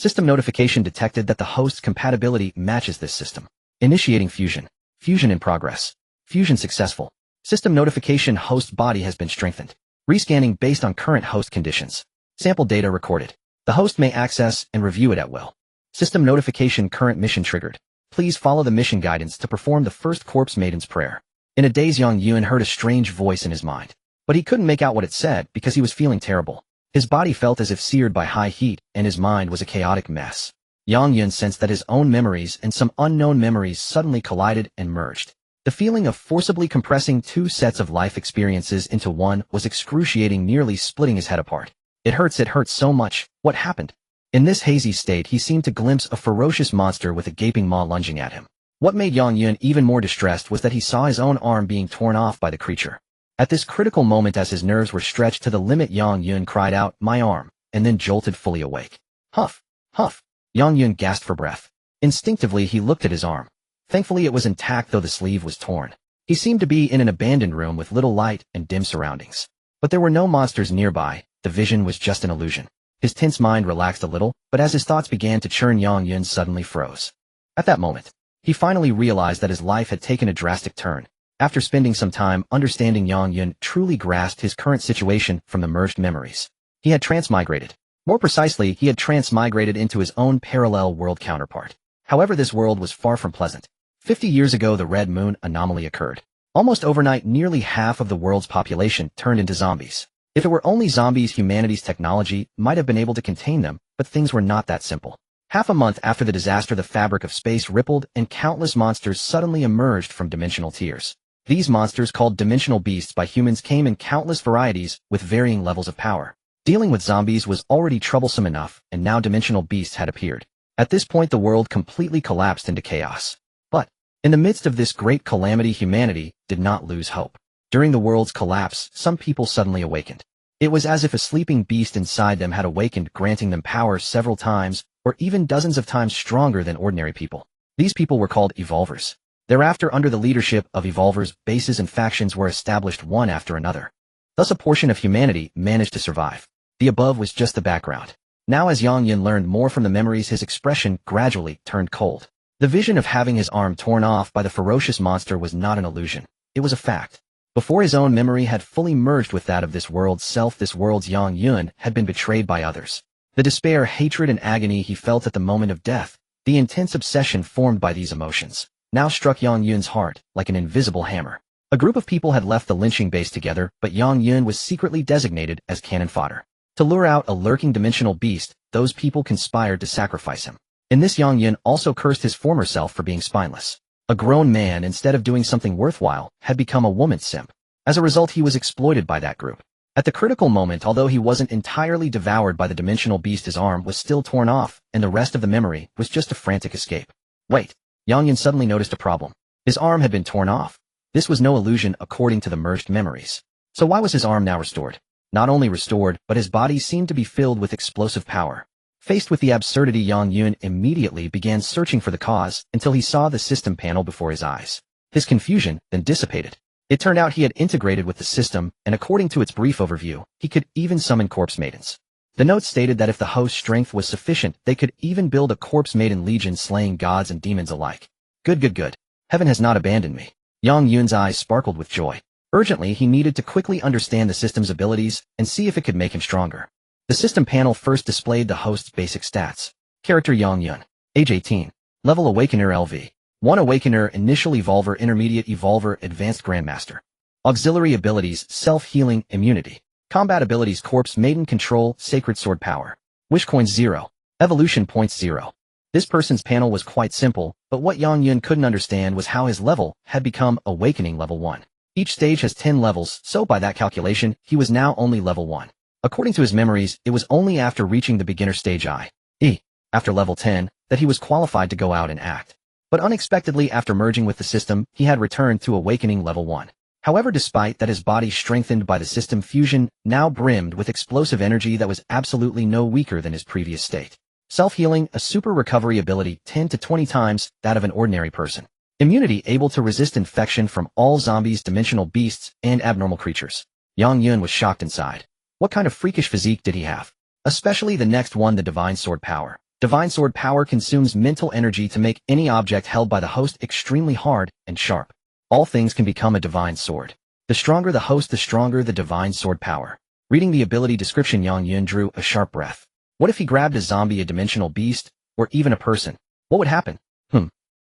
System notification detected that the host's compatibility matches this system. Initiating fusion. Fusion in progress. Fusion successful. System notification host body has been strengthened. Rescanning based on current host conditions. Sample data recorded. The host may access and review it at will. System notification current mission triggered. Please follow the mission guidance to perform the first corpse maiden's prayer. In a daze, Yang Yun heard a strange voice in his mind. But he couldn't make out what it said because he was feeling terrible. His body felt as if seared by high heat, and his mind was a chaotic mess. Yang Yun sensed that his own memories and some unknown memories suddenly collided and merged. The feeling of forcibly compressing two sets of life experiences into one was excruciating, nearly splitting his head apart. It hurts so much. What happened? In this hazy state, he seemed to glimpse a ferocious monster with a gaping maw lunging at him. What made Yang Yun even more distressed was that he saw his own arm being torn off by the creature. At this critical moment, as his nerves were stretched to the limit, Yang Yun cried out, "My arm," and then jolted fully awake. Huff, huff. Yang Yun gasped for breath. Instinctively, he looked at his arm. Thankfully, it was intact, though the sleeve was torn. He seemed to be in an abandoned room with little light and dim surroundings. But there were no monsters nearby. The vision was just an illusion. His tense mind relaxed a little, but as his thoughts began to churn, Yang Yun suddenly froze. At that moment, he finally realized that his life had taken a drastic turn. After spending some time understanding, Yang Yun truly grasped his current situation from the merged memories. He had transmigrated. More precisely, he had transmigrated into his own parallel world counterpart. However, this world was far from pleasant. 50 years ago, the Red Moon anomaly occurred. Almost overnight, nearly half of the world's population turned into zombies. If it were only zombies, humanity's technology might have been able to contain them, but things were not that simple. Half a month after the disaster, the fabric of space rippled and countless monsters suddenly emerged from dimensional tiers. These monsters, called dimensional beasts by humans, came in countless varieties with varying levels of power. Dealing with zombies was already troublesome enough, and now dimensional beasts had appeared. At this point, the world completely collapsed into chaos. But, in the midst of this great calamity, humanity did not lose hope. During the world's collapse, some people suddenly awakened. It was as if a sleeping beast inside them had awakened, granting them power several times, or even dozens of times stronger than ordinary people. These people were called evolvers. Thereafter, under the leadership of evolvers, bases and factions were established one after another. Thus, a portion of humanity managed to survive. The above was just the background. Now, as Yang Yun learned more from the memories, his expression gradually turned cold. The vision of having his arm torn off by the ferocious monster was not an illusion. It was a fact. Before his own memory had fully merged with that of this world's self, this world's Yang Yun had been betrayed by others. The despair, hatred, and agony he felt at the moment of death, the intense obsession formed by these emotions, now struck Yang Yun's heart like an invisible hammer. A group of people had left the lynching base together, but Yang Yun was secretly designated as cannon fodder. To lure out a lurking dimensional beast, those people conspired to sacrifice him. In this, Yang Yun also cursed his former self for being spineless. A grown man, instead of doing something worthwhile, had become a woman's simp. As a result, he was exploited by that group. At the critical moment, although he wasn't entirely devoured by the dimensional beast, his arm was still torn off, and the rest of the memory was just a frantic escape. Wait. Yang Yun suddenly noticed a problem. His arm had been torn off. This was no illusion according to the merged memories. So why was his arm now restored? Not only restored, but his body seemed to be filled with explosive power. Faced with the absurdity, Yang Yun immediately began searching for the cause until he saw the system panel before his eyes. His confusion then dissipated. It turned out he had integrated with the system, and according to its brief overview, he could even summon corpse maidens. The note stated that if the host's strength was sufficient, they could even build a corpse maiden legion, slaying gods and demons alike. Good. Heaven has not abandoned me. Yang Yun's eyes sparkled with joy. Urgently, he needed to quickly understand the system's abilities and see if it could make him stronger. The system panel first displayed the host's basic stats. Character: Yang Yun. Age 18. Level: Awakener LV. 1 Awakener, Initial Evolver, Intermediate Evolver, Advanced Grandmaster. Auxiliary abilities: Self-Healing, Immunity. Combat abilities: Corpse Maiden, Control, Sacred Sword Power. Wish coins 0. Evolution points 0. This person's panel was quite simple, but what Yang Yun couldn't understand was how his level had become Awakening level 1. Each stage has 10 levels, so by that calculation, he was now only level 1. According to his memories, it was only after reaching the beginner stage i.e., after level 10, that he was qualified to go out and act. But unexpectedly, after merging with the system, he had returned to Awakening level 1. However, despite that, his body, strengthened by the system fusion, now brimmed with explosive energy that was absolutely no weaker than his previous state. Self-healing, a super recovery ability 10 to 20 times that of an ordinary person. Immunity, able to resist infection from all zombies, dimensional beasts, and abnormal creatures. Yang Yun was shocked inside. What kind of freakish physique did he have? Especially the next one, the divine sword power. Divine sword power consumes mental energy to make any object held by the host extremely hard and sharp. All things can become a divine sword. The stronger the host, the stronger the divine sword power. Reading the ability description, Yang Yun drew a sharp breath. What if he grabbed a zombie, a dimensional beast, or even a person? What would happen?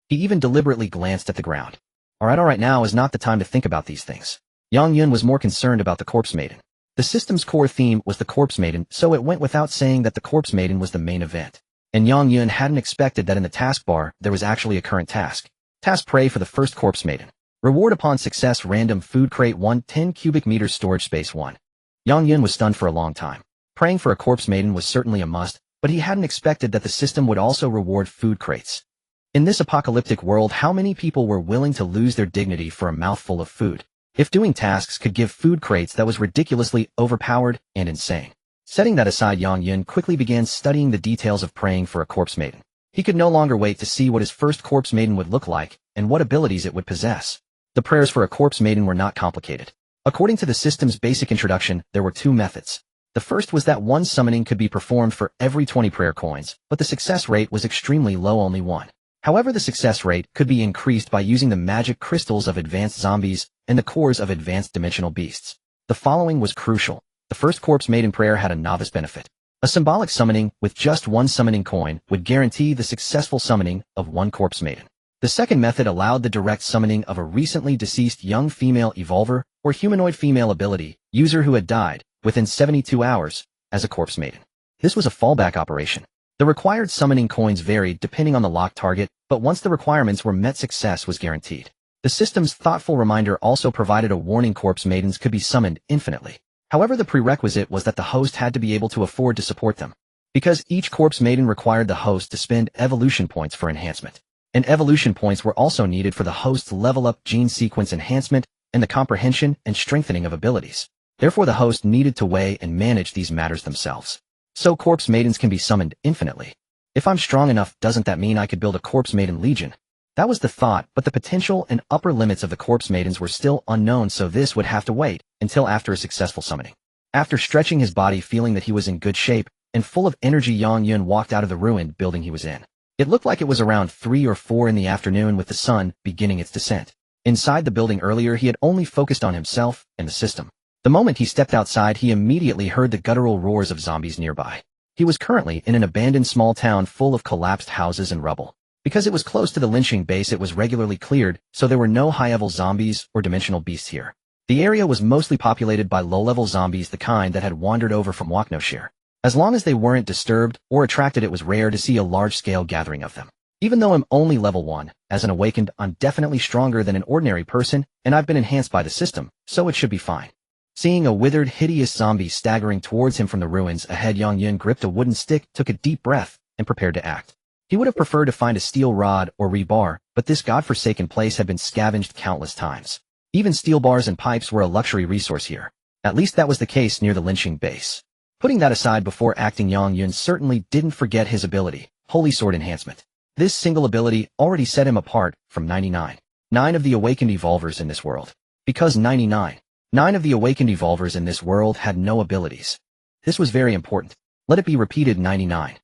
He even deliberately glanced at the ground. Alright, now is not the time to think about these things. Yang Yun was more concerned about the Corpse Maiden. The system's core theme was the Corpse Maiden, so it went without saying that the Corpse Maiden was the main event. And Yang Yun hadn't expected that in the taskbar there was actually a current task. Task: pray for the first Corpse Maiden. Reward upon success: random food crate 1, 10 cubic meters storage space 1. Yang Yun was stunned for a long time. Praying for a Corpse Maiden was certainly a must, but he hadn't expected that the system would also reward food crates. In this apocalyptic world, how many people were willing to lose their dignity for a mouthful of food? If doing tasks could give food crates, that was ridiculously overpowered and insane. Setting that aside, Yang Yun quickly began studying the details of praying for a Corpse Maiden. He could no longer wait to see what his first Corpse Maiden would look like and what abilities it would possess. The prayers for a Corpse Maiden were not complicated. According to the system's basic introduction, there were two methods. The first was that one summoning could be performed for every 20 prayer coins, but the success rate was extremely low, only 1. However, the success rate could be increased by using the magic crystals of advanced zombies and the cores of advanced dimensional beasts. The following was crucial. The first Corpse Maiden prayer had a novice benefit. A symbolic summoning with just one summoning coin would guarantee the successful summoning of one Corpse Maiden. The second method allowed the direct summoning of a recently deceased young female evolver or humanoid female ability user who had died within 72 hours as a Corpse Maiden. This was a fallback operation. The required summoning coins varied depending on the locked target, but once the requirements were met, success was guaranteed. The system's thoughtful reminder also provided a warning: Corpse Maidens could be summoned infinitely. However, the prerequisite was that the host had to be able to afford to support them. Because each Corpse Maiden required the host to spend evolution points for enhancement. And evolution points were also needed for the host's level-up gene sequence enhancement and the comprehension and strengthening of abilities. Therefore, the host needed to weigh and manage these matters themselves. So Corpse Maidens can be summoned infinitely. If I'm strong enough, doesn't that mean I could build a Corpse Maiden Legion? That was the thought, but the potential and upper limits of the Corpse Maidens were still unknown, so this would have to wait until after a successful summoning. After stretching his body, feeling that he was in good shape and full of energy, Yang Yun walked out of the ruined building he was in. It looked like it was around 3 or 4 in the afternoon, with the sun beginning its descent. Inside the building earlier, he had only focused on himself and the system. The moment he stepped outside, he immediately heard the guttural roars of zombies nearby. He was currently in an abandoned small town full of collapsed houses and rubble. Because it was close to the lynching base, it was regularly cleared, so there were no high-level zombies or dimensional beasts here. The area was mostly populated by low-level zombies, the kind that had wandered over from Waknoshire. As long as they weren't disturbed or attracted, it was rare to see a large-scale gathering of them. Even though I'm only level 1, as an awakened, I'm definitely stronger than an ordinary person, and I've been enhanced by the system, so it should be fine. Seeing a withered, hideous zombie staggering towards him from the ruins ahead, Yang Yun gripped a wooden stick, took a deep breath, and prepared to act. He would have preferred to find a steel rod or rebar, but this godforsaken place had been scavenged countless times. Even steel bars and pipes were a luxury resource here. At least that was the case near the lynching base. Putting that aside, before acting, Yang Yun certainly didn't forget his ability, Holy Sword Enhancement. This single ability already set him apart from 99 of the awakened evolvers in this world. Because 99 of the awakened evolvers in this world had no abilities. This was very important. Let it be repeated: 99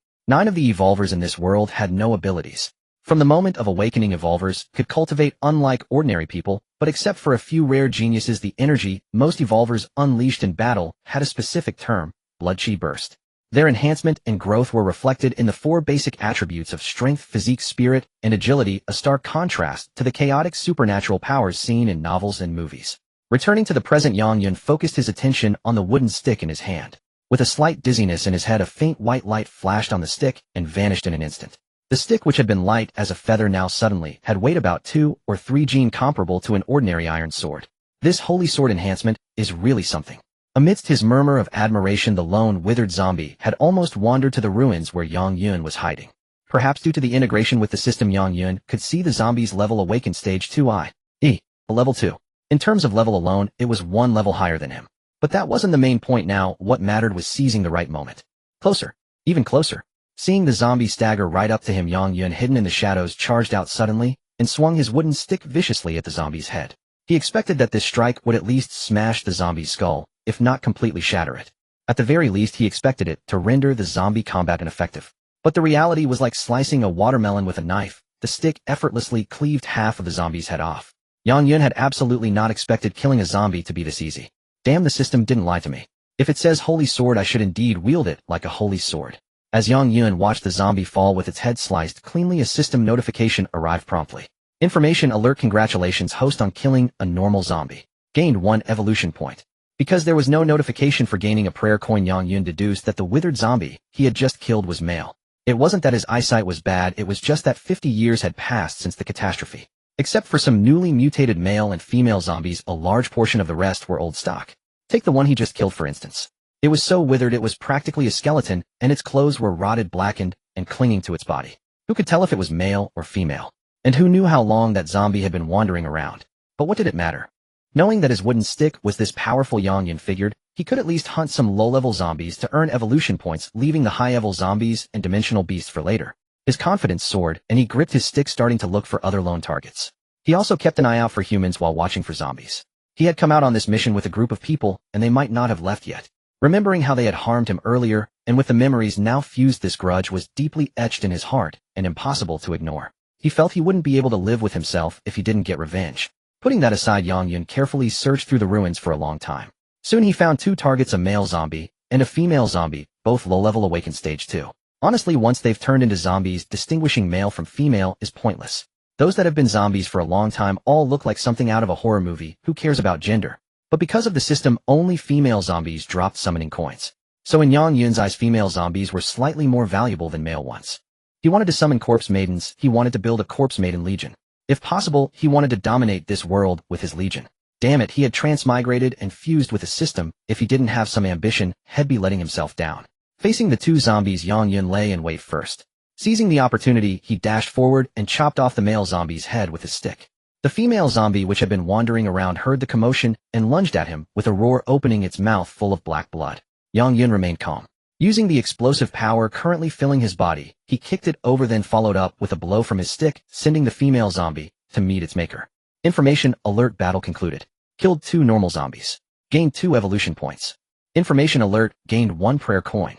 of the evolvers in this world had no abilities. From the moment of awakening, evolvers could cultivate unlike ordinary people, but except for a few rare geniuses, the energy most evolvers unleashed in battle had a specific term: blood chi burst. Their enhancement and growth were reflected in the 4 basic attributes of strength, physique, spirit, and agility, a stark contrast to the chaotic supernatural powers seen in novels and movies. Returning to the present, Yang Yun focused his attention on the wooden stick in his hand. With a slight dizziness in his head, a faint white light flashed on the stick and vanished in an instant. The stick, which had been light as a feather, now suddenly had weight about 2 or 3 gene, comparable to an ordinary iron sword. This Holy Sword Enhancement is really something. Amidst his murmur of admiration, the lone withered zombie had almost wandered to the ruins where Yang Yun was hiding. Perhaps due to the integration with the system, Yang Yun could see the zombie's level awakened stage 2, i.e., level 2. In terms of level alone, it was 1 level higher than him. But that wasn't the main point now. What mattered was seizing the right moment. Closer. Even closer. Seeing the zombie stagger right up to him, Yang Yun, hidden in the shadows, charged out suddenly and swung his wooden stick viciously at the zombie's head. He expected that this strike would at least smash the zombie's skull, if not completely shatter it. At the very least, he expected it to render the zombie combat ineffective. But the reality was like slicing a watermelon with a knife. The stick effortlessly cleaved half of the zombie's head off. Yang Yun had absolutely not expected killing a zombie to be this easy. Damn, the system didn't lie to me. If it says holy sword, I should indeed wield it like a holy sword. As Yang Yun watched the zombie fall with its head sliced cleanly, a system notification arrived promptly. Information alert: congratulations, host, on killing a normal zombie. Gained 1 evolution point. Because there was no notification for gaining a prayer coin, Yang Yun deduced that the withered zombie he had just killed was male. It wasn't that his eyesight was bad, it was just that 50 years had passed since the catastrophe. Except for some newly mutated male and female zombies, a large portion of the rest were old stock. Take the one he just killed, for instance. It was so withered it was practically a skeleton, and its clothes were rotted, blackened, and clinging to its body. Who could tell if it was male or female? And who knew how long that zombie had been wandering around? But what did it matter? Knowing that his wooden stick was this powerful, Yang Yun figured he could at least hunt some low-level zombies to earn evolution points, leaving the high-level zombies and dimensional beasts for later. His confidence soared, and he gripped his stick, starting to look for other lone targets. He also kept an eye out for humans while watching for zombies. He had come out on this mission with a group of people, and they might not have left yet. Remembering how they had harmed him earlier, and with the memories now fused, this grudge was deeply etched in his heart and impossible to ignore. He felt he wouldn't be able to live with himself if he didn't get revenge. Putting that aside, Yang Yun carefully searched through the ruins for a long time. Soon he found 2 targets, a male zombie and a female zombie, both low-level, awakened stage 2. Honestly, once they've turned into zombies, distinguishing male from female is pointless. Those that have been zombies for a long time all look like something out of a horror movie. Who cares about gender? But because of the system, only female zombies dropped summoning coins. So in Yang Yun's eyes, female zombies were slightly more valuable than male ones. He wanted to summon corpse maidens. He wanted to build a corpse maiden legion. If possible, he wanted to dominate this world with his legion. Damn it, he had transmigrated and fused with the system. If he didn't have some ambition, he'd be letting himself down. Facing the 2 zombies, Yang Yun lay in wait first. Seizing the opportunity, he dashed forward and chopped off the male zombie's head with his stick. The female zombie, which had been wandering around, heard the commotion and lunged at him with a roar, opening its mouth full of black blood. Yang Yun remained calm. Using the explosive power currently filling his body, he kicked it over, then followed up with a blow from his stick, sending the female zombie to meet its maker. Information alert: battle concluded. Killed 2 normal zombies. Gained 2 evolution points. Information alert: gained 1 prayer coin.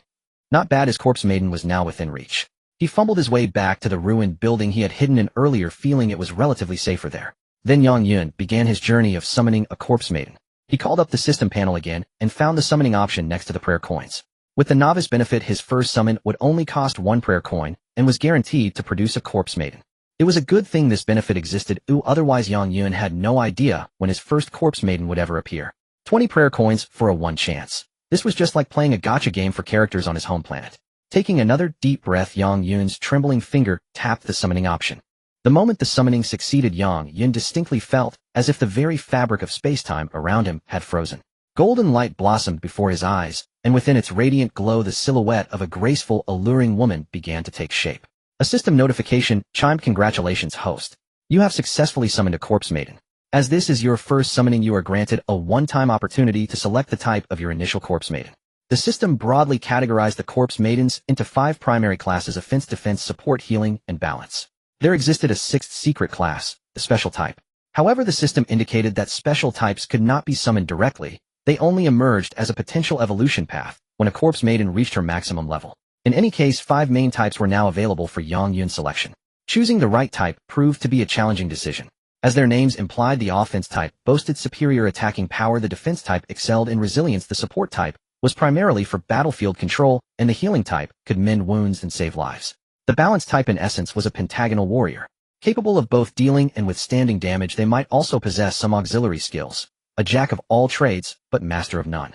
Not bad, his corpse maiden was now within reach. He fumbled his way back to the ruined building he had hidden in earlier, feeling it was relatively safer there. Then Yang Yun began his journey of summoning a corpse maiden. He called up the system panel again and found the summoning option next to the prayer coins. With the novice benefit, his first summon would only cost 1 prayer coin and was guaranteed to produce a corpse maiden. It was a good thing this benefit existed, otherwise Yang Yun had no idea when his first corpse maiden would ever appear. 20 prayer coins for a 1 chance. This was just like playing a gacha game for characters on his home planet. Taking another deep breath, Yang Yun's trembling finger tapped the summoning option. The moment the summoning succeeded, Yang Yun distinctly felt as if the very fabric of space-time around him had frozen. Golden light blossomed before his eyes, and within its radiant glow the silhouette of a graceful, alluring woman began to take shape. A system notification chimed: congratulations, host. You have successfully summoned a corpse maiden. As this is your first summoning, you are granted a one-time opportunity to select the type of your initial corpse maiden. The system broadly categorized the corpse maidens into 5 primary classes: offense, defense, support, healing, and balance. There existed a 6th secret class, the special type. However, the system indicated that special types could not be summoned directly. They only emerged as a potential evolution path when a corpse maiden reached her maximum level. In any case, 5 main types were now available for Yang Yun's selection. Choosing the right type proved to be a challenging decision. As their names implied, the offense type boasted superior attacking power, the defense type excelled in resilience, the support type was primarily for battlefield control, and the healing type could mend wounds and save lives. The balance type, in essence, was a pentagonal warrior. Capable of both dealing and withstanding damage, they might also possess some auxiliary skills. A jack of all trades, but master of none.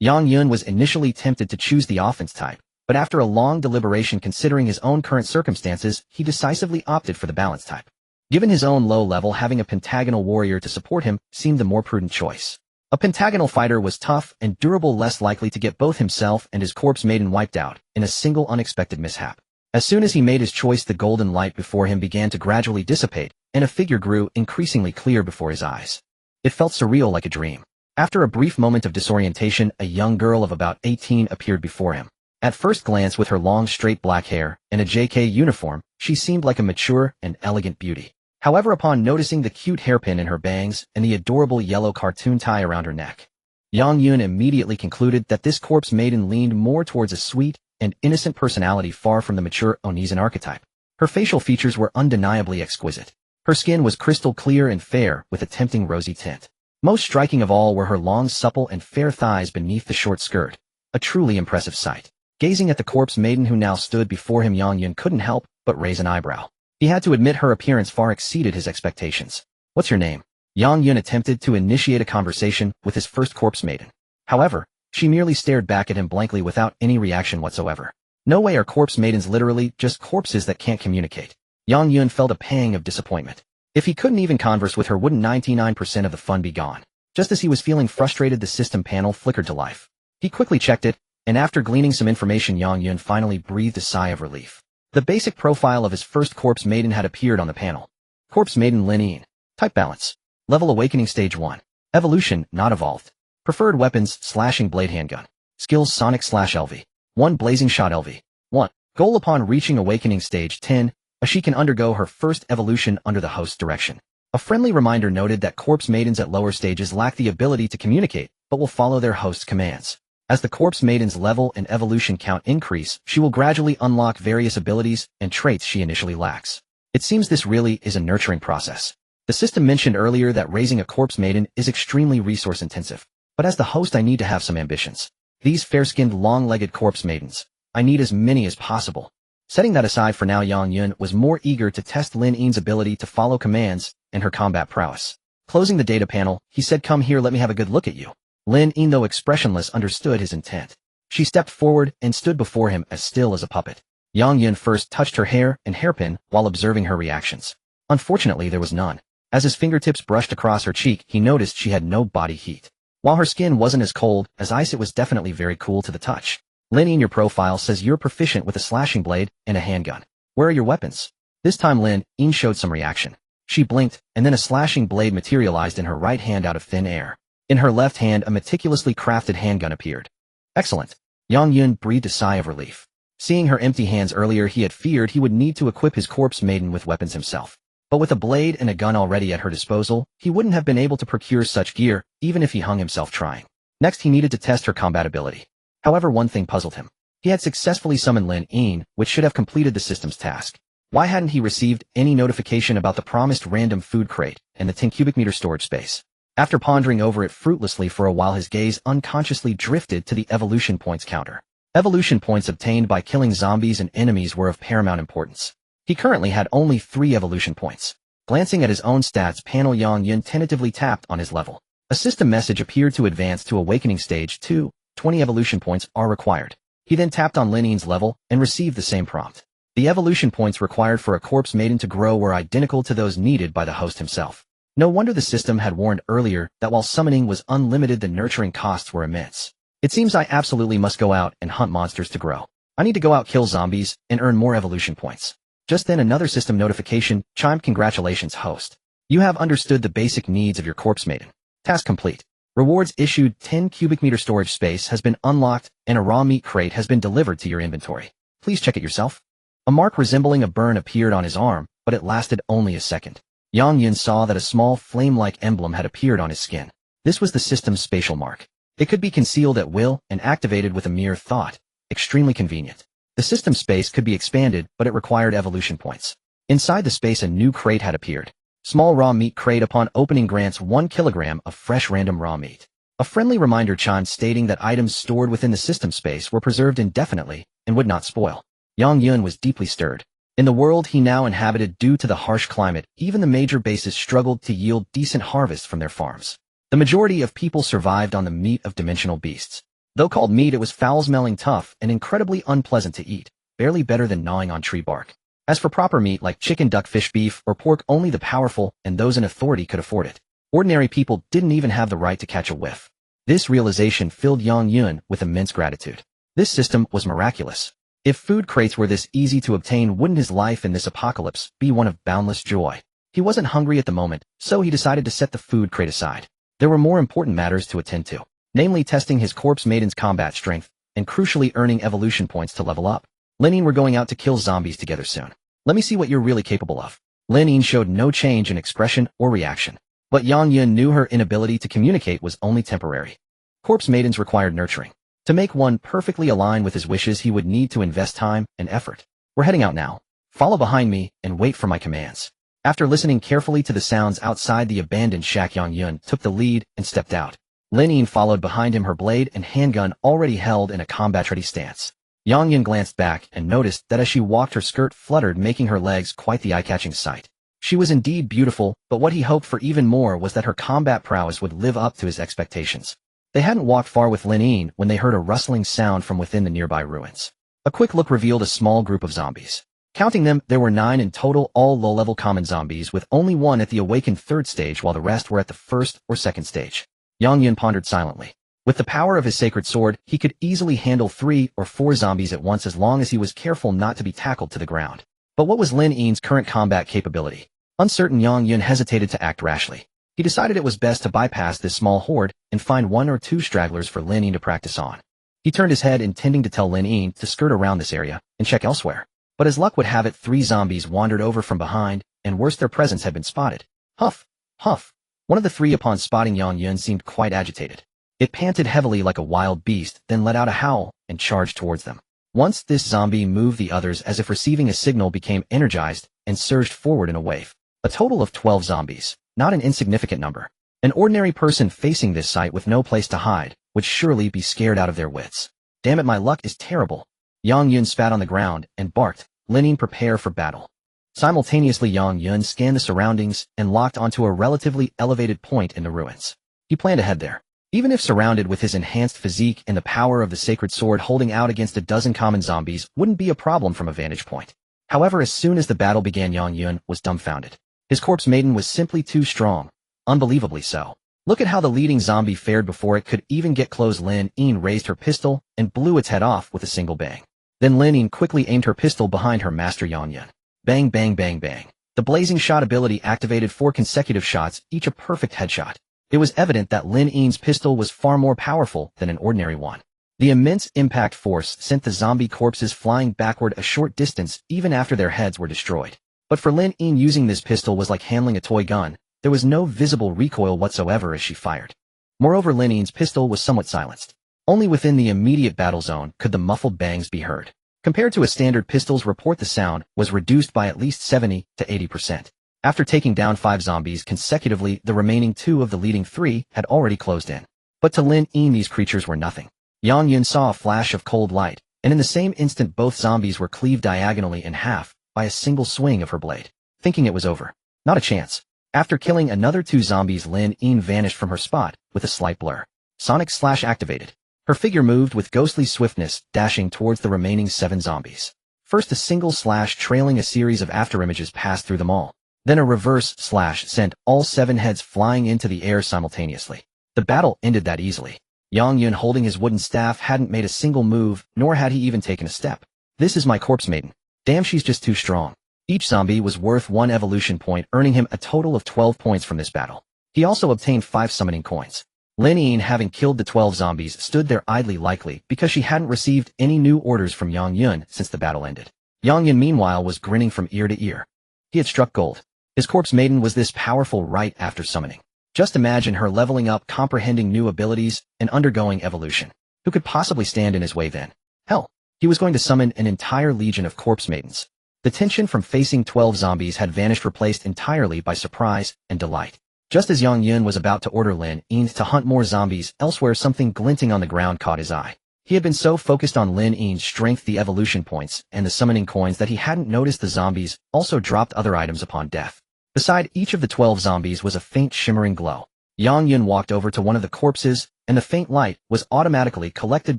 Yang Yun was initially tempted to choose the offense type, but after a long deliberation, considering his own current circumstances, he decisively opted for the balance type. Given his own low level, having a pentagonal warrior to support him seemed the more prudent choice. A pentagonal fighter was tough and durable, less likely to get both himself and his corpse maiden wiped out in a single unexpected mishap. As soon as he made his choice, the golden light before him began to gradually dissipate, and a figure grew increasingly clear before his eyes. It felt surreal, like a dream. After a brief moment of disorientation, a young girl of about 18 appeared before him. At first glance, with her long straight black hair and a JK uniform, she seemed like a mature and elegant beauty. However, upon noticing the cute hairpin in her bangs and the adorable yellow cartoon tie around her neck, Yang Yun immediately concluded that this corpse maiden leaned more towards a sweet, and innocent personality far from the mature Onisan archetype. Her facial features were undeniably exquisite. Her skin was crystal clear and fair, with a tempting rosy tint. Most striking of all were her long, supple, and fair thighs beneath the short skirt. A truly impressive sight. Gazing at the corpse maiden who now stood before him, Yang Yun couldn't help but raise an eyebrow. He had to admit her appearance far exceeded his expectations. "What's your name?" Yang Yun attempted to initiate a conversation with his first corpse maiden. However, she merely stared back at him blankly without any reaction whatsoever. No way are corpse maidens literally just corpses that can't communicate. Yang Yun felt a pang of disappointment. If he couldn't even converse with her, wouldn't 99% of the fun be gone? Just as he was feeling frustrated, the system panel flickered to life. He quickly checked it, and after gleaning some information, Yang Yun finally breathed a sigh of relief. The basic profile of his first corpse maiden had appeared on the panel. Corpse maiden Lin Yin. Type balance. Level awakening stage 1. Evolution, not evolved. Preferred weapons, slashing blade handgun. Skills sonic/LV. 1 blazing shot LV. 1. Goal upon reaching awakening stage 10, she can undergo her first evolution under the host's direction. A friendly reminder noted that corpse maidens at lower stages lack the ability to communicate, but will follow their host's commands. As the corpse maiden's level and evolution count increase, she will gradually unlock various abilities and traits she initially lacks. It seems this really is a nurturing process. The system mentioned earlier that raising a corpse maiden is extremely resource intensive. But as the host, I need to have some ambitions. These fair-skinned, long-legged corpse maidens, I need as many as possible. Setting that aside for now, Yang Yun was more eager to test Lin Yin's ability to follow commands and her combat prowess. Closing the data panel, he said, "Come here, let me have a good look at you." Lin Yin, though expressionless, understood his intent. She stepped forward and stood before him as still as a puppet. Yang Yun first touched her hair and hairpin while observing her reactions. Unfortunately, there was none. As his fingertips brushed across her cheek, he noticed she had no body heat. While her skin wasn't as cold as ice, it was definitely very cool to the touch. "Lin Yin, your profile says you're proficient with a slashing blade and a handgun. Where are your weapons?" This time Lin Yin showed some reaction. She blinked, and then a slashing blade materialized in her right hand out of thin air. In her left hand, a meticulously crafted handgun appeared. "Excellent." Yang Yun breathed a sigh of relief. Seeing her empty hands earlier, he had feared he would need to equip his corpse maiden with weapons himself. But with a blade and a gun already at her disposal, he wouldn't have been able to procure such gear, even if he hung himself trying. Next, he needed to test her compatibility. However, one thing puzzled him. He had successfully summoned Lin Yin, which should have completed the system's task. Why hadn't he received any notification about the promised random food crate and the 10 cubic meter storage space? After pondering over it fruitlessly for a while, his gaze unconsciously drifted to the evolution points counter. Evolution points obtained by killing zombies and enemies were of paramount importance. He currently had only 3 evolution points. Glancing at his own stats panel, Yang Yun tentatively tapped on his level. A system message appeared to advance to awakening stage 2. 20 evolution points are required. He then tapped on Lin Yin's level and received the same prompt. The evolution points required for a corpse maiden to grow were identical to those needed by the host himself. No wonder the system had warned earlier that while summoning was unlimited, the nurturing costs were immense. It seems I absolutely must go out and hunt monsters to grow. I need to go out, kill zombies, and earn more evolution points. Just then another system notification chimed. "Congratulations, host. You have understood the basic needs of your corpse maiden. Task complete. Rewards issued. 10 cubic meter storage space has been unlocked and a raw meat crate has been delivered to your inventory. Please check it yourself." A mark resembling a burn appeared on his arm, but it lasted only a second. Yang Yun saw that a small flame-like emblem had appeared on his skin. This was the system's spatial mark. It could be concealed at will and activated with a mere thought. Extremely convenient. The system space could be expanded, but it required evolution points. Inside the space, a new crate had appeared. Small raw meat crate upon opening grants 1 kilogram of fresh random raw meat. A friendly reminder chimed stating that items stored within the system space were preserved indefinitely and would not spoil. Yang Yun was deeply stirred. In the world he now inhabited, due to the harsh climate, even the major bases struggled to yield decent harvests from their farms. The majority of people survived on the meat of dimensional beasts. Though called meat, it was foul-smelling, tough, and incredibly unpleasant to eat, barely better than gnawing on tree bark. As for proper meat like chicken, duck, fish, beef, or pork, only the powerful and those in authority could afford it. Ordinary people didn't even have the right to catch a whiff. This realization filled Yang Yun with immense gratitude. This system was miraculous. If food crates were this easy to obtain, wouldn't his life in this apocalypse be one of boundless joy? He wasn't hungry at the moment, so he decided to set the food crate aside. There were more important matters to attend to, namely testing his corpse maiden's combat strength, and crucially earning evolution points to level up. Lin Yin, we're going out to kill zombies together soon. Let me see what you're really capable of. Lin Yin showed no change in expression or reaction. But Yang Yun knew her inability to communicate was only temporary. Corpse maidens required nurturing. To make one perfectly align with his wishes, he would need to invest time and effort. We're heading out now. Follow behind me and wait for my commands. After listening carefully to the sounds outside the abandoned shack, Yang Yun took the lead and stepped out. Lin Yin followed behind him, her blade and handgun already held in a combat-ready stance. Yang Yun glanced back and noticed that as she walked, her skirt fluttered, making her legs quite the eye-catching sight. She was indeed beautiful, but what he hoped for even more was that her combat prowess would live up to his expectations. They hadn't walked far with Lin Yin when they heard a rustling sound from within the nearby ruins. A quick look revealed a small group of zombies. Counting them, there were 9 in total, all low-level common zombies, with only one at the awakened 3rd stage while the rest were at the 1st or 2nd stage. Yang Yun pondered silently. With the power of his sacred sword, he could easily handle 3 or 4 zombies at once as long as he was careful not to be tackled to the ground. But what was Lin Yin's current combat capability? Uncertain, Yang Yun hesitated to act rashly. He decided it was best to bypass this small horde and find 1 or 2 stragglers for Lin Yin to practice on. He turned his head, intending to tell Lin Yin to skirt around this area and check elsewhere. But as luck would have it, 3 zombies wandered over from behind, and worse, their presence had been spotted. Huff! Huff! One of the 3, upon spotting Yang Yun, seemed quite agitated. It panted heavily like a wild beast, then let out a howl and charged towards them. Once this zombie moved, the others, as if receiving a signal, became energized and surged forward in a wave. A total of 12 zombies, not an insignificant number. An ordinary person facing this sight with no place to hide would surely be scared out of their wits. Damn it, my luck is terrible. Yang Yun spat on the ground and barked, Lin Yin, prepare for battle. Simultaneously, Yang Yun scanned the surroundings and locked onto a relatively elevated point in the ruins. He planned to head there. Even if surrounded with his enhanced physique and the power of the sacred sword, holding out against a dozen common zombies wouldn't be a problem from a vantage point. However, as soon as the battle began, Yang Yun was dumbfounded. His corpse maiden was simply too strong. Unbelievably so. Look at how the leading zombie fared before it could even get close. Lin Yin raised her pistol and blew its head off with a single bang. Then Lin Yin quickly aimed her pistol behind her master Yang Yun. Bang, bang, bang, bang. The blazing shot ability activated 4 consecutive shots, each a perfect headshot. It was evident that Lin Yin's pistol was far more powerful than an ordinary one. The immense impact force sent the zombie corpses flying backward a short distance even after their heads were destroyed. But for Lin Yin, using this pistol was like handling a toy gun. There was no visible recoil whatsoever as she fired. Moreover, Lin Yin's pistol was somewhat silenced. Only within the immediate battle zone could the muffled bangs be heard. Compared to a standard pistol's report, the sound was reduced by at least 70 to 80%. After taking down 5 zombies consecutively, the remaining 2 of the leading 3 had already closed in. But to Lin Yin, these creatures were nothing. Yang Yun saw a flash of cold light, and in the same instant both zombies were cleaved diagonally in half by a single swing of her blade. Thinking it was over. Not a chance. After killing another 2 zombies, Lin Yin vanished from her spot with a slight blur. Sonic Slash activated. Her figure moved with ghostly swiftness, dashing towards the remaining 7 zombies. First a single slash trailing a series of afterimages passed through them all. Then a reverse slash sent all 7 heads flying into the air simultaneously. The battle ended that easily. Yang Yun, holding his wooden staff, hadn't made a single move, nor had he even taken a step. This is my corpse maiden. Damn, she's just too strong. Each zombie was worth 1 evolution point, earning him a total of 12 points from this battle. He also obtained 5 summoning coins. Lin Yin, having killed the 12 zombies, stood there idly, likely because she hadn't received any new orders from Yang Yun since the battle ended. Yang Yun, meanwhile, was grinning from ear to ear. He had struck gold. His corpse maiden was this powerful right after summoning. Just imagine her leveling up, comprehending new abilities, and undergoing evolution. Who could possibly stand in his way then? Hell, he was going to summon an entire legion of corpse maidens. The tension from facing 12 zombies had vanished, replaced entirely by surprise and delight. Just as Yang Yun was about to order Lin Yin to hunt more zombies elsewhere, something glinting on the ground caught his eye. He had been so focused on Lin Yin's strength, the evolution points, and the summoning coins that he hadn't noticed the zombies also dropped other items upon death. Beside each of the 12 zombies was a faint shimmering glow. Yang Yun walked over to one of the corpses, and the faint light was automatically collected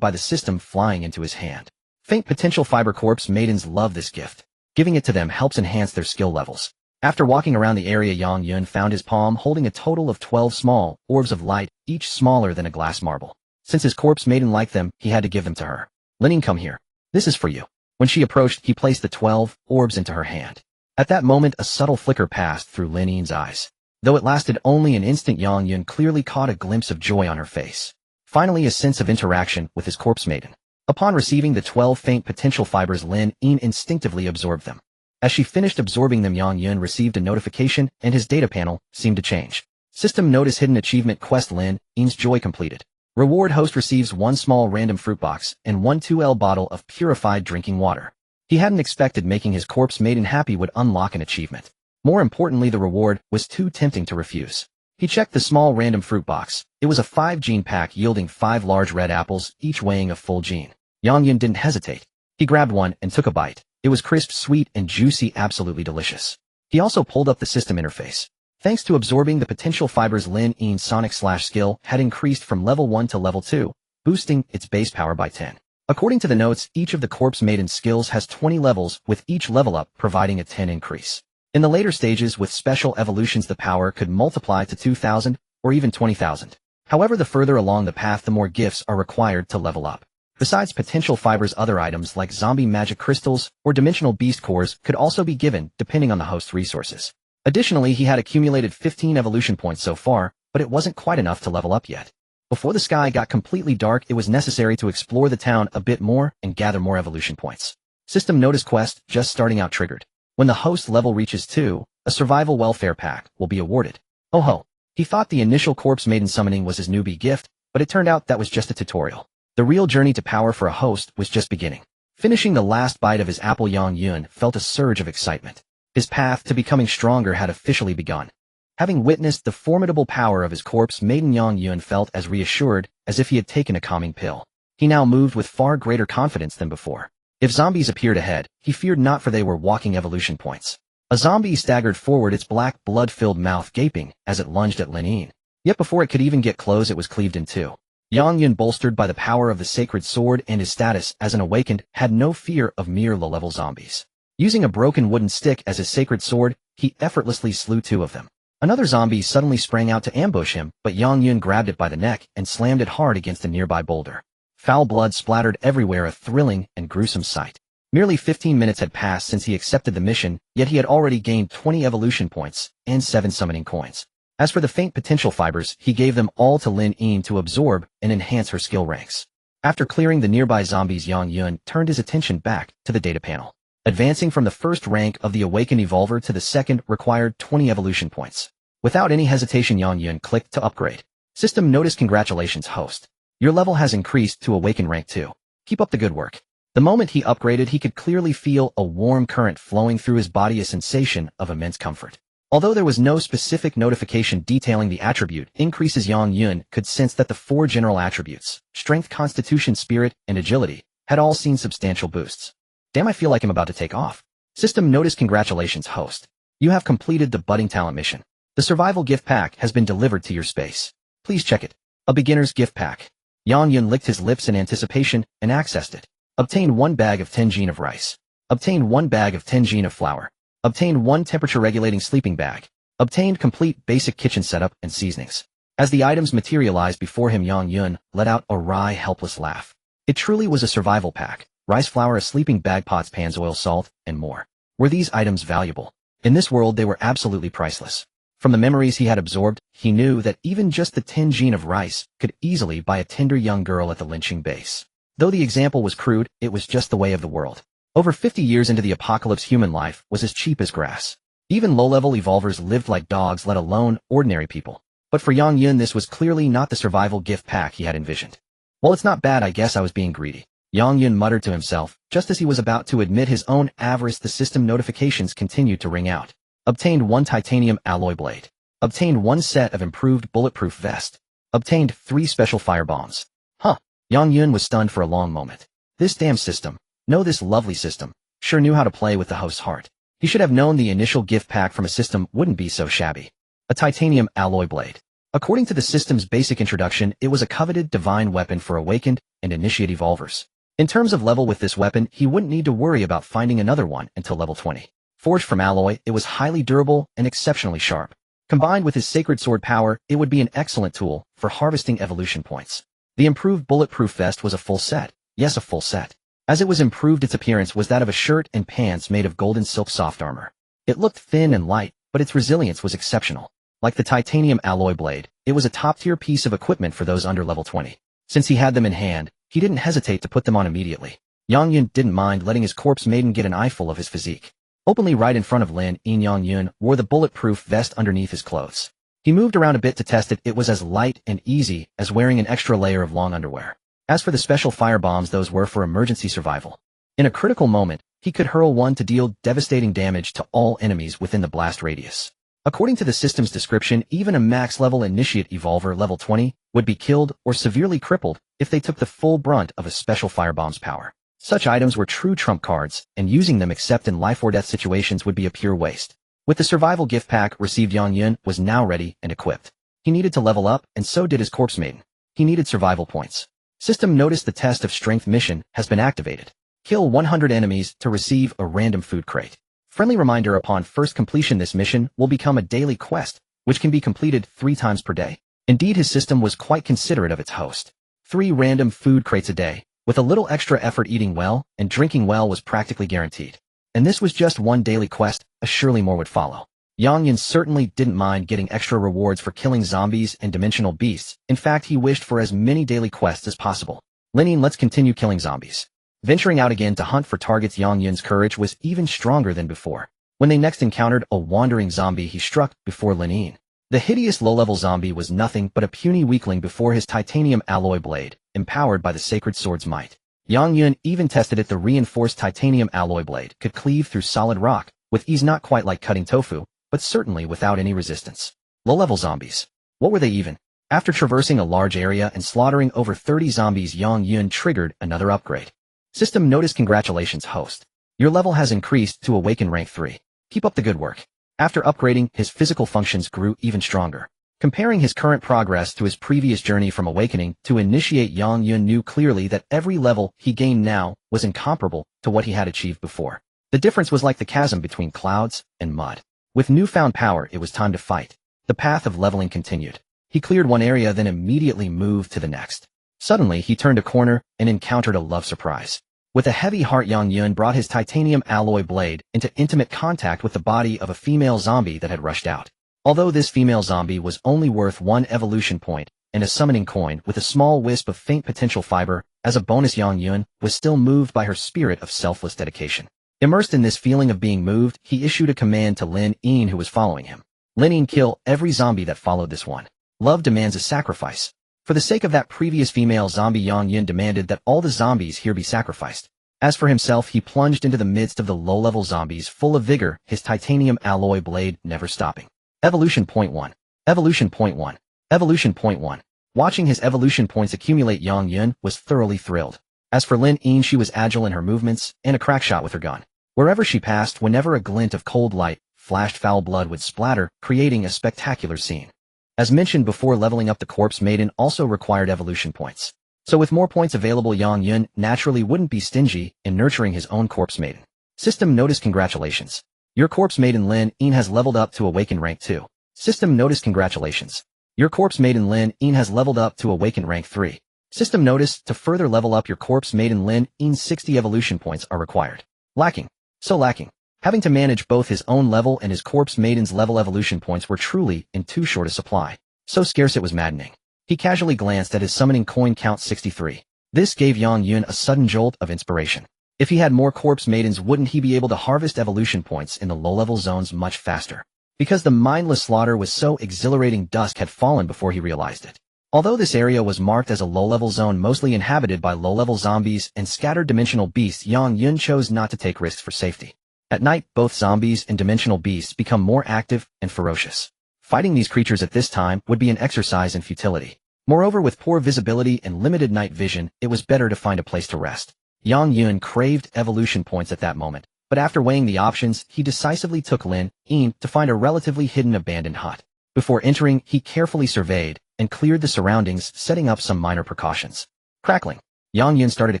by the system, flying into his hand. Faint potential fiber corpse maidens love this gift. Giving it to them helps enhance their skill levels. After walking around the area, Yang Yun found his palm holding a total of 12 small orbs of light, each smaller than a glass marble. Since his corpse maiden liked them, he had to give them to her. Lin Yin, come here. This is for you. When she approached, he placed the 12 orbs into her hand. At that moment, a subtle flicker passed through Lin Yin's eyes. Though it lasted only an instant, Yang Yun clearly caught a glimpse of joy on her face. Finally, a sense of interaction with his corpse maiden. Upon receiving the 12 faint potential fibers, Lin Yin instinctively absorbed them. As she finished absorbing them, Yang Yun received a notification, and his data panel seemed to change. System notice: hidden achievement quest, Lin Yin's joy completed. Reward: host receives one small random fruit box and one 2L bottle of purified drinking water. He hadn't expected making his corpse maiden happy would unlock an achievement. More importantly, the reward was too tempting to refuse. He checked the small random fruit box. It was a 5-gene pack yielding 5 large red apples, each weighing a full gene. Yang Yun didn't hesitate. He grabbed one and took a bite. It was crisp, sweet, and juicy, absolutely delicious. He also pulled up the system interface. Thanks to absorbing the potential fibers, Lin Yin's sonic slash skill had increased from level 1 to level 2, boosting its base power by 10. According to the notes, each of the corpse maiden's skills has 20 levels, with each level up providing a 10 increase. In the later stages with special evolutions, the power could multiply to 2,000 or even 20,000. However, the further along the path, the more gifts are required to level up. Besides potential fibers, other items like zombie magic crystals or dimensional beast cores could also be given depending on the host's resources. Additionally, he had accumulated 15 evolution points so far, but it wasn't quite enough to level up yet. Before the sky got completely dark, it was necessary to explore the town a bit more and gather more evolution points. System notice: quest just starting out triggered. When the host level reaches 2, a survival welfare pack will be awarded. Oh ho! He thought the initial corpse maiden summoning was his newbie gift, but it turned out that was just a tutorial. The real journey to power for a host was just beginning. Finishing the last bite of his apple, Yang Yun felt a surge of excitement. His path to becoming stronger had officially begun. Having witnessed the formidable power of his corpse maiden, Yang Yun felt as reassured as if he had taken a calming pill. He now moved with far greater confidence than before. If zombies appeared ahead, he feared not, for they were walking evolution points. A zombie staggered forward, its black blood-filled mouth gaping as it lunged at Lin Yin. Yet before it could even get close, it was cleaved in two. Yang Yun, bolstered by the power of the sacred sword and his status as an awakened, had no fear of mere low-level zombies. Using a broken wooden stick as his sacred sword, he effortlessly slew 2 of them. Another zombie suddenly sprang out to ambush him, but Yang Yun grabbed it by the neck and slammed it hard against a nearby boulder. Foul blood splattered everywhere, a thrilling and gruesome sight. Merely 15 minutes had passed since he accepted the mission, yet he had already gained 20 evolution points and 7 summoning coins. As for the faint potential fibers, he gave them all to Lin Yin to absorb and enhance her skill ranks. After clearing the nearby zombies, Yang Yun turned his attention back to the data panel. Advancing from the first rank of the awakened evolver to the second required 20 evolution points. Without any hesitation, Yang Yun clicked to upgrade. System notice: congratulations, host. Your level has increased to awakened rank 2. Keep up the good work. The moment he upgraded, he could clearly feel a warm current flowing through his body, a sensation of immense comfort. Although there was no specific notification detailing the attribute increases, Yang Yun could sense that the 4 general attributes, strength, constitution, spirit, and agility, had all seen substantial boosts. Damn, I feel like I'm about to take off. System notice: congratulations, host. You have completed the budding talent mission. The survival gift pack has been delivered to your space. Please check it. A beginner's gift pack. Yang Yun licked his lips in anticipation and accessed it. Obtained 1 bag of 10 gene of rice. Obtained 1 bag of 10 gene of flour. Obtained 1 temperature-regulating sleeping bag. Obtained complete basic kitchen setup and seasonings. As the items materialized before him, Yang Yun let out a wry, helpless laugh. It truly was a survival pack. Rice flour, a sleeping bag, pots, pans, oil, salt, and more. Were these items valuable? In this world, they were absolutely priceless. From the memories he had absorbed, he knew that even just the 10 gene of rice could easily buy a tender young girl at the lynching base. Though the example was crude, it was just the way of the world. Over 50 years into the apocalypse, human life was as cheap as grass. Even low-level evolvers lived like dogs, let alone ordinary people. But for Yang Yun, this was clearly not the survival gift pack he had envisioned. Well, it's not bad, I guess I was being greedy. Yang Yun muttered to himself, just as he was about to admit his own avarice. The system notifications continued to ring out. Obtained 1 titanium alloy blade. Obtained 1 set of improved bulletproof vest. Obtained 3 special fire bombs. Huh. Yang Yun was stunned for a long moment. This damn system. No, this lovely system. Sure knew how to play with the host's heart. He should have known the initial gift pack from a system wouldn't be so shabby. A titanium alloy blade. According to the system's basic introduction, it was a coveted divine weapon for awakened and initiate evolvers. In terms of level, with this weapon, he wouldn't need to worry about finding another one until level 20. Forged from alloy, it was highly durable and exceptionally sharp. Combined with his sacred sword power, it would be an excellent tool for harvesting evolution points. The improved bulletproof vest was a full set. Yes, a full set. As it was improved, its appearance was that of a shirt and pants made of golden silk soft armor. It looked thin and light, but its resilience was exceptional. Like the titanium alloy blade, it was a top-tier piece of equipment for those under level 20. Since he had them in hand, he didn't hesitate to put them on immediately. Yang Yun didn't mind letting his corpse maiden get an eyeful of his physique. Openly right in front of Lin Yin, Yang Yun wore the bulletproof vest underneath his clothes. He moved around a bit to test it. It was as light and easy as wearing an extra layer of long underwear. As for the special firebombs, those were for emergency survival. In a critical moment, he could hurl one to deal devastating damage to all enemies within the blast radius. According to the system's description, even a max-level initiate evolver level 20 would be killed or severely crippled if they took the full brunt of a special firebomb's power. Such items were true trump cards, and using them except in life-or-death situations would be a pure waste. With the survival gift pack received, Yang Yun was now ready and equipped. He needed to level up, and so did his corpse maiden. He needed survival points. System noticed the test of strength mission has been activated. Kill 100 enemies to receive a random food crate. Friendly reminder: upon first completion, this mission will become a daily quest, which can be completed 3 times per day. Indeed, his system was quite considerate of its host. 3 random food crates a day, with a little extra effort. Eating well and drinking well was practically guaranteed. And this was just one daily quest, surely more would follow. Yang Yun certainly didn't mind getting extra rewards for killing zombies and dimensional beasts. In fact, he wished for as many daily quests as possible. Lin, let's continue killing zombies. Venturing out again to hunt for targets, Yang Yun's courage was even stronger than before. When they next encountered a wandering zombie, he struck before Lin. The hideous low-level zombie was nothing but a puny weakling before his titanium alloy blade, empowered by the sacred sword's might. Yang Yun even tested it. The reinforced titanium alloy blade could cleave through solid rock, with ease, not quite like cutting tofu, but certainly without any resistance. Low-level zombies. What were they even? After traversing a large area and slaughtering over 30 zombies, Yang Yun triggered another upgrade. System notice: congratulations, host. Your level has increased to Awaken rank 3. Keep up the good work. After upgrading, his physical functions grew even stronger. Comparing his current progress to his previous journey from awakening to initiate, Yang Yun knew clearly that every level he gained now was incomparable to what he had achieved before. The difference was like the chasm between clouds and mud. With newfound power, it was time to fight. The path of leveling continued. He cleared one area, then immediately moved to the next. Suddenly, he turned a corner and encountered a love surprise. With a heavy heart, Yang Yun brought his titanium alloy blade into intimate contact with the body of a female zombie that had rushed out. Although this female zombie was only worth 1 evolution point and a summoning coin with a small wisp of faint potential fiber as a bonus, Yang Yun was still moved by her spirit of selfless dedication. Immersed in this feeling of being moved, he issued a command to Lin, who was following him. Lin, kill every zombie that followed this one. Love demands a sacrifice. For the sake of that previous female zombie, Yang Yun demanded that all the zombies here be sacrificed. As for himself, he plunged into the midst of the low-level zombies, full of vigor, his titanium alloy blade never stopping. Evolution point 1. Evolution point 1. Evolution point 1. Watching his evolution points accumulate, Yang Yun was thoroughly thrilled. As for Lin, she was agile in her movements and a crack shot with her gun. Wherever she passed, whenever a glint of cold light flashed, foul blood would splatter, creating a spectacular scene. As mentioned before, leveling up the corpse maiden also required evolution points. So with more points available, Yang Yun naturally wouldn't be stingy in nurturing his own corpse maiden. System notice: congratulations. Your corpse maiden Lin has leveled up to Awaken rank 2. System notice: congratulations. Your corpse maiden Lin has leveled up to Awaken rank 3. System notice: to further level up your corpse maiden Lin, 60 evolution points are required. Lacking. So lacking. Having to manage both his own level and his corpse maiden's level, evolution points were truly in too short a supply. So scarce it was maddening. He casually glanced at his summoning coin count: 63. This gave Yang Yun a sudden jolt of inspiration. If he had more corpse maidens, wouldn't he be able to harvest evolution points in the low-level zones much faster? Because the mindless slaughter was so exhilarating, dusk had fallen before he realized it. Although this area was marked as a low-level zone mostly inhabited by low-level zombies and scattered dimensional beasts, Yang Yun chose not to take risks for safety. At night, both zombies and dimensional beasts become more active and ferocious. Fighting these creatures at this time would be an exercise in futility. Moreover, with poor visibility and limited night vision, it was better to find a place to rest. Yang Yun craved evolution points at that moment, but after weighing the options, he decisively took Lin to find a relatively hidden abandoned hut. Before entering, he carefully surveyed and cleared the surroundings, setting up some minor precautions. Crackling. Yang Yun started a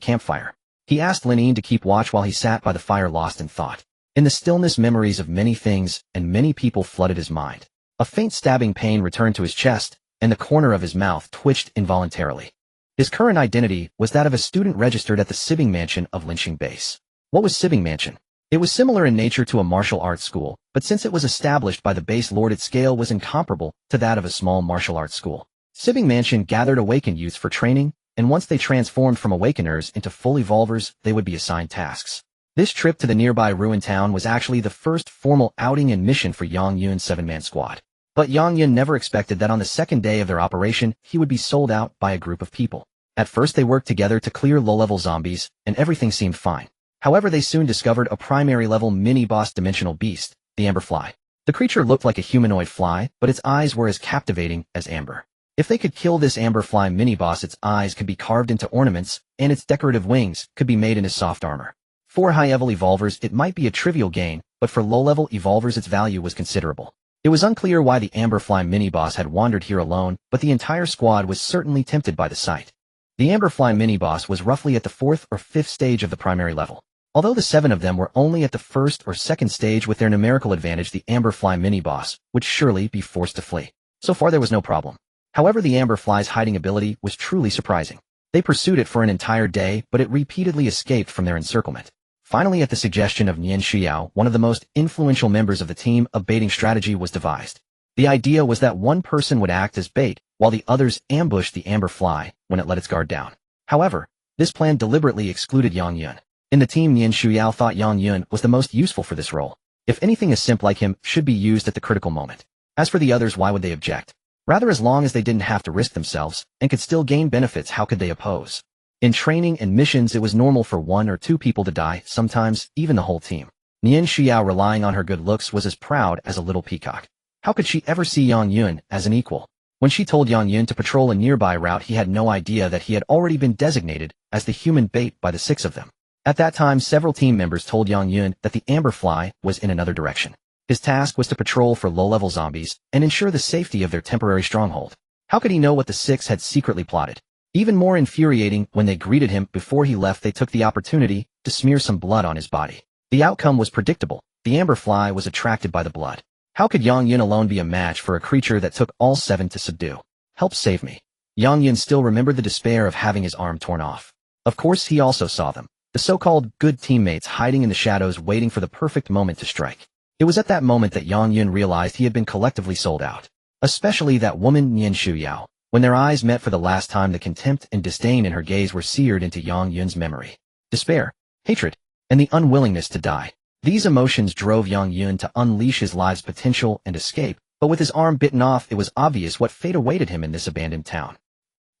campfire. He asked Lin to keep watch while he sat by the fire, lost in thought. In the stillness, memories of many things and many people flooded his mind. A faint stabbing pain returned to his chest, and the corner of his mouth twitched involuntarily. His current identity was that of a student registered at the Sibbing Mansion of Lynching Base. What was Sibbing Mansion? It was similar in nature to a martial arts school, but since it was established by the base lord, its scale was incomparable to that of a small martial arts school. Sibbing Mansion gathered awakened youths for training, and once they transformed from awakeners into full evolvers, they would be assigned tasks. This trip to the nearby ruined town was actually the first formal outing and mission for Yang Yun's 7-man squad. But Yang Yun never expected that on the second day of their operation, he would be sold out by a group of people. At first they worked together to clear low-level zombies, and everything seemed fine. However, they soon discovered a primary-level mini-boss dimensional beast, the Amber Fly. The creature looked like a humanoid fly, but its eyes were as captivating as amber. If they could kill this Amber Fly mini-boss, its eyes could be carved into ornaments, and its decorative wings could be made into soft armor. For high-level evolvers, it might be a trivial gain, but for low-level evolvers its value was considerable. It was unclear why the Amber Fly mini-boss had wandered here alone, but the entire squad was certainly tempted by the sight. The Amber Fly mini-boss was roughly at the 4th or 5th stage of the primary level. Although the 7 of them were only at the 1st or 2nd stage with their numerical advantage, the Amber Fly mini-boss would surely be forced to flee. So far there was no problem. However, the Amber Fly's hiding ability was truly surprising. They pursued it for an entire day, but it repeatedly escaped from their encirclement. Finally, at the suggestion of Nian Xiao, one of the most influential members of the team, a baiting strategy was devised. The idea was that one person would act as bait, while the others ambushed the Amber Fly when it let its guard down. However, this plan deliberately excluded Yang Yun. In the team, Nian Xiao thought Yang Yun was the most useful for this role. If anything, a simp like him should be used at the critical moment. As for the others, why would they object? Rather, as long as they didn't have to risk themselves and could still gain benefits, how could they oppose? In training and missions, it was normal for 1 or 2 people to die, sometimes even the whole team. Nian Xiao, relying on her good looks, was as proud as a little peacock. How could she ever see Yang Yun as an equal? When she told Yang Yun to patrol a nearby route, he had no idea that he had already been designated as the human bait by the 6 of them. At that time, several team members told Yang Yun that the Amber Fly was in another direction. His task was to patrol for low-level zombies and ensure the safety of their temporary stronghold. How could he know what the 6 had secretly plotted? Even more infuriating, when they greeted him before he left, they took the opportunity to smear some blood on his body. The outcome was predictable. The Amber Fly was attracted by the blood. How could Yang Yun alone be a match for a creature that took all 7 to subdue? Help save me. Yang Yun still remembered the despair of having his arm torn off. Of course, he also saw them, the so-called good teammates hiding in the shadows, waiting for the perfect moment to strike. It was at that moment that Yang Yun realized he had been collectively sold out. Especially that woman Nian Xiao. When their eyes met for the last time, the contempt and disdain in her gaze were seared into Yang Yun's memory. Despair, hatred, and the unwillingness to die. These emotions drove Yang Yun to unleash his life's potential and escape, but with his arm bitten off, it was obvious what fate awaited him in this abandoned town.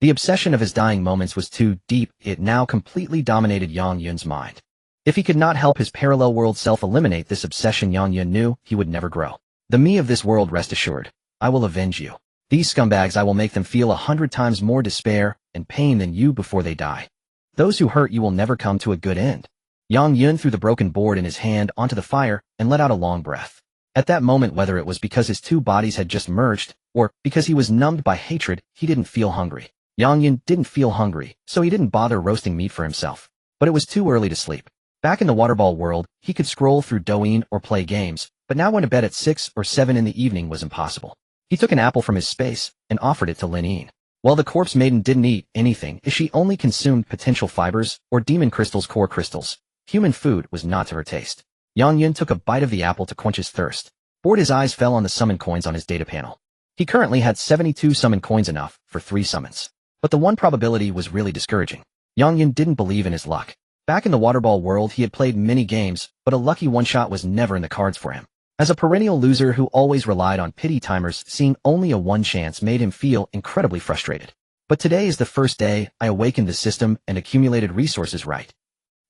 The obsession of his dying moments was too deep. It now completely dominated Yang Yun's mind. If he could not help his parallel world self eliminate this obsession, Yang Yun knew he would never grow. The me of this world, rest assured, I will avenge you. These scumbags, I will make them feel 100 times more despair and pain than you before they die. Those who hurt you will never come to a good end. Yang Yun threw the broken board in his hand onto the fire and let out a long breath. At that moment, whether it was because his 2 bodies had just merged, or because he was numbed by hatred, he didn't feel hungry. Yang Yun didn't feel hungry, so he didn't bother roasting meat for himself. But it was too early to sleep. Back in the waterball world, he could scroll through Douyin or play games, but now going to bed at 6 or 7 in the evening was impossible. He took an apple from his space and offered it to Lin Yin. While the corpse maiden didn't eat anything, as she only consumed potential fibers or demon crystals, core crystals. Human food was not to her taste. Yang Yun took a bite of the apple to quench his thirst. Bored, his eyes fell on the summon coins on his data panel. He currently had 72 summon coins, enough for 3 summons. But the 1 probability was really discouraging. Yang Yun didn't believe in his luck. Back in the waterball world, he had played many games, but a lucky one-shot was never in the cards for him. As a perennial loser who always relied on pity timers, seeing only a 1 chance made him feel incredibly frustrated. But today is the first day I awakened the system and accumulated resources right.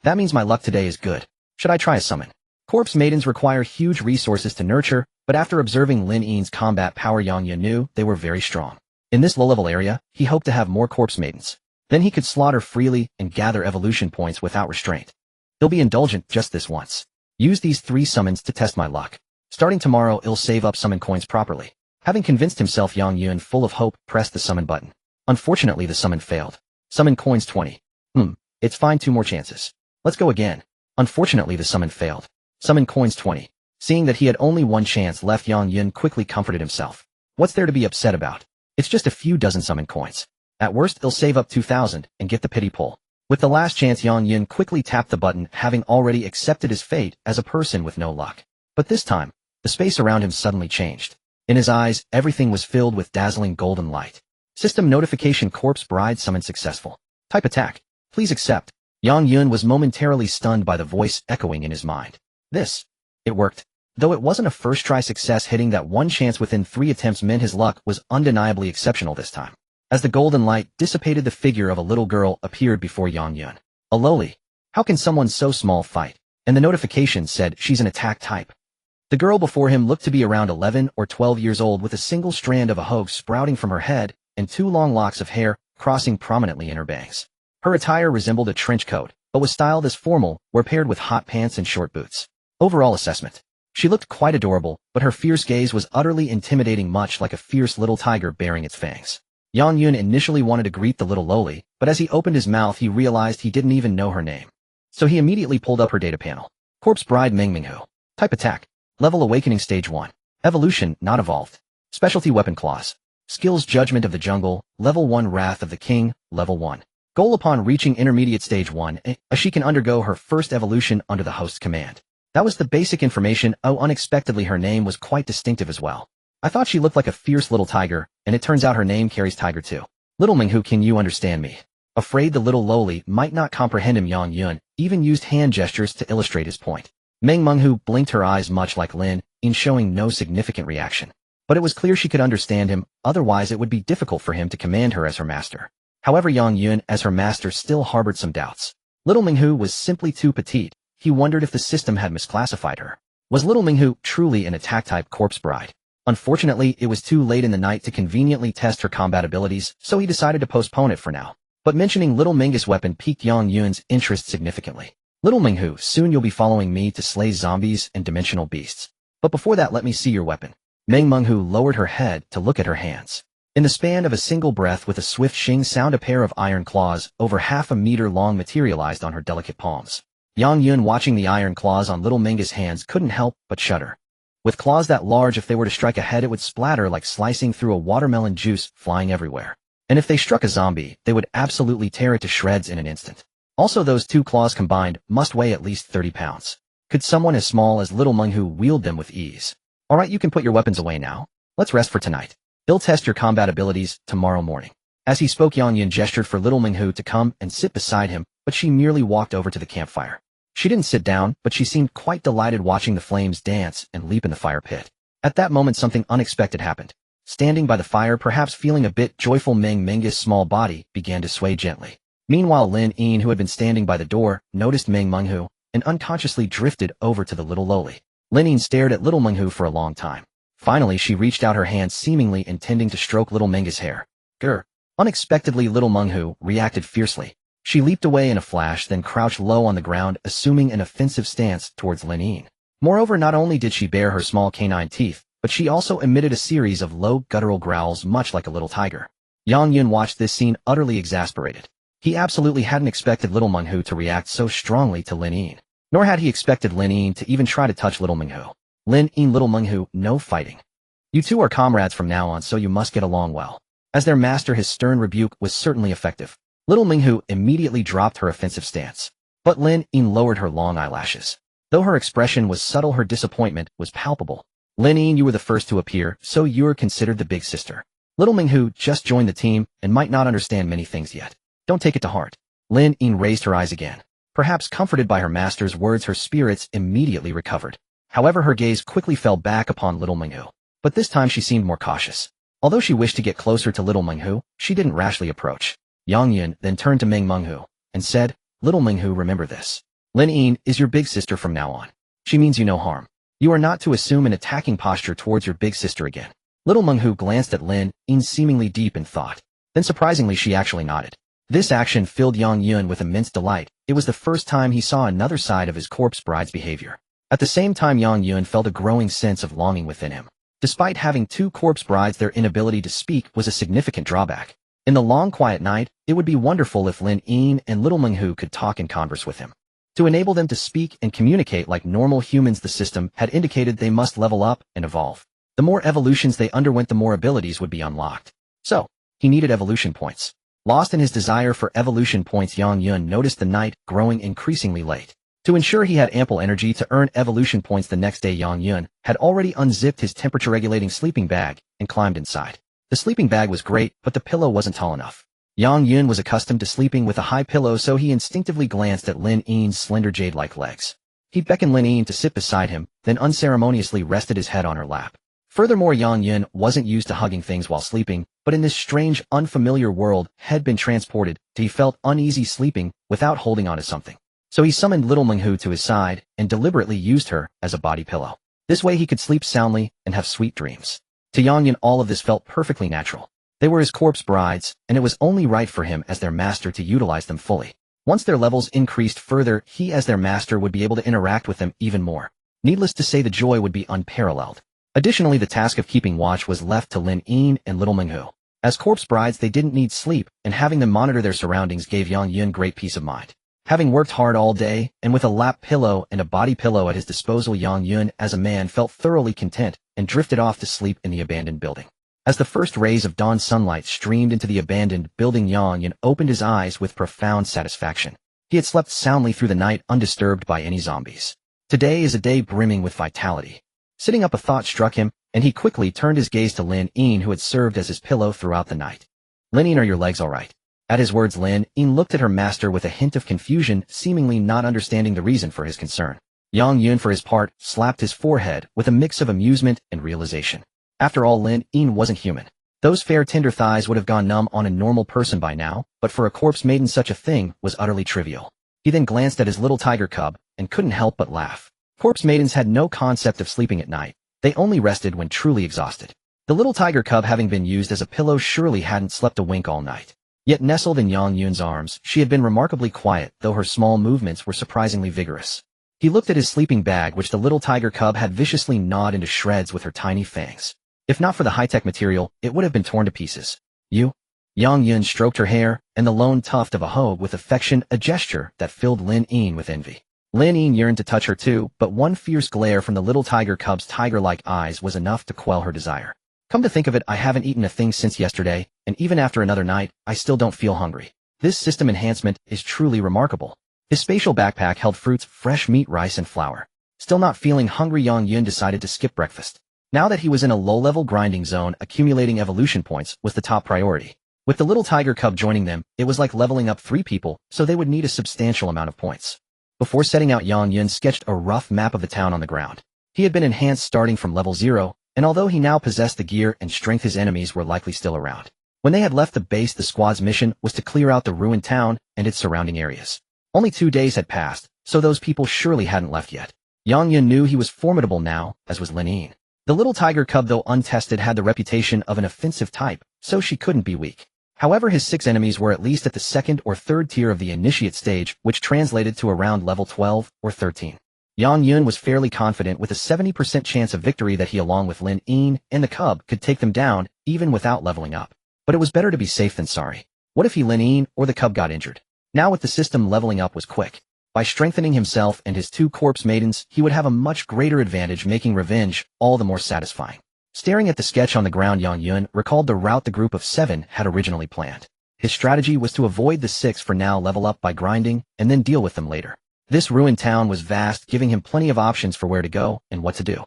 That means my luck today is good. Should I try a summon? Corpse maidens require huge resources to nurture, but after observing Lin Yin's combat power, Yang Yun knew they were very strong. In this low-level area, he hoped to have more corpse maidens. Then he could slaughter freely and gather evolution points without restraint. He'll be indulgent just this once. Use these 3 summons to test my luck. Starting tomorrow, he'll save up summon coins properly. Having convinced himself, Yang Yun, full of hope, pressed the summon button. Unfortunately, the summon failed. Summon coins 20. It's fine, 2 more chances. Let's go again. Unfortunately, the summon failed. Summon coins 20. Seeing that he had only 1 chance left, Yang Yun quickly comforted himself. What's there to be upset about? It's just a few dozen summon coins. At worst, he'll save up 2,000 and get the pity pull. With the last chance, Yang Yun quickly tapped the button, having already accepted his fate as a person with no luck. But this time, the space around him suddenly changed. In his eyes, everything was filled with dazzling golden light. System notification: corpse bride summon successful. Type attack. Please accept. Yang Yun was momentarily stunned by the voice echoing in his mind. It worked. Though it wasn't a first-try success, hitting that one chance within 3 attempts meant his luck was undeniably exceptional this time. As the golden light dissipated, the figure of a little girl appeared before Yang Yun. A lowly. How can someone so small fight? And the notification said she's an attack type. The girl before him looked to be around 11 or 12 years old, with a single strand of a hoe sprouting from her head and 2 long locks of hair crossing prominently in her bangs. Her attire resembled a trench coat, but was styled as formal, where paired with hot pants and short boots. Overall assessment. She looked quite adorable, but her fierce gaze was utterly intimidating, much like a fierce little tiger baring its fangs. Yang Yun initially wanted to greet the little lowly, but as he opened his mouth he realized he didn't even know her name. So he immediately pulled up her data panel. Corpse Bride Meng Minghu. Type Attack. Level Awakening Stage 1. Evolution Not Evolved. Specialty Weapon Claws. Skills Judgment of the Jungle, Level 1 Wrath of the King, Level 1. Goal upon reaching Intermediate Stage 1, she can undergo her first evolution under the host's command. That was the basic information. Oh, unexpectedly her name was quite distinctive as well. I thought she looked like a fierce little tiger, and it turns out her name carries tiger too. Little Minghu, can you understand me? Afraid the little lowly might not comprehend him, Yang Yun even used hand gestures to illustrate his point. Meng Minghu blinked her eyes much like Lin, in showing no significant reaction. But it was clear she could understand him, otherwise it would be difficult for him to command her as her master. However, Yang Yun as her master still harbored some doubts. Little Minghu was simply too petite. He wondered if the system had misclassified her. Was Little Minghu truly an attack-type corpse bride? Unfortunately, it was too late in the night to conveniently test her combat abilities, so he decided to postpone it for now. But mentioning Little Minghu's weapon piqued Yang Yun's interest significantly. Little Minghu, soon you'll be following me to slay zombies and dimensional beasts. But before that, let me see your weapon. Meng Minghu lowered her head to look at her hands. In the span of a single breath, with a swift shing sound, a pair of iron claws, over half a meter long, materialized on her delicate palms. Yang Yun, watching the iron claws on Little Minghu's hands, couldn't help but shudder. With claws that large, if they were to strike a head, it would splatter like slicing through a watermelon juice, flying everywhere. And if they struck a zombie, they would absolutely tear it to shreds in an instant. Also, those 2 claws combined must weigh at least 30 pounds. Could someone as small as Little Minghu wield them with ease? Alright, you can put your weapons away now. Let's rest for tonight. He'll test your combat abilities tomorrow morning. As he spoke, Yang Yun gestured for Little Minghu to come and sit beside him, but she merely walked over to the campfire. She didn't sit down, but she seemed quite delighted watching the flames dance and leap in the fire pit. At that moment, something unexpected happened. Standing by the fire, perhaps feeling a bit joyful, Meng Minghu's small body began to sway gently. Meanwhile, Lin Yin, who had been standing by the door, noticed Meng Minghu and unconsciously drifted over to the little lowly. Lin Yin stared at Little Minghu for a long time. Finally, she reached out her hand, seemingly intending to stroke Little Minghu's hair. Grr! Unexpectedly, Little Minghu reacted fiercely. She leaped away in a flash, then crouched low on the ground, assuming an offensive stance towards Lin Yin. Moreover, not only did she bare her small canine teeth, but she also emitted a series of low, guttural growls, much like a little tiger. Yang Yun watched this scene, utterly exasperated. He absolutely hadn't expected Little Minghu to react so strongly to Lin Yin. Nor had he expected Lin Yin to even try to touch Little Minghu. Lin Yin, Little Minghu, no fighting. You two are comrades from now on, so you must get along well. As their master, his stern rebuke was certainly effective. Little Minghu immediately dropped her offensive stance. But Lin Yin lowered her long eyelashes. Though her expression was subtle, her disappointment was palpable. Lin Yin, you were the first to appear, so you're considered the big sister. Little Minghu just joined the team and might not understand many things yet. Don't take it to heart. Lin Yin raised her eyes again. Perhaps comforted by her master's words, her spirits immediately recovered. However, her gaze quickly fell back upon Little Minghu. But this time she seemed more cautious. Although she wished to get closer to Little Minghu, she didn't rashly approach. Yang Yun then turned to Meng Minghu and said, Little Minghu, remember this. Lin Yin is your big sister from now on. She means you no harm. You are not to assume an attacking posture towards your big sister again. Little Minghu glanced at Lin Yin, seemingly deep in thought. Then surprisingly, she actually nodded. This action filled Yang Yun with immense delight. It was the first time he saw another side of his corpse bride's behavior. At the same time, Yang Yun felt a growing sense of longing within him. Despite having 2 corpse brides, their inability to speak was a significant drawback. In the long, quiet night, it would be wonderful if Lin Yin and Little Minghu could talk and converse with him. To enable them to speak and communicate like normal humans, the system had indicated they must level up and evolve. The more evolutions they underwent, the more abilities would be unlocked. So, he needed evolution points. Lost in his desire for evolution points, Yang Yun noticed the night growing increasingly late. To ensure he had ample energy to earn evolution points the next day, Yang Yun had already unzipped his temperature-regulating sleeping bag and climbed inside. The sleeping bag was great, but the pillow wasn't tall enough. Yang Yun was accustomed to sleeping with a high pillow, so he instinctively glanced at Lin Yin's slender jade-like legs. He beckoned Lin Yin to sit beside him, then unceremoniously rested his head on her lap. Furthermore, Yang Yun wasn't used to hugging things while sleeping, but in this strange, unfamiliar world had been transported to he felt uneasy sleeping without holding on to something. So he summoned little Menghu to his side and deliberately used her as a body pillow. This way he could sleep soundly and have sweet dreams. To Yang Yun all of this felt perfectly natural. They were his corpse brides, and it was only right for him as their master to utilize them fully. Once their levels increased further, he as their master would be able to interact with them even more. Needless to say, the joy would be unparalleled. Additionally, the task of keeping watch was left to Lin Yin and little Menghu. As corpse brides, they didn't need sleep, and having them monitor their surroundings gave Yang Yun great peace of mind. Having worked hard all day, and with a lap pillow and a body pillow at his disposal, Yang Yun as a man felt thoroughly content and drifted off to sleep in the abandoned building. As the first rays of dawn sunlight streamed into the abandoned building, Yang Yun opened his eyes with profound satisfaction. He had slept soundly through the night undisturbed by any zombies. Today is a day brimming with vitality. Sitting up, a thought struck him, and he quickly turned his gaze to Lin Yin, who had served as his pillow throughout the night. Lin Yin, are your legs all right? At his words, Lin Yin looked at her master with a hint of confusion, seemingly not understanding the reason for his concern. Yang Yun, for his part, slapped his forehead with a mix of amusement and realization. After all, Lin Yin wasn't human. Those fair, tender thighs would have gone numb on a normal person by now, but for a corpse maiden such a thing was utterly trivial. He then glanced at his little tiger cub and couldn't help but laugh. Corpse maidens had no concept of sleeping at night. They only rested when truly exhausted. The little tiger cub, having been used as a pillow, surely hadn't slept a wink all night. Yet nestled in Yang Yun's arms, she had been remarkably quiet, though her small movements were surprisingly vigorous. He looked at his sleeping bag, which the little tiger cub had viciously gnawed into shreds with her tiny fangs. If not for the high-tech material, it would have been torn to pieces. You? Yang Yun stroked her hair and the lone tuft of a hoe with affection, a gesture that filled Lin Yin with envy. Lin Yin yearned to touch her too, but one fierce glare from the little tiger cub's tiger-like eyes was enough to quell her desire. Come to think of it, I haven't eaten a thing since yesterday, and even after another night, I still don't feel hungry. This system enhancement is truly remarkable. His spatial backpack held fruits, fresh meat, rice, and flour. Still not feeling hungry, Yang Yun decided to skip breakfast. Now that he was in a low-level grinding zone, accumulating evolution points was the top priority. With the little tiger cub joining them, it was like leveling up 3 people, so they would need a substantial amount of points. Before setting out, Yang Yun sketched a rough map of the town on the ground. He had been enhanced starting from level 0, and although he now possessed the gear and strength, his enemies were likely still around. When they had left the base, the squad's mission was to clear out the ruined town and its surrounding areas. Only 2 days had passed, so those people surely hadn't left yet. Yang Yun knew he was formidable now, as was Lin Yin. The little tiger cub, though untested, had the reputation of an offensive type, so she couldn't be weak. However, his 6 enemies were at least at the 2nd or 3rd tier of the initiate stage, which translated to around level 12 or 13. Yang Yun was fairly confident with a 70% chance of victory that he, along with Lin Yin and the cub, could take them down, even without leveling up. But it was better to be safe than sorry. What if Lin Yin or the cub got injured? Now with the system, leveling up was quick. By strengthening himself and his 2 corpse maidens, he would have a much greater advantage, making revenge all the more satisfying. Staring at the sketch on the ground, Yang Yun recalled the route the group of 7 had originally planned. His strategy was to avoid the 6 for now, level up by grinding, and then deal with them later. This ruined town was vast, giving him plenty of options for where to go and what to do.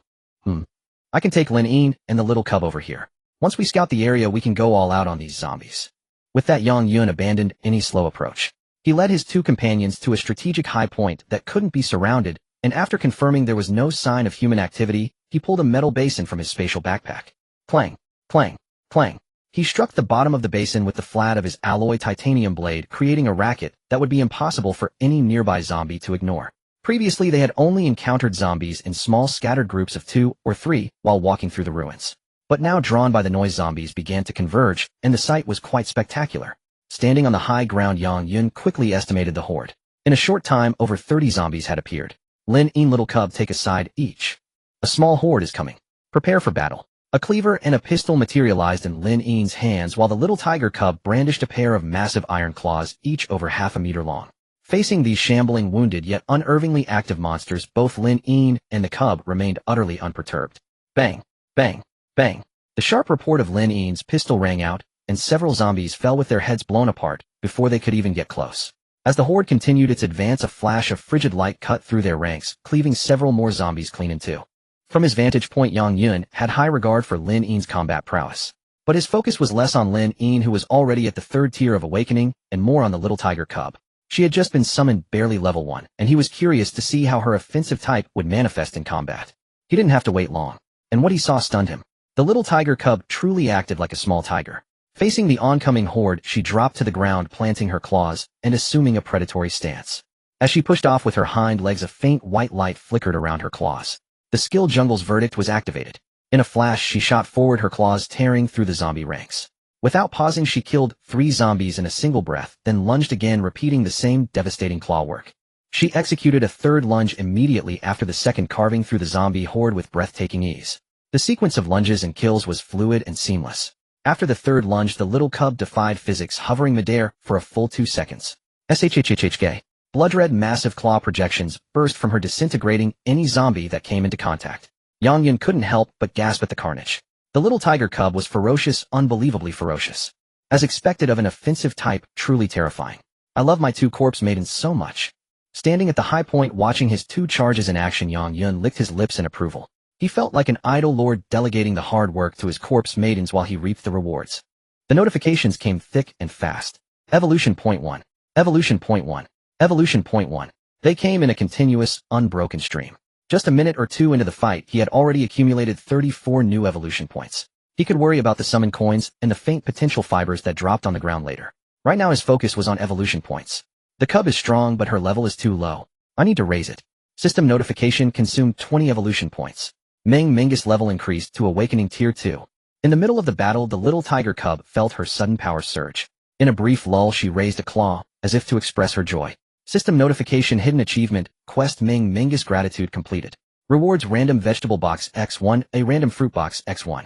I can take Lin Yin and the little cub over here. Once we scout the area, we can go all out on these zombies. With that, Yang Yun abandoned any slow approach. He led his 2 companions to a strategic high point that couldn't be surrounded, and after confirming there was no sign of human activity, he pulled a metal basin from his spatial backpack. Clang, clang, clang. He struck the bottom of the basin with the flat of his alloy titanium blade, creating a racket that would be impossible for any nearby zombie to ignore. Previously, they had only encountered zombies in small scattered groups of 2 or 3 while walking through the ruins. But now, drawn by the noise, zombies began to converge, and the sight was quite spectacular. Standing on the high ground, Yang Yun quickly estimated the horde. In a short time, over 30 zombies had appeared. Lin Yin, little cub, take a side each. A small horde is coming. Prepare for battle. A cleaver and a pistol materialized in Lin Yin's hands, while the little tiger cub brandished a pair of massive iron claws, each over half a meter long. Facing these shambling, wounded yet unervingly active monsters, both Lin Yin and the cub remained utterly unperturbed. Bang, bang, bang. The sharp report of Lin Yin's pistol rang out, and several zombies fell with their heads blown apart before they could even get close. As the horde continued its advance, a flash of frigid light cut through their ranks, cleaving several more zombies clean in 2. From his vantage point, Yang Yun had high regard for Lin Yin's combat prowess. But his focus was less on Lin Yin, who was already at the 3rd tier of awakening, and more on the little tiger cub. She had just been summoned barely level 1, and he was curious to see how her offensive type would manifest in combat. He didn't have to wait long, and what he saw stunned him. The little tiger cub truly acted like a small tiger. Facing the oncoming horde, she dropped to the ground, planting her claws and assuming a predatory stance. As she pushed off with her hind legs, a faint white light flickered around her claws. The skill jungle's verdict was activated. In a flash, she shot forward, her claws tearing through the zombie ranks. Without pausing, she killed 3 zombies in a single breath, then lunged again, repeating the same devastating claw work. She executed a third lunge immediately after the second, carving through the zombie horde with breathtaking ease. The sequence of lunges and kills was fluid and seamless. After the third lunge, the little cub defied physics, hovering midair for a full 2 seconds. SHHHHK. Blood-red massive claw projections burst from her, disintegrating any zombie that came into contact. Yang Yun couldn't help but gasp at the carnage. The little tiger cub was ferocious, unbelievably ferocious. As expected of an offensive type, truly terrifying. I love my 2 corpse maidens so much. Standing at the high point watching his 2 charges in action, Yang Yun licked his lips in approval. He felt like an idle lord delegating the hard work to his corpse maidens while he reaped the rewards. The notifications came thick and fast. Evolution point 1. Evolution point 1. Evolution point 1. They came in a continuous, unbroken stream. Just a minute or 2 into the fight, he had already accumulated 34 new evolution points. He could worry about the summon coins and the faint potential fibers that dropped on the ground later. Right now his focus was on evolution points. The cub is strong, but her level is too low. I need to raise it. System notification consumed 20 evolution points. Meng Meng's level increased to Awakening Tier 2. In the middle of the battle, the little tiger cub felt her sudden power surge. In a brief lull, she raised a claw, as if to express her joy. System notification: hidden achievement, quest Meng Meng's gratitude completed. Rewards: random vegetable box X1, a random fruit box X1.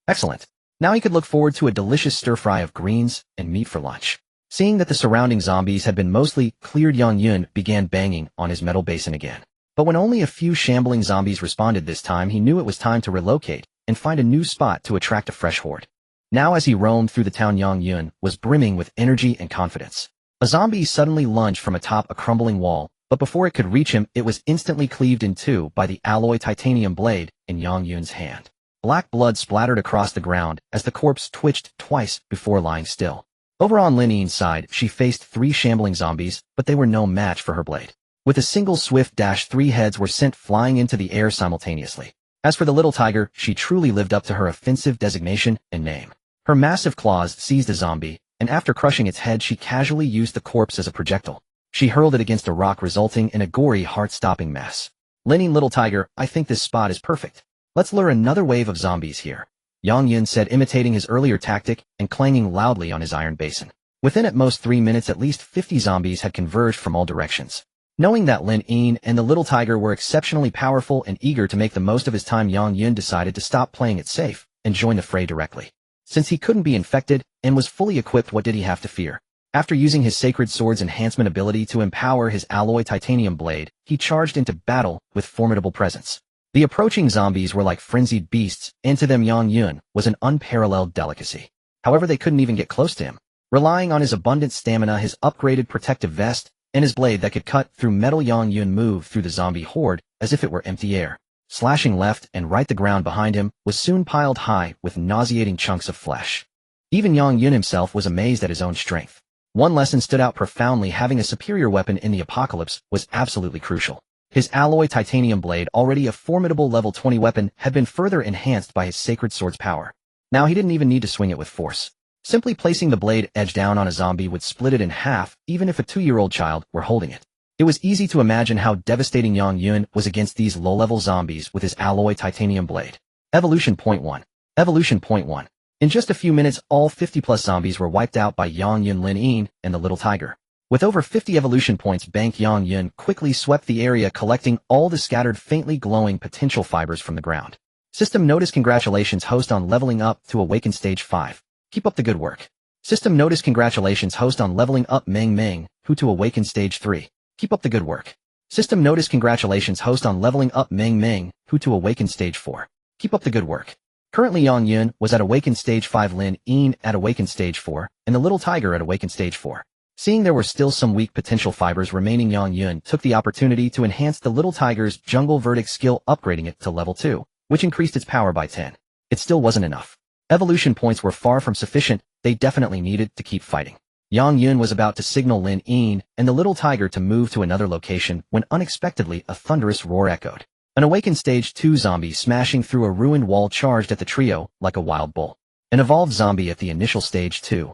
Excellent. Now he could look forward to a delicious stir-fry of greens and meat for lunch. Seeing that the surrounding zombies had been mostly cleared, Yang Yun began banging on his metal basin again. But when only a few shambling zombies responded this time, he knew it was time to relocate and find a new spot to attract a fresh horde. Now as he roamed through the town, Yang Yun was brimming with energy and confidence. A zombie suddenly lunged from atop a crumbling wall, but before it could reach him, it was instantly cleaved in 2 by the alloy titanium blade in Yang Yun's hand. Black blood splattered across the ground as the corpse twitched twice before lying still. Over on Lin Yin's side, she faced 3 shambling zombies, but they were no match for her blade. With a single swift dash, 3 heads were sent flying into the air simultaneously. As for the little tiger, she truly lived up to her offensive designation and name. Her massive claws seized a zombie, and after crushing its head, she casually used the corpse as a projectile. She hurled it against a rock, resulting in a gory, heart-stopping mess. Lin Yin: little tiger, I think this spot is perfect. Let's lure another wave of zombies here, Yang Yun said, imitating his earlier tactic and clanging loudly on his iron basin. Within at most 3 minutes, at least 50 zombies had converged from all directions. Knowing that Lin Yin and the little tiger were exceptionally powerful and eager to make the most of his time, Yang Yun decided to stop playing it safe and join the fray directly. Since he couldn't be infected and was fully equipped, what did he have to fear? After using his Sacred Sword's enhancement ability to empower his alloy titanium blade, he charged into battle with formidable presence. The approaching zombies were like frenzied beasts, and to them Yang Yun was an unparalleled delicacy. However, they couldn't even get close to him. Relying on his abundant stamina, his upgraded protective vest, and his blade that could cut through metal, Yang Yun moved through the zombie horde as if it were empty air. Slashing left and right, the ground behind him was soon piled high with nauseating chunks of flesh. Even Yang Yun himself was amazed at his own strength. One lesson stood out profoundly: having a superior weapon in the apocalypse was absolutely crucial. His alloy titanium blade, already a formidable level 20 weapon, had been further enhanced by his Sacred Sword's power. Now he didn't even need to swing it with force. Simply placing the blade edge down on a zombie would split it in half, even if a 2-year-old child were holding it. It was easy to imagine how devastating Yang Yun was against these low-level zombies with his alloy titanium blade. Evolution point 1. Evolution point 1. In just a few minutes, all 50-plus zombies were wiped out by Yang Yun, Lin Yin, and the little tiger. With over 50 evolution points banked, Yang Yun quickly swept the area, collecting all the scattered, faintly glowing potential fibers from the ground. System notice: congratulations, host, on leveling up to Awaken Stage 5. Keep up the good work. System notice: congratulations, host, on leveling up Meng Meng, who to Awaken Stage 3. Keep up the good work. System notice: congratulations, host, on leveling up Meng Meng, who to Awaken Stage 4. Keep up the good work. Currently Yang Yun was at Awaken Stage 5, Lin Yin at Awaken Stage 4, and the little tiger at Awaken Stage 4. Seeing there were still some weak potential fibers remaining, Yang Yun took the opportunity to enhance the little tiger's jungle verdict skill, upgrading it to level 2, which increased its power by 10. It still wasn't enough. Evolution points were far from sufficient. They definitely needed to keep fighting. Yang Yun was about to signal Lin Yin and the little tiger to move to another location when unexpectedly a thunderous roar echoed. An awakened Stage 2 zombie smashing through a ruined wall charged at the trio like a wild bull. An evolved zombie at the initial Stage 2.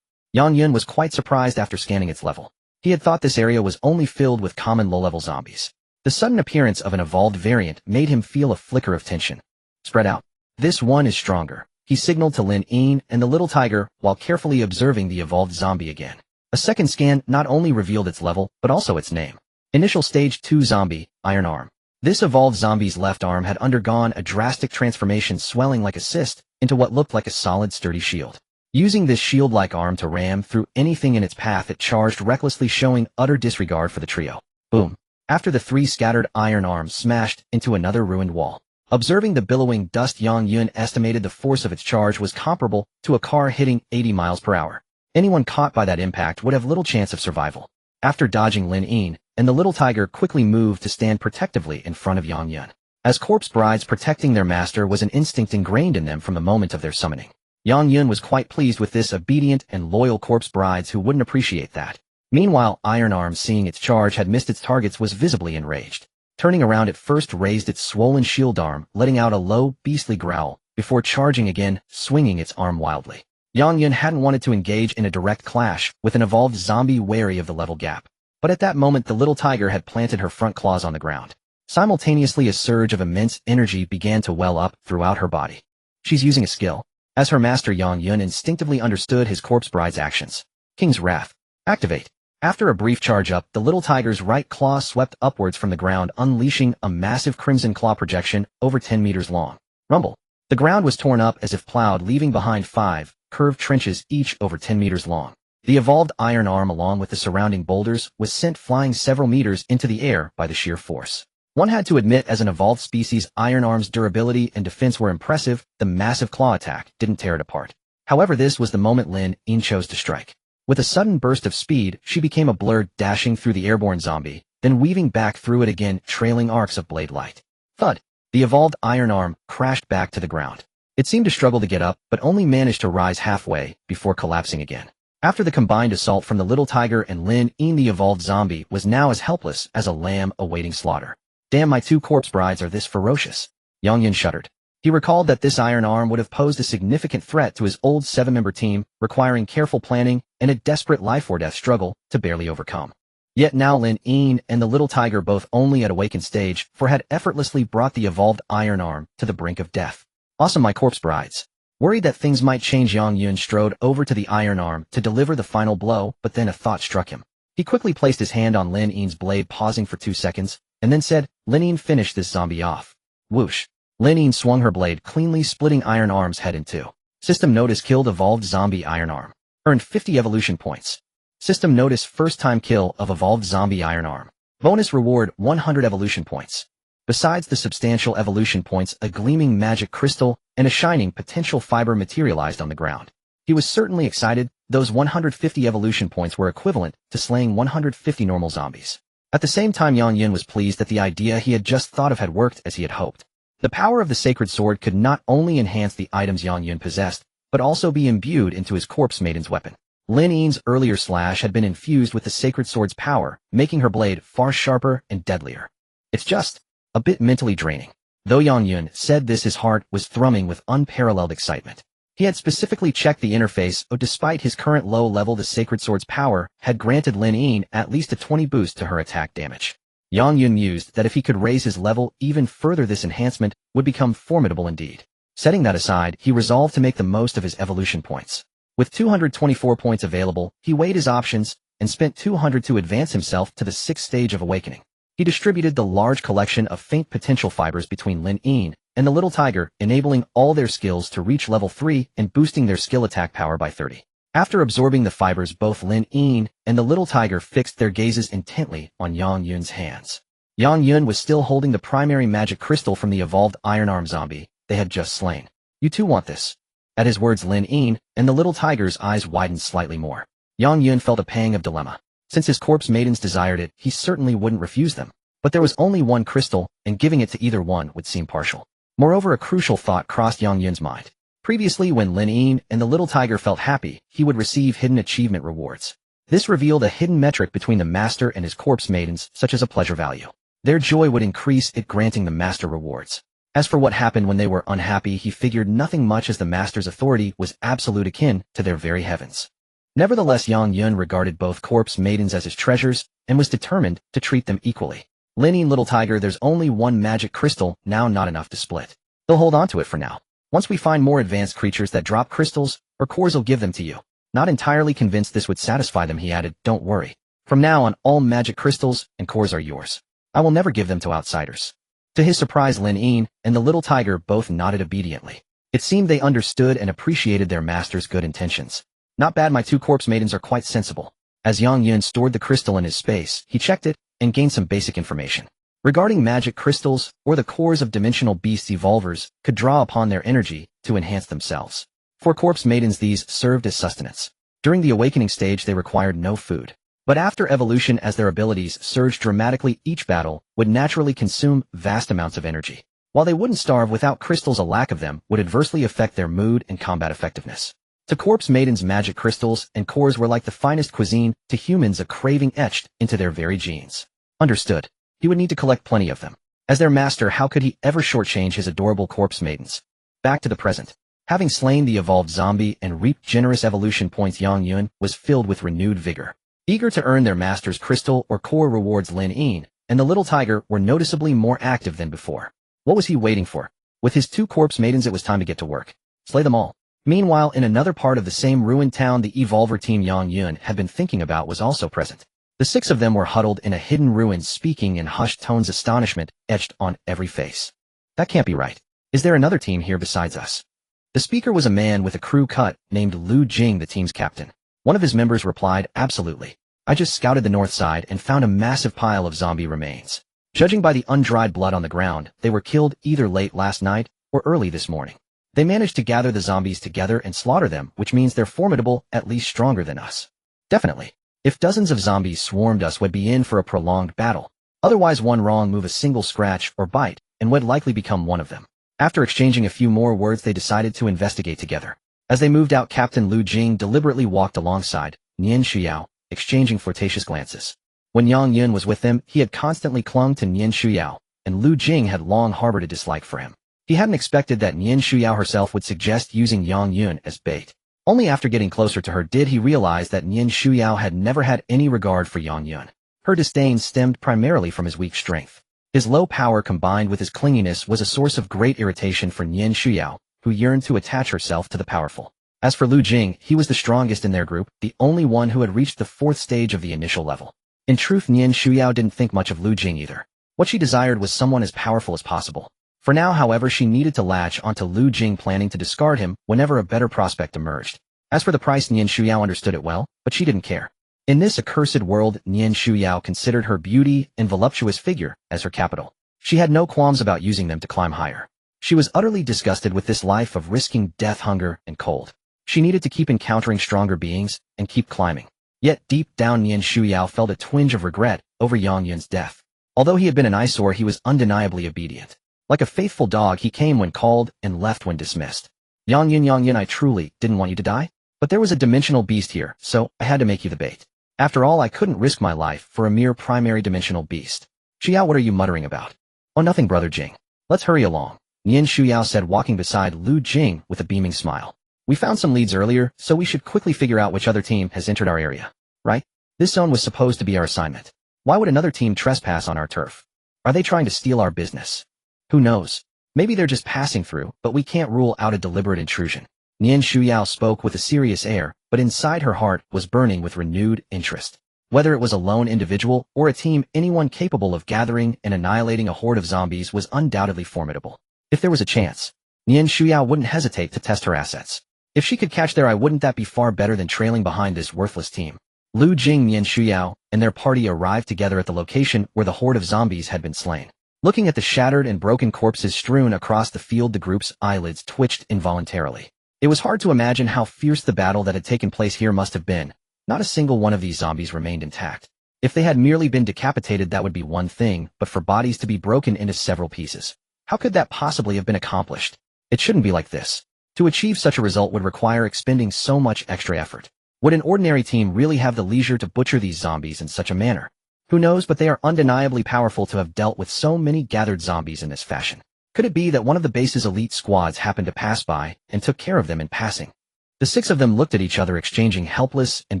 Yang Yun was quite surprised after scanning its level. He had thought this area was only filled with common low-level zombies. The sudden appearance of an evolved variant made him feel a flicker of tension. Spread out. This one is stronger. He signaled to Lin Yin and the little tiger while carefully observing the evolved zombie again. A second scan not only revealed its level, but also its name. Initial Stage 2 zombie, Iron Arm. This evolved zombie's left arm had undergone a drastic transformation, swelling like a cyst into what looked like a solid, sturdy shield. Using this shield-like arm to ram through anything in its path, it charged recklessly, showing utter disregard for the trio. Boom. After the three scattered iron arms smashed into another ruined wall. Observing the billowing dust, Yang Yun estimated the force of its charge was comparable to a car hitting 80 miles per hour. Anyone caught by that impact would have little chance of survival. After dodging Lin Yin, and the little tiger quickly moved to stand protectively in front of Yang Yun. As corpse brides, protecting their master was an instinct ingrained in them from the moment of their summoning. Yang Yun was quite pleased with this, obedient and loyal corpse brides who wouldn't appreciate that. Meanwhile, Iron Arm, seeing its charge had missed its targets, was visibly enraged. Turning around, it first raised its swollen shield arm, letting out a low, beastly growl, before charging again, swinging its arm wildly. Yang Yun hadn't wanted to engage in a direct clash with an evolved zombie wary of the level gap. But at that moment, the little tiger had planted her front claws on the ground. Simultaneously, a surge of immense energy began to well up throughout her body. She's using a skill. As her master, Yang Yun instinctively understood his corpse bride's actions. King's Wrath. Activate. After a brief charge up, the little tiger's right claw swept upwards from the ground, unleashing a massive crimson claw projection over 10 meters long. Rumble. The ground was torn up as if plowed, leaving behind 5 curved trenches, each over 10 meters long. The evolved iron arm, along with the surrounding boulders, was sent flying several meters into the air by the sheer force. One had to admit, as an evolved species, Iron Arm's durability and defense were impressive. The massive claw attack didn't tear it apart. However, this was the moment Lin Yin chose to strike. With a sudden burst of speed, she became a blur, dashing through the airborne zombie, then weaving back through it again, trailing arcs of blade light. Thud! The evolved Iron Arm crashed back to the ground. It seemed to struggle to get up, but only managed to rise halfway before collapsing again. After the combined assault from the little tiger and Lin Yin, the evolved zombie was now as helpless as a lamb awaiting slaughter. Damn, my two corpse brides are this ferocious. Yang Yun shuddered. He recalled that this Iron Arm would have posed a significant threat to his old 7-member team, requiring careful planning and a desperate life-or-death struggle to barely overcome. Yet now Lin Yin and the little tiger, both only at awakened stage 4, had effortlessly brought the evolved Iron Arm to the brink of death. Awesome, my corpse brides. Worried that things might change, Yang Yun strode over to the Iron Arm to deliver the final blow, but then a thought struck him. He quickly placed his hand on Lin Yin's blade, pausing for 2 seconds, and then said, "Lin Yin, finish this zombie off." Whoosh. Lin Yin swung her blade, cleanly splitting Iron Arm's head in two. System notice: killed evolved zombie Iron Arm. Earned 50 evolution points. System notice: first time kill of evolved zombie Iron Arm. Bonus reward: 100 evolution points. Besides the substantial evolution points, a gleaming magic crystal and a shining potential fiber materialized on the ground. He was certainly excited. Those 150 evolution points were equivalent to slaying 150 normal zombies. At the same time, Yang Yun was pleased that the idea he had just thought of had worked as he had hoped. The power of the sacred sword could not only enhance the items Yang Yun possessed, but also be imbued into his corpse maiden's weapon. Lin Yin's earlier slash had been infused with the sacred sword's power, making her blade far sharper and deadlier. It's just a bit mentally draining. Though Yang Yun said this, his heart was thrumming with unparalleled excitement. He had specifically checked the interface, despite his current low level, the sacred sword's power had granted Lin Yin at least a 20 boost to her attack damage. Yang Yun mused that if he could raise his level even further, this enhancement would become formidable indeed. Setting that aside, he resolved to make the most of his evolution points. With 224 points available, he weighed his options and spent 200 to advance himself to the 6th stage of awakening. He distributed the large collection of faint potential fibers between Lin Yin and the little tiger, enabling all their skills to reach level 3 and boosting their skill attack power by 30. After absorbing the fibers, both Lin Yin and the little tiger fixed their gazes intently on Yang Yun's hands. Yang Yun was still holding the primary magic crystal from the evolved Iron Arm zombie they had just slain. "You too want this?" At his words, Lin Yin and the little tiger's eyes widened slightly more. Yang Yun felt a pang of dilemma. Since his corpse maidens desired it, he certainly wouldn't refuse them. But there was only one crystal, and giving it to either one would seem partial. Moreover, a crucial thought crossed Yang Yun's mind. Previously, when Lin Yin and the little tiger felt happy, he would receive hidden achievement rewards. This revealed a hidden metric between the master and his corpse maidens, such as a pleasure value. Their joy would increase, it granting the master rewards. As for what happened when they were unhappy, he figured nothing much, as the master's authority was absolute, akin to their very heavens. Nevertheless, Yang Yun regarded both corpse maidens as his treasures and was determined to treat them equally. Lin, little tiger, there's only one magic crystal, now not enough to split. They'll hold on to it for now. Once we find more advanced creatures that drop crystals or cores, will give them to you. Not entirely convinced this would satisfy them, he added, don't worry. From now on, all magic crystals and cores are yours. I will never give them to outsiders. To his surprise, Lin and the little tiger both nodded obediently. It seemed they understood and appreciated their master's good intentions. Not bad, my two corpse maidens are quite sensible. As Yang Yun stored the crystal in his space, he checked it and gained some basic information. Regarding magic crystals, or the cores of dimensional beasts, evolvers could draw upon their energy to enhance themselves. For corpse maidens, these served as sustenance. During the awakening stage, they required no food. But after evolution, as their abilities surged dramatically, each battle would naturally consume vast amounts of energy. While they wouldn't starve without crystals, a lack of them would adversely affect their mood and combat effectiveness. To corpse maidens, magic crystals and cores were like the finest cuisine, to humans a craving etched into their very genes. Understood. He would need to collect plenty of them. As their master, how could he ever shortchange his adorable corpse maidens? Back to the present. Having slain the evolved zombie and reaped generous evolution points, Yang Yun was filled with renewed vigor. Eager to earn their master's crystal or core rewards, Lin and the little tiger were noticeably more active than before. What was he waiting for? With his two corpse maidens, it was time to get to work. Slay them all. Meanwhile, in another part of the same ruined town, the evolver team Yang Yun had been thinking about was also present. The 6 of them were huddled in a hidden ruin, speaking in hushed tones, astonishment etched on every face. That can't be right. Is there another team here besides us? The speaker was a man with a crew cut, named Lu Jing, the team's captain. One of his members replied, absolutely. I just scouted the north side and found a massive pile of zombie remains. Judging by the undried blood on the ground, they were killed either late last night or early this morning. They managed to gather the zombies together and slaughter them, which means they're formidable, at least stronger than us. Definitely. If dozens of zombies swarmed us, we'd be in for a prolonged battle. Otherwise, one wrong move, a single scratch or bite, and we'd likely become one of them. After exchanging a few more words, they decided to investigate together. As they moved out, Captain Lu Jing deliberately walked alongside Nian Shuyao, exchanging flirtatious glances. When Yang Yun was with them, he had constantly clung to Nian Shuyao, and Lu Jing had long harbored a dislike for him. He hadn't expected that Nian Shuyao herself would suggest using Yang Yun as bait. Only after getting closer to her did he realize that Nian Shuyao had never had any regard for Yang Yun. Her disdain stemmed primarily from his weak strength. His low power combined with his clinginess was a source of great irritation for Nian Shuyao, who yearned to attach herself to the powerful. As for Lu Jing, he was the strongest in their group, the only one who had reached the 4th stage of the initial level. In truth, Nian Shuyao didn't think much of Lu Jing either. What she desired was someone as powerful as possible. For now, however, she needed to latch onto Lu Jing, planning to discard him whenever a better prospect emerged. As for the price, Nian Shuyao understood it well, but she didn't care. In this accursed world, Nian Shuyao considered her beauty and voluptuous figure as her capital. She had no qualms about using them to climb higher. She was utterly disgusted with this life of risking death, hunger, and cold. She needed to keep encountering stronger beings and keep climbing. Yet deep down, Nian Shuyao felt a twinge of regret over Yang Yun's death. Although he had been an eyesore, he was undeniably obedient. Like a faithful dog, he came when called and left when dismissed. Yang Yun, I truly didn't want you to die. But there was a dimensional beast here, so I had to make you the bait. After all, I couldn't risk my life for a mere primary dimensional beast. Xiao, what are you muttering about? Oh, nothing, Brother Jing. Let's hurry along, Nian Shuyao said, walking beside Lu Jing with a beaming smile. We found some leads earlier, so we should quickly figure out which other team has entered our area. Right? This zone was supposed to be our assignment. Why would another team trespass on our turf? Are they trying to steal our business? Who knows? Maybe they're just passing through, but we can't rule out a deliberate intrusion. Nian Shuyao spoke with a serious air, but inside her heart was burning with renewed interest. Whether it was a lone individual or a team, anyone capable of gathering and annihilating a horde of zombies was undoubtedly formidable. If there was a chance, Nian Shuyao wouldn't hesitate to test her assets. If she could catch their eye, wouldn't that be far better than trailing behind this worthless team? Lu Jing, Nian Shuyao, and their party arrived together at the location where the horde of zombies had been slain. Looking at the shattered and broken corpses strewn across the field, the group's eyelids twitched involuntarily. It was hard to imagine how fierce the battle that had taken place here must have been. Not a single one of these zombies remained intact. If they had merely been decapitated, that would be one thing, but for bodies to be broken into several pieces, how could that possibly have been accomplished? It shouldn't be like this. To achieve such a result would require expending so much extra effort. Would an ordinary team really have the leisure to butcher these zombies in such a manner? Who knows, but they are undeniably powerful to have dealt with so many gathered zombies in this fashion. Could it be that one of the base's elite squads happened to pass by and took care of them in passing? The 6 of them looked at each other, exchanging helpless and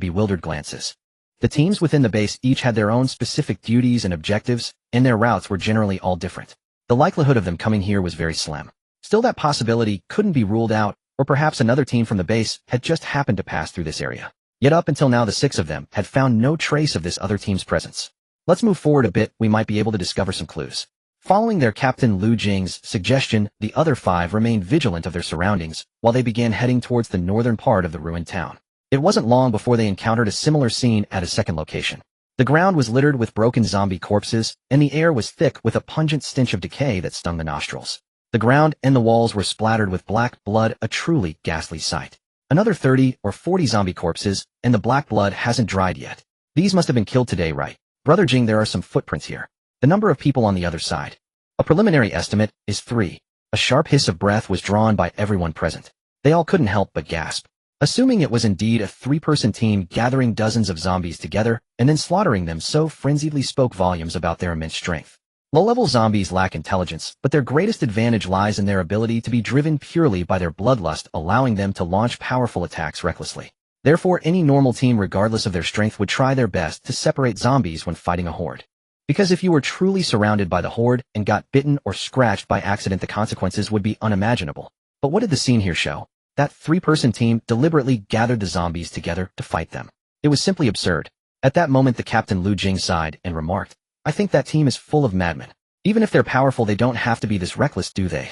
bewildered glances. The teams within the base each had their own specific duties and objectives, and their routes were generally all different. The likelihood of them coming here was very slim. Still, that possibility couldn't be ruled out, or perhaps another team from the base had just happened to pass through this area. Yet up until now, the 6 of them had found no trace of this other team's presence. Let's move forward a bit, we might be able to discover some clues. Following their captain Lu Jing's suggestion, the other 5 remained vigilant of their surroundings while they began heading towards the northern part of the ruined town. It wasn't long before they encountered a similar scene at a second location. The ground was littered with broken zombie corpses, and the air was thick with a pungent stench of decay that stung the nostrils. The ground and the walls were splattered with black blood, a truly ghastly sight. Another 30 or 40 zombie corpses, and the black blood hasn't dried yet. These must have been killed today, right? Brother Jing, there are some footprints here. The number of people on the other side. A preliminary estimate is 3. A sharp hiss of breath was drawn by everyone present. They all couldn't help but gasp. Assuming it was indeed a 3-person team gathering dozens of zombies together and then slaughtering them so frenziedly spoke volumes about their immense strength. Low-level zombies lack intelligence, but their greatest advantage lies in their ability to be driven purely by their bloodlust, allowing them to launch powerful attacks recklessly. Therefore, any normal team, regardless of their strength, would try their best to separate zombies when fighting a horde. Because if you were truly surrounded by the horde and got bitten or scratched by accident, the consequences would be unimaginable. But what did the scene here show? That 3-person team deliberately gathered the zombies together to fight them. It was simply absurd. At that moment, the captain Lu Jing sighed and remarked, "I think that team is full of madmen. Even if they're powerful, they don't have to be this reckless, do they?"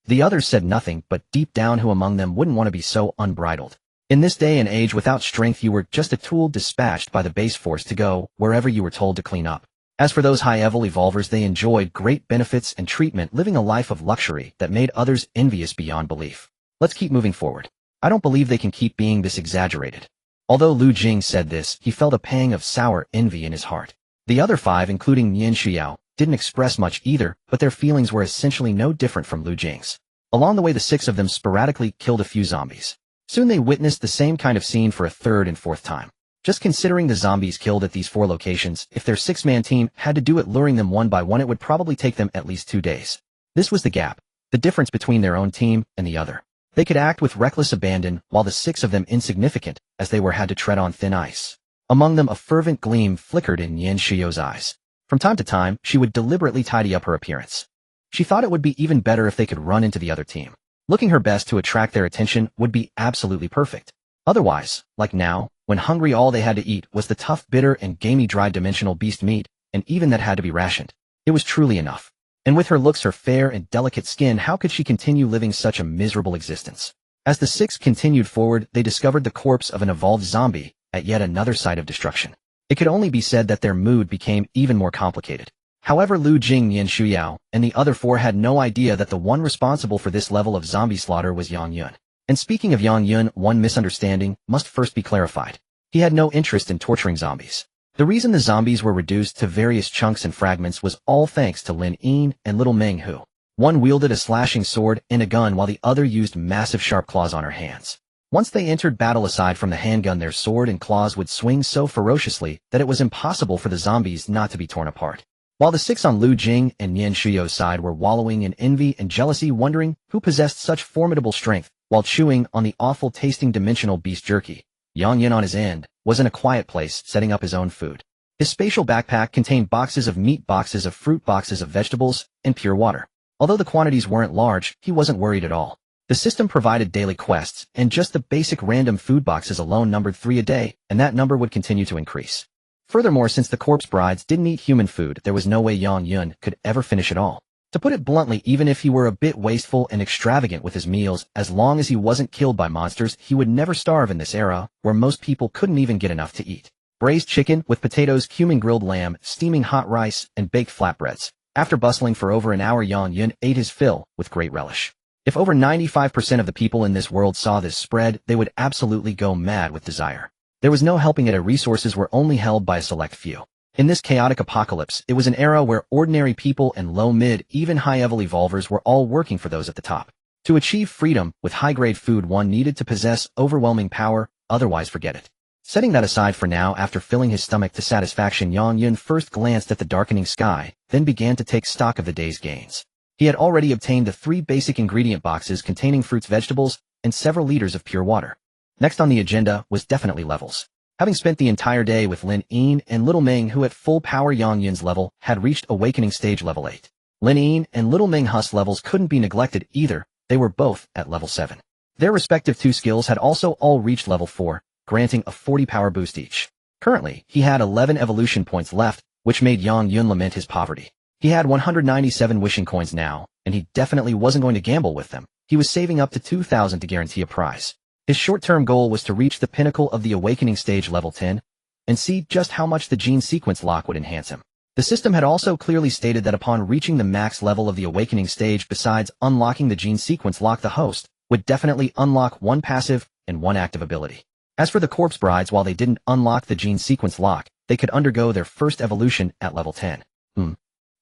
The others said nothing, but deep down, who among them wouldn't want to be so unbridled? In this day and age, without strength, you were just a tool dispatched by the base force to go wherever you were told to clean up. As for those high-level evolvers, they enjoyed great benefits and treatment, living a life of luxury that made others envious beyond belief. Let's keep moving forward. I don't believe they can keep being this exaggerated. Although Lu Jing said this, he felt a pang of sour envy in his heart. The other 5, including Nian Xiao, didn't express much either, but their feelings were essentially no different from Lu Jing's. Along the way, the 6 of them sporadically killed a few zombies. Soon they witnessed the same kind of scene for a 3rd and 4th time. Just considering the zombies killed at these 4 locations, if their 6-man team had to do it luring them one by one, it would probably take them at least 2 days. This was the gap, the difference between their own team and the other. They could act with reckless abandon, while the 6 of them insignificant, as they had to tread on thin ice. Among them, a fervent gleam flickered in Nian Xiao's eyes. From time to time, she would deliberately tidy up her appearance. She thought it would be even better if they could run into the other team. Looking her best to attract their attention would be absolutely perfect. Otherwise, like now, when hungry, all they had to eat was the tough, bitter, and gamey dried dimensional beast meat, and even that had to be rationed. It was truly enough. And with her looks, her fair and delicate skin, how could she continue living such a miserable existence? As the 6 continued forward, they discovered the corpse of an evolved zombie at yet another site of destruction. It could only be said that their mood became even more complicated. However, Lu Jing, Nian Xiao, and the other 4 had no idea that the one responsible for this level of zombie slaughter was Yang Yun. And speaking of Yang Yun, one misunderstanding must first be clarified. He had no interest in torturing zombies. The reason the zombies were reduced to various chunks and fragments was all thanks to Lin Yin and little Meng Hu. One wielded a slashing sword and a gun, while the other used massive sharp claws on her hands. Once they entered battle, aside from the handgun, their sword and claws would swing so ferociously that it was impossible for the zombies not to be torn apart. While the 6 on Lu Jing and Nian Xiao's side were wallowing in envy and jealousy, wondering who possessed such formidable strength, while chewing on the awful-tasting dimensional beast jerky, Yang Yin on his end was in a quiet place setting up his own food. His spatial backpack contained boxes of meat, boxes of fruit, boxes of vegetables, and pure water. Although the quantities weren't large, he wasn't worried at all. The system provided daily quests, and just the basic random food boxes alone numbered 3 a day, and that number would continue to increase. Furthermore, since the corpse brides didn't eat human food, there was no way Yang Yun could ever finish it all. To put it bluntly, even if he were a bit wasteful and extravagant with his meals, as long as he wasn't killed by monsters, he would never starve in this era, where most people couldn't even get enough to eat. Braised chicken with potatoes, cumin grilled lamb, steaming hot rice, and baked flatbreads. After bustling for over an hour, Yang Yun ate his fill with great relish. If over 95% of the people in this world saw this spread, they would absolutely go mad with desire. There was no helping it, resources were only held by a select few. In this chaotic apocalypse, it was an era where ordinary people and low, mid, even high-level evolvers were all working for those at the top. To achieve freedom with high-grade food, one needed to possess overwhelming power, otherwise forget it. Setting that aside for now, after filling his stomach to satisfaction, Yang Yun first glanced at the darkening sky, then began to take stock of the day's gains. He had already obtained the 3 basic ingredient boxes containing fruits, vegetables, and several liters of pure water. Next on the agenda was definitely levels. Having spent the entire day with Lin Yin and Little Ming, who at full power Yang Yun's level had reached awakening stage level 8. Lin Yin and Little Ming Hu's levels couldn't be neglected either, they were both at level 7. Their respective 2 skills had also all reached level 4, granting a 40 power boost each. Currently, he had 11 evolution points left, which made Yang Yun lament his poverty. He had 197 wishing coins now, and he definitely wasn't going to gamble with them. He was saving up to 2,000 to guarantee a prize. His short-term goal was to reach the pinnacle of the awakening stage level 10, and see just how much the gene sequence lock would enhance him. The system had also clearly stated that upon reaching the max level of the awakening stage, besides unlocking the gene sequence lock, the host would definitely unlock 1 passive and 1 active ability. As for the corpse brides, while they didn't unlock the gene sequence lock, they could undergo their first evolution at level 10.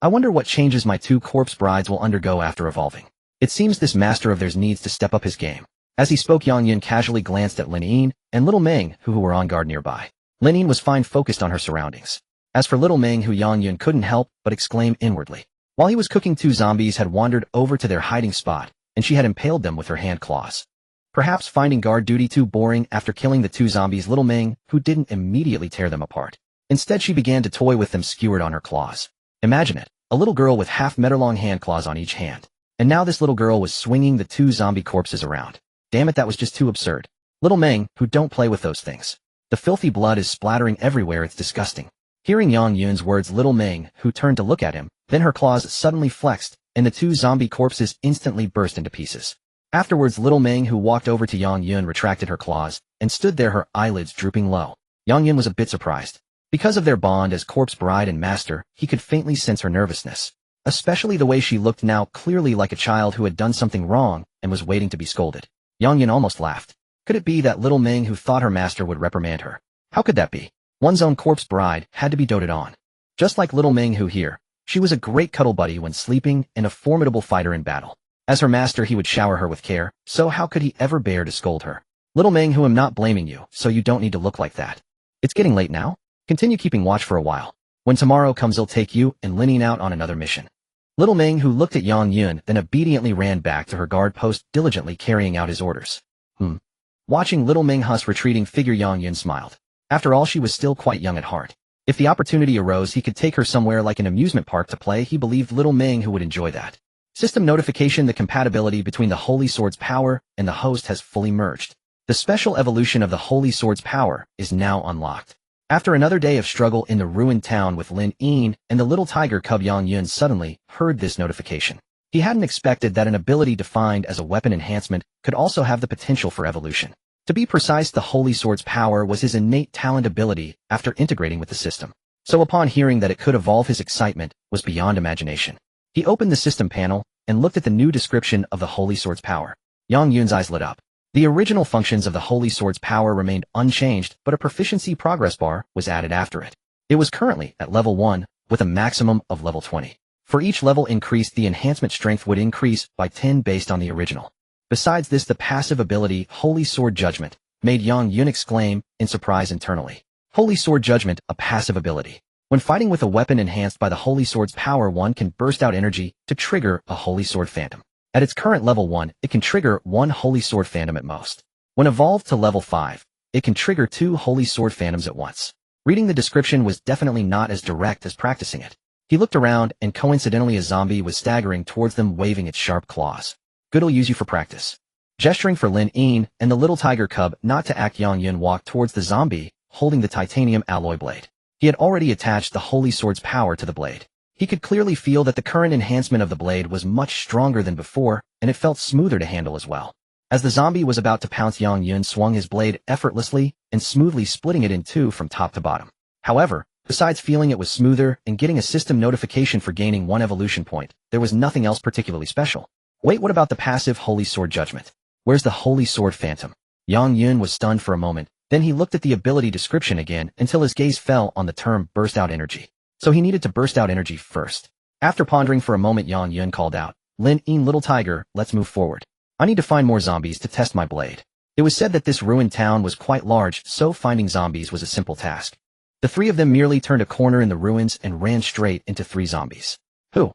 I wonder what changes my 2 corpse brides will undergo after evolving. It seems this master of theirs needs to step up his game. As he spoke, Yang Yun casually glanced at Lin Yin and Little Ming, who were on guard nearby. Lin Yin was fine, focused on her surroundings. As for Little Ming, who Yang Yun couldn't help but exclaim inwardly. While he was cooking, 2 zombies had wandered over to their hiding spot, and she had impaled them with her hand claws. Perhaps finding guard duty too boring after killing the 2 zombies, Little Ming, who didn't immediately tear them apart. Instead, she began to toy with them, skewered on her claws. Imagine it, a little girl with half-meter-long hand claws on each hand. And now this little girl was swinging the 2 zombie corpses around. Damn it, that was just too absurd. Little Ming, who don't play with those things. The filthy blood is splattering everywhere, it's disgusting. Hearing Yang Yun's words, Little Ming, who turned to look at him, then her claws suddenly flexed, and the 2 zombie corpses instantly burst into pieces. Afterwards, Little Ming, who walked over to Yang Yun, retracted her claws, and stood there, her eyelids drooping low. Yang Yun was a bit surprised. Because of their bond as corpse bride and master, he could faintly sense her nervousness. Especially the way she looked now, clearly like a child who had done something wrong and was waiting to be scolded. Yang Yun almost laughed. Could it be that Little Ming, who thought her master would reprimand her? How could that be? One's own corpse bride had to be doted on. Just like Little Ming, who here, she was a great cuddle buddy when sleeping and a formidable fighter in battle. As her master, he would shower her with care, so how could he ever bear to scold her? Little Ming, who am not blaming you, so you don't need to look like that. It's getting late now. Continue keeping watch for a while. When tomorrow comes, I'll take you and Lin Yin out on another mission. Little Ming, who looked at Yang Yun, then obediently ran back to her guard post, diligently carrying out his orders. Watching Little Ming Hu's retreating figure, Yang Yun smiled. After all, she was still quite young at heart. If the opportunity arose, he could take her somewhere like an amusement park to play. He believed Little Ming, who would enjoy that. System notification: the compatibility between the Holy Sword's power and the host has fully merged. The special evolution of the Holy Sword's power is now unlocked. After another day of struggle in the ruined town with Lin Yin and the little tiger cub, Yang Yun suddenly heard this notification. He hadn't expected that an ability defined as a weapon enhancement could also have the potential for evolution. To be precise, the Holy Sword's power was his innate talent ability after integrating with the system. So upon hearing that it could evolve, his excitement was beyond imagination. He opened the system panel and looked at the new description of the Holy Sword's power. Yang Yun's eyes lit up. The original functions of the Holy Sword's power remained unchanged, but a proficiency progress bar was added after it. It was currently at level 1, with a maximum of level 20. For each level increased, the enhancement strength would increase by 10 based on the original. Besides this, the passive ability, Holy Sword Judgment, made Yang Yun exclaim in surprise internally. Holy Sword Judgment, a passive ability. When fighting with a weapon enhanced by the Holy Sword's power, one can burst out energy to trigger a Holy Sword Phantom. At its current level 1, it can trigger 1 Holy Sword Phantom at most. When evolved to level 5, it can trigger 2 Holy Sword Phantoms at once. Reading the description was definitely not as direct as practicing it. He looked around, and coincidentally a zombie was staggering towards them, waving its sharp claws. Good, I'll use you for practice. Gesturing for Lin Yin and the little tiger cub not to act, Yang Yun walked towards the zombie, holding the titanium alloy blade. He had already attached the Holy Sword's power to the blade. He could clearly feel that the current enhancement of the blade was much stronger than before, and it felt smoother to handle as well. As the zombie was about to pounce, Yang Yun swung his blade effortlessly and smoothly, splitting it in 2 from top to bottom. However, besides feeling it was smoother and getting a system notification for gaining 1 evolution point, there was nothing else particularly special. Wait, what about the passive Holy Sword Judgment? Where's the Holy Sword Phantom? Yang Yun was stunned for a moment, then he looked at the ability description again until his gaze fell on the term burst out energy. So he needed to burst out energy first. After pondering for a moment, Yang Yun called out, Lin Yin, little tiger, let's move forward. I need to find more zombies to test my blade. It was said that this ruined town was quite large, so finding zombies was a simple task. The three of them merely turned a corner in the ruins and ran straight into three zombies. Who?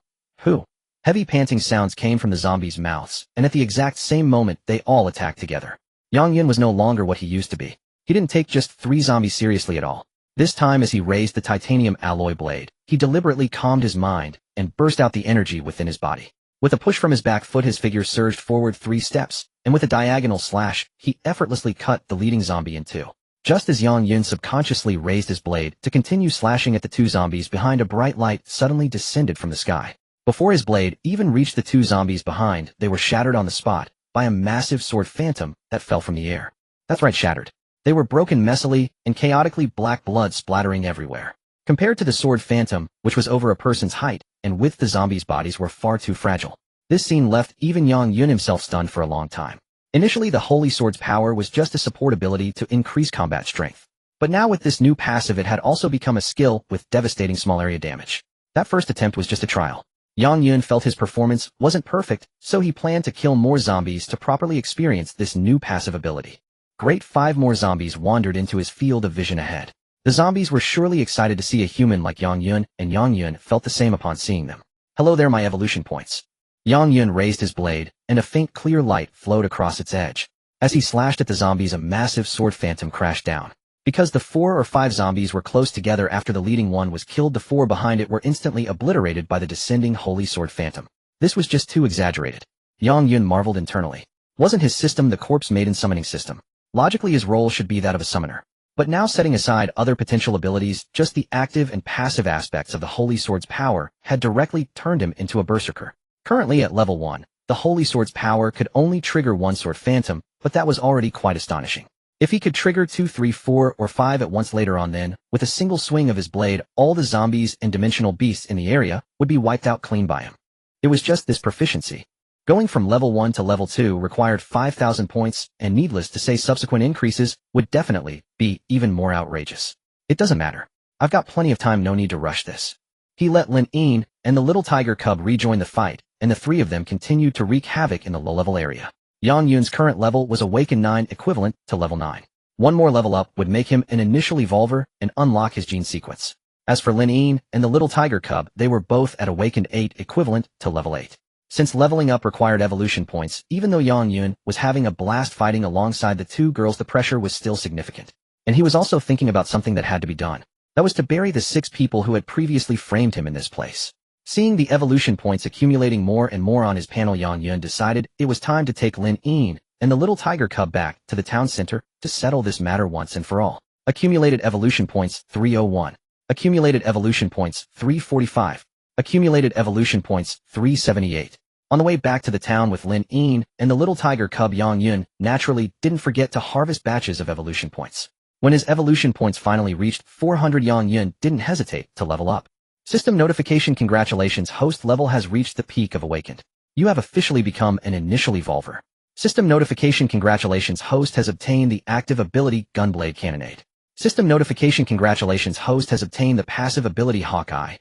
Heavy panting sounds came from the zombies' mouths, and at the exact same moment they all attacked together. Yang Yun was no longer what he used to be. He didn't take just three zombies seriously at all. This time as he raised the titanium alloy blade, he deliberately calmed his mind and burst out the energy within his body. With a push from his back foot his figure surged forward 3 steps, and with a diagonal slash, he effortlessly cut the leading zombie in two. Just as Yang Yun subconsciously raised his blade to continue slashing at the two zombies behind, a bright light suddenly descended from the sky. Before his blade even reached the two zombies behind, they were shattered on the spot by a massive sword phantom that fell from the air. That's right, shattered. They were broken messily and chaotically, black blood splattering everywhere. Compared to the sword phantom, which was over a person's height, and with the zombies' bodies were far too fragile. This scene left even Yang Yun himself stunned for a long time. Initially, the Holy Sword's power was just a support ability to increase combat strength. But now with this new passive, it had also become a skill with devastating small area damage. That first attempt was just a trial. Yang Yun felt his performance wasn't perfect, so he planned to kill more zombies to properly experience this new passive ability. Great, 5 more zombies wandered into his field of vision ahead. The zombies were surely excited to see a human like Yang Yun, and Yang Yun felt the same upon seeing them. Hello there, my evolution points. Yang Yun raised his blade, and a faint clear light flowed across its edge. As he slashed at the zombies, a massive sword phantom crashed down. Because the 4 or 5 zombies were close together after the leading one was killed, the 4 behind it were instantly obliterated by the descending Holy Sword Phantom. This was just too exaggerated. Yang Yun marveled internally. Wasn't his system the corpse maiden summoning system? Logically his role should be that of a summoner. But now, setting aside other potential abilities, just the active and passive aspects of the Holy Sword's power had directly turned him into a berserker. Currently at level 1, the Holy Sword's power could only trigger 1 Sword Phantom, but that was already quite astonishing. If he could trigger 2, 3, 4, or 5 at once later on, then, with a single swing of his blade, all the zombies and dimensional beasts in the area would be wiped out clean by him. It was just this proficiency. Going from level 1 to level 2 required 5,000 points, and needless to say subsequent increases would definitely be even more outrageous. It doesn't matter. I've got plenty of time, no need to rush this. He let Lin Yin and the little tiger cub rejoin the fight, and the 3 of them continued to wreak havoc in the low-level area. Yang Yun's current level was Awaken 9, equivalent to level 9. One more level up would make him an initial evolver and unlock his gene sequence. As for Lin Yin and the little tiger cub, they were both at Awakened 8, equivalent to level 8. Since leveling up required evolution points, even though Yang Yun was having a blast fighting alongside the 2 girls, the pressure was still significant. And he was also thinking about something that had to be done. That was to bury the 6 people who had previously framed him in this place. Seeing the evolution points accumulating more and more on his panel, Yang Yun decided it was time to take Lin Yin and the little tiger cub back to the town center to settle this matter once and for all. Accumulated evolution points 301. Accumulated evolution points 345. Accumulated evolution points 378. On the way back to the town with Lin Yin and the little tiger cub, Yang Yun naturally didn't forget to harvest batches of evolution points. When his evolution points finally reached 400, Yang Yun didn't hesitate to level up. System notification: congratulations, host level has reached the peak of Awakened. You have officially become an initial evolver. System notification: congratulations, host has obtained the active ability Gunblade Cannonade. System notification: congratulations, host has obtained the passive ability Hawkeye.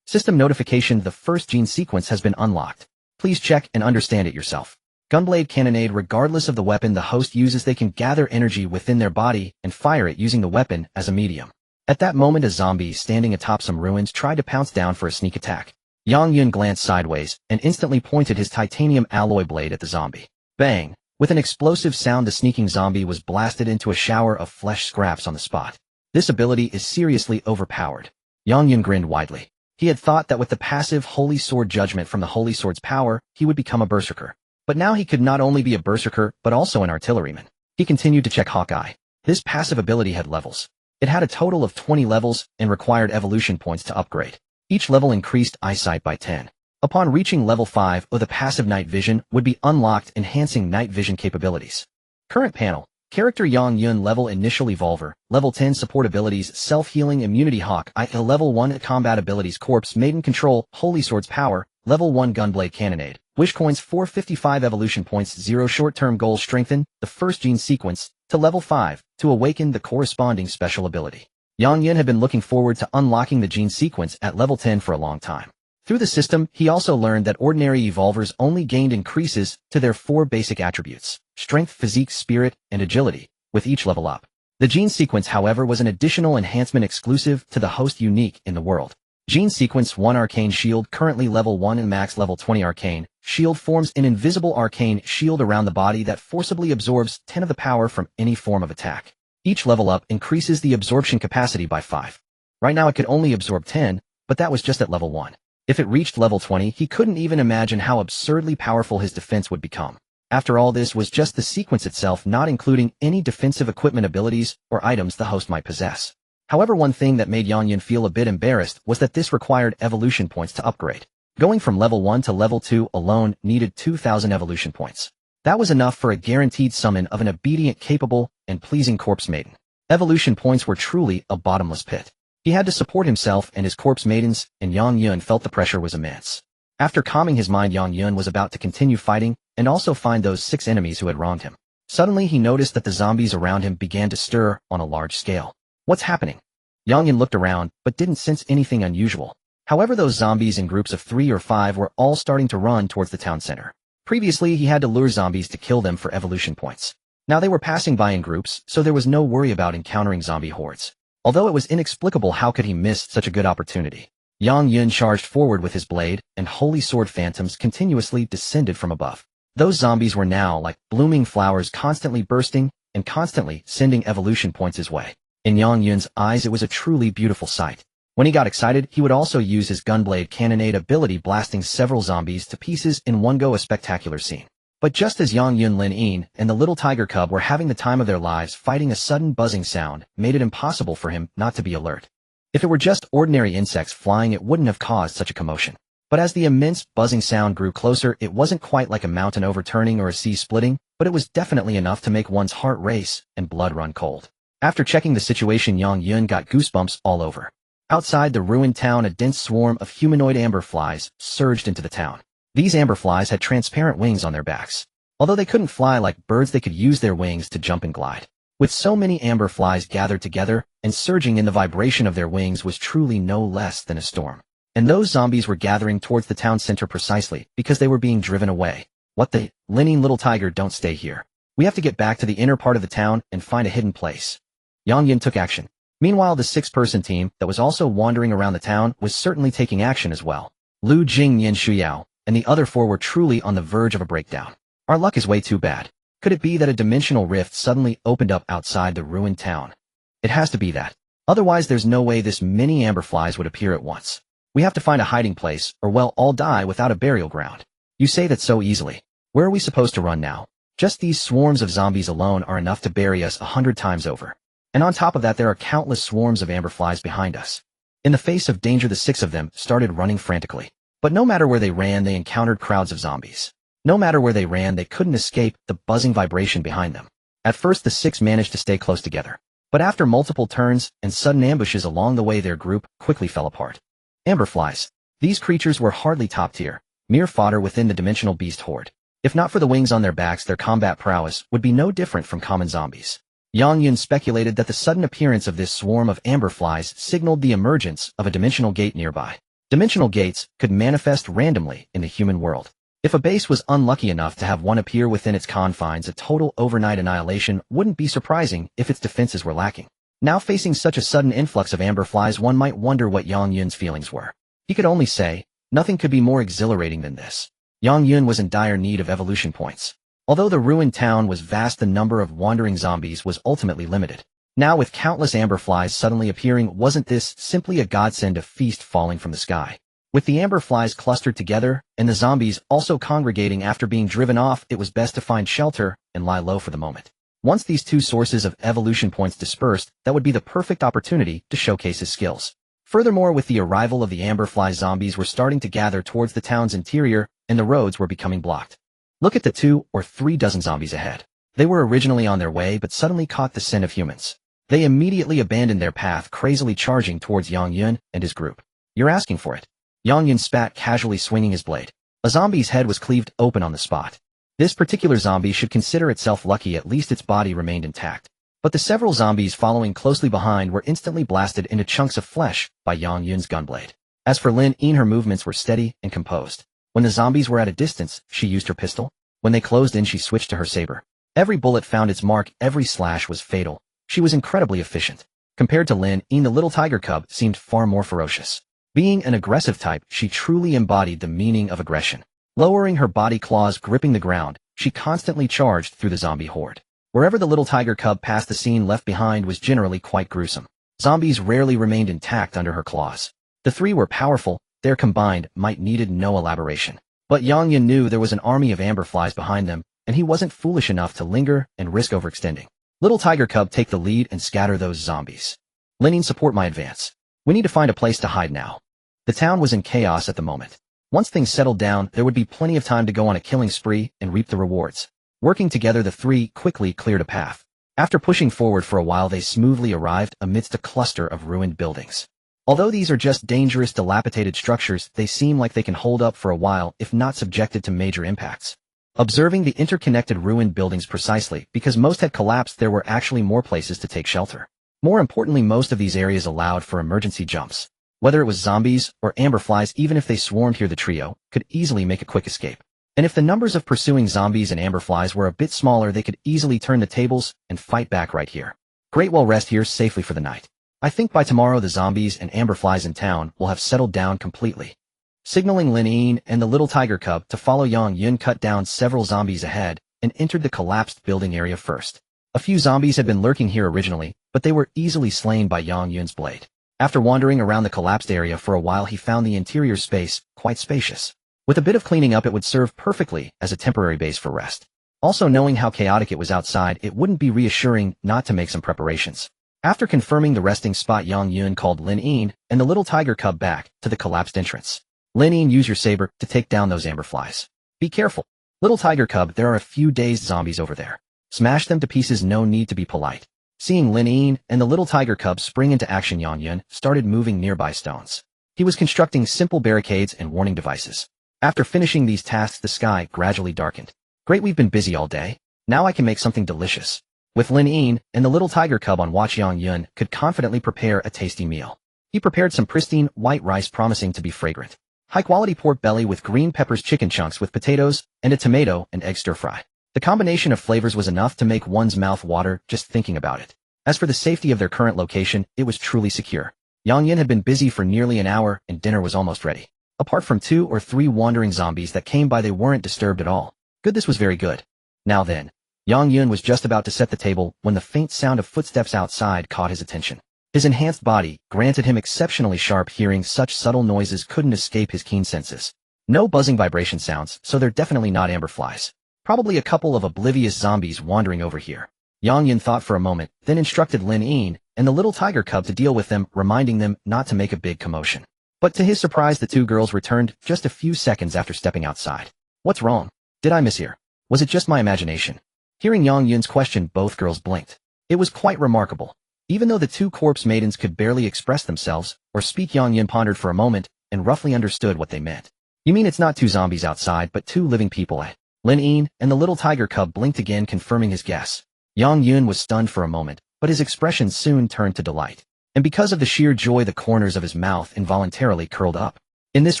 System notification: the first gene sequence has been unlocked. Please check and understand it yourself. Gunblade Cannonade: regardless of the weapon the host uses, they can gather energy within their body and fire it using the weapon as a medium. At that moment, a zombie standing atop some ruins tried to pounce down for a sneak attack. Yang Yun glanced sideways and instantly pointed his titanium alloy blade at the zombie. Bang! With an explosive sound, the sneaking zombie was blasted into a shower of flesh scraps on the spot. This ability is seriously overpowered. Yang Yun grinned widely. He had thought that with the passive Holy Sword Judgment from the Holy Sword's power, he would become a berserker. But now he could not only be a berserker, but also an artilleryman. He continued to check Hawkeye. This passive ability had levels. It had a total of 20 levels and required evolution points to upgrade. Each level increased eyesight by 10. Upon reaching level 5, the passive night vision would be unlocked, enhancing night vision capabilities. Current panel: character Yang Yun, level initial evolver, level 10 support abilities self-healing immunity Hawkeye, level 1 combat abilities corpse maiden control, Holy Sword's power, level 1 gunblade cannonade, wish coins 455 evolution points 0 short-term goals strengthen the first gene sequence to level 5 to awaken the corresponding special ability. Yang Yun had been looking forward to unlocking the gene sequence at level 10 for a long time. Through the system, he also learned that ordinary evolvers only gained increases to their 4 basic attributes: strength, physique, spirit, and agility, with each level up. The gene sequence, however, was an additional enhancement exclusive to the host, unique in the world. Gene sequence 1 Arcane Shield, currently level 1 and max level 20 Arcane Shield, forms an invisible arcane shield around the body that forcibly absorbs 10 of the power from any form of attack. Each level up increases the absorption capacity by 5. Right now it could only absorb 10, but that was just at level 1. If it reached level 20, he couldn't even imagine how absurdly powerful his defense would become. After all, this was just the sequence itself, not including any defensive equipment abilities or items the host might possess. However, one thing that made Yang Yun feel a bit embarrassed was that this required evolution points to upgrade. Going from level 1 to level 2 alone needed 2,000 evolution points. That was enough for a guaranteed summon of an obedient, capable, and pleasing corpse maiden. Evolution points were truly a bottomless pit. He had to support himself and his corpse maidens, and Yang Yun felt the pressure was immense. After calming his mind, Yang Yun was about to continue fighting and also find those 6 enemies who had wronged him. Suddenly he noticed that the zombies around him began to stir on a large scale. What's happening? Yang Yun looked around, but didn't sense anything unusual. However, those zombies in groups of 3 or 5 were all starting to run towards the town center. Previously, he had to lure zombies to kill them for evolution points. Now they were passing by in groups, so there was no worry about encountering zombie hordes. Although it was inexplicable how could he miss such a good opportunity. Yang Yun charged forward with his blade, and holy sword phantoms continuously descended from above. Those zombies were now like blooming flowers, constantly bursting and constantly sending evolution points his way. In Yang Yun's eyes, it was a truly beautiful sight. When he got excited, he would also use his gunblade cannonade ability, blasting several zombies to pieces in one go, a spectacular scene. But just as Yang Yun, Lin Yin, and the little tiger cub were having the time of their lives fighting, a sudden buzzing sound made it impossible for him not to be alert. If it were just ordinary insects flying, it wouldn't have caused such a commotion. But as the immense buzzing sound grew closer, it wasn't quite like a mountain overturning or a sea splitting, but it was definitely enough to make one's heart race and blood run cold. After checking the situation, Yang Yun got goosebumps all over. Outside the ruined town, a dense swarm of humanoid amber flies surged into the town. These amber flies had transparent wings on their backs. Although they couldn't fly like birds, they could use their wings to jump and glide. With so many amber flies gathered together and surging in, the vibration of their wings was truly no less than a storm. And those zombies were gathering towards the town center precisely because they were being driven away. What the? Lin Yin, little tiger, don't stay here. We have to get back to the inner part of the town and find a hidden place. Yang Yun took action. Meanwhile, the 6-person team that was also wandering around the town was certainly taking action as well. Lu Jing, Yin Shuyao, and the other 4 were truly on the verge of a breakdown. Our luck is way too bad. Could it be that a dimensional rift suddenly opened up outside the ruined town? It has to be that. Otherwise, there's no way this many amber flies would appear at once. We have to find a hiding place, or we'll all die without a burial ground. You say that so easily. Where are we supposed to run now? Just these swarms of zombies alone are enough to bury us 100 times over. And on top of that, there are countless swarms of amber flies behind us. In the face of danger, the 6 of them started running frantically. But no matter where they ran, they encountered crowds of zombies. No matter where they ran, they couldn't escape the buzzing vibration behind them. At first, the 6 managed to stay close together. But after multiple turns and sudden ambushes along the way, their group quickly fell apart. Amber flies. These creatures were hardly top tier, mere fodder within the dimensional beast horde. If not for the wings on their backs, their combat prowess would be no different from common zombies. Yang Yun speculated that the sudden appearance of this swarm of amber flies signaled the emergence of a dimensional gate nearby. Dimensional gates could manifest randomly in the human world. If a base was unlucky enough to have one appear within its confines, a total overnight annihilation wouldn't be surprising if its defenses were lacking. Now, facing such a sudden influx of amber flies, one might wonder what Yang Yun's feelings were. He could only say, nothing could be more exhilarating than this. Yang Yun was in dire need of evolution points. Although the ruined town was vast, the number of wandering zombies was ultimately limited. Now, with countless amber flies suddenly appearing, wasn't this simply a godsend, a feast falling from the sky? With the amber flies clustered together, and the zombies also congregating after being driven off, it was best to find shelter and lie low for the moment. Once these 2 sources of evolution points dispersed, that would be the perfect opportunity to showcase his skills. Furthermore, with the arrival of the amber fly, zombies were starting to gather towards the town's interior, and the roads were becoming blocked. Look at the 2 or 3 dozen zombies ahead. They were originally on their way, but suddenly caught the scent of humans. They immediately abandoned their path, crazily charging towards Yang Yun and his group. You're asking for it. Yang Yun spat, casually swinging his blade. A zombie's head was cleaved open on the spot. This particular zombie should consider itself lucky, at least its body remained intact. But the several zombies following closely behind were instantly blasted into chunks of flesh by Yang Yun's gunblade. As for Lin Ying, her movements were steady and composed. When the zombies were at a distance, she used her pistol. When they closed in, she switched to her saber. Every bullet found its mark, every slash was fatal. She was incredibly efficient. Compared to Lin Ying, the little tiger cub seemed far more ferocious. Being an aggressive type, she truly embodied the meaning of aggression. Lowering her body, claws gripping the ground, she constantly charged through the zombie horde. Wherever the little tiger cub passed, the scene left behind was generally quite gruesome. Zombies rarely remained intact under her claws. The three were powerful, their combined might needed no elaboration. But Yang Yun knew there was an army of amber flies behind them, and he wasn't foolish enough to linger and risk overextending. Little tiger cub, take the lead and scatter those zombies. Lin Ying, support my advance. We need to find a place to hide now. The town was in chaos at the moment. Once things settled down, there would be plenty of time to go on a killing spree and reap the rewards. Working together, the three quickly cleared a path. After pushing forward for a while, they smoothly arrived amidst a cluster of ruined buildings. Although these are just dangerous, dilapidated structures, they seem like they can hold up for a while if not subjected to major impacts. Observing the interconnected ruined buildings precisely, because most had collapsed, there were actually more places to take shelter. More importantly, most of these areas allowed for emergency jumps. Whether it was zombies or amberflies, even if they swarmed here, the trio could easily make a quick escape. And if the numbers of pursuing zombies and amberflies were a bit smaller, they could easily turn the tables and fight back right here. Great, we'll rest here safely for the night. I think by tomorrow the zombies and amberflies in town will have settled down completely. Signaling Lin Ying and the little tiger cub to follow, Yang Yun cut down several zombies ahead and entered the collapsed building area first. A few zombies had been lurking here originally, but they were easily slain by Yang Yun's blade. After wandering around the collapsed area for a while, he found the interior space quite spacious. With a bit of cleaning up, it would serve perfectly as a temporary base for rest. Also, knowing how chaotic it was outside, it wouldn't be reassuring not to make some preparations. After confirming the resting spot, Yang Yun called Lin Ying and the little tiger cub back to the collapsed entrance. Lin Ying, use your saber to take down those amberflies. Be careful. Little tiger cub, there are a few dazed zombies over there. Smash them to pieces, no need to be polite. Seeing Lin Ying and the little tiger cub spring into action, Yang Yun started moving nearby stones. He was constructing simple barricades and warning devices. After finishing these tasks, the sky gradually darkened. Great, we've been busy all day. Now I can make something delicious. With Lin Ying and the little tiger cub on watch, Yang Yun could confidently prepare a tasty meal. He prepared some pristine white rice promising to be fragrant. High-quality pork belly with green peppers, chicken chunks with potatoes, and a tomato and egg stir-fry. The combination of flavors was enough to make one's mouth water just thinking about it. As for the safety of their current location, it was truly secure. Yang Yun had been busy for nearly an hour and dinner was almost ready. Apart from 2 or 3 wandering zombies that came by, they weren't disturbed at all. Good, this was very good. Now then, Yang Yun was just about to set the table when the faint sound of footsteps outside caught his attention. His enhanced body granted him exceptionally sharp hearing. Such subtle noises couldn't escape his keen senses. No buzzing vibration sounds, so they're definitely not amberflies. Probably a couple of oblivious zombies wandering over here. Yang Yun thought for a moment, then instructed Lin Ying and the little tiger cub to deal with them, reminding them not to make a big commotion. But to his surprise, the 2 girls returned just a few seconds after stepping outside. What's wrong? Did I mishear? Was it just my imagination? Hearing Yang Yun's question, both girls blinked. It was quite remarkable. Even though the 2 corpse maidens could barely express themselves or speak, Yang Yun pondered for a moment and roughly understood what they meant. You mean it's not 2 zombies outside, but 2 living people, eh? Lin Ying and the little tiger cub blinked again, confirming his guess. Yang Yun was stunned for a moment, but his expression soon turned to delight. And because of the sheer joy, the corners of his mouth involuntarily curled up. In this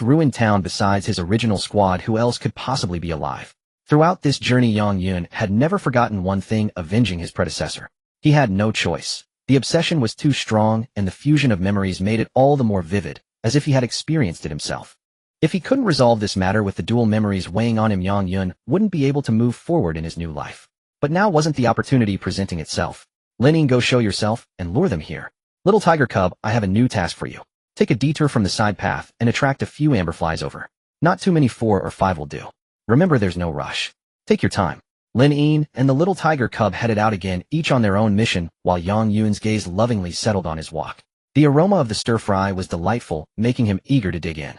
ruined town, besides his original squad, who else could possibly be alive? Throughout this journey, Yang Yun had never forgotten one thing: avenging his predecessor. He had no choice. The obsession was too strong, and the fusion of memories made it all the more vivid, as if he had experienced it himself. If he couldn't resolve this matter with the dual memories weighing on him, Yang Yun wouldn't be able to move forward in his new life. But now wasn't the opportunity presenting itself. Lin Ying, go show yourself and lure them here. Little tiger cub, I have a new task for you. Take a detour from the side path and attract a few amberflies over. Not too many, 4 or 5 will do. Remember, there's no rush. Take your time. Lin Ying and the little tiger cub headed out again, each on their own mission, while Yang Yun's gaze lovingly settled on his walk. The aroma of the stir-fry was delightful, making him eager to dig in.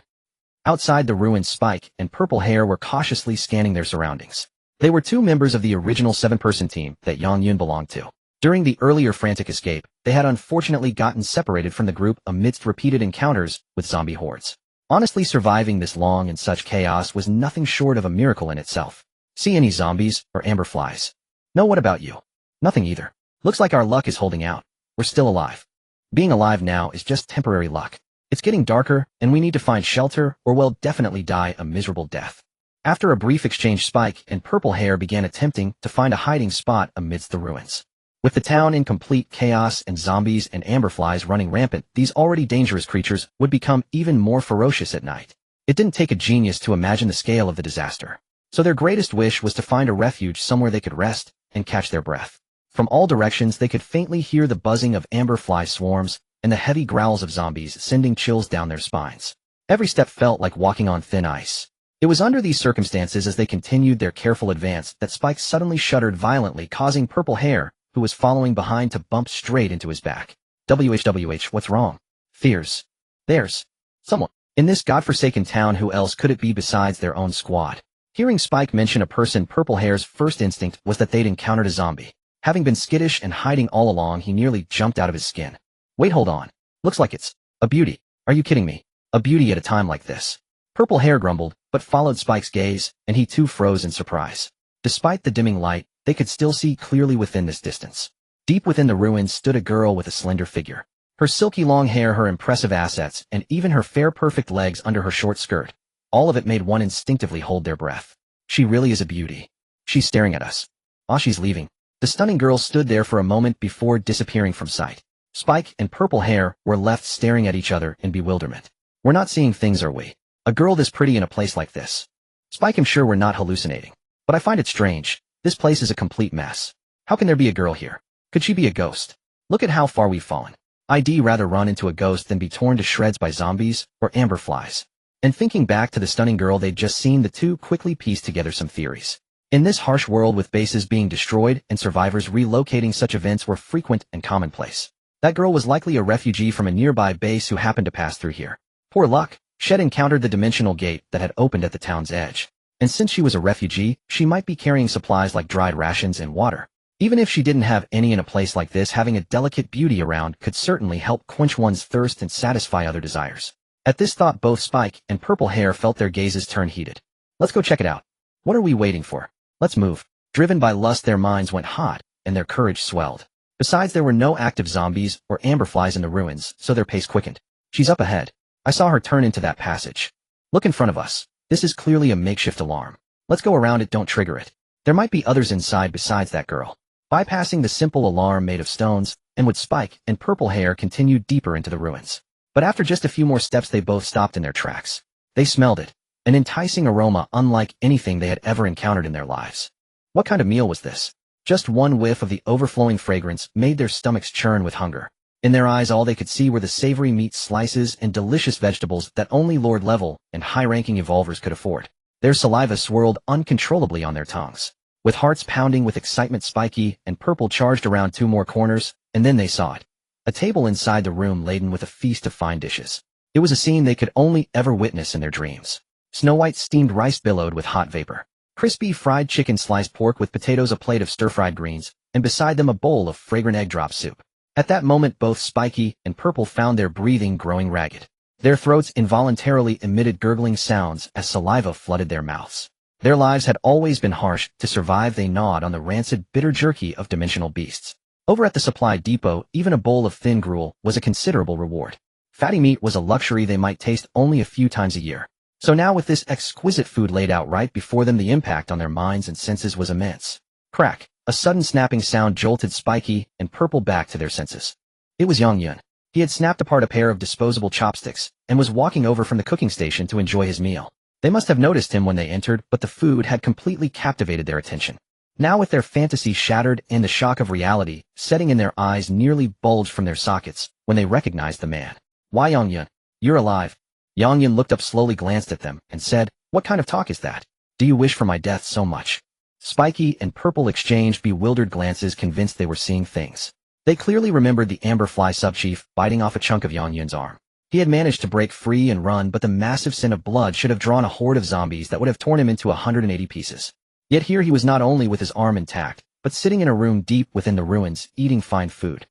Outside the ruined, Spike and Purple Hair were cautiously scanning their surroundings. They were 2 members of the original 7-person team that Yang Yun belonged to. During the earlier frantic escape, they had unfortunately gotten separated from the group amidst repeated encounters with zombie hordes. Honestly, surviving this long in such chaos was nothing short of a miracle in itself. See any zombies or amberflies? No, what about you? Nothing either. Looks like our luck is holding out. We're still alive. Being alive now is just temporary luck. It's getting darker, and we need to find shelter, or we'll definitely die a miserable death. After a brief exchange, Spike and Purple Hair began attempting to find a hiding spot amidst the ruins. With the town in complete chaos and zombies and amberflies running rampant, these already dangerous creatures would become even more ferocious at night. It didn't take a genius to imagine the scale of the disaster. So their greatest wish was to find a refuge somewhere they could rest and catch their breath. From all directions they could faintly hear the buzzing of amberfly swarms and the heavy growls of zombies sending chills down their spines. Every step felt like walking on thin ice. It was under these circumstances, as they continued their careful advance, that Spike suddenly shuddered violently, causing Purple Hair, who was following behind, to bump straight into his back. WHWH, what's wrong? Fears. There's someone in this godforsaken town. Who else could it be besides their own squad? Hearing Spike mention a person, Purple Hair's first instinct was that they'd encountered a zombie. Having been skittish and hiding all along, he nearly jumped out of his skin. Wait, hold on. Looks like it's a beauty. Are you kidding me? A beauty at a time like this? Purple Hair grumbled, but followed Spike's gaze, and he too froze in surprise. Despite the dimming light, they could still see clearly within this distance. Deep within the ruins stood a girl with a slender figure. Her silky long hair, her impressive assets, and even her fair perfect legs under her short skirt. All of it made one instinctively hold their breath. She really is a beauty. She's staring at us. Ah, she's leaving. The stunning girl stood there for a moment before disappearing from sight. Spike and Purple Hair were left staring at each other in bewilderment. We're not seeing things, are we? A girl this pretty in a place like this? Spike, I'm sure we're not hallucinating. But I find it strange. This place is a complete mess. How can there be a girl here? Could she be a ghost? Look at how far we've fallen. I'd rather run into a ghost than be torn to shreds by zombies or amberflies. And thinking back to the stunning girl they'd just seen, the two quickly pieced together some theories. In this harsh world, with bases being destroyed and survivors relocating, such events were frequent and commonplace. That girl was likely a refugee from a nearby base who happened to pass through here. Poor luck. She'd encountered the dimensional gate that had opened at the town's edge. And since she was a refugee, she might be carrying supplies like dried rations and water. Even if she didn't have any in a place like this, having a delicate beauty around could certainly help quench one's thirst and satisfy other desires. At this thought, both Spike and Purple Hair felt their gazes turn heated. Let's go check it out. What are we waiting for? Let's move. Driven by lust, their minds went hot, and their courage swelled. Besides, there were no active zombies or amberflies in the ruins, so their pace quickened. She's up ahead. I saw her turn into that passage. Look in front of us. This is clearly a makeshift alarm. Let's go around it, don't trigger it. There might be others inside besides that girl. Bypassing the simple alarm made of stones, and with Spike and Purple Hair continued deeper into the ruins. But after just a few more steps, they both stopped in their tracks. They smelled it. An enticing aroma unlike anything they had ever encountered in their lives. What kind of meal was this? Just one whiff of the overflowing fragrance made their stomachs churn with hunger. In their eyes, all they could see were the savory meat slices and delicious vegetables that only Lord-level and high-ranking evolvers could afford. Their saliva swirled uncontrollably on their tongues. With hearts pounding with excitement, Spiky and Purple charged around two more corners, and then they saw it. A table inside the room laden with a feast of fine dishes. It was a scene they could only ever witness in their dreams. Snow-white steamed rice billowed with hot vapor. Crispy fried chicken, sliced pork with potatoes, a plate of stir-fried greens, and beside them a bowl of fragrant egg drop soup. At that moment, both Spiky and Purple found their breathing growing ragged. Their throats involuntarily emitted gurgling sounds as saliva flooded their mouths. Their lives had always been harsh. To survive, they gnawed on the rancid, bitter jerky of dimensional beasts. Over at the supply depot, even a bowl of thin gruel was a considerable reward. Fatty meat was a luxury they might taste only a few times a year. So now, with this exquisite food laid out right before them, the impact on their minds and senses was immense. Crack! A sudden snapping sound jolted Spiky and Purple back to their senses. It was Yong-Yun. He had snapped apart a pair of disposable chopsticks and was walking over from the cooking station to enjoy his meal. They must have noticed him when they entered, but the food had completely captivated their attention. Now, with their fantasy shattered and the shock of reality setting in, their eyes nearly bulged from their sockets when they recognized the man. Why, Yong-Yun, you're alive. Yong-Yun looked up slowly, glanced at them, and said, "What kind of talk is that? Do you wish for my death so much?" Spiky and Purple exchanged bewildered glances, convinced they were seeing things. They clearly remembered the amberfly subchief biting off a chunk of Yong-Yun's arm. He had managed to break free and run, but the massive sin of blood should have drawn a horde of zombies that would have torn him into 180 pieces. Yet here he was, not only with his arm intact, but sitting in a room deep within the ruins, eating fine food.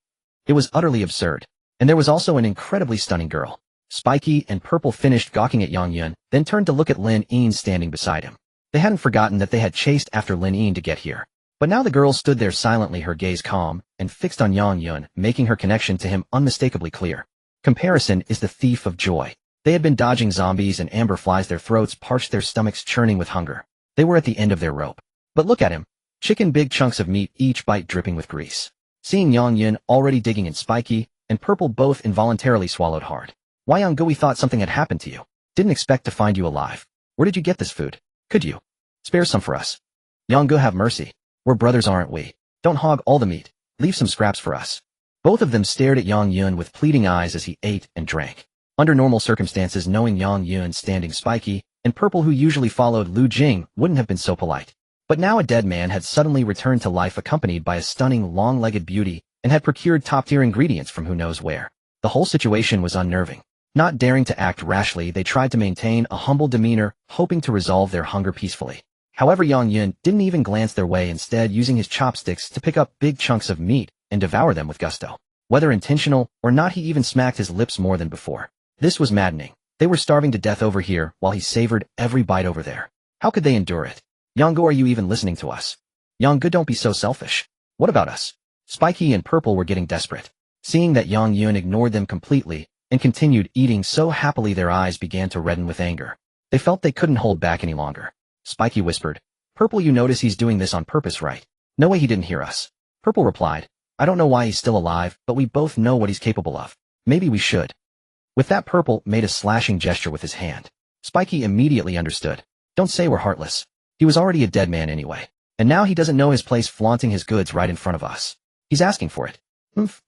It was utterly absurd. And there was also an incredibly stunning girl. Spiky and Purple finished gawking at Yong-Yun, then turned to look at Lin-Yun standing beside him. They hadn't forgotten that they had chased after Lin-Yun to get here. But now the girl stood there silently, her gaze calm and fixed on Yong-Yun, making her connection to him unmistakably clear. Comparison is the thief of joy. They had been dodging zombies and amber flies, their throats parched, their stomachs churning with hunger. They were at the end of their rope. But look at him. Chicken, big chunks of meat, each bite dripping with grease. Seeing Yang Yun already digging in, Spiky and Purple both involuntarily swallowed hard. Why, Yang Gu, we thought something had happened to you. Didn't expect to find you alive. Where did you get this food? Could you spare some for us? Yang Gu, have mercy. We're brothers, aren't we? Don't hog all the meat. Leave some scraps for us. Both of them stared at Yang Yun with pleading eyes as he ate and drank. Under normal circumstances, knowing Yang Yun standing, Spiky and Purple, who usually followed Lu Jing, wouldn't have been so polite. But now a dead man had suddenly returned to life, accompanied by a stunning long-legged beauty, and had procured top-tier ingredients from who knows where. The whole situation was unnerving. Not daring to act rashly, they tried to maintain a humble demeanor, hoping to resolve their hunger peacefully. However, Yang Yun didn't even glance their way, instead using his chopsticks to pick up big chunks of meat and devour them with gusto. Whether intentional or not, he even smacked his lips more than before. This was maddening. They were starving to death over here, while he savored every bite over there. How could they endure it? Yang Gu, are you even listening to us? Yang Gu, don't be so selfish. What about us? Spiky and Purple were getting desperate. Seeing that Yang Yun ignored them completely and continued eating so happily, their eyes began to redden with anger. They felt they couldn't hold back any longer. Spiky whispered, Purple, you notice he's doing this on purpose, right? No way he didn't hear us. Purple replied, I don't know why he's still alive, but we both know what he's capable of. Maybe we should. With that, Purple made a slashing gesture with his hand. Spiky immediately understood. Don't say we're heartless. He was already a dead man anyway. And now he doesn't know his place, flaunting his goods right in front of us. He's asking for it.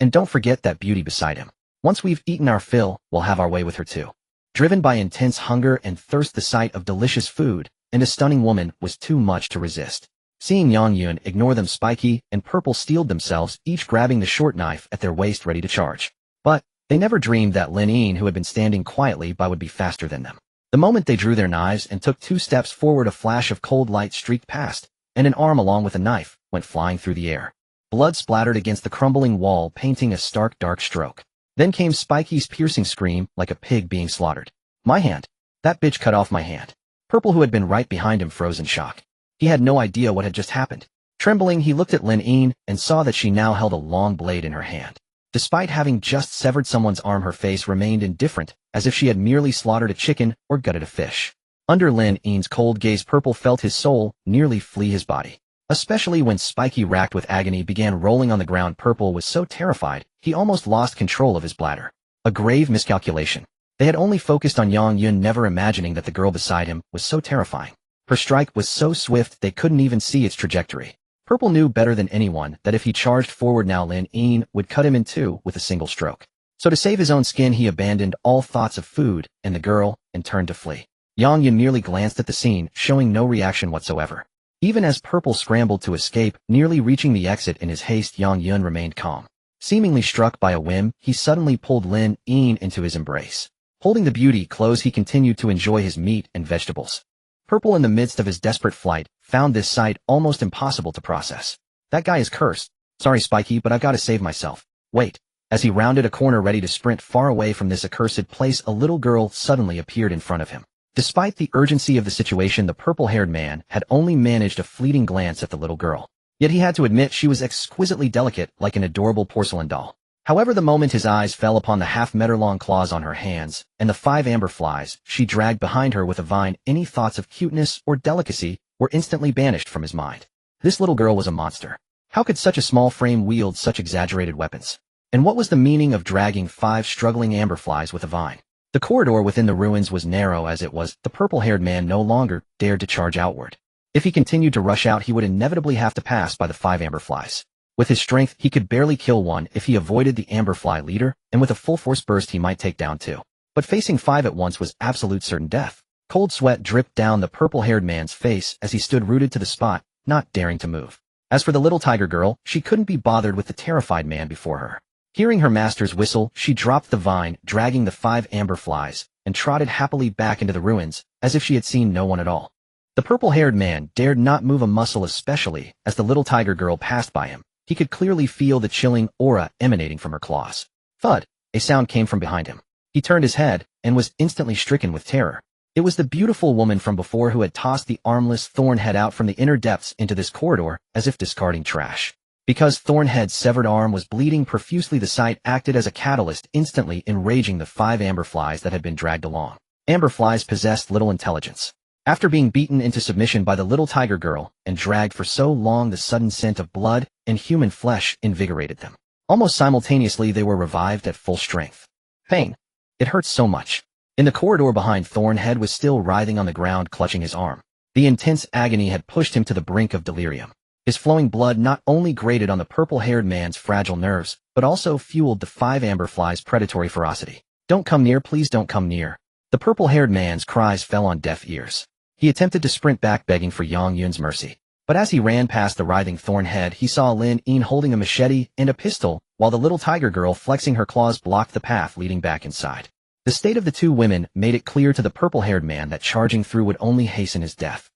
And don't forget that beauty beside him. Once we've eaten our fill, we'll have our way with her too. Driven by intense hunger and thirst, the sight of delicious food and a stunning woman was too much to resist. Seeing Yang Yun ignore them, Spiky and Purple steeled themselves, each grabbing the short knife at their waist, ready to charge. But they never dreamed that Lin Yin, who had been standing quietly by, would be faster than them. The moment they drew their knives and took 2 steps forward, a flash of cold light streaked past, and an arm along with a knife went flying through the air. Blood splattered against the crumbling wall, painting a stark dark stroke. Then came Spiky's piercing scream, like a pig being slaughtered. My hand! That bitch cut off my hand. Purple, who had been right behind him, froze in shock. He had no idea what had just happened. Trembling, he looked at Lin Yin and saw that she now held a long blade in her hand. Despite having just severed someone's arm, her face remained indifferent, as if she had merely slaughtered a chicken or gutted a fish. Under Lin Yin's cold gaze, Purple felt his soul nearly flee his body. Especially when Spiky, racked with agony, began rolling on the ground. Purple was so terrified, he almost lost control of his bladder. A grave miscalculation. They had only focused on Yang Yun, never imagining that the girl beside him was so terrifying. Her strike was so swift they couldn't even see its trajectory. Purple knew better than anyone that if he charged forward now, Lin Yin would cut him in two with a single stroke. So to save his own skin, he abandoned all thoughts of food and the girl and turned to flee. Yang Yun merely glanced at the scene, showing no reaction whatsoever. Even as Purple scrambled to escape, nearly reaching the exit in his haste, Yang Yun remained calm. Seemingly struck by a whim, he suddenly pulled Lin Yin into his embrace. Holding the beauty close, he continued to enjoy his meat and vegetables. Purple, in the midst of his desperate flight, found this sight almost impossible to process. That guy is cursed. Sorry, Spiky, but I've got to save myself. Wait. As he rounded a corner ready to sprint far away from this accursed place, a little girl suddenly appeared in front of him. Despite the urgency of the situation, the purple-haired man had only managed a fleeting glance at the little girl. Yet he had to admit she was exquisitely delicate, like an adorable porcelain doll. However, the moment his eyes fell upon the half-meter-long claws on her hands and the 5 amber flies she dragged behind her with a vine, any thoughts of cuteness or delicacy were instantly banished from his mind. This little girl was a monster. How could such a small frame wield such exaggerated weapons? And what was the meaning of dragging 5 struggling amber flies with a vine? The corridor within the ruins was narrow as it was. The purple-haired man no longer dared to charge outward. If he continued to rush out, he would inevitably have to pass by the 5 amber flies. With his strength, he could barely kill one if he avoided the amber fly leader, and with a full-force burst he might take down 2. But facing 5 at once was absolute certain death. Cold sweat dripped down the purple-haired man's face as he stood rooted to the spot, not daring to move. As for the little tiger girl, she couldn't be bothered with the terrified man before her. Hearing her master's whistle, she dropped the vine, dragging the 5 amber flies, and trotted happily back into the ruins, as if she had seen no one at all. The purple-haired man dared not move a muscle, especially as the little tiger girl passed by him. He could clearly feel the chilling aura emanating from her claws. Thud! A sound came from behind him. He turned his head, and was instantly stricken with terror. It was the beautiful woman from before who had tossed the armless thorn head out from the inner depths into this corridor, as if discarding trash. Because Thornhead's severed arm was bleeding profusely, the sight acted as a catalyst, instantly enraging the 5 amber flies that had been dragged along. Amber flies possessed little intelligence. After being beaten into submission by the little tiger girl and dragged for so long, the sudden scent of blood and human flesh invigorated them. Almost simultaneously, they were revived at full strength. Pain. It hurt so much. In the corridor behind, Thornhead was still writhing on the ground, clutching his arm. The intense agony had pushed him to the brink of delirium. His flowing blood not only grated on the purple-haired man's fragile nerves, but also fueled the 5 amber flies' predatory ferocity. "Don't come near, please don't come near." The purple-haired man's cries fell on deaf ears. He attempted to sprint back, begging for Yang Yun's mercy. But as he ran past the writhing Thornhead, he saw Lin Yin holding a machete and a pistol, while the little tiger girl, flexing her claws, blocked the path leading back inside. The state of the two women made it clear to the purple-haired man that charging through would only hasten his death.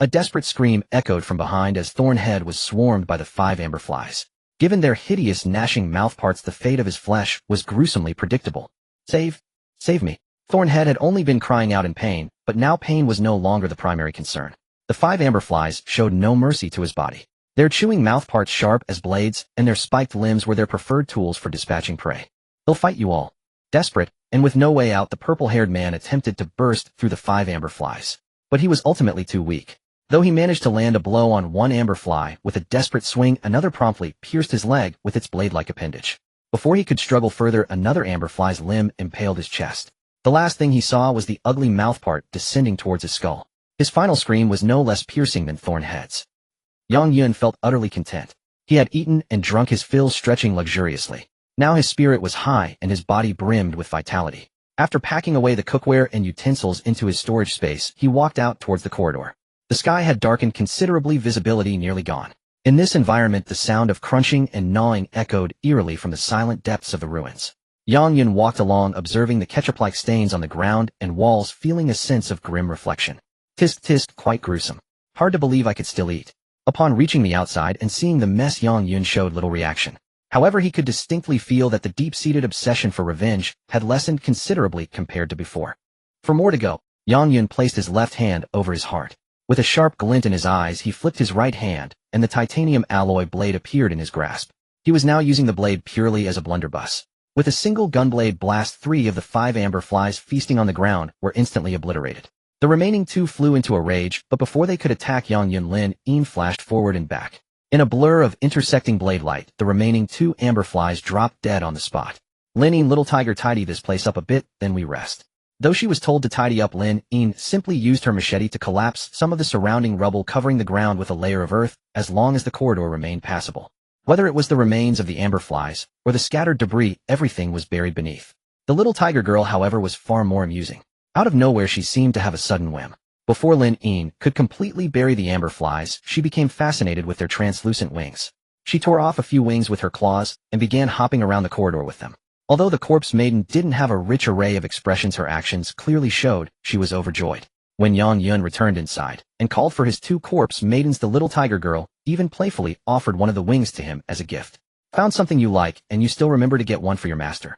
A desperate scream echoed from behind as Thornhead was swarmed by the 5 amber flies. Given their hideous gnashing mouthparts, the fate of his flesh was gruesomely predictable. Save me. Thornhead had only been crying out in pain, but now pain was no longer the primary concern. The 5 amber flies showed no mercy to his body. Their chewing mouthparts sharp as blades, and their spiked limbs were their preferred tools for dispatching prey. "They'll fight you all." Desperate, and with no way out, the purple-haired man attempted to burst through the 5 amber flies. But he was ultimately too weak. Though he managed to land a blow on one amber fly with a desperate swing, another promptly pierced his leg with its blade-like appendage. Before he could struggle further, another amber fly's limb impaled his chest. The last thing he saw was the ugly mouthpart descending towards his skull. His final scream was no less piercing than Thornhead's. Yang Yun felt utterly content. He had eaten and drunk his fill, stretching luxuriously. Now his spirit was high and his body brimmed with vitality. After packing away the cookware and utensils into his storage space, he walked out towards the corridor. The sky had darkened considerably, visibility nearly gone. In this environment, the sound of crunching and gnawing echoed eerily from the silent depths of the ruins. Yang Yun walked along, observing the ketchup-like stains on the ground and walls, feeling a sense of grim reflection. Tisk, quite gruesome. Hard to believe I could still eat. Upon reaching the outside and seeing the mess, Yang Yun showed little reaction. However, he could distinctly feel that the deep-seated obsession for revenge had lessened considerably compared to before. For more to go, Yang Yun placed his left hand over his heart. With a sharp glint in his eyes, he flipped his right hand, and the titanium alloy blade appeared in his grasp. He was now using the blade purely as a blunderbuss. With a single gunblade blast, 3 of the 5 amber flies feasting on the ground were instantly obliterated. The remaining 2 flew into a rage, but before they could attack Yang Yun, Lin Yin flashed forward and back. In a blur of intersecting blade light, the remaining 2 amber flies dropped dead on the spot. "Lin Yin, little tiger, tidy this place up a bit, then we rest." Though she was told to tidy up, Lin Yin simply used her machete to collapse some of the surrounding rubble, covering the ground with a layer of earth as long as the corridor remained passable. Whether it was the remains of the amber flies or the scattered debris, everything was buried beneath. The little tiger girl, however, was far more amusing. Out of nowhere, she seemed to have a sudden whim. Before Lin Yin could completely bury the amber flies, she became fascinated with their translucent wings. She tore off a few wings with her claws and began hopping around the corridor with them. Although the corpse maiden didn't have a rich array of expressions, her actions clearly showed she was overjoyed. When Yang Yun returned inside and called for his 2 corpse maidens, the little tiger girl even playfully offered one of the wings to him as a gift. "Found something you like, and you still remember to get one for your master."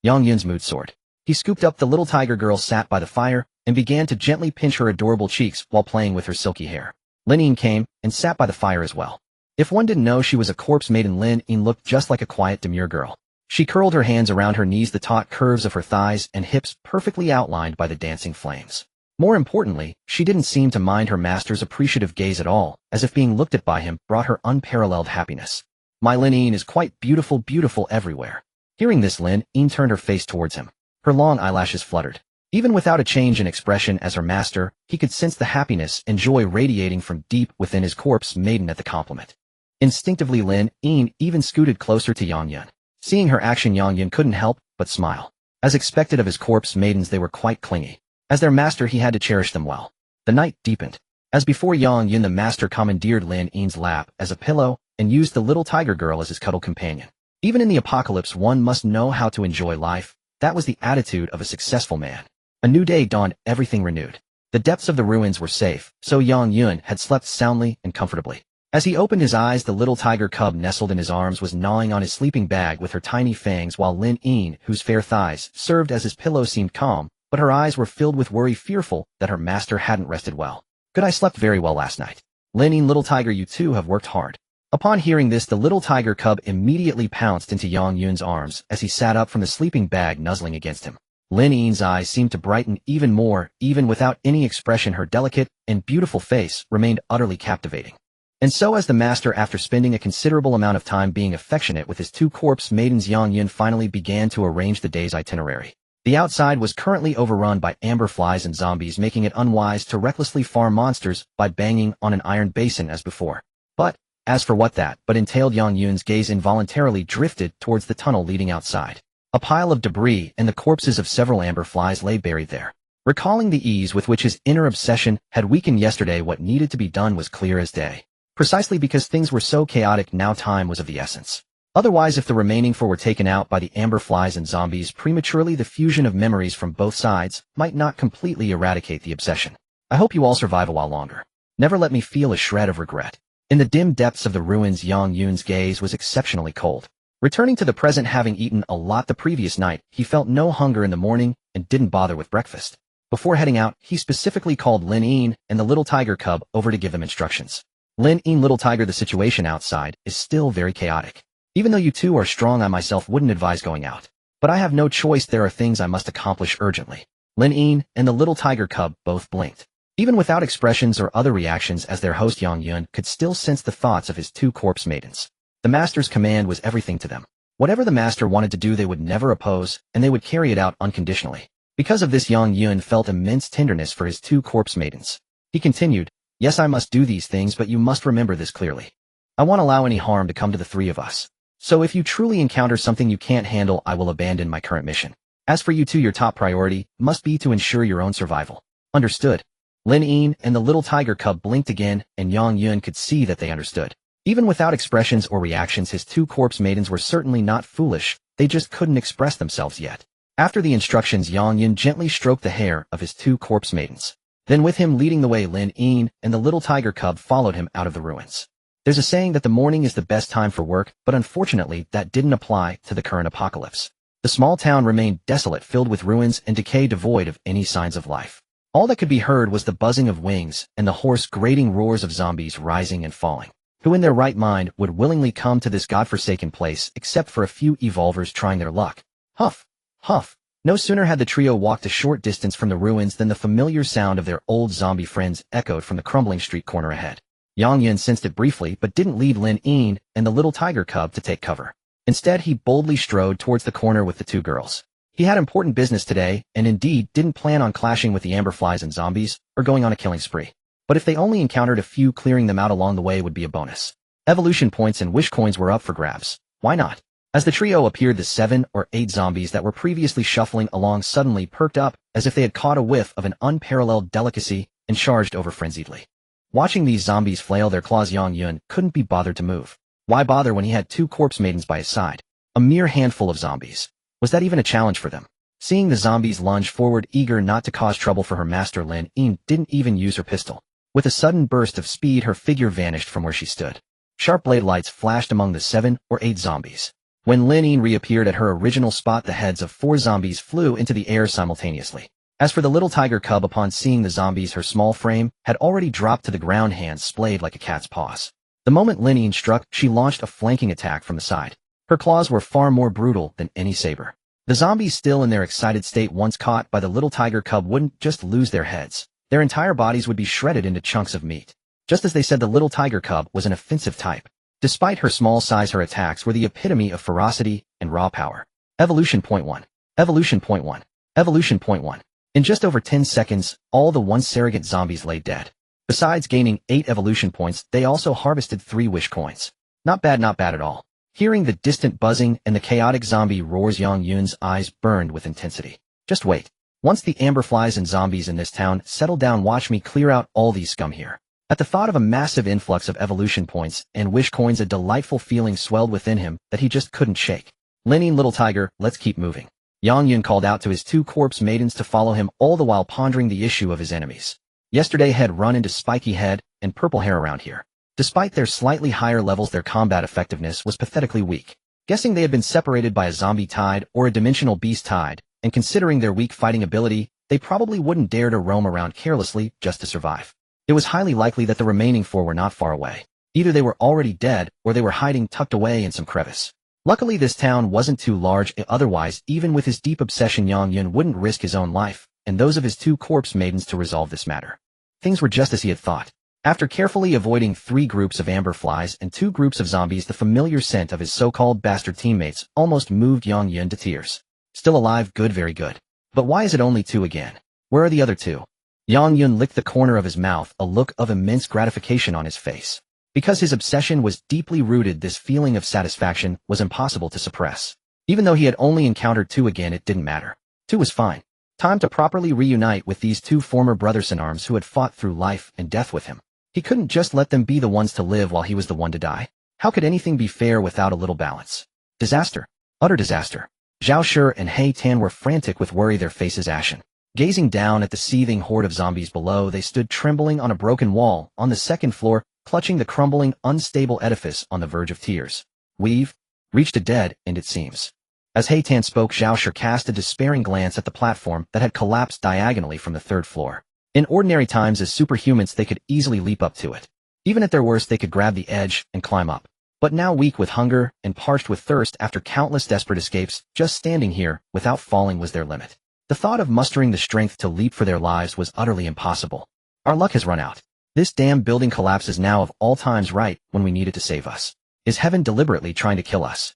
Yang Yun's mood soared. He scooped up the little tiger girl, sat by the fire, and began to gently pinch her adorable cheeks while playing with her silky hair. Lin Yin came and sat by the fire as well. If one didn't know she was a corpse maiden, Lin Yin looked just like a quiet, demure girl. She curled her hands around her knees, the taut curves of her thighs and hips perfectly outlined by the dancing flames. More importantly, she didn't seem to mind her master's appreciative gaze at all, as if being looked at by him brought her unparalleled happiness. "My Lin Yin is quite beautiful, beautiful everywhere." Hearing this, Lin Yin turned her face towards him. Her long eyelashes fluttered. Even without a change in expression as her master, he could sense the happiness and joy radiating from deep within his corpse maiden at the compliment. Instinctively, Lin Yin even scooted closer to Yang Yun. Seeing her action, Yang Yun couldn't help but smile. As expected of his corpse maidens, they were quite clingy. As their master, he had to cherish them well. The night deepened. As before, Yang Yun, the master, commandeered Lin Yin's lap as a pillow and used the little tiger girl as his cuddle companion. Even in the apocalypse, one must know how to enjoy life. That was the attitude of a successful man. A new day dawned, everything renewed. The depths of the ruins were safe, so Yang Yun had slept soundly and comfortably. As he opened his eyes, the little tiger cub nestled in his arms was gnawing on his sleeping bag with her tiny fangs, while Lin Yin, whose fair thighs served as his pillow, seemed calm, but her eyes were filled with worry, fearful that her master hadn't rested well. "Good, I slept very well last night." "Lin Yin, little tiger, you too have worked hard." Upon hearing this, the little tiger cub immediately pounced into Yang Yun's arms as he sat up from the sleeping bag nuzzling against him. Lin Yin's eyes seemed to brighten even more, even without any expression. Her delicate and beautiful face remained utterly captivating. And so as the master, after spending a considerable amount of time being affectionate with his two corpse maidens, Yang Yun finally began to arrange the day's itinerary. The outside was currently overrun by amber flies and zombies, making it unwise to recklessly farm monsters by banging on an iron basin as before. But as for what that entailed, Yang Yun's gaze involuntarily drifted towards the tunnel leading outside. A pile of debris and the corpses of several amber flies lay buried there. Recalling the ease with which his inner obsession had weakened yesterday, what needed to be done was clear as day. Precisely because things were so chaotic, now time was of the essence. Otherwise, if the remaining four were taken out by the amber flies and zombies prematurely, the fusion of memories from both sides might not completely eradicate the obsession. I hope you all survive a while longer. Never let me feel a shred of regret. In the dim depths of the ruins, Yang Yun's gaze was exceptionally cold. Returning to the present, having eaten a lot the previous night, he felt no hunger in the morning and didn't bother with breakfast. Before heading out, he specifically called Lin Yin and the little tiger cub over to give them instructions. Lin Yin, little tiger, the situation outside is still very chaotic. Even though you two are strong, I myself wouldn't advise going out. But I have no choice, there are things I must accomplish urgently. Lin Yin and the little tiger cub both blinked. Even without expressions or other reactions, as their host Yang Yun could still sense the thoughts of his two corpse maidens. The master's command was everything to them. Whatever the master wanted to do, they would never oppose, and they would carry it out unconditionally. Because of this, Yang Yun felt immense tenderness for his two corpse maidens. He continued, "Yes, I must do these things, but you must remember this clearly. I won't allow any harm to come to the three of us. So if you truly encounter something you can't handle, I will abandon my current mission. As for you two, your top priority must be to ensure your own survival. Understood?" Lin Yin and the little tiger cub blinked again, and Yang Yun could see that they understood. Even without expressions or reactions, his two corpse maidens were certainly not foolish, they just couldn't express themselves yet. After the instructions, Yang Yun gently stroked the hair of his two corpse maidens. Then, with him leading the way, Lin Yin and the little tiger cub followed him out of the ruins. There's a saying that the morning is the best time for work, but unfortunately that didn't apply to the current apocalypse. The small town remained desolate, filled with ruins and decay, devoid of any signs of life. All that could be heard was the buzzing of wings and the hoarse, grating roars of zombies rising and falling. Who in their right mind would willingly come to this godforsaken place except for a few evolvers trying their luck? Huff, huff. No sooner had the trio walked a short distance from the ruins than the familiar sound of their old zombie friends echoed from the crumbling street corner ahead. Yang Yun sensed it briefly, but didn't lead Lin Yin and the little tiger cub to take cover. Instead, he boldly strode towards the corner with the two girls. He had important business today, and indeed didn't plan on clashing with the amber flies and zombies, or going on a killing spree. But if they only encountered a few, clearing them out along the way would be a bonus. Evolution points and wish coins were up for grabs. Why not? As the trio appeared, the 7 or 8 zombies that were previously shuffling along suddenly perked up, as if they had caught a whiff of an unparalleled delicacy, and charged over frenziedly. Watching these zombies flail their claws, Yang Yun couldn't be bothered to move. Why bother when he had two corpse maidens by his side? A mere handful of zombies. Was that even a challenge for them? Seeing the zombies lunge forward, eager not to cause trouble for her master, Lin Yin didn't even use her pistol. With a sudden burst of speed, her figure vanished from where she stood. Sharp blade lights flashed among the 7 or 8 zombies. When Lin Yin reappeared at her original spot, the heads of 4 zombies flew into the air simultaneously. As for the little tiger cub, upon seeing the zombies, her small frame had already dropped to the ground, hands splayed like a cat's paws. The moment Lin Yin struck, she launched a flanking attack from the side. Her claws were far more brutal than any saber. The zombies, still in their excited state, once caught by the little tiger cub, wouldn't just lose their heads. Their entire bodies would be shredded into chunks of meat. Just as they said, the little tiger cub was an offensive type. Despite her small size, her attacks were the epitome of ferocity and raw power. Evolution point 1. Evolution point 1. Evolution point 1. In just over 10 seconds, all the once surrogate zombies lay dead. Besides gaining 8 evolution points, they also harvested 3 wish coins. Not bad at all. Hearing the distant buzzing and the chaotic zombie roars, Yang Yun's eyes burned with intensity. Just wait. Once the amber flies and zombies in this town settle down, watch me clear out all these scum here. At the thought of a massive influx of evolution points and wish coins, a delightful feeling swelled within him that he just couldn't shake. Lin Yin, little tiger, let's keep moving. Yang Yun called out to his 2 corpse maidens to follow him, all the while pondering the issue of his enemies. Yesterday had run into spiky head and purple hair around here. Despite their slightly higher levels, their combat effectiveness was pathetically weak. Guessing they had been separated by a zombie tide or a dimensional beast tide, and considering their weak fighting ability, they probably wouldn't dare to roam around carelessly just to survive. It was highly likely that the remaining 4 were not far away. Either they were already dead, or they were hiding tucked away in some crevice. Luckily this town wasn't too large, otherwise even with his deep obsession Yang Yun wouldn't risk his own life, and those of his 2 corpse maidens to resolve this matter. Things were just as he had thought. After carefully avoiding 3 groups of amber flies and 2 groups of zombies, the familiar scent of his so-called bastard teammates almost moved Yang Yun to tears. Still alive, good, very good. But why is it only 2 again? Where are the other 2? Yang Yun licked the corner of his mouth, a look of immense gratification on his face. Because his obsession was deeply rooted, this feeling of satisfaction was impossible to suppress. Even though he had only encountered 2 again, it didn't matter. 2 was fine. Time to properly reunite with these 2 former brothers-in-arms who had fought through life and death with him. He couldn't just let them be the ones to live while he was the one to die. How could anything be fair without a little balance? Disaster. Utter disaster. Zhao Shi and He Tan were frantic with worry, their faces ashen. Gazing down at the seething horde of zombies below, they stood trembling on a broken wall on the 2nd floor, clutching the crumbling, unstable edifice on the verge of tears. We've reached a dead end, it seems. As He Tan spoke, Zhao Shi cast a despairing glance at the platform that had collapsed diagonally from the 3rd floor. In ordinary times, as superhumans, they could easily leap up to it. Even at their worst, they could grab the edge and climb up. But now, weak with hunger and parched with thirst after countless desperate escapes, just standing here without falling was their limit. The thought of mustering the strength to leap for their lives was utterly impossible. Our luck has run out. This damn building collapses now of all times right when we need it to save us. Is heaven deliberately trying to kill us?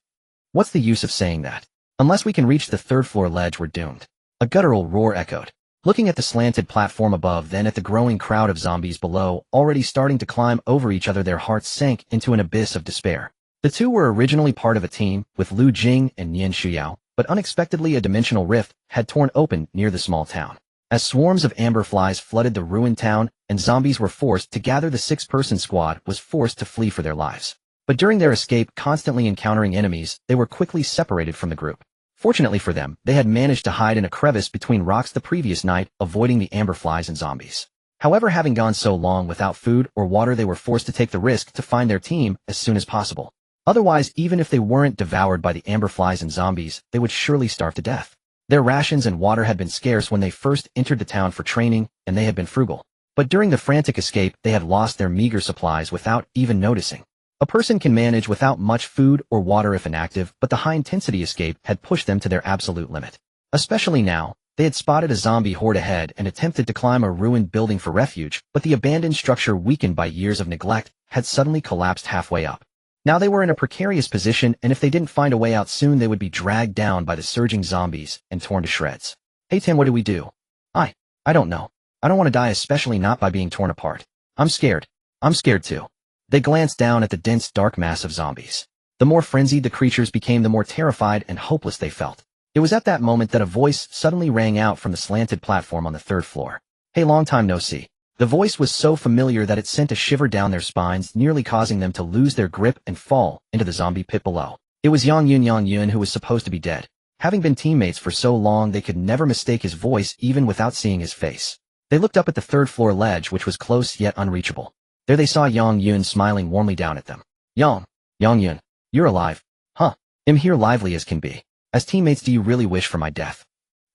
What's the use of saying that? Unless we can reach the 3rd floor ledge, we're doomed. A guttural roar echoed. Looking at the slanted platform above, then at the growing crowd of zombies below, already starting to climb over each other, their hearts sank into an abyss of despair. The 2 were originally part of a team, with Lu Jing and Nian Shuyao, but unexpectedly a dimensional rift had torn open near the small town. As swarms of amber flies flooded the ruined town, and zombies were forced to gather, the 6-person squad was forced to flee for their lives. But during their escape, constantly encountering enemies, they were quickly separated from the group. Fortunately for them, they had managed to hide in a crevice between rocks the previous night, avoiding the amber flies and zombies. However, having gone so long without food or water, they were forced to take the risk to find their team as soon as possible. Otherwise, even if they weren't devoured by the amber flies and zombies, they would surely starve to death. Their rations and water had been scarce when they first entered the town for training, and they had been frugal. But during the frantic escape, they had lost their meager supplies without even noticing. A person can manage without much food or water if inactive, but the high-intensity escape had pushed them to their absolute limit. Especially now, they had spotted a zombie horde ahead and attempted to climb a ruined building for refuge, but the abandoned structure, weakened by years of neglect, had suddenly collapsed halfway up. Now they were in a precarious position, and if they didn't find a way out soon, they would be dragged down by the surging zombies and torn to shreds. Hey Tim, what do we do? I don't know. I don't want to die, especially not by being torn apart. I'm scared. I'm scared too. They glanced down at the dense, dark mass of zombies. The more frenzied the creatures became, the more terrified and hopeless they felt. It was at that moment that a voice suddenly rang out from the slanted platform on the 3rd floor. Hey, long time no see. The voice was so familiar that it sent a shiver down their spines, nearly causing them to lose their grip and fall into the zombie pit below. It was Yang Yun, who was supposed to be dead. Having been teammates for so long, they could never mistake his voice even without seeing his face. They looked up at the 3rd floor ledge, which was close yet unreachable. There they saw Yang Yun smiling warmly down at them. Yang Yun, you're alive. Huh. I'm here, lively as can be. As teammates, do you really wish for my death?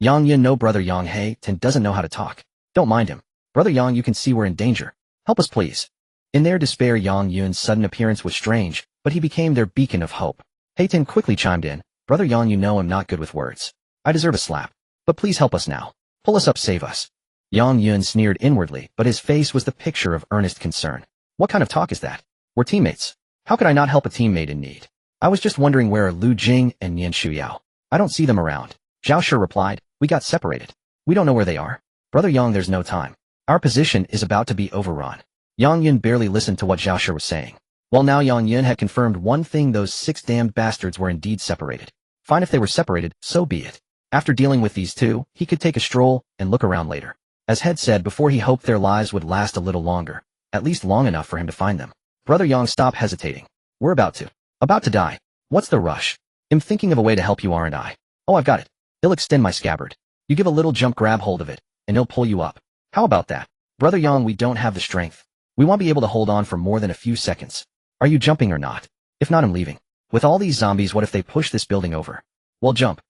Yang Yun, no, brother Yang He Tan doesn't know how to talk. Don't mind him. Brother Yang, you can see we're in danger. Help us, please. In their despair, Yang Yun's sudden appearance was strange, but he became their beacon of hope. He Tan quickly chimed in. Brother Yang, you know I'm not good with words. I deserve a slap. But please help us now. Pull us up, save us. Yang Yun sneered inwardly, but his face was the picture of earnest concern. What kind of talk is that? We're teammates. How could I not help a teammate in need? I was just wondering, where are Lu Jing and Nian Shuyao? I don't see them around. Zhao Shi replied. We got separated. We don't know where they are. Brother Yang, there's no time. Our position is about to be overrun. Yang Yun barely listened to what Zhao Shi was saying. Well, now Yang Yun had confirmed one thing: those 6 damned bastards were indeed separated. Fine, if they were separated, so be it. After dealing with these 2, he could take a stroll and look around later. As Head said before, he hoped their lives would last a little longer, at least long enough for him to find them. Brother Yang, stop hesitating. We're about to die. What's the rush? I'm thinking of a way to help you, aren't I? Oh, I've got it. He'll extend my scabbard. You give a little jump, grab hold of it, and he'll pull you up. How about that? Brother Yang, we don't have the strength. We won't be able to hold on for more than a few seconds. Are you jumping or not? If not, I'm leaving. With all these zombies, what if they push this building over? We'll jump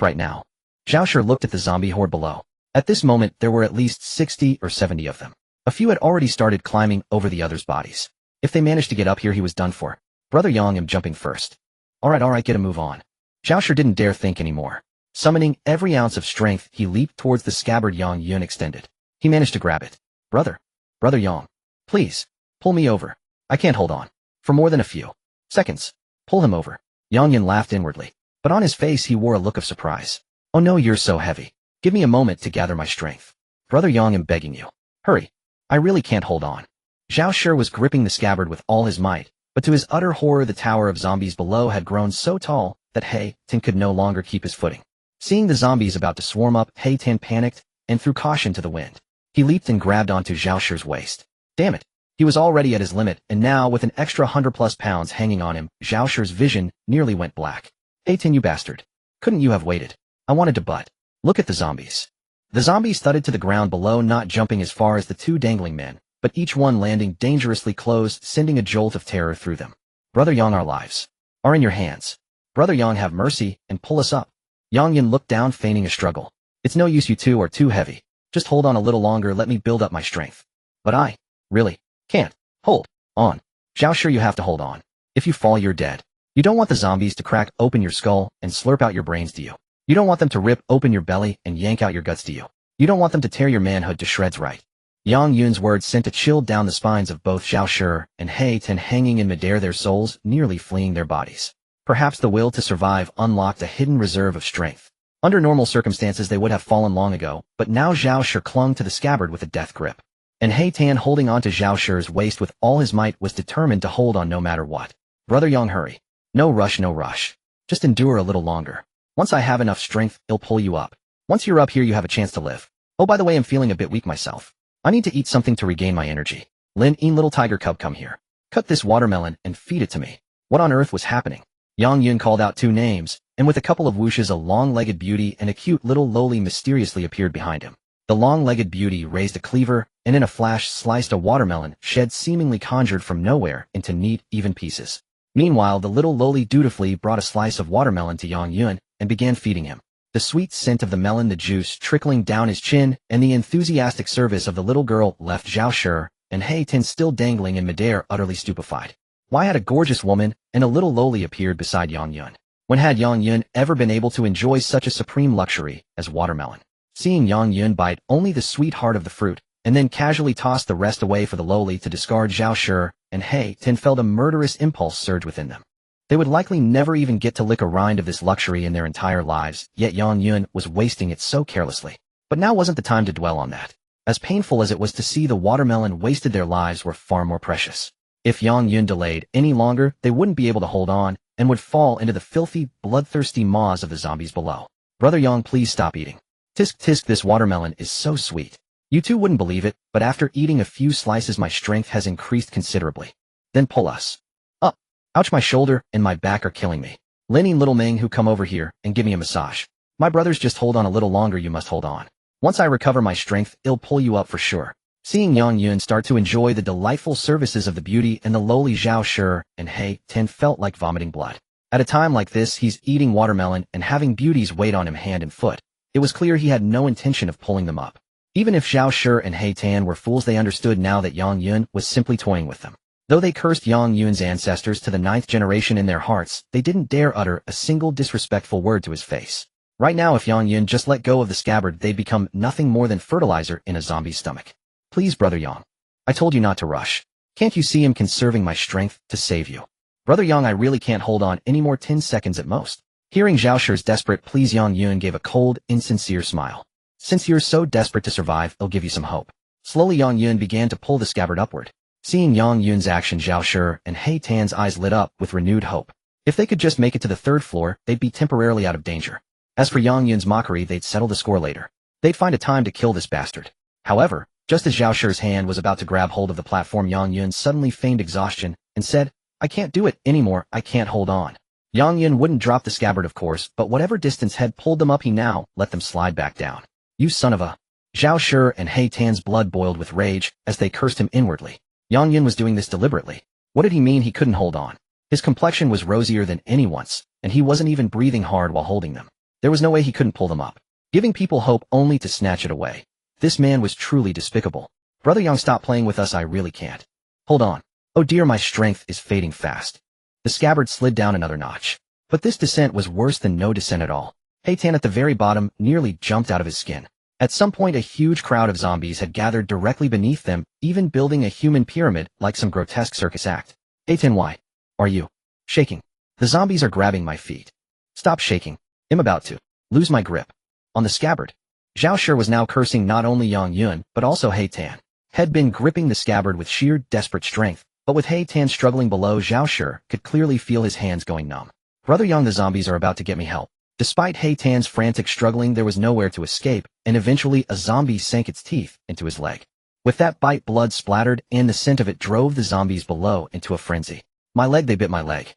right now. Zhao Shi looked at the zombie horde below. At this moment, there were at least 60 or 70 of them. A few had already started climbing over the others' bodies. If they managed to get up here, he was done for. Brother Yang am jumping first. Alright, get a move on. Zhao Shi didn't dare think anymore. Summoning every ounce of strength, he leaped towards the scabbard Yang Yun extended. He managed to grab it. Brother Yang, please, pull me over. I can't hold on. For more than a few seconds. Pull him over. Yang Yun laughed inwardly, but on his face he wore a look of surprise. Oh no, you're so heavy. Give me a moment to gather my strength. Brother Yang, I'm begging you. Hurry. I really can't hold on. Zhao Shi was gripping the scabbard with all his might, but to his utter horror the tower of zombies below had grown so tall that He Tin could no longer keep his footing. Seeing the zombies about to swarm up, He Tin panicked and threw caution to the wind. He leaped and grabbed onto Zhao Shi's waist. Damn it. He was already at his limit, and now with an extra 100+ pounds hanging on him, Zhao Shi's vision nearly went black. He Tin, you bastard. Couldn't you have waited? I wanted to butt. Look at the zombies. The zombies thudded to the ground below, not jumping as far as the two dangling men, but each one landing dangerously close, sending a jolt of terror through them. Brother Yang, our lives are in your hands. Brother Yang, have mercy and pull us up. Yang Yun looked down, feigning a struggle. It's no use, you two are too heavy. Just hold on a little longer, let me build up my strength. But I really can't hold on. Zhao Shi, you have to hold on. If you fall, you're dead. You don't want the zombies to crack open your skull and slurp out your brains, do you? You don't want them to rip open your belly and yank out your guts, do you? You don't want them to tear your manhood to shreds, right? Yang Yun's words sent a chill down the spines of both Zhao Shi and He Tin, hanging in midair, their souls nearly fleeing their bodies. Perhaps the will to survive unlocked a hidden reserve of strength. Under normal circumstances they would have fallen long ago, but now Zhao Shi clung to the scabbard with a death grip. And He Tin, holding onto Zhao Shi's waist with all his might, was determined to hold on no matter what. Brother Yang, hurry. No rush. Just endure a little longer. Once I have enough strength, I'll pull you up. Once you're up here, you have a chance to live. Oh, by the way, I'm feeling a bit weak myself. I need to eat something to regain my energy. Lin, little tiger cub, come here. Cut this watermelon and feed it to me. What on earth was happening? Yang Yun called out two names, and with a couple of whooshes a long-legged beauty and a cute little loli mysteriously appeared behind him. The long-legged beauty raised a cleaver, and in a flash sliced a watermelon, shed seemingly conjured from nowhere, into neat, even pieces. Meanwhile, the little loli dutifully brought a slice of watermelon to Yang Yun and began feeding him. The sweet scent of the melon, the juice trickling down his chin, and the enthusiastic service of the little girl left Zhao Shi and He Tin still dangling in midair, utterly stupefied. Why had a gorgeous woman and a little loli appeared beside Yang Yun? When had Yang Yun ever been able to enjoy such a supreme luxury as watermelon? Seeing Yang Yun bite only the sweet heart of the fruit, and then casually toss the rest away for the loli to discard, Zhao Shi and He Tin felt a murderous impulse surge within them. They would likely never even get to lick a rind of this luxury in their entire lives, yet Yang Yun was wasting it so carelessly. But now wasn't the time to dwell on that. As painful as it was to see the watermelon wasted, their lives were far more precious. If Yang Yun delayed any longer, they wouldn't be able to hold on, and would fall into the filthy, bloodthirsty maws of the zombies below. Brother Yang, please stop eating. Tisk, this watermelon is so sweet. You two wouldn't believe it, but after eating a few slices my strength has increased considerably. Then pull us up. Ouch, my shoulder and my back are killing me. Lenny, little Ming, who come over here and give me a massage. My brothers, just hold on a little longer, you must hold on. Once I recover my strength, I'll pull you up for sure. Seeing Yang Yun start to enjoy the delightful services of the beauty and the lowly Zhao Shi and He Tin felt like vomiting blood. At a time like this, he's eating watermelon and having beauties wait on him hand and foot. It was clear he had no intention of pulling them up. Even if Zhao Shi and He Tin were fools, they understood now that Yang Yun was simply toying with them. Though they cursed Yang Yun's ancestors to the 9th generation in their hearts, they didn't dare utter a single disrespectful word to his face. Right now, if Yang Yun just let go of the scabbard, they'd become nothing more than fertilizer in a zombie's stomach. Please, Brother Yang. I told you not to rush. Can't you see I'm conserving my strength to save you? Brother Yang, I really can't hold on any more, 10 seconds at most. Hearing Zhao Shi's desperate pleas, Yang Yun gave a cold, insincere smile. Since you're so desperate to survive, I'll give you some hope. Slowly, Yang Yun began to pull the scabbard upward. Seeing Yang Yun's action, Zhao Shi and He Tin's eyes lit up with renewed hope. If they could just make it to the 3rd floor, they'd be temporarily out of danger. As for Yang Yun's mockery, they'd settle the score later. They'd find a time to kill this bastard. However, just as Zhao Shi's hand was about to grab hold of the platform, Yang Yun suddenly feigned exhaustion and said, I can't do it anymore, I can't hold on. Yang Yun wouldn't drop the scabbard, of course, but whatever distance had pulled them up, he now let them slide back down. You son of a... Zhao Shi and He Tin's blood boiled with rage as they cursed him inwardly. Yang Yun was doing this deliberately. What did he mean he couldn't hold on? His complexion was rosier than anyone's, and he wasn't even breathing hard while holding them. There was no way he couldn't pull them up. Giving people hope only to snatch it away. This man was truly despicable. Brother Yang, stop playing with us, I really can't. Hold on. Oh dear, my strength is fading fast. The scabbard slid down another notch. But this descent was worse than no descent at all. Heitan at the very bottom nearly jumped out of his skin. At some point a huge crowd of zombies had gathered directly beneath them, even building a human pyramid like some grotesque circus act. Heitan, why are you shaking? The zombies are grabbing my feet. Stop shaking. I'm about to lose my grip on the scabbard. Zhao Shi was now cursing not only Yang Yun, but also Heitan. Had been gripping the scabbard with sheer desperate strength, but with Heitan struggling below, Zhao Shi could clearly feel his hands going numb. Brother Yang, the zombies are about to get me help. Despite Heitan's frantic struggling, there was nowhere to escape, and eventually a zombie sank its teeth into his leg. With that bite, blood splattered, and the scent of it drove the zombies below into a frenzy. My leg, they bit my leg.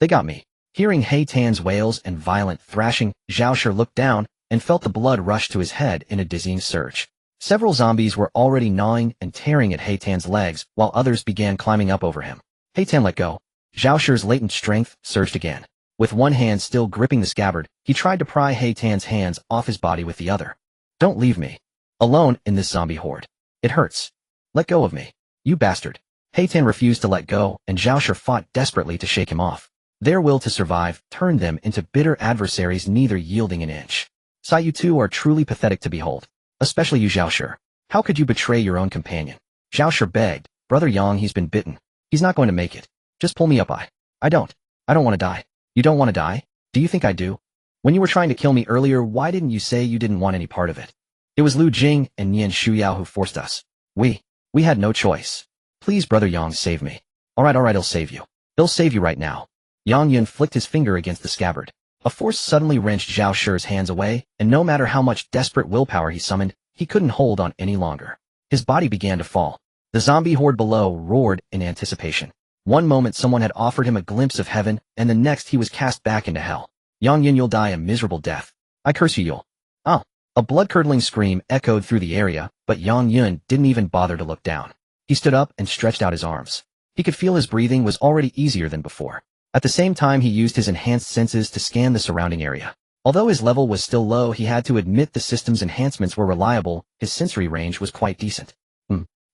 They got me. Hearing Heitan's wails and violent thrashing, Zhao Shi looked down and felt the blood rush to his head in a dizzying surge. Several zombies were already gnawing and tearing at Heitan's legs, while others began climbing up over him. Heitan let go. Zhao Shi's latent strength surged again. With one hand still gripping the scabbard, he tried to pry Heitan's hands off his body with the other. Don't leave me alone in this zombie horde. It hurts. Let go of me, you bastard. Heitan refused to let go, and Zhao Shi fought desperately to shake him off. Their will to survive turned them into bitter adversaries, neither yielding an inch. Sai, you two are truly pathetic to behold. Especially you, Zhao Shi. How could you betray your own companion? Zhao Shi begged. Brother Yang, he's been bitten. He's not going to make it. Just pull me up. I don't want to die. You don't want to die? Do you think I do? When you were trying to kill me earlier, why didn't you say you didn't want any part of it? It was Lu Jing and Nian Shuyao who forced us. We had no choice. Please, Brother Yang, save me. Alright, I'll save you. He'll save you right now. Yang Yun flicked his finger against the scabbard. A force suddenly wrenched Zhao Shi's hands away, and no matter how much desperate willpower he summoned, he couldn't hold on any longer. His body began to fall. The zombie horde below roared in anticipation. One moment someone had offered him a glimpse of heaven, and the next he was cast back into hell. Yang Yun, you'll die a miserable death. I curse you, you'll. Oh. A blood-curdling scream echoed through the area, but Yang Yun didn't even bother to look down. He stood up and stretched out his arms. He could feel his breathing was already easier than before. At the same time, he used his enhanced senses to scan the surrounding area. Although his level was still low, he had to admit the system's enhancements were reliable. His sensory range was quite decent.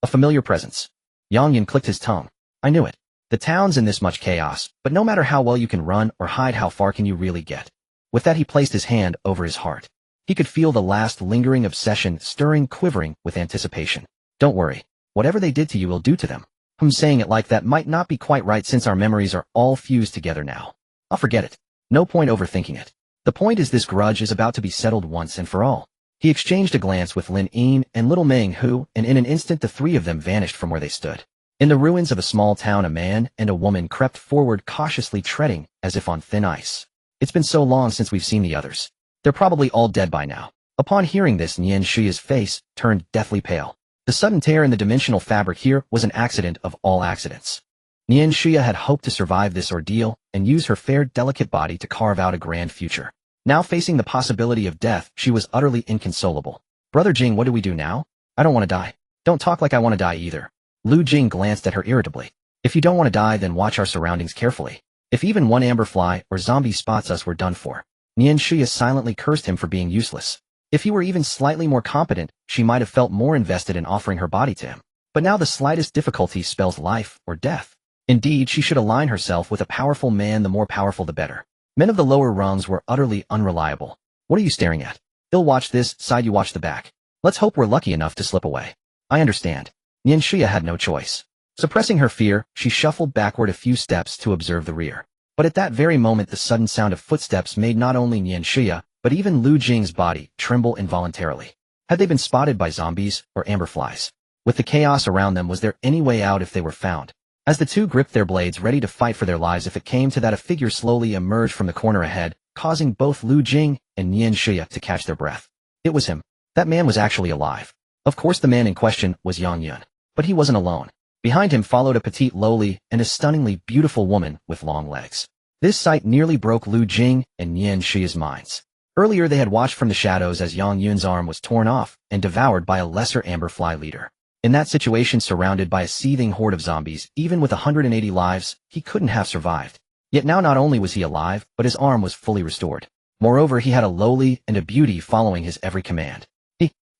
A familiar presence. Yang Yun clicked his tongue. I knew it. The town's in this much chaos, but no matter how well you can run or hide, how far can you really get? With that, he placed his hand over his heart. He could feel the last lingering obsession stirring, quivering with anticipation. Don't worry. Whatever they did to you will do to them. Saying it like that might not be quite right since our memories are all fused together now. I'll forget it. No point overthinking it. The point is this grudge is about to be settled once and for all. He exchanged a glance with Lin Yin and Little Meng Hu, and in an instant the three of them vanished from where they stood. In the ruins of a small town, a man and a woman crept forward, cautiously treading as if on thin ice. It's been so long since we've seen the others. They're probably all dead by now. Upon hearing this, Nian Shuya's face turned deathly pale. The sudden tear in the dimensional fabric here was an accident of all accidents. Nian Shuya had hoped to survive this ordeal and use her fair, delicate body to carve out a grand future. Now facing the possibility of death, she was utterly inconsolable. Brother Jing, what do we do now? I don't want to die. Don't talk like I want to die either. Lu Jing glanced at her irritably. If you don't want to die, then watch our surroundings carefully. If even one amberfly or zombie spots us, we're done for. Nian Shuya silently cursed him for being useless. If he were even slightly more competent, she might have felt more invested in offering her body to him. But now the slightest difficulty spells life or death. Indeed, she should align herself with a powerful man, the more powerful the better. Men of the lower rungs were utterly unreliable. What are you staring at? He'll watch this side, you watch the back. Let's hope we're lucky enough to slip away. I understand. Nian Shuya had no choice. Suppressing her fear, she shuffled backward a few steps to observe the rear. But at that very moment, the sudden sound of footsteps made not only Nian Shuya, but even Lu Jing's body tremble involuntarily. Had they been spotted by zombies or amberflies? With the chaos around them, was there any way out if they were found? As the two gripped their blades, ready to fight for their lives if it came to that, a figure slowly emerged from the corner ahead, causing both Lu Jing and Nian Shuya to catch their breath. It was him. That man was actually alive. Of course, the man in question was Yang Yun. But he wasn't alone. Behind him followed a petite, lowly, and a stunningly beautiful woman with long legs. This sight nearly broke Lu Jing and Nian Shuya's minds. Earlier they had watched from the shadows as Yang Yun's arm was torn off and devoured by a lesser amberfly leader. In that situation, surrounded by a seething horde of zombies, even with 180 lives, he couldn't have survived. Yet now not only was he alive, but his arm was fully restored. Moreover, he had a lowly and a beauty following his every command.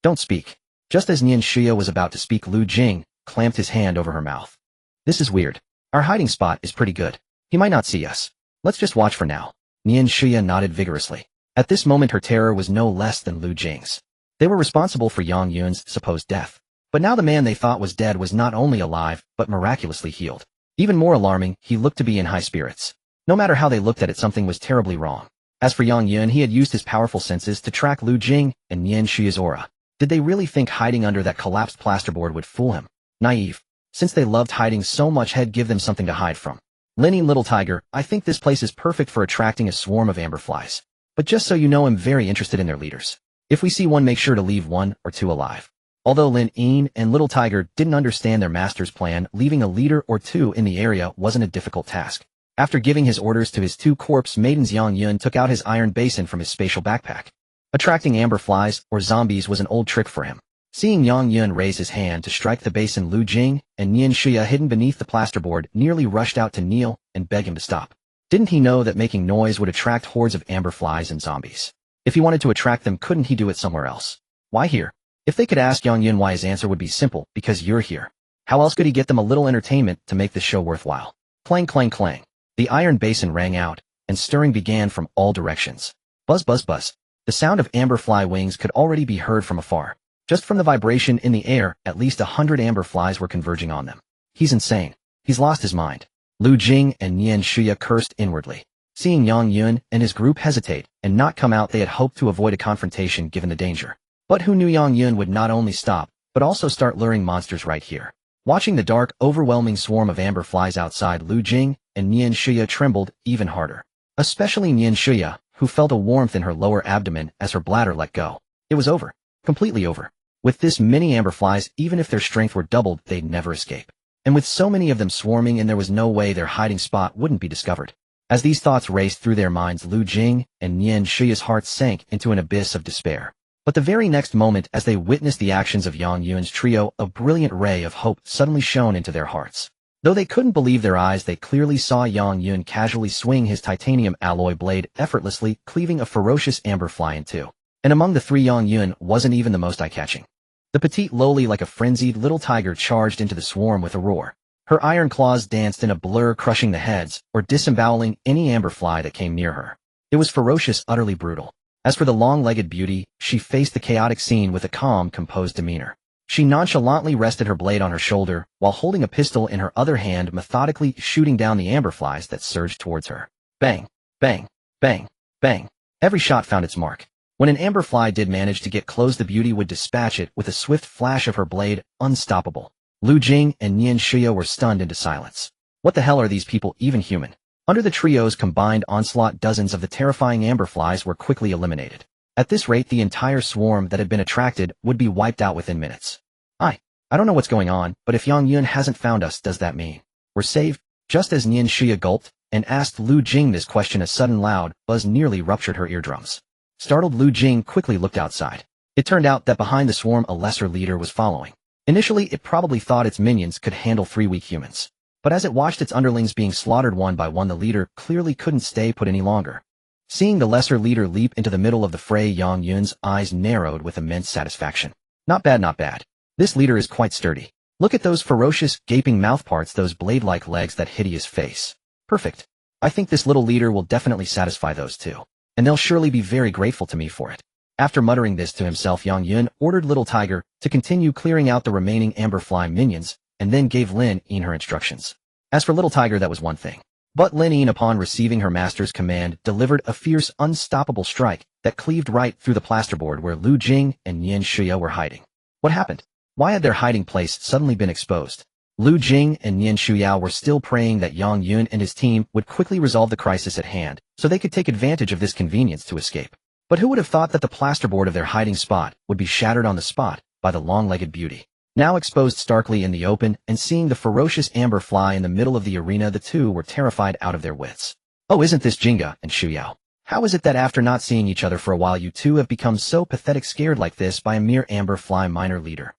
Don't speak. Just as Nian Shuya was about to speak, Lu Jing clamped his hand over her mouth. This is weird. Our hiding spot is pretty good. He might not see us. Let's just watch for now. Nian Shuya nodded vigorously. At this moment her terror was no less than Lu Jing's. They were responsible for Yang Yun's supposed death. But now the man they thought was dead was not only alive, but miraculously healed. Even more alarming, he looked to be in high spirits. No matter how they looked at it, something was terribly wrong. As for Yang Yun, he had used his powerful senses to track Lu Jing and Nian Shuya's aura. Did they really think hiding under that collapsed plasterboard would fool him? Naive. Since they loved hiding so much, he'd give them something to hide from. Linny, little tiger, I think this place is perfect for attracting a swarm of amberflies. But just so you know, I'm very interested in their leaders. If we see one, make sure to leave one or two alive. Although Lin Yin and Little Tiger didn't understand their master's plan, leaving a leader or two in the area wasn't a difficult task. After giving his orders to his two corpse maidens, Yang Yun took out his iron basin from his spatial backpack. Attracting amberflies, or zombies, was an old trick for him. Seeing Yang Yun raise his hand to strike the basin, Lu Jing and Nian Shuya, hidden beneath the plasterboard, nearly rushed out to kneel and beg him to stop. Didn't he know that making noise would attract hordes of amberflies and zombies? If he wanted to attract them, couldn't he do it somewhere else? Why here? If they could ask Yang Yun why, his answer would be simple: because you're here. How else could he get them a little entertainment to make the show worthwhile? Clang, clang, clang. The iron basin rang out, and stirring began from all directions. Buzz, buzz, buzz. The sound of amberfly wings could already be heard from afar. Just from the vibration in the air, at least 100 amberflies were converging on them. He's insane. He's lost his mind. Lu Jing and Nian Shuya cursed inwardly. Seeing Yang Yun and his group hesitate and not come out, they had hoped to avoid a confrontation given the danger. But who knew Yang Yun would not only stop, but also start luring monsters right here. Watching the dark, overwhelming swarm of amberflies outside, Lu Jing and Nian Shuya trembled even harder. Especially Nian Shuya, who felt a warmth in her lower abdomen as her bladder let go. It was over. Completely over. With this many amberflies, even if their strength were doubled, they'd never escape. And with so many of them swarming, and there was no way their hiding spot wouldn't be discovered. As these thoughts raced through their minds, Lu Jing and Nian Shuya's hearts sank into an abyss of despair. But the very next moment, as they witnessed the actions of Yang Yun's trio, a brilliant ray of hope suddenly shone into their hearts. Though they couldn't believe their eyes, they clearly saw Yang Yun casually swing his titanium alloy blade, effortlessly cleaving a ferocious amberfly in two. And among the three, Yang Yun wasn't even the most eye-catching. The petite lowly, like a frenzied little tiger, charged into the swarm with a roar. Her iron claws danced in a blur, crushing the heads or disemboweling any amberfly that came near her. It was ferocious, utterly brutal. As for the long-legged beauty, she faced the chaotic scene with a calm, composed demeanor. She nonchalantly rested her blade on her shoulder, while holding a pistol in her other hand, methodically shooting down the amberflies that surged towards her. Bang! Bang! Bang! Bang! Every shot found its mark. When an amberfly did manage to get close, the beauty would dispatch it with a swift flash of her blade, unstoppable. Lu Jing and Nian Shuya were stunned into silence. What the hell, are these people even human? Under the trio's combined onslaught, dozens of the terrifying amberflies were quickly eliminated. At this rate, the entire swarm that had been attracted would be wiped out within minutes. I don't know what's going on, but if Yang Yun hasn't found us, does that mean we're saved? Just as Nian Shuya gulped and asked Lu Jing this question, a sudden loud buzz nearly ruptured her eardrums. Startled, Lu Jing quickly looked outside. It turned out that behind the swarm, a lesser leader was following. Initially, it probably thought its minions could handle 3 weak humans. But as it watched its underlings being slaughtered one by one, the leader clearly couldn't stay put any longer. Seeing the lesser leader leap into the middle of the fray, Yang Yun's eyes narrowed with immense satisfaction. Not bad, not bad. This leader is quite sturdy. Look at those ferocious, gaping mouthparts, those blade-like legs, that hideous face. Perfect. I think this little leader will definitely satisfy those two. And they'll surely be very grateful to me for it. After muttering this to himself, Yang Yun ordered Little Tiger to continue clearing out the remaining amberfly minions, and then gave Lin Yin her instructions. As for Little Tiger, that was one thing. But Lin Yin, upon receiving her master's command, delivered a fierce, unstoppable strike that cleaved right through the plasterboard where Lu Jing and Nian Shuya were hiding. What happened? Why had their hiding place suddenly been exposed? Lu Jing and Nian Shuya were still praying that Yang Yun and his team would quickly resolve the crisis at hand, so they could take advantage of this convenience to escape. But who would have thought that the plasterboard of their hiding spot would be shattered on the spot by the long-legged beauty? Now exposed starkly in the open, and seeing the ferocious amberfly in the middle of the arena, the two were terrified out of their wits. Oh, isn't this Jinga and Shuyao? How is it that after not seeing each other for a while, you two have become so pathetic, scared like this by a mere amberfly minor leader?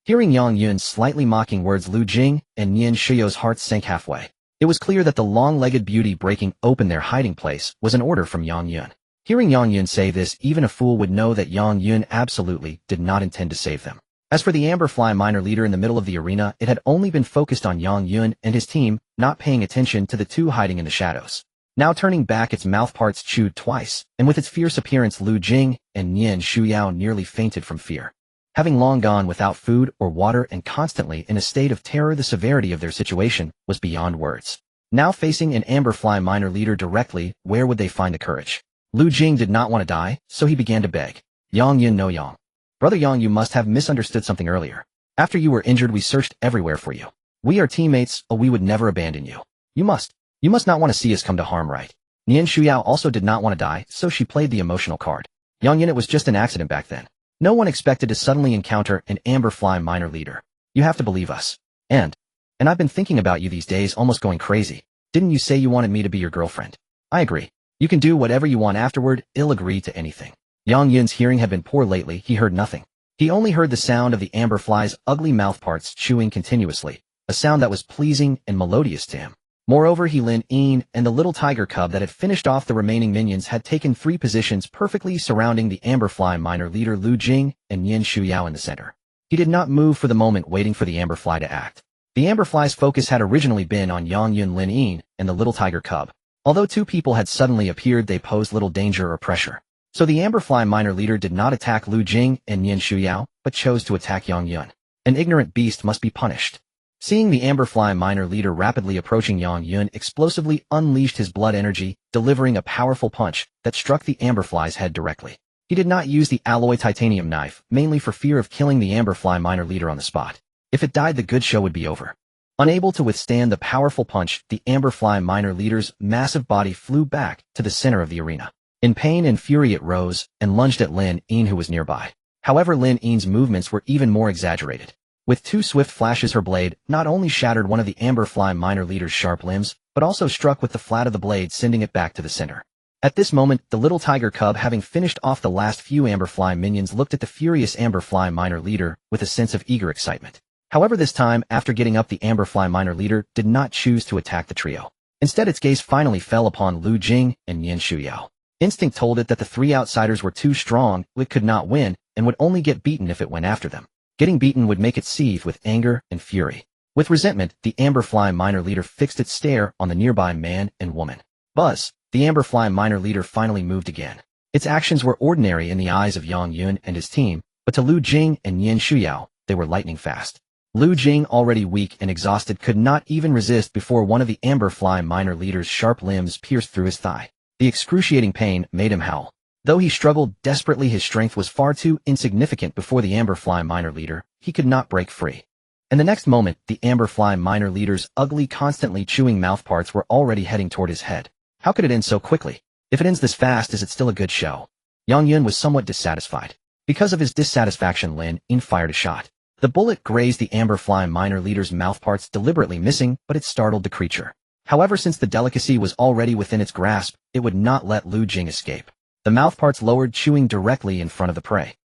Hearing Yang Yun's slightly mocking words, Lu Jing and Nian Shuya's hearts sank halfway. It was clear that the long-legged beauty breaking open their hiding place was an order from Yang Yun. Hearing Yang Yun say this, even a fool would know that Yang Yun absolutely did not intend to save them. As for the Amberfly minor leader in the middle of the arena, it had only been focused on Yang Yun and his team, not paying attention to the two hiding in the shadows. Now turning back, its mouthparts chewed twice, and with its fierce appearance, Lu Jing and Nian Shuyao nearly fainted from fear. Having long gone without food or water and constantly in a state of terror, the severity of their situation was beyond words. Now facing an Amberfly minor leader directly, where would they find the courage? Lu Jing did not want to die, so he began to beg. Yang Yun, no Yang. Brother Yang, you must have misunderstood something earlier. After you were injured, we searched everywhere for you. We are teammates, we would never abandon you. You must not want to see us come to harm, right? Nian Shuyao also did not want to die, so she played the emotional card. Yang Yin, it was just an accident back then. No one expected to suddenly encounter an Amberfly minor leader. You have to believe us. And I've been thinking about you these days, almost going crazy. Didn't you say you wanted me to be your girlfriend? I agree. You can do whatever you want afterward, I'll agree to anything. Yang Yun's hearing had been poor lately, he heard nothing. He only heard the sound of the Amberfly's ugly mouthparts chewing continuously, a sound that was pleasing and melodious to him. Moreover, Lin Yin and the little tiger cub that had finished off the remaining minions had taken 3 positions perfectly surrounding the Amberfly minor leader Lu Jing and Nian Shuyao in the center. He did not move for the moment, waiting for the Amberfly to act. The Amberfly's focus had originally been on Yang Yun, Lin Yin, and the little tiger cub. Although 2 people had suddenly appeared, they posed little danger or pressure. So the Amberfly minor leader did not attack Lu Jing and Nian Shuyao, but chose to attack Yang Yun. An ignorant beast must be punished. Seeing the Amberfly minor leader rapidly approaching, Yang Yun explosively unleashed his blood energy, delivering a powerful punch that struck the Amberfly's head directly. He did not use the alloy titanium knife, mainly for fear of killing the Amberfly minor leader on the spot. If it died, the good show would be over. Unable to withstand the powerful punch, the Amberfly minor leader's massive body flew back to the center of the arena. In pain and fury, it rose and lunged at Lin Yin, who was nearby. However, Lin Yin's movements were even more exaggerated. With 2 swift flashes, her blade not only shattered one of the Amberfly minor leader's sharp limbs, but also struck with the flat of the blade, sending it back to the center. At this moment, the little tiger cub, having finished off the last few Amberfly minions, looked at the furious Amberfly minor leader with a sense of eager excitement. However, this time, after getting up, the Amberfly minor leader did not choose to attack the trio. Instead, its gaze finally fell upon Lu Jing and Nian Shuyao. Instinct told it that the 3 outsiders were too strong, it could not win, and would only get beaten if it went after them. Getting beaten would make it seethe with anger and fury. With resentment, the Amberfly minor leader fixed its stare on the nearby man and woman. Buzz, the Amberfly minor leader finally moved again. Its actions were ordinary in the eyes of Yang Yun and his team, but to Lu Jing and Nian Shuyao, they were lightning fast. Lu Jing, already weak and exhausted, could not even resist before one of the Amberfly minor leader's sharp limbs pierced through his thigh. The excruciating pain made him howl. Though he struggled desperately, his strength was far too insignificant before the Amberfly minor leader. He could not break free. And the next moment, the Amberfly minor leader's ugly, constantly chewing mouthparts were already heading toward his head. How could it end so quickly? If it ends this fast, is it still a good show? Yang Yun was somewhat dissatisfied. Because of his dissatisfaction, Lin Yin fired a shot. The bullet grazed the Amberfly minor leader's mouthparts, deliberately missing, but it startled the creature. However, since the delicacy was already within its grasp, it would not let Lu Jing escape. The mouthparts lowered, chewing directly in front of the prey.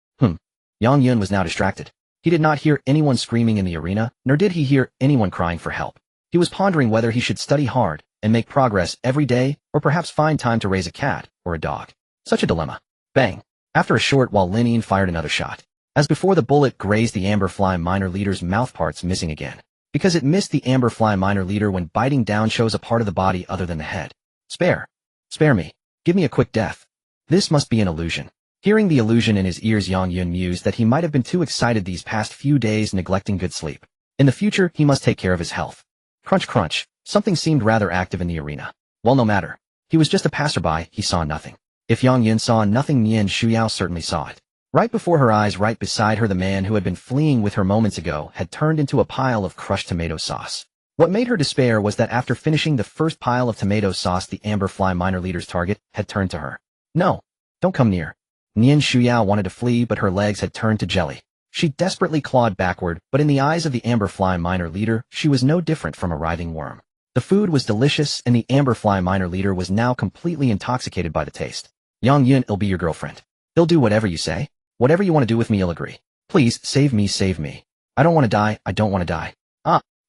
Yang Yun was now distracted. He did not hear anyone screaming in the arena, nor did he hear anyone crying for help. He was pondering whether he should study hard and make progress every day, or perhaps find time to raise a cat or a dog. Such a dilemma. Bang! After a short while, Lin Yin fired another shot. As before, the bullet grazed the Amberfly minor leader's mouthparts, missing again. Because it missed the Amberfly minor leader when biting down, chose a part of the body other than the head. Spare me. Give me a quick death. This must be an illusion. Hearing the illusion in his ears, Yang Yun mused that he might have been too excited these past few days, neglecting good sleep. In the future, he must take care of his health. Crunch crunch. Something seemed rather active in the arena. Well, no matter. He was just a passerby, he saw nothing. If Yang Yun saw nothing, Nian Shuyao certainly saw it. Right before her eyes, right beside her, the man who had been fleeing with her moments ago had turned into a pile of crushed tomato sauce. What made her despair was that after finishing the first pile of tomato sauce, the Amberfly minor leader's target had turned to her. No, don't come near. Nian Shuyao wanted to flee, but her legs had turned to jelly. She desperately clawed backward, but in the eyes of the Amberfly minor leader, she was no different from a writhing worm. The food was delicious, and the Amberfly minor leader was now completely intoxicated by the taste. Yang Yun, I'll be your girlfriend. I'll do whatever you say. Whatever you want to do with me, I'll agree. Please, save me, save me. I don't want to die, I don't want to die.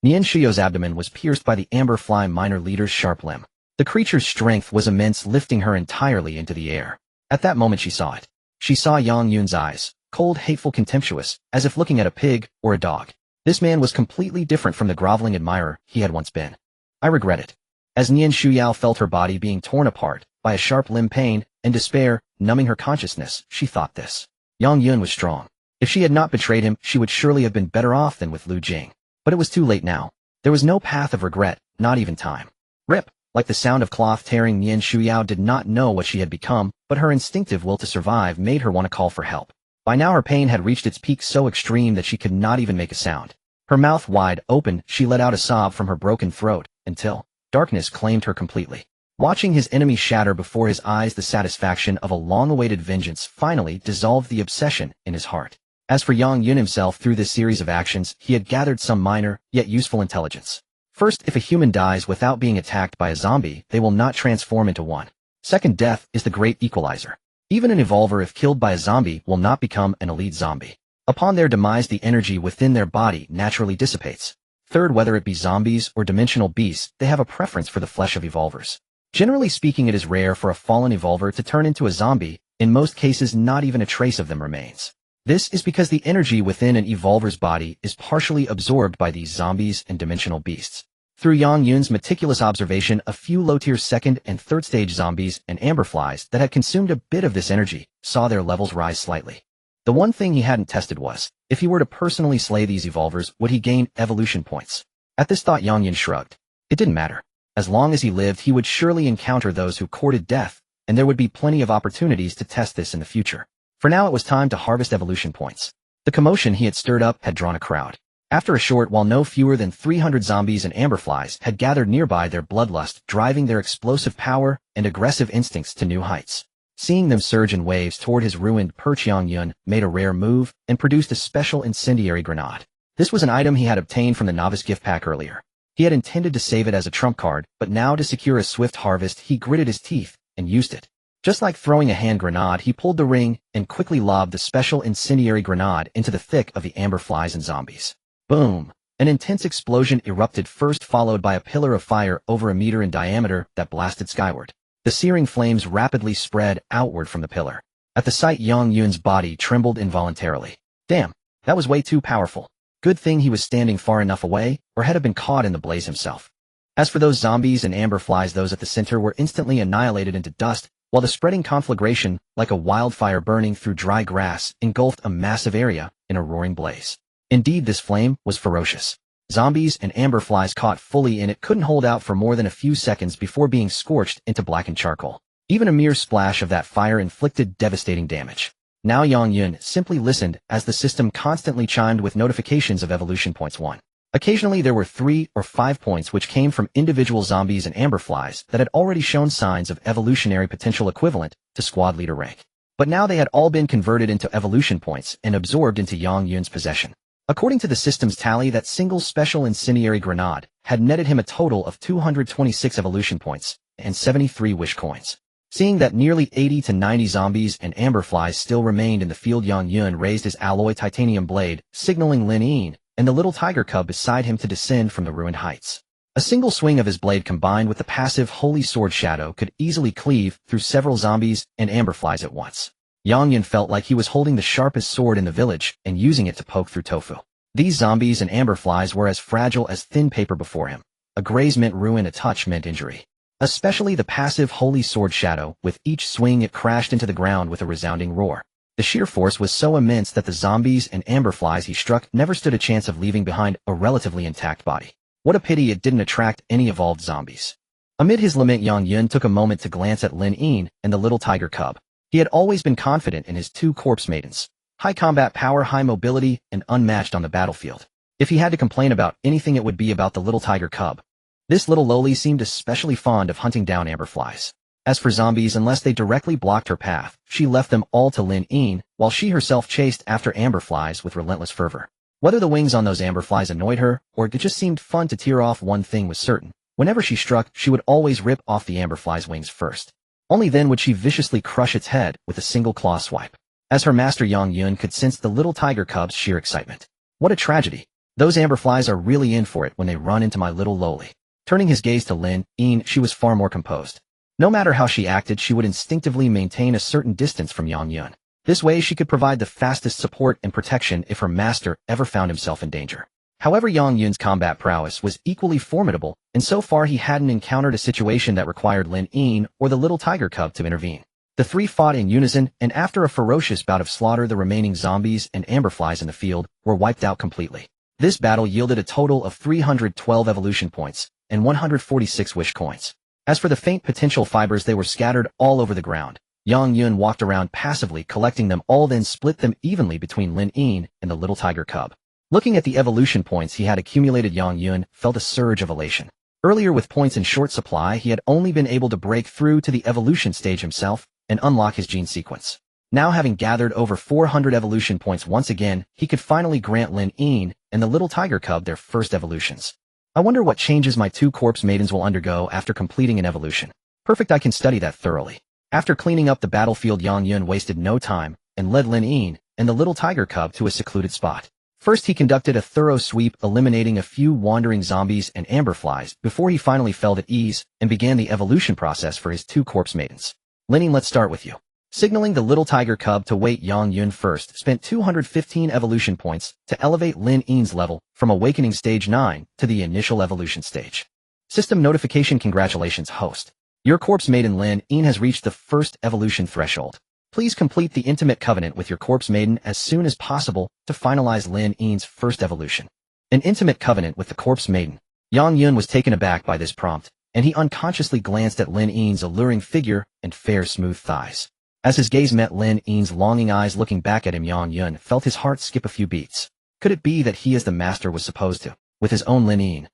Nian Shuyao's abdomen was pierced by the Amberfly minor leader's sharp limb. The creature's strength was immense, lifting her entirely into the air. At that moment she saw it. She saw Yang Yun's eyes, cold, hateful, contemptuous, as if looking at a pig or a dog. This man was completely different from the groveling admirer he had once been. I regret it. As Nian Shuyao felt her body being torn apart by a sharp limb pain and despair numbing her consciousness, she thought this. Yang Yun was strong. If she had not betrayed him, she would surely have been better off than with Lu Jing. But it was too late now. There was no path of regret, not even time. Rip! Like the sound of cloth tearing, Nian Shuyao did not know what she had become, but her instinctive will to survive made her want to call for help. By now her pain had reached its peak so extreme that she could not even make a sound. Her mouth wide open, she let out a sob from her broken throat, until darkness claimed her completely. Watching his enemy shatter before his eyes, the satisfaction of a long-awaited vengeance finally dissolved the obsession in his heart. As for Yang Yun himself, through this series of actions, he had gathered some minor, yet useful intelligence. First, if a human dies without being attacked by a zombie, they will not transform into one. Second, death is the great equalizer. Even an evolver, if killed by a zombie, will not become an elite zombie. Upon their demise, the energy within their body naturally dissipates. Third, whether it be zombies or dimensional beasts, they have a preference for the flesh of evolvers. Generally speaking, it is rare for a fallen evolver to turn into a zombie. In most cases, not even a trace of them remains. This is because the energy within an evolver's body is partially absorbed by these zombies and dimensional beasts. Through Yang Yun's meticulous observation, a few low-tier second and third-stage zombies and amberflies that had consumed a bit of this energy saw their levels rise slightly. The one thing he hadn't tested was, if he were to personally slay these evolvers, would he gain evolution points? At this thought, Yang Yun shrugged. It didn't matter. As long as he lived, he would surely encounter those who courted death, and there would be plenty of opportunities to test this in the future. For now, it was time to harvest evolution points. The commotion he had stirred up had drawn a crowd. After a short while, no fewer than 300 zombies and amberflies had gathered nearby, their bloodlust driving their explosive power and aggressive instincts to new heights. Seeing them surge in waves toward his ruined perch, Yang Yun made a rare move and produced a special incendiary grenade. This was an item he had obtained from the novice gift pack earlier. He had intended to save it as a trump card, but now to secure a swift harvest, he gritted his teeth and used it. Just like throwing a hand grenade, he pulled the ring and quickly lobbed the special incendiary grenade into the thick of the amberflies and zombies. Boom! An intense explosion erupted, first followed by a pillar of fire over 1 meter in diameter that blasted skyward. The searing flames rapidly spread outward from the pillar. At the sight, Yang Yun's body trembled involuntarily. Damn, that was way too powerful. Good thing he was standing far enough away, or had been caught in the blaze himself. As for those zombies and amberflies, those at the center were instantly annihilated into dust, while the spreading conflagration, like a wildfire burning through dry grass, engulfed a massive area in a roaring blaze. Indeed, this flame was ferocious. Zombies and amberflies caught fully in it couldn't hold out for more than a few seconds before being scorched into blackened charcoal. Even a mere splash of that fire inflicted devastating damage. Now Yang Yun simply listened as the system constantly chimed with notifications of evolution points 1. Occasionally there were 3 or 5 points which came from individual zombies and amberflies that had already shown signs of evolutionary potential equivalent to squad leader rank. But now they had all been converted into evolution points and absorbed into Yang Yun's possession. According to the system's tally, that single special incendiary grenade had netted him a total of 226 evolution points and 73 wish coins. Seeing that nearly 80 to 90 zombies and amberflies still remained in the field, Yang Yun raised his alloy titanium blade, signaling Lin Yin and the little tiger cub beside him to descend from the ruined heights. A single swing of his blade combined with the passive holy sword shadow could easily cleave through several zombies and amberflies at once. Yang Yun felt like he was holding the sharpest sword in the village and using it to poke through tofu. These zombies and amberflies were as fragile as thin paper before him. A graze meant ruin, a touch meant injury. Especially the passive holy sword shadow, with each swing it crashed into the ground with a resounding roar. The sheer force was so immense that the zombies and amberflies he struck never stood a chance of leaving behind a relatively intact body. What a pity it didn't attract any evolved zombies. Amid his lament, Yang Yun took a moment to glance at Lin Yin and the little tiger cub. He had always been confident in his 2 corpse maidens. High combat power, high mobility, and unmatched on the battlefield. If he had to complain about anything, it would be about the little tiger cub. This little loli seemed especially fond of hunting down amberflies. As for zombies, unless they directly blocked her path, she left them all to Lin Yin, while she herself chased after amberflies with relentless fervor. Whether the wings on those amberflies annoyed her, or it just seemed fun to tear off, one thing was certain. Whenever she struck, she would always rip off the amberfly's wings first. Only then would she viciously crush its head with a single claw swipe. As her master, Yang Yun could sense the little tiger cub's sheer excitement. What a tragedy. Those amberflies are really in for it when they run into my little loli. Turning his gaze to Lin Yin, she was far more composed. No matter how she acted, she would instinctively maintain a certain distance from Yang Yun. This way she could provide the fastest support and protection if her master ever found himself in danger. However, Yang Yun's combat prowess was equally formidable, and so far he hadn't encountered a situation that required Lin Yin or the little tiger cub to intervene. The three fought in unison, and after a ferocious bout of slaughter, the remaining zombies and amberflies in the field were wiped out completely. This battle yielded a total of 312 evolution points and 146 wish coins. As for the faint potential fibers, they were scattered all over the ground. Yang Yun walked around passively collecting them all, then split them evenly between Lin Yin and the little tiger cub. Looking at the evolution points he had accumulated, Yang Yun felt a surge of elation. Earlier, with points in short supply, he had only been able to break through to the evolution stage himself and unlock his gene sequence. Now, having gathered over 400 evolution points once again, he could finally grant Lin Yin and the little tiger cub their first evolutions. I wonder what changes my two corpse maidens will undergo after completing an evolution. Perfect, I can study that thoroughly. After cleaning up the battlefield, Yang Yun wasted no time and led Lin Yin and the little tiger cub to a secluded spot. First, he conducted a thorough sweep, eliminating a few wandering zombies and amberflies before he finally felt at ease and began the evolution process for his two corpse maidens. Lin Yin, let's start with you. Signaling the little tiger cub to wait, Yang Yun first spent 215 evolution points to elevate Lin Yin's level from Awakening Stage 9 to the initial evolution stage. System notification: congratulations, host. Your corpse maiden Lin Yin has reached the first evolution threshold. Please complete the intimate covenant with your corpse maiden as soon as possible to finalize Lin Yin's first evolution. An intimate covenant with the corpse maiden. Yang Yun was taken aback by this prompt, and he unconsciously glanced at Lin Yin's alluring figure and fair, smooth thighs. As his gaze met Lin Yin's longing eyes looking back at him, Yang Yun felt his heart skip a few beats. Could it be that he as the master was supposed to, with his own Lin Yin?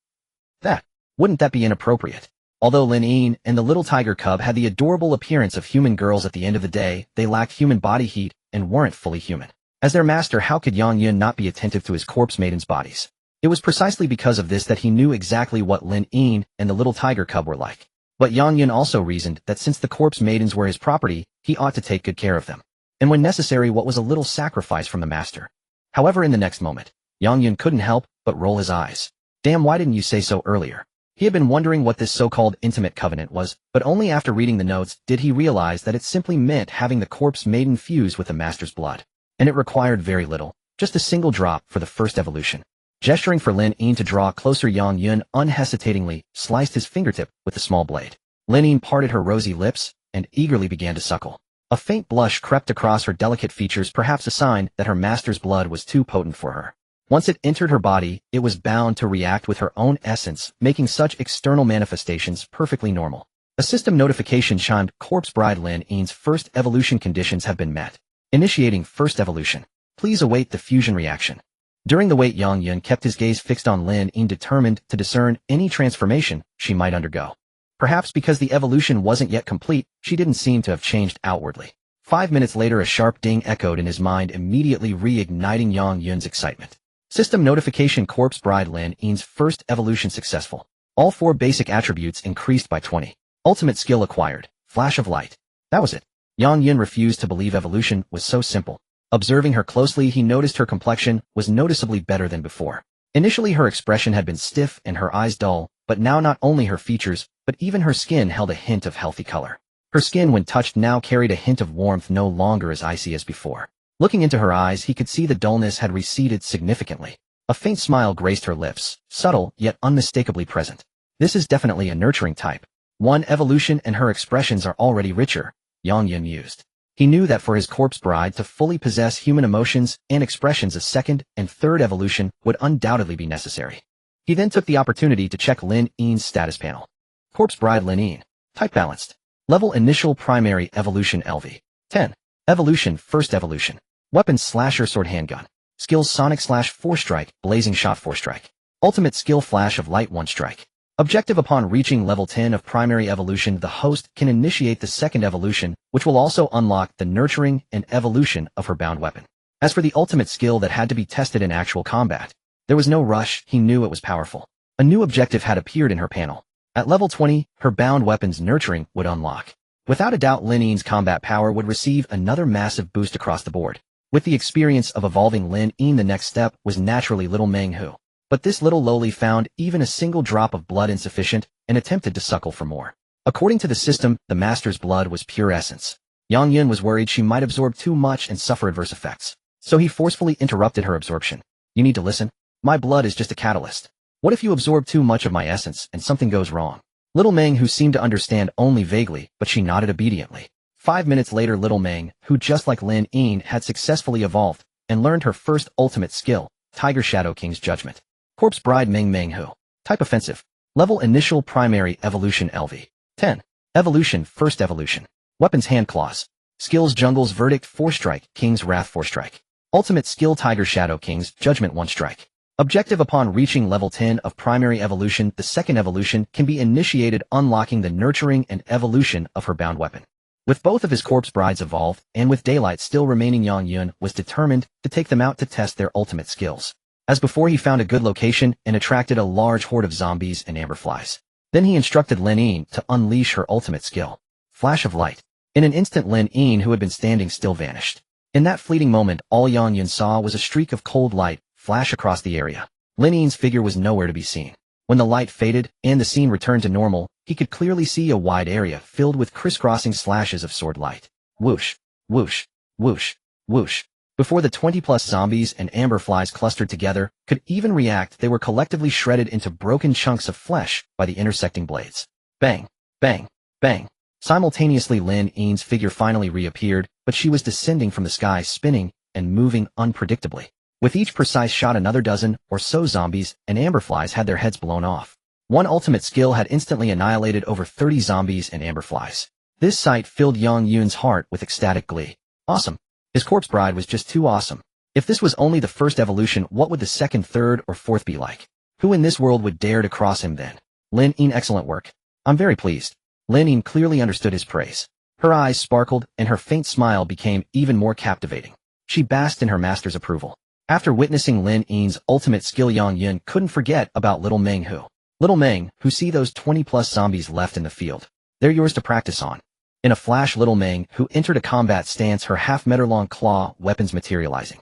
Wouldn't that be inappropriate? Although Lin Yin and the little tiger cub had the adorable appearance of human girls, at the end of the day, they lacked human body heat and weren't fully human. As their master, how could Yang Yun not be attentive to his corpse maidens' bodies? It was precisely because of this that he knew exactly what Lin Yin and the little tiger cub were like. But Yang Yun also reasoned that since the corpse maidens were his property, he ought to take good care of them. And when necessary, what was a little sacrifice from the master. However, in the next moment, Yang Yun couldn't help but roll his eyes. Damn, why didn't you say so earlier? He had been wondering what this so-called intimate covenant was, but only after reading the notes did he realize that it simply meant having the corpse maiden fuse with the master's blood. And it required very little, just a single drop for the first evolution. Gesturing for Lin Yin to draw closer, Yang Yun unhesitatingly sliced his fingertip with the small blade. Lin Yin parted her rosy lips and eagerly began to suckle. A faint blush crept across her delicate features, perhaps a sign that her master's blood was too potent for her. Once it entered her body, it was bound to react with her own essence, making such external manifestations perfectly normal. A system notification chimed. Corpse bride Lin Yin's first evolution conditions have been met. Initiating first evolution. Please await the fusion reaction. During the wait, Yang Yun kept his gaze fixed on Lin Yin, determined to discern any transformation she might undergo. Perhaps because the evolution wasn't yet complete, she didn't seem to have changed outwardly. 5 minutes later, a sharp ding echoed in his mind, immediately reigniting Yang Yun's excitement. System notification: corpse bride Lin Yin's first evolution successful. All 4 basic attributes increased by 20. Ultimate skill acquired. Flash of light. That was it. Yang Yun refused to believe evolution was so simple. Observing her closely, he noticed her complexion was noticeably better than before. Initially, her expression had been stiff and her eyes dull, but now not only her features, but even her skin held a hint of healthy color. Her skin, when touched, now carried a hint of warmth, no longer as icy as before. Looking into her eyes, he could see the dullness had receded significantly. A faint smile graced her lips, subtle yet unmistakably present. This is definitely a nurturing type. 1 evolution and her expressions are already richer, Yang Yun mused. He knew that for his corpse bride to fully possess human emotions and expressions, a 2nd and 3rd evolution would undoubtedly be necessary. He then took the opportunity to check Lin Yin's status panel. Corpse bride Lin Yin. Type balanced. Level initial primary evolution LV. 10. Evolution first evolution. Weapon slasher sword handgun. Skills sonic slash 4 strike, blazing shot 4 strike. Ultimate skill flash of light 1 strike. Objective: upon reaching level 10 of primary evolution, the host can initiate the 2nd evolution, which will also unlock the nurturing and evolution of her bound weapon. As for the ultimate skill that had to be tested in actual combat, there was no rush. He knew it was powerful. A new objective had appeared in her panel. At level 20, her bound weapon's nurturing would unlock. Without a doubt, Lin Yin's combat power would receive another massive boost across the board. With the experience of evolving Lin Yin, the next step was naturally little Meng Hu. But this little lowly found even a single drop of blood insufficient and attempted to suckle for more. According to the system, the master's blood was pure essence. Yang Yun was worried she might absorb too much and suffer adverse effects. So he forcefully interrupted her absorption. You need to listen. My blood is just a catalyst. What if you absorb too much of my essence and something goes wrong? Little Meng, who seemed to understand only vaguely, but she nodded obediently. 5 minutes later, Little Meng, who just like Lin Yin had successfully evolved and learned her first ultimate skill, Tiger Shadow King's Judgment. Corpse Bride Meng Meng Hu. Type Offensive. Level Initial Primary Evolution LV. 10. Evolution First Evolution. Weapons Hand Claws. Skills Jungle's Verdict 4 Strike, King's Wrath 4 Strike. Ultimate Skill Tiger Shadow King's Judgment 1 Strike. Objective upon reaching level 10 of primary evolution, the second evolution can be initiated, unlocking the nurturing and evolution of her bound weapon. With both of his corpse brides evolved, and with daylight still remaining, Yang Yun was determined to take them out to test their ultimate skills. As before, he found a good location and attracted a large horde of zombies and amberflies. Then he instructed Lin Yin to unleash her ultimate skill. Flash of Light. In an instant, Lin Yin, who had been standing still, vanished. In that fleeting moment, all Yang Yun saw was a streak of cold light flash across the area. Lin Yin's figure was nowhere to be seen. When the light faded and the scene returned to normal, he could clearly see a wide area filled with crisscrossing slashes of sword light. Whoosh, whoosh, whoosh, whoosh. Before the 20-plus zombies and amberflies clustered together could even react, they were collectively shredded into broken chunks of flesh by the intersecting blades. Bang, bang, bang. Simultaneously, Lin Yin's figure finally reappeared, but she was descending from the sky, spinning and moving unpredictably. With each precise shot, another dozen or so zombies and amberflies had their heads blown off. One ultimate skill had instantly annihilated over 30 zombies and amberflies. This sight filled Yang Yun's heart with ecstatic glee. Awesome. His corpse bride was just too awesome. If this was only the first evolution, what would the second, third, or fourth be like? Who in this world would dare to cross him then? Lin Yin, excellent work. I'm very pleased. Lin Yin clearly understood his praise. Her eyes sparkled and her faint smile became even more captivating. She basked in her master's approval. After witnessing Lin Yin's ultimate skill, Yang Yun couldn't forget about Little Meng Hu. Little Meng, who see those 20-plus zombies left in the field. They're yours to practice on. In a flash, Little Meng, who entered a combat stance, her half-meter-long claw weapons materializing.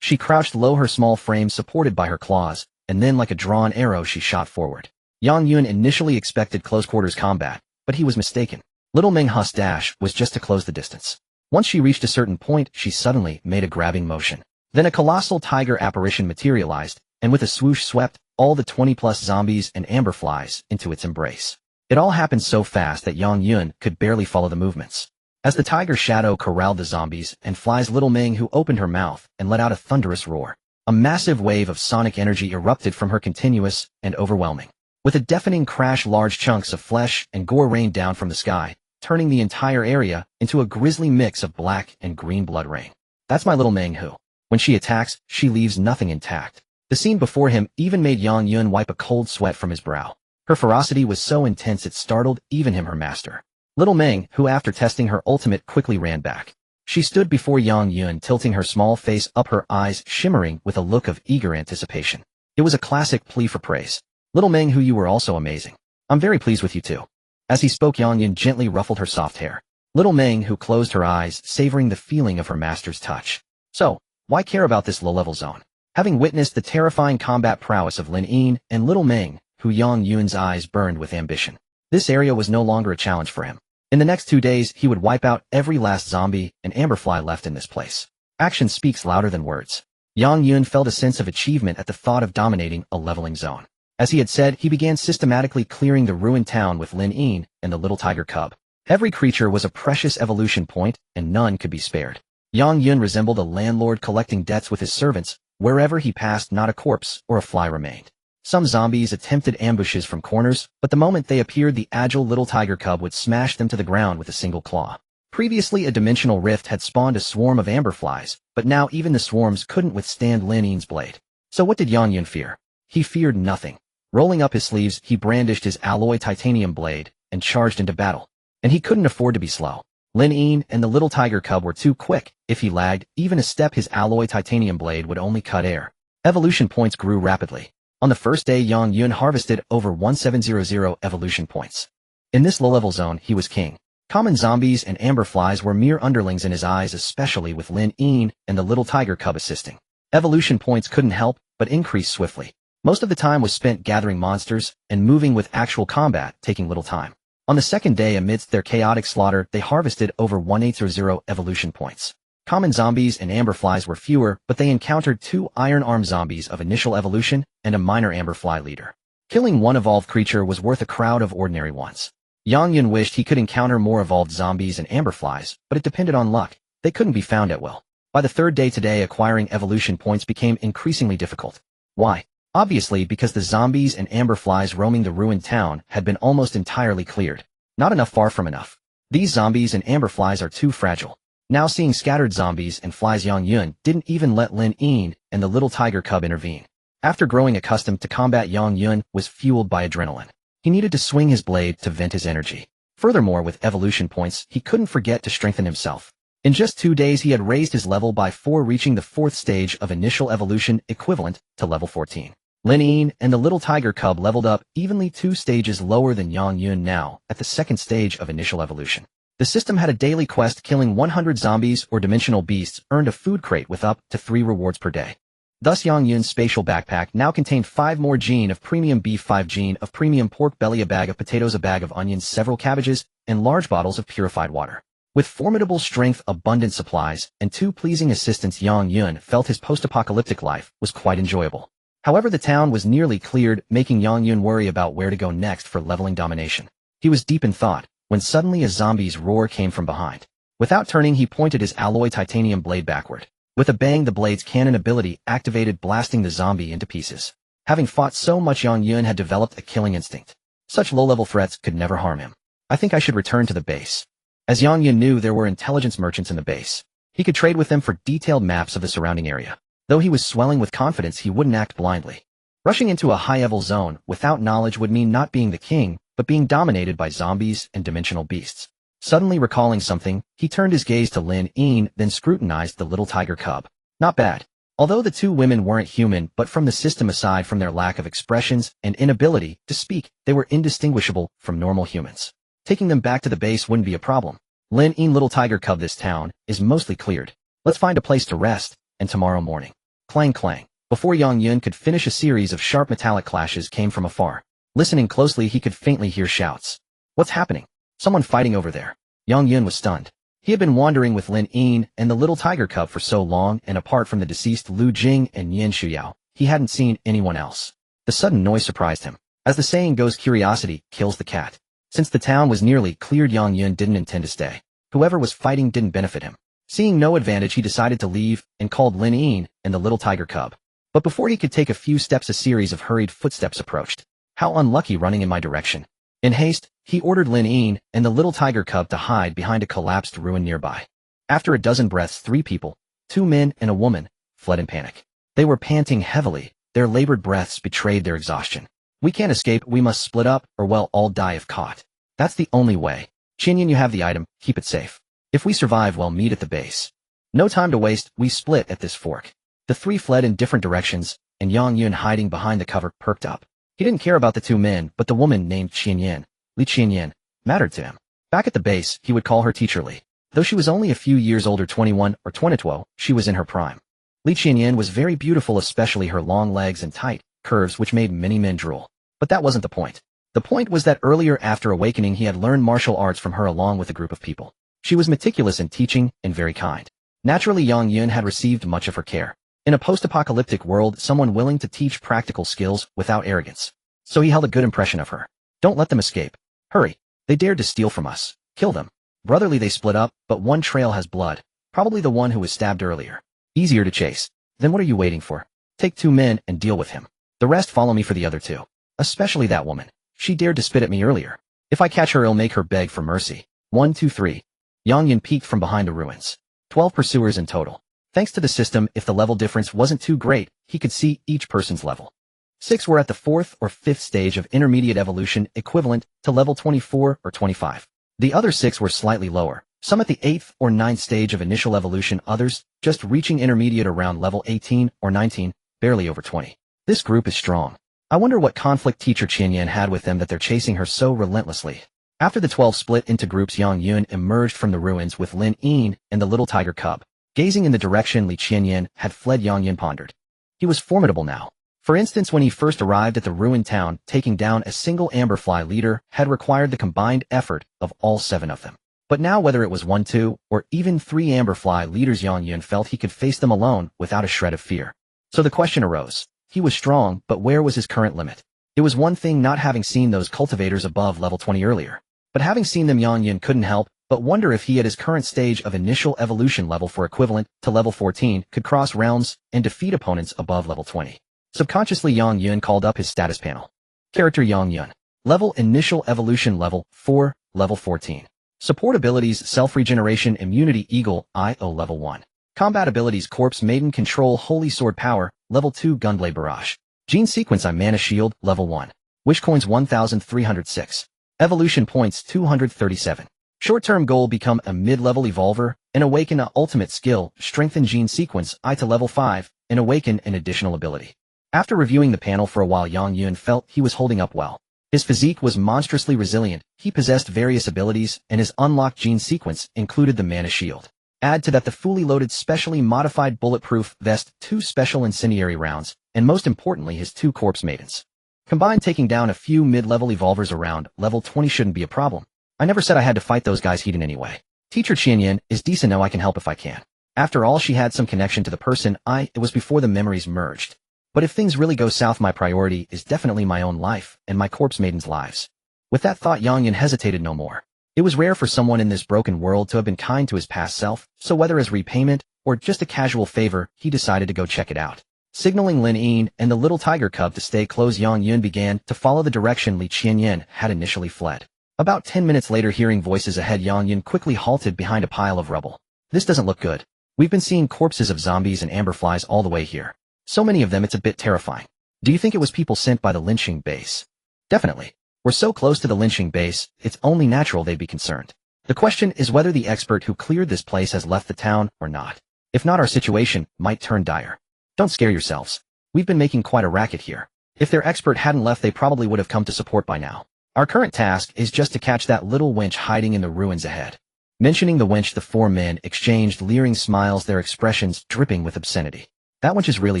She crouched low, her small frame supported by her claws, and then like a drawn arrow she shot forward. Yang Yun initially expected close-quarters combat, but he was mistaken. Little Meng Hu's dash was just to close the distance. Once she reached a certain point, she suddenly made a grabbing motion. Then a colossal tiger apparition materialized, and with a swoosh swept all the 20-plus zombies and amberflies into its embrace. It all happened so fast that Yang Yun could barely follow the movements. As the tiger shadow corralled the zombies and flies, Little Meng Hu opened her mouth and let out a thunderous roar. A massive wave of sonic energy erupted from her, continuous and overwhelming. With a deafening crash, large chunks of flesh and gore rained down from the sky, turning the entire area into a grisly mix of black and green blood rain. That's my Little Meng Hu. When she attacks, she leaves nothing intact. The scene before him even made Yang Yun wipe a cold sweat from his brow. Her ferocity was so intense it startled even him, her master. Little Meng, who after testing her ultimate quickly ran back. She stood before Yang Yun, tilting her small face up, her eyes shimmering with a look of eager anticipation. It was a classic plea for praise. Little Meng Hu, you were also amazing. I'm very pleased with you too. As he spoke, Yang Yun gently ruffled her soft hair. Little Meng Hu closed her eyes, savoring the feeling of her master's touch. So, why care about this low-level zone? Having witnessed the terrifying combat prowess of Lin Yin and Little Meng Hu, Yang Yun's eyes burned with ambition. This area was no longer a challenge for him. In the next 2 days, he would wipe out every last zombie and amberfly left in this place. Action speaks louder than words. Yang Yun felt a sense of achievement at the thought of dominating a leveling zone. As he had said, he began systematically clearing the ruined town with Lin Yin and the little tiger cub. Every creature was a precious evolution point, and none could be spared. Yang Yun resembled a landlord collecting debts with his servants. Wherever he passed, not a corpse or a fly remained. Some zombies attempted ambushes from corners, but the moment they appeared, the agile little tiger cub would smash them to the ground with a single claw. Previously, a dimensional rift had spawned a swarm of amberflies, but now even the swarms couldn't withstand Lin Yin's blade. So what did Yang Yun fear? He feared nothing. Rolling up his sleeves, he brandished his alloy titanium blade and charged into battle. And he couldn't afford to be slow. Lin Yin and the little tiger cub were too quick. If he lagged even a step, his alloy titanium blade would only cut air. Evolution points grew rapidly. On the first day, Yang Yun harvested over 1700 evolution points. In this low-level zone, he was king. Common zombies and amberflies were mere underlings in his eyes, especially with Lin Yin and the little tiger cub assisting. Evolution points couldn't help but increase swiftly. Most of the time was spent gathering monsters and moving, with actual combat taking little time. On the second day, amidst their chaotic slaughter, they harvested over 180 evolution points. Common zombies and amberflies were fewer, but they encountered 2 iron-armed zombies of initial evolution and a minor amberfly leader. Killing one evolved creature was worth a crowd of ordinary ones. Yang Yun wished he could encounter more evolved zombies and amberflies, but it depended on luck. They couldn't be found at will. By the third day today, acquiring evolution points became increasingly difficult. Why? Obviously because the zombies and amberflies roaming the ruined town had been almost entirely cleared. Not enough, far from enough. These zombies and amberflies are too fragile. Now seeing scattered zombies and flies, Yang Yun didn't even let Lin Yin and the little tiger cub intervene. After growing accustomed to combat, Yang Yun was fueled by adrenaline. He needed to swing his blade to vent his energy. Furthermore, with evolution points, he couldn't forget to strengthen himself. In just 2 days, he had raised his level by 4, reaching the 4th stage of initial evolution, equivalent to level 14. Lin Yin and the little tiger cub leveled up evenly 2 stages lower than Yang Yun, now at the 2nd stage of initial evolution. The system had a daily quest: killing 100 zombies or dimensional beasts earned a food crate with up to 3 rewards per day. Thus Yang Yun's spatial backpack now contained 5 more gene of premium beef, 5 gene of premium pork belly, a bag of potatoes, a bag of onions, several cabbages, and large bottles of purified water. With formidable strength, abundant supplies, and 2 pleasing assistants, Yang Yun felt his post-apocalyptic life was quite enjoyable. However, the town was nearly cleared, making Yang Yun worry about where to go next for leveling domination. He was deep in thought when suddenly a zombie's roar came from behind. Without turning, he pointed his alloy titanium blade backward. With a bang, the blade's cannon ability activated, blasting the zombie into pieces. Having fought so much, Yang Yun had developed a killing instinct. Such low-level threats could never harm him. I think I should return to the base. As Yang Yun knew, there were intelligence merchants in the base. He could trade with them for detailed maps of the surrounding area. Though he was swelling with confidence, he wouldn't act blindly. Rushing into a high-level zone without knowledge would mean not being the king, but being dominated by zombies and dimensional beasts. Suddenly recalling something, he turned his gaze to Lin Yin, then scrutinized the little tiger cub. Not bad. Although the 2 women weren't human, but from the system, aside from their lack of expressions and inability to speak, they were indistinguishable from normal humans. Taking them back to the base wouldn't be a problem. Lin Yin, little tiger cub, this town is mostly cleared. Let's find a place to rest, and tomorrow morning. Clang clang. Before Yang Yun could finish, a series of sharp metallic clashes came from afar. Listening closely, he could faintly hear shouts. What's happening? Someone fighting over there. Yang Yun was stunned. He had been wandering with Lin Yin and the little tiger cub for so long, and apart from the deceased Lu Jing and Yin Shuyao, he hadn't seen anyone else. The sudden noise surprised him. As the saying goes, curiosity kills the cat. Since the town was nearly cleared, Yang Yun didn't intend to stay. Whoever was fighting didn't benefit him. Seeing no advantage, he decided to leave and called Lin Yin and the little tiger cub. But before he could take a few steps, a series of hurried footsteps approached. How unlucky, running in my direction. In haste, he ordered Lin Yin and the little tiger cub to hide behind a collapsed ruin nearby. After a dozen breaths, 3 people, 2 men and a woman, fled in panic. They were panting heavily. Their labored breaths betrayed their exhaustion. We can't escape. We must split up, or we'll all die if caught. That's the only way. Qianyan, you have the item. Keep it safe. If we survive, we'll meet at the base. No time to waste. We split at this fork. The 3 fled in different directions, and Yang Yun, hiding behind the cover, perked up. He didn't care about the 2 men, but the woman named Qianyan, Li Qianyan, mattered to him. Back at the base, he would call her Teacher Li. Though she was only a few years older, 21 or 22, she was in her prime. Li Qianyan was very beautiful, especially her long legs and tight curves, which made many men drool. But that wasn't the point. The point was that earlier, after awakening, he had learned martial arts from her along with a group of people. She was meticulous in teaching and very kind. Naturally, Yang Yun had received much of her care. In a post-apocalyptic world, someone willing to teach practical skills without arrogance. So he held a good impression of her. Don't let them escape. Hurry. They dared to steal from us. Kill them. Brotherly, they split up, but one trail has blood. Probably the one who was stabbed earlier. Easier to chase. Then what are you waiting for? Take 2 men and deal with him. The rest follow me for the other 2. Especially that woman. She dared to spit at me earlier. If I catch her, I'll make her beg for mercy. 1, 2, 3. Yang Yun peeked from behind the ruins. 12 pursuers in total. Thanks to the system, if the level difference wasn't too great, he could see each person's level. 6 were at the 4th or 5th stage of intermediate evolution, equivalent to level 24 or 25. The other 6 were slightly lower, some at the 8th or 9th stage of initial evolution, others just reaching intermediate around level 18 or 19, barely over 20. This group is strong. I wonder what conflict Teacher Qianyan had with them that they're chasing her so relentlessly. After the 12 split into groups, Yang Yun emerged from the ruins with Lin Yin and the little tiger cub. Gazing in the direction Li Qianyan had fled, Yang Yun pondered. He was formidable now. For instance, when he first arrived at the ruined town, taking down a single amberfly leader had required the combined effort of all 7 of them. But now whether it was 1, 2, or even 3 amberfly leaders, Yang Yun felt he could face them alone without a shred of fear. So the question arose. He was strong, but where was his current limit? It was one thing not having seen those cultivators above level 20 earlier. But having seen them, Yang Yun couldn't help but wonder if he at his current stage of initial evolution level for equivalent to level 14 could cross realms and defeat opponents above level 20. Subconsciously, Yang Yun called up his status panel. Character Yang Yun. Level initial evolution level 4, level 14. Support abilities self-regeneration immunity eagle IO level 1. Combat abilities corpse maiden control holy sword power level 2 gunblade barrage. Gene sequence I mana shield level 1. Wish coins 1306. Evolution points 237. Short-term goal become a mid-level evolver and awaken a ultimate skill strengthen gene sequence I to level 5 and awaken an additional ability. After reviewing the panel for a while, Yang Yun felt he was holding up well. His physique was monstrously resilient, he possessed various abilities, and his unlocked gene sequence included the mana shield. Add to that the fully loaded specially modified bulletproof vest, 2 special incendiary rounds, and most importantly his 2 corpse maidens. Combined, taking down a few mid-level evolvers around level 20 shouldn't be a problem. I never said I had to fight those guys heat in any way. Teacher Qianyan is decent, no I can help if I can. After all, she had some connection to the person it was before the memories merged. But if things really go south, my priority is definitely my own life and my corpse maidens' lives. With that thought, Yang Yun hesitated no more. It was rare for someone in this broken world to have been kind to his past self, so whether as repayment or just a casual favor, he decided to go check it out. Signaling Lin Yin and the little tiger cub to stay close, Yang Yun began to follow the direction Li Qianyan had initially fled. About 10 minutes later, hearing voices ahead, Yang Yun quickly halted behind a pile of rubble. This doesn't look good. We've been seeing corpses of zombies and amberflies all the way here. So many of them, it's a bit terrifying. Do you think it was people sent by the lynching base? Definitely. We're so close to the lynching base, it's only natural they'd be concerned. The question is whether the expert who cleared this place has left the town or not. If not, our situation might turn dire. Don't scare yourselves. We've been making quite a racket here. If their expert hadn't left, they probably would have come to support by now. Our current task is just to catch that little wench hiding in the ruins ahead. Mentioning the wench, the 4 men exchanged leering smiles, their expressions dripping with obscenity. That wench is really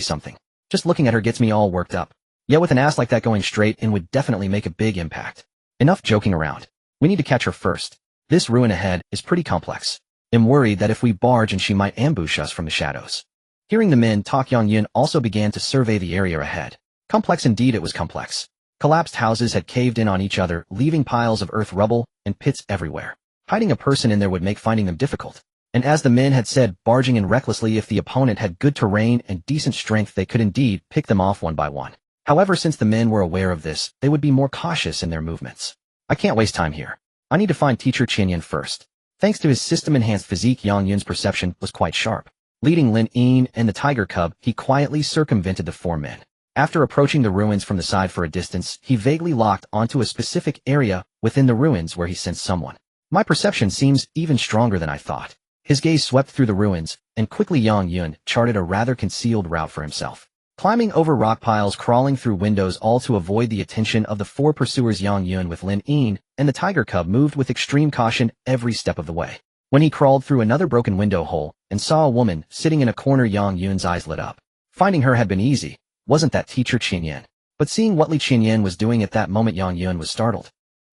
something. Just looking at her gets me all worked up. Yeah, with an ass like that, going straight in would definitely make a big impact. Enough joking around. We need to catch her first. This ruin ahead is pretty complex. I'm worried that if we barge in, she might ambush us from the shadows. Hearing the men talk, Yang Yun also began to survey the area ahead. Complex indeed, it was complex. Collapsed houses had caved in on each other, leaving piles of earth rubble and pits everywhere. Hiding a person in there would make finding them difficult. And as the men had said, barging in recklessly, if the opponent had good terrain and decent strength, they could indeed pick them off one by one. However, since the men were aware of this, they would be more cautious in their movements. I can't waste time here. I need to find Teacher Qianyan first. Thanks to his system-enhanced physique, Yang Yun's perception was quite sharp. Leading Lin Yin and the tiger cub, he quietly circumvented the 4 men. After approaching the ruins from the side for a distance, he vaguely locked onto a specific area within the ruins where he sensed someone. My perception seems even stronger than I thought. His gaze swept through the ruins, and quickly Yang Yun charted a rather concealed route for himself. Climbing over rock piles, crawling through windows, all to avoid the attention of the 4 pursuers, Yang Yun with Lin Yin and the tiger cub moved with extreme caution every step of the way. When he crawled through another broken window hole and saw a woman sitting in a corner, Yang Yun's eyes lit up. Finding her had been easy. Wasn't that Teacher Qianyan? But seeing what Li Qianyan was doing at that moment, Yang Yun was startled.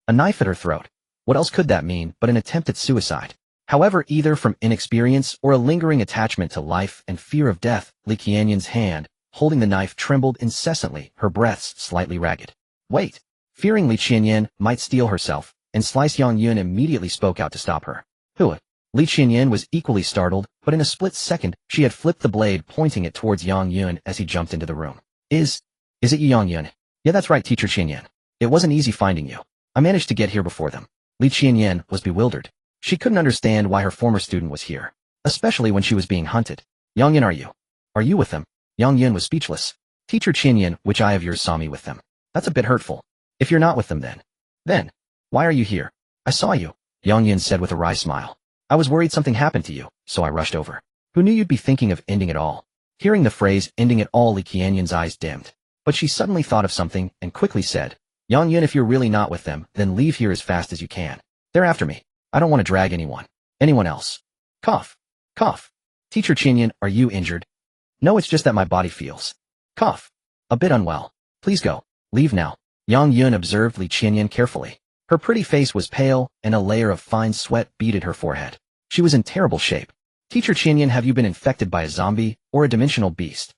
A knife at her throat. What else could that mean but an attempt at suicide? However, either from inexperience or a lingering attachment to life and fear of death, Li Qianyan's hand, holding the knife, trembled incessantly, her breaths slightly ragged. Wait! Fearing Li Qianyan might steal herself and slice, Yang Yun immediately spoke out to stop her. Who? Li Qianyan was equally startled, but in a split second, she had flipped the blade, pointing it towards Yang Yun as he jumped into the room. Is it you, Yang Yun? Yeah, that's right, Teacher Qianyan. It wasn't easy finding you. I managed to get here before them. Li Qianyan was bewildered. She couldn't understand why her former student was here, especially when she was being hunted. Yang Yun, are you with them? Yang Yun was speechless. Teacher Qianyan, which eye of yours saw me with them? That's a bit hurtful. If you're not with them then, why are you here? I saw you, Yang Yun said with a wry smile. I was worried something happened to you, so I rushed over. Who knew you'd be thinking of ending it all? Hearing the phrase, ending it all, Li Qianyan's eyes dimmed. But she suddenly thought of something and quickly said, Yang Yun, if you're really not with them, then leave here as fast as you can. They're after me. I don't want to drag anyone else. Cough. Cough. Teacher Qianyan, are you injured? No, it's just that my body feels. Cough. a bit unwell. Please go. Leave now. Yang Yun observed Li Qianyan carefully. Her pretty face was pale, and a layer of fine sweat beaded her forehead. She was in terrible shape. Teacher Qianyan, have you been infected by a zombie or a dimensional beast?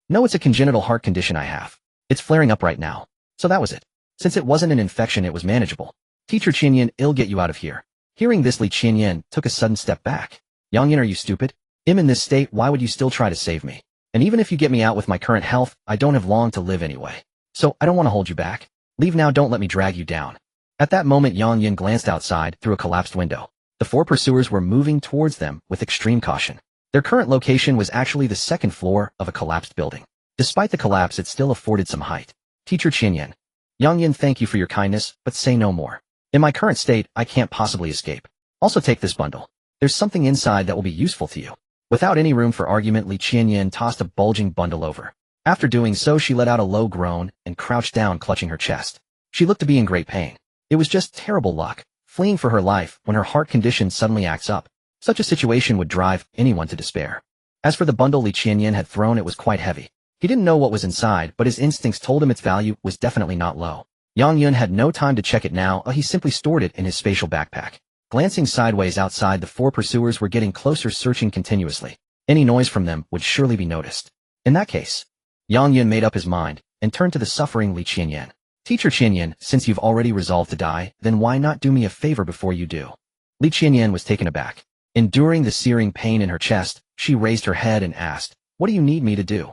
No, it's a congenital heart condition I have. It's flaring up right now. So that was it. Since it wasn't an infection, it was manageable. Teacher Qianyan, I'll get you out of here. Hearing this, Li Qianyan took a sudden step back. Yang Yin, are you stupid? I'm in this state, why would you still try to save me? And even if you get me out with my current health, I don't have long to live anyway. So, I don't want to hold you back. Leave now, don't let me drag you down. At that moment, Yang Yin glanced outside through a collapsed window. The four pursuers were moving towards them with extreme caution. Their current location was actually the second floor of a collapsed building. Despite the collapse, it still afforded some height. Teacher Qianyan. Yang Yin, thank you for your kindness, but say no more. In my current state, I can't possibly escape. Also take this bundle. There's something inside that will be useful to you. Without any room for argument, Li Qianyan tossed a bulging bundle over. After doing so, she let out a low groan and crouched down, clutching her chest. She looked to be in great pain. It was just terrible luck, fleeing for her life when her heart condition suddenly acts up. Such a situation would drive anyone to despair. As for the bundle Li Qianyan had thrown, it was quite heavy. He didn't know what was inside, but his instincts told him its value was definitely not low. Yang Yun had no time to check it now, he simply stored it in his spatial backpack. Glancing sideways outside, the four pursuers were getting closer, searching continuously. Any noise from them would surely be noticed. In that case, Yang Yun made up his mind and turned to the suffering Li Qianyan. Teacher Qianyan, since you've already resolved to die, then why not do me a favor before you do? Li Qianyan was taken aback. Enduring the searing pain in her chest, she raised her head and asked, what do you need me to do?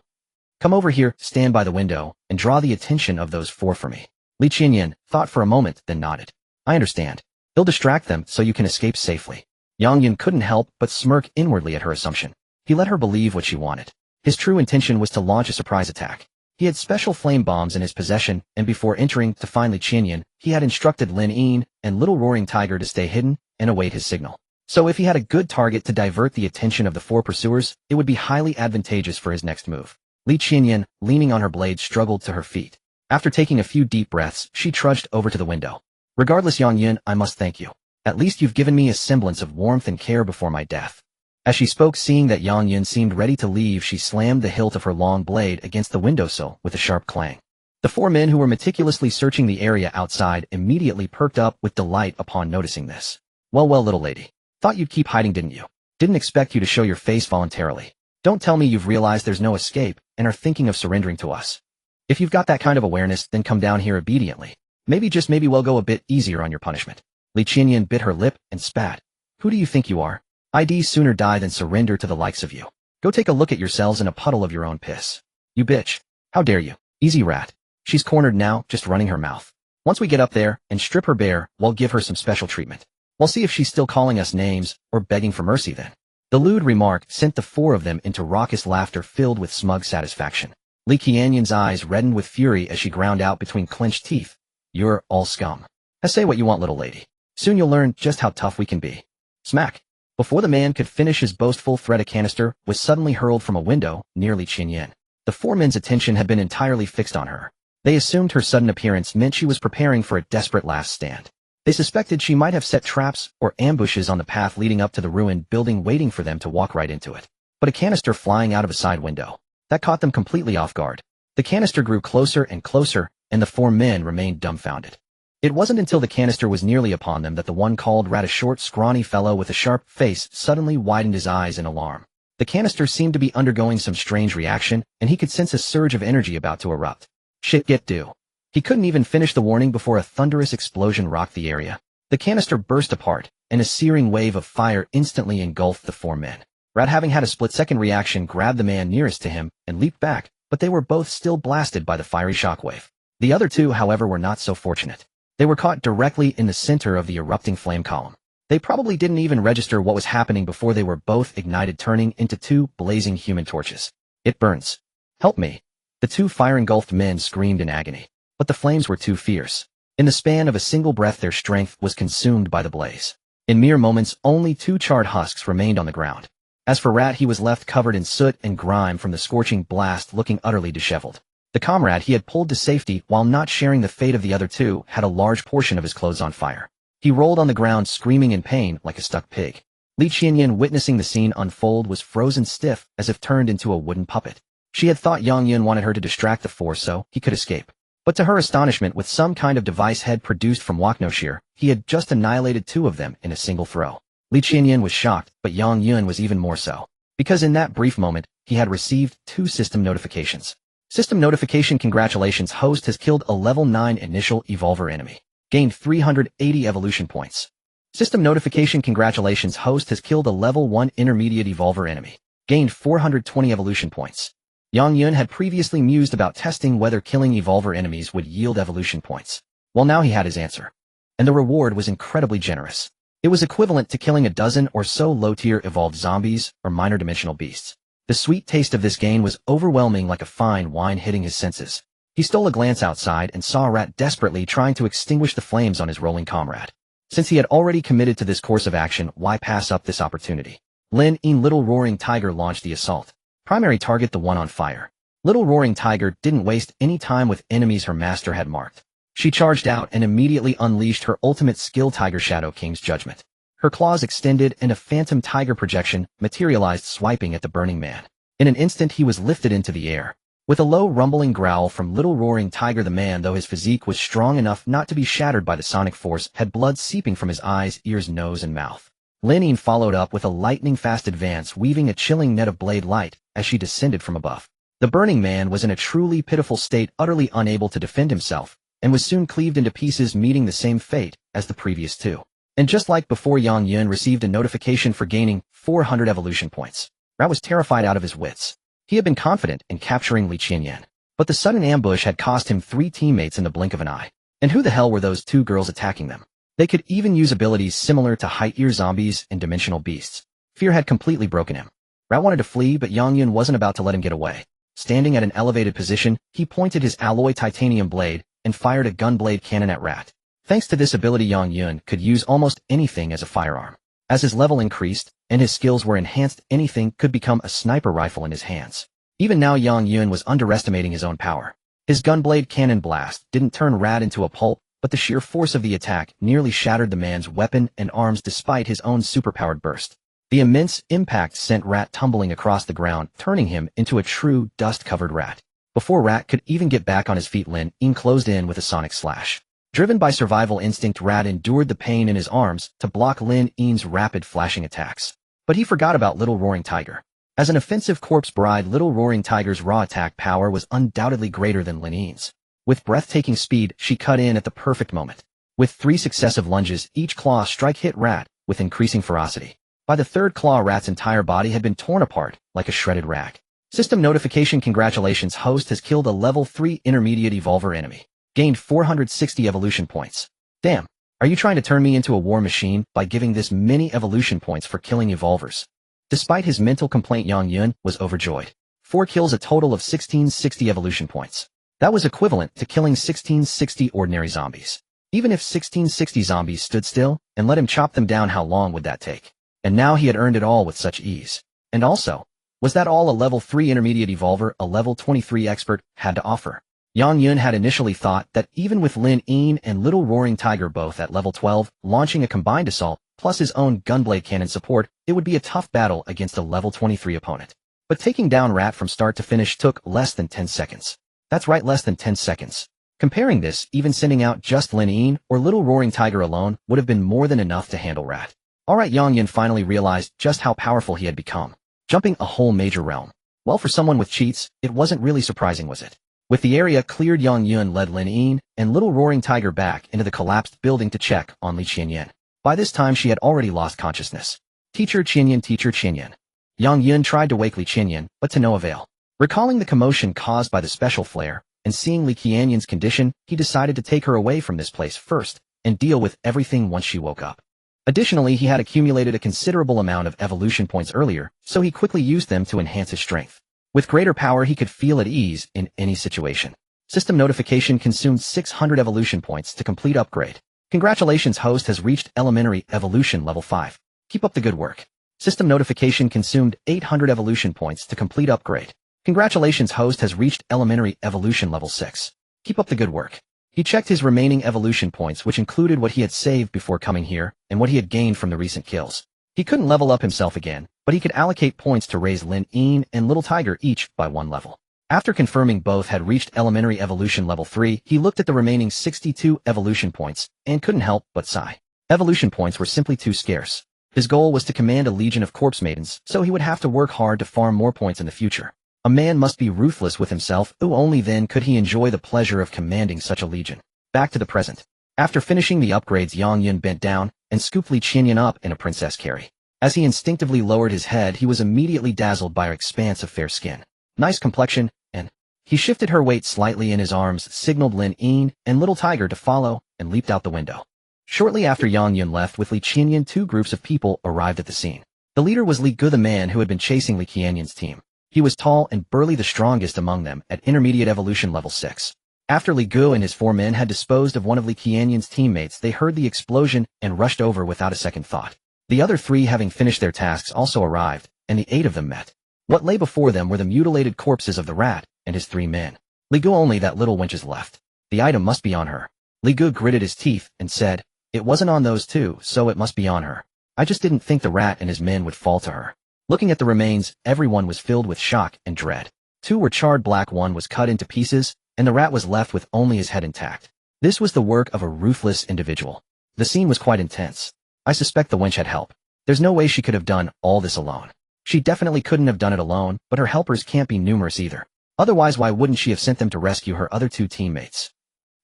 Come over here, stand by the window, and draw the attention of those four for me. Li Qianyan thought for a moment, then nodded. I understand. He'll distract them so you can escape safely. Yang Yun couldn't help but smirk inwardly at her assumption. He let her believe what she wanted. His true intention was to launch a surprise attack. He had special flame bombs in his possession, and before entering to find Li Qianyan, he had instructed Lin Yin and Little Roaring Tiger to stay hidden and await his signal. So if he had a good target to divert the attention of the four pursuers, it would be highly advantageous for his next move. Li Qianyan, leaning on her blade, struggled to her feet. After taking a few deep breaths, she trudged over to the window. Regardless, Yang Yun, I must thank you. At least you've given me a semblance of warmth and care before my death. As she spoke, seeing that Yang Yun seemed ready to leave, she slammed the hilt of her long blade against the windowsill with a sharp clang. The four men who were meticulously searching the area outside immediately perked up with delight upon noticing this. Well, little lady. Thought you'd keep hiding, didn't you? Didn't expect you to show your face voluntarily. Don't tell me you've realized there's no escape and are thinking of surrendering to us. If you've got that kind of awareness, then come down here obediently. Maybe, just maybe, we'll go a bit easier on your punishment. Li Qianyan bit her lip and spat. Who do you think you are? I'd sooner die than surrender to the likes of you. Go take a look at yourselves in a puddle of your own piss. You bitch. How dare you? Easy rat. She's cornered now, just running her mouth. Once we get up there and strip her bare, we'll give her some special treatment. We'll see if she's still calling us names or begging for mercy then. The lewd remark sent the four of them into raucous laughter filled with smug satisfaction. Li Qianyan's eyes reddened with fury as she ground out between clenched teeth. You're all scum. Say what you want, little lady. Soon you'll learn just how tough we can be. Smack. Before the man could finish his boastful threat, a canister was suddenly hurled from a window near Li Qianyan. The four men's attention had been entirely fixed on her. They assumed her sudden appearance meant she was preparing for a desperate last stand. They suspected she might have set traps or ambushes on the path leading up to the ruined building, waiting for them to walk right into it. But a canister flying out of a side window. That caught them completely off guard. The canister grew closer and closer, and the four men remained dumbfounded. It wasn't until the canister was nearly upon them that the one called Rat, a short, scrawny fellow with a sharp face, suddenly widened his eyes in alarm. The canister seemed to be undergoing some strange reaction, and he could sense a surge of energy about to erupt. Shit, get do. He couldn't even finish the warning before a thunderous explosion rocked the area. The canister burst apart, and a searing wave of fire instantly engulfed the four men. Rat, having had a split-second reaction, grabbed the man nearest to him and leaped back, but they were both still blasted by the fiery shockwave. The other two, however, were not so fortunate. They were caught directly in the center of the erupting flame column. They probably didn't even register what was happening before they were both ignited, turning into two blazing human torches. It burns. Help me. The two fire-engulfed men screamed in agony. But the flames were too fierce. In the span of a single breath, their strength was consumed by the blaze. In mere moments, only two charred husks remained on the ground. As for Rat, he was left covered in soot and grime from the scorching blast, looking utterly disheveled. The comrade he had pulled to safety while not sharing the fate of the other two had a large portion of his clothes on fire. He rolled on the ground, screaming in pain like a stuck pig. Li Qianyan, witnessing the scene unfold, was frozen stiff as if turned into a wooden puppet. She had thought Yang Yun wanted her to distract the force so he could escape. But to her astonishment, with some kind of device head produced from Waknoshir, he had just annihilated 2 of them in a single throw. Li Qianyan was shocked, but Yang Yun was even more so. Because in that brief moment, he had received 2 system notifications. System notification: congratulations, host has killed a level 9 initial evolver enemy. Gained 380 evolution points. System notification: congratulations, host has killed a level 1 intermediate evolver enemy. Gained 420 evolution points. Yang Yun had previously mused about testing whether killing evolver enemies would yield evolution points. Well, now he had his answer. And the reward was incredibly generous. It was equivalent to killing a dozen or so low-tier evolved zombies or minor dimensional beasts. The sweet taste of this gain was overwhelming, like a fine wine hitting his senses. He stole a glance outside and saw Rat desperately trying to extinguish the flames on his rolling comrade. Since he had already committed to this course of action, why pass up this opportunity? Lin Yin Little Roaring Tiger launched the assault. Primary target: the one on fire. Little Roaring Tiger didn't waste any time with enemies her master had marked. She charged out and immediately unleashed her ultimate skill, Tiger Shadow King's Judgment. Her claws extended and a phantom tiger projection materialized, swiping at the burning man. In an instant he was lifted into the air. With a low rumbling growl from Little Roaring Tiger, the man, though his physique was strong enough not to be shattered by the sonic force, had blood seeping from his eyes, ears, nose, and mouth. Lin Yin followed up with a lightning-fast advance, weaving a chilling net of blade light as she descended from above. The burning man was in a truly pitiful state, utterly unable to defend himself, and was soon cleaved into pieces, meeting the same fate as the previous 2. And just like before, Yang Yun received a notification for gaining 400 evolution points. Rat was terrified out of his wits. He had been confident in capturing Li Qianyan, but the sudden ambush had cost him 3 teammates in the blink of an eye. And who the hell were those 2 girls attacking them? They could even use abilities similar to height-ear zombies and dimensional beasts. Fear had completely broken him. Rat wanted to flee, but Yang Yun wasn't about to let him get away. Standing at an elevated position, he pointed his alloy titanium blade and fired a gunblade cannon at Rat. Thanks to this ability, Yang Yun could use almost anything as a firearm. As his level increased and his skills were enhanced, anything could become a sniper rifle in his hands. Even now, Yang Yun was underestimating his own power. His gunblade cannon blast didn't turn Rat into a pulp, but the sheer force of the attack nearly shattered the man's weapon and arms despite his own superpowered burst. The immense impact sent Rat tumbling across the ground, turning him into a true dust-covered rat. Before Rat could even get back on his feet, Lin Yin closed in with a sonic slash. Driven by survival instinct, Rat endured the pain in his arms to block Lin Yin's rapid flashing attacks. But he forgot about Little Roaring Tiger. As an offensive corpse bride, Little Roaring Tiger's raw attack power was undoubtedly greater than Lin Yin's. With breathtaking speed, she cut in at the perfect moment. With 3 successive lunges, each claw strike hit Rat with increasing ferocity. By the 3rd claw, Rat's entire body had been torn apart like a shredded rag. System notification: congratulations, host has killed a level 3 intermediate evolver enemy. Gained 460 evolution points. Damn, are you trying to turn me into a war machine by giving this many evolution points for killing evolvers? Despite his mental complaint, Yang Yun was overjoyed. 4 kills, a total of 1660 evolution points. That was equivalent to killing 1660 ordinary zombies. Even if 1660 zombies stood still and let him chop them down, how long would that take? And now he had earned it all with such ease. And also, was that all a level 3 intermediate evolver, a level 23 expert, had to offer? Yang Yun had initially thought that even with Lin Yin and Little Roaring Tiger both at level 12, launching a combined assault, plus his own gunblade cannon support, it would be a tough battle against a level 23 opponent. But taking down Rat from start to finish took less than 10 seconds. That's right, less than 10 seconds. Comparing this, even sending out just Lin Yin or Little Roaring Tiger alone would have been more than enough to handle Rat. Alright, Yang Yun finally realized just how powerful he had become. Jumping a whole major realm. Well, for someone with cheats, it wasn't really surprising, was it? With the area cleared, Yang Yun led Lin Yin and Little Roaring Tiger back into the collapsed building to check on Li Qianyan. By this time, she had already lost consciousness. Teacher Qianyan, Teacher Qianyan. Yang Yun tried to wake Li Qianyan, but to no avail. Recalling the commotion caused by the special flare, and seeing Li Qianyan's condition, he decided to take her away from this place first, and deal with everything once she woke up. Additionally, he had accumulated a considerable amount of evolution points earlier, so he quickly used them to enhance his strength. With greater power, he could feel at ease in any situation. System notification: consumed 600 evolution points to complete upgrade. Congratulations, host has reached elementary evolution level 5. Keep up the good work. System notification: consumed 800 evolution points to complete upgrade. Congratulations, host has reached elementary evolution level 6. Keep up the good work. He checked his remaining evolution points, which included what he had saved before coming here, and what he had gained from the recent kills. He couldn't level up himself again, but he could allocate points to raise Lin Yin and Little Tiger each by 1 level. After confirming both had reached elementary evolution level 3, he looked at the remaining 62 evolution points and couldn't help but sigh. Evolution points were simply too scarce. His goal was to command a legion of corpse maidens, so he would have to work hard to farm more points in the future. A man must be ruthless with himself, only then could he enjoy the pleasure of commanding such a legion. Back to the present. After finishing the upgrades, Yang Yun bent down and scooped Li Qianyan up in a princess carry. As he instinctively lowered his head, he was immediately dazzled by her expanse of fair skin, nice complexion, and he shifted her weight slightly in his arms, signaled Lin Yin and Little Tiger to follow, and leaped out the window. Shortly after Yang Yun left with Li Qianyan, 2 groups of people arrived at the scene. The leader was Li Gu, the man who had been chasing Li Qianyan's team. He was tall and burly, the strongest among them, at intermediate evolution level 6. After Li Gu and his 4 men had disposed of one of Li Qianyan's teammates, they heard the explosion and rushed over without a second thought. The other 3, having finished their tasks, also arrived, and the 8 of them met. What lay before them were the mutilated corpses of the rat and his 3 men. Li Gu, only that little wench is left. The item must be on her. Li Gu gritted his teeth and said, "It wasn't on those 2, so it must be on her. I just didn't think the rat and his men would fall to her." Looking at the remains, everyone was filled with shock and dread. 2 were charred black, 1 was cut into pieces, and the rat was left with only his head intact. This was the work of a ruthless individual. The scene was quite intense. I suspect the wench had help. There's no way she could have done all this alone. She definitely couldn't have done it alone, but her helpers can't be numerous either. Otherwise, why wouldn't she have sent them to rescue her other 2 teammates?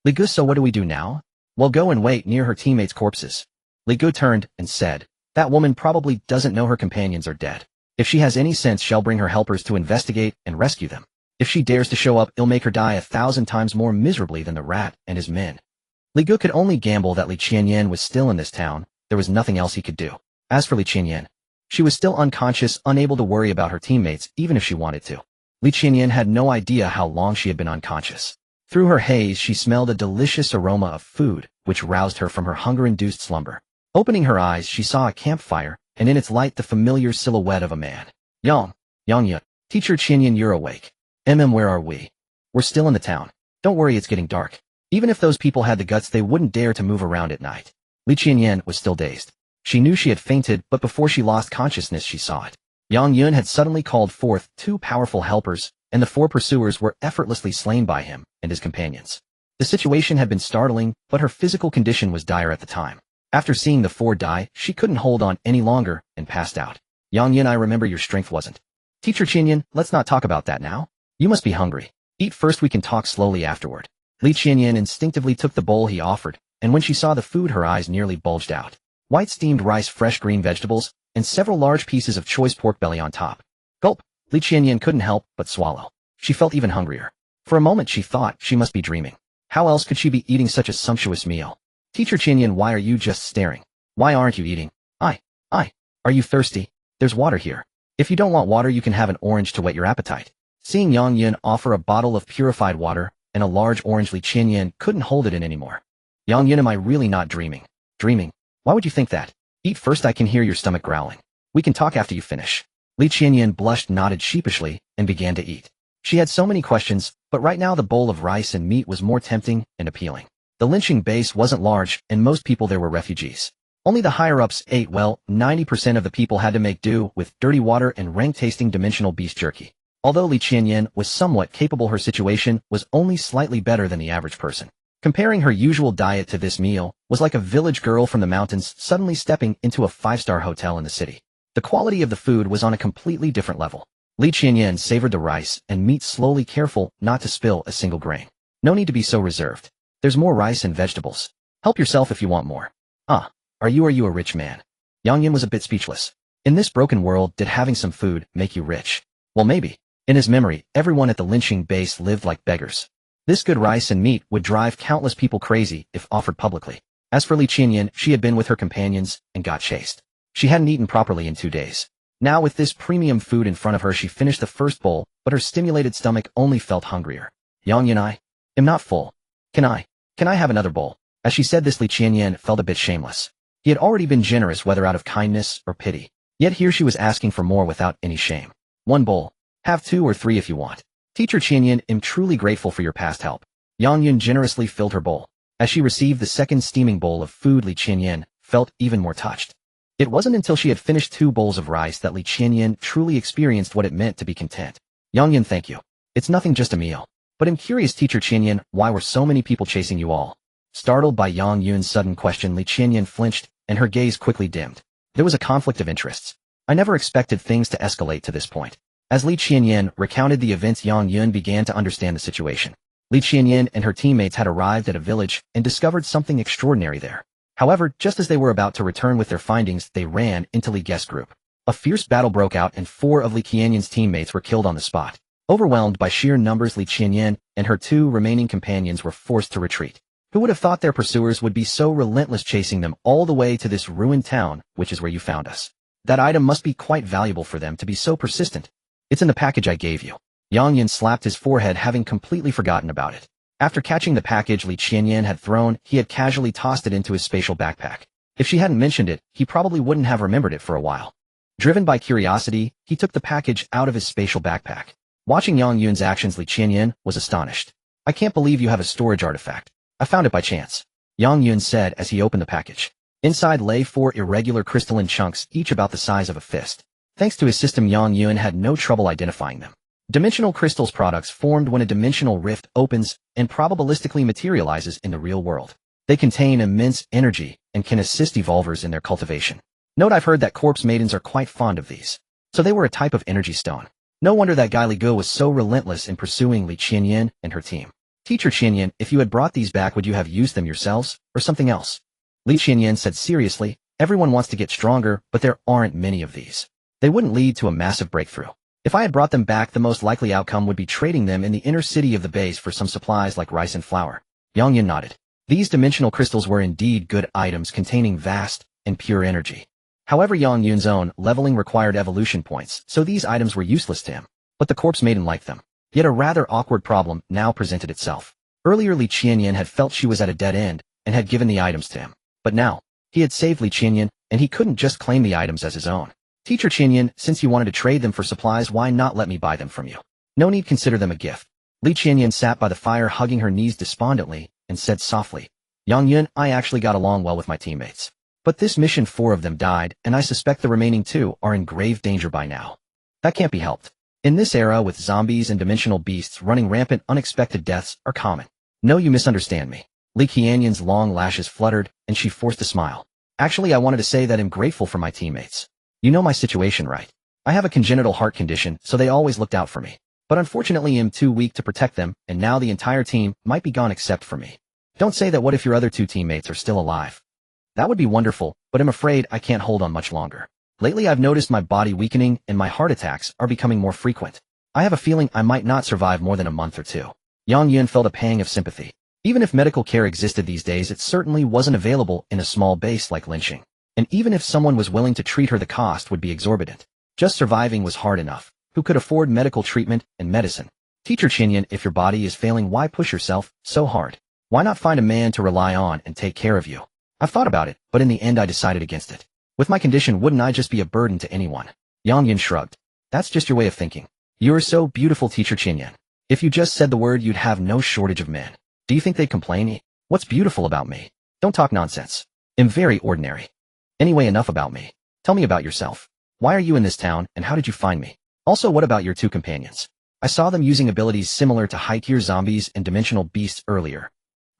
Li Gu, so what do we do now? Well, go and wait near her teammates' corpses. Li Gu turned and said, "That woman probably doesn't know her companions are dead. If she has any sense, she'll bring her helpers to investigate and rescue them. If she dares to show up, it'll make her die 1,000 times more miserably than the rat and his men." Li Gu could only gamble that Li Qianyan was still in this town. There was nothing else he could do. As for Li Qianyan, she was still unconscious, unable to worry about her teammates, even if she wanted to. Li Qianyan had no idea how long she had been unconscious. Through her haze, she smelled a delicious aroma of food, which roused her from her hunger-induced slumber. Opening her eyes, she saw a campfire, and in its light the familiar silhouette of a man. Yang Yun. Teacher Qianyan, you're awake. Where are we? We're still in the town. Don't worry, it's getting dark. Even if those people had the guts, they wouldn't dare to move around at night. Li Qianyan was still dazed. She knew she had fainted, but before she lost consciousness, she saw it. Yang Yun had suddenly called forth 2 powerful helpers, and the 4 pursuers were effortlessly slain by him and his companions. The situation had been startling, but her physical condition was dire at the time. After seeing the 4 die, she couldn't hold on any longer and passed out. Yang Yun, I remember your strength wasn't. Teacher Qianyan, let's not talk about that now. You must be hungry. Eat first, we can talk slowly afterward. Li Qianyan instinctively took the bowl he offered, and when she saw the food, her eyes nearly bulged out. White steamed rice, fresh green vegetables, and several large pieces of choice pork belly on top. Gulp! Li Qianyan couldn't help but swallow. She felt even hungrier. For a moment she thought she must be dreaming. How else could she be eating such a sumptuous meal? Teacher Qianyan, why are you just staring? Why aren't you eating? Are you thirsty? There's water here. If you don't want water, you can have an orange to whet your appetite. Seeing Yang Yun offer a bottle of purified water and a large orange, Li Qianyan couldn't hold it in anymore. Yang Yun, am I really not dreaming? Dreaming? Why would you think that? Eat first, I can hear your stomach growling. We can talk after you finish. Li Qianyan blushed, nodded sheepishly, and began to eat. She had so many questions, but right now the bowl of rice and meat was more tempting and appealing. The lynching base wasn't large, and most people there were refugees. Only the higher-ups ate well. 90% of the people had to make do with dirty water and rank-tasting dimensional beast jerky. Although Li Qianyan was somewhat capable, her situation was only slightly better than the average person. Comparing her usual diet to this meal was like a village girl from the mountains suddenly stepping into a 5-star hotel in the city. The quality of the food was on a completely different level. Li Qianyan savored the rice and meat slowly, careful not to spill a single grain. No need to be so reserved. There's more rice and vegetables. Help yourself if you want more. Are you a rich man? Yang Yun was a bit speechless. In this broken world, did having some food make you rich? Well, maybe. In his memory, everyone at the lynching base lived like beggars. This good rice and meat would drive countless people crazy if offered publicly. As for Li Qianyan, she had been with her companions and got chased. She hadn't eaten properly in 2 days. Now with this premium food in front of her, she finished the first bowl, but her stimulated stomach only felt hungrier. Yang Yun, I am not full. Can I have another bowl? As she said this, Li Qianyan felt a bit shameless. He had already been generous, whether out of kindness or pity. Yet here she was asking for more without any shame. 1 bowl. Have 2 or 3 if you want. Teacher Qianyan, am truly grateful for your past help. Yang Yun generously filled her bowl. As she received the second steaming bowl of food, Li Qianyan felt even more touched. It wasn't until she had finished 2 bowls of rice that Li Qianyan truly experienced what it meant to be content. Yang Yun, thank you. It's nothing, just a meal. But I'm curious, Teacher Qianyan, why were so many people chasing you all? Startled by Yang Yun's sudden question, Li Qianyan flinched, and her gaze quickly dimmed. There was a conflict of interests. I never expected things to escalate to this point. As Li Qianyan recounted the events, Yang Yun began to understand the situation. Li Qianyan and her teammates had arrived at a village and discovered something extraordinary there. However, just as they were about to return with their findings, they ran into Li Guest's group. A fierce battle broke out and 4 of Li Qianyan's teammates were killed on the spot. Overwhelmed by sheer numbers, Li Qianyan and her 2 remaining companions were forced to retreat. Who would have thought their pursuers would be so relentless, chasing them all the way to this ruined town, which is where you found us? That item must be quite valuable for them to be so persistent. It's in the package I gave you. Yang Yun slapped his forehead, having completely forgotten about it. After catching the package Li Qianyan had thrown, he had casually tossed it into his spatial backpack. If she hadn't mentioned it, he probably wouldn't have remembered it for a while. Driven by curiosity, he took the package out of his spatial backpack. Watching Yang Yun's actions, Li Qianyan was astonished. I can't believe you have a storage artifact. I found it by chance. Yang Yun said as he opened the package. Inside lay 4 irregular crystalline chunks, each about the size of a fist. Thanks to his system, Yang Yun had no trouble identifying them. Dimensional crystals, products formed when a dimensional rift opens and probabilistically materializes in the real world. They contain immense energy and can assist evolvers in their cultivation. Note, I've heard that corpse maidens are quite fond of these. So they were a type of energy stone. No wonder that guy Li Ge was so relentless in pursuing Li Qianyan and her team. Teacher Qianyan, if you had brought these back, would you have used them yourselves, or something else? Li Qianyan said seriously, everyone wants to get stronger, but there aren't many of these. They wouldn't lead to a massive breakthrough. If I had brought them back, the most likely outcome would be trading them in the inner city of the base for some supplies like rice and flour. Yang Yun nodded. These dimensional crystals were indeed good items containing vast and pure energy. However, Yang Yun's own leveling required evolution points, so these items were useless to him. But the corpse maiden liked them. Yet a rather awkward problem now presented itself. Earlier, Li Qianyan had felt she was at a dead end and had given the items to him. But now, he had saved Li Qianyan, and he couldn't just claim the items as his own. Teacher Qianyan, since you wanted to trade them for supplies, why not let me buy them from you? No need, consider them a gift. Li Qianyan sat by the fire, hugging her knees despondently, and said softly, Yang Yun, I actually got along well with my teammates. But this mission, 4 of them died, and I suspect the remaining 2 are in grave danger by now. That can't be helped. In this era, with zombies and dimensional beasts running rampant, unexpected deaths are common. No, you misunderstand me. Li Qianyan's long lashes fluttered, and she forced a smile. Actually, I wanted to say that I'm grateful for my teammates. You know my situation, right? I have a congenital heart condition, so they always looked out for me. But unfortunately, I'm too weak to protect them, and now the entire team might be gone except for me. Don't say that. What if your other 2 teammates are still alive? That would be wonderful, but I'm afraid I can't hold on much longer. Lately, I've noticed my body weakening and my heart attacks are becoming more frequent. I have a feeling I might not survive more than a month or 2. Yang Yun felt a pang of sympathy. Even if medical care existed these days, it certainly wasn't available in a small base like Linxing. And even if someone was willing to treat her, the cost would be exorbitant. Just surviving was hard enough. Who could afford medical treatment and medicine? Teacher Qianyan, if your body is failing, why push yourself so hard? Why not find a man to rely on and take care of you? I've thought about it, but in the end I decided against it. With my condition, wouldn't I just be a burden to anyone? Yang Yun shrugged. That's just your way of thinking. You're so beautiful, Teacher Qianyan. If you just said the word, you'd have no shortage of men. Do you think they'd complain? What's beautiful about me? Don't talk nonsense. I'm very ordinary. Anyway, enough about me. Tell me about yourself. Why are you in this town, and how did you find me? Also, what about your 2 companions? I saw them using abilities similar to high-tier zombies and dimensional beasts earlier.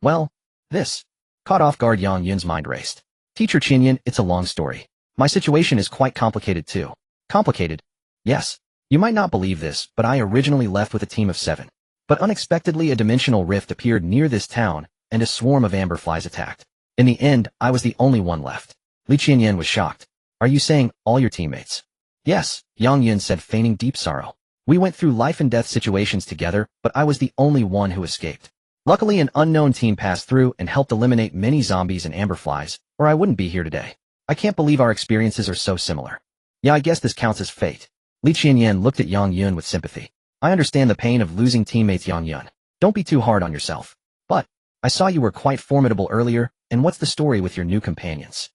Well, this. Caught off guard, Yang Yun's mind raced. Teacher Qianyan, it's a long story. My situation is quite complicated too. Complicated? Yes. You might not believe this, but I originally left with a team of 7. But unexpectedly a dimensional rift appeared near this town, and a swarm of amber flies attacked. In the end, I was the only one left. Li Qianyan was shocked. Are you saying all your teammates? Yes, Yang Yun said, feigning deep sorrow. We went through life and death situations together, but I was the only one who escaped. Luckily, an unknown team passed through and helped eliminate many zombies and amberflies, or I wouldn't be here today. I can't believe our experiences are so similar. Yeah, I guess this counts as fate. Li Qianyan looked at Yang Yun with sympathy. I understand the pain of losing teammates, Yang Yun. Don't be too hard on yourself. But, I saw you were quite formidable earlier, and what's the story with your new companions?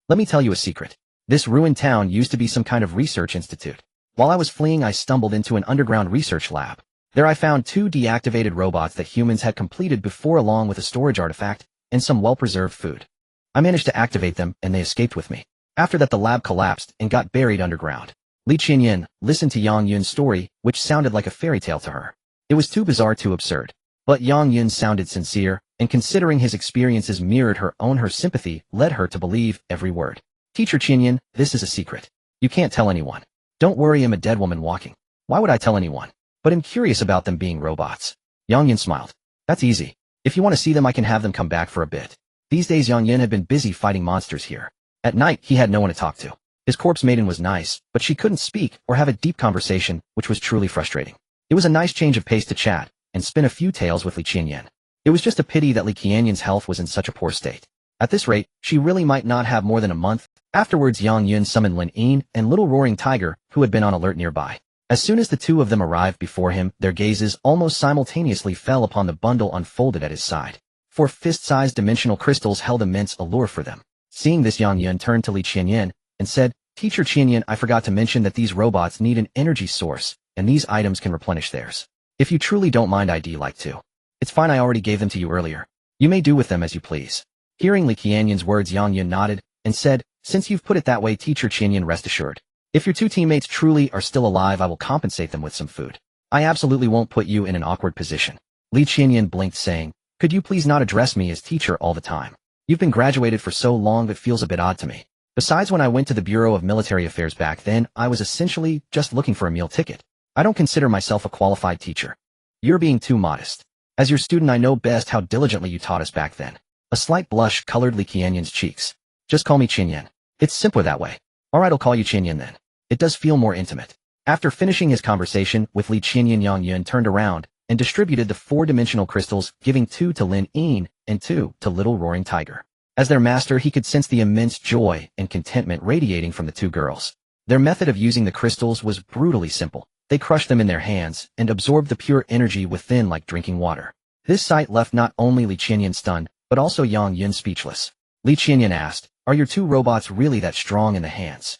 Let me tell you a secret. This ruined town used to be some kind of research institute. While I was fleeing, I stumbled into an underground research lab. There I found 2 deactivated robots that humans had completed before, along with a storage artifact and some well-preserved food. I managed to activate them, and they escaped with me. After that, the lab collapsed and got buried underground. Li Qianyan listened to Yang Yun's story, which sounded like a fairy tale to her. It was too bizarre, too absurd. But Yang Yun sounded sincere, and considering his experiences mirrored her own, her sympathy led her to believe every word. Teacher Qinyan, this is a secret. You can't tell anyone. Don't worry, I'm a dead woman walking. Why would I tell anyone? But I'm curious about them being robots. Yang Yun smiled. That's easy. If you want to see them, I can have them come back for a bit. These days Yang Yun had been busy fighting monsters here. At night, he had no one to talk to. His corpse maiden was nice, but she couldn't speak or have a deep conversation, which was truly frustrating. It was a nice change of pace to chat and spin a few tales with Li Qianyan. It was just a pity that Li Qianyan's health was in such a poor state. At this rate, she really might not have more than a month. Afterwards, Yang Yun summoned Lin Yin and Little Roaring Tiger, who had been on alert nearby. As soon as the two of them arrived before him, their gazes almost simultaneously fell upon the bundle unfolded at his side. 4 fist-sized dimensional crystals held immense allure for them. Seeing this, Yang Yun turned to Li Qianyan and said, Teacher Qinyan, I forgot to mention that these robots need an energy source, and these items can replenish theirs. If you truly don't mind, I'd like to. It's fine, I already gave them to you earlier. You may do with them as you please. Hearing Li Qianyan's words, Yang Yun nodded and said, Since you've put it that way, Teacher Qinyan, rest assured. If your 2 teammates truly are still alive, I will compensate them with some food. I absolutely won't put you in an awkward position. Li Qianyan blinked, saying, Could you please not address me as teacher all the time? You've been graduated for so long it feels a bit odd to me. Besides, when I went to the Bureau of Military Affairs back then, I was essentially just looking for a meal ticket. I don't consider myself a qualified teacher. You're being too modest. As your student, I know best how diligently you taught us back then. A slight blush colored Li Qianyan's cheeks. Just call me Qinyan. It's simpler that way. Alright, I'll call you Qinyan then. It does feel more intimate. After finishing his conversation with Li Qianyan, Yang Yun turned around and distributed the 4-dimensional crystals, giving 2 to Lin Yin and 2 to Little Roaring Tiger. As their master, he could sense the immense joy and contentment radiating from the 2 girls. Their method of using the crystals was brutally simple. They crushed them in their hands and absorbed the pure energy within like drinking water. This sight left not only Li Qianyan stunned, but also Yang Yun speechless. Li Qianyan asked, Are your 2 robots really that strong in the hands?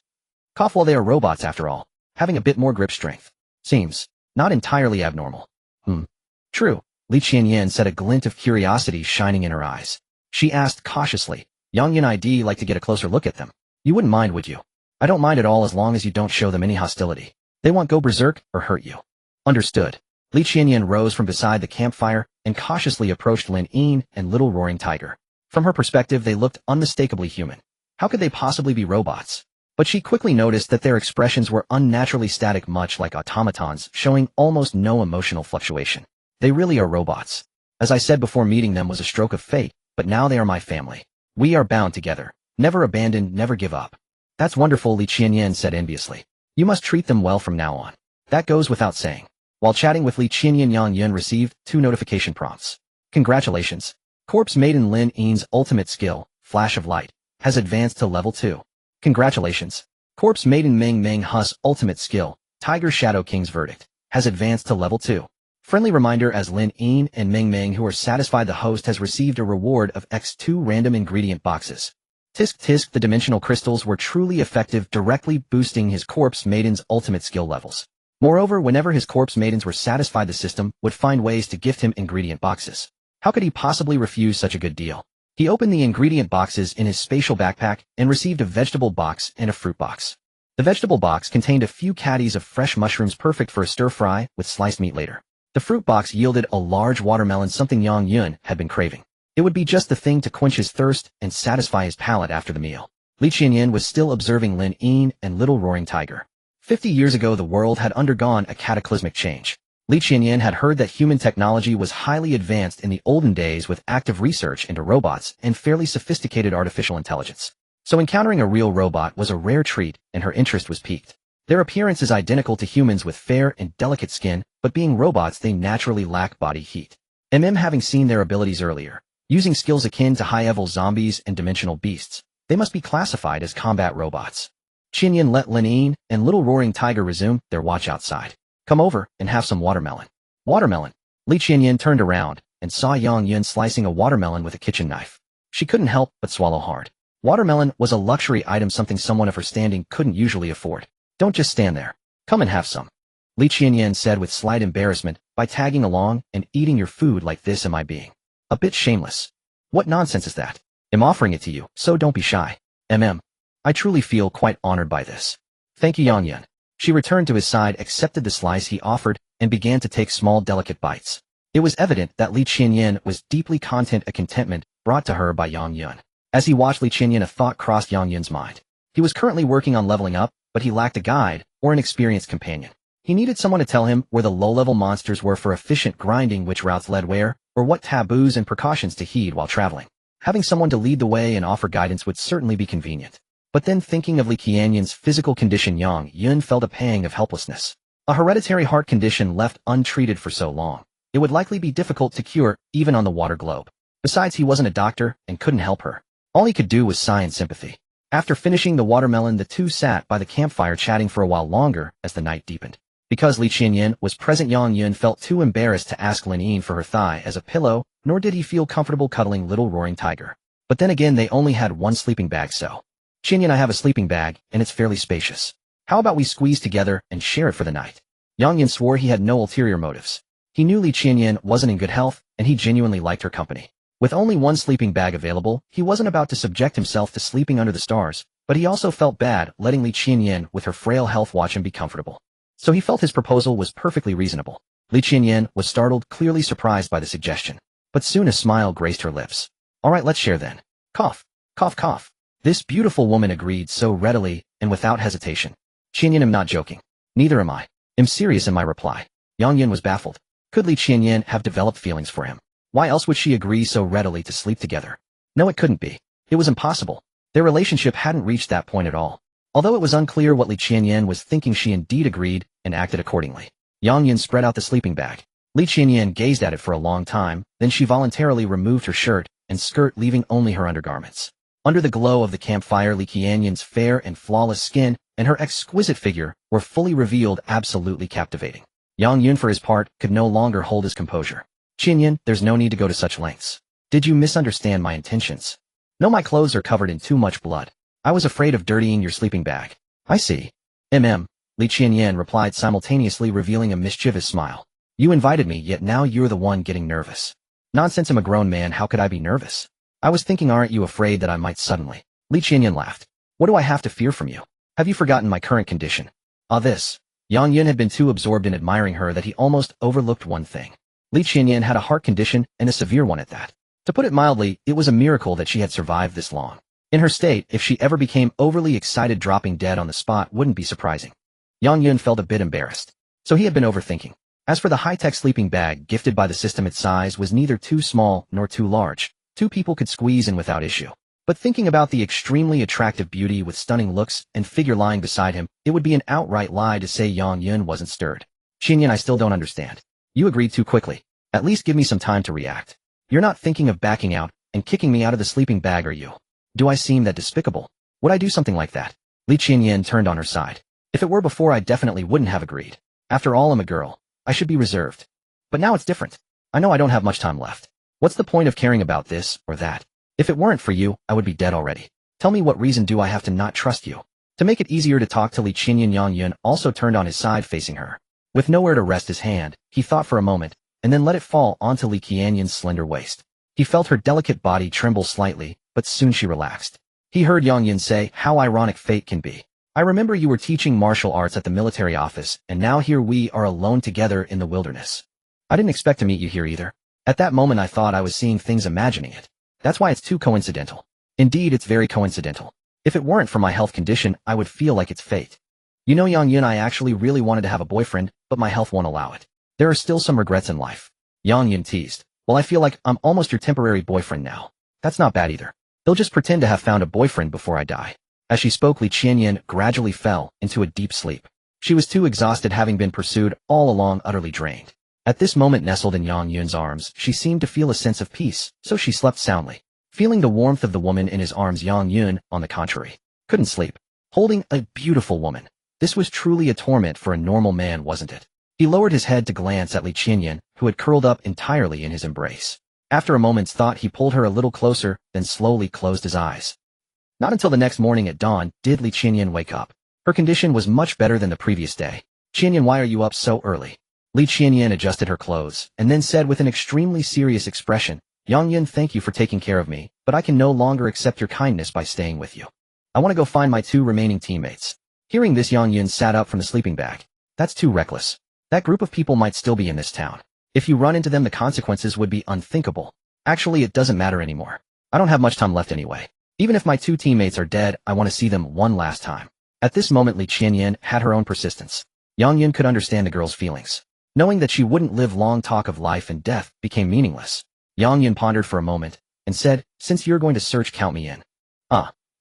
Well, they are robots after all. Having a bit more grip strength. Seems not entirely abnormal. True, Li Qianyan said, a glint of curiosity shining in her eyes. She asked cautiously, Yang Yun, I'd like to get a closer look at them. You wouldn't mind, would you? I don't mind at all as long as you don't show them any hostility. They won't go berserk or hurt you. Understood. Li Qianyan rose from beside the campfire and cautiously approached Lin Yin and Little Roaring Tiger. From her perspective, they looked unmistakably human. How could they possibly be robots? But she quickly noticed that their expressions were unnaturally static, much like automatons, showing almost no emotional fluctuation. They really are robots. As I said before, meeting them was a stroke of fate, but now they are my family. We are bound together. Never abandon, never give up. That's wonderful, Li Qianyan said enviously. You must treat them well from now on. That goes without saying. While chatting with Li Qianyan, Yang Yun received 2 notification prompts. Congratulations. Corpse Maiden Lin Yin's ultimate skill, Flash of Light, has advanced to level 2. Congratulations. Corpse Maiden Meng Meng Hu's ultimate skill, Tiger Shadow King's Verdict, has advanced to level 2. Friendly reminder, as Lin Yin and Meng Meng who are satisfied, the host has received a reward of X2 random ingredient boxes. Tisk tisk, the dimensional crystals were truly effective, directly boosting his Corpse Maiden's ultimate skill levels. Moreover, whenever his Corpse Maidens were satisfied, the system would find ways to gift him ingredient boxes. How could he possibly refuse such a good deal? He opened the ingredient boxes in his spatial backpack and received a vegetable box and a fruit box. The vegetable box contained a few caddies of fresh mushrooms, perfect for a stir-fry with sliced meat later. The fruit box yielded a large watermelon, something Yang Yun had been craving. It would be just the thing to quench his thirst and satisfy his palate after the meal. Li Qianyan was still observing Lin Yin and Little Roaring Tiger. 50 years ago, the world had undergone a cataclysmic change. Li Qianyan had heard that human technology was highly advanced in the olden days, with active research into robots and fairly sophisticated artificial intelligence. So encountering a real robot was a rare treat, and her interest was piqued. Their appearance is identical to humans with fair and delicate skin, but being robots, they naturally lack body heat. Having seen their abilities earlier, using skills akin to high-level zombies and dimensional beasts, they must be classified as combat robots. Qinyan let Lin Yin and Little Roaring Tiger resume their watch outside. Come over and have some watermelon. Watermelon. Li Qianyan turned around and saw Yang Yun slicing a watermelon with a kitchen knife. She couldn't help but swallow hard. Watermelon was a luxury item, something someone of her standing couldn't usually afford. Don't just stand there. Come and have some. Li Qianyan said with slight embarrassment, by tagging along and eating your food like this, am I being a bit shameless? What nonsense is that? I'm offering it to you, so don't be shy. I truly feel quite honored by this. Thank you, Yang Yun. She returned to his side, accepted the slice he offered, and began to take small delicate bites. It was evident that Li Qianyan was deeply content a contentment brought to her by Yang Yun. As he watched Li Qianyan, a thought crossed Yang Yun's mind. He was currently working on leveling up, but he lacked a guide or an experienced companion. He needed someone to tell him where the low-level monsters were for efficient grinding, which routes led where, or what taboos and precautions to heed while traveling. Having someone to lead the way and offer guidance would certainly be convenient. But then, thinking of Li Qianyan's physical condition, Yang Yun felt a pang of helplessness. A hereditary heart condition left untreated for so long, it would likely be difficult to cure, even on the water globe. Besides, he wasn't a doctor and couldn't help her. All he could do was sigh in sympathy. After finishing the watermelon, the two sat by the campfire chatting for a while longer as the night deepened. Because Li Qianyan was present, Yang Yun felt too embarrassed to ask Lin Yin for her thigh as a pillow, nor did he feel comfortable cuddling little roaring tiger. But then again, they only had one sleeping bag, so. Qianyan, I have a sleeping bag, and it's fairly spacious. How about we squeeze together and share it for the night? Yang Yun swore he had no ulterior motives. He knew Li Qianyan wasn't in good health, and he genuinely liked her company. With only one sleeping bag available, he wasn't about to subject himself to sleeping under the stars, but he also felt bad letting Li Qianyan with her frail health watch him be comfortable. So he felt his proposal was perfectly reasonable. Li Qianyan was startled, clearly surprised by the suggestion. But soon a smile graced her lips. All right, let's share then. Cough, cough, cough. This beautiful woman agreed so readily and without hesitation. Qianyan, I'm not joking. Neither am I. I'm serious in my reply. Yang Yun was baffled. Could Li Qianyan have developed feelings for him? Why else would she agree so readily to sleep together? No, it couldn't be. It was impossible. Their relationship hadn't reached that point at all. Although it was unclear what Li Qianyan was thinking, she indeed agreed and acted accordingly. Yang Yun spread out the sleeping bag. Li Qianyan gazed at it for a long time, then she voluntarily removed her shirt and skirt, leaving only her undergarments. Under the glow of the campfire, Li Qianyan's fair and flawless skin and her exquisite figure were fully revealed, absolutely captivating. Yang Yun, for his part, could no longer hold his composure. Qianyan, there's no need to go to such lengths. Did you misunderstand my intentions? No, my clothes are covered in too much blood. I was afraid of dirtying your sleeping bag. I see. Li Qianyan replied simultaneously, revealing a mischievous smile. You invited me, yet now you're the one getting nervous. Nonsense, I'm a grown man, how could I be nervous? I was thinking, aren't you afraid that I might suddenly? Li Qianyan laughed. What do I have to fear from you? Have you forgotten my current condition? This. Yang Yun had been too absorbed in admiring her that he almost overlooked one thing. Li Qianyan had a heart condition, and a severe one at that. To put it mildly, it was a miracle that she had survived this long. In her state, if she ever became overly excited, dropping dead on the spot wouldn't be surprising. Yang Yun felt a bit embarrassed. So he had been overthinking. As for the high-tech sleeping bag gifted by the system, its size was neither too small nor too large. Two people could squeeze in without issue. But thinking about the extremely attractive beauty with stunning looks and figure lying beside him, it would be an outright lie to say Yang Yun wasn't stirred. Qianyan, I still don't understand. You agreed too quickly. At least give me some time to react. You're not thinking of backing out and kicking me out of the sleeping bag, are you? Do I seem that despicable? Would I do something like that? Li Qianyan turned on her side. If it were before, I definitely wouldn't have agreed. After all, I'm a girl. I should be reserved. But now it's different. I know I don't have much time left. What's the point of caring about this or that? If it weren't for you, I would be dead already. Tell me, what reason do I have to not trust you? To make it easier to talk to Li Qianyan, Yang Yun also turned on his side, facing her. With nowhere to rest his hand, he thought for a moment, and then let it fall onto Li Qianyan's slender waist. He felt her delicate body tremble slightly, but soon she relaxed. He heard Yang Yun say, how ironic fate can be. I remember you were teaching martial arts at the military office, and now here we are alone together in the wilderness. I didn't expect to meet you here either. At that moment I thought I was seeing things, imagining it. That's why it's too coincidental. Indeed, it's very coincidental. If it weren't for my health condition, I would feel like it's fate. You know, Yang Yun, I actually really wanted to have a boyfriend, but my health won't allow it. There are still some regrets in life. Yang Yun teased. Well, I feel like I'm almost your temporary boyfriend now. That's not bad either. They'll just pretend to have found a boyfriend before I die. As she spoke, Li Qianyan gradually fell into a deep sleep. She was too exhausted, having been pursued all along, utterly drained. At this moment, nestled in Yang Yun's arms, she seemed to feel a sense of peace, so she slept soundly. Feeling the warmth of the woman in his arms, Yang Yun, on the contrary, couldn't sleep. Holding a beautiful woman. This was truly a torment for a normal man, wasn't it? He lowered his head to glance at Li Qianyan, who had curled up entirely in his embrace. After a moment's thought, he pulled her a little closer, then slowly closed his eyes. Not until the next morning at dawn did Li Qianyan wake up. Her condition was much better than the previous day. Qianyan, why are you up so early? Li Qianyan adjusted her clothes, and then said with an extremely serious expression, Yang Yun, thank you for taking care of me, but I can no longer accept your kindness by staying with you. I want to go find my two remaining teammates. Hearing this, Yang Yun sat up from the sleeping bag. That's too reckless. That group of people might still be in this town. If you run into them, the consequences would be unthinkable. Actually, it doesn't matter anymore. I don't have much time left anyway. Even if my 2 teammates are dead, I want to see them one last time. At this moment, Li Qianyan had her own persistence. Yang Yun could understand the girl's feelings. Knowing that she wouldn't live long, talk of life and death became meaningless. Yang Yun pondered for a moment and said, "Since you're going to search, count me in."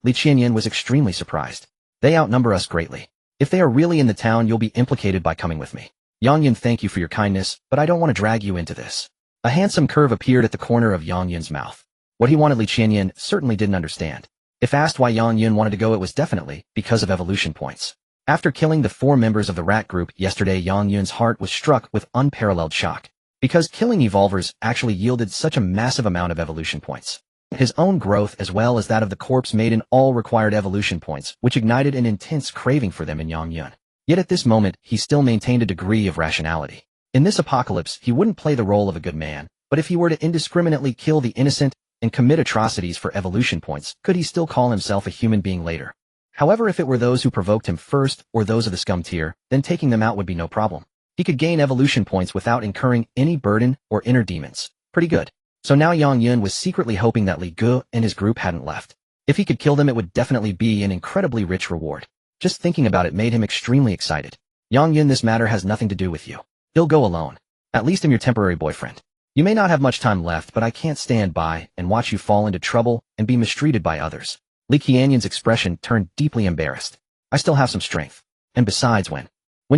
Li Qianyan was extremely surprised. "They outnumber us greatly. If they are really in the town, you'll be implicated by coming with me." "Yang Yun, thank you for your kindness, but I don't want to drag you into this." A handsome curve appeared at the corner of Yang Yun's mouth. What he wanted, Li Qianyan certainly didn't understand. If asked why Yang Yun wanted to go, it was definitely because of evolution points. After killing the 4 members of the rat group yesterday, Yang Yun's heart was struck with unparalleled shock. Because killing evolvers actually yielded such a massive amount of evolution points. His own growth as well as that of the corpse maiden all required evolution points, which ignited an intense craving for them in Yang Yun. Yet at this moment, he still maintained a degree of rationality. In this apocalypse, he wouldn't play the role of a good man, but if he were to indiscriminately kill the innocent and commit atrocities for evolution points, could he still call himself a human being later? However, if it were those who provoked him first or those of the scum tier, then taking them out would be no problem. He could gain evolution points without incurring any burden or inner demons. Pretty good. So now Yang Yun was secretly hoping that Li Gu and his group hadn't left. If he could kill them, it would definitely be an incredibly rich reward. Just thinking about it made him extremely excited. "Yang Yun, this matter has nothing to do with you. He'll go alone. At least I'm your temporary boyfriend. You may not have much time left, but I can't stand by and watch you fall into trouble and be mistreated by others." Li Qianyan's expression turned deeply embarrassed. "I still have some strength. And besides, when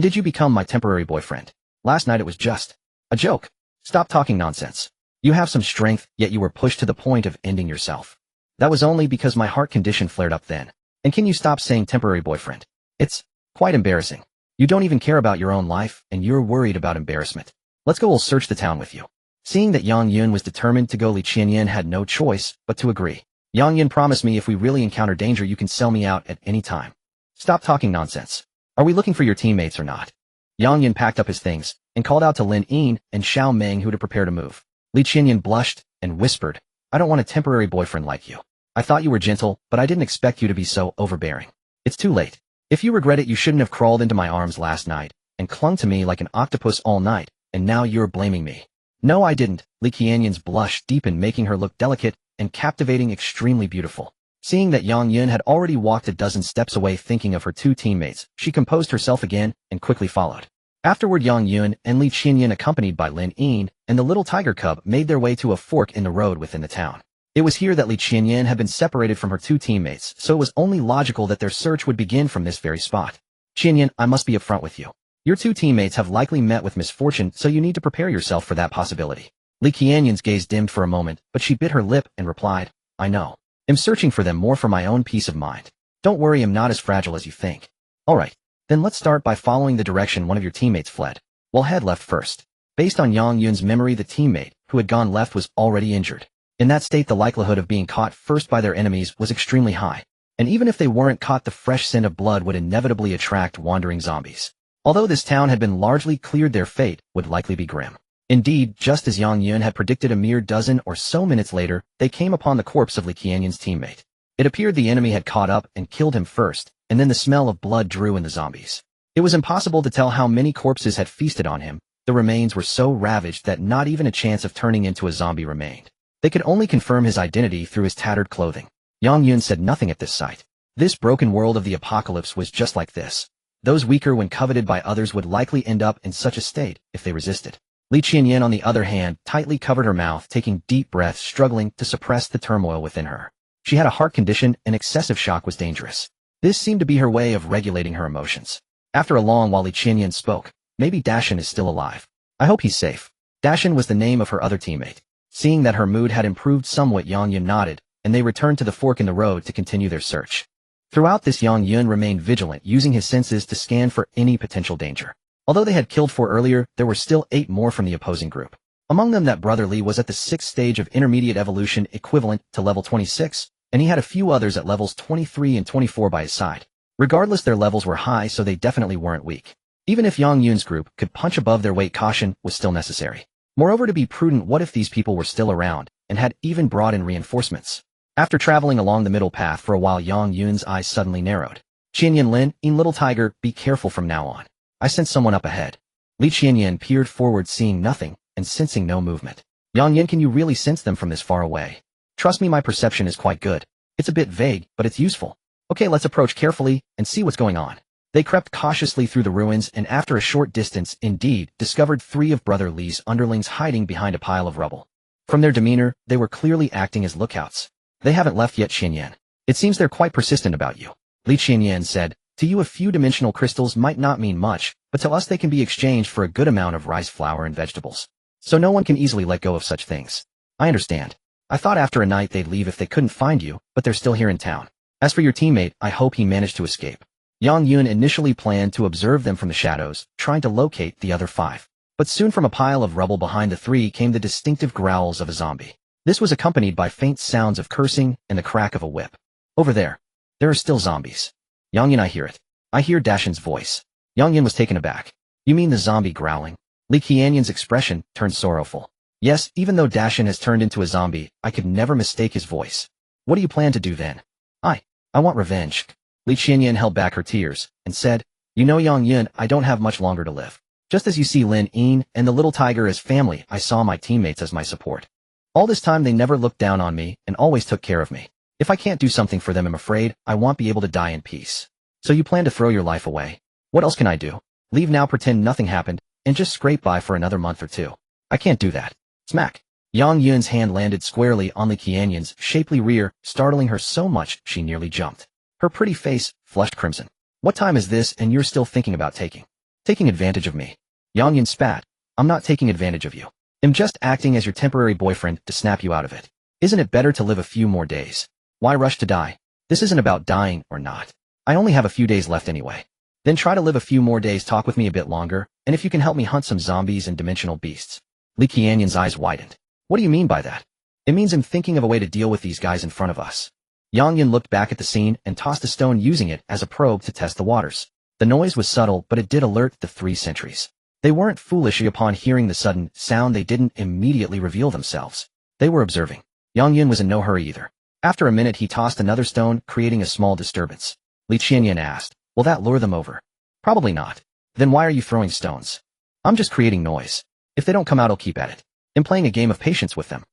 did you become my temporary boyfriend? Last night it was just a joke. Stop talking nonsense. You have some strength, yet you were pushed to the point of ending yourself. That was only because my heart condition flared up then. And can you stop saying temporary boyfriend? It's quite embarrassing. You don't even care about your own life, and you're worried about embarrassment. Let's go, we'll search the town with you." Seeing that Yang Yun was determined to go, Li Qianyan had no choice but to agree. "Yang Yun, promise me if we really encounter danger, you can sell me out at any time." "Stop talking nonsense. Are we looking for your teammates or not?" Yang Yun packed up his things and called out to Lin Yin and Xiao Meng, who to prepare to move. Li Qianyan blushed and whispered, "I don't want a temporary boyfriend like you. I thought you were gentle, but I didn't expect you to be so overbearing. It's too late. If you regret it, you shouldn't have crawled into my arms last night and clung to me like an octopus all night, and now you're blaming me." "No, I didn't." Li Qianyan's blush deepened, making her look delicate and captivating, extremely beautiful. Seeing that Yang Yun had already walked a dozen steps away thinking of her 2 teammates, she composed herself again and quickly followed. Afterward, Yang Yun and Li Qianyan, accompanied by Lin Yin and the little tiger cub, made their way to a fork in the road within the town. It was here that Li Qianyan had been separated from her 2 teammates, so it was only logical that their search would begin from this very spot. "Qianyan, I must be upfront with you. Your 2 teammates have likely met with misfortune, so you need to prepare yourself for that possibility." Li Qianyan's gaze dimmed for a moment, but she bit her lip and replied, "I know. I'm searching for them more for my own peace of mind. Don't worry, I'm not as fragile as you think." "Alright, then let's start by following the direction one of your teammates fled. We'll head left first." Based on Yang Yun's memory, the teammate who had gone left was already injured. In that state, the likelihood of being caught first by their enemies was extremely high. And even if they weren't caught, the fresh scent of blood would inevitably attract wandering zombies. Although this town had been largely cleared, their fate would likely be grim. Indeed, just as Yang Yun had predicted, a mere dozen or so minutes later, they came upon the corpse of Li Qianyan's teammate. It appeared the enemy had caught up and killed him first, and then the smell of blood drew in the zombies. It was impossible to tell how many corpses had feasted on him. The remains were so ravaged that not even a chance of turning into a zombie remained. They could only confirm his identity through his tattered clothing. Yang Yun said nothing at this sight. This broken world of the apocalypse was just like this. Those weaker when coveted by others would likely end up in such a state if they resisted. Li Qianyan, on the other hand, tightly covered her mouth, taking deep breaths, struggling to suppress the turmoil within her. She had a heart condition, and excessive shock was dangerous. This seemed to be her way of regulating her emotions. After a long while, Li Qianyan spoke. "Maybe Dashan is still alive. I hope he's safe." Dashan was the name of her other teammate. Seeing that her mood had improved somewhat, Yang Yun nodded, and they returned to the fork in the road to continue their search. Throughout this, Yang Yun remained vigilant, using his senses to scan for any potential danger. Although they had killed 4 earlier, there were still 8 more from the opposing group. Among them, that brother Li was at the 6th stage of intermediate evolution, equivalent to level 26, and he had a few others at levels 23 and 24 by his side. Regardless, their levels were high, so they definitely weren't weak. Even if Yang Yun's group could punch above their weight, caution was still necessary. Moreover, to be prudent, what if these people were still around and had even brought in reinforcements? After traveling along the middle path for a while, Yang Yun's eyes suddenly narrowed. Qianyan Lin, little tiger, be careful from now on. I sense someone up ahead. Li Qianyan peered forward, seeing nothing and sensing no movement. Yang Yin, can you really sense them from this far away? Trust me, my perception is quite good. It's a bit vague, but it's useful. Okay, let's approach carefully and see what's going on. They crept cautiously through the ruins and after a short distance, indeed, discovered 3 of Brother Li's underlings hiding behind a pile of rubble. From their demeanor, they were clearly acting as lookouts. They haven't left yet, Qianyan. It seems they're quite persistent about you. Li Qianyan said, to you a few dimensional crystals might not mean much, but to us they can be exchanged for a good amount of rice flour and vegetables. So no one can easily let go of such things. I understand. I thought after a night they'd leave if they couldn't find you, but they're still here in town. As for your teammate, I hope he managed to escape. Yang Yun initially planned to observe them from the shadows, trying to locate the other 5. But soon from a pile of rubble behind the 3 came the distinctive growls of a zombie. This was accompanied by faint sounds of cursing and the crack of a whip. Over there. There are still zombies. Yang Yun, I hear it. I hear Dashin's voice. Yang Yun was taken aback. You mean the zombie growling? Li Qianyan's expression turned sorrowful. Yes, even though Dashin has turned into a zombie, I could never mistake his voice. What do you plan to do then? I want revenge. Li Qianyan held back her tears and said, you know Yang Yun, I don't have much longer to live. Just as you see Lin Yin and the little tiger as family, I saw my teammates as my support. All this time they never looked down on me and always took care of me. If I can't do something for them, I'm afraid I won't be able to die in peace. So you plan to throw your life away? What else can I do? Leave now, pretend nothing happened, and just scrape by for another month or 2. I can't do that. Smack. Yang Yun's hand landed squarely on Li Qianyan's shapely rear, startling her so much she nearly jumped. Her pretty face flushed crimson. What time is this and you're still thinking about taking advantage of me? Yang Yun spat. I'm not taking advantage of you. I'm just acting as your temporary boyfriend to snap you out of it. Isn't it better to live a few more days? Why rush to die? This isn't about dying or not. I only have a few days left anyway. Then try to live a few more days, talk with me a bit longer, and if you can help me hunt some zombies and dimensional beasts. Li Qianyan's eyes widened. What do you mean by that? It means I'm thinking of a way to deal with these guys in front of us. Yang Yun looked back at the scene and tossed a stone, using it as a probe to test the waters. The noise was subtle, but it did alert the 3 sentries. They weren't foolish. Upon hearing the sudden sound, they didn't immediately reveal themselves. They were observing. Yang Yun was in no hurry either. After a minute, he tossed another stone, creating a small disturbance. Li Qianyan asked, will that lure them over? Probably not. Then why are you throwing stones? I'm just creating noise. If they don't come out, I'll keep at it. I'm playing a game of patience with them.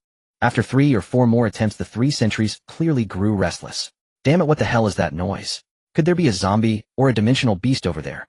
After 3 or 4 more attempts, the 3 sentries clearly grew restless. Damn it, what the hell is that noise? Could there be a zombie or a dimensional beast over there?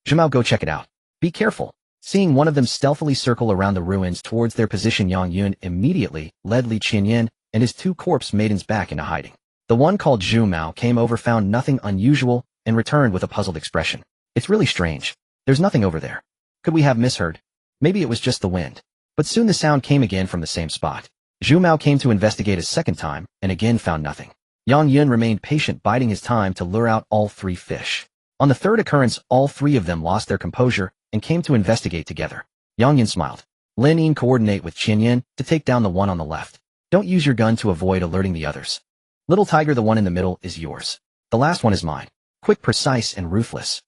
Zhimao, go check it out. Be careful. Seeing one of them stealthily circle around the ruins towards their position, Yang Yun immediately led Li Qianyan and his 2 corpse maidens back into hiding. The one called Zhimao came over, found nothing unusual, and returned with a puzzled expression. It's really strange. There's nothing over there. Could we have misheard? Maybe it was just the wind. But soon the sound came again from the same spot. Zhimao came to investigate a second time and again found nothing. Yang Yun remained patient, biding his time to lure out all 3 fish. On the 3rd occurrence, all 3 of them lost their composure and came to investigate together. Yang Yun smiled. Lin Yin, coordinate with Qianyan to take down the one on the left. Don't use your gun to avoid alerting the others. Little tiger, the one in the middle is yours. The last one is mine. Quick, precise, and ruthless.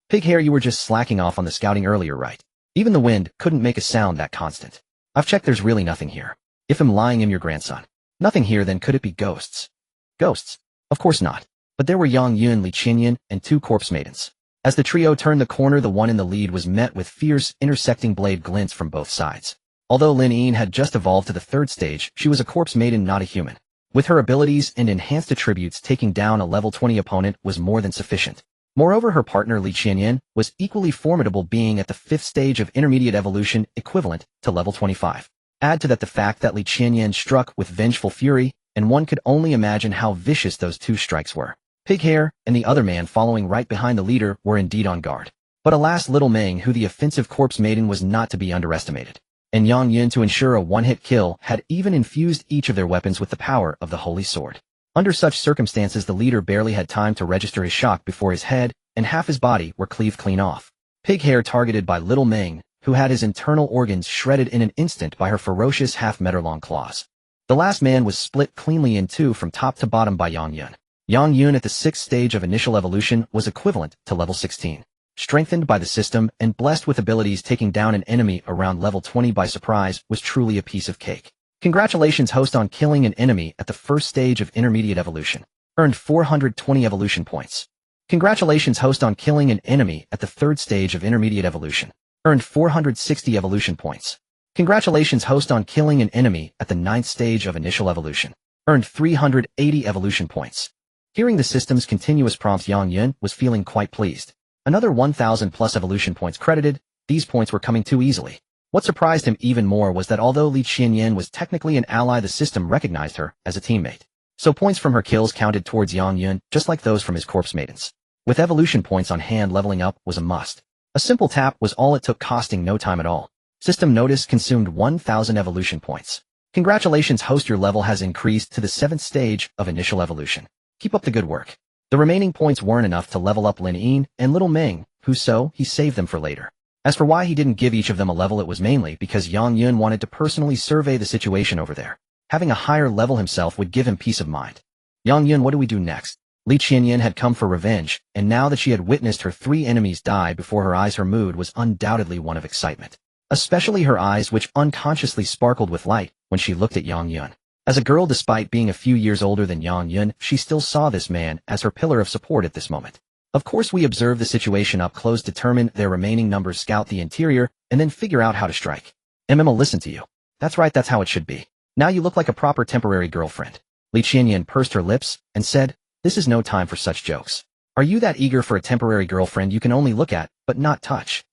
Pig hair, you were just slacking off on the scouting earlier, right? Even the wind couldn't make a sound that constant. I've checked, there's really nothing here. If I'm lying, I'm your grandson. Nothing here, then could it be ghosts? Ghosts? Of course not. But there were Yang Yun, Li Qianyan, and 2 corpse maidens. As the trio turned the corner, the one in the lead was met with fierce, intersecting blade glints from both sides. Although Lin Yin had just evolved to the 3rd stage, she was a corpse maiden, not a human. With her abilities and enhanced attributes, taking down a level 20 opponent was more than sufficient. Moreover, her partner Li Qianyan was equally formidable, being at the 5th stage of intermediate evolution, equivalent to level 25. Add to that the fact that Li Qianyan struck with vengeful fury, and one could only imagine how vicious those 2 strikes were. Pig hair and the other man following right behind the leader were indeed on guard. But alas, little Meng, who the offensive corpse maiden, was not to be underestimated. And Yang Yun, to ensure a one-hit kill, had even infused each of their weapons with the power of the holy sword. Under such circumstances, the leader barely had time to register his shock before his head and half his body were cleaved clean off. Pig hair targeted by little Meng, who had his internal organs shredded in an instant by her ferocious half-meter-long claws. The last man was split cleanly in 2 from top to bottom by Yang Yun. Yang Yun at the 6th stage of initial evolution was equivalent to level 16. Strengthened by the system and blessed with abilities, taking down an enemy around level 20 by surprise was truly a piece of cake. Congratulations, host, on killing an enemy at the 1st stage of intermediate evolution. Earned 420 evolution points. Congratulations host on killing an enemy at the 3rd stage of intermediate evolution. Earned 460 evolution points. Congratulations host on killing an enemy at the 9th stage of initial evolution. Earned 380 evolution points. Hearing the system's continuous prompts, Yang Yun was feeling quite pleased. Another 1,000 plus evolution points credited. These points were coming too easily. What surprised him even more was that although Li Qianyan was technically an ally, the system recognized her as a teammate. So points from her kills counted towards Yang Yun just like those from his corpse maidens. With evolution points on hand, leveling up was a must. A simple tap was all it took, costing no time at all. System notice consumed 1,000 evolution points. Congratulations host, your level has increased to the 7th stage of initial evolution. Keep up the good work. The remaining points weren't enough to level up Lin Yin and Little Ming, he saved them for later. As for why he didn't give each of them a level, it was mainly because Yang Yun wanted to personally survey the situation over there. Having a higher level himself would give him peace of mind. Yang Yun, what do we do next? Li Qianyan had come for revenge, and now that she had witnessed her 3 enemies die before her eyes, her mood was undoubtedly one of excitement. Especially her eyes, which unconsciously sparkled with light when she looked at Yang Yun. As a girl, despite being a few years older than Yang Yun, she still saw this man as her pillar of support at this moment. Of course, we observe the situation up close, determine their remaining numbers, scout the interior, and then figure out how to strike. I'll listen to you. That's right, that's how it should be. Now you look like a proper temporary girlfriend. Li Qianyan pursed her lips and said, this is no time for such jokes. Are you that eager for a temporary girlfriend you can only look at, but not touch?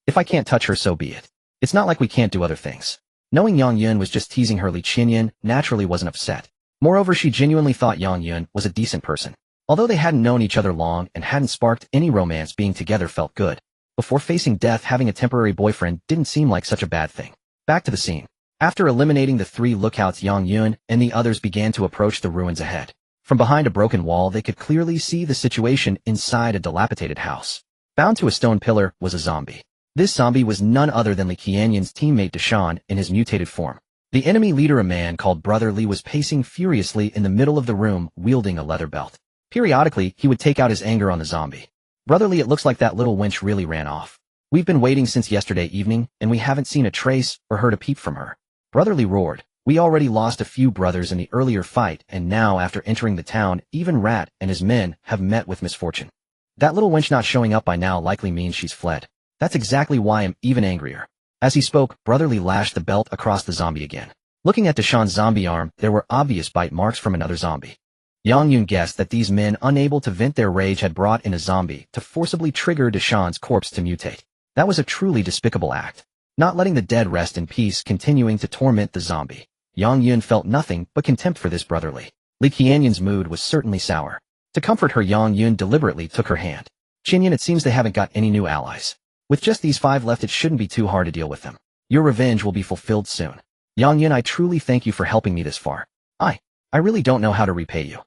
If I can't touch her, so be it. It's not like we can't do other things. Knowing Yang Yun was just teasing her, Li Qianyan naturally wasn't upset. Moreover, she genuinely thought Yang Yun was a decent person. Although they hadn't known each other long and hadn't sparked any romance, being together felt good. Before facing death, having a temporary boyfriend didn't seem like such a bad thing. Back to the scene. After eliminating the 3 lookouts, Yang Yun and the others began to approach the ruins ahead. From behind a broken wall, they could clearly see the situation inside a dilapidated house. Bound to a stone pillar was a zombie. This zombie was none other than Li Qianyan's teammate Deshan in his mutated form. The enemy leader, a man called Brother Li, was pacing furiously in the middle of the room, wielding a leather belt. Periodically, he would take out his anger on the zombie. Brother Li, it looks like that little wench really ran off. We've been waiting since yesterday evening, and we haven't seen a trace or heard a peep from her. Brother Li roared. We already lost a few brothers in the earlier fight, and now after entering the town, even Rat and his men have met with misfortune. That little wench not showing up by now likely means she's fled. That's exactly why I'm even angrier. As he spoke, Brother Li lashed the belt across the zombie again. Looking at Deshawn's zombie arm, there were obvious bite marks from another zombie. Yang Yun guessed that these men, unable to vent their rage, had brought in a zombie to forcibly trigger Deshawn's corpse to mutate. That was a truly despicable act. Not letting the dead rest in peace, continuing to torment the zombie. Yang Yun felt nothing but contempt for this Brother Li. Li Qianyan's mood was certainly sour. To comfort her, Yang Yun deliberately took her hand. Qianyan, it seems they haven't got any new allies. With just these 5 left, it shouldn't be too hard to deal with them. Your revenge will be fulfilled soon. Yang Yun, I truly thank you for helping me this far. I really don't know how to repay you.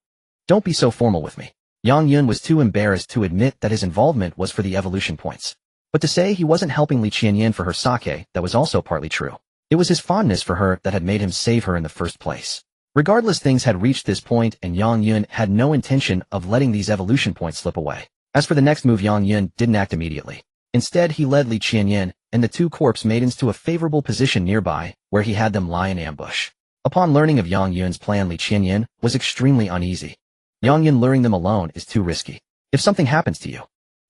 Don't be so formal with me. Yang Yun was too embarrassed to admit that his involvement was for the evolution points. But to say he wasn't helping Li Qianyan for her sake, that was also partly true. It was his fondness for her that had made him save her in the first place. Regardless, things had reached this point, and Yang Yun had no intention of letting these evolution points slip away. As for the next move, Yang Yun didn't act immediately. Instead, he led Li Qianyan and the 2 corpse maidens to a favorable position nearby, where he had them lie in ambush. Upon learning of Yang Yun's plan, Li Qianyan was extremely uneasy. Yang Yun, luring them alone is too risky. If something happens to you,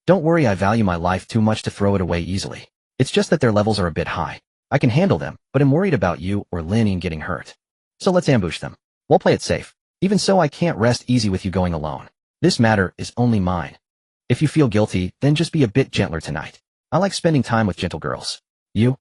don't worry, I value my life too much to throw it away easily. It's just that their levels are a bit high. I can handle them, but I'm worried about you or Lin Yin getting hurt. So let's ambush them. We'll play it safe. Even so, I can't rest easy with you going alone. This matter is only mine. If you feel guilty, then just be a bit gentler tonight. I like spending time with gentle girls. You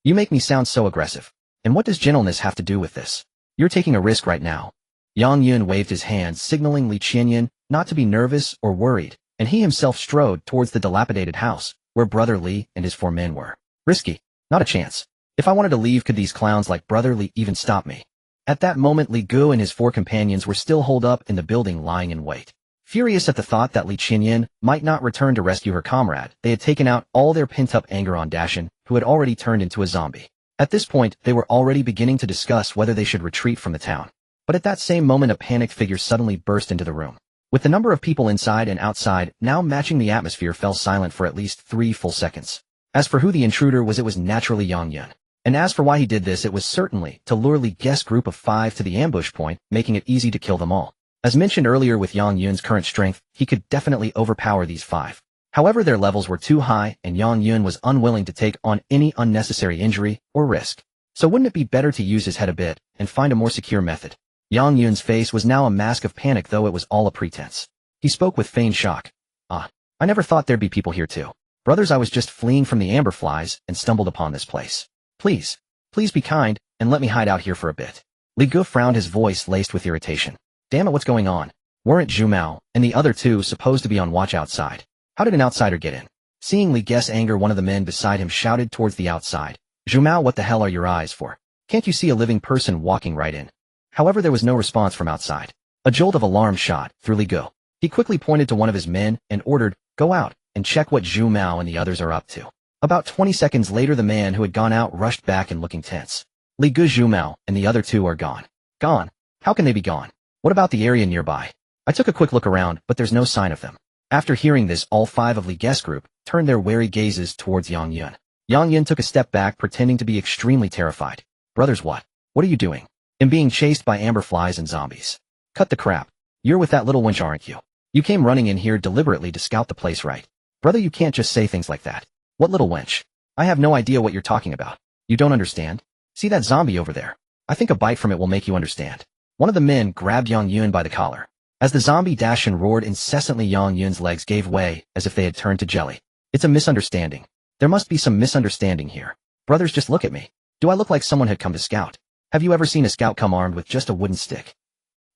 make me sound so aggressive. And what does gentleness have to do with this? You're taking a risk right now. Yang Yun waved his hand, signaling Li Qianyan not to be nervous or worried, and he himself strode towards the dilapidated house, where Brother Li and his 4 men were. Risky? Not a chance. If I wanted to leave, could these clowns like Brother Li even stop me? At that moment, Li Gu and his 4 companions were still holed up in the building, lying in wait. Furious at the thought that Li Qianyan might not return to rescue her comrade, they had taken out all their pent-up anger on Dashan, who had already turned into a zombie. At this point, they were already beginning to discuss whether they should retreat from the town. But at that same moment, a panicked figure suddenly burst into the room. With the number of people inside and outside now matching the atmosphere, fell silent for at least 3 full seconds. As for who the intruder was, it was naturally Yang Yun. And as for why he did this, it was certainly to lure Li Guest's group of 5 to the ambush point, making it easy to kill them all. As mentioned earlier with Yang Yun's current strength, he could definitely overpower these 5. However, their levels were too high and Yang Yun was unwilling to take on any unnecessary injury or risk. So wouldn't it be better to use his head a bit and find a more secure method? Yang Yun's face was now a mask of panic, though it was all a pretense. He spoke with feigned shock. I never thought there'd be people here too. Brothers, I was just fleeing from the amber flies and stumbled upon this place. Please be kind and let me hide out here for a bit. Li Gu frowned, his voice laced with irritation. Damn it, what's going on? Weren't Zhu Mao and the other 2 supposed to be on watch outside? How did an outsider get in? Seeing Li Gu's anger, one of the men beside him shouted towards the outside. Zhu Mao, what the hell are your eyes for? Can't you see a living person walking right in? However, there was no response from outside. A jolt of alarm shot through Li Gu. He quickly pointed to one of his men and ordered, "Go out and check what Zhu Mao and the others are up to." About 20 seconds later, the man who had gone out rushed back and looking tense. Li Gu, Zhu Mao, and the other 2 are gone. Gone? How can they be gone? What about the area nearby? I took a quick look around, but there's no sign of them. After hearing this, all 5 of Li Gu's group turned their wary gazes towards Yang Yun. Yang Yun took a step back, pretending to be extremely terrified. Brothers, what are you doing? I'm being chased by amber flies and zombies. Cut the crap. You're with that little wench, aren't you? You came running in here deliberately to scout the place, right? Brother, you can't just say things like that. What little wench? I have no idea what you're talking about. You don't understand? See that zombie over there? I think a bite from it will make you understand. One of the men grabbed Yang Yun by the collar. As the zombie dashed and roared incessantly, Yang Yun's legs gave way as if they had turned to jelly. It's a misunderstanding. There must be some misunderstanding here. Brothers, just look at me. Do I look like someone had come to scout? Have you ever seen a scout come armed with just a wooden stick?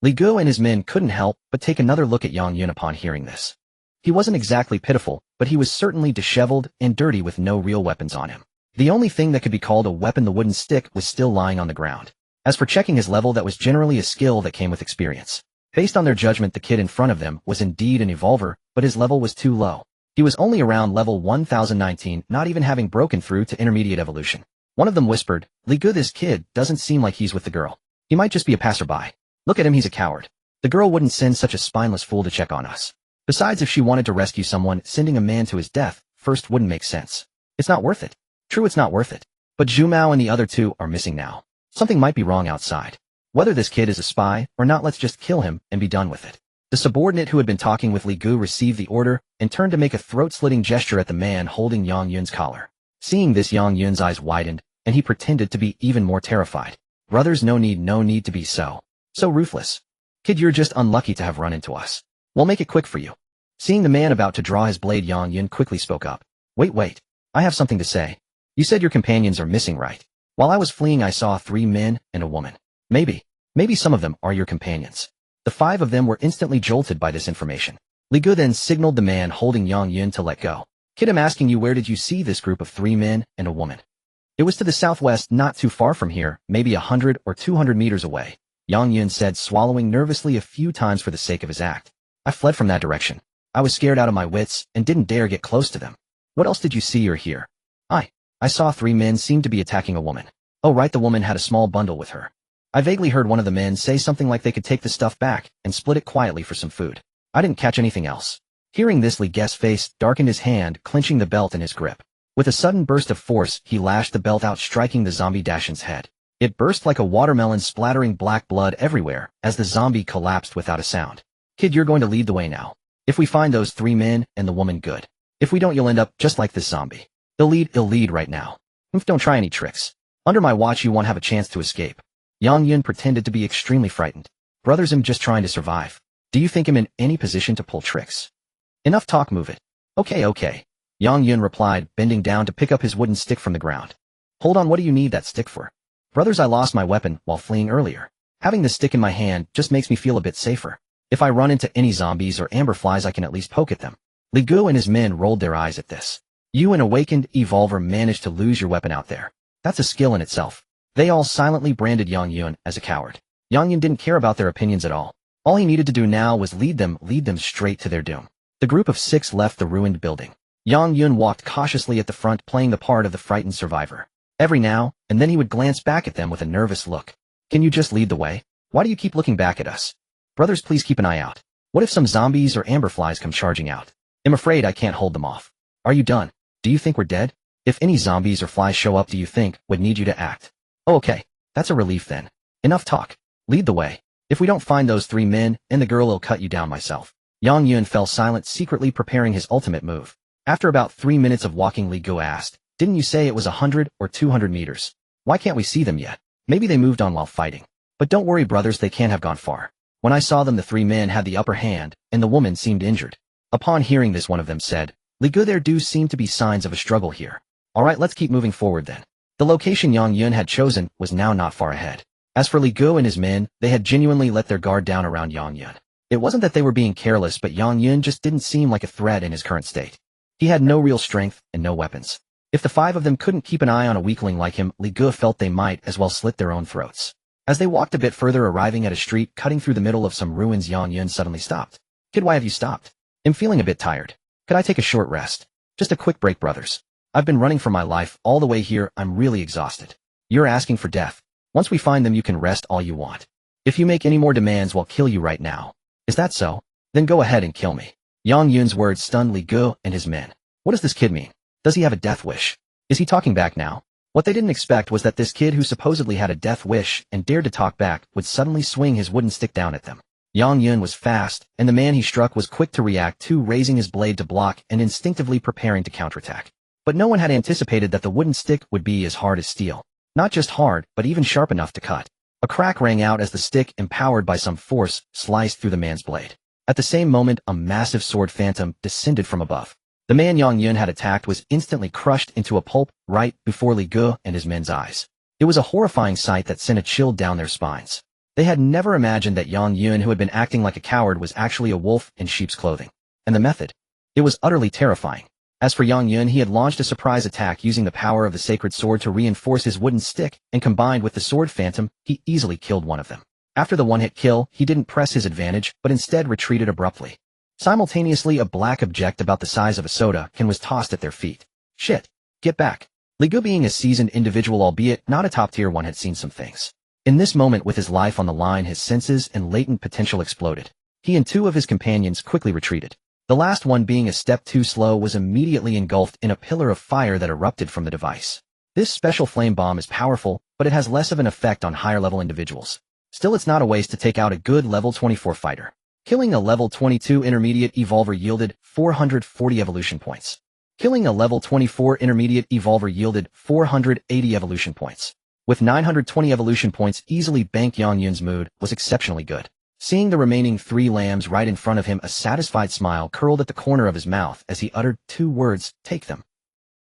Li Gu and his men couldn't help but take another look at Yang Yun upon hearing this. He wasn't exactly pitiful, but he was certainly disheveled and dirty with no real weapons on him. The only thing that could be called a weapon, the wooden stick, was still lying on the ground. As for checking his level, that was generally a skill that came with experience. Based on their judgment, the kid in front of them was indeed an evolver, but his level was too low. He was only around level 1019, not even having broken through to intermediate evolution. One of them whispered, "Li Gu, this kid doesn't seem like he's with the girl. He might just be a passerby. Look at him, he's a coward. The girl wouldn't send such a spineless fool to check on us. Besides, if she wanted to rescue someone, sending a man to his death first wouldn't make sense. It's not worth it." True, it's not worth it. But Zhu Mao and the other 2 are missing now. Something might be wrong outside. Whether this kid is a spy or not, let's just kill him and be done with it. The subordinate who had been talking with Li Gu received the order and turned to make a throat-slitting gesture at the man holding Yang Yun's collar. Seeing this, Yang Yun's eyes widened, and he pretended to be even more terrified. Brothers, no need to be so ruthless. Kid, you're just unlucky to have run into us. We'll make it quick for you. Seeing the man about to draw his blade, Yang Yun quickly spoke up. Wait. I have something to say. You said your companions are missing, right? While I was fleeing, I saw 3 men and a woman. Maybe some of them are your companions. The 5 of them were instantly jolted by this information. Li Gu then signaled the man holding Yang Yun to let go. Kid, I'm asking you, where did you see this group of 3 men and a woman? It was to the southwest, not too far from here, maybe 100 or 200 meters away. Yang Yun said, swallowing nervously a few times for the sake of his act. I fled from that direction. I was scared out of my wits and didn't dare get close to them. What else did you see or hear? I saw 3 men seem to be attacking a woman. Oh right, the woman had a small bundle with her. I vaguely heard one of the men say something like they could take the stuff back and split it quietly for some food. I didn't catch anything else. Hearing this, Li Gu's face darkened, his hand clenching the belt in his grip. With a sudden burst of force, he lashed the belt out, striking the zombie Dashin's head. It burst like a watermelon, splattering black blood everywhere as the zombie collapsed without a sound. Kid, you're going to lead the way now. If we find those 3 men and the woman, good. If we don't, you'll end up just like this zombie. He'll lead right now. Don't try any tricks. Under my watch, you won't have a chance to escape. Yang Yun pretended to be extremely frightened. Brothers, I'm just trying to survive. Do you think I'm in any position to pull tricks? Enough talk, move it. Okay. Yang Yun replied, bending down to pick up his wooden stick from the ground. Hold on, what do you need that stick for? Brothers, I lost my weapon while fleeing earlier. Having the stick in my hand just makes me feel a bit safer. If I run into any zombies or amber flies, I can at least poke at them. Li Gu and his men rolled their eyes at this. You, an awakened evolver, managed to lose your weapon out there. That's a skill in itself. They all silently branded Yang Yun as a coward. Yang Yun didn't care about their opinions at all. All he needed to do now was lead them straight to their doom. The group of 6 left the ruined building. Yang Yun walked cautiously at the front, playing the part of the frightened survivor. Every now and then he would glance back at them with a nervous look. Can you just lead the way? Why do you keep looking back at us? Brothers, please keep an eye out. What if some zombies or amber flies come charging out? I'm afraid I can't hold them off. Are you done? Do you think we're dead? If any zombies or flies show up, do you think we'd need you to act? Oh, okay. That's a relief then. Enough talk. Lead the way. If we don't find those 3 men and the girl, I'll cut you down myself. Yang Yun fell silent, secretly preparing his ultimate move. After about 3 minutes of walking, Li Guo asked, "Didn't you say it was 100 or 200 meters? Why can't we see them yet? Maybe they moved on while fighting. But don't worry, brothers, they can't have gone far. When I saw them, the 3 men had the upper hand, and the woman seemed injured." Upon hearing this, one of them said, "Li Guo, there do seem to be signs of a struggle here. Alright, let's keep moving forward then." The location Yang Yun had chosen was now not far ahead. As for Li Guo and his men, they had genuinely let their guard down around Yang Yun. It wasn't that they were being careless, but Yang Yun just didn't seem like a threat in his current state. He had no real strength and no weapons. If the 5 of them couldn't keep an eye on a weakling like him, Li Guo felt they might as well slit their own throats. As they walked a bit further, arriving at a street cutting through the middle of some ruins, Yang Yun suddenly stopped. "Kid, why have you stopped?" "I'm feeling a bit tired. Could I take a short rest? Just a quick break, brothers. I've been running for my life all the way here. I'm really exhausted." "You're asking for death. Once we find them, you can rest all you want. If you make any more demands, we'll kill you right now." "Is that so? Then go ahead and kill me." Yang Yun's words stunned Li Guo and his men. What does this kid mean? Does he have a death wish? Is he talking back now? What they didn't expect was that this kid, who supposedly had a death wish and dared to talk back, would suddenly swing his wooden stick down at them. Yang Yun was fast, and the man he struck was quick to react too, raising his blade to block and instinctively preparing to counterattack. But no one had anticipated that the wooden stick would be as hard as steel. Not just hard, but even sharp enough to cut. A crack rang out as the stick, empowered by some force, sliced through the man's blade. At the same moment, a massive sword phantom descended from above. The man Yang Yun had attacked was instantly crushed into a pulp right before Li Guo and his men's eyes. It was a horrifying sight that sent a chill down their spines. They had never imagined that Yang Yun, who had been acting like a coward, was actually a wolf in sheep's clothing. And the method? It was utterly terrifying. As for Yang Yun, he had launched a surprise attack using the power of the sacred sword to reinforce his wooden stick, and combined with the sword phantom, he easily killed one of them. After the one-hit kill, he didn't press his advantage, but instead retreated abruptly. Simultaneously, a black object about the size of a soda can was tossed at their feet. "Shit! Get back!" Li Guo, being a seasoned individual, albeit not a top-tier one, had seen some things. In this moment, with his life on the line, his senses and latent potential exploded. He and 2 of his companions quickly retreated. The last one, being a step too slow, was immediately engulfed in a pillar of fire that erupted from the device. This special flame bomb is powerful, but it has less of an effect on higher-level individuals. Still, it's not a waste to take out a good level 24 fighter. Killing a level 22 intermediate evolver yielded 440 evolution points. Killing a level 24 intermediate evolver yielded 480 evolution points. With 920 evolution points easily banked, Yang Yun's mood was exceptionally good. Seeing the remaining 3 lambs right in front of him, a satisfied smile curled at the corner of his mouth as he uttered 2 words, "Take them."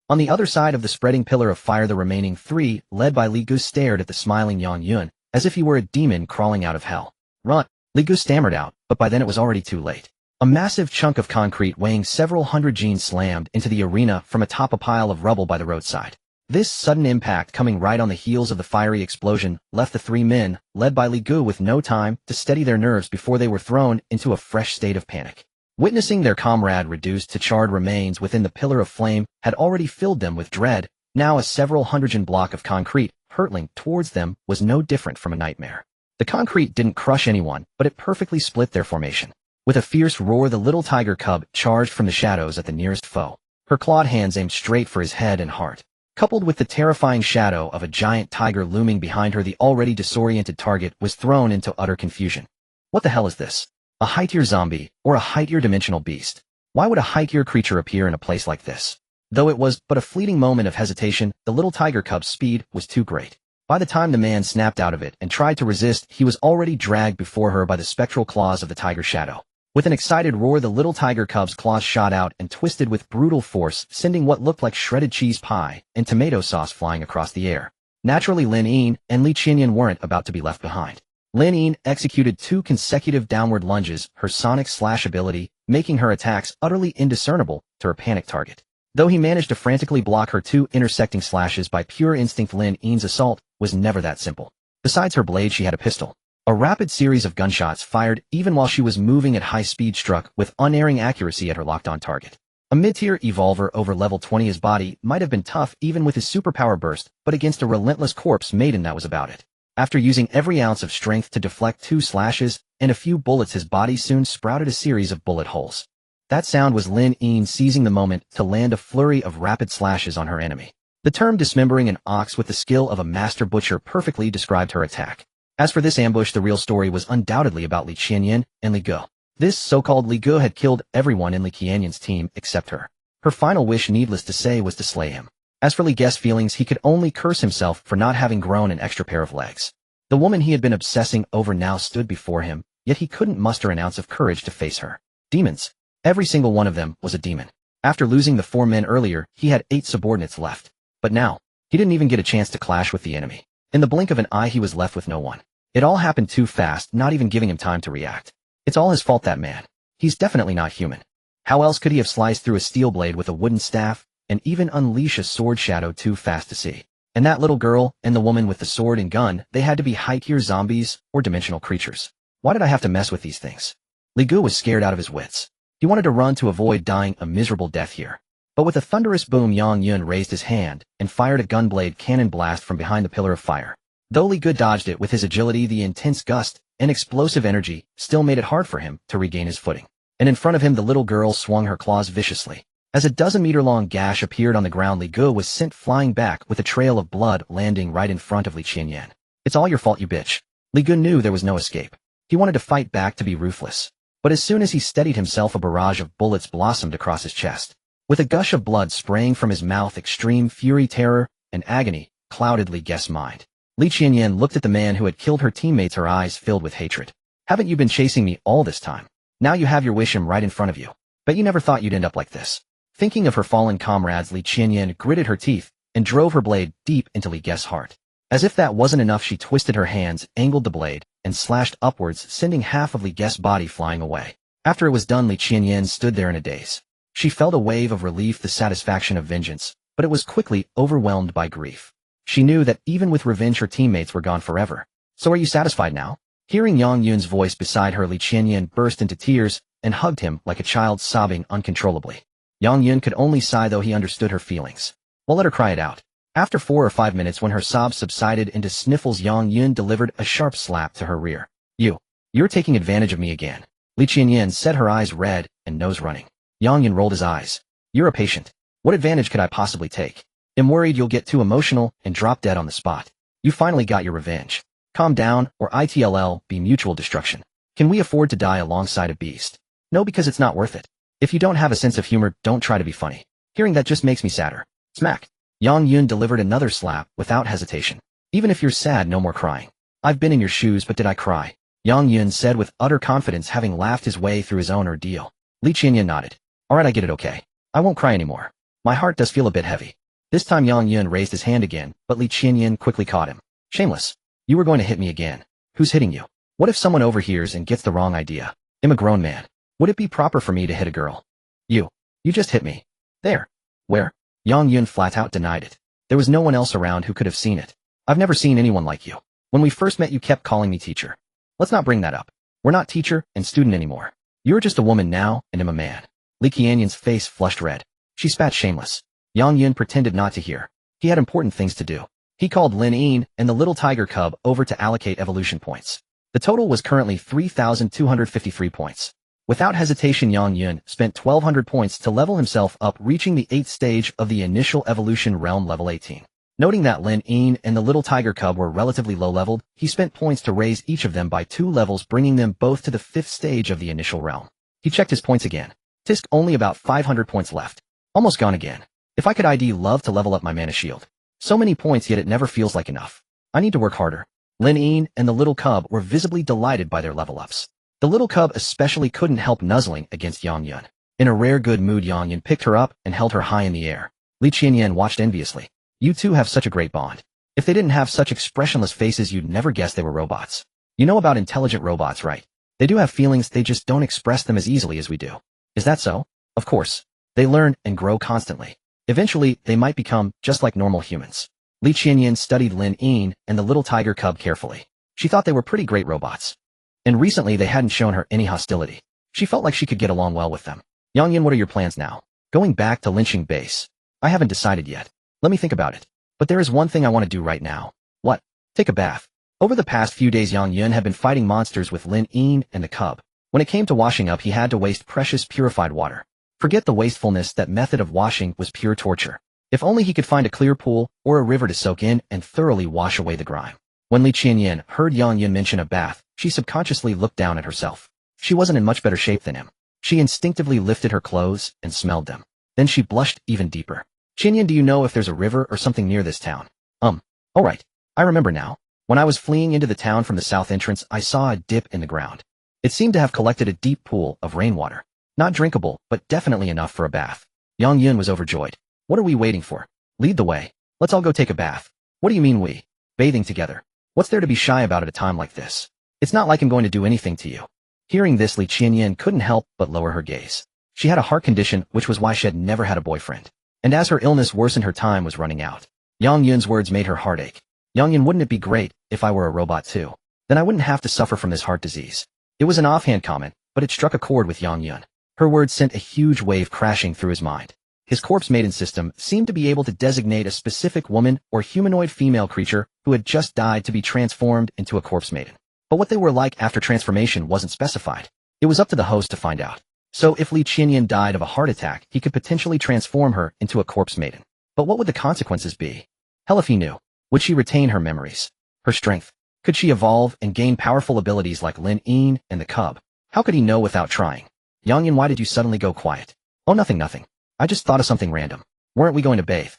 On the other side of the spreading pillar of fire, the remaining 3, led by Li Guo, stared at the smiling Yang Yun, as if he were a demon crawling out of hell. "Run!" Li Guo stammered out, but by then it was already too late. A massive chunk of concrete weighing several hundred genes slammed into the arena from atop a pile of rubble by the roadside. This sudden impact, coming right on the heels of the fiery explosion, left the 3 men, led by Li Guo, with no time to steady their nerves before they were thrown into a fresh state of panic. Witnessing their comrade reduced to charred remains within the pillar of flame had already filled them with dread. Now a several hundred-gen block of concrete, hurtling towards them, was no different from a nightmare. The concrete didn't crush anyone, but it perfectly split their formation. With a fierce roar, the little tiger cub charged from the shadows at the nearest foe. Her clawed hands aimed straight for his head and heart. Coupled with the terrifying shadow of a giant tiger looming behind her, the already disoriented target was thrown into utter confusion. What the hell is this? A high-tier zombie, or a high-tier dimensional beast? Why would a high-tier creature appear in a place like this? Though it was but a fleeting moment of hesitation, the little tiger cub's speed was too great. By the time the man snapped out of it and tried to resist, he was already dragged before her by the spectral claws of the tiger shadow. With an excited roar, the little tiger cub's claws shot out and twisted with brutal force, sending what looked like shredded cheese pie and tomato sauce flying across the air. Naturally, Lin Yin and Li Qinyan weren't about to be left behind. Lin Yin executed 2 consecutive downward lunges, her sonic slash ability making her attacks utterly indiscernible to her panicked target. Though he managed to frantically block her 2 intersecting slashes by pure instinct, Lin Yin's assault was never that simple. Besides her blade, she had a pistol. A rapid series of gunshots fired even while she was moving at high speed struck with unerring accuracy at her locked-on target. A mid-tier evolver over level 20, his body might have been tough even with his superpower burst, but against a relentless corpse maiden, that was about it. After using every ounce of strength to deflect 2 slashes and a few bullets, his body soon sprouted a series of bullet holes. That sound was Lin Yin seizing the moment to land a flurry of rapid slashes on her enemy. The term dismembering an ox with the skill of a master butcher perfectly described her attack. As for this ambush, the real story was undoubtedly about Li Qianyan and Li Ge. This so-called Li Ge had killed everyone in Li Qianyan's team except her. Her final wish, needless to say, was to slay him. As for Li Ge's feelings, he could only curse himself for not having grown an extra pair of legs. The woman he had been obsessing over now stood before him, yet he couldn't muster an ounce of courage to face her. Demons. Every single one of them was a demon. After losing the 4 men earlier, he had 8 subordinates left. But now, he didn't even get a chance to clash with the enemy. In the blink of an eye, he was left with no one. It all happened too fast, not even giving him time to react. It's all his fault, that man. He's definitely not human. How else could he have sliced through a steel blade with a wooden staff, and even unleash a sword shadow too fast to see? And that little girl, and the woman with the sword and gun, they had to be high-tier zombies or dimensional creatures. Why did I have to mess with these things? Li Ge was scared out of his wits. He wanted to run to avoid dying a miserable death here. But with a thunderous boom, Yang Yun raised his hand and fired a gunblade cannon blast from behind the pillar of fire. Though Li Ge dodged it with his agility, the intense gust and explosive energy still made it hard for him to regain his footing. And in front of him, the little girl swung her claws viciously. As a 12-meter-long gash appeared on the ground, Li Ge was sent flying back with a trail of blood, landing right in front of Li Qianyan. It's all your fault, you bitch. Li Ge knew there was no escape. He wanted to fight back, to be ruthless. But as soon as he steadied himself, a barrage of bullets blossomed across his chest. With a gush of blood spraying from his mouth, extreme fury, terror, and agony clouded Li Ge's mind. Li Qianyan looked at the man who had killed her teammates, her eyes filled with hatred. Haven't you been chasing me all this time? Now you have your wish, him right in front of you. Bet you never thought you'd end up like this. Thinking of her fallen comrades, Li Qianyan gritted her teeth and drove her blade deep into Li Ge's heart. As if that wasn't enough, she twisted her hands, angled the blade, and slashed upwards, sending half of Li Ge's body flying away. After it was done, Li Qianyan stood there in a daze. She felt a wave of relief, the satisfaction of vengeance, but it was quickly overwhelmed by grief. She knew that even with revenge, her teammates were gone forever. So are you satisfied now? Hearing Yang Yun's voice beside her, Li Qianyan burst into tears and hugged him like a child, sobbing uncontrollably. Yang Yun could only sigh, though he understood her feelings. Well, let her cry it out. After 4 or 5 minutes, when her sobs subsided into sniffles, Yang Yun delivered a sharp slap to her rear. You're taking advantage of me again. Li Qianyan said, her eyes red and nose running. Yang Yun rolled his eyes. You're a patient. What advantage could I possibly take? I'm worried you'll get too emotional and drop dead on the spot. You finally got your revenge. Calm down, or it'll be mutual destruction. Can we afford to die alongside a beast? No, because it's not worth it. If you don't have a sense of humor, don't try to be funny. Hearing that just makes me sadder. Smack. Yang Yun delivered another slap without hesitation. Even if you're sad, no more crying. I've been in your shoes, but did I cry? Yang Yun said with utter confidence, having laughed his way through his own ordeal. Li Qianyan nodded. Alright, I get it, okay. I won't cry anymore. My heart does feel a bit heavy. This time Yang Yun raised his hand again, but Li Qianyan quickly caught him. Shameless. You were going to hit me again. Who's hitting you? What if someone overhears and gets the wrong idea? I'm a grown man. Would it be proper for me to hit a girl? You just hit me. There. Where? Yang Yun flat out denied it. There was no one else around who could have seen it. I've never seen anyone like you. When we first met, you kept calling me teacher. Let's not bring that up. We're not teacher and student anymore. You're just a woman now, and I'm a man. Li Qianyan's face flushed red. She spat, shameless. Yang Yun pretended not to hear. He had important things to do. He called Lin Yin and the little tiger cub over to allocate evolution points. The total was currently 3,253 points. Without hesitation, Yang Yun spent 1,200 points to level himself up, reaching the 8th stage of the initial evolution realm, level 18. Noting that Lin Yin and the little tiger cub were relatively low-leveled, he spent points to raise each of them by 2 levels, bringing them both to the 5th stage of the initial realm. He checked his points again. Tisk, only about 500 points left. Almost gone again. If I could, I'd love to level up my mana shield. So many points, yet it never feels like enough. I need to work harder. Lin Yin and the little cub were visibly delighted by their level-ups. The little cub especially couldn't help nuzzling against Yang Yun. In a rare good mood, Yang Yun picked her up and held her high in the air. Li Qianyan watched enviously. You two have such a great bond. If they didn't have such expressionless faces, you'd never guess they were robots. You know about intelligent robots, right? They do have feelings, they just don't express them as easily as we do. Is that so? Of course. They learn and grow constantly. Eventually, they might become just like normal humans. Li Qianyan studied Lin Yin and the little tiger cub carefully. She thought they were pretty great robots. And recently they hadn't shown her any hostility. She felt like she could get along well with them. Yang Yun, what are your plans now? Going back to lynching base. I haven't decided yet. Let me think about it. But there is one thing I want to do right now. What? Take a bath. Over the past few days, Yang Yun had been fighting monsters with Lin Yin and the cub. When it came to washing up, he had to waste precious purified water. Forget the wastefulness, that method of washing was pure torture. If only he could find a clear pool or a river to soak in and thoroughly wash away the grime. When Li Qianyan heard Yang Yun mention a bath, she subconsciously looked down at herself. She wasn't in much better shape than him. She instinctively lifted her clothes and smelled them. Then she blushed even deeper. Qianyan, do you know if there's a river or something near this town? Oh right. I remember now. When I was fleeing into the town from the south entrance, I saw a dip in the ground. It seemed to have collected a deep pool of rainwater. Not drinkable, but definitely enough for a bath. Yang Yun was overjoyed. What are we waiting for? Lead the way. Let's all go take a bath. What do you mean we? Bathing together. What's there to be shy about at a time like this? It's not like I'm going to do anything to you. Hearing this, Li Qianyan couldn't help but lower her gaze. She had a heart condition, which was why she had never had a boyfriend. And as her illness worsened, her time was running out. Yang Yun's words made her heart ache. Yang Yun, wouldn't it be great if I were a robot too? Then I wouldn't have to suffer from this heart disease. It was an offhand comment, but it struck a chord with Yang Yun. Her words sent a huge wave crashing through his mind. His corpse-maiden system seemed to be able to designate a specific woman or humanoid female creature who had just died to be transformed into a corpse-maiden. But what they were like after transformation wasn't specified. It was up to the host to find out. So if Li Qianyan died of a heart attack, he could potentially transform her into a corpse-maiden. But what would the consequences be? Hell if he knew. Would she retain her memories? Her strength? Could she evolve and gain powerful abilities like Lin Yin and the cub? How could he know without trying? Yang Yun, why did you suddenly go quiet? Oh, nothing. I just thought of something random. Weren't we going to bathe?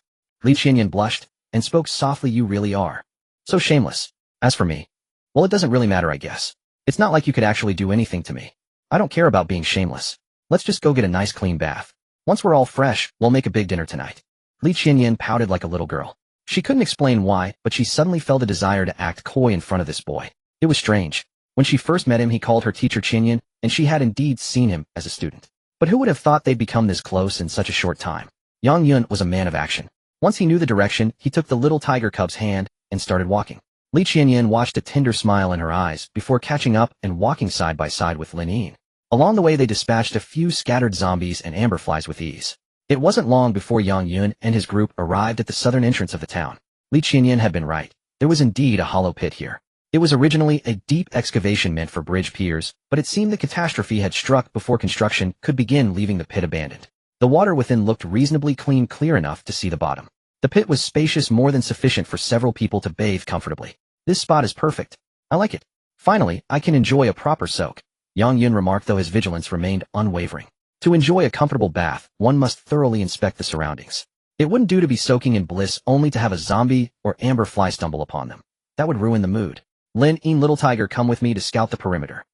Li Qianyan blushed and spoke softly. You really are so shameless. As for me, well, it doesn't really matter, I guess. It's not like you could actually do anything to me. I don't care about being shameless. Let's just go get a nice clean bath. Once we're all fresh, we'll make a big dinner tonight. Li Qianyan pouted like a little girl. She couldn't explain why, but she suddenly felt a desire to act coy in front of this boy. It was strange. When she first met him, he called her teacher Qianyan, and she had indeed seen him as a student. But who would have thought they'd become this close in such a short time? Yang Yun was a man of action. Once he knew the direction, he took the little tiger cub's hand and started walking. Li Qianyan watched a tender smile in her eyes before catching up and walking side by side with Lin Yin. Along the way, they dispatched a few scattered zombies and amberflies with ease. It wasn't long before Yang Yun and his group arrived at the southern entrance of the town. Li Qianyan had been right. There was indeed a hollow pit here. It was originally a deep excavation meant for bridge piers, but it seemed the catastrophe had struck before construction could begin, leaving the pit abandoned. The water within looked reasonably clear enough to see the bottom. The pit was spacious, more than sufficient for several people to bathe comfortably. This spot is perfect. I like it. Finally, I can enjoy a proper soak. Yang Yun remarked, though his vigilance remained unwavering. To enjoy a comfortable bath, one must thoroughly inspect the surroundings. It wouldn't do to be soaking in bliss only to have a zombie or amber fly stumble upon them. That would ruin the mood. Lin Yin, little tiger, come with me to scout the perimeter.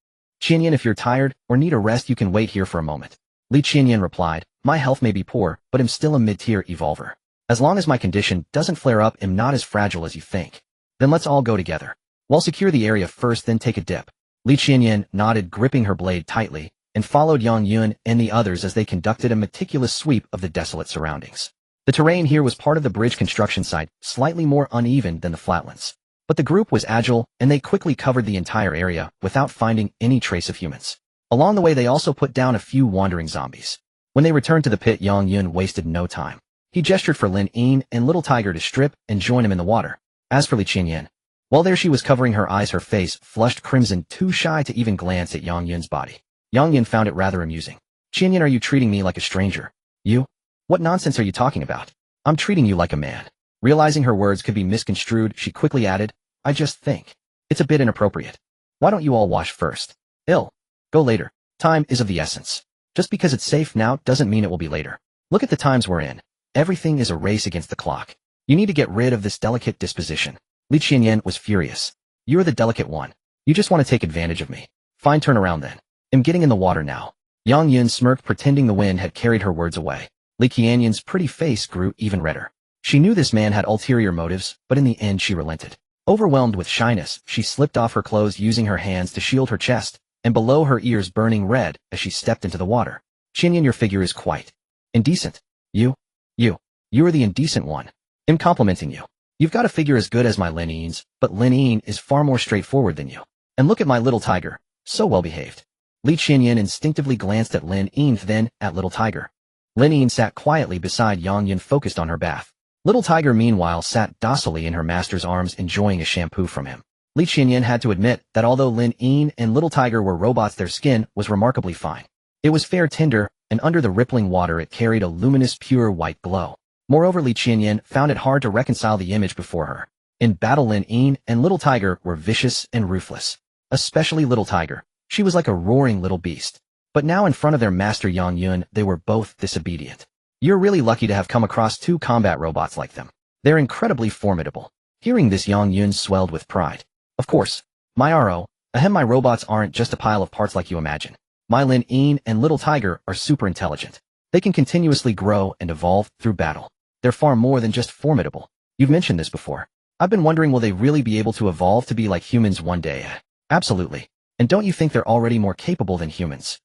Qianyan, if you're tired or need a rest, you can wait here for a moment. Li Qianyan replied, my health may be poor, but I'm still a mid-tier evolver. As long as my condition doesn't flare up, I'm not as fragile as you think. Then let's all go together. We'll secure the area first, then take a dip. Li Qianyan nodded, gripping her blade tightly, and followed Yang Yun and the others as they conducted a meticulous sweep of the desolate surroundings. The terrain here was part of the bridge construction site, slightly more uneven than the flatlands. But the group was agile, and they quickly covered the entire area without finding any trace of humans. Along the way, they also put down a few wandering zombies. When they returned to the pit, Yang Yun wasted no time. He gestured for Lin Yin and Little Tiger to strip and join him in the water. As for Li Qianyan, well, there she was, covering her eyes, her face flushed crimson, too shy to even glance at Yang Yun's body. Yang Yun found it rather amusing. Qianyan, are you treating me like a stranger? You? What nonsense are you talking about? I'm treating you like a man. Realizing her words could be misconstrued, she quickly added, I just think it's a bit inappropriate. Why don't you all wash first? Go later. Time is of the essence. Just because it's safe now doesn't mean it will be later. Look at the times we're in. Everything is a race against the clock. You need to get rid of this delicate disposition. Li Qianyan was furious. You're the delicate one. You just want to take advantage of me. Fine, turn around then. I'm getting in the water now. Yang Yun smirked, pretending the wind had carried her words away. Li Qianyan's pretty face grew even redder. She knew this man had ulterior motives, but in the end she relented. Overwhelmed with shyness, she slipped off her clothes, using her hands to shield her chest, and below her ears burning red as she stepped into the water. Qianyan, your figure is quite indecent. You're the indecent one. I'm complimenting you. You've got a figure as good as my Lin Yin's, but Lin Yin is far more straightforward than you. And look at my little tiger, so well behaved. Li Qianyan instinctively glanced at Lin Yin, then at Little Tiger. Lin Yin sat quietly beside Yang Yun, focused on her bath. Little Tiger, meanwhile, sat docilely in her master's arms, enjoying a shampoo from him. Li Qianyan had to admit that although Lin Yin and Little Tiger were robots, their skin was remarkably fine. It was fair, tender, and under the rippling water it carried a luminous, pure white glow. Moreover, Li Qianyan found it hard to reconcile the image before her. In battle, Lin Yin and Little Tiger were vicious and ruthless. Especially Little Tiger. She was like a roaring little beast. But now in front of their master Yang Yun, they were both disobedient. You're really lucky to have come across two combat robots like them. They're incredibly formidable. Hearing this, Yang Yun swelled with pride. Of course. My robots aren't just a pile of parts like you imagine. My Lin Yin and Little Tiger are super intelligent. They can continuously grow and evolve through battle. They're far more than just formidable. You've mentioned this before. I've been wondering, will they really be able to evolve to be like humans one day? Absolutely. And don't you think they're already more capable than humans?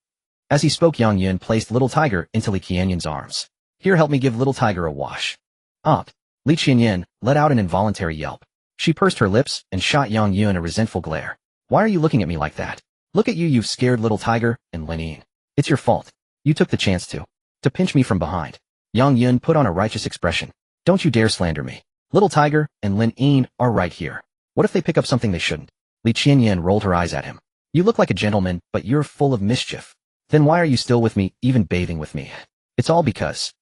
As he spoke, Yang Yun placed Little Tiger into Li Qianyan's arms. Here, help me give Little Tiger a wash. Li Qianyan let out an involuntary yelp. She pursed her lips and shot Yang Yun a resentful glare. Why are you looking at me like that? Look at you, you've scared Little Tiger and Lin Yin. It's your fault. You took the chance to pinch me from behind. Yang Yun put on a righteous expression. Don't you dare slander me. Little Tiger and Lin Yin are right here. What if they pick up something they shouldn't? Li Qianyan rolled her eyes at him. You look like a gentleman, but you're full of mischief. Then why are you still with me, even bathing with me? It's all because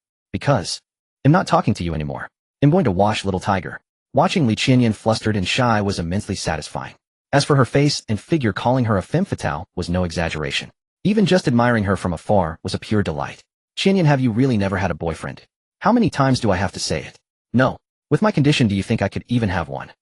I'm not talking to you anymore. I'm going to wash Little Tiger. Watching Li Qianyan flustered and shy was immensely satisfying. As for her face and figure, calling her a femme fatale was no exaggeration. Even just admiring her from afar was a pure delight. Qianyan, have you really never had a boyfriend? How many times do I have to say it? No. With my condition, do you think I could even have one?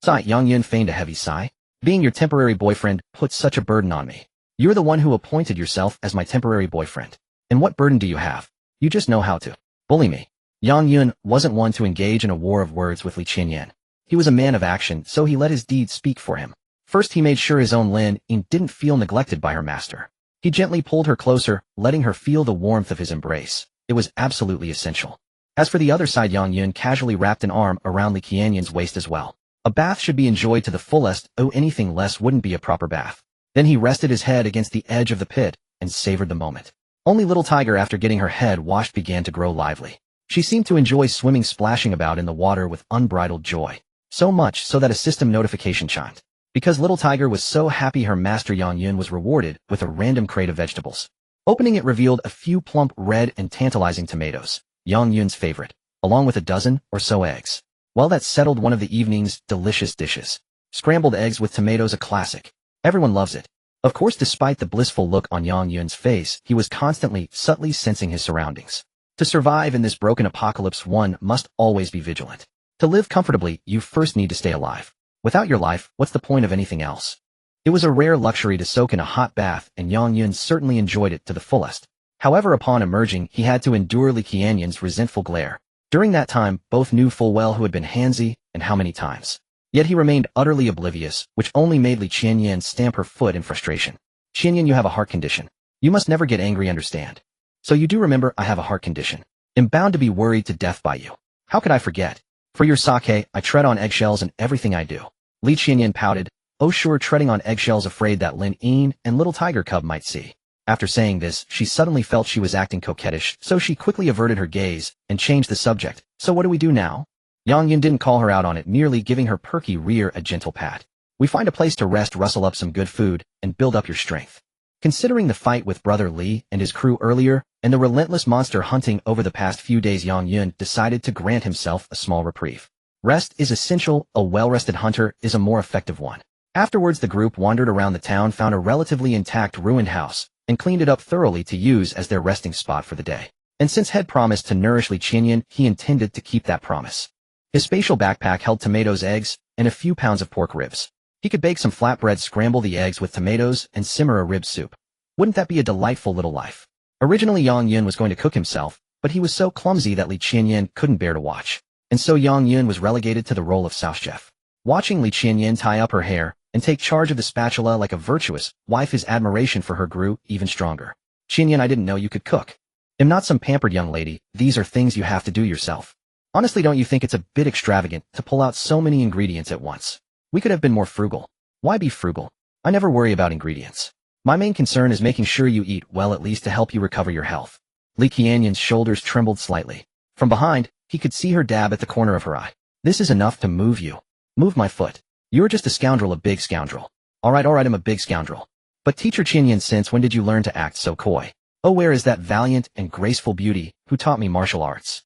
Sigh. Yang Yun feigned a heavy sigh. Being your temporary boyfriend puts such a burden on me. You're the one who appointed yourself as my temporary boyfriend. And what burden do you have? You just know how to bully me. Yang Yun wasn't one to engage in a war of words with Li Qianyan. He was a man of action, so he let his deeds speak for him. First, he made sure his own Lin Yin didn't feel neglected by her master. He gently pulled her closer, letting her feel the warmth of his embrace. It was absolutely essential. As for the other side, Yang Yun casually wrapped an arm around Li Qianyan's waist as well. A bath should be enjoyed to the fullest, anything less wouldn't be a proper bath. Then he rested his head against the edge of the pit and savored the moment. Only Little Tiger, after getting her head washed, began to grow lively. She seemed to enjoy swimming, splashing about in the water with unbridled joy. So much so that a system notification chimed. Because Little Tiger was so happy, her master Yang Yun was rewarded with a random crate of vegetables. Opening it revealed a few plump, red, and tantalizing tomatoes, Yang Yun's favorite, along with a dozen or so eggs. Well, that settled one of the evening's delicious dishes. Scrambled eggs with tomatoes, a classic. Everyone loves it. Of course, despite the blissful look on Yang Yun's face, he was constantly, subtly sensing his surroundings. To survive in this broken apocalypse, one must always be vigilant. To live comfortably, you first need to stay alive. Without your life, what's the point of anything else? It was a rare luxury to soak in a hot bath, and Yang Yun certainly enjoyed it to the fullest. However, upon emerging, he had to endure Li Qianyan's resentful glare. During that time, both knew full well who had been handsy and how many times. Yet he remained utterly oblivious, which only made Li Qianyan stamp her foot in frustration. Qianyan, you have a heart condition. You must never get angry, understand? So you do remember I have a heart condition. I'm bound to be worried to death by you. How could I forget? For your sake, I tread on eggshells in everything I do. Li Qianyan pouted. Oh sure, treading on eggshells, afraid that Lin Yin and Little Tiger Cub might see. After saying this, she suddenly felt she was acting coquettish, so she quickly averted her gaze and changed the subject. So what do we do now? Yang Yun didn't call her out on it, merely giving her perky rear a gentle pat. We find a place to rest, rustle up some good food, and build up your strength. Considering the fight with Brother Li and his crew earlier, and the relentless monster hunting over the past few days, Yang Yun decided to grant himself a small reprieve. Rest is essential, a well-rested hunter is a more effective one. Afterwards, the group wandered around the town, found a relatively intact ruined house, and cleaned it up thoroughly to use as their resting spot for the day. And since Head promised to nourish Li Qianyan, he intended to keep that promise. His spatial backpack held tomatoes, eggs, and a few pounds of pork ribs. He could bake some flatbread, scramble the eggs with tomatoes, and simmer a rib soup. Wouldn't that be a delightful little life? Originally, Yang Yun was going to cook himself, but he was so clumsy that Li Qianyan couldn't bear to watch. And so Yang Yun was relegated to the role of sous chef. Watching Li Qianyan tie up her hair and take charge of the spatula like a virtuous wife, his admiration for her grew even stronger. Qianyan, I didn't know you could cook. I'm not some pampered young lady, these are things you have to do yourself. Honestly, don't you think it's a bit extravagant to pull out so many ingredients at once? We could have been more frugal. Why be frugal? I never worry about ingredients. My main concern is making sure you eat well, at least to help you recover your health. Li Qianyan's shoulders trembled slightly. From behind, he could see her dab at the corner of her eye. This is enough to move you. Move my foot. You're just a scoundrel, a big scoundrel. Alright, I'm a big scoundrel. But teacher Qianyan, since when did you learn to act so coy? Oh, where is that valiant and graceful beauty who taught me martial arts?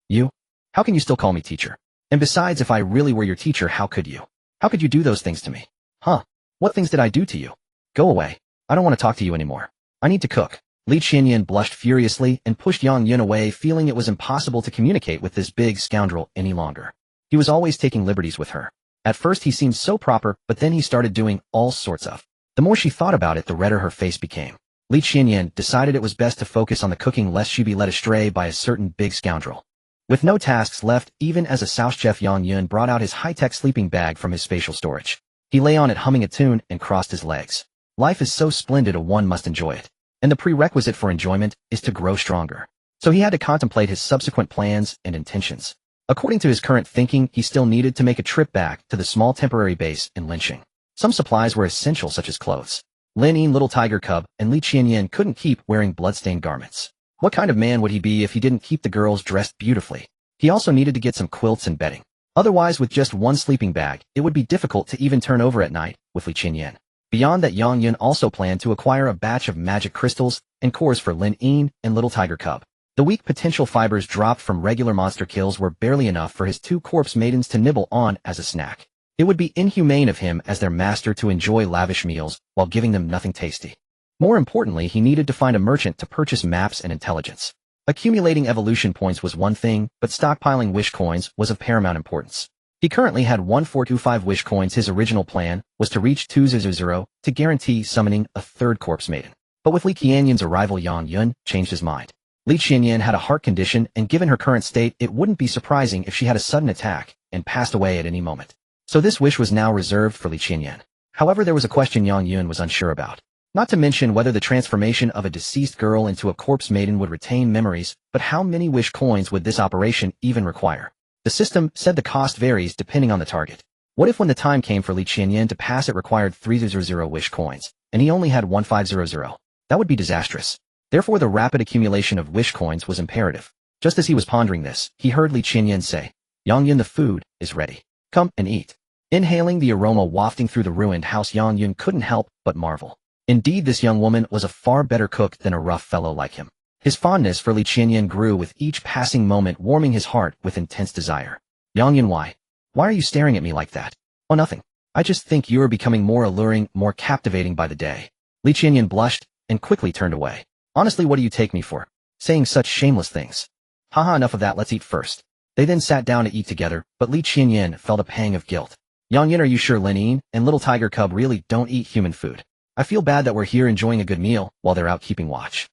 You? How can you still call me teacher? And besides, if I really were your teacher, how could you? How could you do those things to me? Huh? What things did I do to you? Go away. I don't want to talk to you anymore. I need to cook. Li Qianyan blushed furiously and pushed Yang Yun away, feeling it was impossible to communicate with this big scoundrel any longer. He was always taking liberties with her. At first he seemed so proper, but then he started doing all sorts of. The more she thought about it, the redder her face became. Li Qianyan decided it was best to focus on the cooking lest she be led astray by a certain big scoundrel. With no tasks left, even as a sous chef, Yang Yun brought out his high-tech sleeping bag from his spatial storage. He lay on it humming a tune and crossed his legs. Life is so splendid, one must enjoy it. And the prerequisite for enjoyment is to grow stronger. So he had to contemplate his subsequent plans and intentions. According to his current thinking, he still needed to make a trip back to the small temporary base in Linqing. Some supplies were essential, such as clothes. Lin Yin, little tiger cub, and Li Qianyan couldn't keep wearing bloodstained garments. What kind of man would he be if he didn't keep the girls dressed beautifully? He also needed to get some quilts and bedding. Otherwise, with just one sleeping bag, it would be difficult to even turn over at night with Li Qianyan. Beyond that, Yang Yun also planned to acquire a batch of magic crystals and cores for Lin Yin and little tiger cub. The weak potential fibers dropped from regular monster kills were barely enough for his two corpse maidens to nibble on as a snack. It would be inhumane of him as their master to enjoy lavish meals while giving them nothing tasty. More importantly, he needed to find a merchant to purchase maps and intelligence. Accumulating evolution points was one thing, but stockpiling wish coins was of paramount importance. He currently had 1425 wish coins. His original plan was to reach 200 to guarantee summoning a third corpse maiden. But with Li Qianyan's arrival, Yang Yun changed his mind. Li Qianyan had a heart condition, and given her current state, it wouldn't be surprising if she had a sudden attack and passed away at any moment. So this wish was now reserved for Li Qianyan. However, there was a question Yang Yun was unsure about. Not to mention whether the transformation of a deceased girl into a corpse maiden would retain memories, but how many wish coins would this operation even require? The system said the cost varies depending on the target. What if when the time came for Li Qianyan to pass it required 300 wish coins, and he only had 1500? That would be disastrous. Therefore, the rapid accumulation of wish coins was imperative. Just as he was pondering this, he heard Li Qianyan say, "Yang Yun, the food is ready. Come and eat." Inhaling the aroma wafting through the ruined house, Yang Yun couldn't help but marvel. Indeed, this young woman was a far better cook than a rough fellow like him. His fondness for Li Qianyan grew with each passing moment, warming his heart with intense desire. "Yang Yun, why are you staring at me like that?" "Oh, nothing. I just think you are becoming more alluring, more captivating by the day." Li Qianyan blushed and quickly turned away. "Honestly, what do you take me for? Saying such shameless things." "Haha, enough of that, let's eat first." They then sat down to eat together, but Li Qianyan felt a pang of guilt. "Yang Yun, are you sure Lin Yin and little tiger cub really don't eat human food? I feel bad that we're here enjoying a good meal while they're out keeping watch."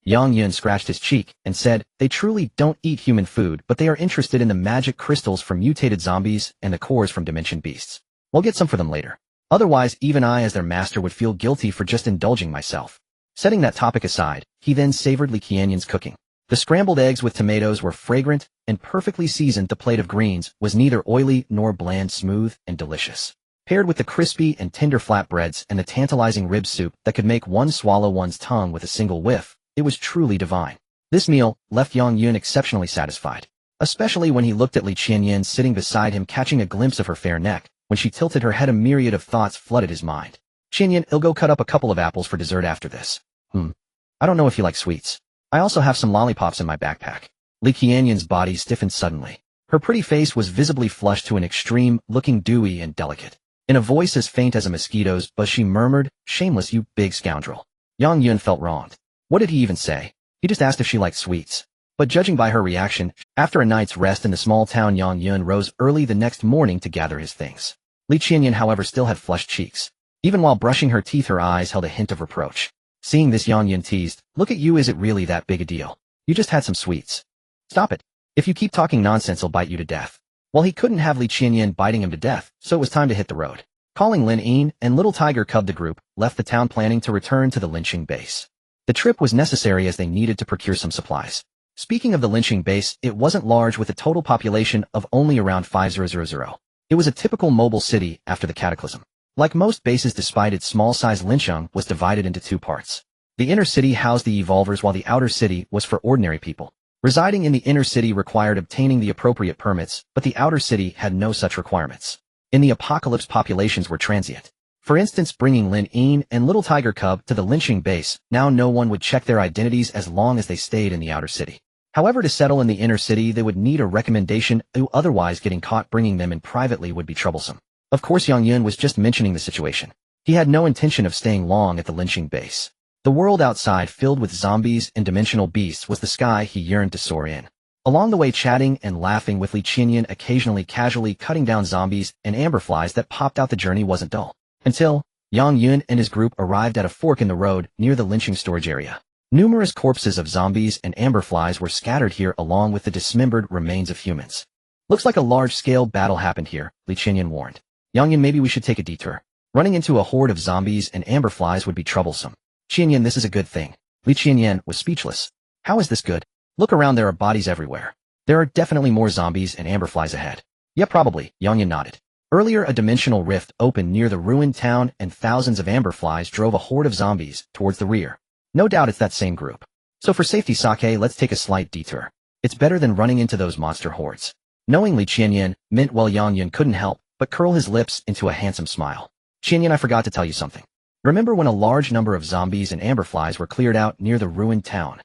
Yang Yun scratched his cheek and said, "They truly don't eat human food, but they are interested in the magic crystals from mutated zombies and the cores from dimension beasts. We'll get some for them later. Otherwise, even I as their master would feel guilty for just indulging myself." Setting that topic aside, he then savored Li Qianyan's cooking. The scrambled eggs with tomatoes were fragrant and perfectly seasoned. The plate of greens was neither oily nor bland, smooth and delicious. Paired with the crispy and tender flatbreads and the tantalizing rib soup that could make one swallow one's tongue with a single whiff, it was truly divine. This meal left Yang Yun exceptionally satisfied, especially when he looked at Li Qianyan sitting beside him, catching a glimpse of her fair neck. When she tilted her head, a myriad of thoughts flooded his mind. "Qianyan, I'll go cut up a couple of apples for dessert after this." I don't know if you like sweets. I also have some lollipops in my backpack." Li Qianyan's body stiffened suddenly. Her pretty face was visibly flushed to an extreme, looking dewy and delicate. In a voice as faint as a mosquito's buzz, she murmured, "Shameless, you big scoundrel." Yang Yun felt wronged. What did he even say? He just asked if she liked sweets. But judging by her reaction, after a night's rest in the small town, Yang Yun rose early the next morning to gather his things. Li Qianyan, however, still had flushed cheeks. Even while brushing her teeth, her eyes held a hint of reproach. Seeing this, Yang Yun teased, "Look at you, is it really that big a deal? You just had some sweets. Stop it. If you keep talking nonsense, I'll bite you to death." Well, he couldn't have Li Qianyan biting him to death, so it was time to hit the road. Calling Lin Yin and little tiger cub, the group left the town, planning to return to the Linqing base. The trip was necessary as they needed to procure some supplies. Speaking of the Linqing base, it wasn't large, with a total population of only around 5000. It was a typical mobile city after the cataclysm. Like most bases, despite its small size, Linqing was divided into two parts. The inner city housed the evolvers, while the outer city was for ordinary people. Residing in the inner city required obtaining the appropriate permits, but the outer city had no such requirements. In the apocalypse, populations were transient. For instance, bringing Lin Yin and little tiger cub to the Linqing base, now no one would check their identities as long as they stayed in the outer city. However, to settle in the inner city, they would need a recommendation, otherwise getting caught bringing them in privately would be troublesome. Of course, Yang Yun was just mentioning the situation. He had no intention of staying long at the lynching base. The world outside, filled with zombies and dimensional beasts, was the sky he yearned to soar in. Along the way, chatting and laughing with Li Qianyan, occasionally casually cutting down zombies and amberflies that popped out, the journey wasn't dull. Until Yang Yun and his group arrived at a fork in the road near the lynching storage area. Numerous corpses of zombies and amberflies were scattered here along with the dismembered remains of humans. Looks like a large-scale battle happened here, Li Qianyan warned. Yang Yun, maybe we should take a detour. Running into a horde of zombies and amberflies would be troublesome. Qianyan, this is a good thing. Li Qianyan was speechless. How is this good? Look around, there are bodies everywhere. There are definitely more zombies and amberflies ahead. Yeah, probably, Yang Yun nodded. Earlier, a dimensional rift opened near the ruined town and thousands of amberflies drove a horde of zombies towards the rear. No doubt it's that same group. So for safety, Sake, let's take a slight detour. It's better than running into those monster hordes. Knowing Li Qianyan meant well, Yang Yun couldn't help but curl his lips into a handsome smile. Qianyan, I forgot to tell you something. Remember when a large number of zombies and amberflies were cleared out near the ruined town?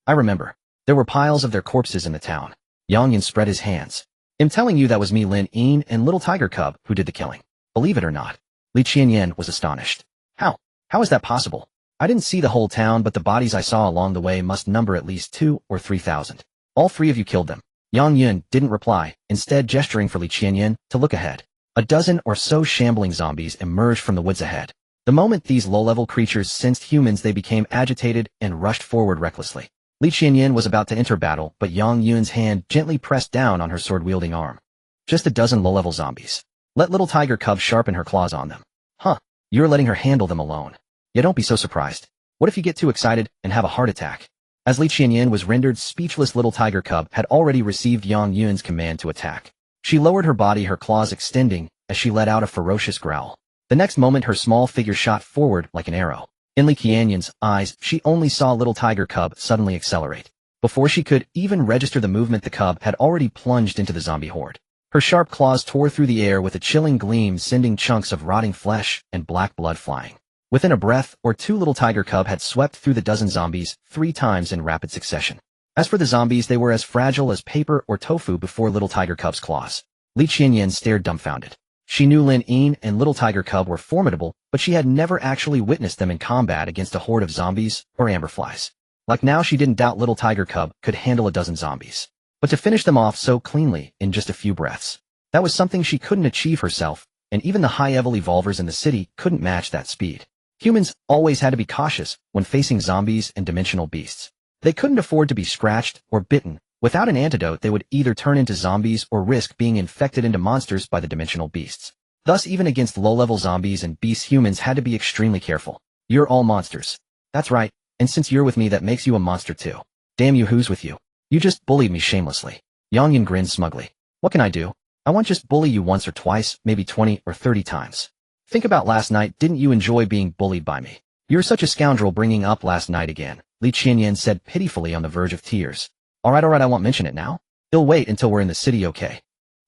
I remember. There were piles of their corpses in the town. Yang Yun spread his hands. I'm telling you, that was me, Lin Yin, and Little Tiger Cub who did the killing. Believe it or not. Li Qianyan was astonished. How? How is that possible? I didn't see the whole town, but the bodies I saw along the way must number at least 2,000 or 3,000. All three of you killed them. Yang Yun didn't reply, instead gesturing for Li Qianyan to look ahead. A dozen or so shambling zombies emerged from the woods ahead. The moment these low-level creatures sensed humans, they became agitated and rushed forward recklessly. Li Qianyan was about to enter battle, but Yang Yun's hand gently pressed down on her sword-wielding arm. Just a dozen low-level zombies. Let Little Tiger Cub sharpen her claws on them. Huh, you're letting her handle them alone. Yeah, don't be so surprised. What if you get too excited and have a heart attack? As Li Qianyan was rendered speechless, Little Tiger Cub had already received Yang Yun's command to attack. She lowered her body, her claws extending, as she let out a ferocious growl. The next moment, her small figure shot forward like an arrow. In Li Qianyan's eyes, she only saw Little Tiger Cub suddenly accelerate. Before she could even register the movement, the cub had already plunged into the zombie horde. Her sharp claws tore through the air with a chilling gleam, sending chunks of rotting flesh and black blood flying. Within a breath or two, Little Tiger Cub had swept through the dozen zombies 3 times in rapid succession. As for the zombies, they were as fragile as paper or tofu before Little Tiger Cub's claws. Li Qianyan stared dumbfounded. She knew Lin Yin and Little Tiger Cub were formidable, but she had never actually witnessed them in combat against a horde of zombies or amberflies. Like now, she didn't doubt Little Tiger Cub could handle a dozen zombies. But to finish them off so cleanly in just a few breaths, that was something she couldn't achieve herself, and even the high-level evolvers in the city couldn't match that speed. Humans always had to be cautious when facing zombies and dimensional beasts. They couldn't afford to be scratched or bitten. Without an antidote, they would either turn into zombies or risk being infected into monsters by the dimensional beasts. Thus, even against low-level zombies and beasts, humans had to be extremely careful. You're all monsters. That's right, and since you're with me, that makes you a monster too. Damn you, who's with you? You just bullied me shamelessly. Yang Yun grinned smugly. What can I do? I won't just bully you once or twice, maybe 20 or 30 times. Think about last night, didn't you enjoy being bullied by me? You're such a scoundrel, bringing up last night again, Li Qianyan said pitifully on the verge of tears. Alright, I won't mention it now. You'll wait until we're in the city, okay?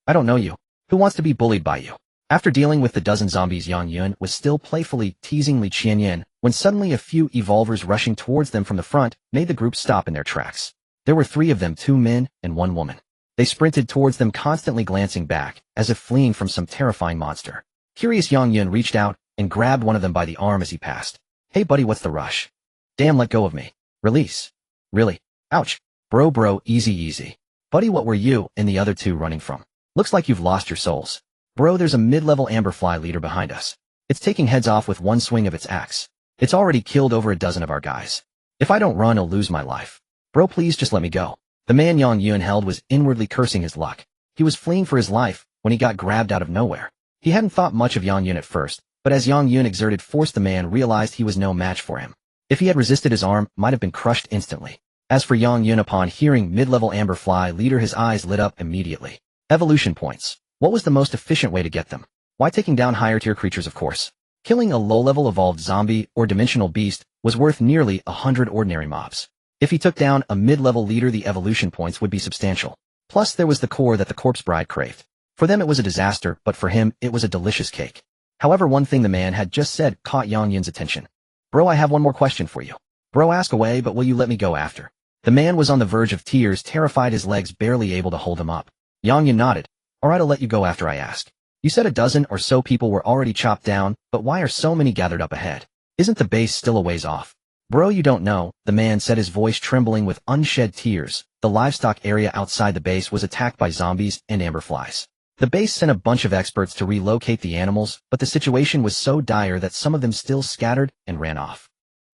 I don't know you. Who wants to be bullied by you? After dealing with the dozen zombies, Yang Yun was still playfully teasing Li Qianyan when suddenly a few evolvers rushing towards them from the front made the group stop in their tracks. There were 3 of them, 2 men and 1 woman. They sprinted towards them, constantly glancing back, as if fleeing from some terrifying monster. Curious, Yang Yun reached out and grabbed one of them by the arm as he passed. Hey buddy, what's the rush? Damn, let go of me. Release. Really? Ouch. Bro, easy. Buddy, what were you and the other 2 running from? Looks like you've lost your souls. Bro, there's a mid-level amberfly leader behind us. It's taking heads off with one swing of its axe. It's already killed over a dozen of our guys. If I don't run, I'll lose my life. Bro, please just let me go. The man Yang Yun held was inwardly cursing his luck. He was fleeing for his life when he got grabbed out of nowhere. He hadn't thought much of Yang Yun at first, but as Yang Yun exerted force, the man realized he was no match for him. If he had resisted, his arm might have been crushed instantly. As for Yang Yun, upon hearing mid-level amberfly leader, his eyes lit up immediately. Evolution points. What was the most efficient way to get them? Why, taking down higher-tier creatures, of course. Killing a low-level evolved zombie or dimensional beast was worth nearly 100 ordinary mobs. If he took down a mid-level leader, the evolution points would be substantial. Plus, there was the core that the corpse bride craved. For them, it was a disaster, but for him, it was a delicious cake. However, one thing the man had just said caught Yang Yun's attention. Bro, I have one more question for you. Bro, ask away, but will you let me go after? The man was on the verge of tears, terrified, his legs barely able to hold him up. Yang Yun nodded. Alright, I'll let you go after I ask. You said a dozen or so people were already chopped down, but why are so many gathered up ahead? Isn't the base still a ways off? Bro, you don't know, the man said, his voice trembling with unshed tears. The livestock area outside the base was attacked by zombies and amberflies. The base sent a bunch of experts to relocate the animals, but the situation was so dire that some of them still scattered and ran off.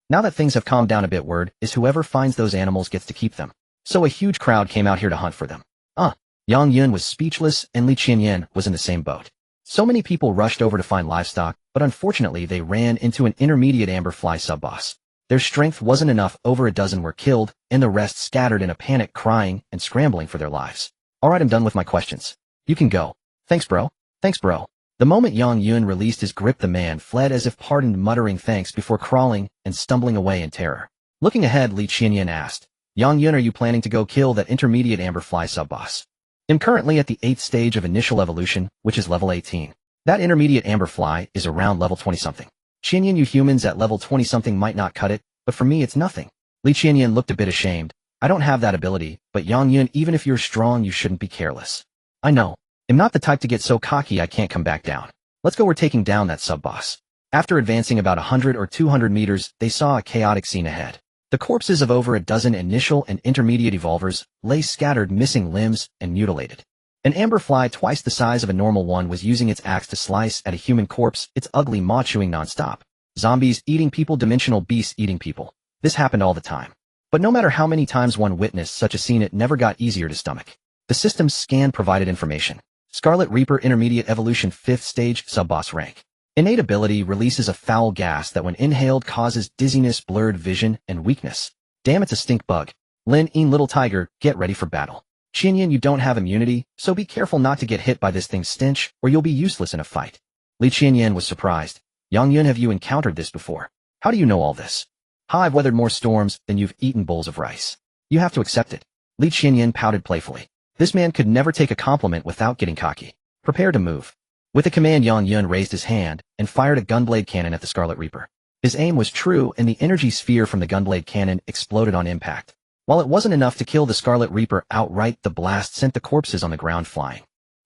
Now that things have calmed down a bit, word is whoever finds those animals gets to keep them. So a huge crowd came out here to hunt for them. Yang Yun was speechless, and Li Qianyan was in the same boat. So many people rushed over to find livestock, but unfortunately they ran into an intermediate amberfly sub-boss. Their strength wasn't enough, over a dozen were killed, and the rest scattered in a panic, crying and scrambling for their lives. Alright, I'm done with my questions. You can go. Thanks, bro. Thanks, bro. The moment Yang Yun released his grip, the man fled as if pardoned, muttering thanks before crawling and stumbling away in terror. Looking ahead, Li Qianyan asked, Yang Yun, are you planning to go kill that intermediate amberfly sub-boss? I'm currently at the 8th stage of initial evolution, which is level 18. That intermediate amberfly is around level 20-something. Qianyan, you humans at level 20-something might not cut it, but for me it's nothing. Li Qianyan looked a bit ashamed. I don't have that ability, but Yang Yun, even if you're strong, you shouldn't be careless. I know. I'm not the type to get so cocky I can't come back down. Let's go, we're taking down that sub-boss. After advancing about 100 or 200 meters, they saw a chaotic scene ahead. The corpses of over a dozen initial and intermediate evolvers lay scattered, missing limbs and mutilated. An amberfly twice the size of a normal one was using its axe to slice at a human corpse, its ugly maw chewing non-stop. Zombies eating people, dimensional beasts eating people. This happened all the time. But no matter how many times one witnessed such a scene, it never got easier to stomach. The system's scan provided information. Scarlet Reaper Intermediate Evolution 5th Stage Sub-Boss Rank. Innate ability releases a foul gas that when inhaled causes dizziness, blurred vision, and weakness. Damn, it's a stink bug. Lin Yin, little tiger, get ready for battle. Qianyan, you don't have immunity, so be careful not to get hit by this thing's stench, or you'll be useless in a fight. Li Qianyan was surprised. Yang Yun, have you encountered this before? How do you know all this? I've weathered more storms than you've eaten bowls of rice. You have to accept it. Li Qianyan pouted playfully. This man could never take a compliment without getting cocky. Prepare to move. With a command, Yang Yun raised his hand and fired a gunblade cannon at the Scarlet Reaper. His aim was true, and the energy sphere from the gunblade cannon exploded on impact. While it wasn't enough to kill the Scarlet Reaper outright, the blast sent the corpses on the ground flying.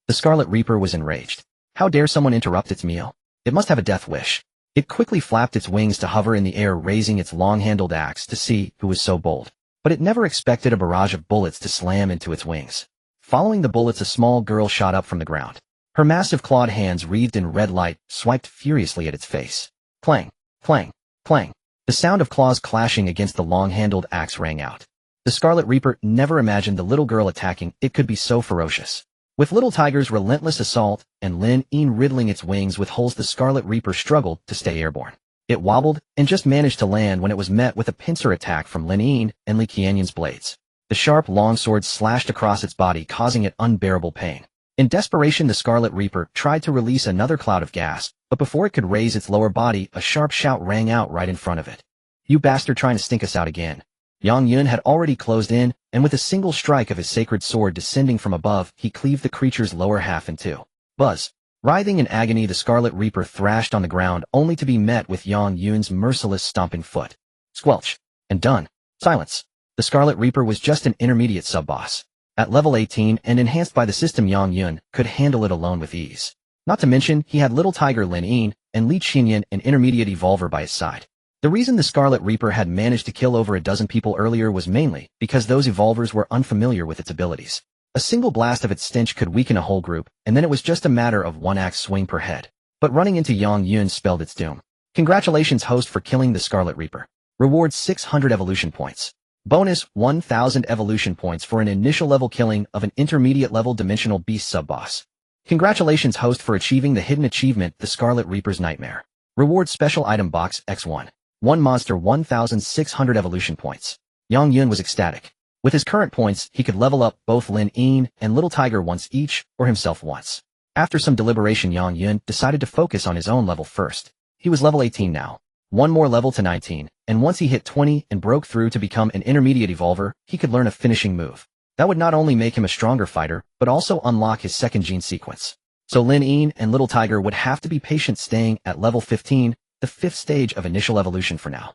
The Scarlet Reaper was enraged. How dare someone interrupt its meal? It must have a death wish. It quickly flapped its wings to hover in the air, raising its long-handled axe to see who was so bold. But it never expected a barrage of bullets to slam into its wings. Following the bullets, a small girl shot up from the ground. Her massive clawed hands, wreathed in red light, swiped furiously at its face. Clang, clang, clang. The sound of claws clashing against the long-handled axe rang out. The Scarlet Reaper never imagined the little girl attacking it could be so ferocious. With Little Tiger's relentless assault and Lin Yin riddling its wings with holes, the Scarlet Reaper struggled to stay airborne. It wobbled and just managed to land when it was met with a pincer attack from Lin Yin and Li Qianyan's blades. The sharp longsword slashed across its body, causing it unbearable pain. In desperation, the Scarlet Reaper tried to release another cloud of gas, but before it could raise its lower body, a sharp shout rang out right in front of it. You bastard, trying to stink us out again. Yang Yun had already closed in, and with a single strike of his sacred sword descending from above, he cleaved the creature's lower half in two. Buzz. Writhing in agony, the Scarlet Reaper thrashed on the ground, only to be met with Yang Yun's merciless stomping foot. Squelch. And done. Silence. The Scarlet Reaper was just an intermediate sub-boss. At level 18 and enhanced by the system, Yang Yun could handle it alone with ease. Not to mention, he had Little Tiger Lin Yin and Li Qianyan, an intermediate evolver, by his side. The reason the Scarlet Reaper had managed to kill over a dozen people earlier was mainly because those evolvers were unfamiliar with its abilities. A single blast of its stench could weaken a whole group, and then it was just a matter of one axe swing per head. But running into Yang Yun spelled its doom. Congratulations, host, for killing the Scarlet Reaper. Reward 600 evolution points. Bonus 1,000 evolution points for an initial level killing of an intermediate level dimensional beast sub-boss. Congratulations, host, for achieving the hidden achievement, the Scarlet Reaper's Nightmare. Reward special item box X1. One monster, 1,600 evolution points. Yang Yun was ecstatic. With his current points, he could level up both Lin Yin and Little Tiger once each, or himself once. After some deliberation, Yang Yun decided to focus on his own level first. He was level 18 now. One more level to 19, and once he hit 20 and broke through to become an intermediate evolver, he could learn a finishing move. That would not only make him a stronger fighter, but also unlock his second gene sequence. So Lin Yin and Little Tiger would have to be patient, staying at level 15, the 5th stage of initial evolution for now.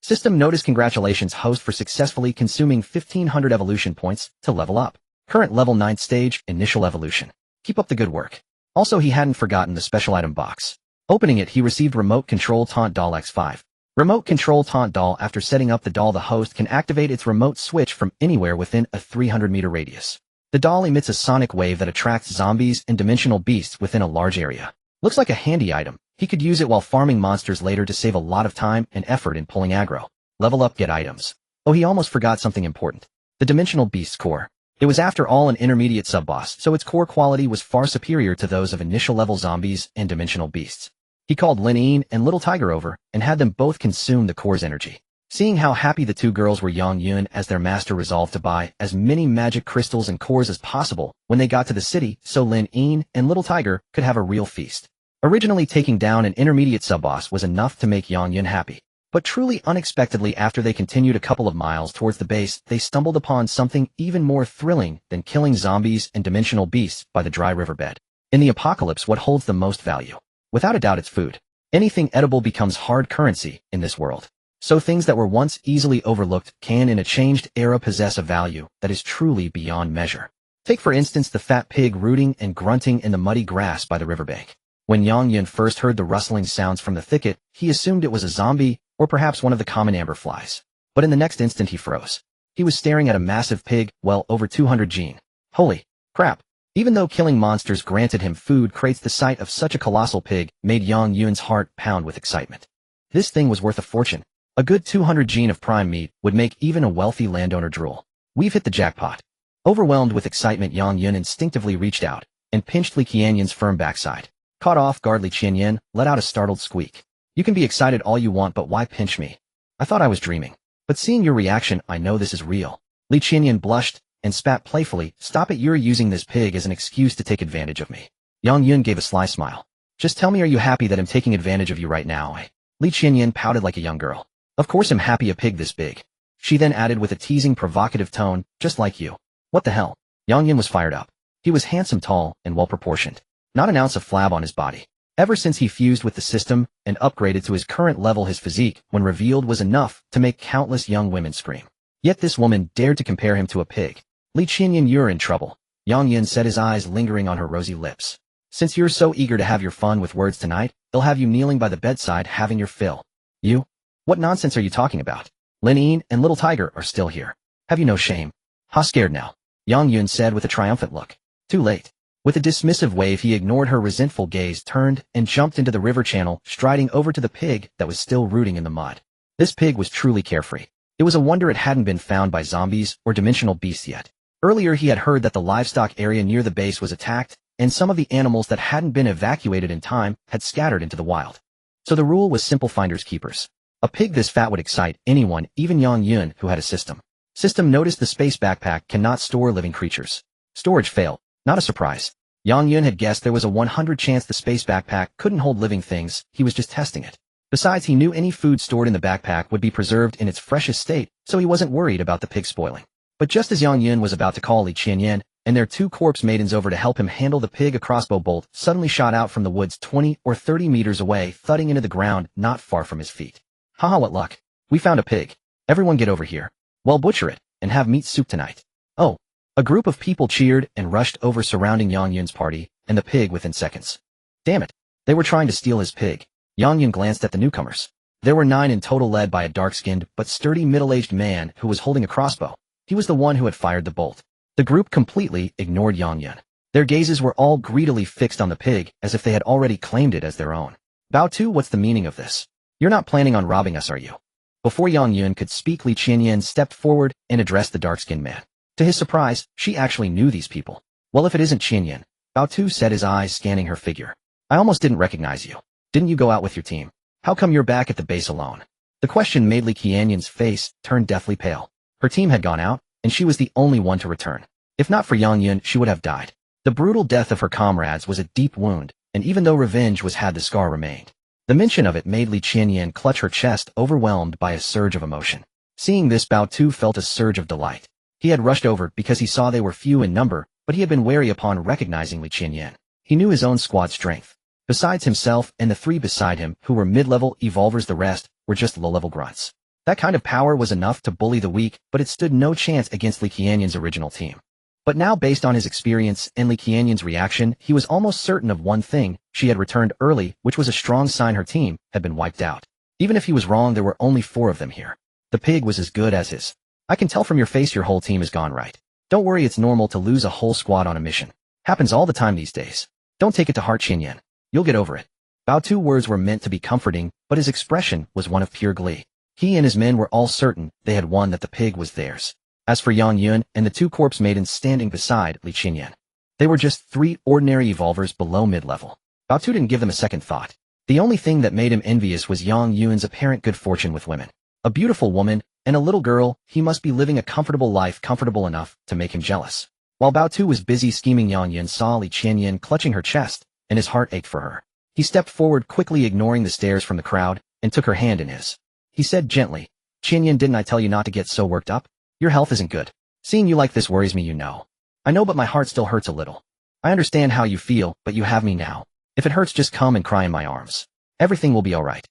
System notice congratulations host for successfully consuming 1500 evolution points to level up. Current level 9th stage, initial evolution. Keep up the good work. Also, he hadn't forgotten the special item box. Opening it, he received Remote Control Taunt Doll X5. Remote Control Taunt Doll. After setting up the doll, the host can activate its remote switch from anywhere within a 300-meter radius. The doll emits a sonic wave that attracts zombies and dimensional beasts within a large area. Looks like a handy item. He could use it while farming monsters later to save a lot of time and effort in pulling aggro. Level up, get items. Oh, he almost forgot something important. The dimensional beast's core. It was after all an intermediate sub-boss, so its core quality was far superior to those of initial level zombies and dimensional beasts. He called Lin and Little Tiger over and had them both consume the core's energy. Seeing how happy the two girls were, Yang Yun as their master resolved to buy as many magic crystals and cores as possible when they got to the city so Lin and Little Tiger could have a real feast. Originally, taking down an intermediate sub-boss was enough to make Yang Yun happy. But truly unexpectedly, after they continued a couple of miles towards the base, they stumbled upon something even more thrilling than killing zombies and dimensional beasts by the dry riverbed. In the apocalypse, what holds the most value? Without a doubt, it's food. Anything edible becomes hard currency in this world. So things that were once easily overlooked can in a changed era possess a value that is truly beyond measure. Take for instance the fat pig rooting and grunting in the muddy grass by the riverbank. When Yang Yun first heard the rustling sounds from the thicket, he assumed it was a zombie or perhaps one of the common amber flies. But in the next instant he froze. He was staring at a massive pig, well over 200 gene. Holy crap. Even though killing monsters granted him food crates, the sight of such a colossal pig made Yang Yun's heart pound with excitement. This thing was worth a fortune. A good 200 gene of prime meat would make even a wealthy landowner drool. We've hit the jackpot. Overwhelmed with excitement, Yang Yun instinctively reached out and pinched Li Qianyan's firm backside. Caught off guard, Li Qianyan let out a startled squeak. You can be excited all you want, but why pinch me? I thought I was dreaming. But seeing your reaction, I know this is real. Li Qianyan blushed and spat playfully. Stop it, you're using this pig as an excuse to take advantage of me. Yang Yun gave a sly smile. Just tell me, are you happy that I'm taking advantage of you right now? Li Qianyan pouted like a young girl. Of course I'm happy, a pig this big. She then added with a teasing, provocative tone, just like you. What the hell? Yang Yun was fired up. He was handsome, tall, and well-proportioned. Not an ounce of flab on his body. Ever since he fused with the system and upgraded to his current level, his physique, when revealed, was enough to make countless young women scream. Yet this woman dared to compare him to a pig. Li Qianyan, you're in trouble. Yang Yun said, his eyes lingering on her rosy lips. Since you're so eager to have your fun with words tonight, they'll have you kneeling by the bedside having your fill. You? What nonsense are you talking about? Lin and Little Tiger are still here. Have you no shame? Ha, scared now? Yang Yun said with a triumphant look. Too late. With a dismissive wave, he ignored her resentful gaze, turned, and jumped into the river channel, striding over to the pig that was still rooting in the mud. This pig was truly carefree. It was a wonder it hadn't been found by zombies or dimensional beasts yet. Earlier he had heard that the livestock area near the base was attacked, and some of the animals that hadn't been evacuated in time had scattered into the wild. So the rule was simple: finders keepers. A pig this fat would excite anyone, even Yang Yun, who had a system. System noticed the space backpack cannot store living creatures. Storage failed. Not a surprise. Yang Yun had guessed there was a 100 chance the space backpack couldn't hold living things. He was just testing it. Besides, he knew any food stored in the backpack would be preserved in its freshest state, so he wasn't worried about the pig spoiling. But just as Yang Yun was about to call Li Qianyan and their two corpse maidens over to help him handle the pig, a crossbow bolt suddenly shot out from the woods 20 or 30 meters away, thudding into the ground not far from his feet. Haha, what luck. We found a pig. Everyone get over here. Well, butcher it, and have meat soup tonight. Oh. A group of people cheered and rushed over, surrounding Yang Yun's party and the pig within seconds. Damn it. They were trying to steal his pig. Yang Yun glanced at the newcomers. There were 9 in total, led by a dark-skinned but sturdy middle-aged man who was holding a crossbow. He was the one who had fired the bolt. The group completely ignored Yang Yun. Their gazes were all greedily fixed on the pig, as if they had already claimed it as their own. Bao Tu, what's the meaning of this? You're not planning on robbing us, are you? Before Yang Yun could speak, Li Qianyan stepped forward and addressed the dark-skinned man. To his surprise, she actually knew these people. Well, if it isn't Qianyan, Bao Tu said, his eyes scanning her figure. I almost didn't recognize you. Didn't you go out with your team? How come you're back at the base alone? The question made Li Qianyan's face turn deathly pale. Her team had gone out, and she was the only one to return. If not for Yang Yun, she would have died. The brutal death of her comrades was a deep wound, and even though revenge was had, the scar remained. The mention of it made Li Qianyan clutch her chest, overwhelmed by a surge of emotion. Seeing this, Bao Tu felt a surge of delight. He had rushed over because he saw they were few in number, but he had been wary upon recognizing Li Qianyan. He knew his own squad's strength. Besides himself and the 3 beside him, who were mid-level evolvers, the rest were just low-level grunts. That kind of power was enough to bully the weak, but it stood no chance against Li Qianyan's original team. But now, based on his experience and Li Qianyan's reaction, he was almost certain of one thing: she had returned early, which was a strong sign her team had been wiped out. Even if he was wrong, there were only 4 of them here. The pig was as good as his. I can tell from your face your whole team is gone, right? Don't worry, it's normal to lose a whole squad on a mission. Happens all the time these days. Don't take it to heart, Qianyan. You'll get over it. Bao Tu's words were meant to be comforting, but his expression was one of pure glee. He and his men were all certain they had won, that the pig was theirs. As for Yang Yun and the 2 corpse maidens standing beside Li Qianyan, they were just 3 ordinary evolvers below mid-level. Bao Tu didn't give them a second thought. The only thing that made him envious was Yang Yun's apparent good fortune with women. A beautiful woman and a little girl. He must be living a comfortable life, comfortable enough to make him jealous. While Bao Tu was busy scheming, Yang Yun saw Li Qianyan clutching her chest, and his heart ached for her. He stepped forward quickly, ignoring the stares from the crowd, and took her hand in his. He said gently, "Qianyan, didn't I tell you not to get so worked up? Your health isn't good. Seeing you like this worries me, you know. I know, but my heart still hurts a little. I understand how you feel, but you have me now. If it hurts, just come and cry in my arms. Everything will be alright."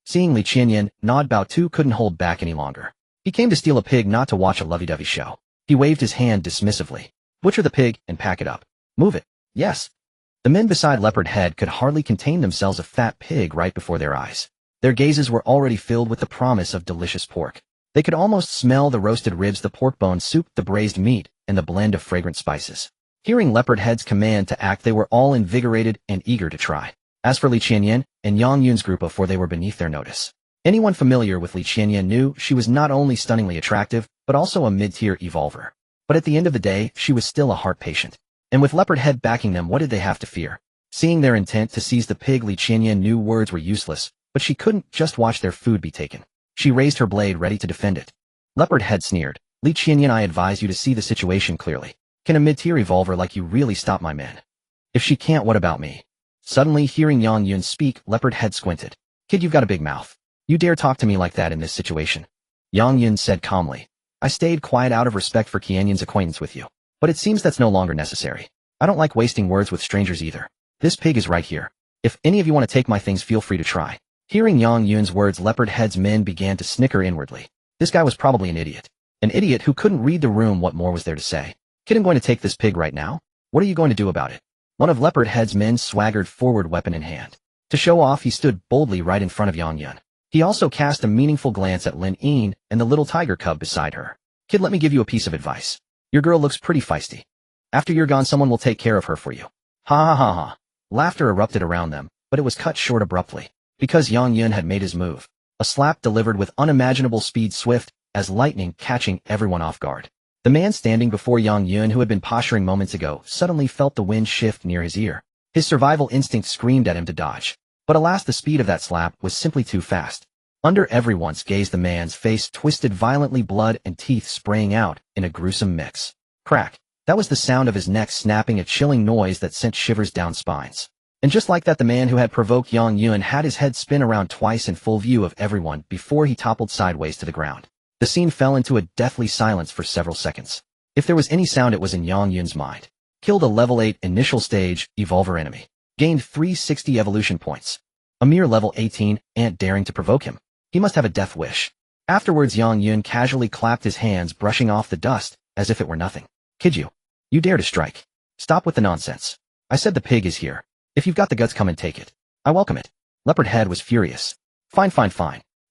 Seeing Li Qianyan nod, Bao Tu couldn't hold back any longer. He came to steal a pig, not to watch a lovey-dovey show. He waved his hand dismissively. "Butcher the pig and pack it up. Move it." "Yes." The men beside Leopard Head could hardly contain themselves. A fat pig right before their eyes. Their gazes were already filled with the promise of delicious pork. They could almost smell the roasted ribs, the pork bone soup, the braised meat, and the blend of fragrant spices. Hearing Leopard Head's command to act, they were all invigorated and eager to try. As for Li Qianyan and Yang Yun's group of 4, they were beneath their notice. Anyone familiar with Li Qianyan knew she was not only stunningly attractive, but also a mid-tier evolver. But at the end of the day, she was still a heart patient. And with Leopard Head backing them, what did they have to fear? Seeing their intent to seize the pig, Li Qianyan knew words were useless, but she couldn't just watch their food be taken. She raised her blade, ready to defend it. Leopard Head sneered. "Li Qianyan, I advise you to see the situation clearly. Can a mid-tier evolver like you really stop my men? If she can't, what about me?" Suddenly, hearing Yang Yun speak, Leopard Head squinted. "Kid, you've got a big mouth. You dare talk to me like that in this situation?" Yang Yun said calmly. "I stayed quiet out of respect for Qianyan's acquaintance with you. But it seems that's no longer necessary. I don't like wasting words with strangers either. This pig is right here. If any of you want to take my things, feel free to try." Hearing Yang Yun's words, Leopard Head's men began to snicker inwardly. This guy was probably an idiot. An idiot who couldn't read the room. What more was there to say? "Kid, I'm going to take this pig right now. What are you going to do about it?" One of Leopard Head's men swaggered forward, weapon in hand. To show off, he stood boldly right in front of Yang Yun. He also cast a meaningful glance at Lin Yin and the little tiger cub beside her. "Kid, let me give you a piece of advice. Your girl looks pretty feisty. After you're gone, someone will take care of her for you." Ha ha ha ha. Laughter erupted around them, but it was cut short abruptly. Because Yang Yun had made his move. A slap delivered with unimaginable speed, swift as lightning, catching everyone off guard. The man standing before Yang Yun, who had been posturing moments ago, suddenly felt the wind shift near his ear. His survival instinct screamed at him to dodge. But alas, the speed of that slap was simply too fast. Under everyone's gaze, the man's face twisted violently, blood and teeth spraying out in a gruesome mix. Crack. That was the sound of his neck snapping, a chilling noise that sent shivers down spines. And just like that, the man who had provoked Yang Yun had his head spin around twice in full view of everyone before he toppled sideways to the ground. The scene fell into a deathly silence for several seconds. If there was any sound, it was in Yang Yun's mind. Killed a level 8 initial stage evolver enemy. Gained 360 evolution points. A mere level 18 ant daring to provoke him. He must have a death wish. Afterwards, Yang Yun casually clapped his hands, brushing off the dust as if it were nothing. "Kid, you dare to strike. Stop with the nonsense. I said the pig is here. If you've got the guts, come and take it. I welcome it." Leopard Head was furious. Fine.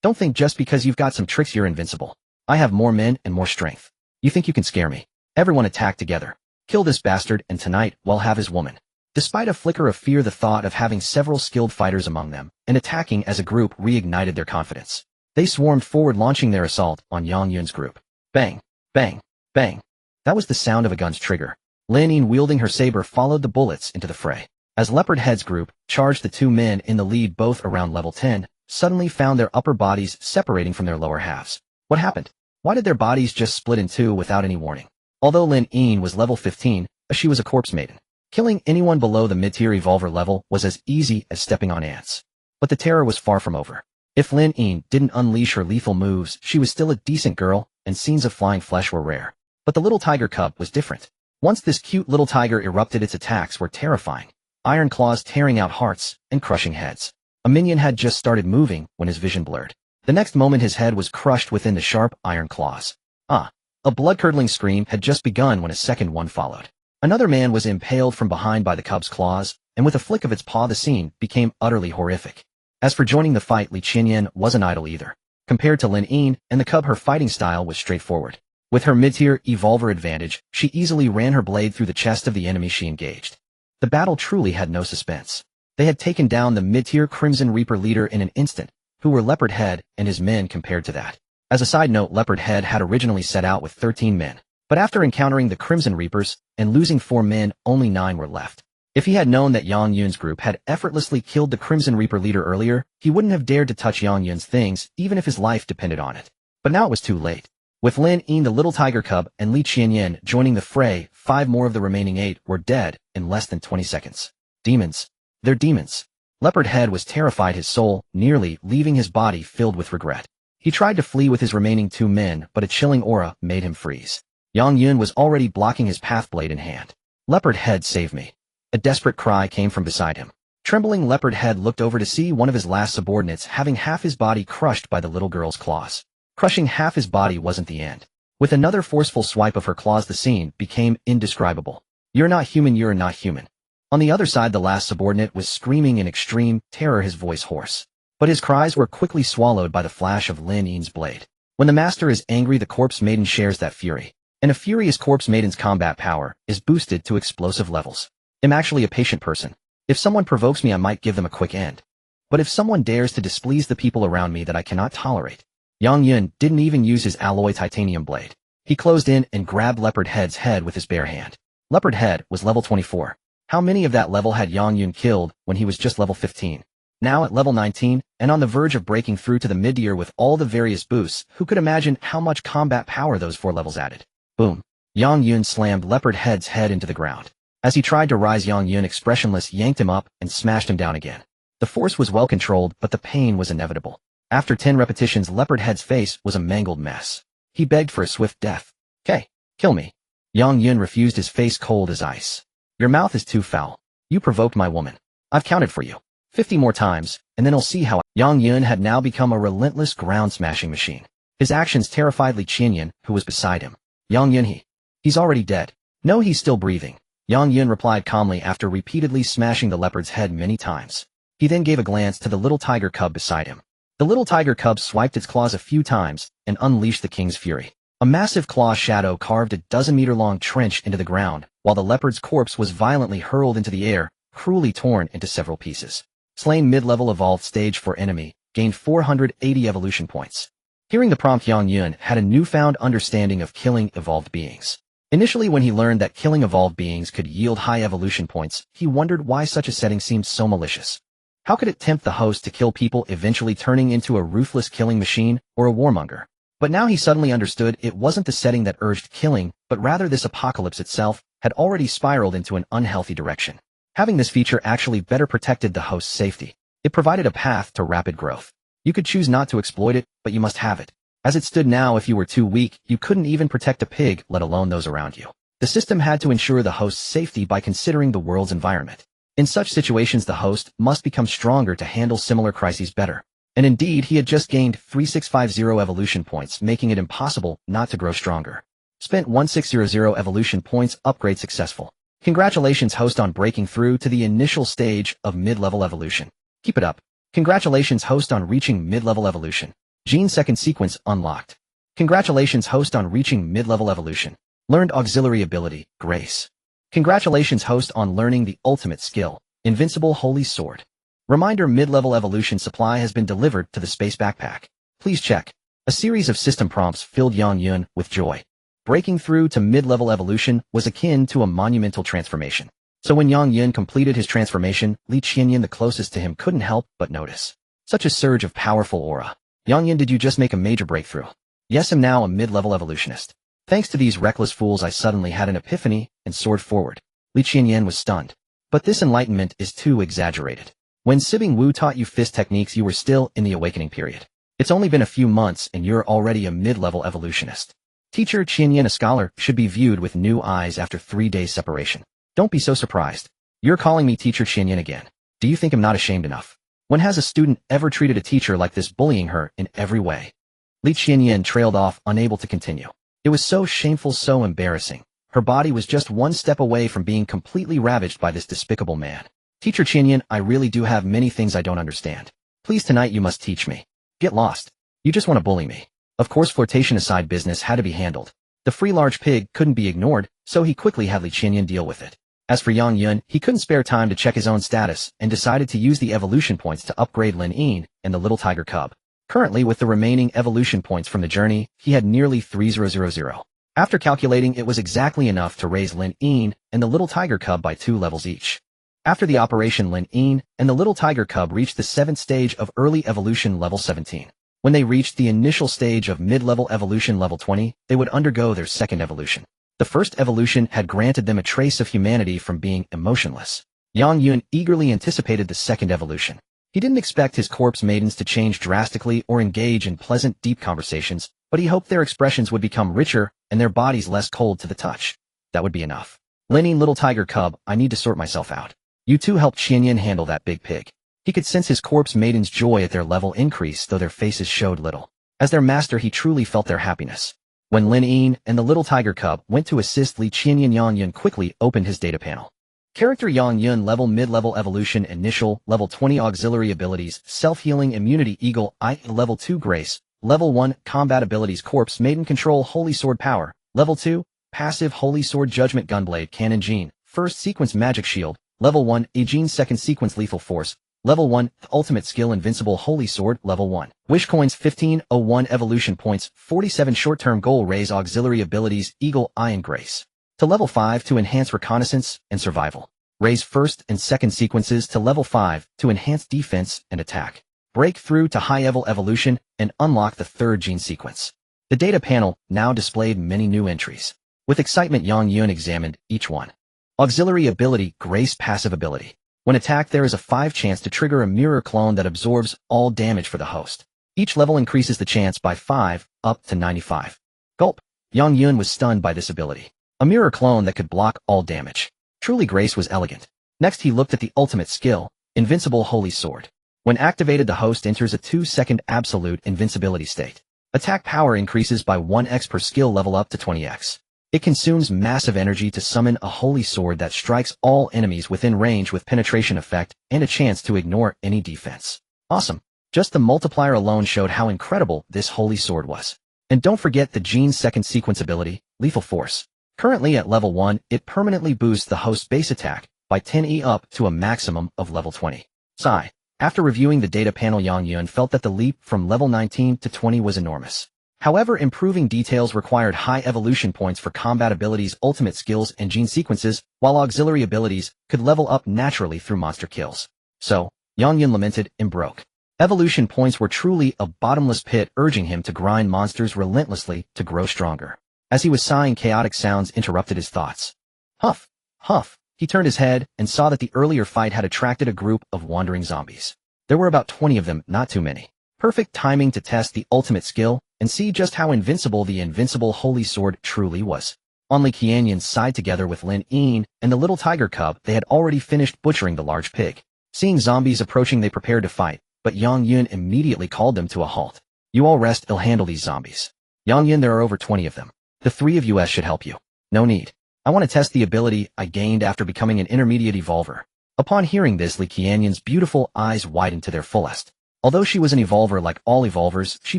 Don't think just because you've got some tricks you're invincible. I have more men and more strength. You think you can scare me?" Everyone attacked together. "Kill this bastard, and tonight we'll have his woman." Despite a flicker of fear, the thought of having several skilled fighters among them and attacking as a group reignited their confidence. They swarmed forward, launching their assault on Yang Yun's group. Bang, bang, bang. That was the sound of a gun's trigger. Lin Yin, wielding her saber, followed the bullets into the fray. As Leopard Head's group charged, the 2 men in the lead, both around level 10, suddenly found their upper bodies separating from their lower halves. What happened? Why did their bodies just split in two without any warning? Although Lin Yin was level 15, she was a corpse maiden. Killing anyone below the mid-tier evolver level was as easy as stepping on ants. But the terror was far from over. If Lin Yin didn't unleash her lethal moves, she was still a decent girl, and scenes of flying flesh were rare. But the little tiger cub was different. Once this cute little tiger erupted, its attacks were terrifying. Iron claws tearing out hearts and crushing heads. A minion had just started moving when his vision blurred. The next moment his head was crushed within the sharp iron claws. Ah! A blood-curdling scream had just begun when a second one followed. Another man was impaled from behind by the cub's claws, and with a flick of its paw the scene became utterly horrific. As for joining the fight, Li Qianyan wasn't idle either. Compared to Lin Yin and the cub, her fighting style was straightforward. With her mid-tier evolver advantage, she easily ran her blade through the chest of the enemy she engaged. The battle truly had no suspense. They had taken down the mid-tier Crimson Reaper leader in an instant, who were Leopard Head and his men compared to that. As a side note, Leopard Head had originally set out with 13 men, but after encountering the Crimson Reapers and losing 4 men, only 9 were left. If he had known that Yang Yun's group had effortlessly killed the Crimson Reaper leader earlier, he wouldn't have dared to touch Yang Yun's things, even if his life depended on it. But now it was too late. With Lin Yin, the little tiger cub, and Li Qianyan joining the fray, 5 more of the remaining 8 were dead in less than 20 seconds. Demons. They're demons. Leopard Head was terrified, his soul nearly leaving his body filled with regret. He tried to flee with his remaining 2 men, but a chilling aura made him freeze. Yang Yun was already blocking his path, blade in hand. Leopard Head, save me. A desperate cry came from beside him. Trembling, Leopard Head looked over to see one of his last subordinates having half his body crushed by the little girl's claws. Crushing half his body wasn't the end. With another forceful swipe of her claws, the scene became indescribable. You're not human, you're not human. On the other side, the last subordinate was screaming in extreme terror, his voice hoarse. But his cries were quickly swallowed by the flash of Lin Yin's blade. When the master is angry, the corpse maiden shares that fury. And a furious corpse maiden's combat power is boosted to explosive levels. I'm actually a patient person. If someone provokes me, I might give them a quick end. But if someone dares to displease the people around me that I cannot tolerate. Yang Yun didn't even use his alloy titanium blade. He closed in and grabbed Leopard Head's head with his bare hand. Leopard Head was level 24. How many of that level had Yang Yun killed when he was just level 15? Now at level 19, and on the verge of breaking through to the mid-tier with all the various boosts, who could imagine how much combat power those 4 levels added? Boom. Yang Yun slammed Leopard Head's head into the ground. As he tried to rise, Yang Yun, expressionless, yanked him up and smashed him down again. The force was well controlled, but the pain was inevitable. After 10 repetitions, Leopard Head's face was a mangled mess. He begged for a swift death. "Okay, kill me." Yang Yun refused, his face cold as ice. "Your mouth is too foul. You provoked my woman. I've counted for you. 50 more times, and then I'll see how." Yang Yun had now become a relentless ground-smashing machine. His actions terrified Li Qianyan, who was beside him. "Yang Yun, he's already dead." "No, he's still breathing," Yang Yun replied calmly after repeatedly smashing the leopard's head many times. He then gave a glance to the little tiger cub beside him. The little tiger cub swiped its claws a few times and unleashed the king's fury. A massive claw shadow carved a 12-meter-long trench into the ground, while the leopard's corpse was violently hurled into the air, cruelly torn into several pieces. Slain mid-level evolved stage 4 enemy, gained 480 evolution points. Hearing the prompt, Yang Yun had a newfound understanding of killing evolved beings. Initially, when he learned that killing evolved beings could yield high evolution points, he wondered why such a setting seemed so malicious. How could it tempt the host to kill people, eventually turning into a ruthless killing machine or a warmonger? But now he suddenly understood it wasn't the setting that urged killing, but rather this apocalypse itself had already spiraled into an unhealthy direction. Having this feature actually better protected the host's safety. It provided a path to rapid growth. You could choose not to exploit it, but you must have it. As it stood now, if you were too weak, you couldn't even protect a pig, let alone those around you. The system had to ensure the host's safety by considering the world's environment. In such situations, the host must become stronger to handle similar crises better. And indeed, he had just gained 3650 evolution points, making it impossible not to grow stronger. Spent 1600 evolution points, upgrade successful. Congratulations, host, on breaking through to the initial stage of mid-level evolution. Keep it up. Congratulations, host, on reaching mid-level evolution. Gene second sequence unlocked. Congratulations, host, on reaching mid-level evolution. Learned auxiliary ability, Grace. Congratulations, host, on learning the ultimate skill, Invincible Holy Sword. Reminder: mid-level evolution supply has been delivered to the space backpack. Please check. A series of system prompts filled Yang Yun with joy. Breaking through to mid-level evolution was akin to a monumental transformation. So when Yang Yun completed his transformation, Li Qianyan, the closest to him, couldn't help but notice such a surge of powerful aura. "Yang Yun, did you just make a major breakthrough?" "Yes, I'm now a mid-level evolutionist. Thanks to these reckless fools, I suddenly had an epiphany and soared forward." Li Qianyan was stunned. But this enlightenment is too exaggerated. When Sibing Wu taught you fist techniques, you were still in the awakening period. It's only been a few months and you're already a mid-level evolutionist. Teacher Qianyan, a scholar, should be viewed with new eyes after 3 days separation. Don't be so surprised. You're calling me Teacher Qianyan again. Do you think I'm not ashamed enough? When has a student ever treated a teacher like this, bullying her in every way? Li Qianyan trailed off, unable to continue. It was so shameful, so embarrassing. Her body was just one step away from being completely ravaged by this despicable man. Teacher Qianyan, I really do have many things I don't understand. Please, tonight you must teach me. Get lost. You just want to bully me. Of course, flirtation aside, business had to be handled. The free large pig couldn't be ignored, so he quickly had Li Qianyan deal with it. As for Yang Yun, he couldn't spare time to check his own status and decided to use the evolution points to upgrade Lin Yin and the little tiger cub. Currently, with the remaining evolution points from the journey, he had nearly 3000. After calculating, it was exactly enough to raise Lin Yin and the little tiger cub by 2 levels each. After the operation, Lin Yin and the little tiger cub reached the 7th stage of early evolution, level 17. When they reached the initial stage of mid-level evolution, level 20, they would undergo their second evolution. The first evolution had granted them a trace of humanity from being emotionless. Yang Yun eagerly anticipated the second evolution. He didn't expect his corpse maidens to change drastically or engage in pleasant, deep conversations, but he hoped their expressions would become richer and their bodies less cold to the touch. That would be enough. Lin Yin, little tiger cub, I need to sort myself out. You two helped Qianyan handle that big pig. He could sense his corpse maidens' joy at their level increase, though their faces showed little. As their master, he truly felt their happiness. When Lin Yin and the little tiger cub went to assist Li Qianyan, Yang Yun quickly opened his data panel. Character Yang Yun, level mid-level evolution, initial, level 20 auxiliary abilities, self-healing, immunity, eagle eye, level 2 grace, level 1 combat abilities, corpse maiden control, holy sword power, level 2 passive holy sword judgment, gunblade cannon gene, first sequence magic shield, level 1 a gene, second sequence lethal force, level 1 ultimate skill invincible holy sword, level 1 wish coins 1501 evolution points 47 short-term goal, raise auxiliary abilities eagle eye and grace to level 5 to enhance reconnaissance and survival, raise first and second sequences to level 5 to enhance defense and attack, break through to high-level evolution and unlock the third gene sequence. The data panel now displayed many new entries. With excitement, Yang Yun examined each one. Auxiliary ability, grace passive ability. When attacked, there is a 5 chance to trigger a mirror clone that absorbs all damage for the host. Each level increases the chance by 5, up to 95. Gulp. Yang Yun was stunned by this ability. A mirror clone that could block all damage. Truly, grace was elegant. Next, he looked at the ultimate skill, invincible holy sword. When activated, the host enters a 2-second absolute invincibility state. Attack power increases by 1x per skill level up to 20x. It consumes massive energy to summon a holy sword that strikes all enemies within range with penetration effect and a chance to ignore any defense. Awesome. Just the multiplier alone showed how incredible this holy sword was. And don't forget the gene's second sequence ability, lethal force. Currently at level 1, it permanently boosts the host's base attack by 10e up to a maximum of level 20. Sigh. After reviewing the data panel, Yang Yun felt that the leap from level 19 to 20 was enormous. However, improving details required high evolution points for combat abilities, ultimate skills, and gene sequences, while auxiliary abilities could level up naturally through monster kills. So, Yang Yun lamented and broke. Evolution points were truly a bottomless pit, urging him to grind monsters relentlessly to grow stronger. As he was sighing, chaotic sounds interrupted his thoughts. Huff, huff. He turned his head and saw that the earlier fight had attracted a group of wandering zombies. There were about 20 of them, not too many. Perfect timing to test the ultimate skill and see just how invincible the invincible holy sword truly was. On Li Qianyan's side, together with Lin Yin and the little tiger cub, they had already finished butchering the large pig. Seeing zombies approaching, they prepared to fight, but Yang Yun immediately called them to a halt. You all rest, I'll handle these zombies. Yang Yun, there are over 20 of them. The 3 of you should help you. No need. I want to test the ability I gained after becoming an intermediate evolver. Upon hearing this, Li Qianyan's beautiful eyes widened to their fullest. Although she was an evolver like all evolvers, she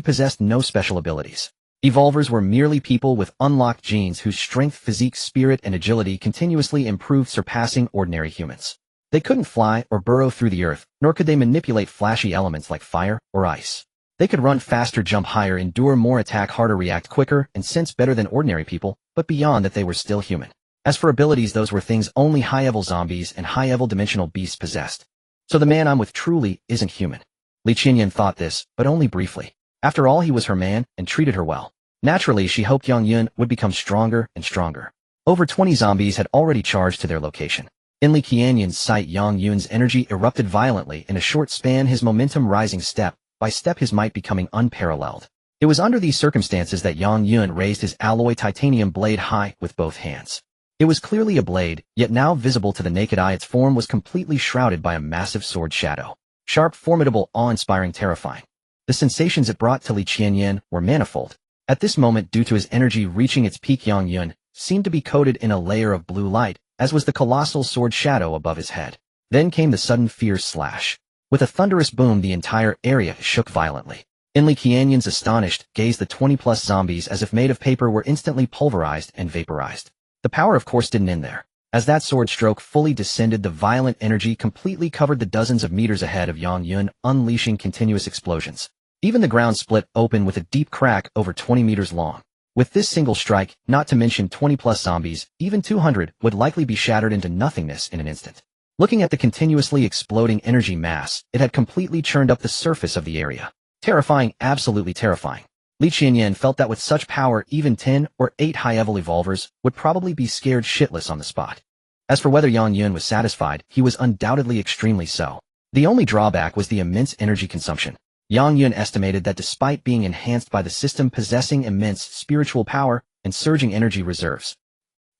possessed no special abilities. Evolvers were merely people with unlocked genes whose strength, physique, spirit, and agility continuously improved, surpassing ordinary humans. They couldn't fly or burrow through the earth, nor could they manipulate flashy elements like fire or ice. They could run faster, jump higher, endure more, attack harder, react quicker, and sense better than ordinary people, but beyond that they were still human. As for abilities, those were things only high-level zombies and high-level dimensional beasts possessed. So the man I'm with truly isn't human. Li Qianyan thought this, but only briefly. After all, he was her man and treated her well. Naturally, she hoped Yang Yun would become stronger and stronger. Over 20 zombies had already charged to their location. In Li Qianyan's sight, Yang Yun's energy erupted violently in a short span, his momentum rising step by step, his might becoming unparalleled. It was under these circumstances that Yang Yun raised his alloy titanium blade high with both hands. It was clearly a blade, yet now visible to the naked eye, its form was completely shrouded by a massive sword shadow. Sharp, formidable, awe-inspiring, terrifying. The sensations it brought to Li Qianyan were manifold. At this moment, due to his energy reaching its peak, Yang Yun seemed to be coated in a layer of blue light, as was the colossal sword shadow above his head. Then came the sudden fierce slash. With a thunderous boom, the entire area shook violently. In Li Qianyan's astonished gaze, the 20-plus zombies, as if made of paper, were instantly pulverized and vaporized. The power, of course, didn't end there. As that sword stroke fully descended, the violent energy completely covered the dozens of meters ahead of Yang Yun, unleashing continuous explosions. Even the ground split open with a deep crack over 20 meters long. With this single strike, not to mention 20-plus zombies, even 200 would likely be shattered into nothingness in an instant. Looking at the continuously exploding energy mass, it had completely churned up the surface of the area. Terrifying, absolutely terrifying. Li Qianyan felt that with such power, even 10 or 8 high-level evolvers would probably be scared shitless on the spot. As for whether Yang Yun was satisfied, he was undoubtedly extremely so. The only drawback was the immense energy consumption. Yang Yun estimated that despite being enhanced by the system possessing immense spiritual power and surging energy reserves,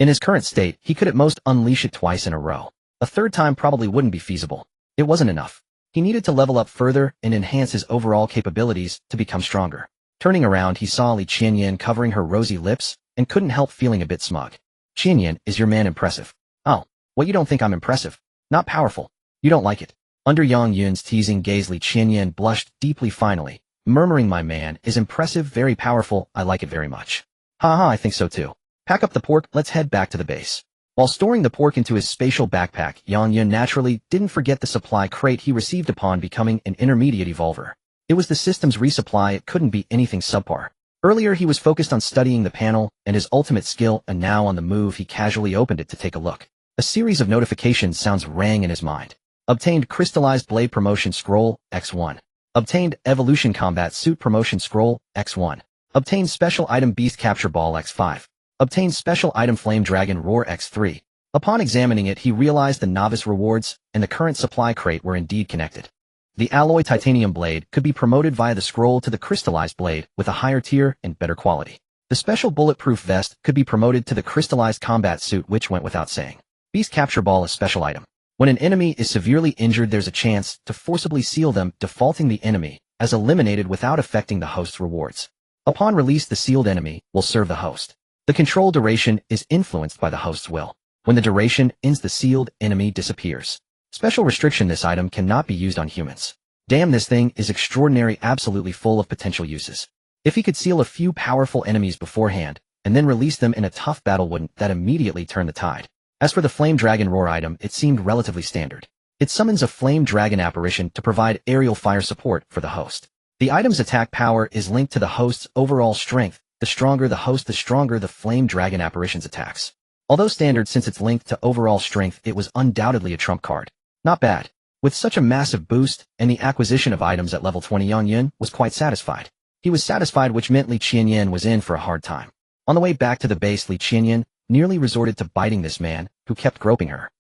in his current state, he could at most unleash it twice in a row. A third time probably wouldn't be feasible. It wasn't enough. He needed to level up further and enhance his overall capabilities to become stronger. Turning around, he saw Li Qianyan covering her rosy lips and couldn't help feeling a bit smug. Qianyan, is your man impressive? Oh, what, you don't think I'm impressive? Not powerful. You don't like it. Under Yang Yun's teasing gaze, Li Qianyan blushed deeply finally, murmuring, my man is impressive, very powerful, I like it very much. Haha, I think so too. Pack up the pork, let's head back to the base. While storing the pork into his spatial backpack, Yang Yun naturally didn't forget the supply crate he received upon becoming an intermediate evolver. It was the system's resupply, it couldn't be anything subpar. Earlier he was focused on studying the panel and his ultimate skill, and now on the move he casually opened it to take a look. A series of notification sounds rang in his mind. Obtained Crystallized Blade Promotion Scroll, X1. Obtained Evolution Combat Suit Promotion Scroll, X1. Obtained Special Item Beast Capture Ball, X5. Obtained Special Item Flame Dragon Roar, X3. Upon examining it, he realized the novice rewards and the current supply crate were indeed connected. The Alloy Titanium Blade could be promoted via the scroll to the Crystallized Blade with a higher tier and better quality. The Special Bulletproof Vest could be promoted to the Crystallized Combat Suit, which went without saying. Beast Capture Ball, a special item. When an enemy is severely injured, there's a chance to forcibly seal them, defaulting the enemy as eliminated without affecting the host's rewards. Upon release, the sealed enemy will serve the host. The control duration is influenced by the host's will. When the duration ends, the sealed enemy disappears. Special restriction: this item cannot be used on humans. Damn, this thing is extraordinary, absolutely full of potential uses. If he could seal a few powerful enemies beforehand, and then release them in a tough battle, wouldn't that immediately turn the tide? As for the Flame Dragon Roar item, it seemed relatively standard. It summons a Flame Dragon apparition to provide aerial fire support for the host. The item's attack power is linked to the host's overall strength. The stronger the host, the stronger the Flame Dragon apparition's attacks. Although standard since it's linked to overall strength, it was undoubtedly a trump card. Not bad. With such a massive boost and the acquisition of items at level 20, Yang Yun was quite satisfied. He was satisfied, which meant Li Qianyan was in for a hard time. On the way back to the base, Li Qianyan nearly resorted to biting this man, who kept groping her.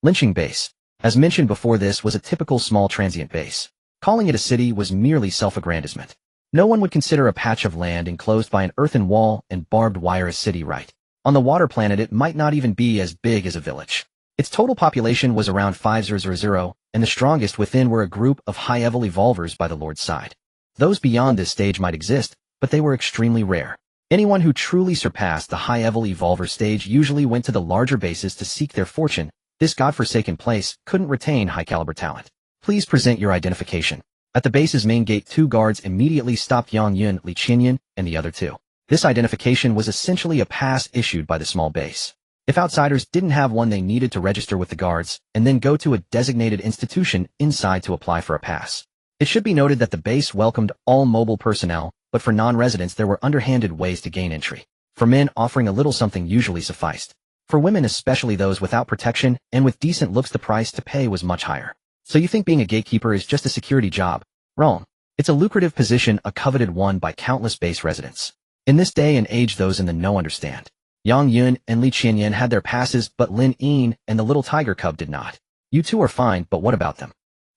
Lynching base. As mentioned before, this was a typical small transient base. Calling it a city was merely self-aggrandizement. No one would consider a patch of land enclosed by an earthen wall and barbed wire a city, right? On the water planet, it might not even be as big as a village. Its total population was around 5,000, and the strongest within were a group of high-level evolvers by the Lord's side. Those beyond this stage might exist, but they were extremely rare. Anyone who truly surpassed the high-level evolver stage usually went to the larger bases to seek their fortune. This godforsaken place couldn't retain high-caliber talent. Please present your identification. At the base's main gate, 2 guards immediately stopped Yang Yun, Li Qianyan, and the other 2. This identification was essentially a pass issued by the small base. If outsiders didn't have one, they needed to register with the guards and then go to a designated institution inside to apply for a pass. It should be noted that the base welcomed all mobile personnel, but for non-residents there were underhanded ways to gain entry. For men, offering a little something usually sufficed. For women, especially those without protection and with decent looks, the price to pay was much higher. So you think being a gatekeeper is just a security job? Wrong. It's a lucrative position, a coveted one by countless base residents. In this day and age, those in the know understand. Yang Yun and Li Qianyan had their passes, but Lin Yin and the little tiger cub did not. You two are fine, but what about them?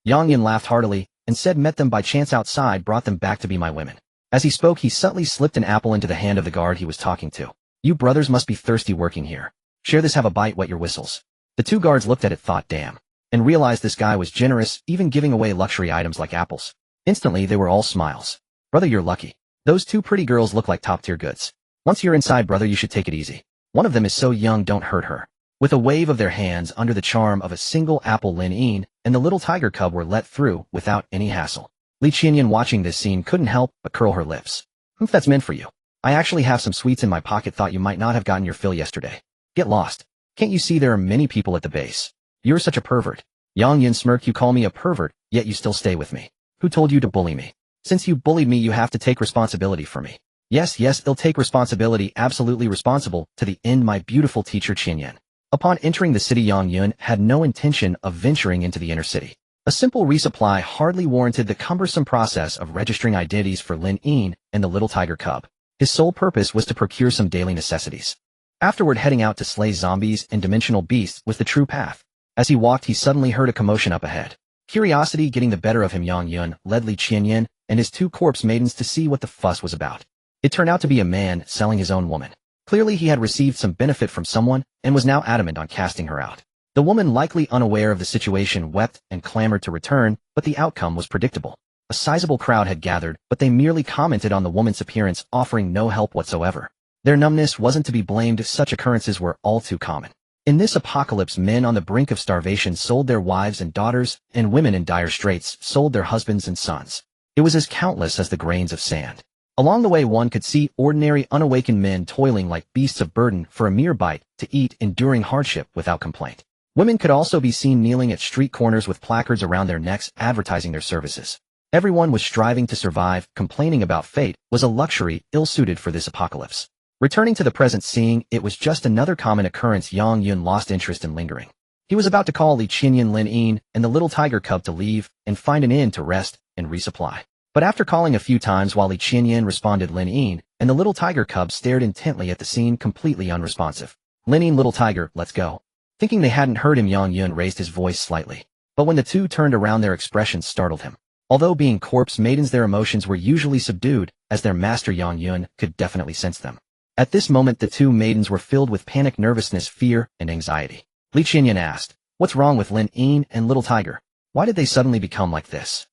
Yang Yun laughed heartily and said, met them by chance outside, brought them back to be my women. As he spoke, he subtly slipped an apple into the hand of the guard he was talking to. You brothers must be thirsty working here. Share this, have a bite, wet your whistles. The 2 guards looked at it, thought, damn. and realized this guy was generous, even giving away luxury items like apples. Instantly, they were all smiles. Brother, you're lucky. Those two pretty girls look like top-tier goods. Once you're inside, brother, you should take it easy. One of them is so young, don't hurt her. With a wave of their hands under the charm of a single apple, Lin Yin and the little tiger cub were let through without any hassle. Li Qianyan, watching this scene, couldn't help but curl her lips. Oof, that's meant for you. I actually have some sweets in my pocket. Thought you might not have gotten your fill yesterday. Get lost. Can't you see there are many people at the base? You're such a pervert. Yang Yin smirked. You call me a pervert, yet you still stay with me. Who told you to bully me? Since you bullied me, you have to take responsibility for me. Yes, I'll take responsibility, absolutely responsible, to the end, my beautiful teacher Qianyan. Upon entering the city, Yang Yun had no intention of venturing into the inner city. A simple resupply hardly warranted the cumbersome process of registering identities for Lin Yin and the little tiger cub. His sole purpose was to procure some daily necessities. Afterward, heading out to slay zombies and dimensional beasts was the true path. As he walked, he suddenly heard a commotion up ahead. Curiosity getting the better of him, Yang Yun led Li Qianyan and his two corpse maidens to see what the fuss was about. It turned out to be a man selling his own woman. Clearly he had received some benefit from someone and was now adamant on casting her out. The woman, likely unaware of the situation, wept and clamored to return, but the outcome was predictable. A sizable crowd had gathered, but they merely commented on the woman's appearance, offering no help whatsoever. Their numbness wasn't to be blamed. Such occurrences were all too common. In this apocalypse, men on the brink of starvation sold their wives and daughters, and women in dire straits sold their husbands and sons. It was as countless as the grains of sand. Along the way, one could see ordinary unawakened men toiling like beasts of burden for a mere bite to eat, enduring hardship without complaint. Women could also be seen kneeling at street corners with placards around their necks advertising their services. Everyone was striving to survive. Complaining about fate was a luxury ill-suited for this apocalypse. Returning to the present, seeing it was just another common occurrence, Yang Yun lost interest in lingering. He was about to call Li Qianyan, Lin Yin, and the little tiger cub to leave and find an inn to rest and resupply. But after calling a few times while Li Qianyan responded, Lin Yin and the little tiger cub stared intently at the scene, completely unresponsive. Lin Yin, little tiger, let's go. Thinking they hadn't heard him, Yang Yun raised his voice slightly. But when the two turned around, their expressions startled him. Although being corpse maidens, their emotions were usually subdued, as their master Yang Yun could definitely sense them. At this moment, the two maidens were filled with panic, nervousness, fear, and anxiety. Li Qianyan asked, "What's wrong with Lin Yin and little tiger? Why did they suddenly become like this?"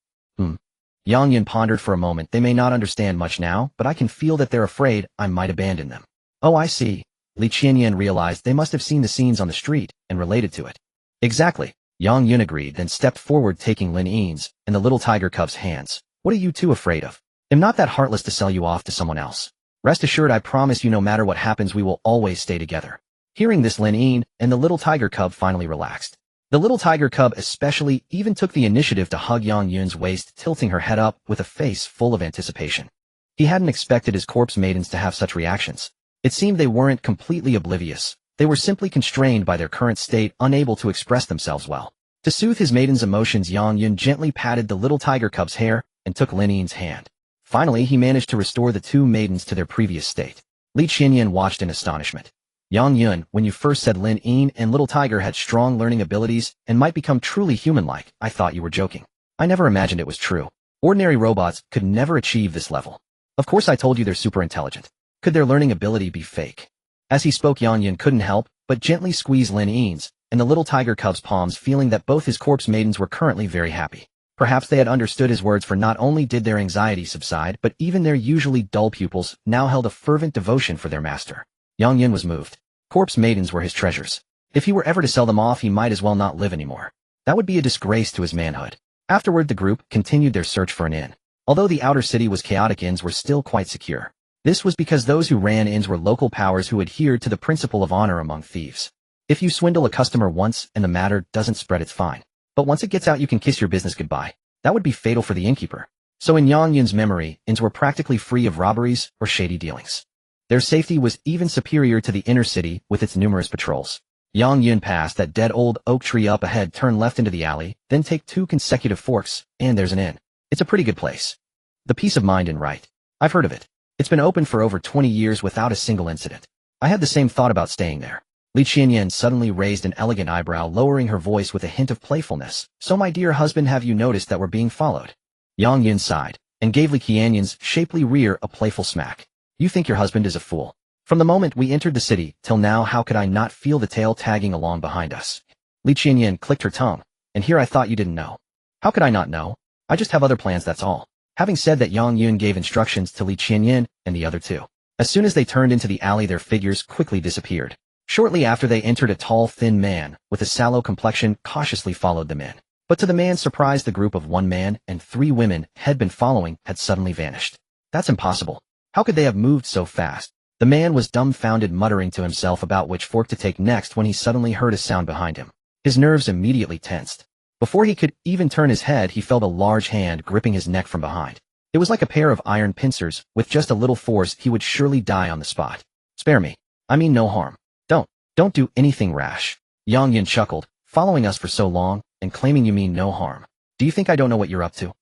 Yang Yun pondered for a moment. They may not understand much now, but I can feel that they're afraid I might abandon them. Oh, I see. Li Qianyan realized they must have seen the scenes on the street and related to it. Exactly. Yang Yun agreed, then stepped forward, taking Lin Yin's and the little tiger cub's hands. What are you two afraid of? I'm not that heartless to sell you off to someone else. Rest assured, I promise you, no matter what happens, we will always stay together. Hearing this, Lin Yin and the little tiger cub finally relaxed. The little tiger cub especially even took the initiative to hug Yang Yun's waist, tilting her head up with a face full of anticipation. He hadn't expected his corpse maidens to have such reactions. It seemed they weren't completely oblivious. They were simply constrained by their current state, unable to express themselves well. To soothe his maiden's emotions, Yang Yun gently patted the little tiger cub's hair and took Lin Yin's hand. Finally, he managed to restore the two maidens to their previous state. Li Qianyan watched in astonishment. Yang Yun, when you first said Lin Yin and little tiger had strong learning abilities and might become truly human-like, I thought you were joking. I never imagined it was true. Ordinary robots could never achieve this level. Of course I told you they're super intelligent. Could their learning ability be fake? As he spoke, Yang Yun couldn't help but gently squeeze Lin Yin's and the little tiger cub's palms, feeling that both his corpse maidens were currently very happy. Perhaps they had understood his words, for not only did their anxiety subside, but even their usually dull pupils now held a fervent devotion for their master. Yang Yun was moved. Corpse maidens were his treasures. If he were ever to sell them off, he might as well not live anymore. That would be a disgrace to his manhood. Afterward, the group continued their search for an inn. Although the outer city was chaotic, inns were still quite secure. This was because those who ran inns were local powers who adhered to the principle of honor among thieves. If you swindle a customer once and the matter doesn't spread, it's fine. But once it gets out, you can kiss your business goodbye. That would be fatal for the innkeeper. So in Yang Yun's memory, inns were practically free of robberies or shady dealings. Their safety was even superior to the inner city with its numerous patrols. Yang Yun passed that dead old oak tree up ahead, turn left into the alley, then take 2 consecutive forks, and there's an inn. It's a pretty good place. The Peace of Mind Inn, right? I've heard of it. It's been open for over 20 years without a single incident. I had the same thought about staying there. Li Qianyan suddenly raised an elegant eyebrow, lowering her voice with a hint of playfulness. So my dear husband, have you noticed that we're being followed? Yang Yun sighed, and gave Li Qianyan's shapely rear a playful smack. You think your husband is a fool. From the moment we entered the city till now, how could I not feel the tail tagging along behind us? Li Qianyan clicked her tongue, and here I thought you didn't know. How could I not know? I just have other plans, that's all. Having said that, Yang Yun gave instructions to Li Qianyan and the other two. As soon as they turned into the alley, their figures quickly disappeared. Shortly after, they entered a tall, thin man with a sallow complexion cautiously followed them in. But to the man's surprise, the group of one man and three women had been following had suddenly vanished. That's impossible. How could they have moved so fast? The man was dumbfounded, muttering to himself about which fork to take next when he suddenly heard a sound behind him. His nerves immediately tensed. Before he could even turn his head, he felt a large hand gripping his neck from behind. It was like a pair of iron pincers. With just a little force, he would surely die on the spot. Spare me. I mean no harm. Don't do anything rash. Yang Yun chuckled. Following us for so long, and claiming you mean no harm. Do you think I don't know what you're up to?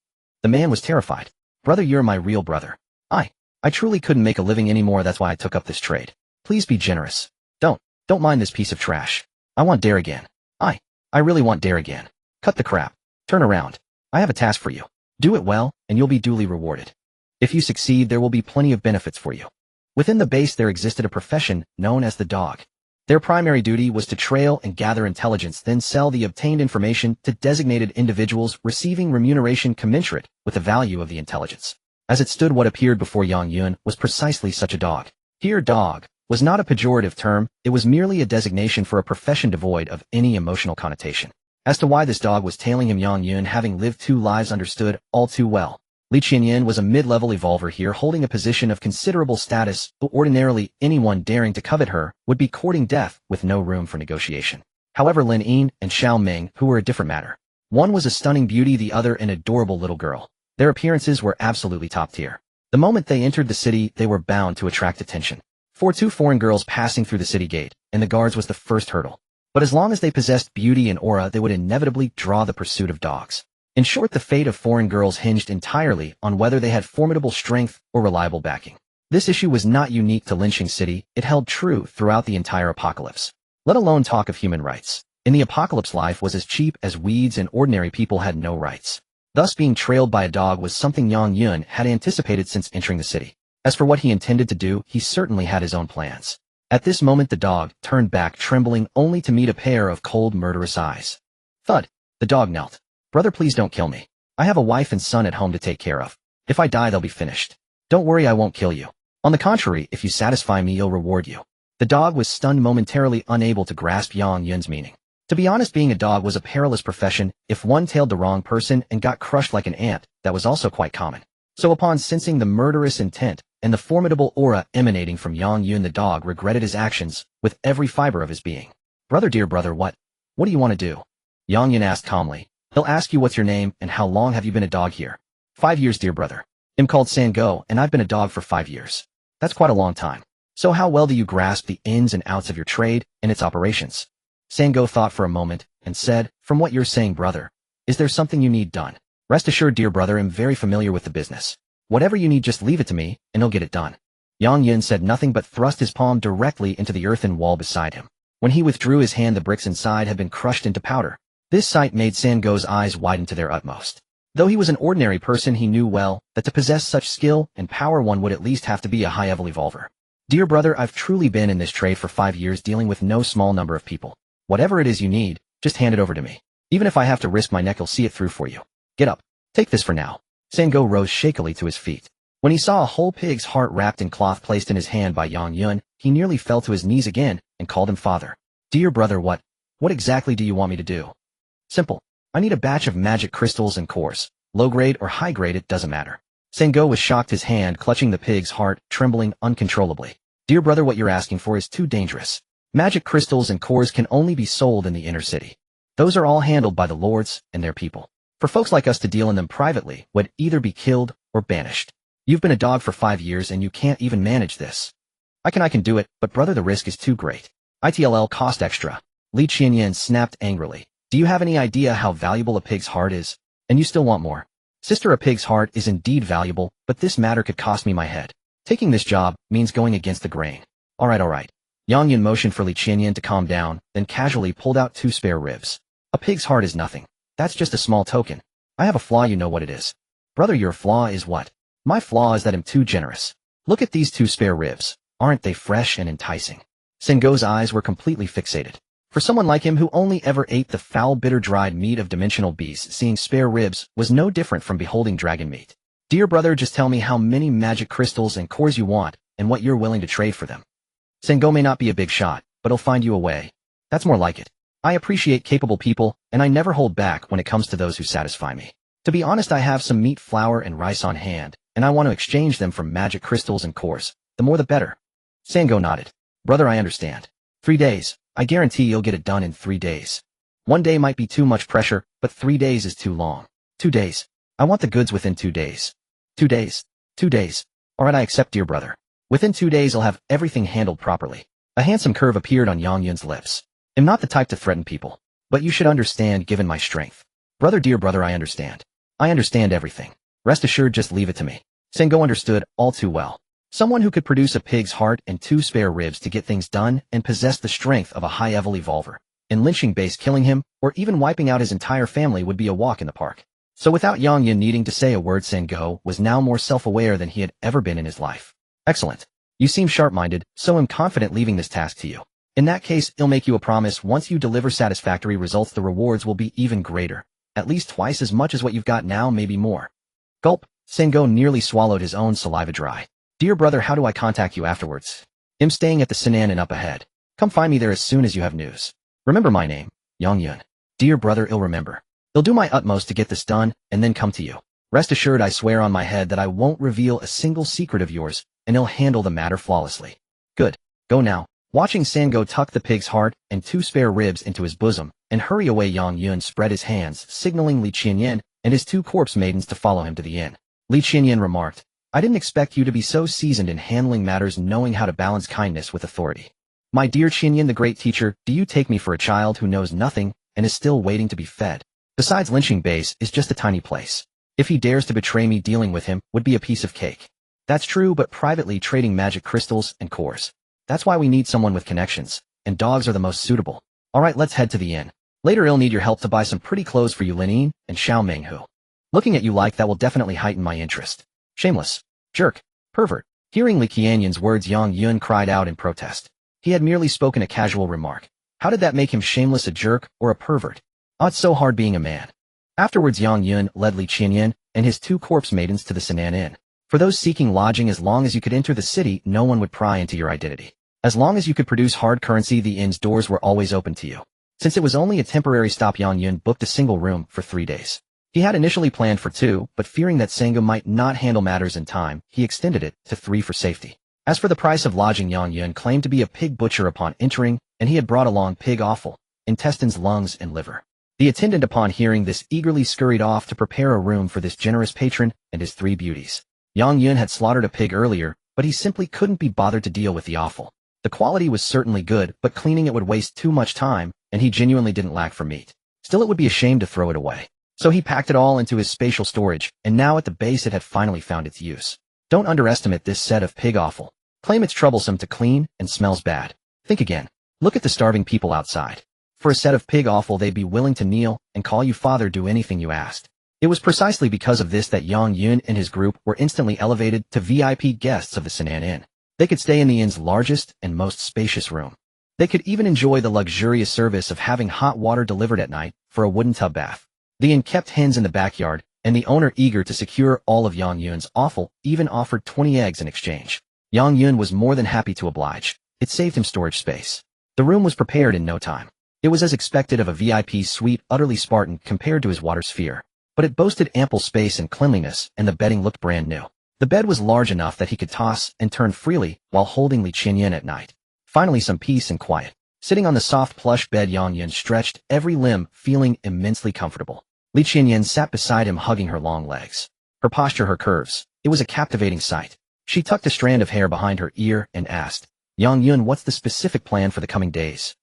The man was terrified. Brother, you're my real brother. I truly couldn't make a living anymore, that's why I took up this trade. Please be generous. Don't mind this piece of trash. I want dare again. I really want dare again. Cut the crap. Turn around. I have a task for you. Do it well, and you'll be duly rewarded. If you succeed, there will be plenty of benefits for you. Within the base there existed a profession known as the dog. Their primary duty was to trail and gather intelligence, then sell the obtained information to designated individuals, receiving remuneration commensurate with the value of the intelligence. As it stood, what appeared before Yang Yun was precisely such a dog. Here, dog was not a pejorative term, it was merely a designation for a profession devoid of any emotional connotation. As to why this dog was tailing him, Yang Yun, having lived 2 lives, understood all too well. Li Qianyan was a mid-level evolver here, holding a position of considerable status, but ordinarily anyone daring to covet her would be courting death with no room for negotiation. However, Lin Yin and Xiao Ming, who were a different matter. One was a stunning beauty, the other an adorable little girl. Their appearances were absolutely top tier. The moment they entered the city, they were bound to attract attention. 2 foreign girls passing through the city gate, and the guards was the first hurdle. But as long as they possessed beauty and aura, they would inevitably draw the pursuit of dogs. In short, the fate of foreign girls hinged entirely on whether they had formidable strength or reliable backing. This issue was not unique to Lynching City, it held true throughout the entire apocalypse. Let alone talk of human rights. In the apocalypse, life was as cheap as weeds and ordinary people had no rights. Thus, being trailed by a dog was something Yang Yun had anticipated since entering the city. As for what he intended to do, he certainly had his own plans. At this moment, the dog turned back, trembling, only to meet a pair of cold, murderous eyes. Thud. The dog knelt. Brother, please don't kill me. I have a wife and son at home to take care of. If I die, they'll be finished. Don't worry, I won't kill you. On the contrary, if you satisfy me, I'll reward you. The dog was stunned, momentarily unable to grasp Yang Yun's meaning. To be honest, being a dog was a perilous profession. If one tailed the wrong person and got crushed like an ant, that was also quite common. So upon sensing the murderous intent and the formidable aura emanating from Yang Yun, the dog regretted his actions with every fiber of his being. Brother, dear brother, what do you want to do? Yang Yun asked calmly. He'll ask you what's your name and how long have you been a dog here. 5 years, dear brother. I'm called Sango, and I've been a dog for 5 years. That's quite a long time. So how well do you grasp the ins and outs of your trade and its operations? Sango thought for a moment and said, from what you're saying, brother, is there something you need done? Rest assured, dear brother, I'm very familiar with the business. Whatever you need, just leave it to me, and I'll get it done. Yang Yun said nothing but thrust his palm directly into the earthen wall beside him. When he withdrew his hand, the bricks inside had been crushed into powder. This sight made Sango's eyes widen to their utmost. Though he was an ordinary person, he knew well that to possess such skill and power one would at least have to be a high-level evolver. Dear brother, I've truly been in this trade for 5 years, dealing with no small number of people. Whatever it is you need, just hand it over to me. Even if I have to risk my neck, I'll see it through for you. Get up. Take this for now. Sango rose shakily to his feet. When he saw a whole pig's heart wrapped in cloth placed in his hand by Yang Yun, he nearly fell to his knees again and called him father. Dear brother, what exactly do you want me to do? Simple. I need a batch of magic crystals and cores. Low grade or high grade, it doesn't matter. Sango was shocked, his hand clutching the pig's heart, trembling uncontrollably. Dear brother, what you're asking for is too dangerous. Magic crystals and cores can only be sold in the inner city. Those are all handled by the lords and their people. For folks like us to deal in them privately would either be killed or banished. You've been a dog for 5 years and you can't even manage this. I can do it, but brother, the risk is too great. It'll cost extra. Li Qianyan snapped angrily. Do you have any idea how valuable a pig's heart is? And you still want more? Sister, a pig's heart is indeed valuable, but this matter could cost me my head. Taking this job means going against the grain. All right. Yang Yun motioned for Li Qianyan to calm down, then casually pulled out 2 spare ribs. A pig's heart is nothing. That's just a small token. I have a flaw, you know what it is. Brother, your flaw is what? My flaw is that I'm too generous. Look at these 2 spare ribs. Aren't they fresh and enticing? Sengo's eyes were completely fixated. For someone like him who only ever ate the foul bitter dried meat of dimensional beasts, seeing spare ribs was no different from beholding dragon meat. Dear brother, just tell me how many magic crystals and cores you want, and what you're willing to trade for them. Sengo may not be a big shot, but he'll find you a way. That's more like it. I appreciate capable people, and I never hold back when it comes to those who satisfy me. To be honest, I have some meat, flour, and rice on hand, and I want to exchange them for magic crystals and cores. The more the better. Sengo nodded. Brother, I understand. 3 days. I guarantee you'll get it done in 3 days. 1 day might be too much pressure, but 3 days is too long. 2 days. I want the goods within 2 days. 2 days. 2 days. Alright, I accept, dear brother. Within 2 days I'll have everything handled properly. A handsome curve appeared on Yang Yun's lips. I'm not the type to threaten people, but you should understand given my strength. Brother, dear brother, I understand. I understand everything. Rest assured, just leave it to me. Sengo understood all too well. Someone who could produce a pig's heart and 2 spare ribs to get things done and possess the strength of a high-level evolver. In lynching base, killing him, or even wiping out his entire family would be a walk in the park. So without Yang Yun needing to say a word, Sengo was now more self-aware than he had ever been in his life. Excellent. You seem sharp-minded, so I'm confident leaving this task to you. In that case, I'll make you a promise: once you deliver satisfactory results, the rewards will be even greater. At least twice as much as what you've got now, maybe more. Gulp. Sengo nearly swallowed his own saliva dry. Dear brother, how do I contact you afterwards? I'm staying at the Sinan Inn up ahead. Come find me there as soon as you have news. Remember my name, Yang Yun. Dear brother, I'll remember. I'll do my utmost to get this done, and then come to you. Rest assured, I swear on my head that I won't reveal a single secret of yours, and I'll handle the matter flawlessly. Good. Go now. Watching Sengo tuck the pig's heart and 2 spare ribs into his bosom, and hurry away, Yang Yun spread his hands, signaling Li Qianyan and his 2 corpse maidens to follow him to the inn. Li Qianyan remarked, I didn't expect you to be so seasoned in handling matters, knowing how to balance kindness with authority. My dear Qianyan, the great teacher, do you take me for a child who knows nothing and is still waiting to be fed? Besides, lynching base is just a tiny place. If he dares to betray me, dealing with him would be a piece of cake. That's true, but privately trading magic crystals and cores. That's why we need someone with connections, and dogs are the most suitable. Alright, let's head to the inn. Later I'll need your help to buy some pretty clothes for you, Lin and Xiao Menghu. Looking at you like that will definitely heighten my interest. Shameless. Jerk. Pervert. Hearing Li Qianyan's words, Yang Yun cried out in protest. He had merely spoken a casual remark. How did that make him shameless, a jerk, or a pervert? Oh, it's so hard being a man. Afterwards, Yang Yun led Li Qianyan and his 2 corpse maidens to the Sinan Inn. For those seeking lodging, as long as you could enter the city, no one would pry into your identity. As long as you could produce hard currency, the inn's doors were always open to you. Since it was only a temporary stop, Yang Yun booked a single room for 3 days. He had initially planned for 2, but fearing that Sengo might not handle matters in time, he extended it to 3 for safety. As for the price of lodging, Yang Yun claimed to be a pig butcher upon entering, and he had brought along pig offal, intestines, lungs, and liver. The attendant, upon hearing this, eagerly scurried off to prepare a room for this generous patron and his 3 beauties. Yang Yun had slaughtered a pig earlier, but he simply couldn't be bothered to deal with the offal. The quality was certainly good, but cleaning it would waste too much time, and he genuinely didn't lack for meat. Still, it would be a shame to throw it away. So he packed it all into his spatial storage, and now at the base it had finally found its use. Don't underestimate this set of pig offal. Claim it's troublesome to clean and smells bad. Think again. Look at the starving people outside. For a set of pig offal, they'd be willing to kneel and call you father, do anything you asked. It was precisely because of this that Yang Yun and his group were instantly elevated to VIP guests of the Sinan Inn. They could stay in the inn's largest and most spacious room. They could even enjoy the luxurious service of having hot water delivered at night for a wooden tub bath. The inn kept hens in the backyard, and the owner, eager to secure all of Yang Yun's offal, even offered 20 eggs in exchange. Yang Yun was more than happy to oblige. It saved him storage space. The room was prepared in no time. It was as expected of a VIP suite, utterly Spartan compared to his water sphere. But it boasted ample space and cleanliness, and the bedding looked brand new. The bed was large enough that he could toss and turn freely while holding Li Qianyan at night. Finally, some peace and quiet. Sitting on the soft plush bed, Yang Yun stretched every limb, feeling immensely comfortable. Li Qianyan sat beside him, hugging her long legs. Her posture, her curves. It was a captivating sight. She tucked a strand of hair behind her ear and asked, Yang Yun, what's the specific plan for the coming days?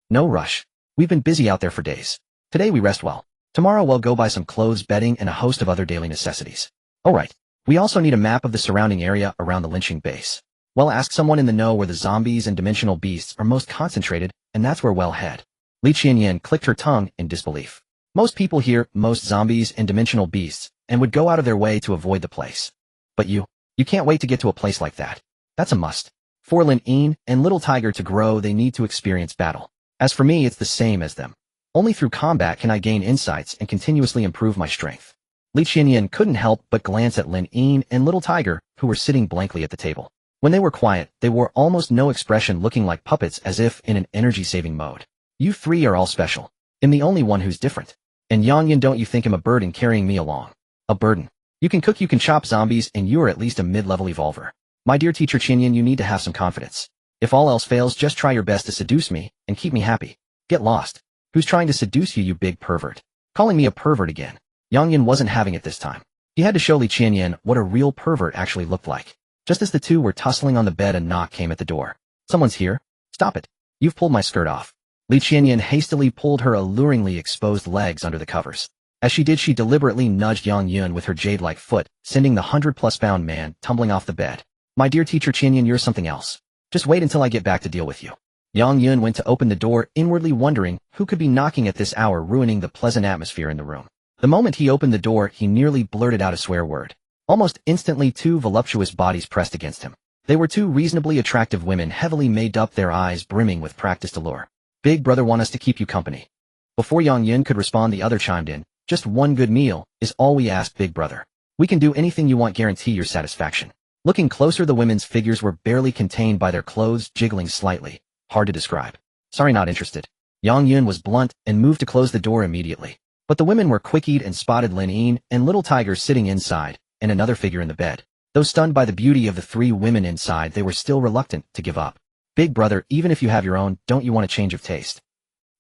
No rush. We've been busy out there for days. Today we rest well. Tomorrow we'll go buy some clothes, bedding, and a host of other daily necessities. Alright. We also need a map of the surrounding area around the lynching base. Well, ask someone in the know where the zombies and dimensional beasts are most concentrated, and that's where we'll head. Li Qianyan clicked her tongue in disbelief. Most people hear most zombies and dimensional beasts and would go out of their way to avoid the place. But you can't wait to get to a place like that. That's a must. For Lin and Little Tiger to grow, they need to experience battle. As for me, it's the same as them. Only through combat can I gain insights and continuously improve my strength. Li Qianyan couldn't help but glance at Lin Yin and Little Tiger, who were sitting blankly at the table. When they were quiet, they wore almost no expression, looking like puppets as if in an energy-saving mode. You three are all special. I'm the only one who's different. And Yang Yin, don't you think I'm a burden carrying me along? A burden? You can cook, you can chop zombies, and you are at least a mid-level evolver. My dear teacher Qianyan, you need to have some confidence. If all else fails, just try your best to seduce me and keep me happy. Get lost. Who's trying to seduce you, you big pervert? Calling me a pervert again. Yang Yin wasn't having it this time. He had to show Li Qianyan what a real pervert actually looked like. Just as the two were tussling on the bed, a knock came at the door. Someone's here? Stop it. You've pulled my skirt off. Li Qianyan hastily pulled her alluringly exposed legs under the covers. As she did, she deliberately nudged Yang Yin with her jade-like foot, sending the 100-plus-pound man tumbling off the bed. My dear teacher Qianyan, you're something else. Just wait until I get back to deal with you. Yang Yin went to open the door, inwardly wondering who could be knocking at this hour, ruining the pleasant atmosphere in the room. The moment he opened the door, he nearly blurted out a swear word. Almost instantly, two voluptuous bodies pressed against him. They were two reasonably attractive women, heavily made up, their eyes brimming with practiced allure. Big brother want us to keep you company. Before Yang Yin could respond, the other chimed in. Just one good meal is all we ask, big brother. We can do anything you want, guarantee your satisfaction. Looking closer, the women's figures were barely contained by their clothes, jiggling slightly. Hard to describe. Sorry, not interested. Yang Yin was blunt and moved to close the door immediately. But the women were quick-eyed and spotted Lin Yin and Little Tiger sitting inside, and another figure in the bed. Though stunned by the beauty of the three women inside, they were still reluctant to give up. Big brother, even if you have your own, don't you want a change of taste?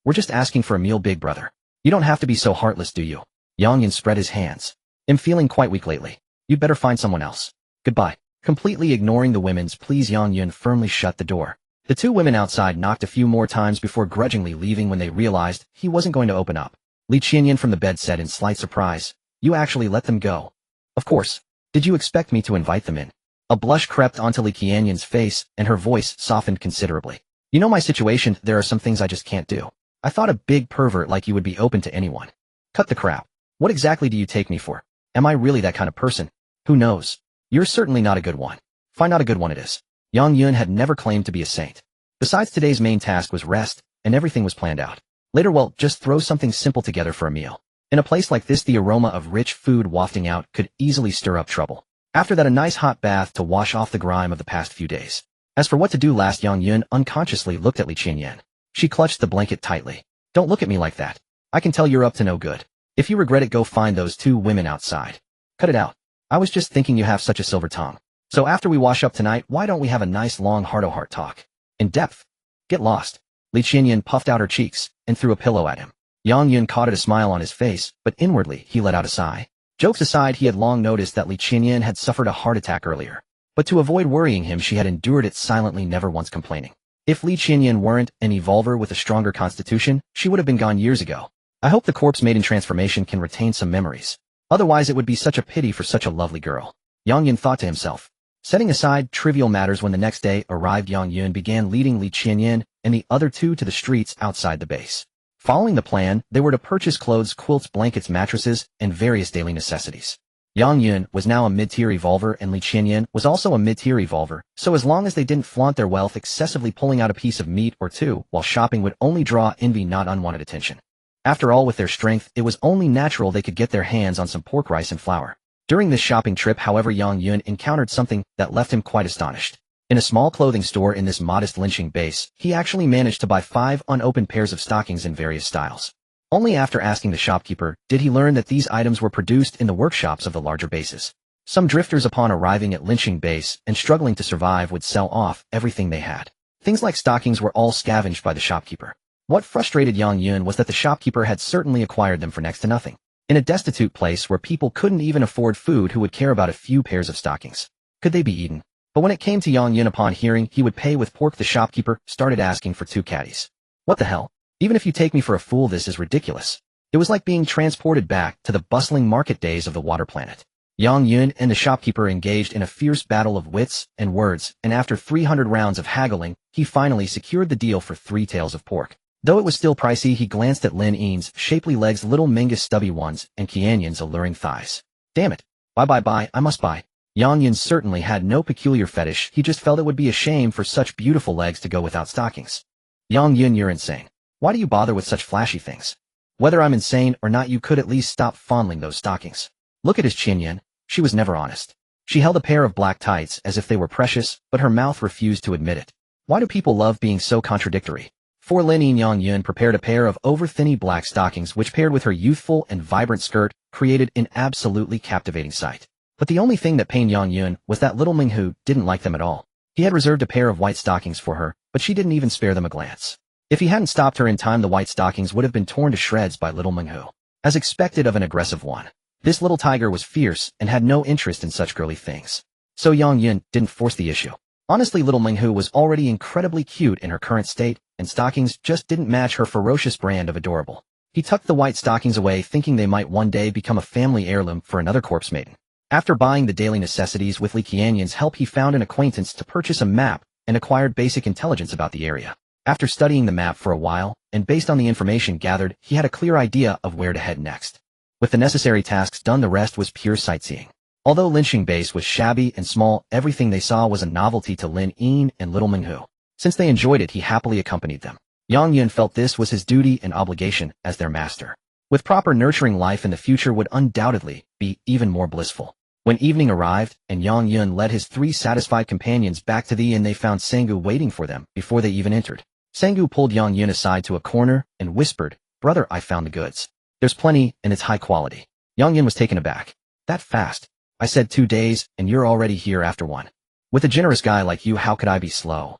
We're just asking for a meal, big brother. You don't have to be so heartless, do you? Yang Yin spread his hands. I'm feeling quite weak lately. You'd better find someone else. Goodbye. Completely ignoring the women's pleas, Yang Yin firmly shut the door. The two women outside knocked a few more times before grudgingly leaving when they realized he wasn't going to open up. Li Qianyan from the bed said in slight surprise, "You actually let them go?" "Of course. Did you expect me to invite them in?" A blush crept onto Li Qianyan's face, and her voice softened considerably. "You know my situation, there are some things I just can't do. I thought a big pervert like you would be open to anyone." "Cut the crap. What exactly do you take me for? Am I really that kind of person? Who knows? You're certainly not a good one. Find out a good one it is." Yang Yin had never claimed to be a saint. Besides, today's main task was rest, and everything was planned out. Later, well, just throw something simple together for a meal. In a place like this, the aroma of rich food wafting out could easily stir up trouble. After that, a nice hot bath to wash off the grime of the past few days. As for what to do last, Yang Yin unconsciously looked at Li Qianyan. She clutched the blanket tightly. "Don't look at me like that. I can tell you're up to no good. If you regret it, go find those two women outside." "Cut it out. I was just thinking you have such a silver tongue. So after we wash up tonight, why don't we have a nice long heart-to-heart talk? In depth. Get lost." Li Qianyan puffed out her cheeks and threw a pillow at him. Yang Yin caught at a smile on his face, but inwardly he let out a sigh. Jokes aside, he had long noticed that Li Qianyan had suffered a heart attack earlier. But to avoid worrying him, she had endured it silently, never once complaining. If Li Qianyan weren't an evolver with a stronger constitution, she would have been gone years ago. I hope the corpse made in transformation can retain some memories. Otherwise, it would be such a pity for such a lovely girl. Yang Yin thought to himself. Setting aside trivial matters, when the next day arrived, Yang Yin began leading Li Qianyan and the other two to the streets outside the base. Following the plan, they were to purchase clothes, quilts, blankets, mattresses, and various daily necessities. Yang Yin was now a mid-tier evolver, and Li Qianyan was also a mid-tier evolver, so as long as they didn't flaunt their wealth excessively, pulling out a piece of meat or two while shopping would only draw envy, not unwanted attention. After all, with their strength, it was only natural they could get their hands on some pork, rice, and flour. During this shopping trip, however, Yang Yin encountered something that left him quite astonished. In a small clothing store in this modest lynching base, he actually managed to buy 5 unopened pairs of stockings in various styles. Only after asking the shopkeeper did he learn that these items were produced in the workshops of the larger bases. Some drifters, upon arriving at lynching base and struggling to survive, would sell off everything they had. Things like stockings were all scavenged by the shopkeeper. What frustrated Yang Yin was that the shopkeeper had certainly acquired them for next to nothing. In a destitute place where people couldn't even afford food, who would care about a few pairs of stockings? Could they be eaten? But when it came to Yang Yin, upon hearing he would pay with pork, the shopkeeper started asking for 2 caddies. What the hell? Even if you take me for a fool, this is ridiculous. It was like being transported back to the bustling market days of the water planet. Yang Yin and the shopkeeper engaged in a fierce battle of wits and words, and after 300 rounds of haggling, he finally secured the deal for 3 tails of pork. Though it was still pricey, he glanced at Lin Yin's shapely legs, Little Mingus stubby ones, and Qianyan's alluring thighs. Damn it. Buy, I must buy. Yang Yin certainly had no peculiar fetish, he just felt it would be a shame for such beautiful legs to go without stockings. Yang Yin, you're insane. Why do you bother with such flashy things? Whether I'm insane or not, you could at least stop fondling those stockings. Look at his chin, Yin. She was never honest. She held a pair of black tights as if they were precious, but her mouth refused to admit it. Why do people love being so contradictory? For Lin Yang Yun prepared a pair of over-thinny black stockings which paired with her youthful and vibrant skirt created an absolutely captivating sight. But the only thing that pained Yang Yun was that little Minghu didn't like them at all. He had reserved a pair of white stockings for her, but she didn't even spare them a glance. If he hadn't stopped her in time, the white stockings would have been torn to shreds by little Minghu. As expected of an aggressive one, this little tiger was fierce and had no interest in such girly things. So Yang Yun didn't force the issue. Honestly, little Minghu was already incredibly cute in her current state, and stockings just didn't match her ferocious brand of adorable. He tucked the white stockings away, thinking they might one day become a family heirloom for another corpse maiden. After buying the daily necessities with Li Qianyan's help, he found an acquaintance to purchase a map and acquired basic intelligence about the area. After studying the map for a while, and based on the information gathered, he had a clear idea of where to head next. With the necessary tasks done, the rest was pure sightseeing. Although Linqing Base was shabby and small, everything they saw was a novelty to Lin Yin and little Minghu. Since they enjoyed it, he happily accompanied them. Yang Yun felt this was his duty and obligation as their master. With proper nurturing, life in the future would undoubtedly be even more blissful. When evening arrived, and Yang Yun led his 3 satisfied companions back to the inn, they found Sengu waiting for them before they even entered. Sengu pulled Yang Yun aside to a corner and whispered, "Brother, I found the goods. There's plenty, and it's high quality." Yang Yun was taken aback. "That fast? I said 2 days, and you're already here after 1. With a generous guy like you, how could I be slow?"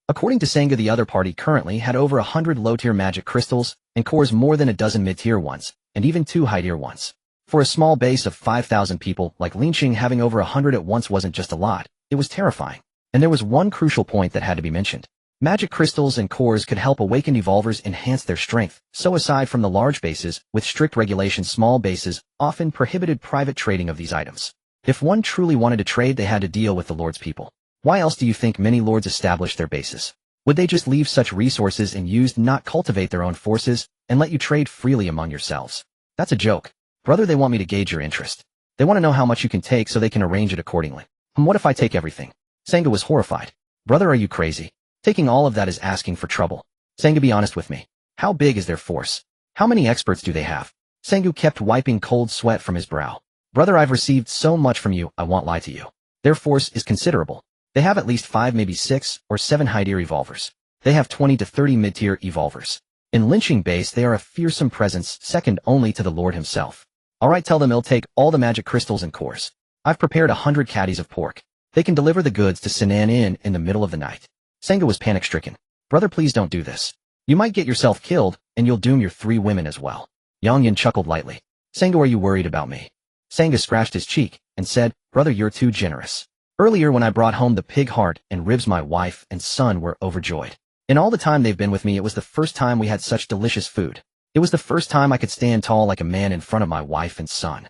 According to Sengu, the other party currently had over 100 low-tier magic crystals, and cores more than a dozen mid-tier ones, and even 2 high-tier ones. For a small base of 5,000 people like Linqing, having over 100 at once wasn't just a lot, it was terrifying. And there was one crucial point that had to be mentioned. Magic crystals and cores could help awakened evolvers enhance their strength, so aside from the large bases, with strict regulations, small bases often prohibited private trading of these items. If one truly wanted to trade, they had to deal with the Lord's people. Why else do you think many lords established their bases? Would they just leave such resources and not cultivate their own forces, and let you trade freely among yourselves? That's a joke. Brother, they want me to gauge your interest. They want to know how much you can take so they can arrange it accordingly. And what if I take everything? Sengu was horrified. Brother, are you crazy? Taking all of that is asking for trouble. Sengu, be honest with me. How big is their force? How many experts do they have? Sengu kept wiping cold sweat from his brow. Brother, I've received so much from you, I won't lie to you. Their force is considerable. They have at least 5, maybe 6, or 7 high-tier evolvers. They have 20 to 30 mid-tier evolvers. In Linqing Base, they are a fearsome presence, second only to the Lord himself. Alright, tell them he'll take all the magic crystals and cores. I've prepared 100 caddies of pork. They can deliver the goods to Sinan Inn in the middle of the night. Sengu was panic-stricken. Brother, please don't do this. You might get yourself killed, and you'll doom your 3 women as well. Yang Yun chuckled lightly. Sengu, are you worried about me? Sengu scratched his cheek and said, Brother, you're too generous. Earlier when I brought home the pig heart and ribs, my wife and son were overjoyed. In all the time they've been with me, it was the first time we had such delicious food. It was the first time I could stand tall like a man in front of my wife and son.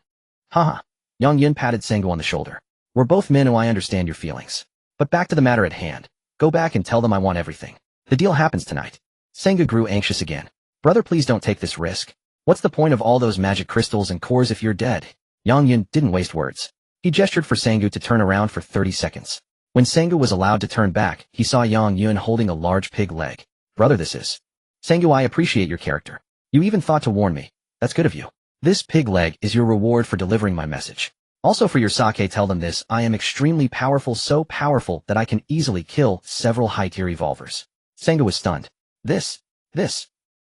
Haha. Yang Yun patted Sengu on the shoulder. We're both men, and I understand your feelings. But back to the matter at hand. Go back and tell them I want everything. The deal happens tonight. Sengu grew anxious again. Brother, please don't take this risk. What's the point of all those magic crystals and cores if you're dead? Yang Yun didn't waste words. He gestured for Sengu to turn around for 30 seconds. When Sengu was allowed to turn back, he saw Yang Yun holding a large pig leg. Brother, this is... Sengu, I appreciate your character. You even thought to warn me. That's good of you. This pig leg is your reward for delivering my message. Also for your sake, tell them this, I am extremely powerful, so powerful that I can easily kill several high-tier evolvers. Sengu was stunned. This.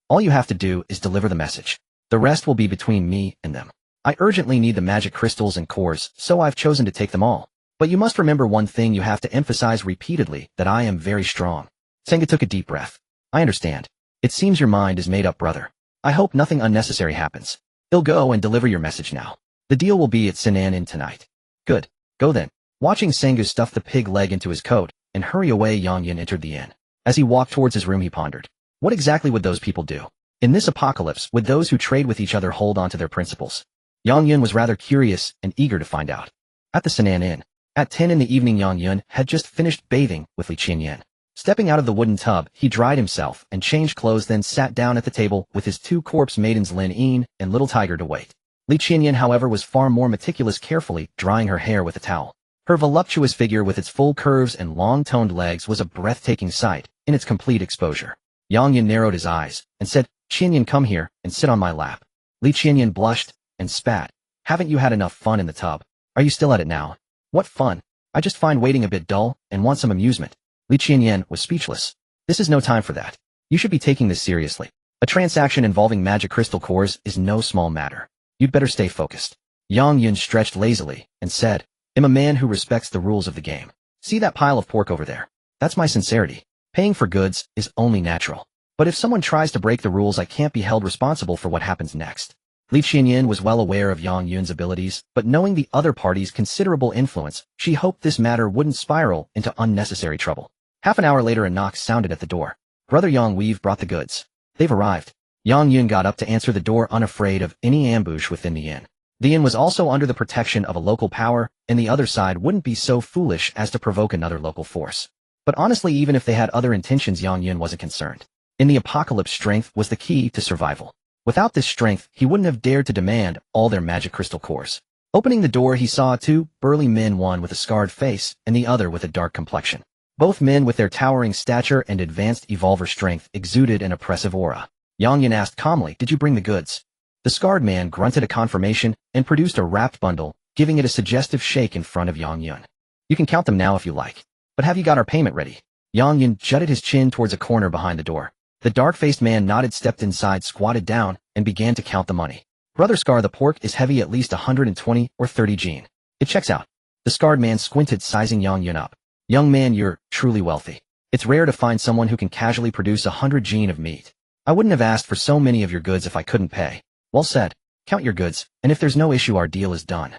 All you have to do is deliver the message. The rest will be between me and them. I urgently need the magic crystals and cores, so I've chosen to take them all. But you must remember one thing, you have to emphasize repeatedly that I am very strong. Sengu took a deep breath. I understand. It seems your mind is made up, brother. I hope nothing unnecessary happens. He'll go and deliver your message now. The deal will be at Sinan Inn tonight. Good. Go then. Watching Sengu stuff the pig leg into his coat and hurry away, Yang Yun entered the inn. As he walked towards his room, he pondered. What exactly would those people do? In this apocalypse, would those who trade with each other hold on to their principles? Yang Yun was rather curious and eager to find out. At the Sinan Inn. At 10 in the evening, Yang Yun had just finished bathing with Li Qianyan. Stepping out of the wooden tub, he dried himself and changed clothes, then sat down at the table with his 2 corpse maidens Lin Yin and Little Tiger to wait. Li Qianyan, however, was far more meticulous, carefully drying her hair with a towel. Her voluptuous figure with its full curves and long-toned legs was a breathtaking sight in its complete exposure. Yang Yun narrowed his eyes and said, Qianyan, come here and sit on my lap. Li Qianyan blushed and spat. Haven't you had enough fun in the tub? Are you still at it now? What fun? I just find waiting a bit dull and want some amusement. Li Qianyan was speechless. This is no time for that. You should be taking this seriously. A transaction involving magic crystal cores is no small matter. You'd better stay focused. Yang Yun stretched lazily and said, I'm a man who respects the rules of the game. See that pile of pork over there? That's my sincerity. Paying for goods is only natural. But if someone tries to break the rules, I can't be held responsible for what happens next. Li Qianyan was well aware of Yang Yun's abilities, but knowing the other party's considerable influence, she hoped this matter wouldn't spiral into unnecessary trouble. Half an hour later, a knock sounded at the door. Brother Yang Weave brought the goods. They've arrived. Yang Yun got up to answer the door, unafraid of any ambush within the inn. The inn was also under the protection of a local power, and the other side wouldn't be so foolish as to provoke another local force. But honestly, even if they had other intentions, Yang Yun wasn't concerned. In the apocalypse, strength was the key to survival. Without this strength, he wouldn't have dared to demand all their magic crystal cores. Opening the door, he saw two burly men, one with a scarred face and the other with a dark complexion. Both men, with their towering stature and advanced evolver strength, exuded an oppressive aura. Yang Yun asked calmly, did you bring the goods? The scarred man grunted a confirmation and produced a wrapped bundle, giving it a suggestive shake in front of Yang Yun. You can count them now if you like. But have you got our payment ready? Yang Yun jutted his chin towards a corner behind the door. The dark-faced man nodded, stepped inside, squatted down, and began to count the money. Brother Scar, the pork is heavy, at least 120 or 30 gene. It checks out. The scarred man squinted, sizing Yang Yun up. Young man, you're truly wealthy. It's rare to find someone who can casually produce 100 gene of meat. I wouldn't have asked for so many of your goods if I couldn't pay. Well said. Count your goods, and if there's no issue, our deal is done.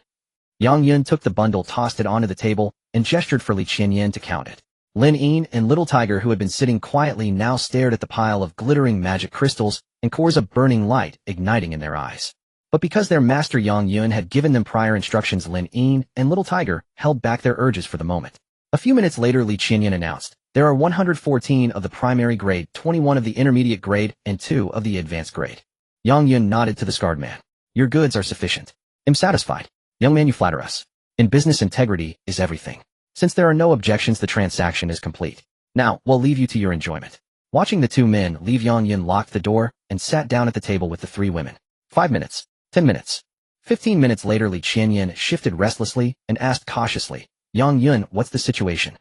Yang Yun took the bundle, tossed it onto the table, and gestured for Li Qianyan to count it. Lin Yin and Little Tiger, who had been sitting quietly, now stared at the pile of glittering magic crystals and cores of burning light igniting in their eyes. But because their master Yang Yun had given them prior instructions, Lin Yin and Little Tiger held back their urges for the moment. A few minutes later, Li Qianyan announced, there are 114 of the primary grade, 21 of the intermediate grade, and 2 of the advanced grade. Yang Yun nodded to the scarred man. Your goods are sufficient. I'm satisfied. Young man, you flatter us. In business, integrity is everything. Since there are no objections, the transaction is complete. Now, we'll leave you to your enjoyment. Watching the two men leave, Yang Yun locked the door and sat down at the table with the 3 women. 5 minutes. 10 minutes. 15 minutes later, Li Qianyan shifted restlessly and asked cautiously, Yang Yun, what's the situation?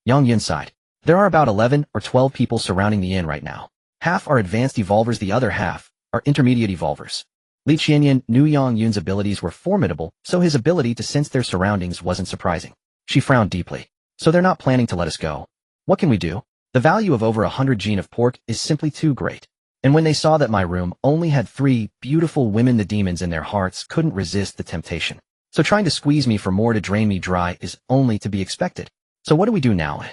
Yang Yun sighed. There are about 11 or 12 people surrounding the inn right now. Half are advanced evolvers, the other half are intermediate evolvers. Li Qianyan knew Yang Yun's abilities were formidable, so his ability to sense their surroundings wasn't surprising. She frowned deeply. So they're not planning to let us go. What can we do? The value of over 100 gene of pork is simply too great. And when they saw that my room only had 3 beautiful women, the demons in their hearts couldn't resist the temptation. So trying to squeeze me for more to drain me dry is only to be expected. So what do we do now?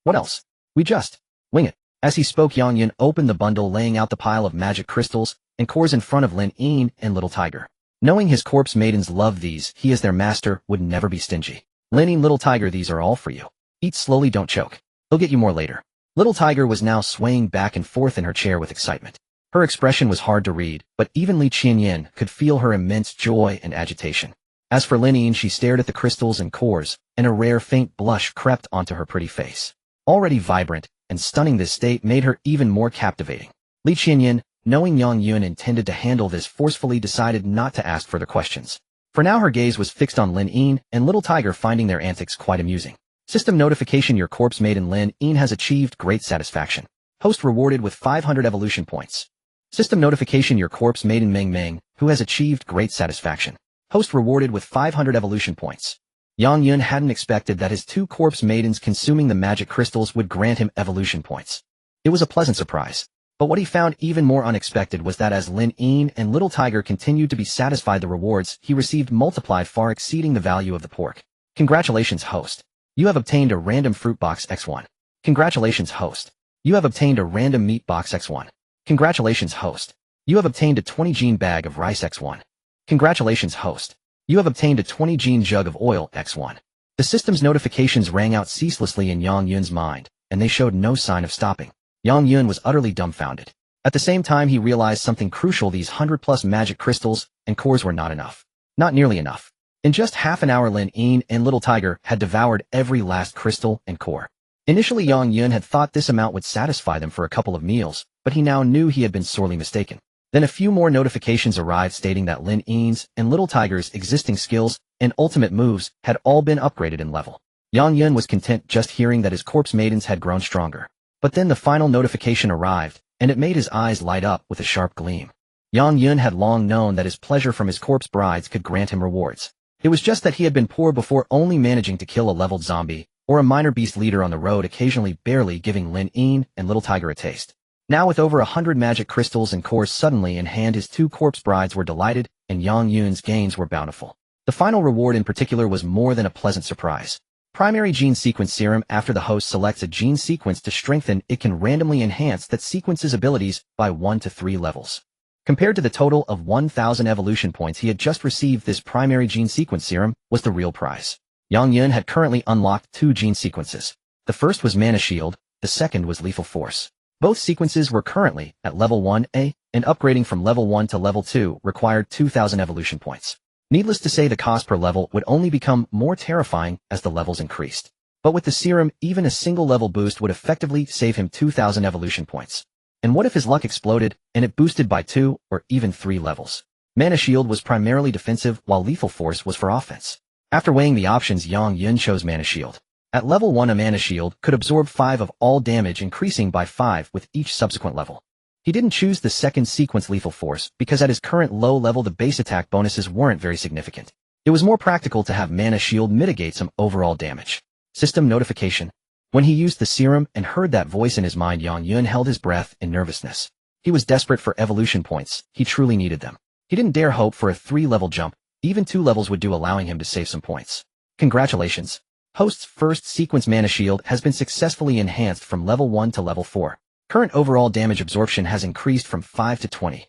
What else? We just wing it. As he spoke, Yang Yun opened the bundle, laying out the pile of magic crystals and cores in front of Lin Yin and Little Tiger. Knowing his corpse maidens love these, he as their master would never be stingy. Lin Yin, Little Tiger, these are all for you. Eat slowly, don't choke. He'll get you more later. Little Tiger was now swaying back and forth in her chair with excitement. Her expression was hard to read, but even Li Qianyan could feel her immense joy and agitation. As for Lin Yin, she stared at the crystals and cores, and a rare faint blush crept onto her pretty face. Already vibrant and stunning, this state made her even more captivating. Li Qianyan, knowing Yang Yun intended to handle this forcefully, decided not to ask further questions. For now, her gaze was fixed on Lin Yin and Little Tiger, finding their antics quite amusing. System notification: your corpse maiden Lin Yin has achieved great satisfaction. Host rewarded with 500 evolution points. System notification: your corpse maiden Meng Meng, who has achieved great satisfaction. Host rewarded with 500 evolution points. Yang Yun hadn't expected that his 2 corpse maidens consuming the magic crystals would grant him evolution points. It was a pleasant surprise. But what he found even more unexpected was that as Lin Yin and Little Tiger continued to be satisfied, the rewards he received multiplied, far exceeding the value of the pork. Congratulations, host. You have obtained a random fruit box X1. Congratulations, host. You have obtained a random meat box X1. Congratulations, host. You have obtained a 20 gene bag of rice X1. Congratulations, host. You have obtained a 20 gene jug of oil X1. The system's notifications rang out ceaselessly in Yang Yun's mind, and they showed no sign of stopping. Yang Yun was utterly dumbfounded. At the same time, he realized something crucial: these 100+ magic crystals and cores were not enough. Not nearly enough. In just half an hour, Lin Yin and Little Tiger had devoured every last crystal and core. Initially Yang Yun had thought this amount would satisfy them for a couple of meals, but he now knew he had been sorely mistaken. Then a few more notifications arrived stating that Lin Yin's and Little Tiger's existing skills and ultimate moves had all been upgraded in level. Yang Yun was content just hearing that his corpse maidens had grown stronger. But then the final notification arrived, and it made his eyes light up with a sharp gleam. Yang Yun had long known that his pleasure from his corpse brides could grant him rewards. It was just that he had been poor before, only managing to kill a leveled zombie, or a minor beast leader on the road, occasionally barely giving Lin Yin and Little Tiger a taste. Now with over 100 magic crystals and cores suddenly in hand, his 2 corpse brides were delighted, and Yang Yun's gains were bountiful. The final reward in particular was more than a pleasant surprise. Primary Gene Sequence Serum. After the host selects a gene sequence to strengthen, it can randomly enhance that sequence's abilities by 1 to 3 levels. Compared to the total of 1,000 evolution points he had just received, this Primary Gene Sequence Serum was the real prize. Yang Yun had currently unlocked 2 gene sequences. The first was Mana Shield, the second was Lethal Force. Both sequences were currently at level 1A, and upgrading from level 1 to level 2 required 2,000 evolution points. Needless to say, the cost per level would only become more terrifying as the levels increased. But with the serum, even a single level boost would effectively save him 2,000 evolution points. And what if his luck exploded, and it boosted by 2 or even 3 levels? Mana Shield was primarily defensive, while Lethal Force was for offense. After weighing the options, Yang Yun chose Mana Shield. At level 1, a Mana Shield could absorb 5 of all damage, increasing by 5 with each subsequent level. He didn't choose the second sequence, Lethal Force, because at his current low level the base attack bonuses weren't very significant. It was more practical to have Mana Shield mitigate some overall damage. System notification. When he used the serum and heard that voice in his mind, Yang Yun held his breath in nervousness. He was desperate for evolution points. He truly needed them. He didn't dare hope for a 3-level jump. Even 2 levels would do, allowing him to save some points. Congratulations. Host's first sequence Mana Shield has been successfully enhanced from level 1 to level 4. Current overall damage absorption has increased from 5 to 20.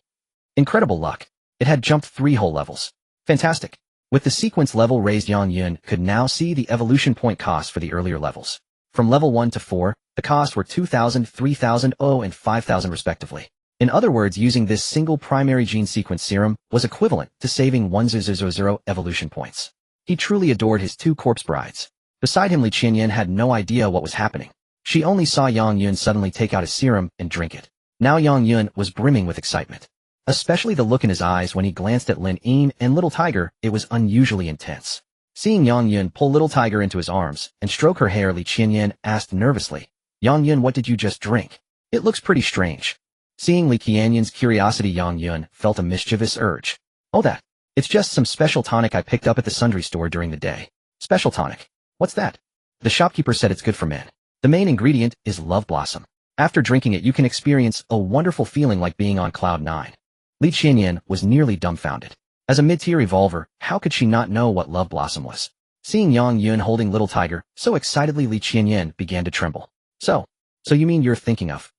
Incredible luck. It had jumped 3 whole levels. Fantastic. With the sequence level raised, Yang Yun could now see the evolution point cost for the earlier levels. From level 1 to 4, the costs were 2,000, 3,000, and 5,000 respectively. In other words, using this single primary gene sequence serum was equivalent to saving 1,000 evolution points. He truly adored his 2 corpse brides. Beside him, Li Qianyan had no idea what was happening. She only saw Yang Yun suddenly take out his serum and drink it. Now Yang Yun was brimming with excitement. Especially the look in his eyes when he glanced at Lin Yin and Little Tiger, it was unusually intense. Seeing Yang Yun pull Little Tiger into his arms and stroke her hair, Li Qianyan asked nervously, "Yang Yun, what did you just drink? It looks pretty strange." Seeing Li Qianyan's curiosity, Yang Yun felt a mischievous urge. "Oh, it's just some special tonic I picked up at the sundry store during the day." "Special tonic? What's that?" "The shopkeeper said it's good for men. The main ingredient is Love Blossom. After drinking it, you can experience a wonderful feeling like being on cloud 9. Li Qianyan was nearly dumbfounded. As a mid-tier evolver, how could she not know what Love Blossom was? Seeing Yang Yun holding Little Tiger so excitedly, Li Qianyan began to tremble. So you mean you're thinking of?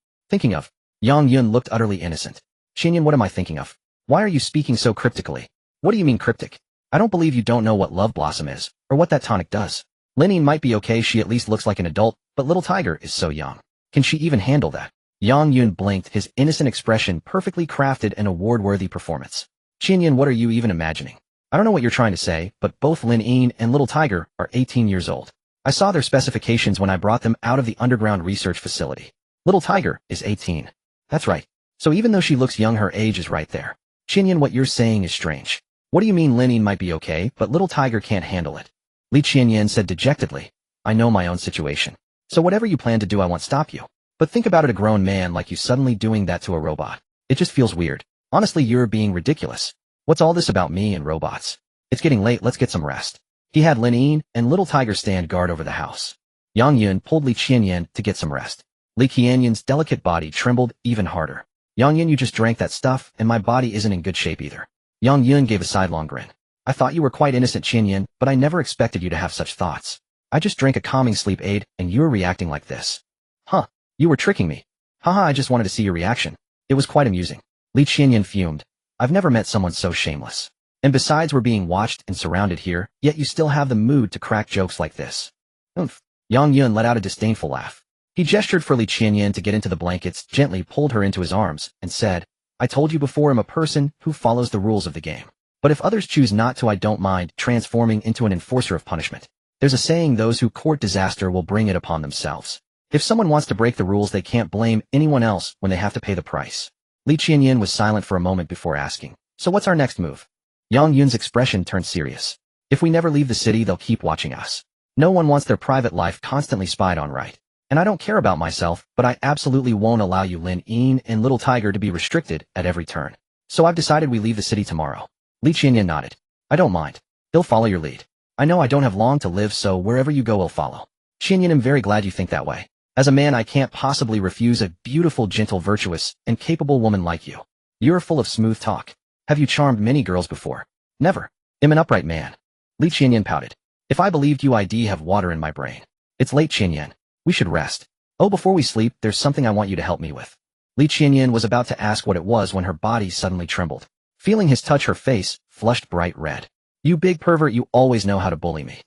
Yang Yun looked utterly innocent. "Qianyan, what am I thinking of? Why are you speaking so cryptically?" "What do you mean cryptic? I don't believe you don't know what Love Blossom is, or what that tonic does. Lin Yin might be okay, she at least looks like an adult, but Little Tiger is so young. Can she even handle that?" Yang Yun blinked, his innocent expression perfectly crafted an award-worthy performance. "Qianyan, what are you even imagining? I don't know what you're trying to say, but both Lin Yin and Little Tiger are 18 years old. I saw their specifications when I brought them out of the underground research facility. Little Tiger is 18. That's right. So even though she looks young, her age is right there. Qianyan, what you're saying is strange. What do you mean Lin Yin might be okay, but Little Tiger can't handle it?" Li Qianyan said dejectedly. "I know my own situation. So whatever you plan to do, I won't stop you. But think about it, a grown man like you suddenly doing that to a robot. It just feels weird. Honestly, you're being ridiculous. What's all this about me and robots? It's getting late, let's get some rest." He had Lin Yin and Little Tiger stand guard over the house. Yang Yun pulled Li Qianyan to get some rest. Li Qianyan's delicate body trembled even harder. "Yang Yun, you just drank that stuff, and my body isn't in good shape either." Yang Yun gave a sidelong grin. "I thought you were quite innocent, Qianyan, but I never expected you to have such thoughts. I just drank a calming sleep aid, and you're reacting like this." "Huh, you were tricking me." "Haha, I just wanted to see your reaction. It was quite amusing." Li Qianyan fumed. "I've never met someone so shameless. And besides, we're being watched and surrounded here, yet you still have the mood to crack jokes like this." "Oomph." Yang Yun let out a disdainful laugh. He gestured for Li Qianyan to get into the blankets, gently pulled her into his arms, and said, "I told you before, I'm a person who follows the rules of the game. But if others choose not to, I don't mind transforming into an enforcer of punishment. There's a saying, those who court disaster will bring it upon themselves." If someone wants to break the rules, they can't blame anyone else when they have to pay the price. Li Qianyan was silent for a moment before asking, so what's our next move? Yang Yun's expression turned serious. If we never leave the city, they'll keep watching us. No one wants their private life constantly spied on, right? And I don't care about myself, but I absolutely won't allow you, Lin Yin and Little Tiger, to be restricted at every turn. So I've decided we leave the city tomorrow. Li Qianyan nodded. I don't mind. They'll follow your lead. I know I don't have long to live, so wherever you go we'll follow. Qianyan, I'm very glad you think that way. As a man, I can't possibly refuse a beautiful, gentle, virtuous, and capable woman like you. You're full of smooth talk. Have you charmed many girls before? Never. I'm an upright man. Li Qianyan pouted. If I believed you, I'd have water in my brain. It's late, Qianyan. We should rest. Oh, before we sleep, there's something I want you to help me with. Li Qianyan was about to ask what it was when her body suddenly trembled. Feeling his touch, her face flushed bright red. You big pervert, you always know how to bully me.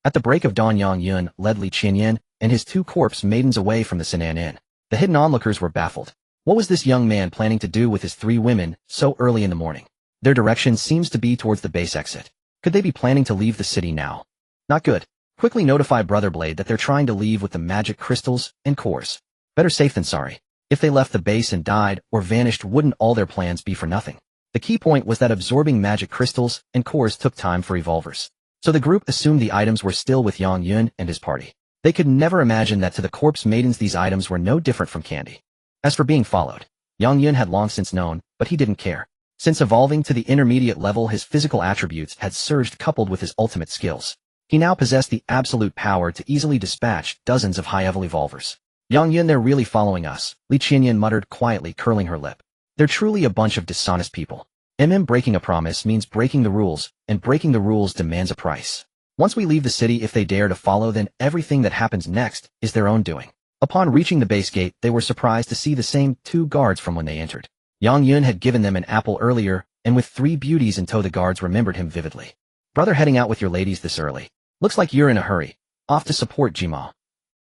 At the break of dawn, Yang Yun led Li Qianyan and his 2 corpse maidens away from the Sinan Inn. The hidden onlookers were baffled. What was this young man planning to do with his 3 women so early in the morning? Their direction seems to be towards the base exit. Could they be planning to leave the city now? Not good. Quickly notify Brother Blade that they're trying to leave with the magic crystals and cores. Better safe than sorry. If they left the base and died or vanished, wouldn't all their plans be for nothing? The key point was that absorbing magic crystals and cores took time for evolvers. So the group assumed the items were still with Yang Yun and his party. They could never imagine that to the corpse maidens these items were no different from candy. As for being followed, Yang Yun had long since known, but he didn't care. Since evolving to the intermediate level, his physical attributes had surged, coupled with his ultimate skills. He now possessed the absolute power to easily dispatch dozens of high-level evolvers. Yang Yun, they're really following us, Li Qianyan muttered quietly, curling her lip. They're truly a bunch of dishonest people. Breaking a promise means breaking the rules, and breaking the rules demands a price. Once we leave the city, if they dare to follow, then everything that happens next is their own doing. Upon reaching the base gate, they were surprised to see the same 2 guards from when they entered. Yang Yun had given them an apple earlier, and with 3 beauties in tow, the guards remembered him vividly. Brother, heading out with your ladies this early. Looks like you're in a hurry. Off to support Jima.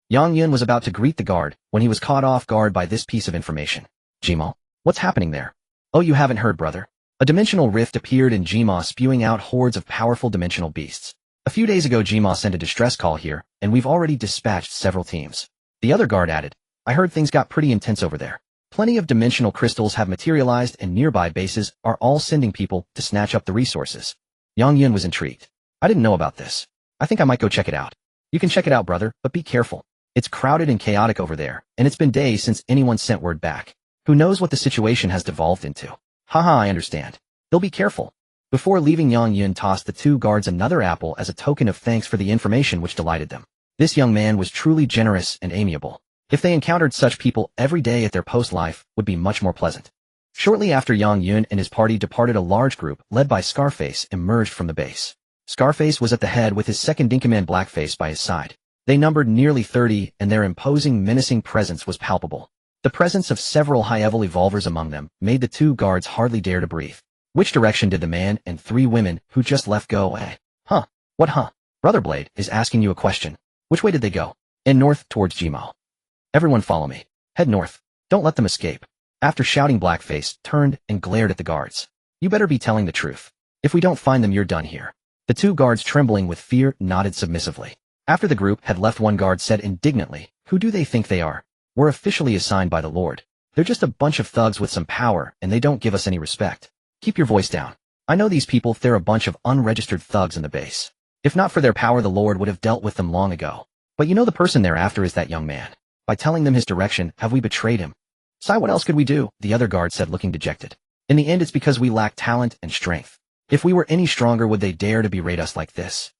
Yang Yun was about to greet the guard when he was caught off guard by this piece of information. Jima, what's happening there? Oh, you haven't heard, brother? A dimensional rift appeared in Jima, spewing out hordes of powerful dimensional beasts. A few days ago, Jima sent a distress call here, and we've already dispatched several teams. The other guard added, I heard things got pretty intense over there. Plenty of dimensional crystals have materialized, and nearby bases are all sending people to snatch up the resources. Yang Yun was intrigued. I didn't know about this. I think I might go check it out. You can check it out, brother, but be careful. It's crowded and chaotic over there, and it's been days since anyone sent word back. Who knows what the situation has devolved into? Haha, I understand. They'll be careful. Before leaving, Yang Yun tossed the 2 guards another apple as a token of thanks for the information, which delighted them. This young man was truly generous and amiable. If they encountered such people every day at their post, life would be much more pleasant. Shortly after Yang Yun and his party departed, a large group, led by Scarface, emerged from the base. Scarface was at the head with his second-in-command Blackface by his side. They numbered nearly 30, and their imposing, menacing presence was palpable. The presence of several high-level evolvers among them made the 2 guards hardly dare to breathe. Which direction did the man and 3 women who just left go? Huh? What, huh? Brother Blade is asking you a question. Which way did they go? And north, towards Jima. Everyone follow me. Head north. Don't let them escape. After shouting, Blackface turned and glared at the guards. You better be telling the truth. If we don't find them, you're done here. The 2 guards, trembling with fear, nodded submissively. After the group had left, one guard said indignantly, Who do they think they are? We're officially assigned by the Lord. They're just a bunch of thugs with some power, and they don't give us any respect. Keep your voice down. I know these people, they're a bunch of unregistered thugs in the base. If not for their power, the Lord would have dealt with them long ago. But you know the person they're after is that young man. By telling them his direction, have we betrayed him? Sai, what else could we do? The other guard said, looking dejected. In the end, it's because we lack talent and strength. If we were any stronger, would they dare to berate us like this?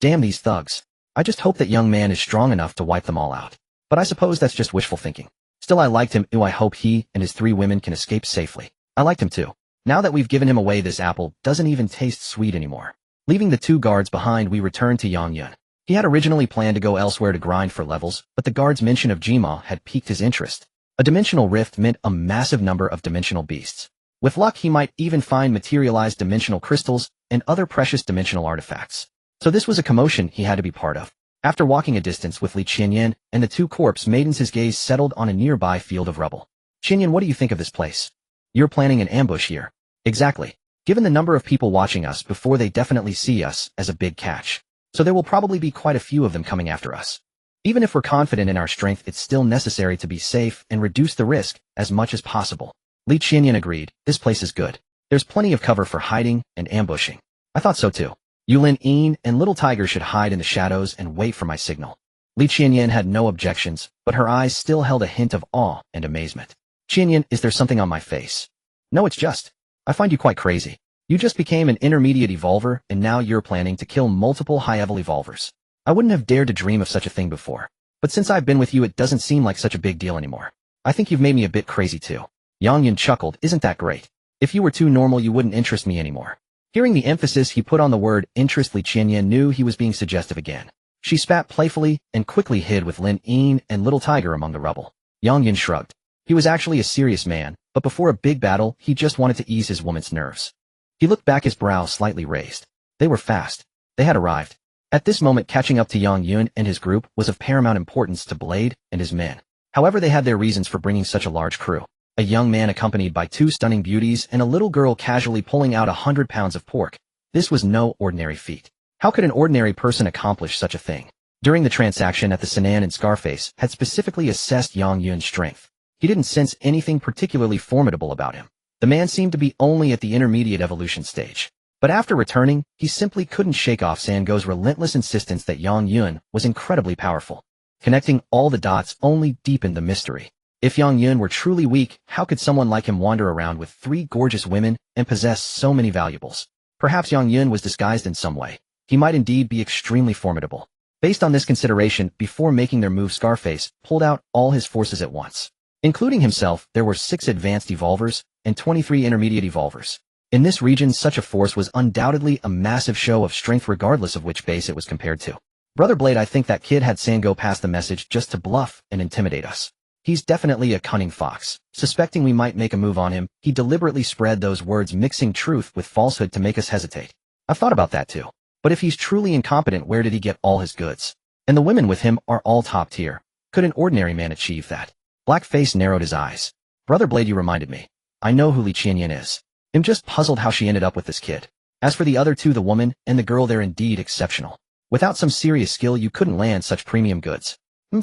Damn these thugs. I just hope that young man is strong enough to wipe them all out. But I suppose that's just wishful thinking. Still, I liked him. I hope he and his 3 women can escape safely. I liked him too. Now that we've given him away, this apple doesn't even taste sweet anymore. Leaving the 2 guards behind, we returned to Yang Yun. He had originally planned to go elsewhere to grind for levels, but the guard's mention of Jima had piqued his interest. A dimensional rift meant a massive number of dimensional beasts. With luck, he might even find materialized dimensional crystals and other precious dimensional artifacts. So this was a commotion he had to be part of. After walking a distance with Li Qianyan and the 2 corpse maidens, his gaze settled on a nearby field of rubble. Qianyan, what do you think of this place? You're planning an ambush here. Exactly. Given the number of people watching us before, they definitely see us as a big catch. So there will probably be quite a few of them coming after us. Even if we're confident in our strength, it's still necessary to be safe and reduce the risk as much as possible. Li Qianyan agreed. This place is good. There's plenty of cover for hiding and ambushing. I thought so too. Yulin Yin and Little Tiger should hide in the shadows and wait for my signal. Li Qianyan had no objections, but her eyes still held a hint of awe and amazement. Qianyan, is there something on my face? No, it's just. I find you quite crazy. You just became an intermediate evolver, and now you're planning to kill multiple high-level evolvers. I wouldn't have dared to dream of such a thing before. But since I've been with you, it doesn't seem like such a big deal anymore. I think you've made me a bit crazy too. Yang Yun chuckled. Isn't that great? If you were too normal, you wouldn't interest me anymore. Hearing the emphasis he put on the word interest, Li Qianyan knew he was being suggestive again. She spat playfully and quickly hid with Lin Yin and Little Tiger among the rubble. Yang Yun shrugged. He was actually a serious man, but before a big battle, he just wanted to ease his woman's nerves. He looked back, his brow slightly raised. They were fast. They had arrived. At this moment, catching up to Yang Yun and his group was of paramount importance to Blade and his men. However, they had their reasons for bringing such a large crew. A young man accompanied by 2 stunning beauties and a little girl casually pulling out 100 pounds of pork. This was no ordinary feat. How could an ordinary person accomplish such a thing? During the transaction at the Sinan, and Scarface had specifically assessed Yang Yun's strength. He didn't sense anything particularly formidable about him. The man seemed to be only at the intermediate evolution stage. But after returning, he simply couldn't shake off Sango's relentless insistence that Yang Yun was incredibly powerful. Connecting all the dots only deepened the mystery. If Yang Yun were truly weak, how could someone like him wander around with 3 gorgeous women and possess so many valuables? Perhaps Yang Yun was disguised in some way. He might indeed be extremely formidable. Based on this consideration, before making their move, Scarface pulled out all his forces at once. Including himself, there were 6 advanced evolvers and 23 intermediate evolvers. In this region, such a force was undoubtedly a massive show of strength regardless of which base it was compared to. Brother Blade, I think that kid had Sango pass the message just to bluff and intimidate us. He's definitely a cunning fox. Suspecting we might make a move on him, he deliberately spread those words, mixing truth with falsehood to make us hesitate. I've thought about that too. But if he's truly incompetent, where did he get all his goods? And the women with him are all top tier. Could an ordinary man achieve that? Blackface narrowed his eyes. Brother Blade, you reminded me. I know who Li Qianyan is. I'm just puzzled how she ended up with this kid. As for the other 2, the woman and the girl, they're indeed exceptional. Without some serious skill, you couldn't land such premium goods.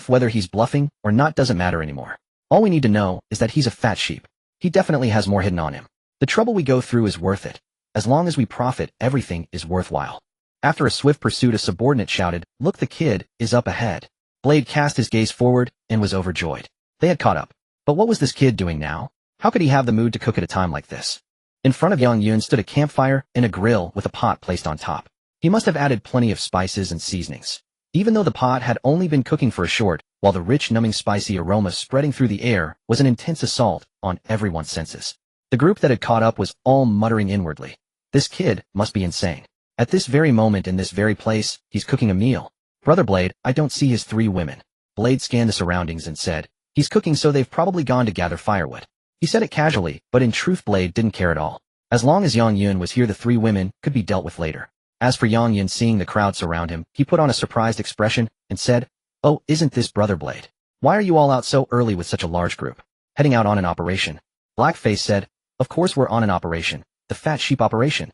Whether he's bluffing or not doesn't matter anymore. All we need to know is that he's a fat sheep. He definitely has more hidden on him. The trouble we go through is worth it. As long as we profit, everything is worthwhile. After a swift pursuit, a subordinate shouted, "Look, the kid is up ahead." Blade cast his gaze forward and was overjoyed. They had caught up. But what was this kid doing now? How could he have the mood to cook at a time like this? In front of Yang Yun stood a campfire and a grill with a pot placed on top. He must have added plenty of spices and seasonings. Even though the pot had only been cooking for a short, while the rich, numbing, spicy aroma spreading through the air was an intense assault on everyone's senses. The group that had caught up was all muttering inwardly. This kid must be insane. At this very moment, in this very place, he's cooking a meal. Brother Blade, I don't see his 3 women. Blade scanned the surroundings and said, he's cooking, so they've probably gone to gather firewood. He said it casually, but in truth Blade didn't care at all. As long as Yang Yun was here, the 3 women could be dealt with later. As for Yang Yun, seeing the crowd surround him, he put on a surprised expression and said, "Oh, isn't this Brother Blade? Why are you all out so early with such a large group? Heading out on an operation?" Blackface said, "Of course we're on an operation. The fat sheep operation."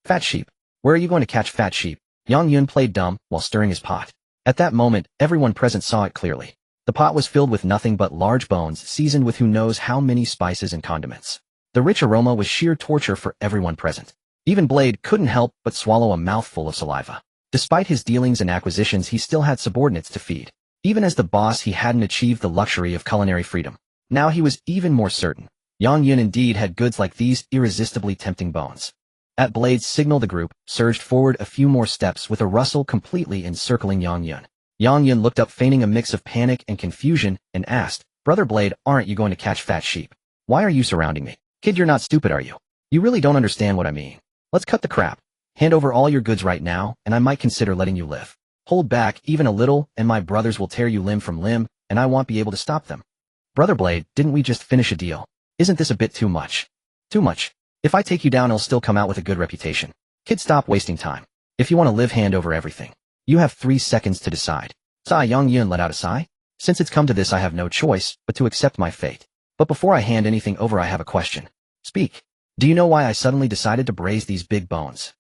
"Fat sheep? Where are you going to catch fat sheep?" Yang Yun played dumb while stirring his pot. At that moment, everyone present saw it clearly. The pot was filled with nothing but large bones seasoned with who knows how many spices and condiments. The rich aroma was sheer torture for everyone present. Even Blade couldn't help but swallow a mouthful of saliva. Despite his dealings and acquisitions, he still had subordinates to feed. Even as the boss, he hadn't achieved the luxury of culinary freedom. Now he was even more certain. Yang Yun indeed had goods like these irresistibly tempting bones. At Blade's signal, the group surged forward a few more steps with a rustle completely encircling Yang Yun. Yang Yun looked up, feigning a mix of panic and confusion, and asked, "Brother Blade, aren't you going to catch fat sheep? Why are you surrounding me? Kid, you're not stupid, are you? You really don't understand what I mean. Let's cut the crap. Hand over all your goods right now, and I might consider letting you live. Hold back even a little, and my brothers will tear you limb from limb, and I won't be able to stop them." "Brother Blade, didn't we just finish a deal? Isn't this a bit too much?" "Too much. If I take you down, I'll still come out with a good reputation. Kid, stop wasting time. If you want to live, hand over everything. You have 3 seconds to decide." Sigh. Yang Yun let out a sigh. "Since it's come to this, I have no choice but to accept my fate. But before I hand anything over, I have a question." "Speak. Do you know why I suddenly decided to braise these big bones?"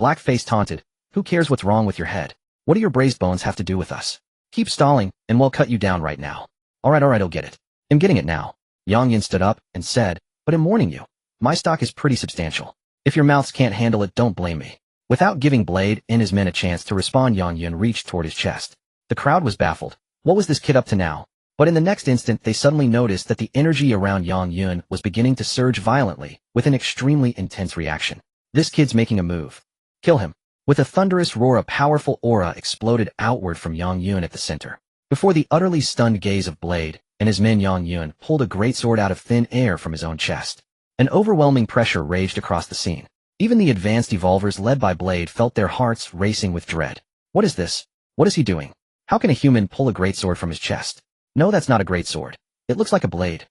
Blackface taunted. "Who cares what's wrong with your head? What do your braised bones have to do with us? Keep stalling, and we'll cut you down right now. Alright, I'll get it. I'm getting it now. Yang Yun stood up and said, but I'm warning you. My stock is pretty substantial. If your mouths can't handle it, don't blame me. Without giving Blade and his men a chance to respond, Yang Yun reached toward his chest. The crowd was baffled. What was this kid up to now? But in the next instant, they suddenly noticed that the energy around Yang Yun was beginning to surge violently, with an extremely intense reaction. This kid's making a move. Kill him. With a thunderous roar, a powerful aura exploded outward from Yang Yun at the center. Before the utterly stunned gaze of Blade and his men, Yang Yun pulled a greatsword out of thin air from his own chest. An overwhelming pressure raged across the scene. Even the advanced evolvers led by Blade felt their hearts racing with dread. What is this? What is he doing? How can a human pull a greatsword from his chest? No, that's not a greatsword. It looks like a blade.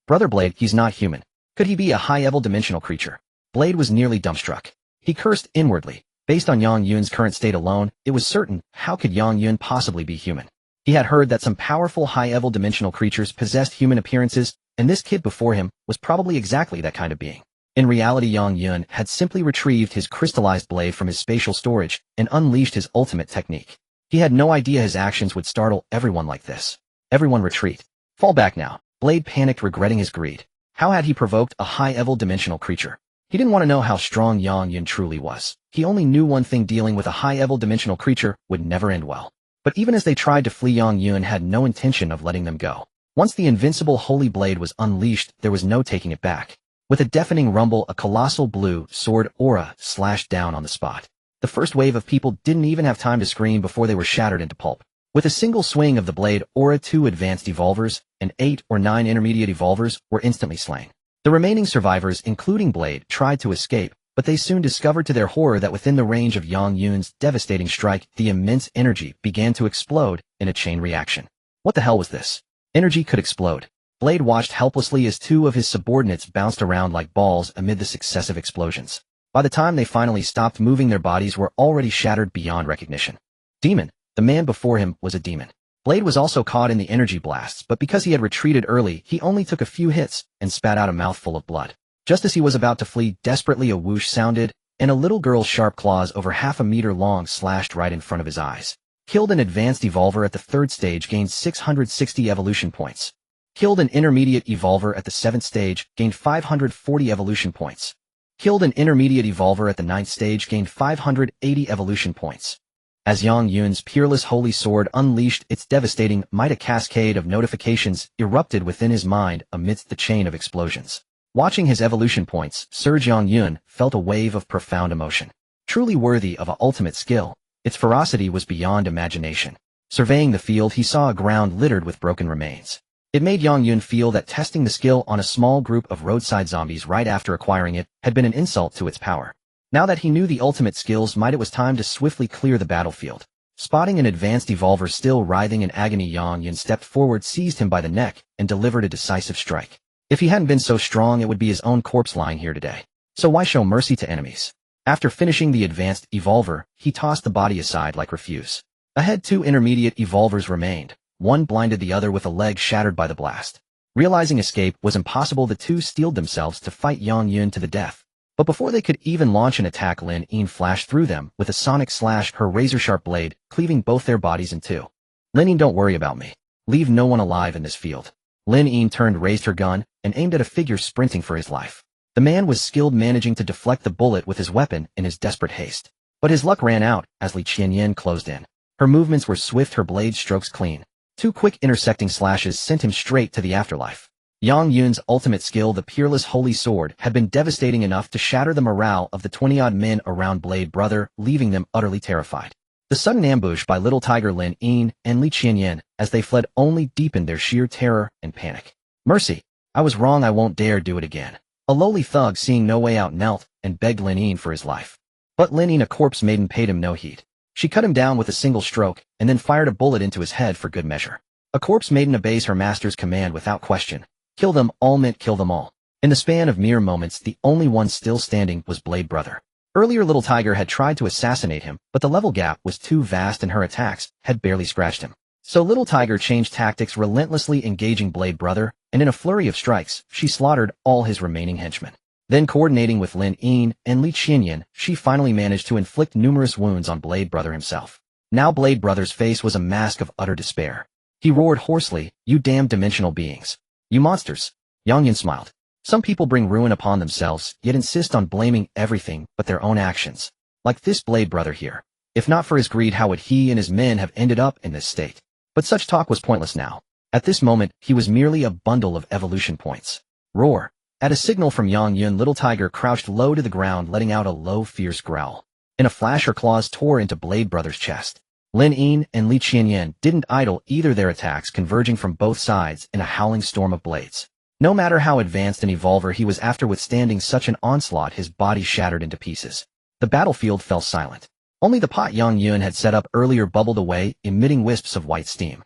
Brother Blade, he's not human. Could he be a high-level dimensional creature? Blade was nearly dumbstruck. He cursed inwardly. Based on Yang Yun's current state alone, it was certain, how could Yang Yun possibly be human? He had heard that some powerful high-level dimensional creatures possessed human appearances, and this kid before him was probably exactly that kind of being. In reality, Yang Yun had simply retrieved his crystallized blade from his spatial storage and unleashed his ultimate technique. He had no idea his actions would startle everyone like this. Everyone retreat. Fall back now. Blade panicked, regretting his greed. How had he provoked a high-level dimensional creature? He didn't want to know how strong Yang Yun truly was. He only knew one thing: dealing with a high-level dimensional creature would never end well. But even as they tried to flee, Yang Yun had no intention of letting them go. Once the invincible holy blade was unleashed, there was no taking it back. With a deafening rumble, a colossal blue sword aura slashed down on the spot. The first wave of people didn't even have time to scream before they were shattered into pulp. With a single swing of the blade aura, 2 advanced evolvers and 8 or 9 intermediate evolvers were instantly slain. The remaining survivors, including Blade, tried to escape, but they soon discovered to their horror that within the range of Yang Yun's devastating strike, the immense energy began to explode in a chain reaction. What the hell was this? Energy could explode. Blade watched helplessly as 2 of his subordinates bounced around like balls amid the successive explosions. By the time they finally stopped moving, their bodies were already shattered beyond recognition. Demon. The man before him was a demon. Blade was also caught in the energy blasts, but because he had retreated early, he only took a few hits and spat out a mouthful of blood. Just as he was about to flee, desperately a whoosh sounded, and a little girl's sharp claws over half a meter long slashed right in front of his eyes. Killed an advanced evolver at the 3rd stage, gained 660 evolution points. Killed an intermediate evolver at the 7th stage, gained 540 evolution points. Killed an intermediate evolver at the 9th stage, gained 580 evolution points. As Yang Yun's peerless holy sword unleashed its devastating might, a cascade of notifications erupted within his mind amidst the chain of explosions. Watching his evolution points surge, Yang Yun felt a wave of profound emotion. Truly worthy of an ultimate skill, its ferocity was beyond imagination. Surveying the field, he saw a ground littered with broken remains. It made Yang Yun feel that testing the skill on a small group of roadside zombies right after acquiring it had been an insult to its power. Now that he knew the ultimate skill's might, it was time to swiftly clear the battlefield. Spotting an advanced evolver still writhing in agony, Yang Yun stepped forward, seized him by the neck, and delivered a decisive strike. If he hadn't been so strong, it would be his own corpse lying here today. So why show mercy to enemies? After finishing the advanced evolver, he tossed the body aside like refuse. Ahead, 2 intermediate evolvers remained. One blinded, the other with a leg shattered by the blast. Realizing escape was impossible, the 2 steeled themselves to fight Yang Yun to the death. But before they could even launch an attack, Lin Yin flashed through them with a sonic slash, her razor-sharp blade cleaving both their bodies in 2. Lin Yin, don't worry about me. Leave no one alive in this field. Lin Yin turned, raised her gun, and aimed at a figure sprinting for his life. The man was skilled, managing to deflect the bullet with his weapon in his desperate haste. But his luck ran out as Li Qianyan closed in. Her movements were swift, her blade strokes clean. 2 quick intersecting slashes sent him straight to the afterlife. Yang Yun's ultimate skill, the peerless holy sword, had been devastating enough to shatter the morale of the 20-odd men around Blade Brother, leaving them utterly terrified. The sudden ambush by Little Tiger Lin Yin and Li Qianyan as they fled only deepened their sheer terror and panic. Mercy! I was wrong, I won't dare do it again. A lowly thug, seeing no way out, knelt and begged Lin Yin for his life. But Lin Yin, a corpse maiden, paid him no heed. She cut him down with a single stroke and then fired a bullet into his head for good measure. A corpse maiden obeys her master's command without question. Kill them all meant kill them all. In the span of mere moments, the only one still standing was Blade Brother. Earlier, Little Tiger had tried to assassinate him, but the level gap was too vast and her attacks had barely scratched him. So Little Tiger changed tactics, relentlessly engaging Blade Brother, and in a flurry of strikes, she slaughtered all his remaining henchmen. Then, coordinating with Lin Yin and Li Qianyan, she finally managed to inflict numerous wounds on Blade Brother himself. Now Blade Brother's face was a mask of utter despair. He roared hoarsely, "You damned dimensional beings. You monsters." Yang Yun smiled. Some people bring ruin upon themselves, yet insist on blaming everything but their own actions. Like this Blade Brother here. If not for his greed, how would he and his men have ended up in this state? But such talk was pointless now. At this moment, he was merely a bundle of evolution points. Roar. At a signal from Yang Yun, Little Tiger crouched low to the ground, letting out a low, fierce growl. In a flash, her claws tore into Blade Brother's chest. Lin Yin and Li Qianyan didn't idle either, their attacks converging from both sides in a howling storm of blades. No matter how advanced an evolver he was, after withstanding such an onslaught, his body shattered into pieces. The battlefield fell silent. Only the pot Yang Yun had set up earlier bubbled away, emitting wisps of white steam.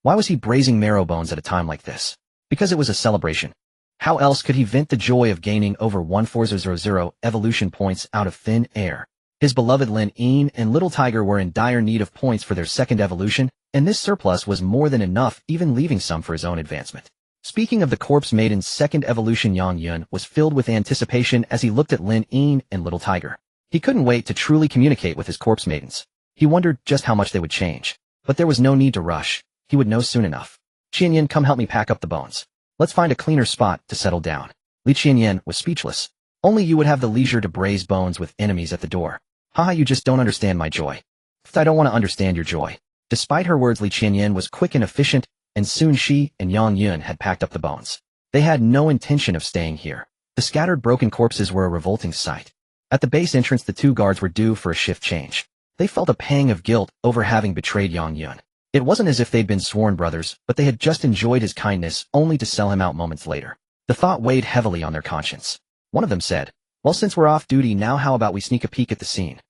Why was he braising marrow bones at a time like this? Because it was a celebration. How else could he vent the joy of gaining over 1400 evolution points out of thin air? His beloved Lin Yin and Little Tiger were in dire need of points for their second evolution, and this surplus was more than enough, even leaving some for his own advancement. Speaking of the Corpse Maiden's second evolution, Yang Yun was filled with anticipation as he looked at Lin Yin and Little Tiger. He couldn't wait to truly communicate with his Corpse Maidens. He wondered just how much they would change. But there was no need to rush. He would know soon enough. Qianyan, come help me pack up the bones. Let's find a cleaner spot to settle down. Li Qianyan was speechless. Only you would have the leisure to braise bones with enemies at the door. Haha, you just don't understand my joy. I don't want to understand your joy. Despite her words, Li Qianyan was quick and efficient, and soon she and Yang Yun had packed up the bones. They had no intention of staying here. The scattered broken corpses were a revolting sight. At the base entrance, the two guards were due for a shift change. They felt a pang of guilt over having betrayed Yang Yun. It wasn't as if they'd been sworn brothers, but they had just enjoyed his kindness only to sell him out moments later. The thought weighed heavily on their conscience. One of them said, "Well, since we're off duty now, how about we sneak a peek at the scene?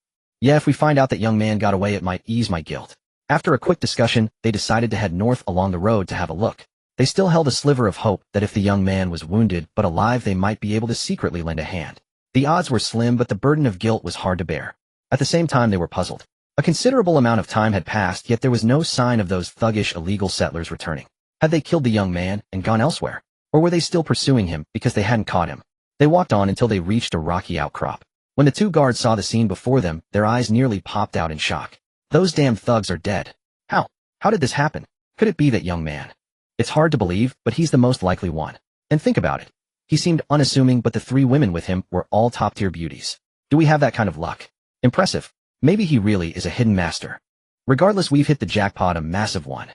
Yeah, if we find out that young man got away, it might ease my guilt." After a quick discussion, they decided to head north along the road to have a look. They still held a sliver of hope that if the young man was wounded but alive, they might be able to secretly lend a hand. The odds were slim, but the burden of guilt was hard to bear. At the same time, they were puzzled. A considerable amount of time had passed, yet there was no sign of those thuggish illegal settlers returning. Had they killed the young man and gone elsewhere? Or were they still pursuing him because they hadn't caught him? They walked on until they reached a rocky outcrop. When the two guards saw the scene before them, their eyes nearly popped out in shock. Those damn thugs are dead. How? How did this happen? Could it be that young man? It's hard to believe, but he's the most likely one. And think about it. He seemed unassuming, but the three women with him were all top-tier beauties. Do we have that kind of luck? Impressive. Maybe he really is a hidden master. Regardless, we've hit the jackpot, a massive one.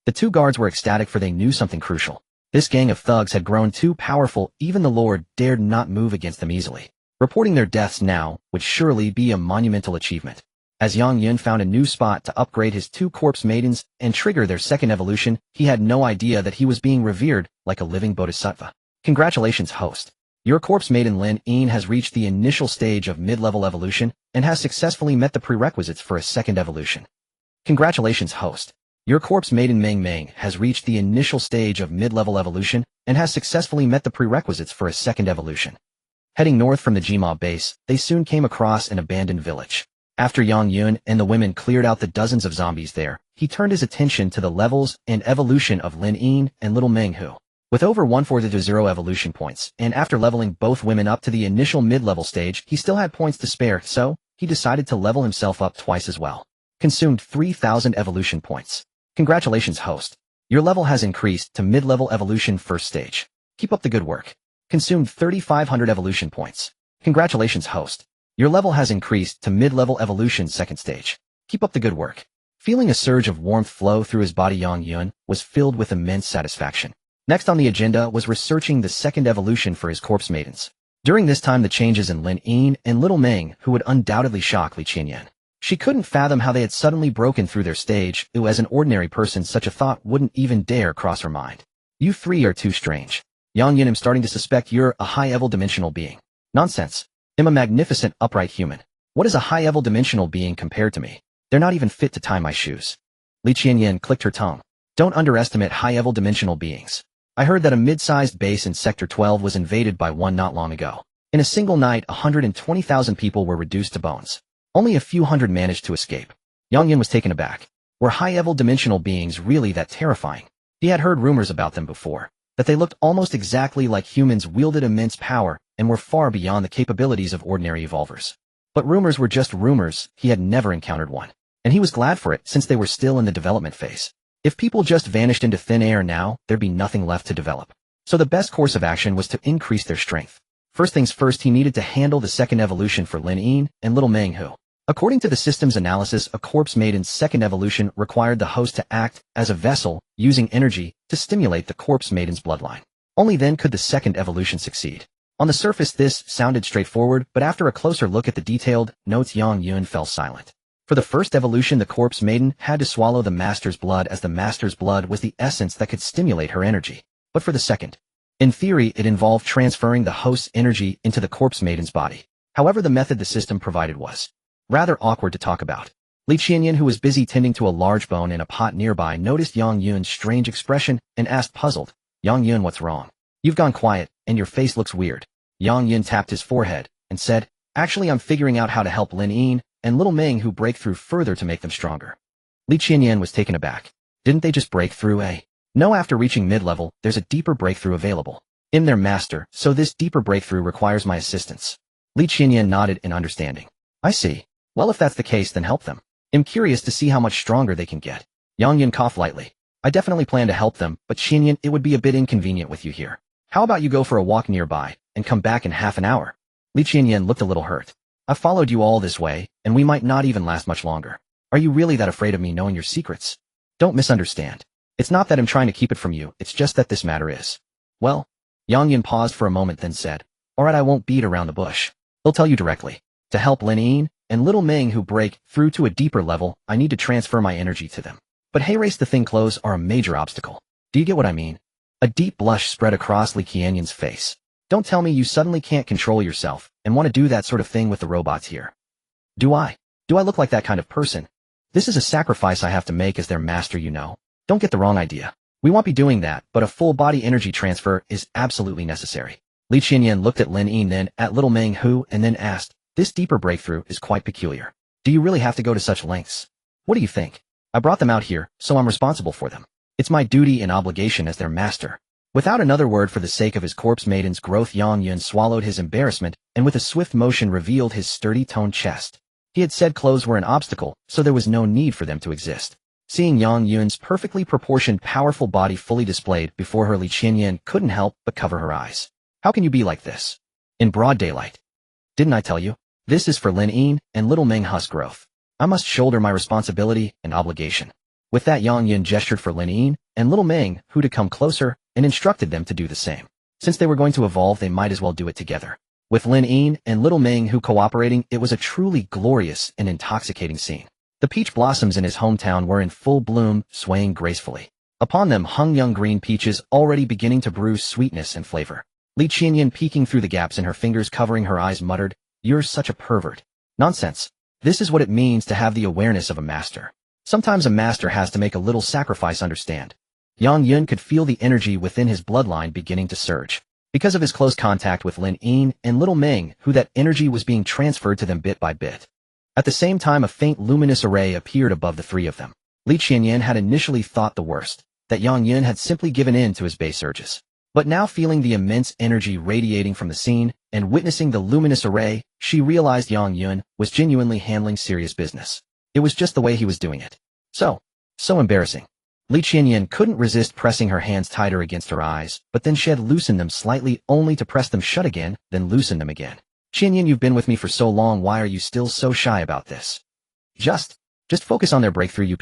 The two guards were ecstatic, for they knew something crucial. This gang of thugs had grown too powerful, even the Lord dared not move against them easily. Reporting their deaths now would surely be a monumental achievement. As Yang Yun found a new spot to upgrade his two corpse maidens and trigger their second evolution, he had no idea that he was being revered like a living bodhisattva. Congratulations, host. Your corpse maiden Lin Yin has reached the initial stage of mid-level evolution and has successfully met the prerequisites for a second evolution. Congratulations, host. Your corpse maiden Meng Meng has reached the initial stage of mid-level evolution and has successfully met the prerequisites for a second evolution. Heading north from the Jima base, they soon came across an abandoned village. After Yang Yun and the women cleared out the dozens of zombies there, he turned his attention to the levels and evolution of Lin Yin and Little Meng Hu. With over 140 evolution points, and after leveling both women up to the initial mid-level stage, he still had points to spare, so he decided to level himself up twice as well. Consumed 3,000 evolution points. Congratulations, host. Your level has increased to mid-level evolution first stage. Keep up the good work. Consumed 3,500 evolution points. Congratulations, host. Your level has increased to mid-level evolution second stage. Keep up the good work. Feeling a surge of warmth flow through his body, Yang Yun was filled with immense satisfaction. Next on the agenda was researching the second evolution for his corpse maidens. During this time, the changes in Lin Yin and Little Meng, who would undoubtedly shock Li Qianyan. She couldn't fathom how they had suddenly broken through their stage, though as an ordinary person such a thought wouldn't even dare cross her mind. You three are too strange. Yang Yun, I'm starting to suspect you're a high-level dimensional being. Nonsense. I'm a magnificent, upright human. What is a high-level dimensional being compared to me? They're not even fit to tie my shoes. Li Qianyan clicked her tongue. Don't underestimate high-level dimensional beings. I heard that a mid-sized base in Sector 12 was invaded by one not long ago. In a single night, 120,000 people were reduced to bones. Only a few hundred managed to escape. Yang Yun was taken aback. Were high-level dimensional beings really that terrifying? He had heard rumors about them before, that they looked almost exactly like humans, wielded immense power, and were far beyond the capabilities of ordinary evolvers. But rumors were just rumors, he had never encountered one. And he was glad for it since they were still in the development phase. If people just vanished into thin air now, there'd be nothing left to develop. So the best course of action was to increase their strength. First things first, he needed to handle the second evolution for Lin Yin and Little Meng Hu. According to the system's analysis, a corpse maiden's second evolution required the host to act as a vessel, using energy to stimulate the corpse maiden's bloodline. Only then could the second evolution succeed. On the surface this sounded straightforward, but after a closer look at the detailed notes, Yang Yun fell silent. For the first evolution, the corpse maiden had to swallow the master's blood, as the master's blood was the essence that could stimulate her energy. But for the second, in theory, it involved transferring the host's energy into the corpse maiden's body. However, the method the system provided was rather awkward to talk about. Li Qianyan, who was busy tending to a large bone in a pot nearby, noticed Yang Yun's strange expression and asked, puzzled, "Yang Yun, what's wrong? You've gone quiet, and your face looks weird." Yang Yun tapped his forehead and said, "Actually, I'm figuring out how to help Lin Yin and Little Meng Hu break through further to make them stronger." Li Qianyan was taken aback. Didn't they just break through No, after reaching mid-level, there's a deeper breakthrough available in their master, so this deeper breakthrough requires my assistance. Li Qianyan nodded in understanding. I see. Well, if that's the case, then help them. I'm curious to see how much stronger they can get. Yang Yun coughed lightly. I definitely plan to help them, but Qianyan, it would be a bit inconvenient with you here. How about you go for a walk nearby, and come back in half an hour? Li Qianyan looked a little hurt. I've followed you all this way, and we might not even last much longer. Are you really that afraid of me knowing your secrets? Don't misunderstand. It's not that I'm trying to keep it from you, it's just that this matter is. Well, Yang Yun paused for a moment, then said, Alright, I won't beat around the bush. I'll tell you directly. To help Lin Yin and Little Meng Hu break through to a deeper level, I need to transfer my energy to them. But hey, race the thing clothes are a major obstacle. Do you get what I mean? A deep blush spread across Li Qianyan's face. Don't tell me you suddenly can't control yourself and want to do that sort of thing with the robots here. Do I? Do I look like that kind of person? This is a sacrifice I have to make as their master, you know. Don't get the wrong idea. We won't be doing that, but a full body energy transfer is absolutely necessary. Li Qianyan looked at Lin Yin, then at Little Meng Hu, and then asked, This deeper breakthrough is quite peculiar. Do you really have to go to such lengths? What do you think? I brought them out here, so I'm responsible for them. It's my duty and obligation as their master. Without another word, for the sake of his corpse maiden's growth, Yang Yun swallowed his embarrassment and with a swift motion revealed his sturdy toned chest. He had said clothes were an obstacle, so there was no need for them to exist. Seeing Yang Yun's perfectly proportioned, powerful body fully displayed before her, Li Qianyan couldn't help but cover her eyes. How can you be like this? In broad daylight. Didn't I tell you? This is for Lin Yin and Little Meng Hu's growth. I must shoulder my responsibility and obligation. With that, Yang Yun gestured for Lin Yin and Little Meng Hu to come closer and instructed them to do the same. Since they were going to evolve, they might as well do it together. With Lin Yin and Little Meng Hu cooperating, it was a truly glorious and intoxicating scene. The peach blossoms in his hometown were in full bloom, swaying gracefully. Upon them hung young green peaches, already beginning to brew sweetness and flavor. Li Qianyan, peeking through the gaps in her fingers, covering her eyes, muttered, You're such a pervert. Nonsense. This is what it means to have the awareness of a master. Sometimes a master has to make a little sacrifice, understand. Yang Yun could feel the energy within his bloodline beginning to surge. Because of his close contact with Lin Yin and Little Meng Hu, that energy was being transferred to them bit by bit. At the same time, a faint luminous array appeared above the three of them. Li Qianyan had initially thought the worst, that Yang Yun had simply given in to his base urges. But now, feeling the immense energy radiating from the scene and witnessing the luminous array, she realized Yang Yun was genuinely handling serious business. It was just the way he was doing it. So embarrassing. Li Qianyan couldn't resist pressing her hands tighter against her eyes, but then she had loosened them slightly, only to press them shut again, then loosen them again. Qianyan, you've been with me for so long, why are you still so shy about this? Just focus on their breakthrough, you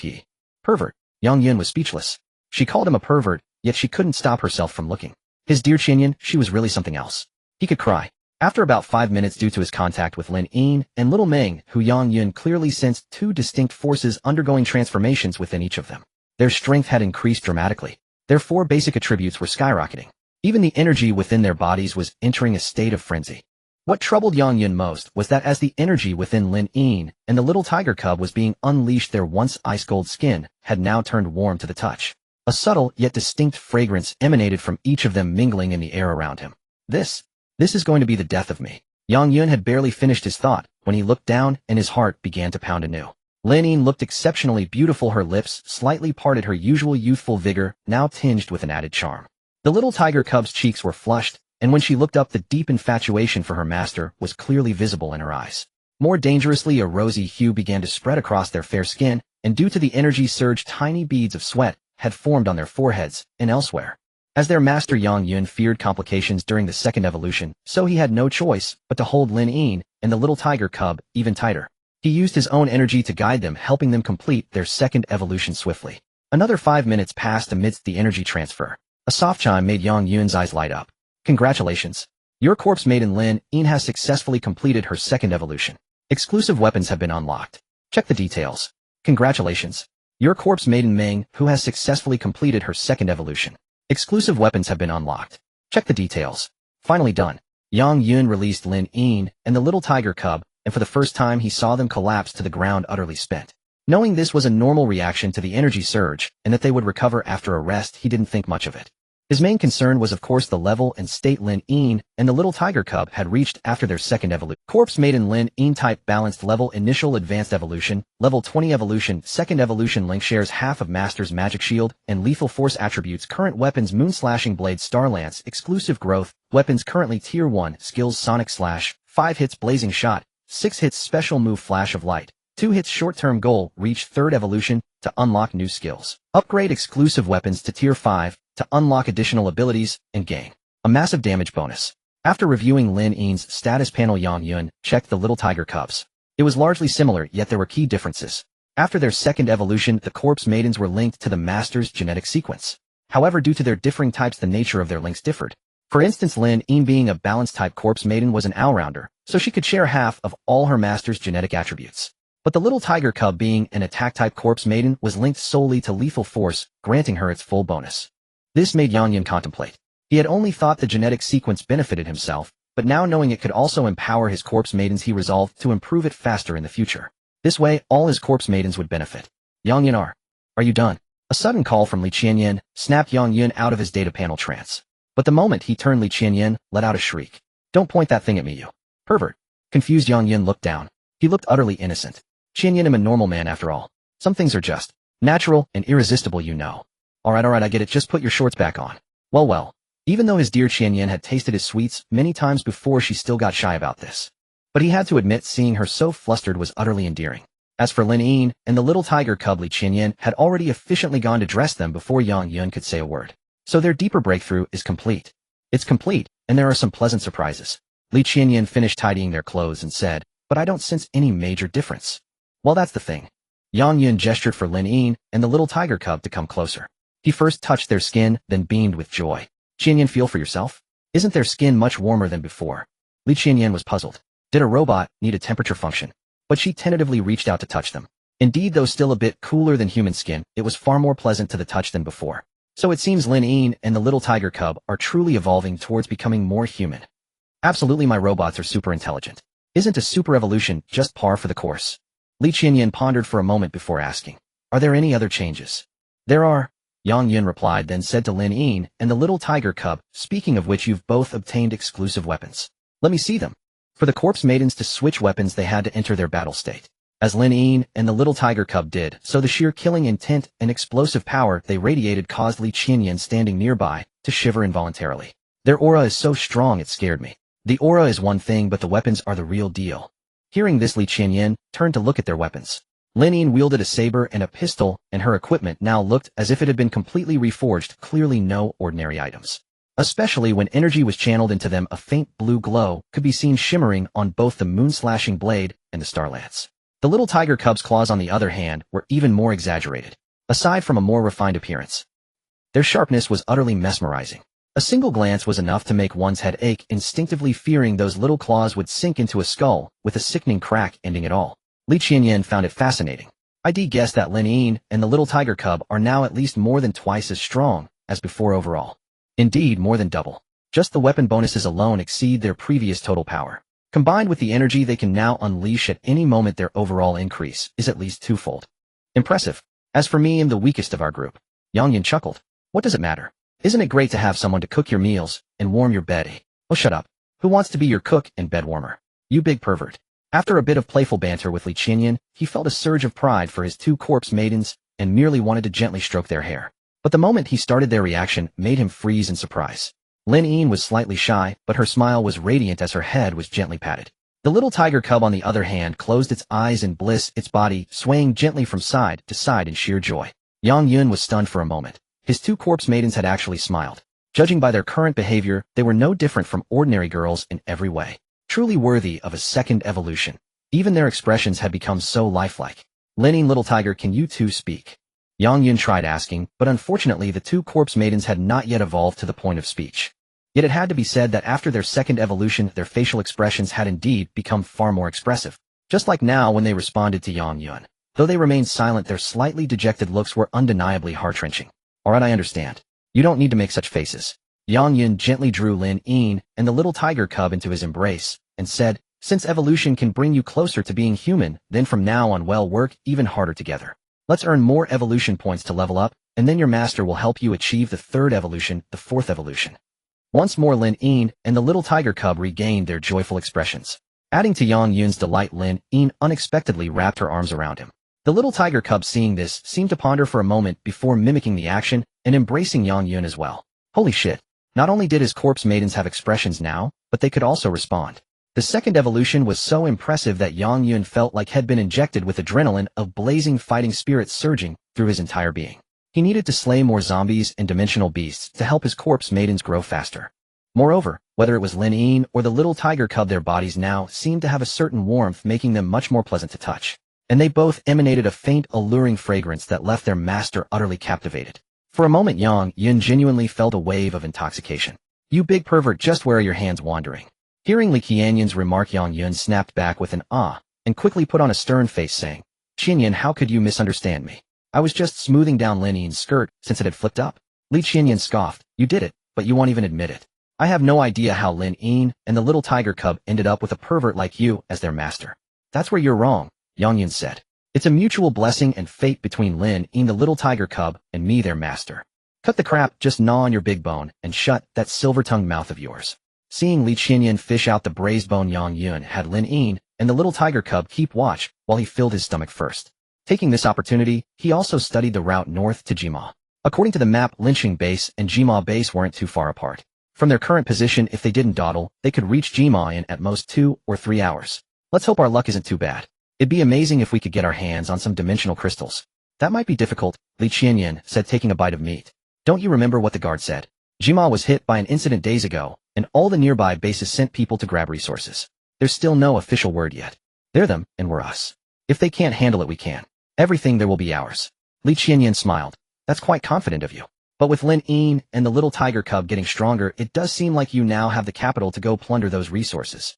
pervert. Yang Yun was speechless. She called him a pervert, yet she couldn't stop herself from looking. His dear Qianyan, she was really something else. He could cry. After about 5 minutes, due to his contact with Lin Yin and Little Meng Hu, Yang Yun clearly sensed two distinct forces undergoing transformations within each of them. Their strength had increased dramatically. Their 4 basic attributes were skyrocketing. Even the energy within their bodies was entering a state of frenzy. What troubled Yang Yun most was that as the energy within Lin Yin and the little tiger cub was being unleashed, their once ice-cold skin had now turned warm to the touch. A subtle yet distinct fragrance emanated from each of them, mingling in the air around him. This is going to be the death of me. Yang Yun had barely finished his thought when he looked down and his heart began to pound anew. Lin Yin looked exceptionally beautiful, her lips slightly parted, her usual youthful vigor now tinged with an added charm. The little tiger cub's cheeks were flushed, and when she looked up, the deep infatuation for her master was clearly visible in her eyes. More dangerously, a rosy hue began to spread across their fair skin, and due to the energy surge, tiny beads of sweat had formed on their foreheads and elsewhere. As their master Yang Yun feared complications during the second evolution, so he had no choice but to hold Lin Yin and the little tiger cub even tighter. He used his own energy to guide them, helping them complete their second evolution swiftly. Another 5 minutes passed amidst the energy transfer. A soft chime made Yang Yun's eyes light up. Congratulations. Your corpse maiden Lin Yin has successfully completed her second evolution. Exclusive weapons have been unlocked. Check the details. Congratulations. Your corpse maiden Meng, who has successfully completed her second evolution. Exclusive weapons have been unlocked. Check the details. Finally done. Yang Yun released Lin Yin and the little tiger cub, and for the first time he saw them collapse to the ground utterly spent. Knowing this was a normal reaction to the energy surge, and that they would recover after a rest, he didn't think much of it. His main concern was of course the level and state Lin Yin and the little tiger cub had reached after their second evolution. Corpse maiden Lin Yin type balanced level initial advanced evolution, level 20 evolution, second evolution link shares half of master's magic shield and lethal force attributes, current weapons moon slashing blade star lance, exclusive growth, weapons currently tier 1, skills sonic slash, 5 hits blazing shot, 6 hits special move flash of light, 2 hits short-term goal, reach third evolution to unlock new skills. Upgrade exclusive weapons to tier 5 to unlock additional abilities and gain a massive damage bonus. After reviewing Lin Yin's status panel, Yang Yun checked the little tiger cubs. It was largely similar, yet there were key differences. After their second evolution, the corpse maidens were linked to the master's genetic sequence. However, due to their differing types, the nature of their links differed. For instance, Lin Yin being a balanced type corpse maiden was an all-rounder, so she could share half of all her master's genetic attributes. But the little tiger cub being an attack-type corpse maiden was linked solely to lethal force, granting her its full bonus. This made Yang Yun contemplate. He had only thought the genetic sequence benefited himself, but now knowing it could also empower his corpse maidens, he resolved to improve it faster in the future. This way, all his corpse maidens would benefit. Yang Yun, are you done? A sudden call from Li Qianyan snapped Yang Yun out of his data panel trance. But the moment he turned, Li Qianyan let out a shriek. Don't point that thing at me, you pervert. Confused, Yang Yun looked down. He looked utterly innocent. Qianyan, I'm a normal man after all. Some things are just natural and irresistible, you know. Alright, I get it, just put your shorts back on. Well. Even though his dear Qianyan had tasted his sweets many times before, she still got shy about this. But he had to admit seeing her so flustered was utterly endearing. As for Lin Yin and the little tiger cub, Li Qianyan had already efficiently gone to dress them before Yang Yun could say a word. So their deeper breakthrough is complete. It's complete, and there are some pleasant surprises. Li Qianyan finished tidying their clothes and said, but I don't sense any major difference. Well, that's the thing. Yang Yun gestured for Lin Yin and the little tiger cub to come closer. He first touched their skin, then beamed with joy. Qianyan, feel for yourself? Isn't their skin much warmer than before? Li Qianyan was puzzled. Did a robot need a temperature function? But she tentatively reached out to touch them. Indeed, though still a bit cooler than human skin, it was far more pleasant to the touch than before. So it seems Lin Yin and the little tiger cub are truly evolving towards becoming more human. Absolutely, my robots are super intelligent. Isn't a super evolution just par for the course? Li Qianyan pondered for a moment before asking, are there any other changes? There are, Yang Yun replied, then said to Lin Yin and the little tiger cub, speaking of which, you've both obtained exclusive weapons. Let me see them. For the corpse maidens to switch weapons, they had to enter their battle state. As Lin Yin and the little tiger cub did, so the sheer killing intent and explosive power they radiated caused Li Qianyan, standing nearby, to shiver involuntarily. Their aura is so strong it scared me. The aura is one thing, but the weapons are the real deal. Hearing this, Li Qianyan turned to look at their weapons. Lin Yin wielded a saber and a pistol, and her equipment now looked as if it had been completely reforged, clearly no ordinary items. Especially when energy was channeled into them, a faint blue glow could be seen shimmering on both the moon-slashing blade and the star lance. The little tiger cub's claws, on the other hand, were even more exaggerated, aside from a more refined appearance. Their sharpness was utterly mesmerizing. A single glance was enough to make one's head ache, instinctively fearing those little claws would sink into a skull, with a sickening crack ending it all. Li Qianyan found it fascinating. I'd guess that Lin Yin and the little tiger cub are now at least more than twice as strong as before overall. Indeed, more than double. Just the weapon bonuses alone exceed their previous total power. Combined with the energy they can now unleash at any moment, their overall increase is at least twofold. Impressive. As for me, I'm the weakest of our group. Yang Yun chuckled. What does it matter? Isn't it great to have someone to cook your meals and warm your bed? Oh, shut up. Who wants to be your cook and bed warmer? You big pervert. After a bit of playful banter with Li Qianyan, he felt a surge of pride for his two corpse maidens and merely wanted to gently stroke their hair. But the moment he started, their reaction made him freeze in surprise. Lin Yin was slightly shy, but her smile was radiant as her head was gently patted. The little tiger cub on the other hand closed its eyes in bliss, its body swaying gently from side to side in sheer joy. Yang Yun was stunned for a moment. His two corpse maidens had actually smiled. Judging by their current behavior, they were no different from ordinary girls in every way. Truly worthy of a second evolution. Even their expressions had become so lifelike. Leaning little tiger, can you two speak? Yang Yun tried asking, but unfortunately the two corpse maidens had not yet evolved to the point of speech. Yet it had to be said that after their second evolution, their facial expressions had indeed become far more expressive. Just like now when they responded to Yang Yun. Though they remained silent, their slightly dejected looks were undeniably heart-wrenching. Alright, I understand. You don't need to make such faces. Yang Yun gently drew Lin Yin and the little tiger cub into his embrace, and said, since evolution can bring you closer to being human, then from now on we'll work even harder together. Let's earn more evolution points to level up, and then your master will help you achieve the third evolution, the fourth evolution. Once more Lin Yin and the little tiger cub regained their joyful expressions. Adding to Yang Yun's delight, Lin Yin unexpectedly wrapped her arms around him. The little tiger cub, seeing this, seemed to ponder for a moment before mimicking the action and embracing Yang Yun as well. Holy shit. Not only did his corpse maidens have expressions now, but they could also respond. The second evolution was so impressive that Yang Yun felt like had been injected with adrenaline, of blazing fighting spirits surging through his entire being. He needed to slay more zombies and dimensional beasts to help his corpse maidens grow faster. Moreover, whether it was Lin Yin or the little tiger cub, their bodies now seemed to have a certain warmth, making them much more pleasant to touch. And they both emanated a faint, alluring fragrance that left their master utterly captivated. For a moment Yang Yun genuinely felt a wave of intoxication. You big pervert, just where are your hands wandering? Hearing Li Qianyun's remark, Yang Yun snapped back with an ah, and quickly put on a stern face saying, Qianyun, how could you misunderstand me? I was just smoothing down Lin Yin's skirt since it had flipped up. Li Qianyun scoffed, you did it, but you won't even admit it. I have no idea how Lin Yin and the little tiger cub ended up with a pervert like you as their master. That's where you're wrong, Yang Yun said. It's a mutual blessing and fate between Lin Yin, the little tiger cub, and me, their master. Cut the crap, just gnaw on your big bone, and shut that silver-tongued mouth of yours. Seeing Li Qianyun fish out the braised bone, Yang Yun had Lin Yin and the little tiger cub keep watch while he filled his stomach first. Taking this opportunity, he also studied the route north to Jima. According to the map, Linqing Base and Jima Base weren't too far apart. From their current position, if they didn't dawdle, they could reach Jima in at most 2 or 3 hours. Let's hope our luck isn't too bad. It'd be amazing if we could get our hands on some dimensional crystals. That might be difficult, Li Qianyun said, taking a bite of meat. Don't you remember what the guard said? Jima was hit by an incident days ago, and all the nearby bases sent people to grab resources. There's still no official word yet. They're them, and we're us. If they can't handle it, we can. Everything there will be ours. Li Qianyun smiled. That's quite confident of you. But with Lin Yin and the little tiger cub getting stronger, it does seem like you now have the capital to go plunder those resources.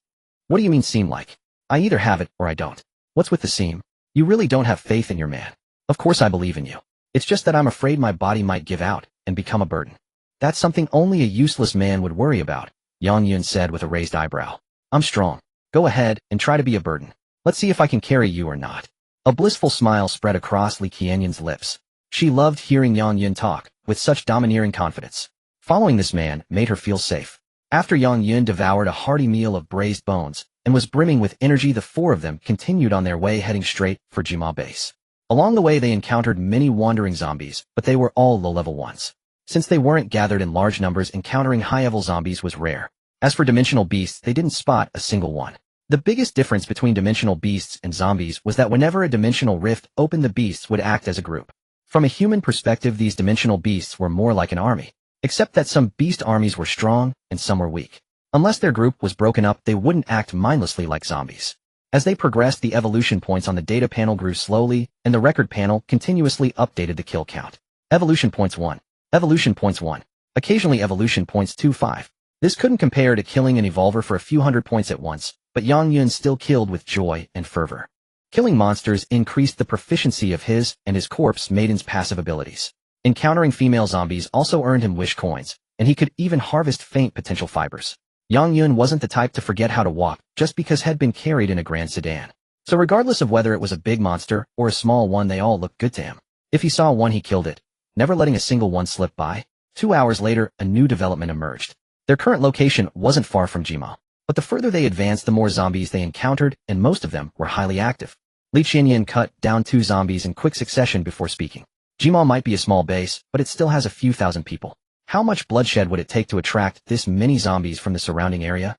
What do you mean seem like? I either have it or I don't. What's with the seem? You really don't have faith in your man. Of course I believe in you. It's just that I'm afraid my body might give out and become a burden. That's something only a useless man would worry about, Yang Yun said with a raised eyebrow. I'm strong. Go ahead and try to be a burden. Let's see if I can carry you or not. A blissful smile spread across Li Qianyun's lips. She loved hearing Yang Yun talk with such domineering confidence. Following this man made her feel safe. After Yang Yun devoured a hearty meal of braised bones and was brimming with energy, the four of them continued on their way, heading straight for Jima Base. Along the way they encountered many wandering zombies, but they were all low-level ones. Since they weren't gathered in large numbers, encountering high-level zombies was rare. As for dimensional beasts, they didn't spot a single one. The biggest difference between dimensional beasts and zombies was that whenever a dimensional rift opened, the beasts would act as a group. From a human perspective, these dimensional beasts were more like an army, except that some beast armies were strong and some were weak. Unless their group was broken up, they wouldn't act mindlessly like zombies. As they progressed, the evolution points on the data panel grew slowly, and the record panel continuously updated the kill count. Evolution points 1. Evolution points 1. Occasionally evolution points 2-5. This couldn't compare to killing an evolver for a few hundred points at once, but Yang Yun still killed with joy and fervor. Killing monsters increased the proficiency of his and his corpse maiden's passive abilities. Encountering female zombies also earned him wish coins, and he could even harvest faint potential fibers. Yang Yun wasn't the type to forget how to walk just because had been carried in a grand sedan. So regardless of whether it was a big monster or a small one, they all looked good to him. If he saw one, he killed it, never letting a single one slip by. 2 hours later, a new development emerged. Their current location wasn't far from Jima, but the further they advanced, the more zombies they encountered, and most of them were highly active. Li Qianyun cut down 2 zombies in quick succession before speaking. Jima might be a small base, but it still has a few thousand people. How much bloodshed would it take to attract this many zombies from the surrounding area?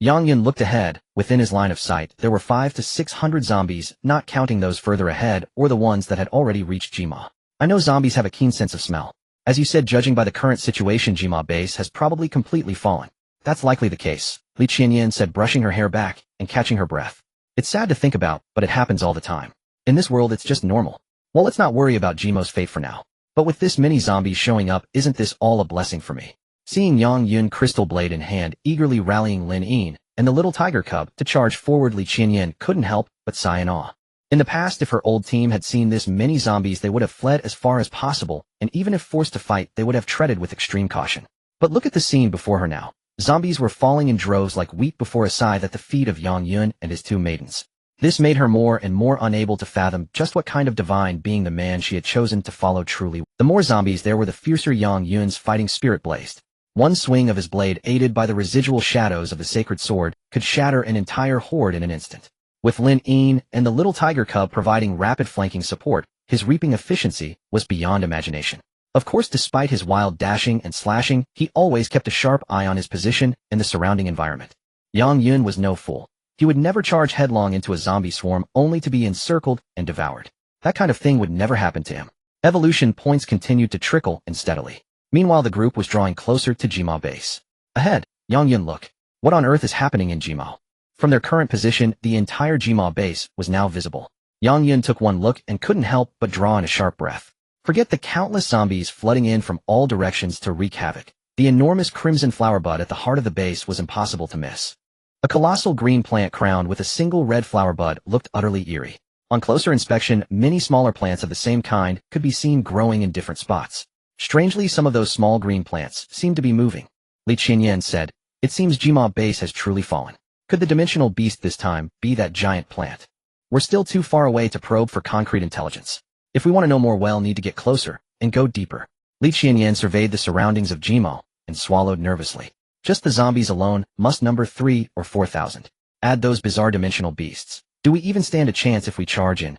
Yang Yun looked ahead. Within his line of sight, there were 500 to 600 zombies, not counting those further ahead or the ones that had already reached Jima. I know zombies have a keen sense of smell. As you said, judging by the current situation, Jima base has probably completely fallen. That's likely the case, Li Qianyan said, brushing her hair back and catching her breath. It's sad to think about, but it happens all the time. In this world, it's just normal. Well, let's not worry about Jimo's fate for now. But with this many zombies showing up, isn't this all a blessing for me? Seeing Yang Yun, crystal blade in hand, eagerly rallying Lin Yin and the little tiger cub to charge forward, Li Qianyan couldn't help but sigh in awe. In the past, if her old team had seen this many zombies, they would have fled as far as possible, and even if forced to fight, they would have treaded with extreme caution. But look at the scene before her now. Zombies were falling in droves like wheat before a scythe at the feet of Yang Yun and his two maidens. This made her more and more unable to fathom just what kind of divine being the man she had chosen to follow truly. The more zombies there were, the fiercer Yang Yun's fighting spirit blazed. One swing of his blade, aided by the residual shadows of the sacred sword, could shatter an entire horde in an instant. With Lin Yin and the little tiger cub providing rapid flanking support, his reaping efficiency was beyond imagination. Of course, despite his wild dashing and slashing, he always kept a sharp eye on his position and the surrounding environment. Yang Yun was no fool. He would never charge headlong into a zombie swarm only to be encircled and devoured. That kind of thing would never happen to him. Evolution points continued to trickle in steadily. Meanwhile, the group was drawing closer to Jima base. Ahead, Yang Yun looked. What on earth is happening in Jima? From their current position, the entire Jima base was now visible. Yang Yun took one look and couldn't help but draw in a sharp breath. Forget the countless zombies flooding in from all directions to wreak havoc. The enormous crimson flower bud at the heart of the base was impossible to miss. A colossal green plant crowned with a single red flower bud looked utterly eerie. On closer inspection, many smaller plants of the same kind could be seen growing in different spots. Strangely, some of those small green plants seemed to be moving. Li Qianyan said, "It seems Jima base has truly fallen. Could the dimensional beast this time be that giant plant? We're still too far away to probe for concrete intelligence. If we want to know more, we'll need to get closer and go deeper." Li Qianyan surveyed the surroundings of Jima and swallowed nervously. Just the zombies alone must number 3,000 or 4,000. Add those bizarre dimensional beasts. Do we even stand a chance if we charge in?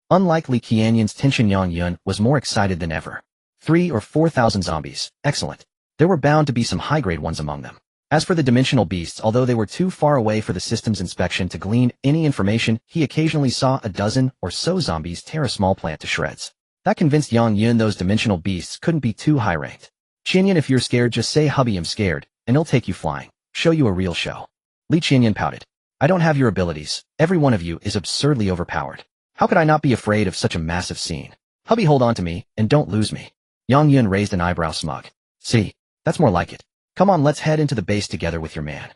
Unlike Li Qianyan's tension, Yang Yun was more excited than ever. 3,000 or 4,000 zombies. Excellent. There were bound to be some high-grade ones among them. As for the dimensional beasts, although they were too far away for the system's inspection to glean any information, he occasionally saw a dozen or so zombies tear a small plant to shreds. That convinced Yang Yun those dimensional beasts couldn't be too high-ranked. "Qianyan, if you're scared, just say, 'Hubby, I'm scared,' and he'll take you flying. Show you a real show." Li Qianyan pouted. "I don't have your abilities. Every one of you is absurdly overpowered. How could I not be afraid of such a massive scene? Hubby, hold on to me, and don't lose me." Yang Yun raised an eyebrow, smug. "See, that's more like it. Come on, let's head into the base together with your man."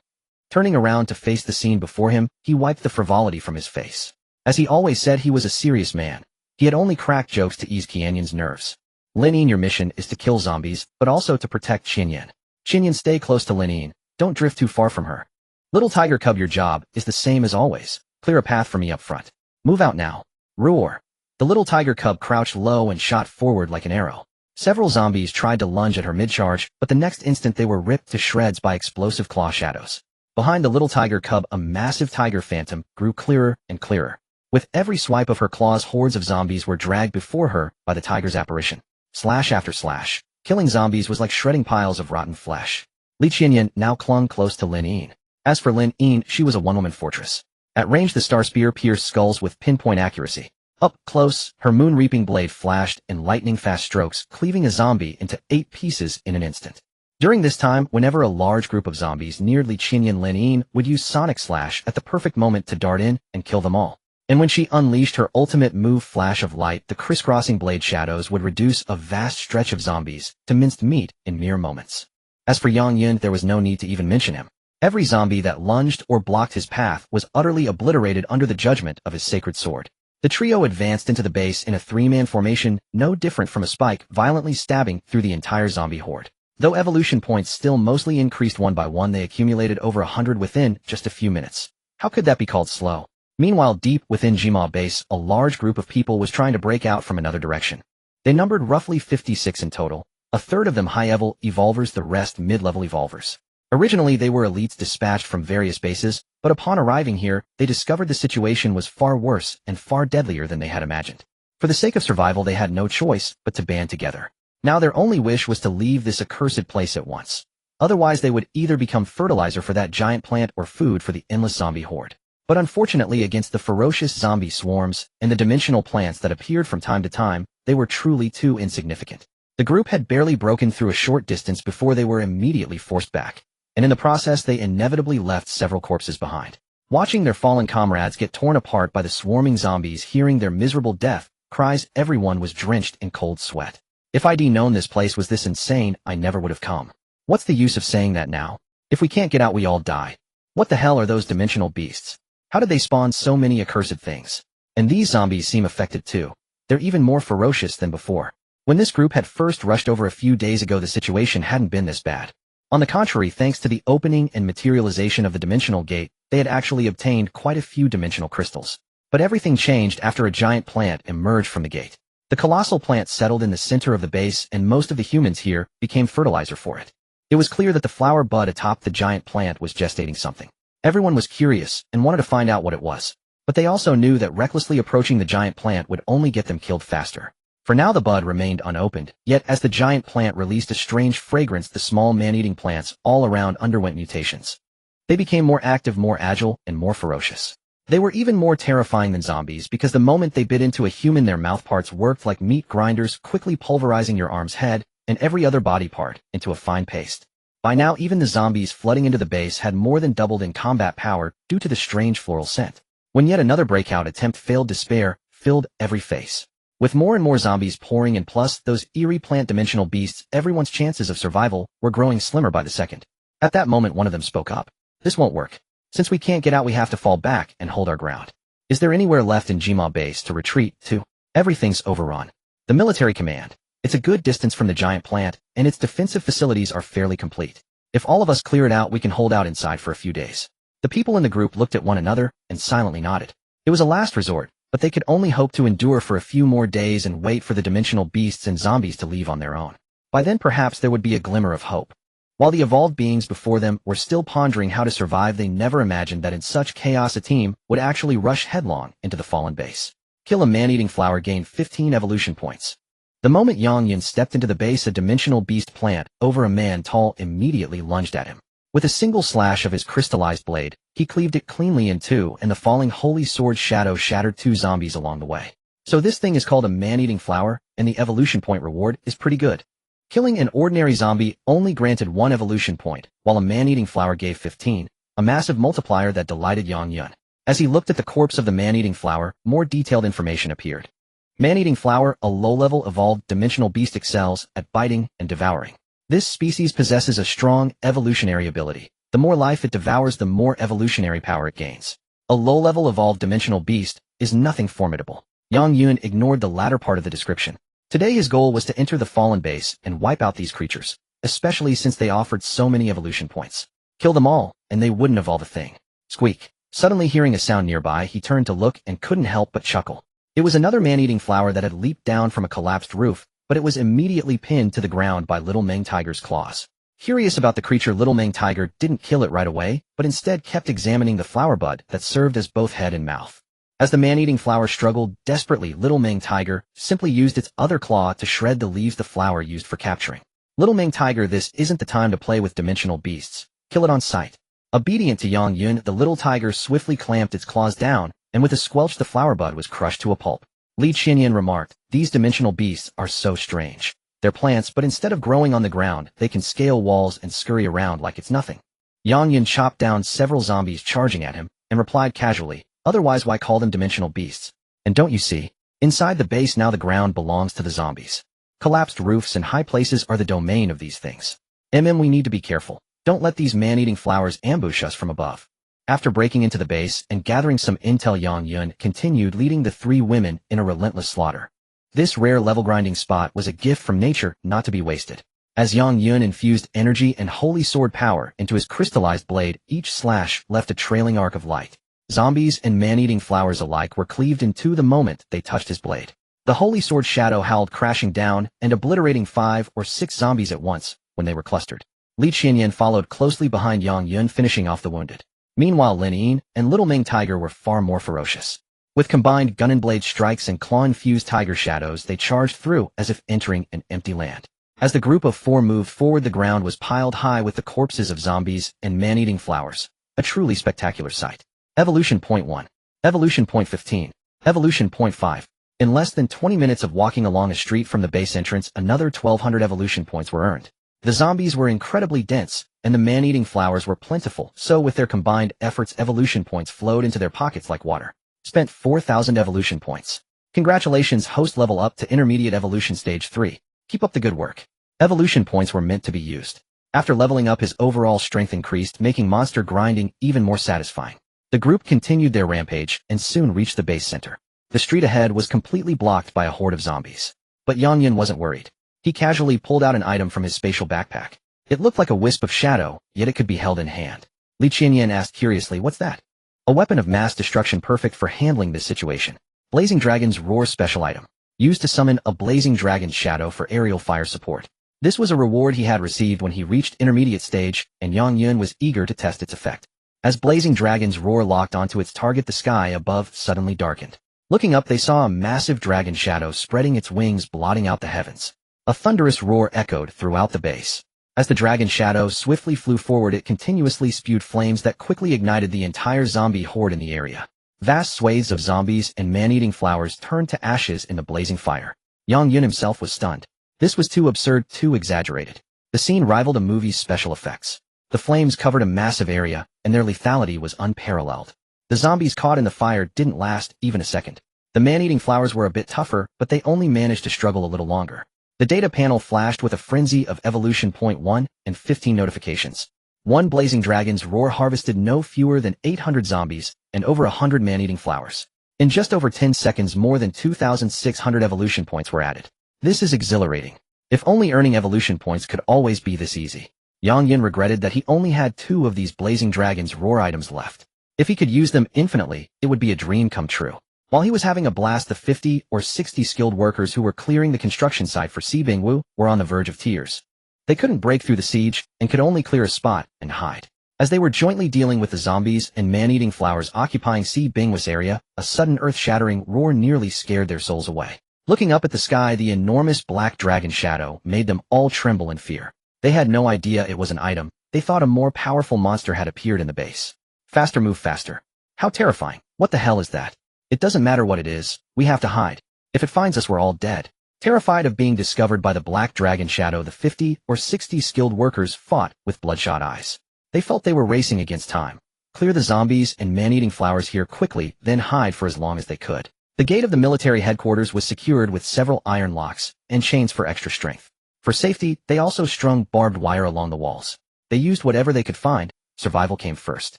Turning around to face the scene before him, he wiped the frivolity from his face. As he always said, he was a serious man. He had only cracked jokes to ease Qianyan's nerves. "Lin Yin, your mission is to kill zombies, but also to protect Qianyan. Qianyan, stay close to Lin Yin. Don't drift too far from her. Little tiger cub, your job is the same as always. Clear a path for me up front. Move out now. Roar." The little tiger cub crouched low and shot forward like an arrow. Several zombies tried to lunge at her mid-charge, but the next instant they were ripped to shreds by explosive claw shadows. Behind the little tiger cub, a massive tiger phantom grew clearer and clearer. With every swipe of her claws, hordes of zombies were dragged before her by the tiger's apparition. Slash after slash. Killing zombies was like shredding piles of rotten flesh. Li Qianyan now clung close to Lin Yin. As for Lin Yin, she was a one-woman fortress. At range, the star spear pierced skulls with pinpoint accuracy. Up close, her moon-reaping blade flashed in lightning-fast strokes, cleaving a zombie into 8 pieces in an instant. During this time, whenever a large group of zombies neared Li Qianyan, Lin Yin would use Sonic Slash at the perfect moment to dart in and kill them all. And when she unleashed her ultimate move, Flash of Light, the crisscrossing blade shadows would reduce a vast stretch of zombies to minced meat in mere moments. As for Yang Yun, there was no need to even mention him. Every zombie that lunged or blocked his path was utterly obliterated under the judgment of his sacred sword. The trio advanced into the base in a 3-man formation, no different from a spike, violently stabbing through the entire zombie horde. Though evolution points still mostly increased one by one, they accumulated over 100 within just a few minutes. How could that be called slow? Meanwhile, deep within Jima base, a large group of people was trying to break out from another direction. They numbered roughly 56 in total, a third of them high-level evolvers, the rest mid-level evolvers. Originally, they were elites dispatched from various bases, but upon arriving here, they discovered the situation was far worse and far deadlier than they had imagined. For the sake of survival, they had no choice but to band together. Now their only wish was to leave this accursed place at once. Otherwise they would either become fertilizer for that giant plant or food for the endless zombie horde. But unfortunately, against the ferocious zombie swarms and the dimensional plants that appeared from time to time, they were truly too insignificant. The group had barely broken through a short distance before they were immediately forced back, and in the process they inevitably left several corpses behind. Watching their fallen comrades get torn apart by the swarming zombies, hearing their miserable death cries, everyone was drenched in cold sweat. If I'd known this place was this insane, I never would have come. What's the use of saying that now? If we can't get out, we all die. What the hell are those dimensional beasts? How did they spawn so many accursed things? And these zombies seem affected too. They're even more ferocious than before. When this group had first rushed over a few days ago, the situation hadn't been this bad. On the contrary, thanks to the opening and materialization of the dimensional gate, they had actually obtained quite a few dimensional crystals. But everything changed after a giant plant emerged from the gate. The colossal plant settled in the center of the base, and most of the humans here became fertilizer for it. It was clear that the flower bud atop the giant plant was gestating something. Everyone was curious and wanted to find out what it was. But they also knew that recklessly approaching the giant plant would only get them killed faster. For now the bud remained unopened, yet as the giant plant released a strange fragrance, the small man-eating plants all around underwent mutations. They became more active, more agile, and more ferocious. They were even more terrifying than zombies because the moment they bit into a human, their mouth parts worked like meat grinders, quickly pulverizing your arm's head and every other body part into a fine paste. By now, even the zombies flooding into the base had more than doubled in combat power due to the strange floral scent. When yet another breakout attempt failed, despair filled every face. With more and more zombies pouring in, plus those eerie plant dimensional beasts, everyone's chances of survival were growing slimmer by the second. At that moment, one of them spoke up. This won't work. Since we can't get out, we have to fall back and hold our ground. Is there anywhere left in Jima base to retreat to? Everything's overrun. The military command. It's a good distance from the giant plant, and its defensive facilities are fairly complete. If all of us clear it out, we can hold out inside for a few days. The people in the group looked at one another and silently nodded. It was a last resort, but they could only hope to endure for a few more days and wait for the dimensional beasts and zombies to leave on their own. By then perhaps there would be a glimmer of hope. While the evolved beings before them were still pondering how to survive, they never imagined that in such chaos a team would actually rush headlong into the fallen base. Kill a man-eating flower, gain 15 evolution points. The moment Yang Yun stepped into the base, a dimensional beast plant over a man tall immediately lunged at him. With a single slash of his crystallized blade, he cleaved it cleanly in two, and the falling holy sword shadow shattered two zombies along the way. So this thing is called a man-eating flower, and the evolution point reward is pretty good. Killing an ordinary zombie only granted 1 evolution point, while a man-eating flower gave 15, a massive multiplier that delighted Yang Yun. As he looked at the corpse of the man-eating flower, more detailed information appeared. Man-eating flower, a low-level evolved dimensional beast, excels at biting and devouring. This species possesses a strong evolutionary ability. The more life it devours, the more evolutionary power it gains. A low-level evolved dimensional beast is nothing formidable. Yang Yun ignored the latter part of the description. Today his goal was to enter the fallen base and wipe out these creatures, especially since they offered so many evolution points. Kill them all, and they wouldn't evolve a thing. Squeak. Suddenly hearing a sound nearby, he turned to look and couldn't help but chuckle. It was another man-eating flower that had leaped down from a collapsed roof, but it was immediately pinned to the ground by Little Meng Tiger's claws. Curious about the creature, Little Meng Tiger didn't kill it right away, but instead kept examining the flower bud that served as both head and mouth. As the man-eating flower struggled desperately, Little Meng Tiger simply used its other claw to shred the leaves the flower used for capturing. Little Meng Tiger, this isn't the time to play with dimensional beasts. Kill it on sight. Obedient to Yang Yun, the little tiger swiftly clamped its claws down, and with a squelch the flower bud was crushed to a pulp. Li Qianyan remarked, "These dimensional beasts are so strange. They're plants, but instead of growing on the ground, they can scale walls and scurry around like it's nothing." Yang Yun chopped down several zombies charging at him, and replied casually, "Otherwise why call them dimensional beasts? And don't you see? Inside the base now the ground belongs to the zombies. Collapsed roofs and high places are the domain of these things. We need to be careful. Don't let these man-eating flowers ambush us from above." After breaking into the base and gathering some intel, Yang Yun continued leading the 3 women in a relentless slaughter. This rare level-grinding spot was a gift from nature not to be wasted. As Yang Yun infused energy and holy sword power into his crystallized blade, each slash left a trailing arc of light. Zombies and man-eating flowers alike were cleaved in two the moment they touched his blade. The holy sword shadow howled, crashing down and obliterating 5 or 6 zombies at once when they were clustered. Li Qianyan followed closely behind Yang Yun, finishing off the wounded. Meanwhile, Lin Yin and Little Meng Tiger were far more ferocious. With combined gun and blade strikes and claw-infused tiger shadows, they charged through as if entering an empty land. As the group of four moved forward, the ground was piled high with the corpses of zombies and man-eating flowers. A truly spectacular sight. Evolution Point 1. Evolution Point 15. Evolution Point 5. In less than 20 minutes of walking along a street from the base entrance, another 1,200 evolution points were earned. The zombies were incredibly dense, and the man-eating flowers were plentiful, so with their combined efforts, evolution points flowed into their pockets like water. Spent 4,000 evolution points. Congratulations, host, level up to intermediate evolution stage 3. Keep up the good work. Evolution points were meant to be used. After leveling up, his overall strength increased, making monster grinding even more satisfying. The group continued their rampage and soon reached the base center. The street ahead was completely blocked by a horde of zombies. But Yang Yun wasn't worried. He casually pulled out an item from his spatial backpack. It looked like a wisp of shadow, yet it could be held in hand. Li Qianyan asked curiously, "What's that?" "A weapon of mass destruction perfect for handling this situation. Blazing Dragon's Roar special item. Used to summon a Blazing Dragon's Shadow for aerial fire support." This was a reward he had received when he reached intermediate stage, and Yang Yun was eager to test its effect. As Blazing Dragon's Roar locked onto its target, the sky above suddenly darkened. Looking up, they saw a massive dragon shadow spreading its wings, blotting out the heavens. A thunderous roar echoed throughout the base. As the dragon shadow swiftly flew forward, it continuously spewed flames that quickly ignited the entire zombie horde in the area. Vast swathes of zombies and man-eating flowers turned to ashes in the blazing fire. Yang Yun himself was stunned. This was too absurd, too exaggerated. The scene rivaled a movie's special effects. The flames covered a massive area, and their lethality was unparalleled. The zombies caught in the fire didn't last even a second. The man-eating flowers were a bit tougher, but they only managed to struggle a little longer. The data panel flashed with a frenzy of Evolution Point 1 and 15 notifications. One Blazing Dragon's Roar harvested no fewer than 800 zombies and over 100 man-eating flowers. In just over 10 seconds, more than 2,600 evolution points were added. This is exhilarating. If only earning evolution points could always be this easy. Yang Yun regretted that he only had 2 of these Blazing Dragon's Roar items left. If he could use them infinitely, it would be a dream come true. While he was having a blast, the 50 or 60 skilled workers who were clearing the construction site for Si Bingwu were on the verge of tears. They couldn't break through the siege and could only clear a spot and hide. As they were jointly dealing with the zombies and man-eating flowers occupying Si Bingwu's area, a sudden earth-shattering roar nearly scared their souls away. Looking up at the sky, the enormous black dragon shadow made them all tremble in fear. They had no idea it was an item. They thought a more powerful monster had appeared in the base. Faster, move faster. How terrifying. What the hell is that? It doesn't matter what it is, we have to hide. If it finds us, we're all dead. Terrified of being discovered by the black dragon shadow, the 50 or 60 skilled workers fought with bloodshot eyes. They felt they were racing against time. Clear the zombies and man-eating flowers here quickly, then hide for as long as they could. The gate of the military headquarters was secured with several iron locks and chains for extra strength. For safety, they also strung barbed wire along the walls. They used whatever they could find. Survival came first.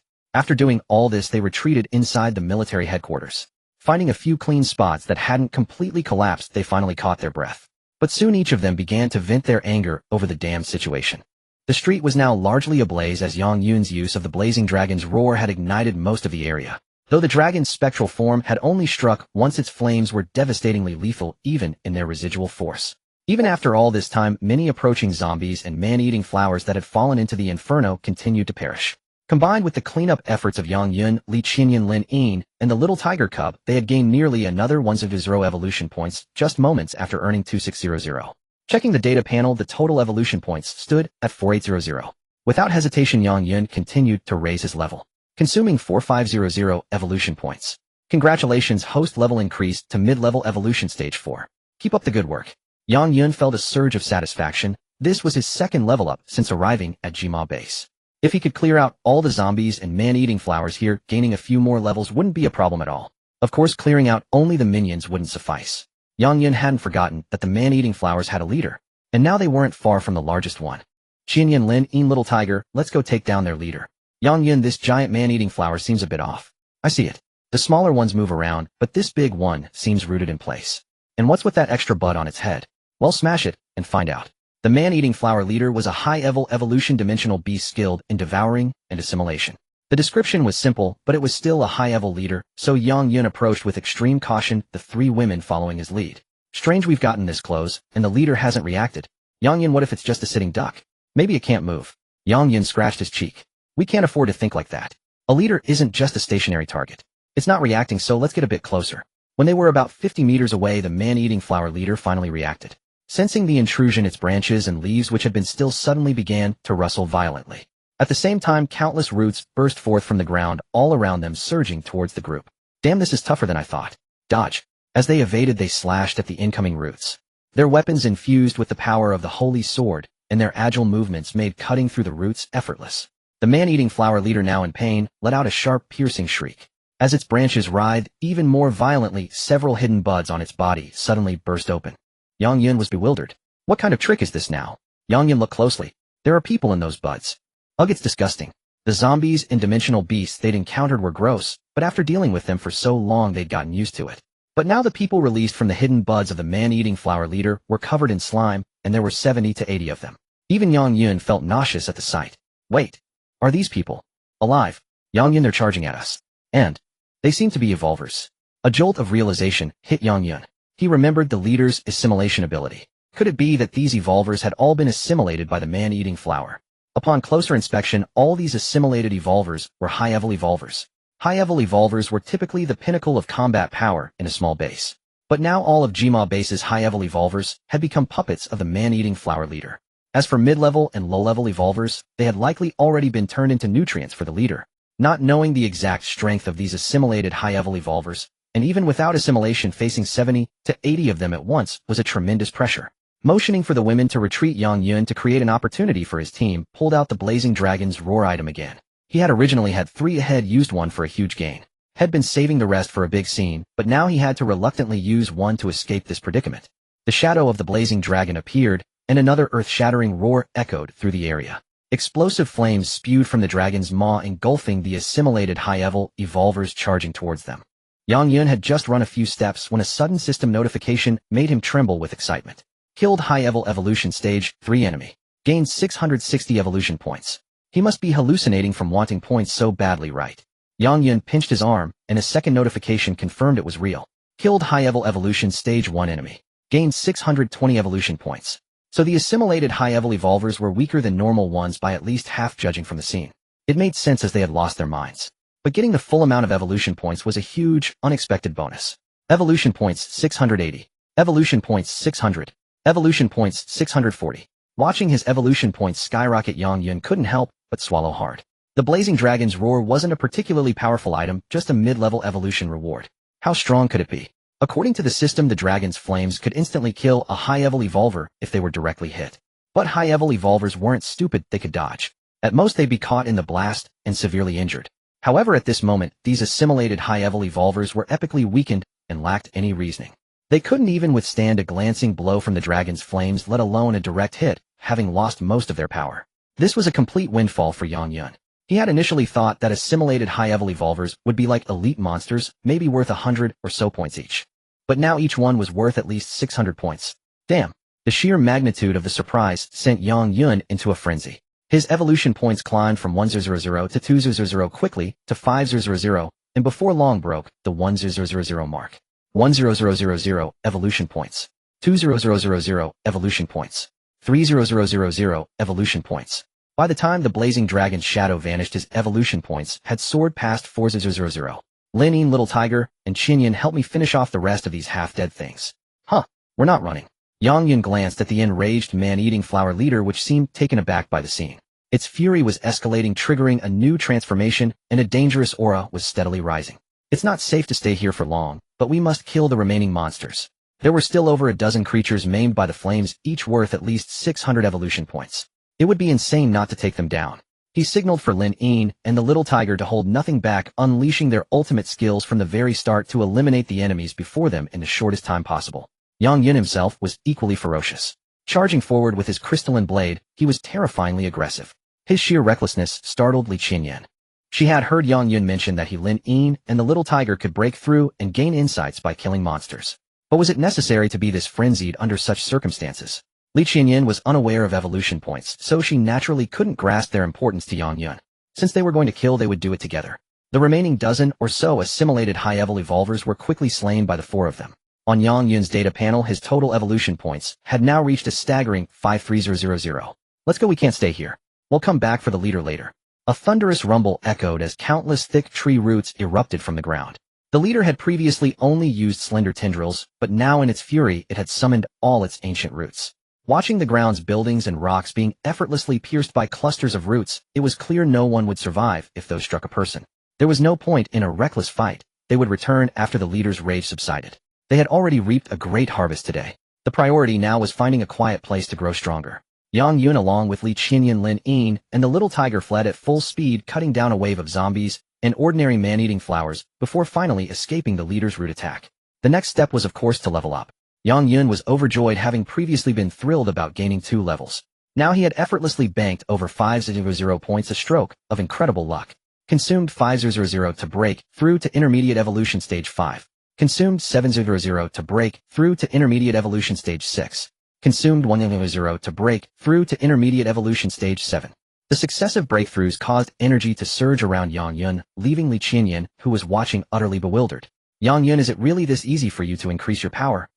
After doing all this, they retreated inside the military headquarters. Finding a few clean spots that hadn't completely collapsed, they finally caught their breath. But soon each of them began to vent their anger over the damn situation. The street was now largely ablaze as Yang Yun's use of the Blazing Dragon's Roar had ignited most of the area. Though the dragon's spectral form had only struck once, its flames were devastatingly lethal even in their residual force. Even after all this time, many approaching zombies and man-eating flowers that had fallen into the inferno continued to perish. Combined with the cleanup efforts of Yang Yun, Li Qianyan, Lin Yin, and the little tiger cub, they had gained nearly another 100 evolution points just moments after earning 2600. Checking the data panel, the total evolution points stood at 4800. Without hesitation, Yang Yun continued to raise his level, consuming 4500 evolution points. Congratulations, host, level increased to mid-level evolution stage 4. Keep up the good work. Yang Yun felt a surge of satisfaction. This was his second level up since arriving at Jima base. If he could clear out all the zombies and man-eating flowers here, gaining a few more levels wouldn't be a problem at all. Of course, clearing out only the minions wouldn't suffice. Yang Yun hadn't forgotten that the man-eating flowers had a leader, and now they weren't far from the largest one. Qianyan, Lin Yin, little tiger, let's go take down their leader. Yang Yun, this giant man-eating flower seems a bit off. I see it. The smaller ones move around, but this big one seems rooted in place. And what's with that extra bud on its head? Well, smash it and find out. The man-eating flower leader was a high-level evolution dimensional beast skilled in devouring and assimilation. The description was simple, but it was still a high-level leader, so Yang Yun approached with extreme caution, the 3 women following his lead. Strange we've gotten this close, and the leader hasn't reacted. Yang Yun, what if it's just a sitting duck? Maybe it can't move. Yang Yun scratched his cheek. We can't afford to think like that. A leader isn't just a stationary target. It's not reacting, so let's get a bit closer. When they were about 50 meters away, the man-eating flower leader finally reacted. Sensing the intrusion, its branches and leaves which had been still suddenly began to rustle violently. At the same time, countless roots burst forth from the ground, all around them surging towards the group. Damn, this is tougher than I thought. Dodge. As they evaded, they slashed at the incoming roots. Their weapons infused with the power of the holy sword, and their agile movements made cutting through the roots effortless. The man-eating flower leader, now in pain, let out a sharp, piercing shriek. As its branches writhed even more violently, several hidden buds on its body suddenly burst open. Yang Yun was bewildered. What kind of trick is this now? Yang Yun looked closely. There are people in those buds. Ugh, it's disgusting. The zombies and dimensional beasts they'd encountered were gross, but after dealing with them for so long they'd gotten used to it. But now the people released from the hidden buds of the man-eating flower leader were covered in slime, and there were 70 to 80 of them. Even Yang Yun felt nauseous at the sight. Wait. Are these people alive? Yang Yun, they're charging at us. And they seem to be evolvers. A jolt of realization hit Yang Yun. He remembered the leader's assimilation ability. Could it be that these evolvers had all been assimilated by the man-eating flower? Upon closer inspection, all these assimilated evolvers were high-level evolvers. High-level evolvers were typically the pinnacle of combat power in a small base. But now all of Gma base's high-level evolvers had become puppets of the man-eating flower leader. As for mid-level and low-level evolvers, they had likely already been turned into nutrients for the leader. Not knowing the exact strength of these assimilated high-level evolvers, and even without assimilation, facing 70 to 80 of them at once was a tremendous pressure. Motioning for the women to retreat, Yang Yun, to create an opportunity for his team, pulled out the Blazing Dragon's Roar item again. He had originally had 3 ahead, used one for a huge gain. Had been saving the rest for a big scene, but now he had to reluctantly use one to escape this predicament. The shadow of the Blazing Dragon appeared, and another earth-shattering roar echoed through the area. Explosive flames spewed from the dragon's maw, engulfing the assimilated high-level evolvers charging towards them. Yang Yun had just run a few steps when a sudden system notification made him tremble with excitement. Killed high-level evolution stage 3 enemy. Gained 660 evolution points. He must be hallucinating from wanting points so badly, right? Yang Yun pinched his arm, and a second notification confirmed it was real. Killed high-level evolution stage 1 enemy. Gained 620 evolution points. So the assimilated high-level evolvers were weaker than normal ones by at least half, judging from the scene. It made sense, as they had lost their minds. But getting the full amount of evolution points was a huge, unexpected bonus. Evolution points 680. Evolution points 600. Evolution points 640. Watching his evolution points skyrocket, Yang Yun couldn't help but swallow hard. The Blazing Dragon's Roar wasn't a particularly powerful item, just a mid-level evolution reward. How strong could it be? According to the system, the dragon's flames could instantly kill a high-level evolver if they were directly hit. But high-level evolvers weren't stupid, they could dodge. At most, they'd be caught in the blast and severely injured. However, at this moment, these assimilated high-level evolvers were epically weakened and lacked any reasoning. They couldn't even withstand a glancing blow from the dragon's flames, let alone a direct hit, having lost most of their power. This was a complete windfall for Yang Yun. He had initially thought that assimilated high-level evolvers would be like elite monsters, maybe worth 100 or so points each. But now each one was worth at least 600 points. Damn. The sheer magnitude of the surprise sent Yang Yun into a frenzy. His evolution points climbed from 1000 to 2000 quickly to 5000, and before long broke the 1000 mark. 10000 evolution points. 20000 evolution points. 3000 evolution points. By the time the Blazing Dragon's shadow vanished, his evolution points had soared past 4000. Lin Yin, Little Tiger, and Qin Yin, help me finish off the rest of these half-dead things. Huh, we're not running. Yang Yun glanced at the enraged man-eating flower leader, which seemed taken aback by the scene. Its fury was escalating, triggering a new transformation, and a dangerous aura was steadily rising. It's not safe to stay here for long, but we must kill the remaining monsters. There were still over a dozen creatures maimed by the flames, each worth at least 600 evolution points. It would be insane not to take them down. He signaled for Lin Yin and the Little Tiger to hold nothing back, unleashing their ultimate skills from the very start to eliminate the enemies before them in the shortest time possible. Yang Yun himself was equally ferocious. Charging forward with his crystalline blade, he was terrifyingly aggressive. His sheer recklessness startled Li Qinyan. She had heard Yang Yun mention that Lin Yin and the Little Tiger could break through and gain insights by killing monsters. But was it necessary to be this frenzied under such circumstances? Li Qinyan was unaware of evolution points, so she naturally couldn't grasp their importance to Yang Yun. Since they were going to kill, they would do it together. The remaining dozen or so assimilated high-level evolvers were quickly slain by the 4 of them. On Yang Yun's data panel, his total evolution points had now reached a staggering 53000. Let's go, we can't stay here. We'll come back for the leader later. A thunderous rumble echoed as countless thick tree roots erupted from the ground. The leader had previously only used slender tendrils, but now in its fury it had summoned all its ancient roots. Watching the ground's buildings and rocks being effortlessly pierced by clusters of roots, it was clear no one would survive if those struck a person. There was no point in a reckless fight. They would return after the leader's rage subsided. They had already reaped a great harvest today. The priority now was finding a quiet place to grow stronger. Yang Yun along with Li Qianyan, Lin Yin, and the little tiger fled at full speed, cutting down a wave of zombies and ordinary man-eating flowers before finally escaping the leader's rude attack. The next step was of course to level up. Yang Yun was overjoyed, having previously been thrilled about gaining 2 levels. Now he had effortlessly banked over 500 points, a stroke of incredible luck. Consumed 500 to break through to intermediate evolution stage 5. Consumed 700 to break through to intermediate evolution stage 6. Consumed 100 to break through to intermediate evolution stage 7. The successive breakthroughs caused energy to surge around Yang Yun, leaving Li Qianyan, who was watching, utterly bewildered. Yang Yun, is it really this easy for you to increase your power?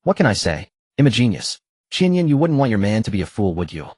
What can I say? I'm a genius. Qianyan, you wouldn't want your man to be a fool, would you?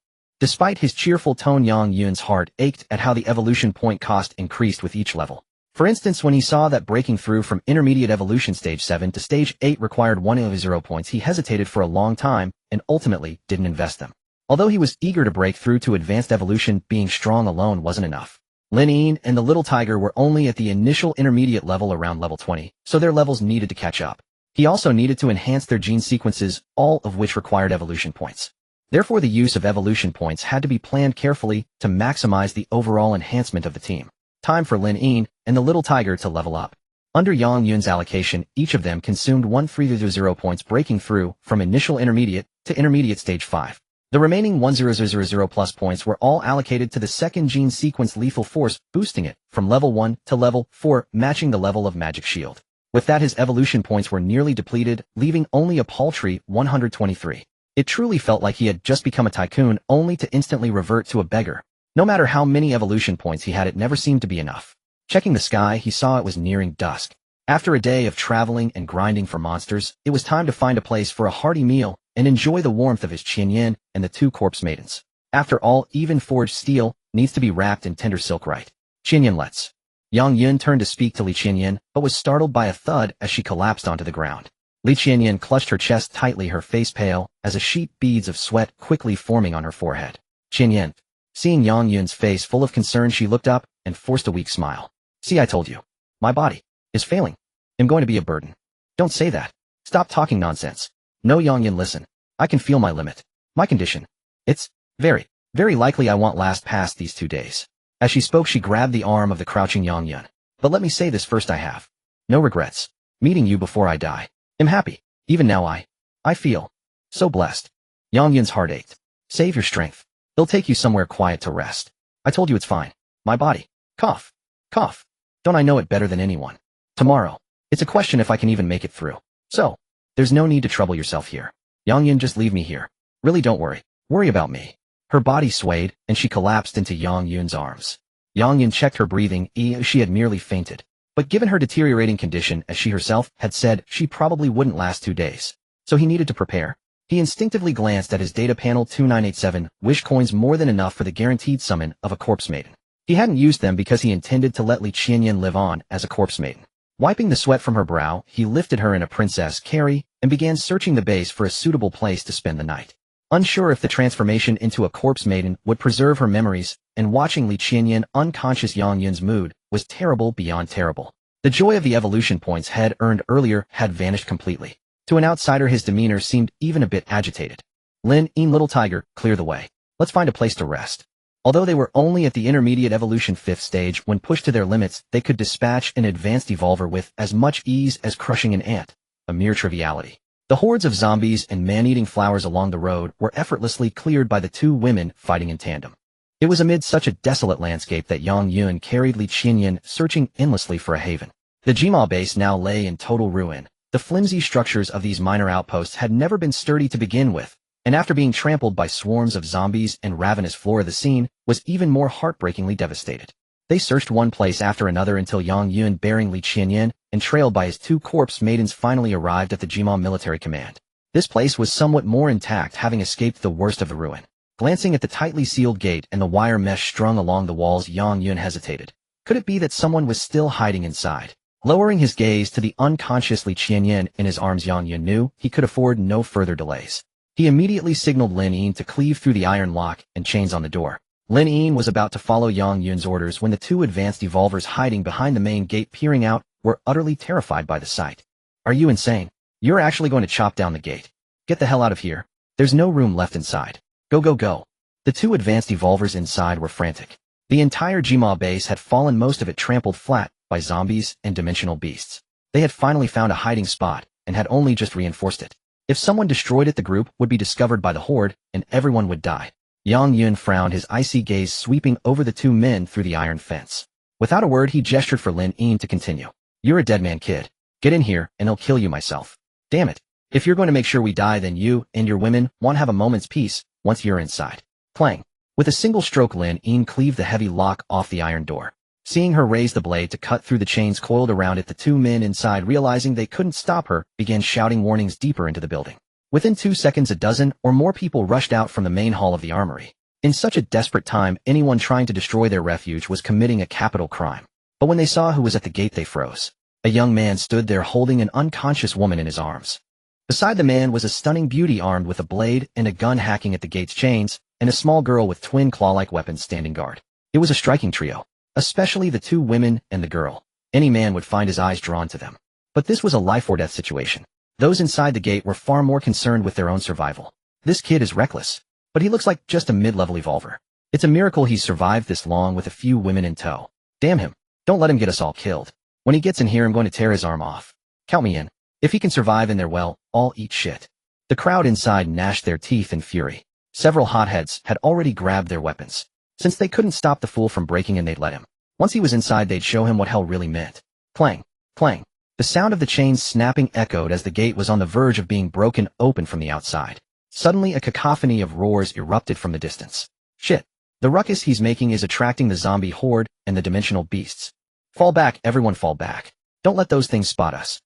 Despite his cheerful tone, Yang Yun's heart ached at how the evolution point cost increased with each level. For instance, when he saw that breaking through from intermediate evolution stage 7 to stage 8 required 100 points, he hesitated for a long time and ultimately didn't invest them. Although he was eager to break through to advanced evolution, being strong alone wasn't enough. Lin Yin and the little tiger were only at the initial intermediate level around level 20, so their levels needed to catch up. He also needed to enhance their gene sequences, all of which required evolution points. Therefore, the use of evolution points had to be planned carefully to maximize the overall enhancement of the team. Time for Lin Yin and the little tiger to level up. Under Yang Yun's allocation, each of them consumed 100 points, breaking through from initial intermediate to intermediate stage 5. The remaining 1000 plus points were all allocated to the second gene sequence Lethal Force, boosting it from level 1 to level 4, matching the level of Magic Shield. With that, his evolution points were nearly depleted, leaving only a paltry 123. It truly felt like he had just become a tycoon, only to instantly revert to a beggar. No matter how many evolution points he had, it never seemed to be enough. Checking the sky, he saw it was nearing dusk. After a day of traveling and grinding for monsters, it was time to find a place for a hearty meal and enjoy the warmth of his Qianyan and the 2 corpse maidens. After all, even forged steel needs to be wrapped in tender silk, right? Qianyan, let's. Yang Yun turned to speak to Li Qianyan, but was startled by a thud as she collapsed onto the ground. Li Qianyan clutched her chest tightly, her face pale, as a sheet beads of sweat quickly forming on her forehead. Qianyan. Seeing Yang Yun's face full of concern, she looked up and forced a weak smile. See, I told you. My body is failing. I'm going to be a burden. Don't say that. Stop talking nonsense. No, Yang Yun, listen. I can feel my limit. My condition. It's very, very likely I won't last past these 2 days. As she spoke, she grabbed the arm of the crouching Yang Yun. But let me say this first, I have no regrets. Meeting you before I die. I'm happy. Even now I feel so blessed. Yang Yun's heart ached. Save your strength. They'll take you somewhere quiet to rest. I told you it's fine. My body. Cough. Cough. Don't I know it better than anyone? Tomorrow. It's a question if I can even make it through. So, there's no need to trouble yourself here. Yang Yun, just leave me here. Really, don't worry. Worry about me. Her body swayed, and she collapsed into Yang Yun's arms. Yang Yun checked her breathing. She had merely fainted. But given her deteriorating condition, as she herself had said, she probably wouldn't last 2 days. So he needed to prepare. He instinctively glanced at his data panel. 2987 wish coins, more than enough for the guaranteed summon of a corpse maiden. He hadn't used them because he intended to let Li Qianyan live on as a corpse maiden. Wiping the sweat from her brow, he lifted her in a princess carry and began searching the base for a suitable place to spend the night. Unsure if the transformation into a corpse maiden would preserve her memories, and watching Li Qianyan unconscious, Yang Yun's mood was terrible beyond terrible. The joy of the evolution points had earned earlier had vanished completely. To an outsider, his demeanor seemed even a bit agitated. Lin Yin, little tiger, clear the way. Let's find a place to rest. Although they were only at the intermediate evolution 5th stage, when pushed to their limits, they could dispatch an advanced evolver with as much ease as crushing an ant. A mere triviality. The hordes of zombies and man-eating flowers along the road were effortlessly cleared by the 2 women fighting in tandem. It was amid such a desolate landscape that Yang Yun carried Li Qianyan, searching endlessly for a haven. The Jima base now lay in total ruin. The flimsy structures of these minor outposts had never been sturdy to begin with, and after being trampled by swarms of zombies and ravenous flora, the scene was even more heartbreakingly devastated. They searched one place after another until Yang Yun, bearing Li Qianyan and trailed by his 2 corpse maidens, finally arrived at the Jima military command. This place was somewhat more intact, having escaped the worst of the ruin. Glancing at the tightly sealed gate and the wire mesh strung along the walls, Yang Yun hesitated. Could it be that someone was still hiding inside? Lowering his gaze to the unconscious Li Qianyan in his arms, Yang Yun knew he could afford no further delays. He immediately signaled Lin Yin to cleave through the iron lock and chains on the door. Lin Yin was about to follow Yang Yun's orders when the two advanced evolvers hiding behind the main gate peering out were utterly terrified by the sight. Are you insane? You're actually going to chop down the gate. Get the hell out of here. There's no room left inside. Go, go, go. The two advanced evolvers inside were frantic. The entire Jima base had fallen, most of it trampled flat by zombies and dimensional beasts. They had finally found a hiding spot and had only just reinforced it. If someone destroyed it, the group would be discovered by the horde and everyone would die. Yang Yun frowned, his icy gaze sweeping over the two men through the iron fence. Without a word, he gestured for Lin Yin to continue. You're a dead man, kid. Get in here and I'll kill you myself. Damn it. If you're going to make sure we die, then you and your women won't have a moment's peace once you're inside. Clang. With a single stroke, Lin Yin cleaved the heavy lock off the iron door. Seeing her raise the blade to cut through the chains coiled around it, the two men inside, realizing they couldn't stop her, began shouting warnings deeper into the building. Within 2 seconds, a dozen or more people rushed out from the main hall of the armory. In such a desperate time, anyone trying to destroy their refuge was committing a capital crime. But when they saw who was at the gate, they froze. A young man stood there holding an unconscious woman in his arms. Beside the man was a stunning beauty armed with a blade and a gun hacking at the gate's chains, and a small girl with twin claw-like weapons standing guard. It was a striking trio. Especially the two women and the girl. Any man would find his eyes drawn to them. But this was a life-or-death situation. Those inside the gate were far more concerned with their own survival. This kid is reckless, but he looks like just a mid-level evolver. It's a miracle he's survived this long with a few women in tow. Damn him. Don't let him get us all killed. When he gets in here, I'm going to tear his arm off. Count me in. If he can survive in there, well, I'll eat shit. The crowd inside gnashed their teeth in fury. Several hotheads had already grabbed their weapons. Since they couldn't stop the fool from breaking in, they'd let him. Once he was inside, they'd show him what hell really meant. Clang, clang. The sound of the chains snapping echoed as the gate was on the verge of being broken open from the outside. Suddenly, a cacophony of roars erupted from the distance. Shit. The ruckus he's making is attracting the zombie horde and the dimensional beasts. Fall back, everyone, fall back. Don't let those things spot us.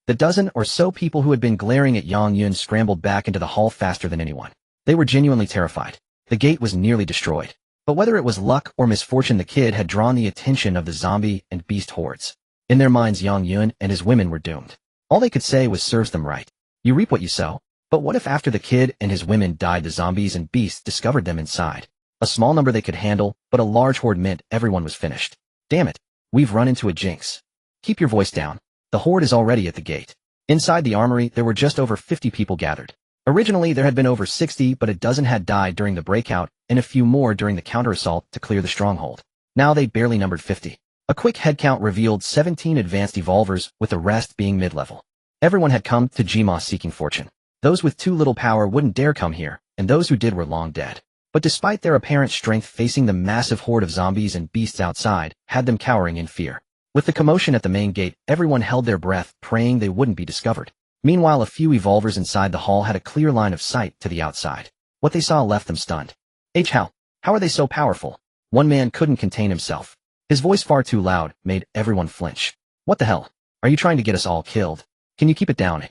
The dozen or so people who had been glaring at Yang Yun scrambled back into the hall faster than anyone. They were genuinely terrified. The gate was nearly destroyed. But whether it was luck or misfortune, the kid had drawn the attention of the zombie and beast hordes. In their minds, Yang Yun and his women were doomed. All they could say was, serves them right. You reap what you sow. But what if after the kid and his women died, the zombies and beasts discovered them inside? A small number they could handle, but a large horde meant everyone was finished. Damn it. We've run into a jinx. Keep your voice down. The horde is already at the gate. Inside the armory, there were just over 50 people gathered. Originally, there had been over 60, but a dozen had died during the breakout, and a few more during the counter-assault to clear the stronghold. Now they barely numbered 50. A quick headcount revealed 17 advanced evolvers, with the rest being mid-level. Everyone had come to Jima seeking fortune. Those with too little power wouldn't dare come here, and those who did were long dead. But despite their apparent strength, facing the massive horde of zombies and beasts outside had them cowering in fear. With the commotion at the main gate, everyone held their breath, praying they wouldn't be discovered. Meanwhile, a few evolvers inside the hall had a clear line of sight to the outside. What they saw left them stunned. How are they so powerful? One man couldn't contain himself. His voice, far too loud, made everyone flinch. What the hell? Are you trying to get us all killed? Can you keep it down?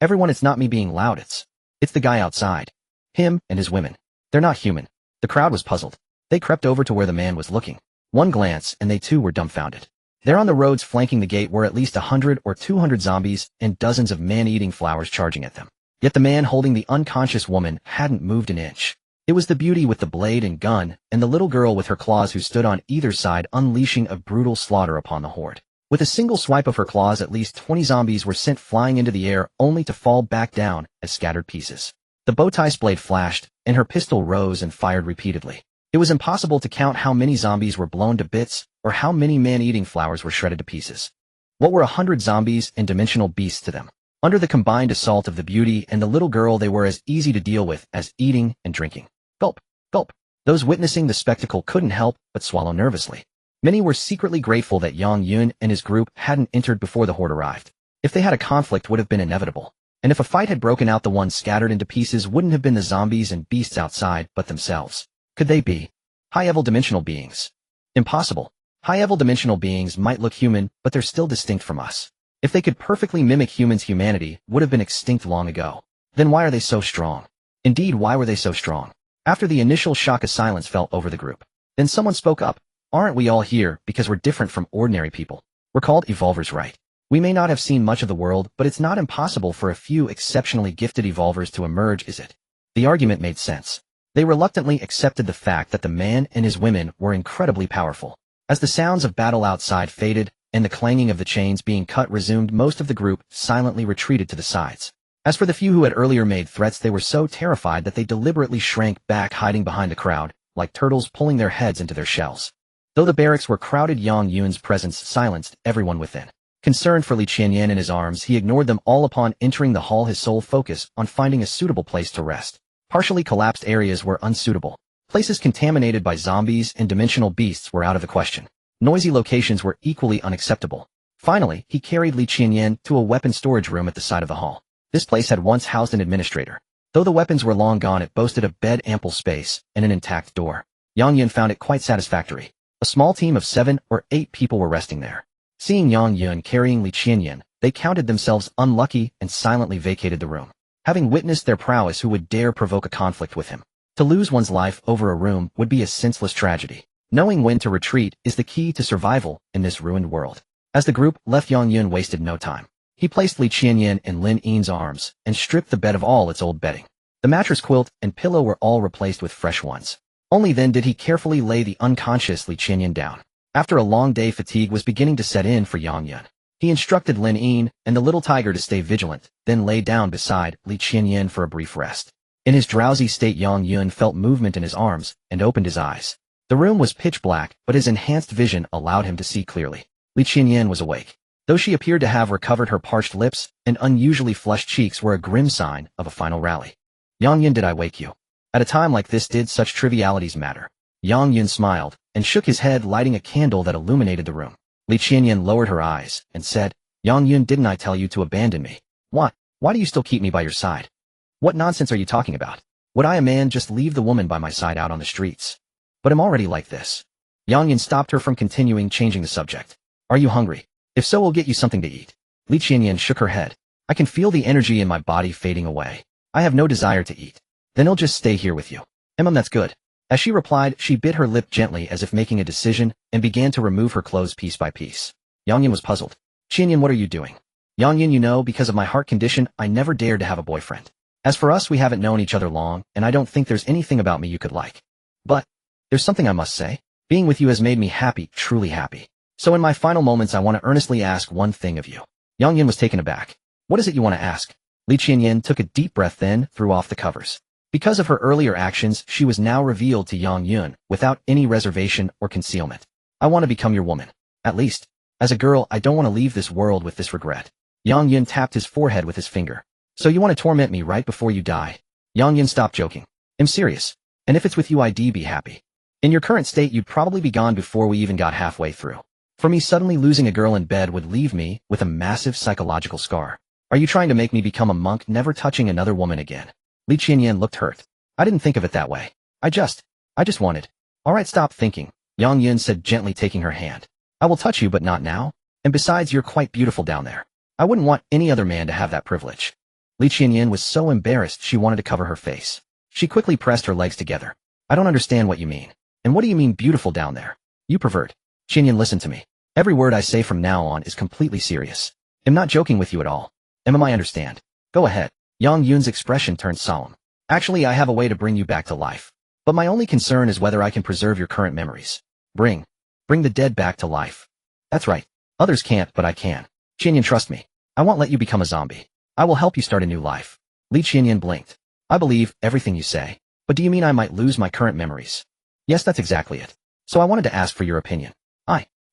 Everyone, it's not me being loud, it's the guy outside. Him and his women. They're not human. The crowd was puzzled. They crept over to where the man was looking. One glance, and they too were dumbfounded. There on the roads flanking the gate were at least 100 or 200 zombies and dozens of man-eating flowers charging at them. Yet the man holding the unconscious woman hadn't moved an inch. It was the beauty with the blade and gun, and the little girl with her claws who stood on either side, unleashing a brutal slaughter upon the horde. With a single swipe of her claws, at least 20 zombies were sent flying into the air, only to fall back down as scattered pieces. The bowtie blade flashed, and her pistol rose and fired repeatedly. It was impossible to count how many zombies were blown to bits, or how many man-eating flowers were shredded to pieces. What were 100 zombies and dimensional beasts to them? Under the combined assault of the beauty and the little girl, they were as easy to deal with as eating and drinking. Gulp, gulp. Those witnessing the spectacle couldn't help but swallow nervously. Many were secretly grateful that Yang Yun and his group hadn't entered before the horde arrived. If they had, a conflict would have been inevitable. And if a fight had broken out, the ones scattered into pieces wouldn't have been the zombies and beasts outside, but themselves. Could they be high-level dimensional beings? Impossible. High-level dimensional beings might look human, but they're still distinct from us. If they could perfectly mimic humans, humanity would have been extinct long ago. Then why are they so strong? Indeed, why were they so strong? After the initial shock, a silence fell over the group. Then someone spoke up. Aren't we all here because we're different from ordinary people? We're called evolvers, right? We may not have seen much of the world, but it's not impossible for a few exceptionally gifted evolvers to emerge, is it? The argument made sense. They reluctantly accepted the fact that the man and his women were incredibly powerful. As the sounds of battle outside faded, and the clanging of the chains being cut resumed, most of the group silently retreated to the sides. As for the few who had earlier made threats, they were so terrified that they deliberately shrank back, hiding behind the crowd, like turtles pulling their heads into their shells. Though the barracks were crowded, Yang Yun's presence silenced everyone within. Concerned for Li Qianyan and his arms, he ignored them all. Upon entering the hall, his sole focus on finding a suitable place to rest. Partially collapsed areas were unsuitable. Places contaminated by zombies and dimensional beasts were out of the question. Noisy locations were equally unacceptable. Finally, he carried Li Qianyan to a weapon storage room at the side of the hall. This place had once housed an administrator. Though the weapons were long gone, it boasted a bed, ample space, and an intact door. Yang Yun found it quite satisfactory. A small team of 7 or 8 people were resting there. Seeing Yang Yun carrying Li Qianyan, they counted themselves unlucky and silently vacated the room. Having witnessed their prowess, who would dare provoke a conflict with him? To lose one's life over a room would be a senseless tragedy. Knowing when to retreat is the key to survival in this ruined world. As the group left, Yang Yun wasted no time. He placed Li Qianyan in Lin Yin's arms and stripped the bed of all its old bedding. The mattress, quilt, and pillow were all replaced with fresh ones. Only then did he carefully lay the unconscious Li Qianyan down. After a long day, fatigue was beginning to set in for Yang Yun. He instructed Lin Yin and the little tiger to stay vigilant, then lay down beside Li Qianyan for a brief rest. In his drowsy state, Yang Yun felt movement in his arms and opened his eyes. The room was pitch black, but his enhanced vision allowed him to see clearly. Li Qianyan was awake. Though she appeared to have recovered, her parched lips and unusually flushed cheeks were a grim sign of a final rally. Yang Yun, did I wake you? At a time like this, did such trivialities matter? Yang Yun smiled and shook his head, lighting a candle that illuminated the room. Li Qianyan lowered her eyes and said, Yang Yun, didn't I tell you to abandon me? What? Why do you still keep me by your side? What nonsense are you talking about? Would I, a man, just leave the woman by my side out on the streets? But I'm already like this. Yang Yun stopped her from continuing, changing the subject. Are you hungry? If so, we'll get you something to eat. Li Qianyan shook her head. I can feel the energy in my body fading away. I have no desire to eat. Then I'll just stay here with you. That's good. As she replied, she bit her lip gently as if making a decision and began to remove her clothes piece by piece. Yang Yun was puzzled. Qianyan, what are you doing? Yang Yun, you know, because of my heart condition, I never dared to have a boyfriend. As for us, we haven't known each other long, and I don't think there's anything about me you could like. But there's something I must say. Being with you has made me happy, truly happy. So in my final moments, I want to earnestly ask one thing of you. Yang Yun was taken aback. What is it you want to ask? Li Qianyan took a deep breath, then threw off the covers. Because of her earlier actions, she was now revealed to Yang Yun without any reservation or concealment. I want to become your woman. At least, as a girl, I don't want to leave this world with this regret. Yang Yun tapped his forehead with his finger. So you want to torment me right before you die? Yang Yun stopped joking. I'm serious. And if it's with you, I'd be happy. In your current state, you'd probably be gone before we even got halfway through. For me, suddenly losing a girl in bed would leave me with a massive psychological scar. Are you trying to make me become a monk, never touching another woman again? Li Qianyan looked hurt. I didn't think of it that way. I just wanted. All right, stop thinking, Yang Yun said gently, taking her hand. I will touch you, but not now. And besides, you're quite beautiful down there. I wouldn't want any other man to have that privilege. Li Qianyan was so embarrassed she wanted to cover her face. She quickly pressed her legs together. I don't understand what you mean. And what do you mean beautiful down there? You pervert. Qianyan, listen to me. Every word I say from now on is completely serious. I'm not joking with you at all. I understand. Go ahead. Yang Yun's expression turned solemn. Actually, I have a way to bring you back to life. But my only concern is whether I can preserve your current memories. Bring the dead back to life. That's right. Others can't, but I can. Qianyan, trust me. I won't let you become a zombie. I will help you start a new life. Li Qianyan blinked. I believe everything you say. But do you mean I might lose my current memories? Yes, that's exactly it. So I wanted to ask for your opinion.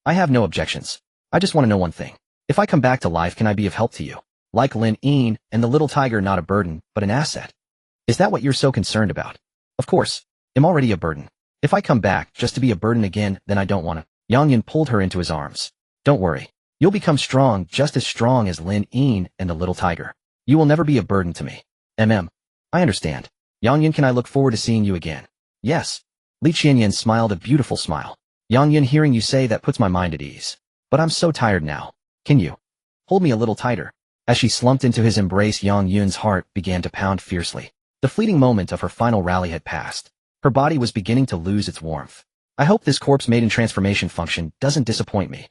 I have no objections. I just want to know one thing. If I come back to life, can I be of help to you? Like Lin Yin and the little tiger, not a burden, but an asset. Is that what you're so concerned about? Of course. I'm already a burden. If I come back just to be a burden again, then I don't want to. Yang Yun pulled her into his arms. Don't worry. You'll become strong, just as strong as Lin Yin and the little tiger. You will never be a burden to me. I understand. Yang Yun, can I look forward to seeing you again? Yes. Li Qianyan smiled a beautiful smile. Yang Yun, hearing you say that puts my mind at ease. But I'm so tired now. Can you hold me a little tighter? As she slumped into his embrace, Yang Yun's heart began to pound fiercely. The fleeting moment of her final rally had passed. Her body was beginning to lose its warmth. I hope this corpse-maiden transformation function doesn't disappoint me.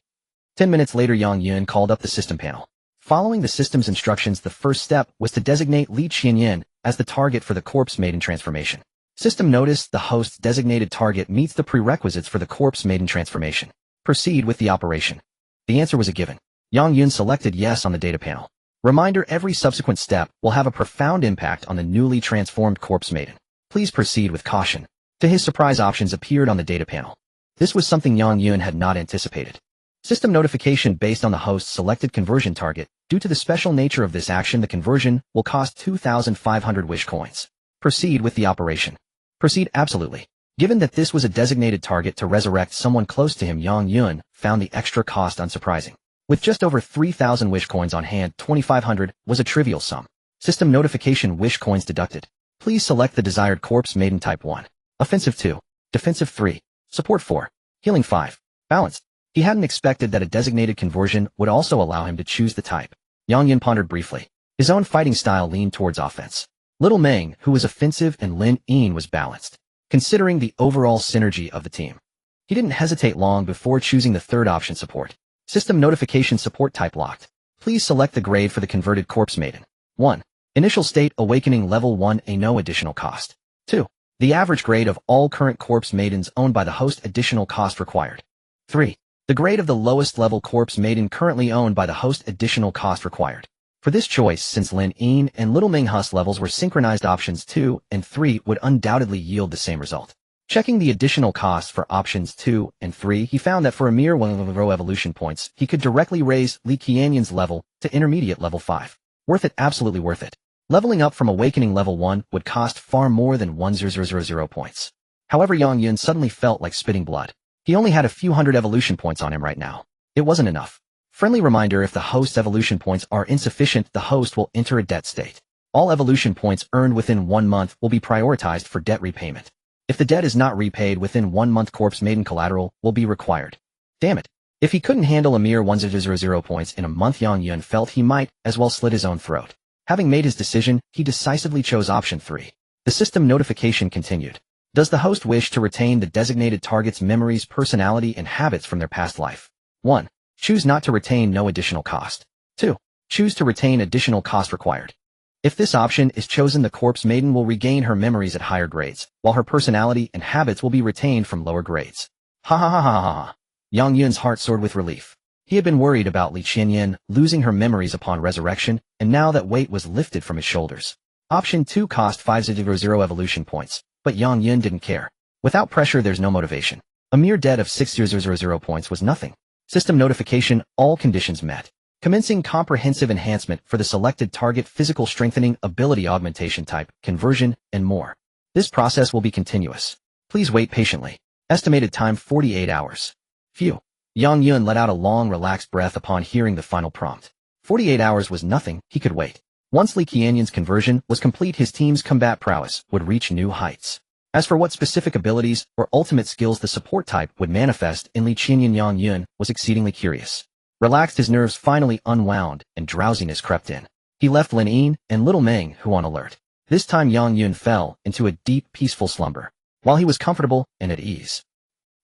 10 minutes later, Yang Yun called up the system panel. Following the system's instructions, the first step was to designate Li Qianyan as the target for the corpse maiden transformation. System noticed the host's designated target meets the prerequisites for the corpse maiden transformation. Proceed with the operation. The answer was a given. Yang Yun selected yes on the data panel. Reminder: every subsequent step will have a profound impact on the newly transformed corpse maiden. Please proceed with caution. To his surprise, options appeared on the data panel. This was something Yang Yun had not anticipated. System notification based on the host's selected conversion target. Due to the special nature of this action, the conversion will cost 2,500 wish coins. Proceed with the operation. Proceed, absolutely. Given that this was a designated target to resurrect someone close to him, Yang Yun found the extra cost unsurprising. With just over 3,000 wish coins on hand, 2,500 was a trivial sum. System notification: wish coins deducted. Please select the desired corpse maiden type 1. Offensive 2. Defensive 3. Support 4. Healing 5. Balanced. He hadn't expected that a designated conversion would also allow him to choose the type. Yang Yun pondered briefly. His own fighting style leaned towards offense. Little Meng, who was offensive, and Lin Yin was balanced. Considering the overall synergy of the team, he didn't hesitate long before choosing the third option: support. System notification: support type locked. Please select the grade for the converted corpse maiden. 1. Initial state awakening level 1, a no additional cost. 2. The average grade of all current corpse maidens owned by the host, additional cost required. 3. The grade of the lowest level corpse maiden currently owned by the host, additional cost required. For this choice, since Lin Yin and Little Ming Hus levels were synchronized, options 2 and 3 would undoubtedly yield the same result. Checking the additional costs for options 2 and 3, he found that for a mere 1 row evolution points, he could directly raise Li Qianyan's level to intermediate level 5. Worth it, absolutely worth it. Leveling up from awakening level 1 would cost far more than 1,000 points. However, Yang Yun suddenly felt like spitting blood. He only had a few hundred evolution points on him right now. It wasn't enough. Friendly reminder: if the host's evolution points are insufficient, the host will enter a debt state. All evolution points earned within 1 month will be prioritized for debt repayment. If the debt is not repaid within 1 month, corpse maiden collateral will be required. Damn it. If he couldn't handle a mere 1,000 points in a month, Yang Yun felt he might as well slit his own throat. Having made his decision, he decisively chose option 3. The system notification continued. Does the host wish to retain the designated target's memories, personality, and habits from their past life? 1. Choose not to retain, no additional cost. 2. Choose to retain, additional cost required. If this option is chosen, the corpse maiden will regain her memories at higher grades, while her personality and habits will be retained from lower grades. Ha ha ha ha ha ha. Yang Yun's heart soared with relief. He had been worried about Li Qianyan losing her memories upon resurrection, and now that weight was lifted from his shoulders. Option 2 cost 500 evolution points. But Yang Yun didn't care. Without pressure, there's no motivation. A mere debt of 6,000 points was nothing. System notification: all conditions met. Commencing comprehensive enhancement for the selected target: physical strengthening, ability augmentation type, conversion, and more. This process will be continuous. Please wait patiently. Estimated time: 48 hours. Phew. Yang Yun let out a long, relaxed breath upon hearing the final prompt. 48 hours was nothing, he could wait. Once Li Qianyan's conversion was complete, his team's combat prowess would reach new heights. As for what specific abilities or ultimate skills the support type would manifest in Li Qianyan, Yang Yun was exceedingly curious. Relaxed, his nerves finally unwound and drowsiness crept in. He left Lin Yin and Little Meng, who on alert. This time Yang Yun fell into a deep, peaceful slumber, while he was comfortable and at ease.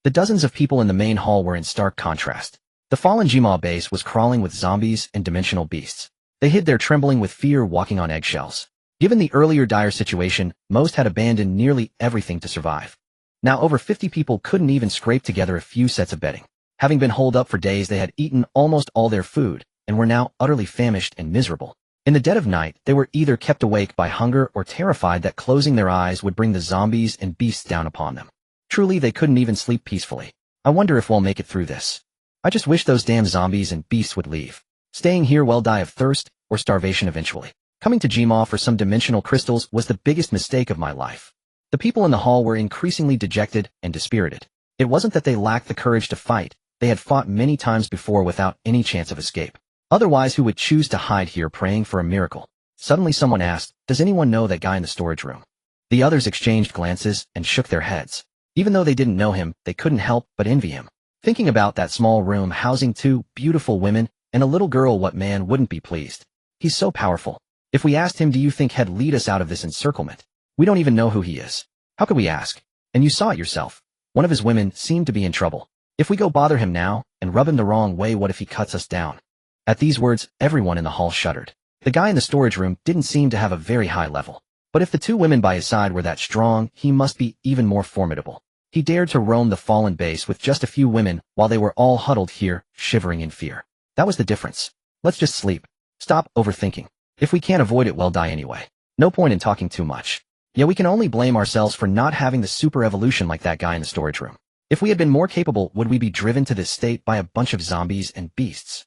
The dozens of people in the main hall were in stark contrast. The fallen Jima base was crawling with zombies and dimensional beasts. They hid there, trembling with fear, walking on eggshells. Given the earlier dire situation, most had abandoned nearly everything to survive. Now over 50 people couldn't even scrape together a few sets of bedding. Having been holed up for days, they had eaten almost all their food and were now utterly famished and miserable. In the dead of night, they were either kept awake by hunger or terrified that closing their eyes would bring the zombies and beasts down upon them. Truly, they couldn't even sleep peacefully. I wonder if we'll make it through this. I just wish those damn zombies and beasts would leave. Staying here will die of thirst or starvation eventually. Coming to Jima for some dimensional crystals was the biggest mistake of my life. The people in the hall were increasingly dejected and dispirited. It wasn't that they lacked the courage to fight. They had fought many times before without any chance of escape. Otherwise, who would choose to hide here praying for a miracle? Suddenly someone asked, "Does anyone know that guy in the storage room?" The others exchanged glances and shook their heads. Even though they didn't know him, they couldn't help but envy him. Thinking about that small room housing 2 beautiful women and a little girl, what man wouldn't be pleased? He's so powerful. If we asked him, "Do you think he'd lead us out of this encirclement?" We don't even know who he is. How could we ask? And you saw it yourself. One of his women seemed to be in trouble. If we go bother him now, and rub him the wrong way. What if he cuts us down? At these words, everyone in the hall shuddered. The guy in the storage room didn't seem to have a very high level. But if the two women by his side were that strong, he must be even more formidable. He dared to roam the fallen base with just a few women while they were all huddled here, shivering in fear. That was the difference. Let's just sleep. Stop overthinking. If we can't avoid it, we'll die anyway. No point in talking too much. Yeah, we can only blame ourselves for not having the super evolution like that guy in the storage room. If we had been more capable, would we be driven to this state by a bunch of zombies and beasts?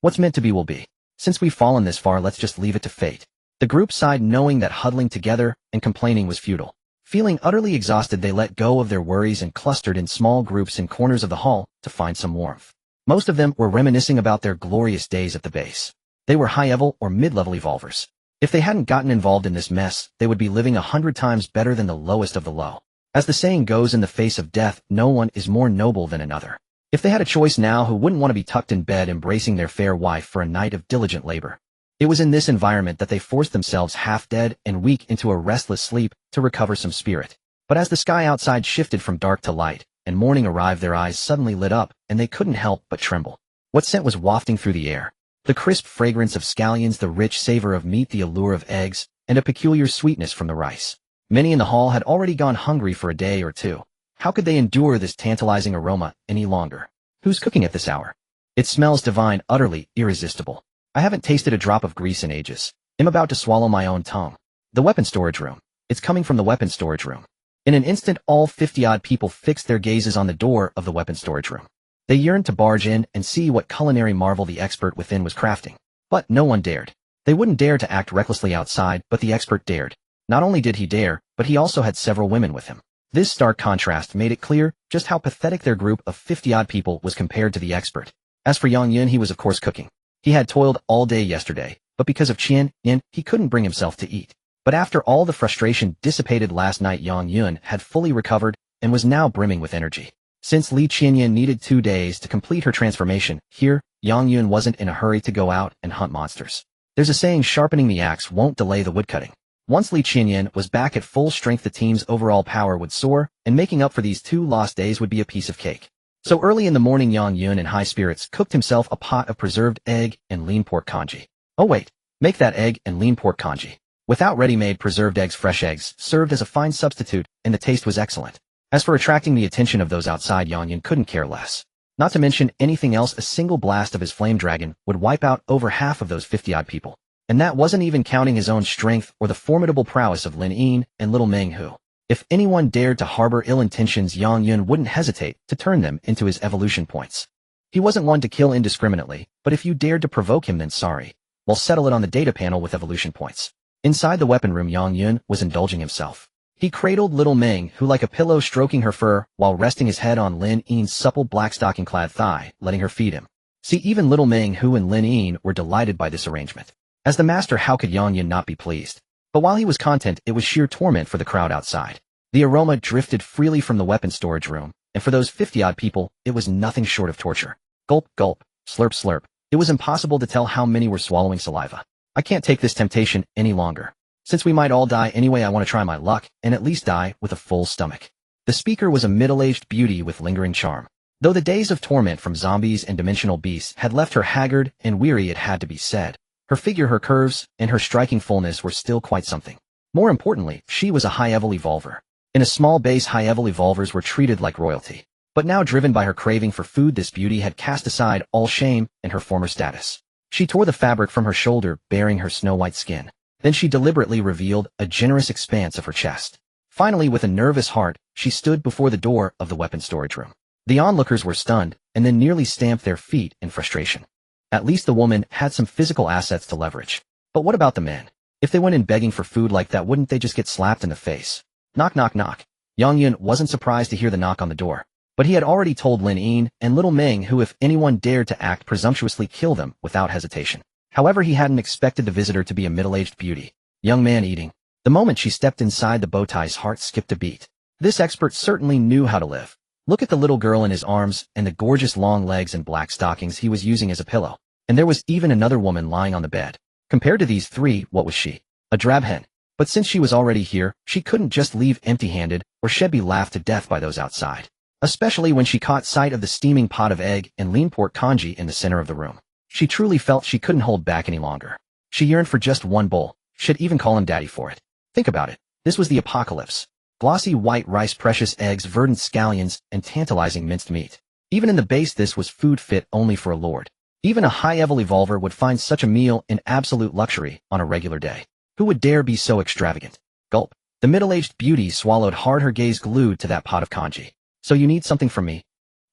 What's meant to be will be. Since we've fallen this far, let's just leave it to fate. The group sighed, knowing that huddling together and complaining was futile. Feeling utterly exhausted, they let go of their worries and clustered in small groups in corners of the hall to find some warmth. Most of them were reminiscing about their glorious days at the base. They were high-level or mid-level evolvers. If they hadn't gotten involved in this mess, they would be living 100 times better than the lowest of the low. As the saying goes, in the face of death, no one is more noble than another. If they had a choice now, who wouldn't want to be tucked in bed embracing their fair wife for a night of diligent labor? It was in this environment that they forced themselves half-dead and weak into a restless sleep to recover some spirit. But as the sky outside shifted from dark to light, and morning arrived, their eyes suddenly lit up, and they couldn't help but tremble. What scent was wafting through the air? The crisp fragrance of scallions, the rich savor of meat, the allure of eggs, and a peculiar sweetness from the rice. Many in the hall had already gone hungry for a day or two. How could they endure this tantalizing aroma any longer? Who's cooking at this hour? It smells divine, utterly irresistible. I haven't tasted a drop of grease in ages. I'm about to swallow my own tongue. The weapon storage room. It's coming from the weapon storage room. In an instant, all 50-odd people fixed their gazes on the door of the weapon storage room. They yearned to barge in and see what culinary marvel the expert within was crafting. But no one dared. They wouldn't dare to act recklessly outside, but the expert dared. Not only did he dare, but he also had several women with him. This stark contrast made it clear just how pathetic their group of 50-odd people was compared to the expert. As for Yang Yun, he was of course cooking. He had toiled all day yesterday, but because of Qian Yin, he couldn't bring himself to eat. But after all the frustration dissipated last night, Yang Yun had fully recovered and was now brimming with energy. Since Li Qianyan needed 2 days to complete her transformation, here, Yang Yun wasn't in a hurry to go out and hunt monsters. There's a saying, sharpening the axe won't delay the woodcutting. Once Li Qianyan was back at full strength, the team's overall power would soar, and making up for these 2 lost days would be a piece of cake. So early in the morning, Yang Yun, in high spirits, cooked himself a pot of preserved egg and lean pork congee. Oh wait, make that egg and lean pork congee. Without ready-made preserved eggs, fresh eggs served as a fine substitute, and the taste was excellent. As for attracting the attention of those outside, Yang Yun couldn't care less. Not to mention anything else, a single blast of his flame dragon would wipe out over half of those 50-odd people. And that wasn't even counting his own strength or the formidable prowess of Lin Yin and little Meng Hu. If anyone dared to harbor ill intentions, Yang Yun wouldn't hesitate to turn them into his evolution points. He wasn't one to kill indiscriminately, but if you dared to provoke him, then sorry. We'll settle it on the data panel with evolution points. Inside the weapon room, Yang Yun was indulging himself. He cradled little Meng, who like a pillow, stroking her fur while resting his head on Lin Yin's supple black stocking-clad thigh, letting her feed him. See, even little Meng Hu and Lin Yin were delighted by this arrangement. As the master, how could Yang Yun not be pleased? But while he was content, it was sheer torment for the crowd outside. The aroma drifted freely from the weapon storage room, and for those 50-odd people, it was nothing short of torture. Gulp, gulp, slurp, slurp. It was impossible to tell how many were swallowing saliva. I can't take this temptation any longer. Since we might all die anyway, I want to try my luck, and at least die with a full stomach. The speaker was a middle-aged beauty with lingering charm. Though the days of torment from zombies and dimensional beasts had left her haggard and weary, it had to be said. Her figure, her curves, and her striking fullness were still quite something. More importantly, she was a high-level evolver. In a small base, high-level evolvers were treated like royalty. But now, driven by her craving for food, this beauty had cast aside all shame and her former status. She tore the fabric from her shoulder, baring her snow-white skin. Then she deliberately revealed a generous expanse of her chest. Finally, with a nervous heart, she stood before the door of the weapon storage room. The onlookers were stunned, and then nearly stamped their feet in frustration. At least the woman had some physical assets to leverage. But what about the men? If they went in begging for food like that, wouldn't they just get slapped in the face? Knock, knock, knock. Yang Yun wasn't surprised to hear the knock on the door. But he had already told Lin Yin and little Meng Hu if anyone dared to act presumptuously, kill them without hesitation. However, he hadn't expected the visitor to be a middle-aged beauty. Young man eating. The moment she stepped inside, the bowtie's heart skipped a beat. This expert certainly knew how to live. Look at the little girl in his arms and the gorgeous long legs and black stockings he was using as a pillow. And there was even another woman lying on the bed. Compared to these 3, what was she? A drab hen. But since she was already here, she couldn't just leave empty-handed, or she'd be laughed to death by those outside. especially when she caught sight of the steaming pot of egg and lean pork congee in the center of the room. She truly felt she couldn't hold back any longer. She yearned for just one bowl. She'd even call him daddy for it. Think about it. This was the apocalypse. Glossy white rice, precious eggs, verdant scallions, and tantalizing minced meat. Even in the base, this was food fit only for a lord. Even a high-level evolver would find such a meal in absolute luxury on a regular day. Who would dare be so extravagant? Gulp. The middle-aged beauty swallowed hard, her gaze glued to that pot of congee. So you need something from me?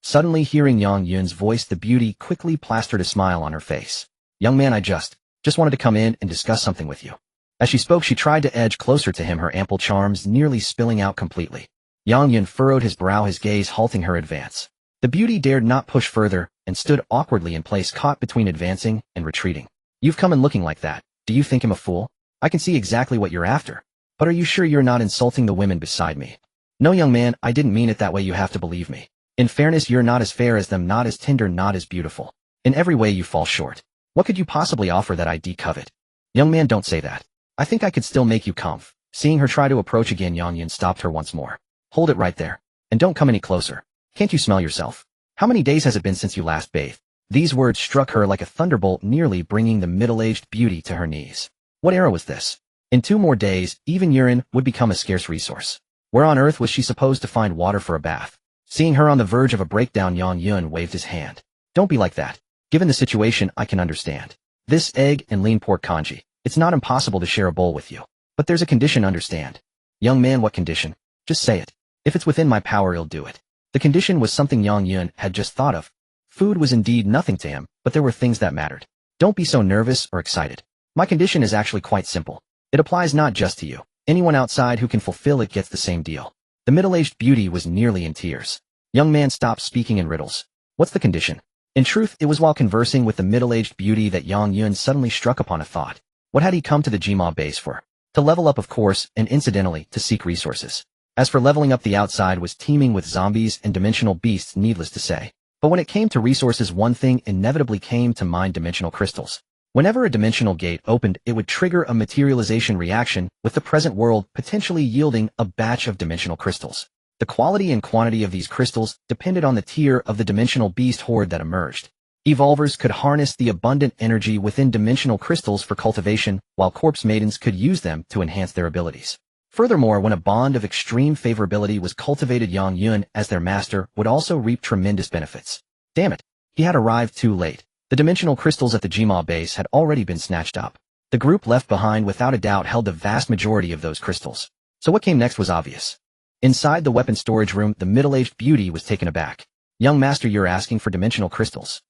Suddenly hearing Yang Yun's voice, the beauty quickly plastered a smile on her face. Young man, I just wanted to come in and discuss something with you. As she spoke, she tried to edge closer to him, her ample charms nearly spilling out completely. Yang Yun furrowed his brow, his gaze halting her advance. The beauty dared not push further and stood awkwardly in place, caught between advancing and retreating. You've come in looking like that. Do you think I'm a fool? I can see exactly what you're after. But are you sure you're not insulting the women beside me? No, young man, I didn't mean it that way. You have to believe me. In fairness, you're not as fair as them, not as tender, not as beautiful. In every way you fall short. What could you possibly offer that I covet? Young man, don't say that. I think I could still make you comf. Seeing her try to approach again, Yang Yun stopped her once more. Hold it right there. And don't come any closer. Can't you smell yourself? How many days has it been since you last bathed? These words struck her like a thunderbolt, nearly bringing the middle-aged beauty to her knees. What era was this? In 2 more days, even urine would become a scarce resource. Where on earth was she supposed to find water for a bath? Seeing her on the verge of a breakdown, Yang Yun waved his hand. Don't be like that. Given the situation, I can understand. This egg and lean pork congee. It's not impossible to share a bowl with you. But there's a condition, understand? Young man, what condition? Just say it. If it's within my power, I'll do it. The condition was something Yang Yun had just thought of. Food was indeed nothing to him, but there were things that mattered. Don't be so nervous or excited. My condition is actually quite simple. It applies not just to you. Anyone outside who can fulfill it gets the same deal. The middle-aged beauty was nearly in tears. Young man, stopped speaking in riddles. What's the condition? In truth, it was while conversing with the middle-aged beauty that Yang Yun suddenly struck upon a thought. What had he come to the Jima base for? To level up, of course, and incidentally, to seek resources. As for leveling up, the outside was teeming with zombies and dimensional beasts, needless to say. But when it came to resources, one thing inevitably came to mind: dimensional crystals. Whenever a dimensional gate opened, it would trigger a materialization reaction, with the present world potentially yielding a batch of dimensional crystals. The quality and quantity of these crystals depended on the tier of the dimensional beast horde that emerged. Evolvers could harness the abundant energy within dimensional crystals for cultivation, while corpse maidens could use them to enhance their abilities. Furthermore, when a bond of extreme favorability was cultivated, Yang Yun, as their master, would also reap tremendous benefits. Damn it, he had arrived too late. The dimensional crystals at the Jima base had already been snatched up. The group left behind without a doubt held the vast majority of those crystals. So what came next was obvious. Inside the weapon storage room, the middle-aged beauty was taken aback. Young master, you're asking for dimensional crystals?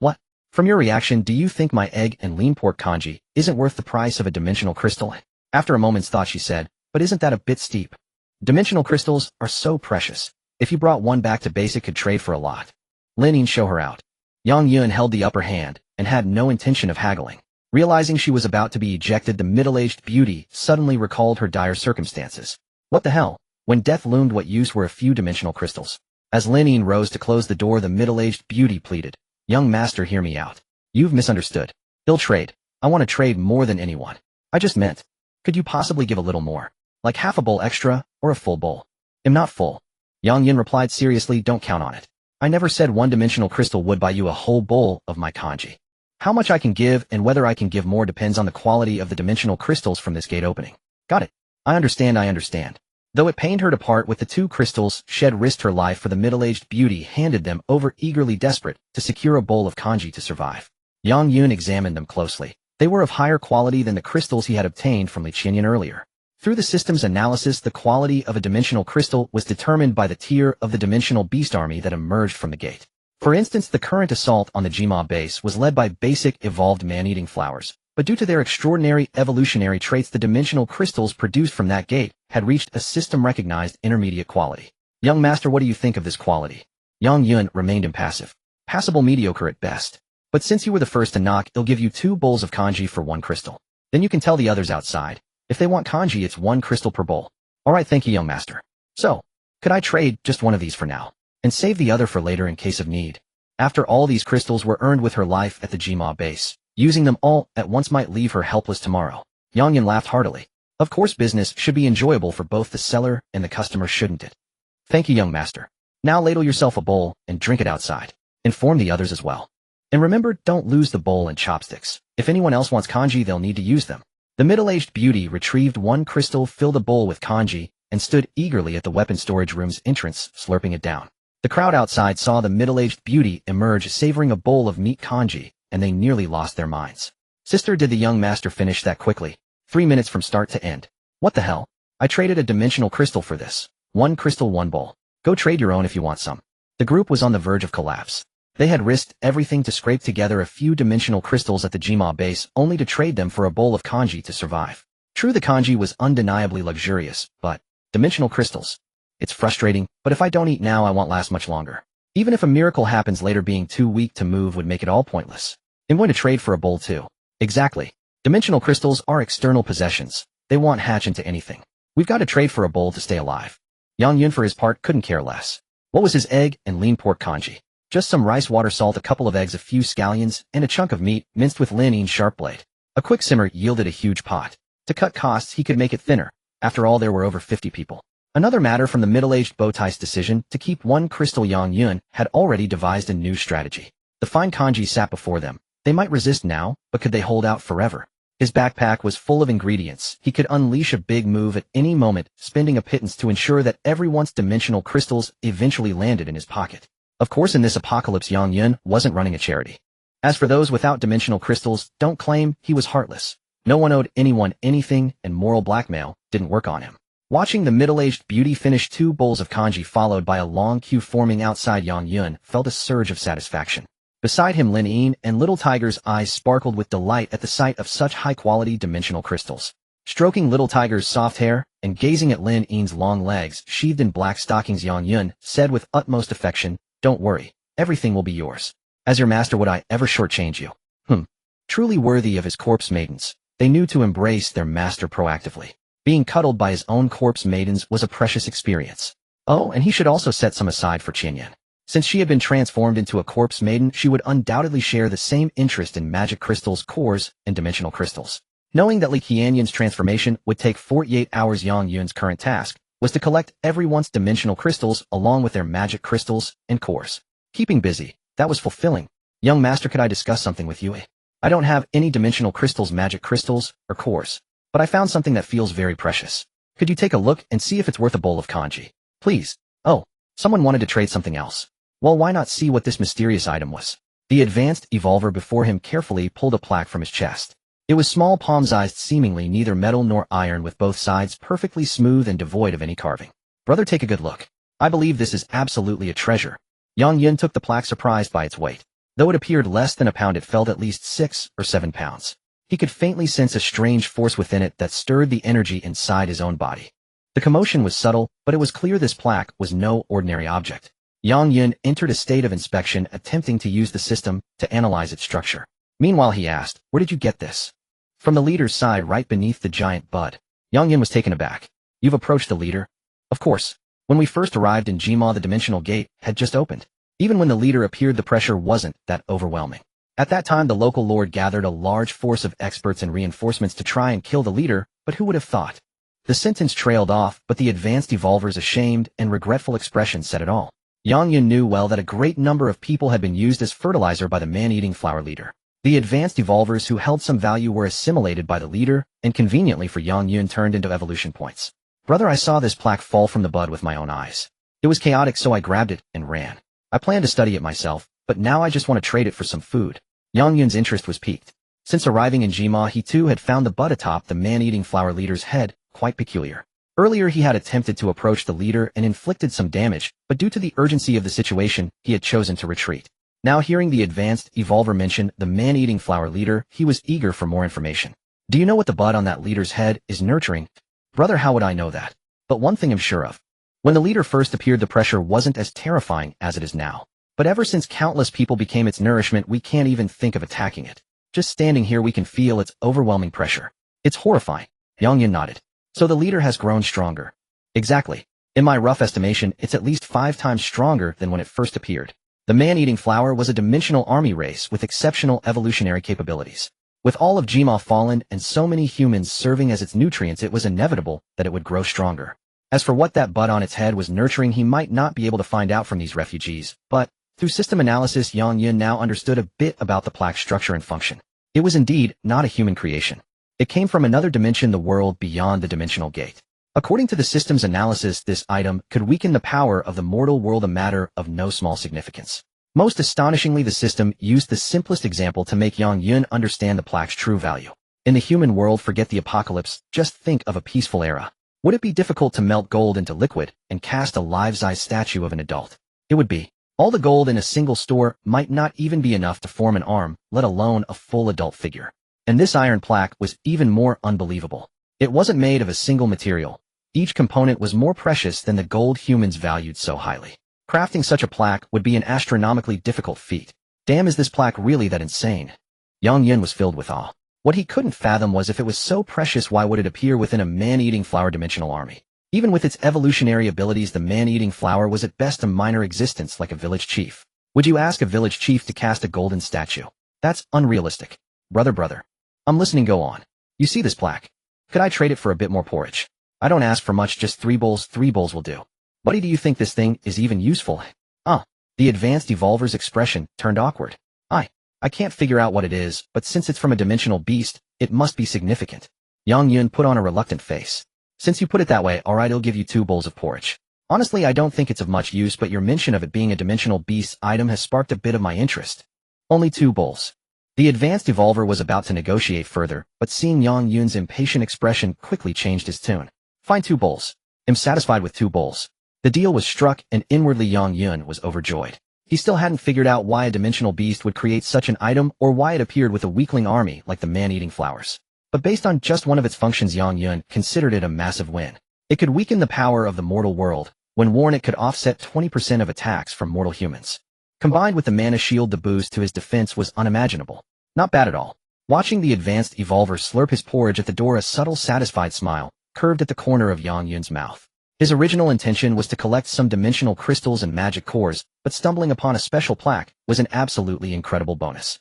What? From your reaction, do you think my egg and lean pork congee isn't worth the price of a dimensional crystal? After a moment's thought, she said, but isn't that a bit steep? Dimensional crystals are so precious. If you brought one back to base, it could trade for a lot. Lenin, show her out. Yang Yun held the upper hand and had no intention of haggling. Realizing she was about to be ejected, the middle-aged beauty suddenly recalled her dire circumstances. What the hell? When death loomed, what use were a few dimensional crystals? As Lenin rose to close the door, the middle-aged beauty pleaded. Young master, hear me out. You've misunderstood. I'll trade. I want to trade more than anyone. I just meant, could you possibly give a little more? Like half a bowl extra, or a full bowl? I'm not full. Yang Yun replied seriously, don't count on it. I never said one dimensional crystal would buy you a whole bowl of my congee. How much I can give and whether I can give more depends on the quality of the dimensional crystals from this gate opening. Got it. I understand. Though it pained her to part with the 2 crystals, Shed risked her life for the middle-aged beauty, handed them over eagerly, desperate to secure a bowl of congee to survive. Yang Yun examined them closely. They were of higher quality than the crystals he had obtained from Li Qianyan earlier. Through the system's analysis, the quality of a dimensional crystal was determined by the tier of the dimensional beast army that emerged from the gate. For instance, the current assault on the Jima base was led by basic evolved man-eating flowers, but due to their extraordinary evolutionary traits, the dimensional crystals produced from that gate had reached a system-recognized intermediate quality. Young master, what do you think of this quality? Yang Yun remained impassive. Passable, mediocre at best. But since you were the first to knock, I'll give you 2 bowls of congee for 1 crystal. Then you can tell the others outside. If they want congee, it's 1 crystal per bowl. Alright, thank you, young master. So, could I trade just one of these for now, and save the other for later in case of need? After all, these crystals were earned with her life at the Jima base. Using them all at once might leave her helpless tomorrow. Yang Yun laughed heartily. Of course, business should be enjoyable for both the seller and the customer, shouldn't it? Thank you, young master. Now ladle yourself a bowl and drink it outside. Inform the others as well. And remember, don't lose the bowl and chopsticks. If anyone else wants kanji, they'll need to use them. The middle-aged beauty retrieved one crystal, filled a bowl with kanji, and stood eagerly at the weapon storage room's entrance, slurping it down. The crowd outside saw the middle-aged beauty emerge savoring a bowl of meat kanji, and they nearly lost their minds. Sister, did the young master finish that quickly? 3 minutes from start to end. What the hell? I traded a dimensional crystal for this. 1 crystal, 1 bowl. Go trade your own if you want some. The group was on the verge of collapse. They had risked everything to scrape together a few dimensional crystals at the Jima base, only to trade them for a bowl of kanji to survive. True, the kanji was undeniably luxurious, but dimensional crystals. It's frustrating, but if I don't eat now, I won't last much longer. Even if a miracle happens later, being too weak to move would make it all pointless. I'm going to trade for a bowl too. Exactly. Dimensional crystals are external possessions. They won't hatch into anything. We've got to trade for a bowl to stay alive. Yang Yun for his part couldn't care less. What was his egg and lean pork kanji? Just some rice, water, salt, a couple of eggs, a few scallions, and a chunk of meat, minced with lean sharp blade. A quick simmer yielded a huge pot. To cut costs, he could make it thinner. After all, there were over 50 people. Another matter from the middle-aged Bowtie's decision to keep 1 crystal. Yang Yun had already devised a new strategy. The fine kanji sat before them. They might resist now, but could they hold out forever? His backpack was full of ingredients. He could unleash a big move at any moment, spending a pittance to ensure that everyone's dimensional crystals eventually landed in his pocket. Of course, in this apocalypse, Yang Yun wasn't running a charity. As for those without dimensional crystals, don't claim he was heartless. No one owed anyone anything, and moral blackmail didn't work on him. Watching the middle-aged beauty finish 2 bowls of kanji followed by a long queue forming outside, Yang Yun felt a surge of satisfaction. Beside him, Lin Yin and Little Tiger's eyes sparkled with delight at the sight of such high-quality dimensional crystals. Stroking Little Tiger's soft hair and gazing at Lin Yin's long legs sheathed in black stockings, Yang Yun said with utmost affection, "Don't worry, everything will be yours. As your master, would I ever shortchange you?" Truly worthy of his corpse maidens, they knew to embrace their master proactively. Being cuddled by his own corpse maidens was a precious experience. Oh, and he should also set some aside for Qianyan. Since she had been transformed into a corpse maiden, she would undoubtedly share the same interest in magic crystals, cores, and dimensional crystals. Knowing that Li Qianyan's transformation would take 48 hours, Yang Yun's current task was to collect everyone's dimensional crystals along with their magic crystals and cores. Keeping busy, that was fulfilling. Young master, could I discuss something with you? I don't have any dimensional crystals, magic crystals, or cores, but I found something that feels very precious. Could you take a look and see if it's worth a bowl of kanji? Please. Oh, someone wanted to trade something else. Well, why not see what this mysterious item was? The advanced evolver before him carefully pulled a plaque from his chest. It was small, palm-sized, seemingly neither metal nor iron, with both sides perfectly smooth and devoid of any carving. Brother, take a good look. I believe this is absolutely a treasure. Yang Yun took the plaque, surprised by its weight. Though it appeared less than a pound, it felt at least 6 or 7 pounds. He could faintly sense a strange force within it that stirred the energy inside his own body. The commotion was subtle, but it was clear this plaque was no ordinary object. Yang Yun entered a state of inspection, attempting to use the system to analyze its structure. Meanwhile, he asked, "Where did you get this?" From the leader's side, right beneath the giant bud. Yang Yun was taken aback. "You've approached the leader?" "Of course. When we first arrived in Jima, the dimensional gate had just opened. Even when the leader appeared, the pressure wasn't that overwhelming. At that time, the local lord gathered a large force of experts and reinforcements to try and kill the leader, but who would have thought?" The sentence trailed off, but the advanced evolver's ashamed and regretful expression said it all. Yang Yun knew well that a great number of people had been used as fertilizer by the man-eating flower leader. The advanced evolvers who held some value were assimilated by the leader, and conveniently for Yang Yun turned into evolution points. "Brother, I saw this plaque fall from the bud with my own eyes. It was chaotic, so I grabbed it and ran. I planned to study it myself, but now I just want to trade it for some food." Yang Yun's interest was piqued. Since arriving in Jima, he too had found the bud atop the man-eating flower leader's head quite peculiar. Earlier, he had attempted to approach the leader and inflicted some damage, but due to the urgency of the situation, he had chosen to retreat. Now, hearing the advanced evolver mention the man-eating flower leader, he was eager for more information. "Do you know what the bud on that leader's head is nurturing?" "Brother, how would I know that? But one thing I'm sure of. When the leader first appeared, the pressure wasn't as terrifying as it is now. But ever since countless people became its nourishment, we can't even think of attacking it. Just standing here, we can feel its overwhelming pressure. It's horrifying." Yang Yun nodded. "So the leader has grown stronger." "Exactly. In my rough estimation, it's at least 5 times stronger than when it first appeared." The man-eating flower was a dimensional army race with exceptional evolutionary capabilities. With all of Jima fallen and so many humans serving as its nutrients, it was inevitable that it would grow stronger. As for what that bud on its head was nurturing, he might not be able to find out from these refugees, but through system analysis, Yang Yun now understood a bit about the plaque's structure and function. It was indeed not a human creation. It came from another dimension, the world beyond the dimensional gate. According to the system's analysis, this item could weaken the power of the mortal world, a matter of no small significance. Most astonishingly, the system used the simplest example to make Yang Yun understand the plaque's true value. In the human world, forget the apocalypse, just think of a peaceful era. Would it be difficult to melt gold into liquid and cast a life-size statue of an adult? It would be. All the gold in a single store might not even be enough to form an arm, let alone a full adult figure. And this iron plaque was even more unbelievable. It wasn't made of a single material. Each component was more precious than the gold humans valued so highly. Crafting such a plaque would be an astronomically difficult feat. Damn, is this plaque really that insane? Yang Yun was filled with awe. What he couldn't fathom was, if it was so precious, why would it appear within a man-eating flower dimensional army? Even with its evolutionary abilities, the man-eating flower was at best a minor existence, like a village chief. Would you ask a village chief to cast a golden statue? That's unrealistic. Brother. I'm listening, go on. You see this plaque? Could I trade it for a bit more porridge? I don't ask for much, just 3 bowls will do. Buddy, do you think this thing is even useful? The advanced evolver's expression turned awkward. I can't figure out what it is, but since it's from a dimensional beast, it must be significant. Yang Yun put on a reluctant face. Since you put it that way, alright, I'll give you 2 bowls of porridge. Honestly, I don't think it's of much use, but your mention of it being a dimensional beast item has sparked a bit of my interest. Only 2 bowls. The advanced evolver was about to negotiate further, but seeing Yang Yun's impatient expression, quickly changed his tune. Fine, 2 bowls. I'm satisfied with 2 bowls. The deal was struck, and inwardly Yang Yun was overjoyed. He still hadn't figured out why a dimensional beast would create such an item, or why it appeared with a weakling army like the man-eating flowers. But based on just one of its functions, Yang Yun considered it a massive win. It could weaken the power of the mortal world. When worn, it could offset 20% of attacks from mortal humans. Combined with the mana shield, the boost to his defense was unimaginable. Not bad at all. Watching the advanced evolver slurp his porridge at the door, a subtle, satisfied smile curved at the corner of Yang Yun's mouth. His original intention was to collect some dimensional crystals and magic cores, but stumbling upon a special plaque was an absolutely incredible bonus.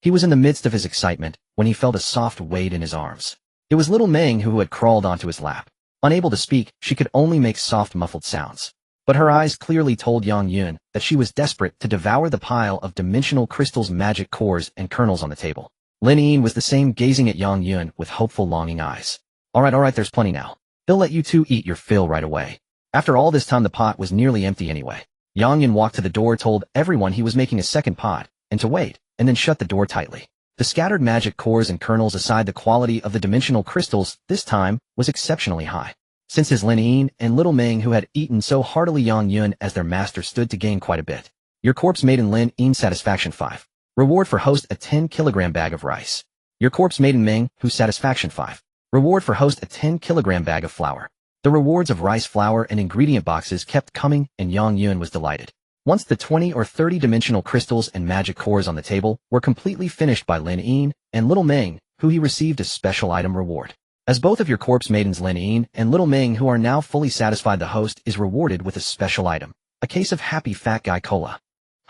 He was in the midst of his excitement when he felt a soft weight in his arms. It was little Meng who had crawled onto his lap. Unable to speak, she could only make soft, muffled sounds. But her eyes clearly told Yang Yun that she was desperate to devour the pile of dimensional crystals, magic cores, and kernels on the table. Lin Yin was the same, gazing at Yang Yun with hopeful, longing eyes. Alright, there's plenty now. He'll let you 2 eat your fill right away. After all this time, the pot was nearly empty anyway. Yang Yun walked to the door, told everyone he was making a second pot, and to wait, and then shut the door tightly. The scattered magic cores and kernels aside, the quality of the dimensional crystals this time was exceptionally high. Since his Lin Yin and little Meng, who had eaten so heartily, Yang Yun as their master stood to gain quite a bit. Your corpse maiden Lin Yin, satisfaction 5. Reward for host, a 10-kilogram bag of rice. Your corpse maiden Meng, who, satisfaction 5. Reward for host, a 10-kilogram bag of flour. The rewards of rice, flour, and ingredient boxes kept coming, and Yang Yun was delighted. Once the 20 or 30 dimensional crystals and magic cores on the table were completely finished by Lin Yin and little Meng, who he received a special item reward. As both of your corpse maidens Lin Yin and little Meng, who are now fully satisfied, the host is rewarded with a special item. A case of Happy Fat Guy Cola.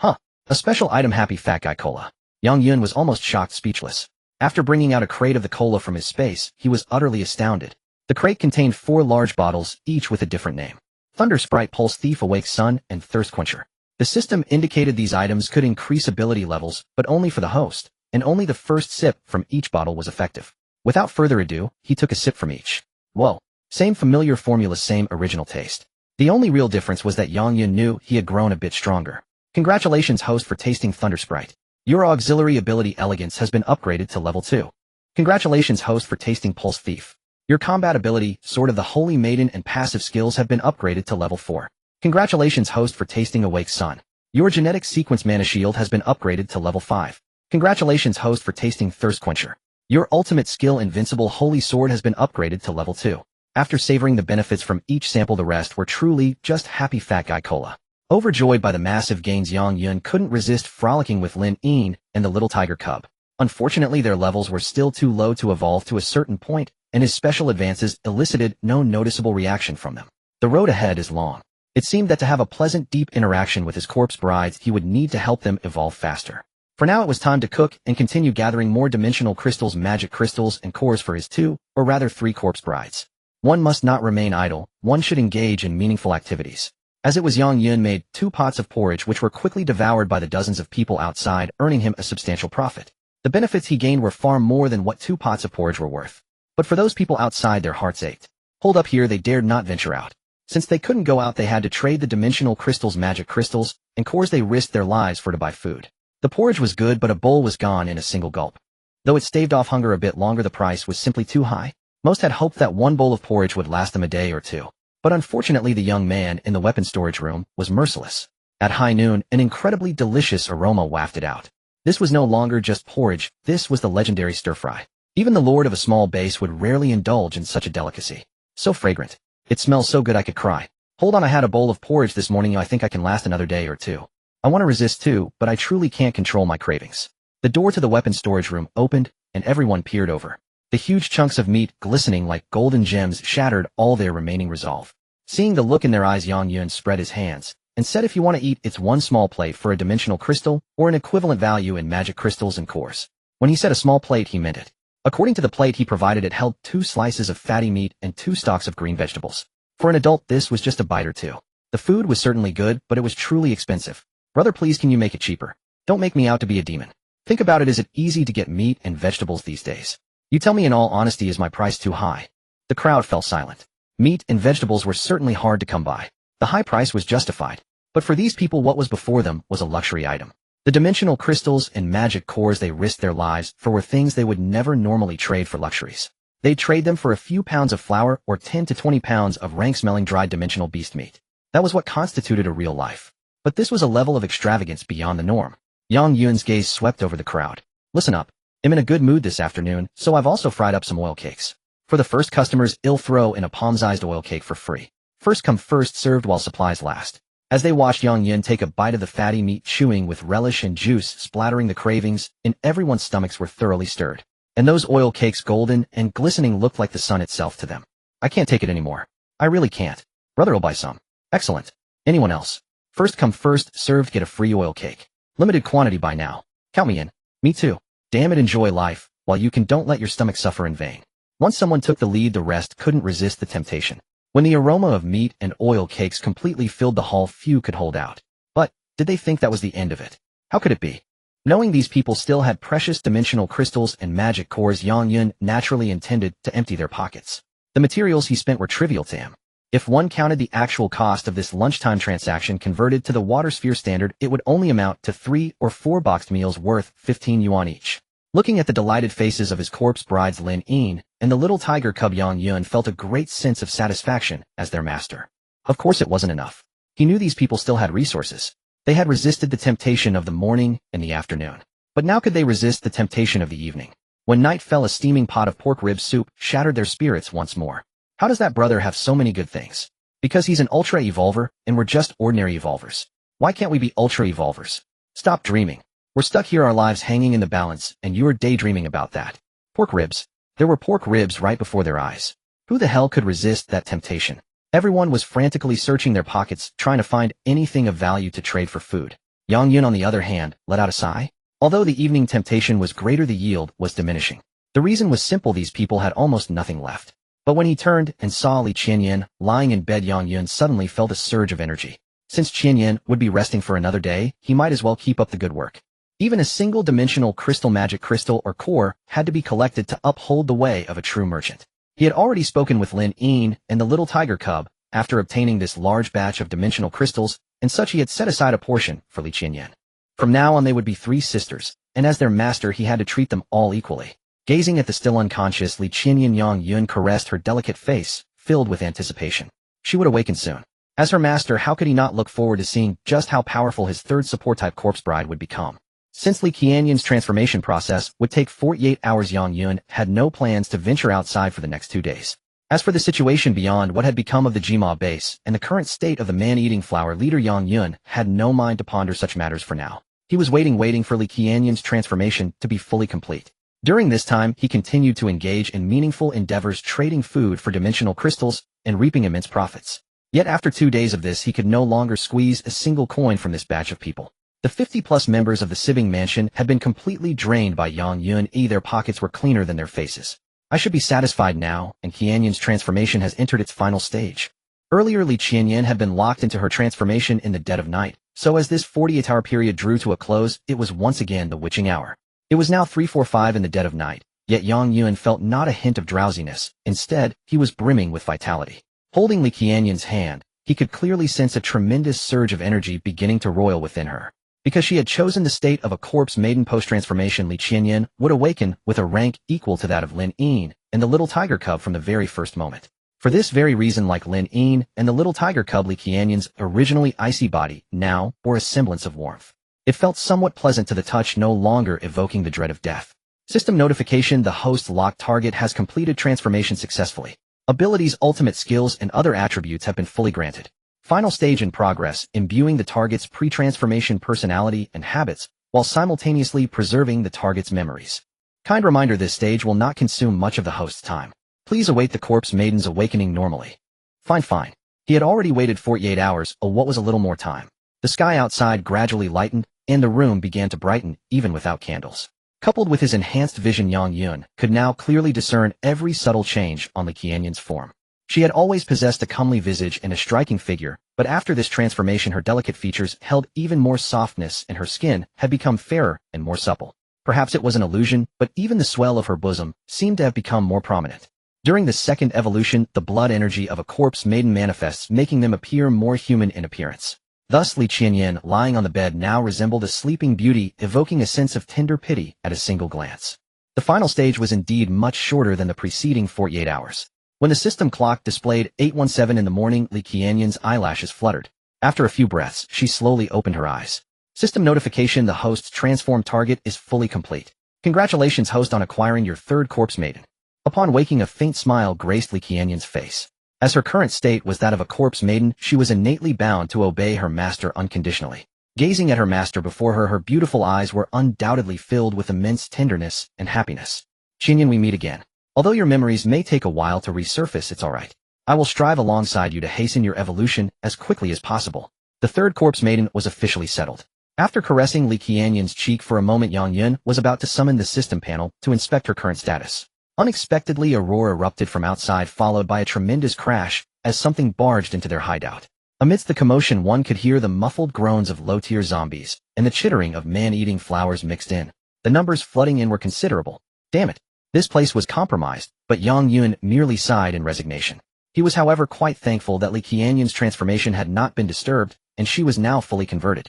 A special item, Happy Fat Guy Cola. Yang Yun was almost shocked, speechless. After bringing out a crate of the cola from his space, he was utterly astounded. The crate contained 4 large bottles, each with a different name. Thunder Sprite, Pulse Thief, Awake Sun, and Thirst Quencher. The system indicated these items could increase ability levels, but only for the host, and only the first sip from each bottle was effective. Without further ado, he took a sip from each. Whoa. Same familiar formula, same original taste. The only real difference was that Yang Yun knew he had grown a bit stronger. Congratulations, host, for tasting Thunder Sprite. Your auxiliary ability Elegance has been upgraded to level 2. Congratulations, host, for tasting Pulse Thief. Your combat ability, Sword of the Holy Maiden, and passive skills have been upgraded to level 4. Congratulations, host, for tasting Awake Sun. Your genetic sequence Mana Shield has been upgraded to level 5. Congratulations, host, for tasting Thirst Quencher. Your ultimate skill Invincible Holy Sword has been upgraded to level 2. After savoring the benefits from each sample, the rest were truly just Happy Fat Guy Cola. Overjoyed by the massive gains, Yang Yun couldn't resist frolicking with Lin Yin and the little tiger cub. Unfortunately, their levels were still too low to evolve to a certain point, and his special advances elicited no noticeable reaction from them. The road ahead is long. It seemed that to have a pleasant, deep interaction with his corpse brides, he would need to help them evolve faster. For now, it was time to cook and continue gathering more dimensional crystals, magic crystals, and cores for his 2, or rather 3 corpse brides. One must not remain idle, one should engage in meaningful activities. As it was, Yang Yun made 2 pots of porridge which were quickly devoured by the dozens of people outside, earning him a substantial profit. The benefits he gained were far more than what 2 pots of porridge were worth. But for those people outside, their hearts ached. Holed up here, they dared not venture out. Since they couldn't go out, they had to trade the dimensional crystals, magic crystals, and cores they risked their lives for to buy food. The porridge was good, but a bowl was gone in a single gulp. Though it staved off hunger a bit longer, the price was simply too high. Most had hoped that one bowl of porridge would last them a day or two. But unfortunately, the young man in the weapons storage room was merciless. At high noon, an incredibly delicious aroma wafted out. This was no longer just porridge, this was the legendary stir-fry. Even the lord of a small base would rarely indulge in such a delicacy. So fragrant. It smells so good I could cry. Hold on, I had a bowl of porridge this morning, I think I can last another day or two. I want to resist too, but I truly can't control my cravings. The door to the weapons storage room opened, and everyone peered over. The huge chunks of meat, glistening like golden gems, shattered all their remaining resolve. Seeing the look in their eyes, Yang Yun spread his hands and said, if you want to eat, it's 1 small plate for a dimensional crystal or an equivalent value in magic crystals and cores. When he said a small plate, he meant it. According to the plate he provided, it held 2 slices of fatty meat and 2 stalks of green vegetables. For an adult, this was just a bite or two. The food was certainly good, but it was truly expensive. Brother, please, can you make it cheaper? Don't make me out to be a demon. Think about it, is it easy to get meat and vegetables these days? You tell me in all honesty, is my price too high? The crowd fell silent. Meat and vegetables were certainly hard to come by. The high price was justified. But for these people, what was before them was a luxury item. The dimensional crystals and magic cores they risked their lives for were things they would never normally trade for luxuries. They'd trade them for a few pounds of flour or 10 to 20 pounds of rank-smelling dried dimensional beast meat. That was what constituted a real life. But this was a level of extravagance beyond the norm. Yang Yun's gaze swept over the crowd. Listen up. I'm in a good mood this afternoon, so I've also fried up some oil cakes. For the first customers, I'll throw in a palm-sized oil cake for free. First come, first served while supplies last. As they watched Yang Yun take a bite of the fatty meat, chewing with relish and juice splattering the cravings, and everyone's stomachs were thoroughly stirred. And those oil cakes, golden and glistening, looked like the sun itself to them. I can't take it anymore. I really can't. Brother'll buy some. Excellent. Anyone else? First come, first served, get a free oil cake. Limited quantity by now. Count me in. Me too. Damn it, enjoy life, while you can, don't let your stomach suffer in vain. Once someone took the lead, the rest couldn't resist the temptation. When the aroma of meat and oil cakes completely filled the hall, few could hold out. But, did they think that was the end of it? How could it be? Knowing these people still had precious dimensional crystals and magic cores, Yang Yun naturally intended to empty their pockets. The materials he spent were trivial to him. If one counted the actual cost of this lunchtime transaction converted to the water sphere standard, it would only amount to 3 or 4 boxed meals worth 15 yuan each. Looking at the delighted faces of his corpse brides Lin Yin and the little tiger cub, Yang Yun felt a great sense of satisfaction as their master. Of course it wasn't enough. He knew these people still had resources. They had resisted the temptation of the morning and the afternoon. But now could they resist the temptation of the evening? When night fell, a steaming pot of pork rib soup shattered their spirits once more. How does that brother have so many good things? Because he's an ultra evolver and we're just ordinary evolvers. Why can't we be ultra evolvers? Stop dreaming. We're stuck here, our lives hanging in the balance, and you're daydreaming about that. Pork ribs. There were pork ribs right before their eyes. Who the hell could resist that temptation? Everyone was frantically searching their pockets, trying to find anything of value to trade for food. Yang Yun, on the other hand, let out a sigh. Although the evening temptation was greater, the yield was diminishing. The reason was simple: these people had almost nothing left. But when he turned and saw Li Qianyan lying in bed, Yang Yun suddenly felt a surge of energy. Since Qianyan would be resting for another day, he might as well keep up the good work. Even a single-dimensional crystal, magic crystal, or core had to be collected to uphold the way of a true merchant. He had already spoken with Lin Yin and the little tiger cub after obtaining this large batch of dimensional crystals, and such he had set aside a portion for Li Qianyan. From now on they would be 3 sisters, and as their master he had to treat them all equally. Gazing at the still unconscious Li Qianyan, Yang Yun caressed her delicate face, filled with anticipation. She would awaken soon. As her master, how could he not look forward to seeing just how powerful his third support-type corpse bride would become? Since Li Qianyan's transformation process would take 48 hours, Yang Yun had no plans to venture outside for the next 2 days. As for the situation beyond, what had become of the Jima base and the current state of the man-eating flower leader, Yang Yun had no mind to ponder such matters for now. He was waiting for Li Qianyan's transformation to be fully complete. During this time, he continued to engage in meaningful endeavors, trading food for dimensional crystals and reaping immense profits. Yet after 2 days of this, he could no longer squeeze a single coin from this batch of people. The 50-plus members of the Sibing mansion had been completely drained by Yang Yun. Their pockets were cleaner than their faces. I should be satisfied now, and Qianyan's transformation has entered its final stage. Earlier Li Qianyan had been locked into her transformation in the dead of night, so as this 48-hour period drew to a close, it was once again the witching hour. It was now 3:45 in the dead of night, yet Yang Yuan felt not a hint of drowsiness. Instead, he was brimming with vitality. Holding Li Qianyan's hand, he could clearly sense a tremendous surge of energy beginning to roil within her. Because she had chosen the state of a corpse maiden post-transformation, Li Qianyan would awaken with a rank equal to that of Lin Yin and the little tiger cub from the very first moment. For this very reason, like Lin Yin and the little tiger cub, Li Qianyan's originally icy body now bore a semblance of warmth. It felt somewhat pleasant to the touch, no longer evoking the dread of death. System notification: the host locked target has completed transformation successfully. Abilities, ultimate skills, and other attributes have been fully granted. Final stage in progress, imbuing the target's pre-transformation personality and habits while simultaneously preserving the target's memories. Kind reminder: this stage will not consume much of the host's time. Please await the corpse maiden's awakening normally. Fine. He had already waited 48 hours, what was a little more time. The sky outside gradually lightened, and the room began to brighten, even without candles. Coupled with his enhanced vision, Yang Yuan could now clearly discern every subtle change on Li Qianyan's form. She had always possessed a comely visage and a striking figure, but after this transformation her delicate features held even more softness and her skin had become fairer and more supple. Perhaps it was an illusion, but even the swell of her bosom seemed to have become more prominent. During the second evolution, the blood energy of a corpse maiden manifests, making them appear more human in appearance. Thus Li Qianyan, lying on the bed, now resembled a sleeping beauty, evoking a sense of tender pity at a single glance. The final stage was indeed much shorter than the preceding 48 hours. When the system clock displayed 8:17 in the morning, Li Qianyan's eyelashes fluttered. After a few breaths, she slowly opened her eyes. System notification: the host's transformed target is fully complete. Congratulations, host, on acquiring your third corpse maiden. Upon waking, a faint smile graced Li Qianyan's face. As her current state was that of a corpse maiden, she was innately bound to obey her master unconditionally. Gazing at her master before her, her beautiful eyes were undoubtedly filled with immense tenderness and happiness. Qianyan, we meet again. Although your memories may take a while to resurface, it's alright. I will strive alongside you to hasten your evolution as quickly as possible. The third corpse maiden was officially settled. After caressing Li Qianyan's cheek for a moment, Yang Yuan was about to summon the system panel to inspect her current status. Unexpectedly, a roar erupted from outside, followed by a tremendous crash as something barged into their hideout. Amidst the commotion, one could hear the muffled groans of low-tier zombies and the chittering of man-eating flowers mixed in. The numbers flooding in were considerable. Damn it. This place was compromised, but Yang Yuan merely sighed in resignation. He was, however, quite thankful that Li Qianyan's transformation had not been disturbed, and she was now fully converted.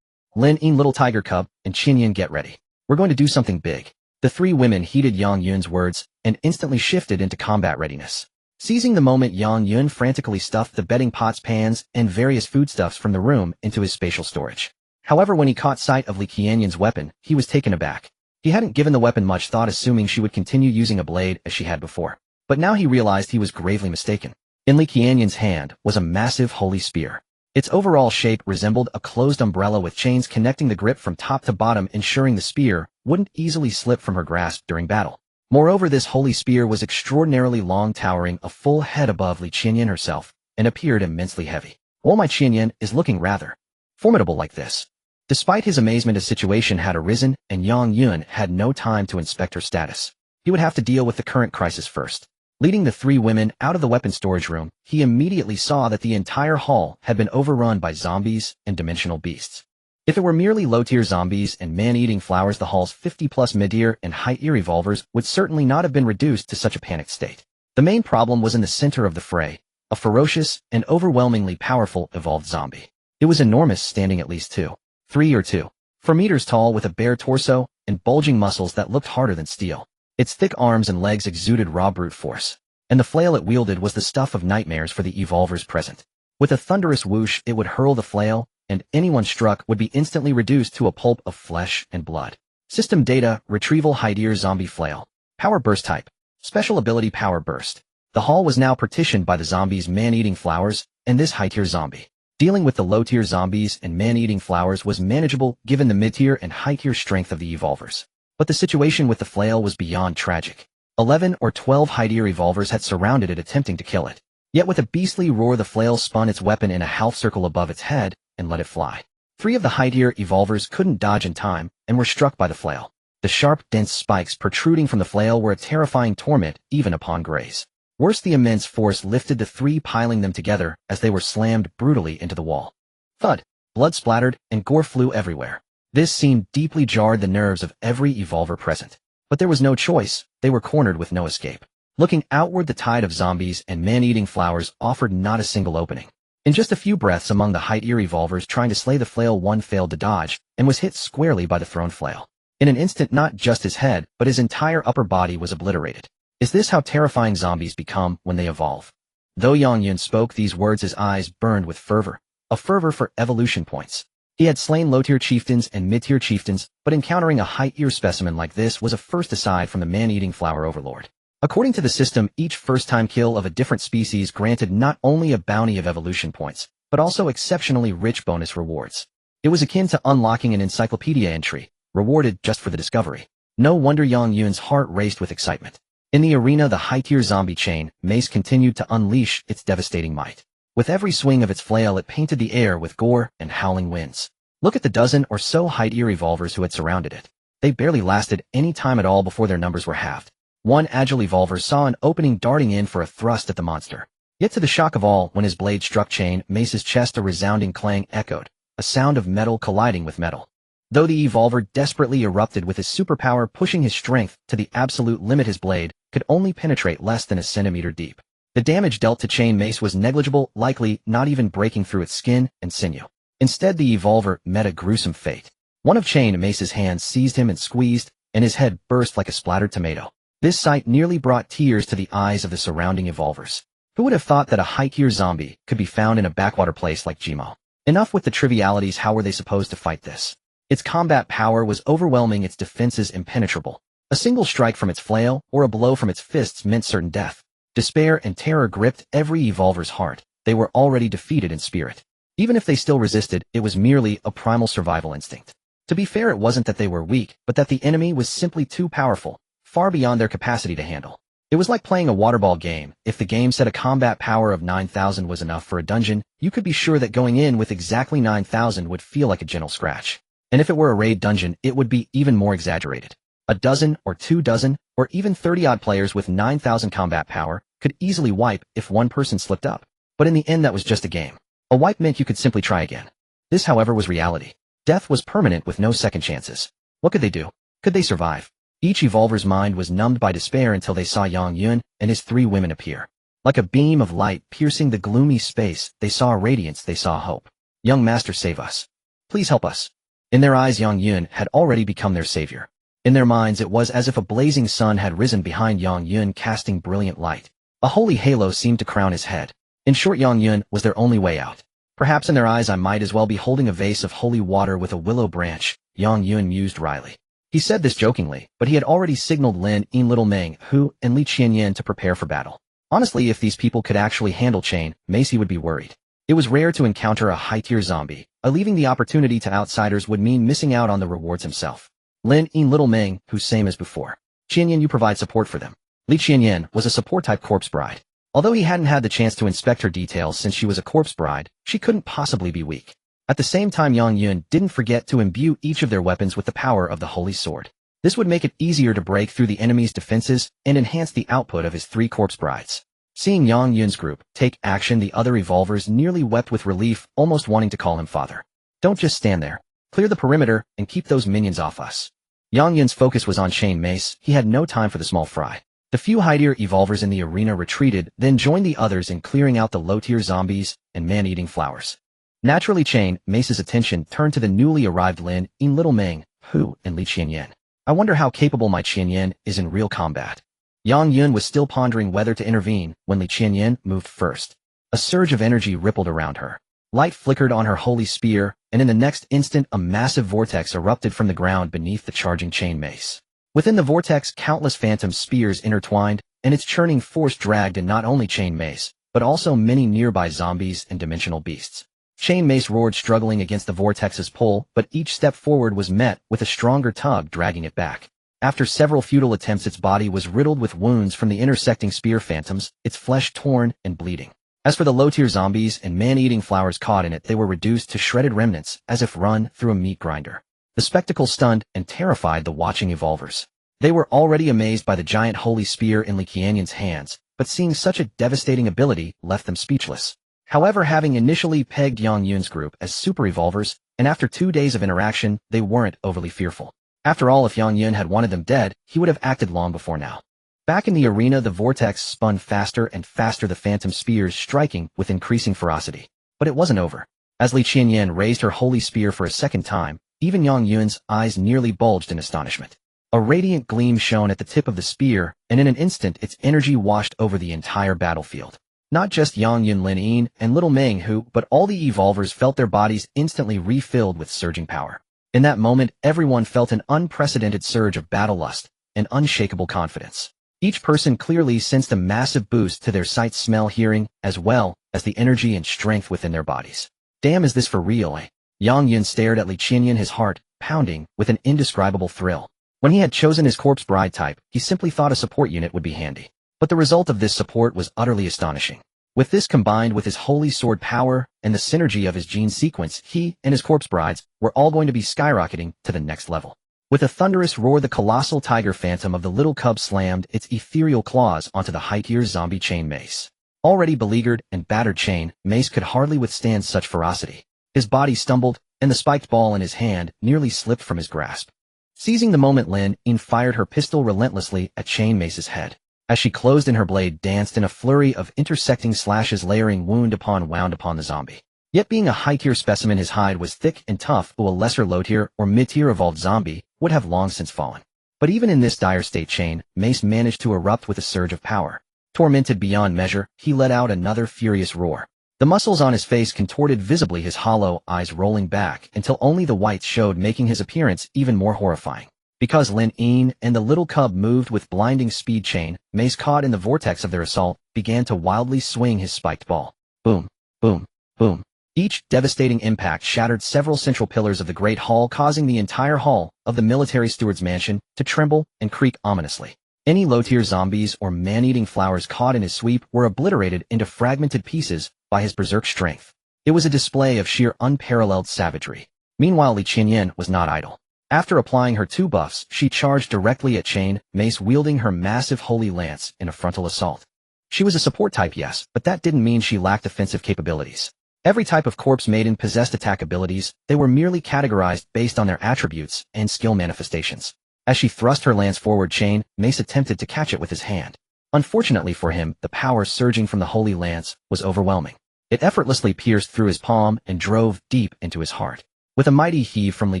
Lin Yin, little tiger cub, and Qianyan, get ready. We're going to do something big. The three women heeded Yang Yuan's words and instantly shifted into combat readiness. Seizing the moment, Yang Yuan frantically stuffed the bedding, pots, pans, and various foodstuffs from the room into his spatial storage. However, when he caught sight of Li Qianyan's weapon, he was taken aback. He hadn't given the weapon much thought, assuming she would continue using a blade as she had before. But now he realized he was gravely mistaken. In Li Qianyan's hand was a massive holy spear. Its overall shape resembled a closed umbrella with chains connecting the grip from top to bottom, ensuring the spear wouldn't easily slip from her grasp during battle. Moreover, this holy spear was extraordinarily long, towering a full head above Li Qianyan herself, and appeared immensely heavy. Oh, my Qianyan is looking rather formidable like this. Despite his amazement, a situation had arisen, and Yang Yuan had no time to inspect her status. He would have to deal with the current crisis first. Leading the three women out of the weapon storage room, he immediately saw that the entire hall had been overrun by zombies and dimensional beasts. If it were merely low-tier zombies and man-eating flowers, the hall's 50-plus mid-tier and high-tier evolvers would certainly not have been reduced to such a panicked state. The main problem was in the center of the fray, a ferocious and overwhelmingly powerful evolved zombie. It was enormous, standing at least 4 meters tall, with a bare torso and bulging muscles that looked harder than steel. Its thick arms and legs exuded raw brute force, and the flail it wielded was the stuff of nightmares for the evolvers present. With a thunderous whoosh, it would hurl the flail, and anyone struck would be instantly reduced to a pulp of flesh and blood. System data: retrieval, high-tier zombie flail. Power burst type. Special ability, power burst. The hall was now partitioned by the zombies' man-eating flowers and this high-tier zombie. Dealing with the low-tier zombies and man-eating flowers was manageable given the mid-tier and high-tier strength of the evolvers. But the situation with the flail was beyond tragic. 11 or 12 high-tier evolvers had surrounded it, attempting to kill it. Yet with a beastly roar, the flail spun its weapon in a half-circle above its head and let it fly. 3 of the high-tier evolvers couldn't dodge in time and were struck by the flail. The sharp, dense spikes protruding from the flail were a terrifying torment even upon graze. Worse, the immense force lifted the three, piling them together as they were slammed brutally into the wall. Thud, blood splattered, and gore flew everywhere. This scene deeply jarred the nerves of every evolver present. But there was no choice, they were cornered with no escape. Looking outward, the tide of zombies and man-eating flowers offered not a single opening. In just a few breaths, among the height-ear evolvers trying to slay the flail, one failed to dodge and was hit squarely by the thrown flail. In an instant, not just his head, but his entire upper body was obliterated. Is this how terrifying zombies become when they evolve? Though Yang Yun spoke these words, his eyes burned with fervor. A fervor for evolution points. He had slain low-tier chieftains and mid-tier chieftains, but encountering a height-ear specimen like this was a first aside from the man-eating flower overlord. According to the system, each first-time kill of a different species granted not only a bounty of evolution points, but also exceptionally rich bonus rewards. It was akin to unlocking an encyclopedia entry, rewarded just for the discovery. No wonder Yang Yun's heart raced with excitement. In the arena, the high-tier zombie chain mace continued to unleash its devastating might. With every swing of its flail, it painted the air with gore and howling winds. Look at the dozen or so height-ear evolvers who had surrounded it. They barely lasted any time at all before their numbers were halved. One agile evolver saw an opening, darting in for a thrust at the monster. Yet to the shock of all, when his blade struck chain mace's chest, a resounding clang echoed, a sound of metal colliding with metal. Though the evolver desperately erupted with his superpower, pushing his strength to the absolute limit, his blade could only penetrate less than a centimeter deep. The damage dealt to chain mace was negligible, likely not even breaking through its skin and sinew. Instead, the evolver met a gruesome fate. One of chain mace's hands seized him and squeezed, and his head burst like a splattered tomato. This sight nearly brought tears to the eyes of the surrounding evolvers. Who would have thought that a high-tier zombie could be found in a backwater place like Jimo? Enough with the trivialities. How were they supposed to fight this? Its combat power was overwhelming, its defenses impenetrable. A single strike from its flail or a blow from its fists meant certain death. Despair and terror gripped every evolver's heart. They were already defeated in spirit. Even if they still resisted, it was merely a primal survival instinct. To be fair, it wasn't that they were weak, but that the enemy was simply too powerful, far beyond their capacity to handle. It was like playing a waterball game. If the game said a combat power of 9,000 was enough for a dungeon, you could be sure that going in with exactly 9,000 would feel like a gentle scratch. And if it were a raid dungeon, it would be even more exaggerated. A dozen or 2 dozen, or even 30-odd players with 9,000 combat power could easily wipe if one person slipped up. But in the end, that was just a game. A wipe meant you could simply try again. This, however, was reality. Death was permanent with no second chances. What could they do? Could they survive? Each evolver's mind was numbed by despair until they saw Yang Yun and his 3 women appear. Like a beam of light piercing the gloomy space, they saw a radiance, they saw hope. Young master, save us. Please help us. In their eyes, Yang Yun had already become their savior. In their minds, it was as if a blazing sun had risen behind Yang Yun, casting brilliant light. A holy halo seemed to crown his head. In short, Yang Yun was their only way out. Perhaps in their eyes I might as well be holding a vase of holy water with a willow branch, Yang Yun mused wryly. He said this jokingly, but he had already signaled Lin Yin, Little Meng, Hu, and Li Qianyan to prepare for battle. Honestly, if these people could actually handle Chain, Macy would be worried. It was rare to encounter a high-tier zombie. Leaving the opportunity to outsiders would mean missing out on the rewards himself. Lin Yin, Little Meng, Hu, same as before. Qianyan, you provide support for them. Li Qianyan was a support-type corpse bride. Although he hadn't had the chance to inspect her details since she was a corpse bride, she couldn't possibly be weak. At the same time, Yang Yun didn't forget to imbue each of their weapons with the power of the Holy Sword. This would make it easier to break through the enemy's defenses and enhance the output of his 3 corpse brides. Seeing Yang Yun's group take action, the other evolvers nearly wept with relief, almost wanting to call him father. Don't just stand there. Clear the perimeter and keep those minions off us. Yang Yun's focus was on Chain Mace. He had no time for the small fry. The few high-tier evolvers in the arena retreated, then joined the others in clearing out the low-tier zombies and man-eating flowers. Naturally, Chain Mace's attention turned to the newly arrived Lin Yin, Little Meng, Hu, and Li Qianyan. I wonder how capable my Qianyan is in real combat. Yang Yun was still pondering whether to intervene when Li Qianyan moved first. A surge of energy rippled around her. Light flickered on her holy spear, and in the next instant a massive vortex erupted from the ground beneath the charging Chain Mace. Within the vortex, countless phantom spears intertwined, and its churning force dragged in not only Chain Mace, but also many nearby zombies and dimensional beasts. Chain Mace roared, struggling against the vortex's pull, but each step forward was met with a stronger tug dragging it back. After several futile attempts, its body was riddled with wounds from the intersecting spear phantoms, its flesh torn and bleeding. As for the low-tier zombies and man-eating flowers caught in it, they were reduced to shredded remnants, as if run through a meat grinder. The spectacle stunned and terrified the watching evolvers. They were already amazed by the giant holy spear in Li Qianyan's hands, but seeing such a devastating ability left them speechless. However, having initially pegged Yang Yun's group as super evolvers, and after 2 days of interaction, they weren't overly fearful. After all, if Yang Yun had wanted them dead, he would have acted long before now. Back in the arena, the vortex spun faster and faster, the phantom spears striking with increasing ferocity. But it wasn't over. As Li Qianyan raised her holy spear for a second time, even Yang Yun's eyes nearly bulged in astonishment. A radiant gleam shone at the tip of the spear, and in an instant its energy washed over the entire battlefield. Not just Yang Yun, Lin Yin, and Little Meng Hu, but all the evolvers felt their bodies instantly refilled with surging power. In that moment, everyone felt an unprecedented surge of battle lust, and unshakable confidence. Each person clearly sensed a massive boost to their sight, smell, hearing, as well as the energy and strength within their bodies. Damn, is this for real, eh? Yang Yun stared at Li Qianyan, his heart pounding with an indescribable thrill. When he had chosen his corpse bride type, he simply thought a support unit would be handy. But the result of this support was utterly astonishing. With this combined with his holy sword power and the synergy of his gene sequence, he and his corpse brides were all going to be skyrocketing to the next level. With a thunderous roar, the colossal tiger phantom of the little cub slammed its ethereal claws onto the high-tier zombie chain mace. Already beleaguered and battered, chain mace could hardly withstand such ferocity. His body stumbled, and the spiked ball in his hand nearly slipped from his grasp. Seizing the moment, Lin Yin fired her pistol relentlessly at chain mace's head. As she closed in, her blade danced in a flurry of intersecting slashes, layering wound upon wound upon the zombie. Yet being a high-tier specimen, his hide was thick and tough, while a lesser low-tier or mid-tier evolved zombie would have long since fallen. But even in this dire state, chain mace managed to erupt with a surge of power. Tormented beyond measure, he let out another furious roar. The muscles on his face contorted visibly, his hollow eyes rolling back until only the whites showed, making his appearance even more horrifying. Because Lin Yin and the little cub moved with blinding speed, chain mace, caught in the vortex of their assault, began to wildly swing his spiked ball. Boom, boom, boom. Each devastating impact shattered several central pillars of the Great Hall, causing the entire hall of the military steward's mansion to tremble and creak ominously. Any low-tier zombies or man-eating flowers caught in his sweep were obliterated into fragmented pieces by his berserk strength. It was a display of sheer unparalleled savagery. Meanwhile, Li Qianyan was not idle. After applying her 2 buffs, she charged directly at chain mace, wielding her massive holy lance in a frontal assault. She was a support type, yes, but that didn't mean she lacked offensive capabilities. Every type of corpse maiden possessed attack abilities. They were merely categorized based on their attributes and skill manifestations. As she thrust her lance forward, chain mace attempted to catch it with his hand. Unfortunately for him, the power surging from the holy lance was overwhelming. It effortlessly pierced through his palm and drove deep into his heart. With a mighty heave from Li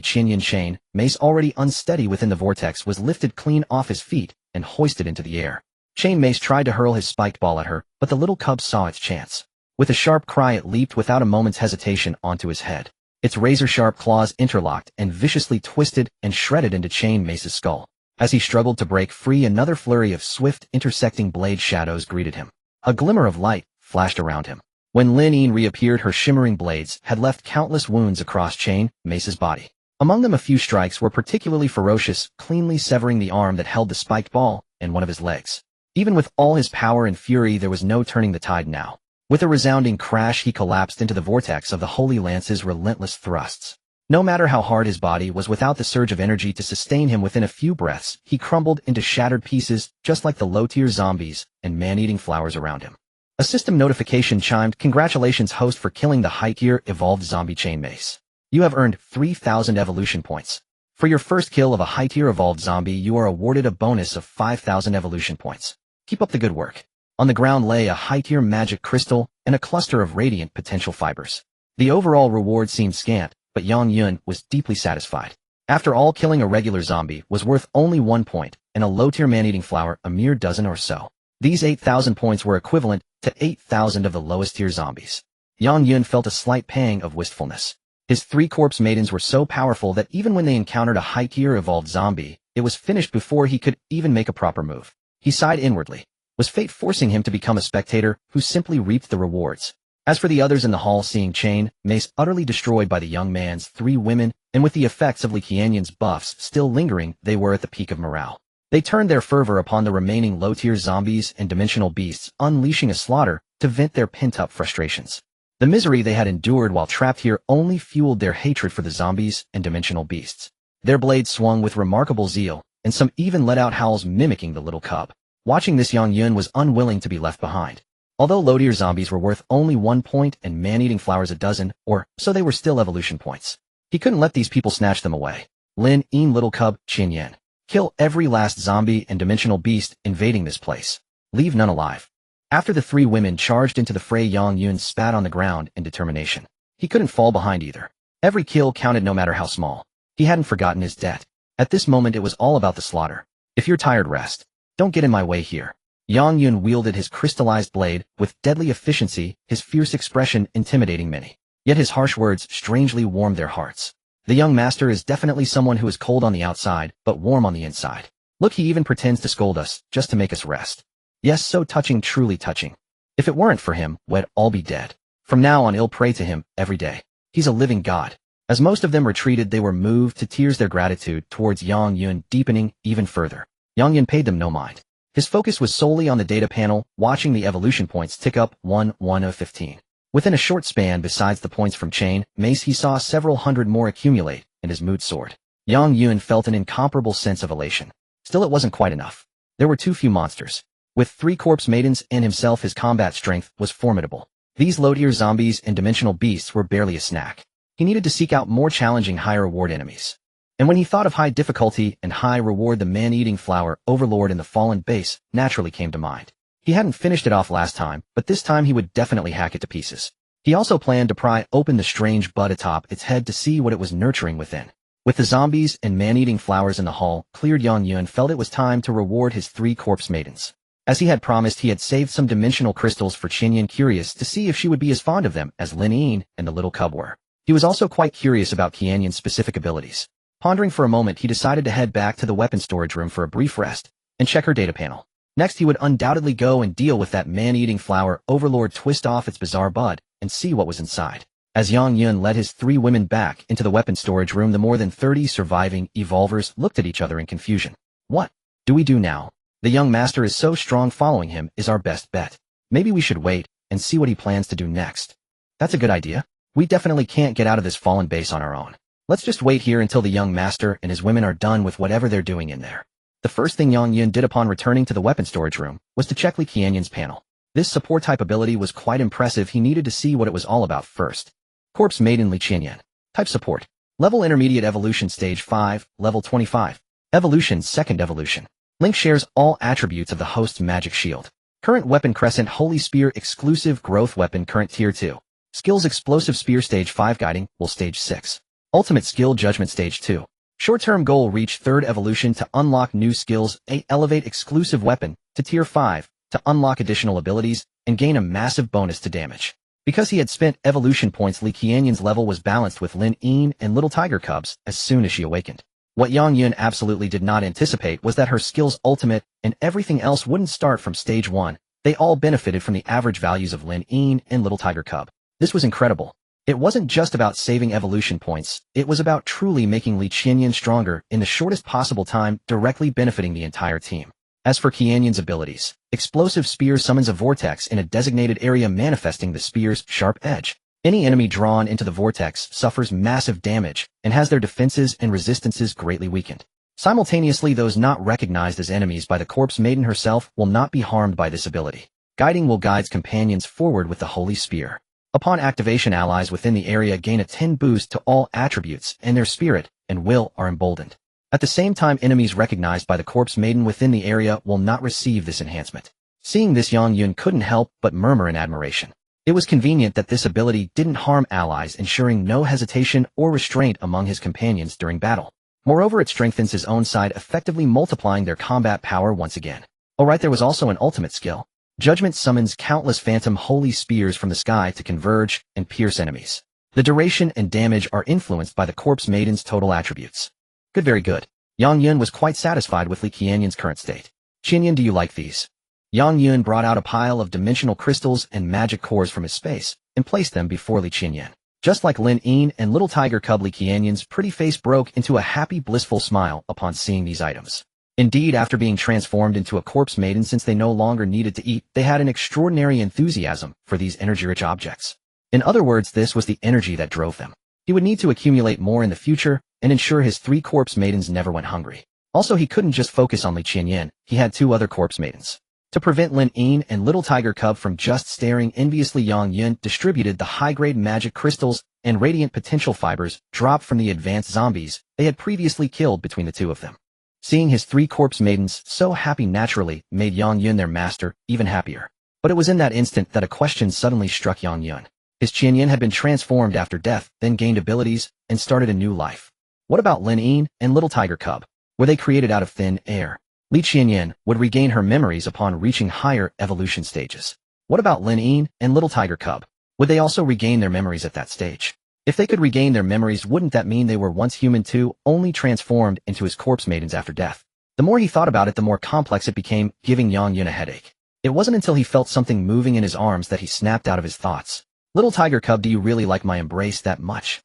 Qianyan, chain mace, already unsteady within the vortex, was lifted clean off his feet and hoisted into the air. Chain mace tried to hurl his spiked ball at her, but the little cub saw its chance. With a sharp cry, it leaped without a moment's hesitation onto his head. Its razor-sharp claws interlocked and viciously twisted and shredded into chain mace's skull. As he struggled to break free, another flurry of swift, intersecting blade shadows greeted him. A glimmer of light flashed around him. When Lin Yin reappeared, her shimmering blades had left countless wounds across chain mace's body. Among them, a few strikes were particularly ferocious, cleanly severing the arm that held the spiked ball and one of his legs. Even with all his power and fury, there was no turning the tide now. With a resounding crash, he collapsed into the vortex of the Holy Lance's relentless thrusts. No matter how hard his body was, without the surge of energy to sustain him, within a few breaths, he crumbled into shattered pieces, just like the low-tier zombies and man-eating flowers around him. A system notification chimed. Congratulations, host, for killing the high-tier evolved zombie chain mace. You have earned 3,000 evolution points. For your first kill of a high-tier evolved zombie, you are awarded a bonus of 5,000 evolution points. Keep up the good work. On the ground lay a high-tier magic crystal and a cluster of radiant potential fibers. The overall reward seemed scant, but Yang Yun was deeply satisfied. After all, killing a regular zombie was worth only 1 point, and a low-tier man-eating flower a mere dozen or so. These 8,000 points were equivalent to 8,000 of the lowest-tier zombies. Yang Yun felt a slight pang of wistfulness. His 3 corpse maidens were so powerful that even when they encountered a high-tier evolved zombie, it was finished before he could even make a proper move. He sighed inwardly. Was fate forcing him to become a spectator who simply reaped the rewards? As for the others in the hall, seeing chain mace utterly destroyed by the young man's 3 women, and with the effects of Li Qianyan's buffs still lingering, they were at the peak of morale. They turned their fervor upon the remaining low-tier zombies and dimensional beasts, unleashing a slaughter to vent their pent-up frustrations. The misery they had endured while trapped here only fueled their hatred for the zombies and dimensional beasts. Their blades swung with remarkable zeal, and some even let out howls mimicking the little cub. Watching this, Yang Yun was unwilling to be left behind. Although low-tier zombies were worth only 1 point and man-eating flowers a dozen, or so they were still evolution points. He couldn't let these people snatch them away. Lin Yin, little cub, Qin Yan. Kill every last zombie and dimensional beast invading this place. Leave none alive. After the 3 women charged into the fray, Yang Yun spat on the ground in determination. He couldn't fall behind either. Every kill counted, no matter how small. He hadn't forgotten his debt. At this moment it was all about the slaughter. If you're tired, rest. Don't get in my way here. Yang Yun wielded his crystallized blade with deadly efficiency, his fierce expression intimidating many. Yet his harsh words strangely warmed their hearts. The young master is definitely someone who is cold on the outside, but warm on the inside. Look, he even pretends to scold us, just to make us rest. Yes, so touching, truly touching. If it weren't for him, we'd all be dead. From now on, I'll pray to him every day. He's a living god. As most of them retreated, they were moved to tears, their gratitude towards Yang Yun deepening even further. Yang Yun paid them no mind. His focus was solely on the data panel, watching the evolution points tick up 1 of 15. Within a short span, besides the points from Chain, Mace, he saw several hundred more accumulate, and his mood soared. Yang Yun felt an incomparable sense of elation. Still, it wasn't quite enough. There were too few monsters. With 3 corpse maidens and himself, his combat strength was formidable. These low-tier zombies and dimensional beasts were barely a snack. He needed to seek out more challenging, high-reward enemies. And when he thought of high difficulty and high reward, the man-eating flower overlord in the fallen base naturally came to mind. He hadn't finished it off last time, but this time he would definitely hack it to pieces. He also planned to pry open the strange bud atop its head to see what it was nurturing within. With the zombies and man-eating flowers in the hall cleared, Yang Yun felt it was time to reward his 3 corpse maidens. As he had promised, he had saved some dimensional crystals for Qin Yan, curious to see if she would be as fond of them as Lin Yin and the little cub were. He was also quite curious about Qian Yan's specific abilities. Pondering for a moment, he decided to head back to the weapon storage room for a brief rest and check her data panel. Next, he would undoubtedly go and deal with that man-eating flower overlord, twist off its bizarre bud, and see what was inside. As Yang Yun led his 3 women back into the weapon storage room, the more than 30 surviving evolvers looked at each other in confusion. What do we do now? The young master is so strong, following him is our best bet. Maybe we should wait and see what he plans to do next. That's a good idea. We definitely can't get out of this fallen base on our own. Let's just wait here until the young master and his women are done with whatever they're doing in there. The first thing Yang Yun did upon returning to the weapon storage room was to check Li Qianyan's panel. This support type ability was quite impressive. He needed to see what it was all about first. Corpse Maiden Li Qianyan. Type support. Level intermediate, evolution stage 5, level 25. Evolution, second evolution. Link shares all attributes of the host's magic shield. Current weapon, Crescent Holy Spear, exclusive growth weapon, current tier 2. Skills, Explosive Spear stage 5, Guiding will stage 6. Ultimate skill, Judgment stage 2. Short-term goal, reach 3rd evolution to unlock new skills. 8. Elevate exclusive weapon to tier 5 to unlock additional abilities and gain a massive bonus to damage. Because he had spent evolution points, Li Qianyan's level was balanced with Lin Yin and Little Tiger Cubs as soon as she awakened. What Yang Yun absolutely did not anticipate was that her skills, ultimate and everything else, wouldn't start from stage 1. They all benefited from the average values of Lin Yin and Little Tiger Cub. This was incredible. It wasn't just about saving evolution points, it was about truly making Li Qianyan stronger in the shortest possible time, directly benefiting the entire team. As for Qianyan's abilities, Explosive Spear summons a vortex in a designated area, manifesting the spear's sharp edge. Any enemy drawn into the vortex suffers massive damage and has their defenses and resistances greatly weakened. Simultaneously, those not recognized as enemies by the Corpse Maiden herself will not be harmed by this ability. Guiding will guide companions forward with the Holy Spear. Upon activation, allies within the area gain a 10 boost to all attributes, and their spirit and will are emboldened. At the same time, enemies recognized by the Corpse Maiden within the area will not receive this enhancement. Seeing this, Yang Yun couldn't help but murmur in admiration. It was convenient that this ability didn't harm allies, ensuring no hesitation or restraint among his companions during battle. Moreover, it strengthens his own side, effectively multiplying their combat power once again. Alright, there was also an ultimate skill. Judgment summons countless phantom holy spears from the sky to converge and pierce enemies. The duration and damage are influenced by the Corpse Maiden's total attributes. Good, very good. Yang Yun was quite satisfied with Li Qianyan's current state. Qin Yan, do you like these? Yang Yun brought out a pile of dimensional crystals and magic cores from his space and placed them before Li Qianyan. Just like Lin Yin and Little Tiger Cub, Li Qianyan's pretty face broke into a happy, blissful smile upon seeing these items. Indeed, after being transformed into a Corpse Maiden, since they no longer needed to eat, they had an extraordinary enthusiasm for these energy-rich objects. In other words, this was the energy that drove them. He would need to accumulate more in the future, and ensure his 3 corpse maidens never went hungry. Also, he couldn't just focus on Li Qianyan, he had 2 other corpse maidens. To prevent Lin Yin and Little Tiger Cub from just staring enviously, Yang Yun distributed the high-grade magic crystals and radiant potential fibers dropped from the advanced zombies they had previously killed between the 2 of them. Seeing his 3 corpse maidens so happy naturally made Yang Yun, their master, even happier. But it was in that instant that a question suddenly struck Yang Yun. His Qianyan had been transformed after death, then gained abilities, and started a new life. What about Lin Yin and Little Tiger Cub? Were they created out of thin air? Li Qianyan would regain her memories upon reaching higher evolution stages. What about Lin Yin and Little Tiger Cub? Would they also regain their memories at that stage? If they could regain their memories, wouldn't that mean they were once human too, only transformed into his corpse maidens after death? The more he thought about it, the more complex it became, giving Yang Yun a headache. It wasn't until he felt something moving in his arms that he snapped out of his thoughts. Little Tiger Cub, do you really like my embrace that much?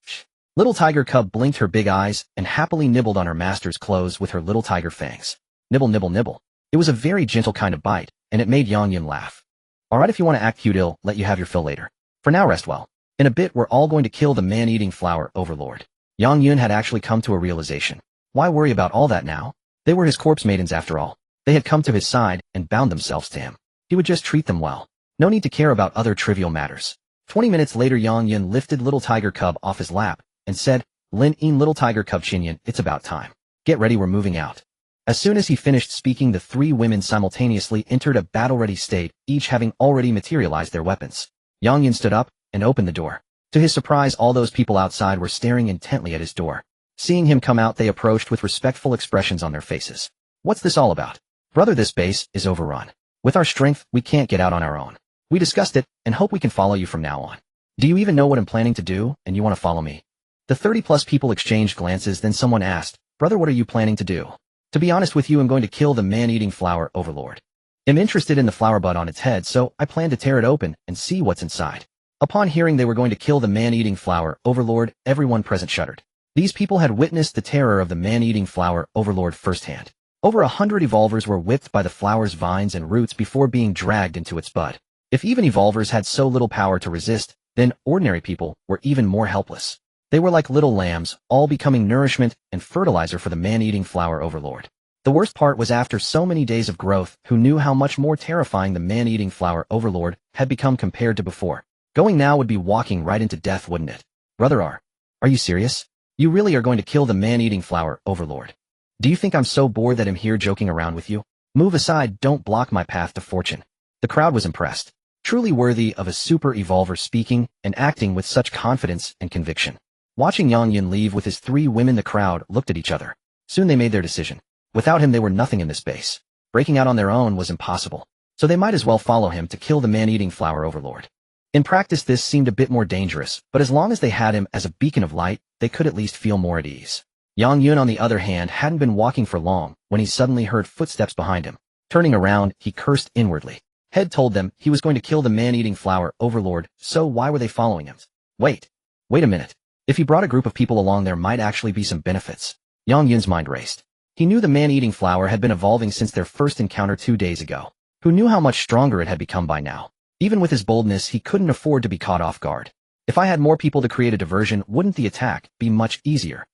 Little Tiger Cub blinked her big eyes and happily nibbled on her master's clothes with her little tiger fangs. Nibble, nibble, nibble. It was a very gentle kind of bite, and it made Yang Yun laugh. Alright, if you want to act cute, I'll let you have your fill later. For now, rest well. In a bit, we're all going to kill the man-eating flower overlord. Yang Yun had actually come to a realization. Why worry about all that now? They were his corpse maidens after all. They had come to his side and bound themselves to him. He would just treat them well. No need to care about other trivial matters. 20 minutes later, Yang Yun lifted Little Tiger Cub off his lap and said, Lin Yin, Little Tiger Cub, Qianyan, it's about time. Get ready, we're moving out. As soon as he finished speaking, the 3 women simultaneously entered a battle-ready state, each having already materialized their weapons. Yang Yun stood up and opened the door. To his surprise, all those people outside were staring intently at his door. Seeing him come out, they approached with respectful expressions on their faces. What's this all about? Brother, this base is overrun. With our strength, we can't get out on our own. We discussed it and hope we can follow you from now on. Do you even know what I'm planning to do, and you want to follow me? The 30-plus people exchanged glances, then someone asked, Brother, what are you planning to do? To be honest with you, I'm going to kill the man-eating flower overlord. I'm interested in the flower bud on its head, so I plan to tear it open and see what's inside. Upon hearing they were going to kill the man-eating flower overlord, everyone present shuddered. These people had witnessed the terror of the man-eating flower overlord firsthand. Over 100 evolvers were whipped by the flower's vines and roots before being dragged into its bud. If even evolvers had so little power to resist, then ordinary people were even more helpless. They were like little lambs, all becoming nourishment and fertilizer for the man-eating flower overlord. The worst part was, after so many days of growth, who knew how much more terrifying the man-eating flower overlord had become compared to before? Going now would be walking right into death, wouldn't it? Brother, are you serious? You really are going to kill the man-eating flower overlord? Do you think I'm so bored that I'm here joking around with you? Move aside, don't block my path to fortune. The crowd was impressed. Truly worthy of a super evolver speaking and acting with such confidence and conviction. Watching Yang Yun leave with his 3 women, the crowd looked at each other. Soon they made their decision. Without him, they were nothing in this base. Breaking out on their own was impossible. So they might as well follow him to kill the man-eating flower overlord. In practice, this seemed a bit more dangerous, but as long as they had him as a beacon of light, they could at least feel more at ease. Yang Yun, on the other hand, hadn't been walking for long when he suddenly heard footsteps behind him. Turning around, he cursed inwardly. Head told them he was going to kill the man-eating flower overlord, so why were they following him? Wait a minute. If he brought a group of people along, there might actually be some benefits. Yang Yun's mind raced. He knew the man-eating flower had been evolving since their first encounter 2 days ago. Who knew how much stronger it had become by now? Even with his boldness, he couldn't afford to be caught off guard. If I had more people to create a diversion, wouldn't the attack be much easier?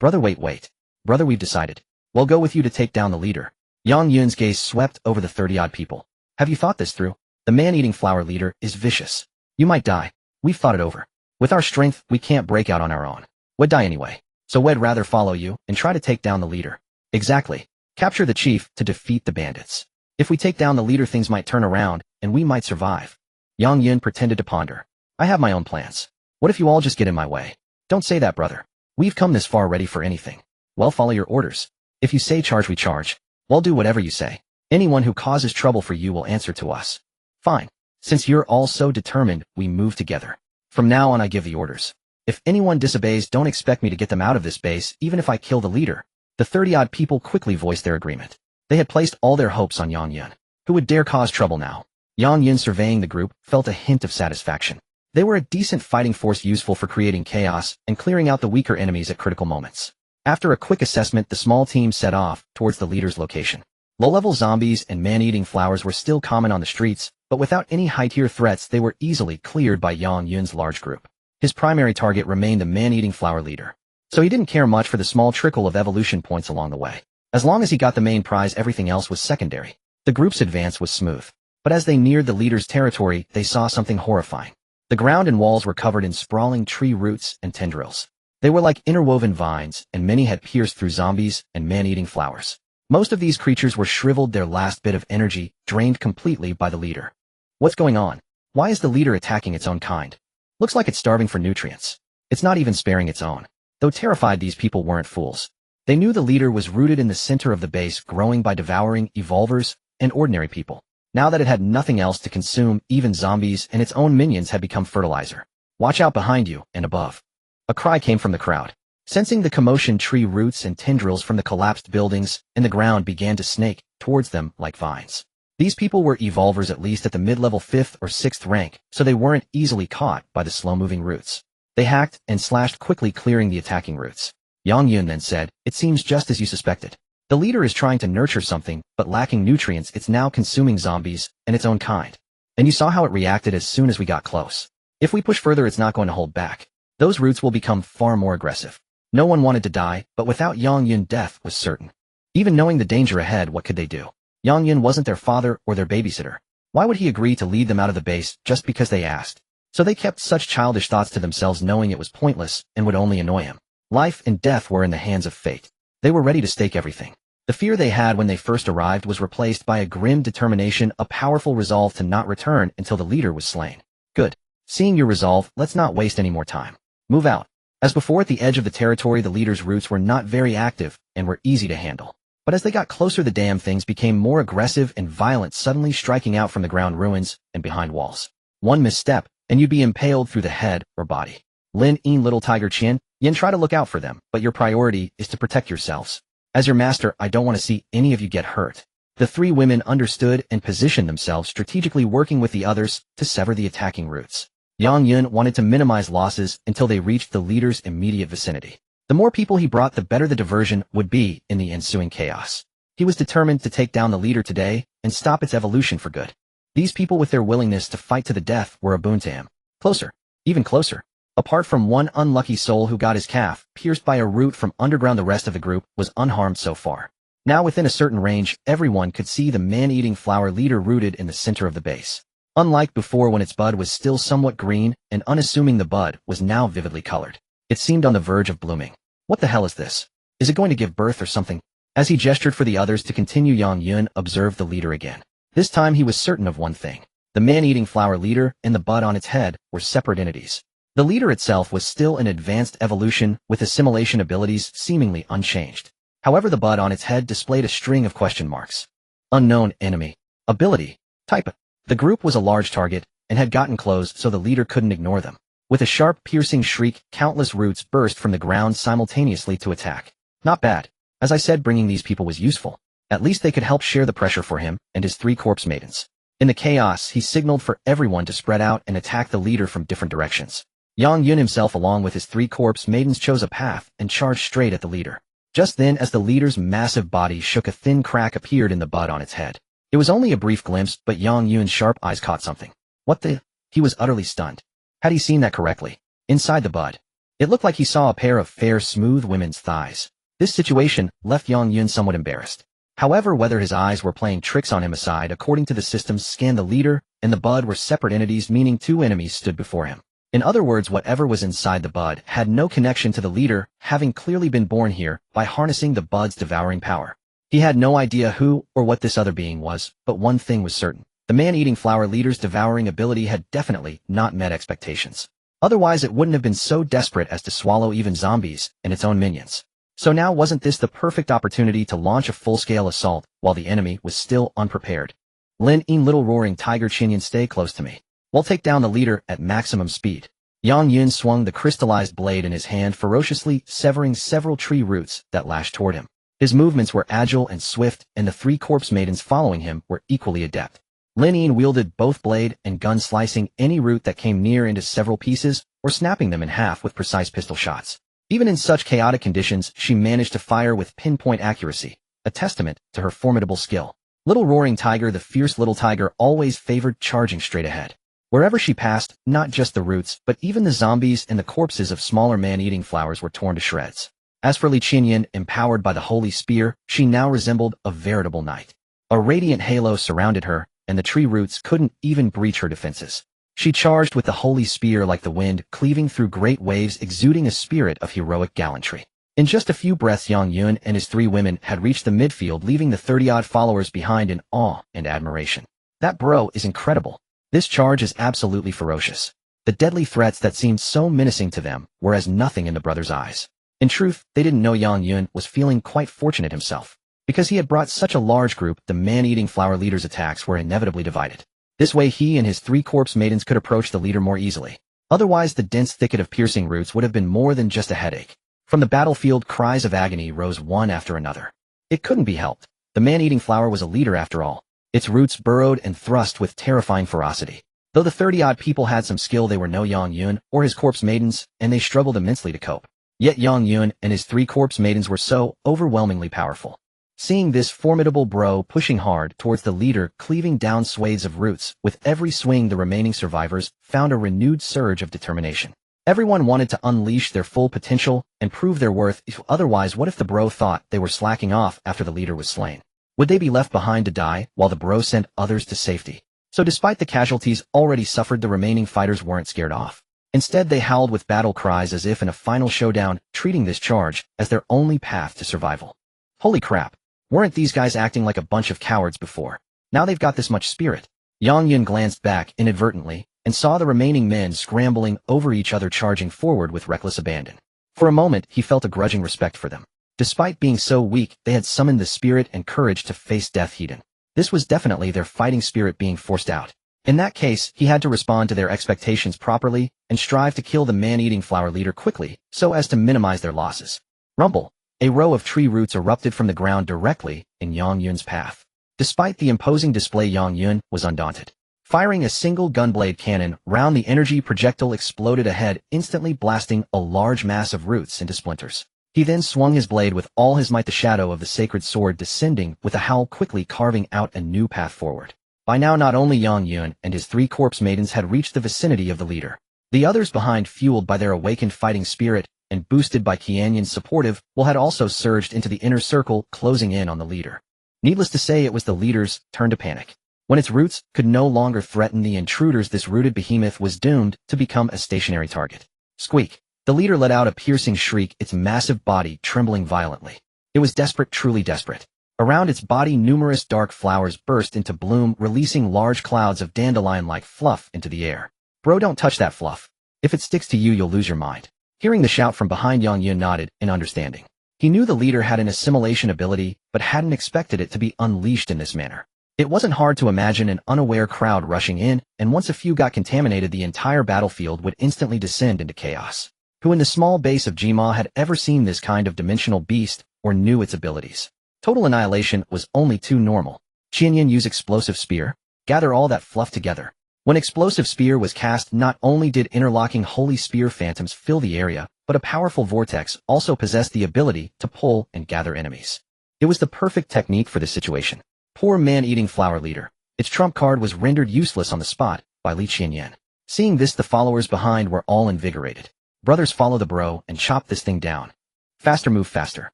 Brother, wait. Brother, we've decided. We'll go with you to take down the leader. Yang Yun's gaze swept over the 30-odd people. Have you thought this through? The man-eating flower leader is vicious. You might die. We've thought it over. With our strength, we can't break out on our own. We'd die anyway. So we'd rather follow you and try to take down the leader. Exactly. Capture the chief to defeat the bandits. If we take down the leader, things might turn around, and we might survive. Yang Yun pretended to ponder. I have my own plans. What if you all just get in my way? Don't say that, brother. We've come this far ready for anything. Well, follow your orders. If you say charge, we charge. We'll do whatever you say. Anyone who causes trouble for you will answer to us. Fine. Since you're all so determined, we move together. From now on, I give the orders. If anyone disobeys, don't expect me to get them out of this base, even if I kill the leader. The 30-odd people quickly voiced their agreement. They had placed all their hopes on Yang Yun. Who would dare cause trouble now? Yang Yun, surveying the group, felt a hint of satisfaction. They were a decent fighting force, useful for creating chaos and clearing out the weaker enemies at critical moments. After a quick assessment, the small team set off towards the leader's location. Low-level zombies and man-eating flowers were still common on the streets, but without any high-tier threats, they were easily cleared by Yang Yun's large group. His primary target remained the man-eating flower leader. so he didn't care much for the small trickle of evolution points along the way. As long as he got the main prize, everything else was secondary. The group's advance was smooth. But as they neared the leader's territory, they saw something horrifying. The ground and walls were covered in sprawling tree roots and tendrils. They were like interwoven vines, and many had pierced through zombies and man-eating flowers. Most of these creatures were shriveled, their last bit of energy drained completely by the leader. What's going on? Why is the leader attacking its own kind? Looks like it's starving for nutrients. It's not even sparing its own. Though terrified, these people weren't fools. They knew the leader was rooted in the center of the base, growing by devouring evolvers and ordinary people. Now that it had nothing else to consume, even zombies and its own minions had become fertilizer. Watch out behind you and above. A cry came from the crowd. Sensing the commotion, tree roots and tendrils from the collapsed buildings and the ground began to snake towards them like vines. These people were evolvers, at least at the mid-level 5th or 6th rank, so they weren't easily caught by the slow-moving roots. They hacked and slashed, quickly clearing the attacking roots. Yang Yun then said, "It seems just as you suspected. The leader is trying to nurture something, but lacking nutrients, it's now consuming zombies and its own kind. And you saw how it reacted as soon as we got close. If we push further, it's not going to hold back. Those roots will become far more aggressive." No one wanted to die, but without Yang Yun, death was certain. Even knowing the danger ahead, what could they do? Yang Yun wasn't their father or their babysitter. Why would he agree to lead them out of the base just because they asked? So they kept such childish thoughts to themselves, knowing it was pointless and would only annoy him. Life and death were in the hands of fate. They were ready to stake everything. The fear they had when they first arrived was replaced by a grim determination, a powerful resolve to not return until the leader was slain. Good. Seeing your resolve, let's not waste any more time. Move out. As before, at the edge of the territory, the leader's roots were not very active and were easy to handle. But as they got closer, the damn things became more aggressive and violent, suddenly striking out from the ground, ruins, and behind walls. One misstep, and you'd be impaled through the head or body. Lin Yin, Little Tiger Chin, Yin, try to look out for them, but your priority is to protect yourselves. As your master, I don't want to see any of you get hurt. The three women understood and positioned themselves strategically, working with the others to sever the attacking roots. Yang Yun wanted to minimize losses until they reached the leader's immediate vicinity. The more people he brought, the better the diversion would be in the ensuing chaos. He was determined to take down the leader today and stop its evolution for good. These people, with their willingness to fight to the death, were a boon to him. Closer. Even closer. Apart from one unlucky soul who got his calf pierced by a root from underground, the rest of the group was unharmed so far. Now within a certain range, everyone could see the man-eating flower leader rooted in the center of the base. Unlike before, when its bud was still somewhat green and unassuming, the bud was now vividly colored. It seemed on the verge of blooming. What the hell is this? Is it going to give birth or something? As he gestured for the others to continue, Yang Yun observed the leader again. This time he was certain of one thing. The man-eating flower leader and the bud on its head were separate entities. The leader itself was still an advanced evolution with assimilation abilities seemingly unchanged. However, the bud on its head displayed a string of question marks. Unknown enemy. Ability. Type. The group was a large target and had gotten close, so the leader couldn't ignore them. With a sharp, piercing shriek, countless roots burst from the ground simultaneously to attack. Not bad. As I said, bringing these people was useful. At least they could help share the pressure for him and his three corpse maidens. In the chaos, he signaled for everyone to spread out and attack the leader from different directions. Yang Yun himself, along with his three corpse maidens, chose a path and charged straight at the leader. Just then, as the leader's massive body shook, a thin crack appeared in the bud on its head. It was only a brief glimpse, but Yang Yun's sharp eyes caught something. What the? He was utterly stunned. Had he seen that correctly? Inside the bud, it looked like he saw a pair of fair, smooth women's thighs. This situation left Yang Yun somewhat embarrassed. However, whether his eyes were playing tricks on him aside, according to the system's scan, the leader and the bud were separate entities, meaning two enemies stood before him. In other words, whatever was inside the bud had no connection to the leader, having clearly been born here by harnessing the bud's devouring power. He had no idea who or what this other being was, but one thing was certain. The man-eating flower leader's devouring ability had definitely not met expectations. Otherwise, it wouldn't have been so desperate as to swallow even zombies and its own minions. So now, wasn't this the perfect opportunity to launch a full-scale assault while the enemy was still unprepared? Lin Yin, Little Roaring Tiger Chinyan, stay close to me. We'll take down the leader at maximum speed. Yang Yun swung the crystallized blade in his hand, ferociously severing several tree roots that lashed toward him. His movements were agile and swift, and the three corpse maidens following him were equally adept. Lin Yin wielded both blade and gun, slicing any root that came near into several pieces or snapping them in half with precise pistol shots. Even in such chaotic conditions, she managed to fire with pinpoint accuracy, a testament to her formidable skill. Little Roaring Tiger, the fierce little tiger, always favored charging straight ahead. Wherever she passed, not just the roots, but even the zombies and the corpses of smaller man-eating flowers were torn to shreds. As for Li Qianyan, empowered by the holy spear, she now resembled a veritable knight. A radiant halo surrounded her, and the tree roots couldn't even breach her defenses. She charged with the holy spear like the wind, cleaving through great waves, exuding a spirit of heroic gallantry. In just a few breaths, Yang Yun and his 3 women had reached the midfield, leaving the 30-odd followers behind in awe and admiration. That bro is incredible. This charge is absolutely ferocious. The deadly threats that seemed so menacing to them were as nothing in the brothers' eyes. In truth, they didn't know Yang Yun was feeling quite fortunate himself. Because he had brought such a large group, the man-eating flower leader's attacks were inevitably divided. This way he and his 3 corpse maidens could approach the leader more easily. Otherwise, the dense thicket of piercing roots would have been more than just a headache. From the battlefield, cries of agony rose one after another. It couldn't be helped. The man-eating flower was a leader after all. Its roots burrowed and thrust with terrifying ferocity. Though the 30-odd people had some skill, they were no Yang Yun or his corpse maidens, and they struggled immensely to cope. Yet Yang Yun and his 3 corpse maidens were so overwhelmingly powerful. Seeing this formidable bro pushing hard towards the leader, cleaving down swathes of roots, with every swing the remaining survivors found a renewed surge of determination. Everyone wanted to unleash their full potential and prove their worth. Otherwise, what if the bro thought they were slacking off after the leader was slain? Would they be left behind to die while the bro sent others to safety? So despite the casualties already suffered, the remaining fighters weren't scared off. Instead, they howled with battle cries as if in a final showdown, treating this charge as their only path to survival. Holy crap! Weren't these guys acting like a bunch of cowards before? Now they've got this much spirit. Yang Yun glanced back inadvertently and saw the remaining men scrambling over each other, charging forward with reckless abandon. For a moment, he felt a grudging respect for them. Despite being so weak, they had summoned the spirit and courage to face death head-on. This was definitely their fighting spirit being forced out. In that case, he had to respond to their expectations properly and strive to kill the man-eating flower leader quickly so as to minimize their losses. Rumble! A row of tree roots erupted from the ground directly in Yang Yun's path. Despite the imposing display, Yang Yun was undaunted. Firing a single gunblade cannon round, the energy projectile exploded ahead, instantly blasting a large mass of roots into splinters. He then swung his blade with all his might, the shadow of the sacred sword descending with a howl, quickly carving out a new path forward. By now, not only Yang Yun and his 3 corpse maidens had reached the vicinity of the leader. The others behind, fueled by their awakened fighting spirit and boosted by Qianyan's supportive will, had also surged into the inner circle, closing in on the leader. Needless to say, it was the leader's turn to panic. When its roots could no longer threaten the intruders, this rooted behemoth was doomed to become a stationary target. Squeak! The leader let out a piercing shriek, its massive body trembling violently. It was desperate, truly desperate. Around its body, numerous dark flowers burst into bloom, releasing large clouds of dandelion-like fluff into the air. Bro, don't touch that fluff. If it sticks to you, you'll lose your mind. Hearing the shout from behind, Yang Yun nodded in understanding. He knew the leader had an assimilation ability, but hadn't expected it to be unleashed in this manner. It wasn't hard to imagine an unaware crowd rushing in, and once a few got contaminated, the entire battlefield would instantly descend into chaos. Who in the small base of Jima had ever seen this kind of dimensional beast or knew its abilities? Total annihilation was only too normal. Qianyan used explosive spear. Gather all that fluff together. When explosive spear was cast, not only did interlocking holy spear phantoms fill the area, but a powerful vortex also possessed the ability to pull and gather enemies. It was the perfect technique for this situation. Poor man-eating flower leader. Its trump card was rendered useless on the spot by Li Qianyan. Seeing this, the followers behind were all invigorated. Brothers, follow the bro and chop this thing down. Faster, move faster.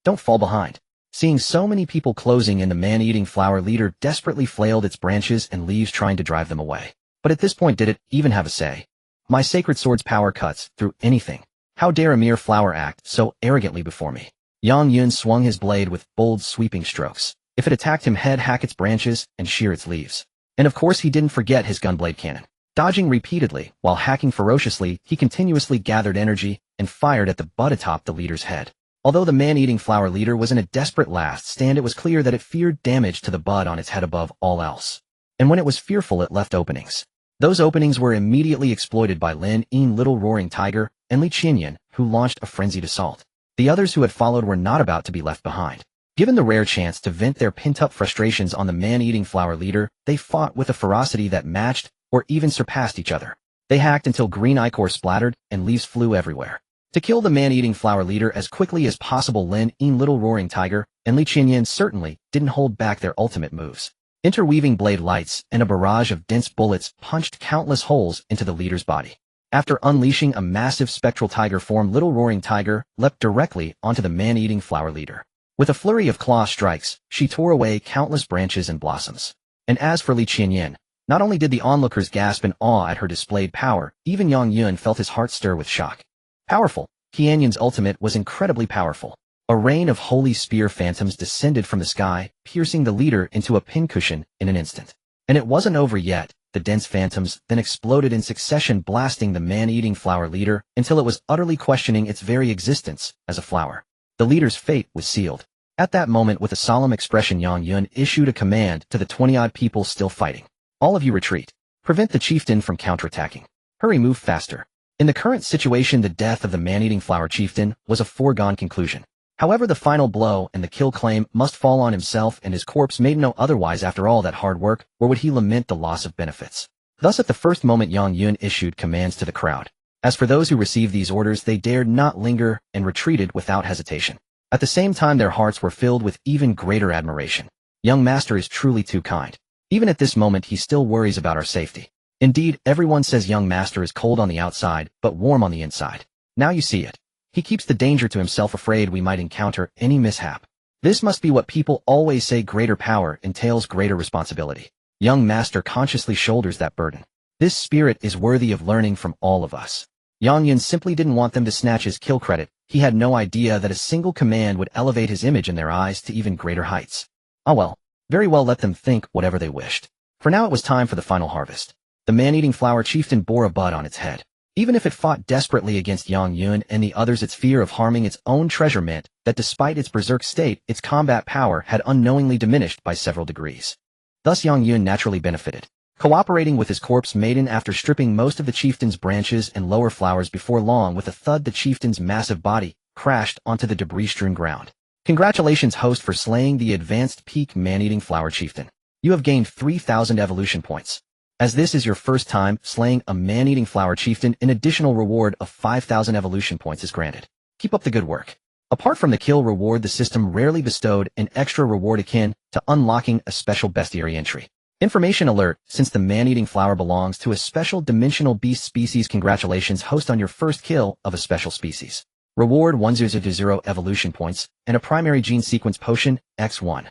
Don't fall behind. Seeing so many people closing in, the man-eating flower leader desperately flailed its branches and leaves, trying to drive them away. But at this point, did it even have a say? My sacred sword's power cuts through anything. How dare a mere flower act so arrogantly before me? Yang Yun swung his blade with bold, sweeping strokes. If it attacked him, he'd hack its branches and shear its leaves. And of course, he didn't forget his gunblade cannon. Dodging repeatedly while hacking ferociously, he continuously gathered energy and fired at the butt atop the leader's head. Although the man-eating flower leader was in a desperate last stand, it was clear that it feared damage to the bud on its head above all else. And when it was fearful, it left openings. Those openings were immediately exploited by Lin Yin, Little Roaring Tiger, and Li Qianyan, who launched a frenzied assault. The others who had followed were not about to be left behind. Given the rare chance to vent their pent-up frustrations on the man-eating flower leader, they fought with a ferocity that matched or even surpassed each other. They hacked until green ichor splattered and leaves flew everywhere. To kill the man-eating flower leader as quickly as possible, Lin Yin, Little Roaring Tiger, and Li Qianyan certainly didn't hold back their ultimate moves. Interweaving blade lights and a barrage of dense bullets punched countless holes into the leader's body. After unleashing a massive spectral tiger form, Little Roaring Tiger leapt directly onto the man-eating flower leader. With a flurry of claw strikes, she tore away countless branches and blossoms. And as for Li Qianyan, not only did the onlookers gasp in awe at her displayed power, even Yang Yun felt his heart stir with shock. Powerful. Qianyan's ultimate was incredibly powerful. A rain of holy spear phantoms descended from the sky, piercing the leader into a pincushion in an instant. And it wasn't over yet. The dense phantoms then exploded in succession, blasting the man-eating flower leader until it was utterly questioning its very existence as a flower. The leader's fate was sealed. At that moment, with a solemn expression, Yang Yun issued a command to the 20-odd people still fighting. All of you retreat. Prevent the chieftain from counterattacking. Hurry, move faster. In the current situation, the death of the man-eating flower chieftain was a foregone conclusion. However, the final blow and the kill claim must fall on himself and his corpse made no otherwise after all that hard work, or would he lament the loss of benefits. Thus at the first moment Yang Yun issued commands to the crowd. As for those who received these orders, they dared not linger and retreated without hesitation. At the same time their hearts were filled with even greater admiration. Young Master is truly too kind. Even at this moment he still worries about our safety. Indeed, everyone says Young Master is cold on the outside, but warm on the inside. Now you see it. He keeps the danger to himself, afraid we might encounter any mishap. This must be what people always say: greater power entails greater responsibility. Young Master consciously shoulders that burden. This spirit is worthy of learning from all of us. Yang Yun simply didn't want them to snatch his kill credit. He had no idea that a single command would elevate his image in their eyes to even greater heights. Ah well, very well, let them think whatever they wished. For now it was time for the final harvest. The man-eating flower chieftain bore a bud on its head. Even if it fought desperately against Yang Yun and the others, its fear of harming its own treasure meant that despite its berserk state, its combat power had unknowingly diminished by several degrees. Thus Yang Yun naturally benefited. Cooperating with his corpse maiden after stripping most of the chieftain's branches and lower flowers, before long with a thud the chieftain's massive body crashed onto the debris-strewn ground. Congratulations, host, for slaying the advanced peak man-eating flower chieftain. You have gained 3,000 evolution points. As this is your first time slaying a man-eating flower chieftain, an additional reward of 5,000 evolution points is granted. Keep up the good work. Apart from the kill reward, the system rarely bestowed an extra reward akin to unlocking a special bestiary entry. Information alert: since the man-eating flower belongs to a special dimensional beast species, congratulations, host, on your first kill of a special species. Reward 1000 evolution points and a primary gene sequence potion, X1.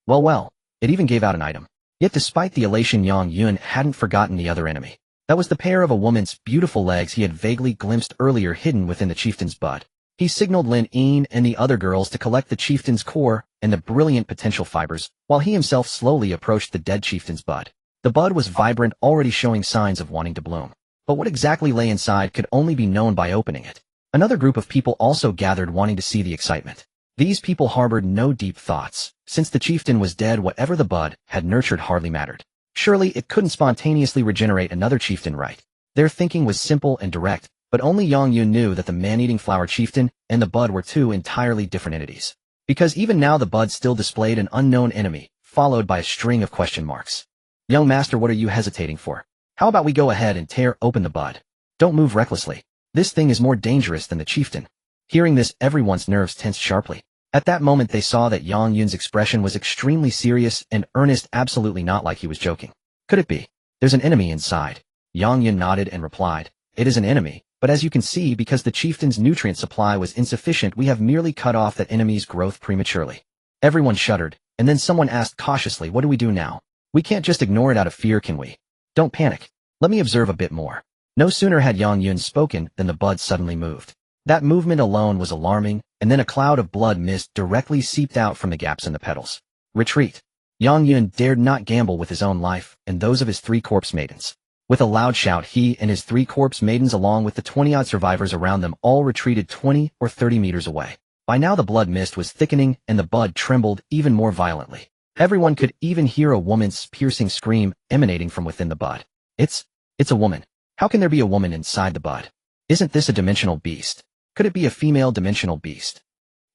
Well, it even gave out an item. Yet despite the elation, Yang Yun hadn't forgotten the other enemy. That was the pair of a woman's beautiful legs he had vaguely glimpsed earlier hidden within the chieftain's bud. He signaled Lin Yin and the other girls to collect the chieftain's core and the brilliant potential fibers, while he himself slowly approached the dead chieftain's bud. The bud was vibrant, already showing signs of wanting to bloom. But what exactly lay inside could only be known by opening it. Another group of people also gathered, wanting to see the excitement. These people harbored no deep thoughts. Since the chieftain was dead, whatever the bud had nurtured hardly mattered. Surely it couldn't spontaneously regenerate another chieftain, right? Their thinking was simple and direct, but only Yang Yun knew that the man-eating flower chieftain and the bud were two entirely different entities. Because even now the bud still displayed an unknown enemy, followed by a string of question marks. Young Master, what are you hesitating for? How about we go ahead and tear open the bud? Don't move recklessly. This thing is more dangerous than the chieftain. Hearing this, everyone's nerves tensed sharply. At that moment they saw that Yang Yun's expression was extremely serious and earnest, absolutely not like he was joking. Could it be? There's an enemy inside. Yang Yun nodded and replied, it is an enemy, but as you can see, because the chieftain's nutrient supply was insufficient, we have merely cut off that enemy's growth prematurely. Everyone shuddered, and then someone asked cautiously, what do we do now? We can't just ignore it out of fear, can we? Don't panic. Let me observe a bit more. No sooner had Yang Yun spoken than the bud suddenly moved. That movement alone was alarming, and then a cloud of blood mist directly seeped out from the gaps in the petals. Retreat. Yang Yun dared not gamble with his own life and those of his 3 corpse maidens. With a loud shout, he and his 3 corpse maidens, along with the 20-odd survivors around them, all retreated 20 or 30 meters away. By now the blood mist was thickening and the bud trembled even more violently. Everyone could even hear a woman's piercing scream emanating from within the bud. It's a woman. How can there be a woman inside the bud? Isn't this a dimensional beast? Could it be a female dimensional beast?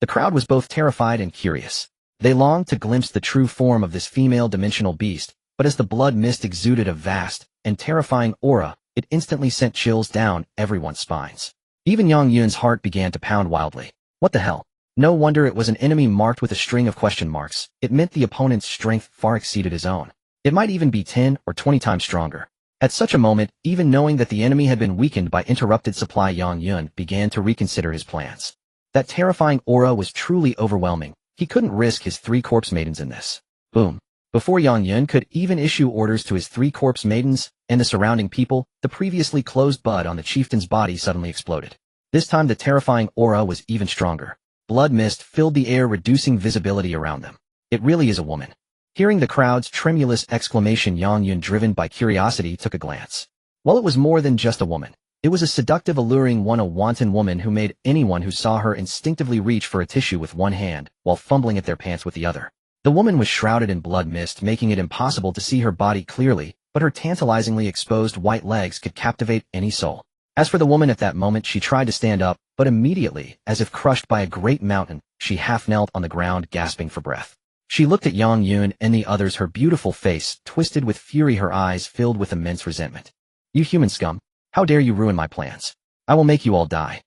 The crowd was both terrified and curious. They longed to glimpse the true form of this female dimensional beast, but as the blood mist exuded a vast and terrifying aura, it instantly sent chills down everyone's spines. Even Yang Yun's heart began to pound wildly. What the hell? No wonder it was an enemy marked with a string of question marks. It meant the opponent's strength far exceeded his own. It might even be 10 or 20 times stronger. At such a moment, even knowing that the enemy had been weakened by interrupted supply, Yang Yun began to reconsider his plans. That terrifying aura was truly overwhelming. He couldn't risk his 3 corpse maidens in this. Boom. Before Yang Yun could even issue orders to his 3 corpse maidens and the surrounding people, the previously closed bud on the chieftain's body suddenly exploded. This time the terrifying aura was even stronger. Blood mist filled the air, reducing visibility around them. It really is a woman. Hearing the crowd's tremulous exclamation, Yang Yun, driven by curiosity, took a glance. Well, it was more than just a woman. It was a seductive, alluring one, a wanton woman who made anyone who saw her instinctively reach for a tissue with one hand, while fumbling at their pants with the other. The woman was shrouded in blood mist, making it impossible to see her body clearly, but her tantalizingly exposed white legs could captivate any soul. As for the woman, at that moment she tried to stand up, but immediately, as if crushed by a great mountain, she half knelt on the ground, gasping for breath. She looked at Yang Yun and the others, her beautiful face twisted with fury, her eyes filled with immense resentment. "You human scum! How dare you ruin my plans? I will make you all die."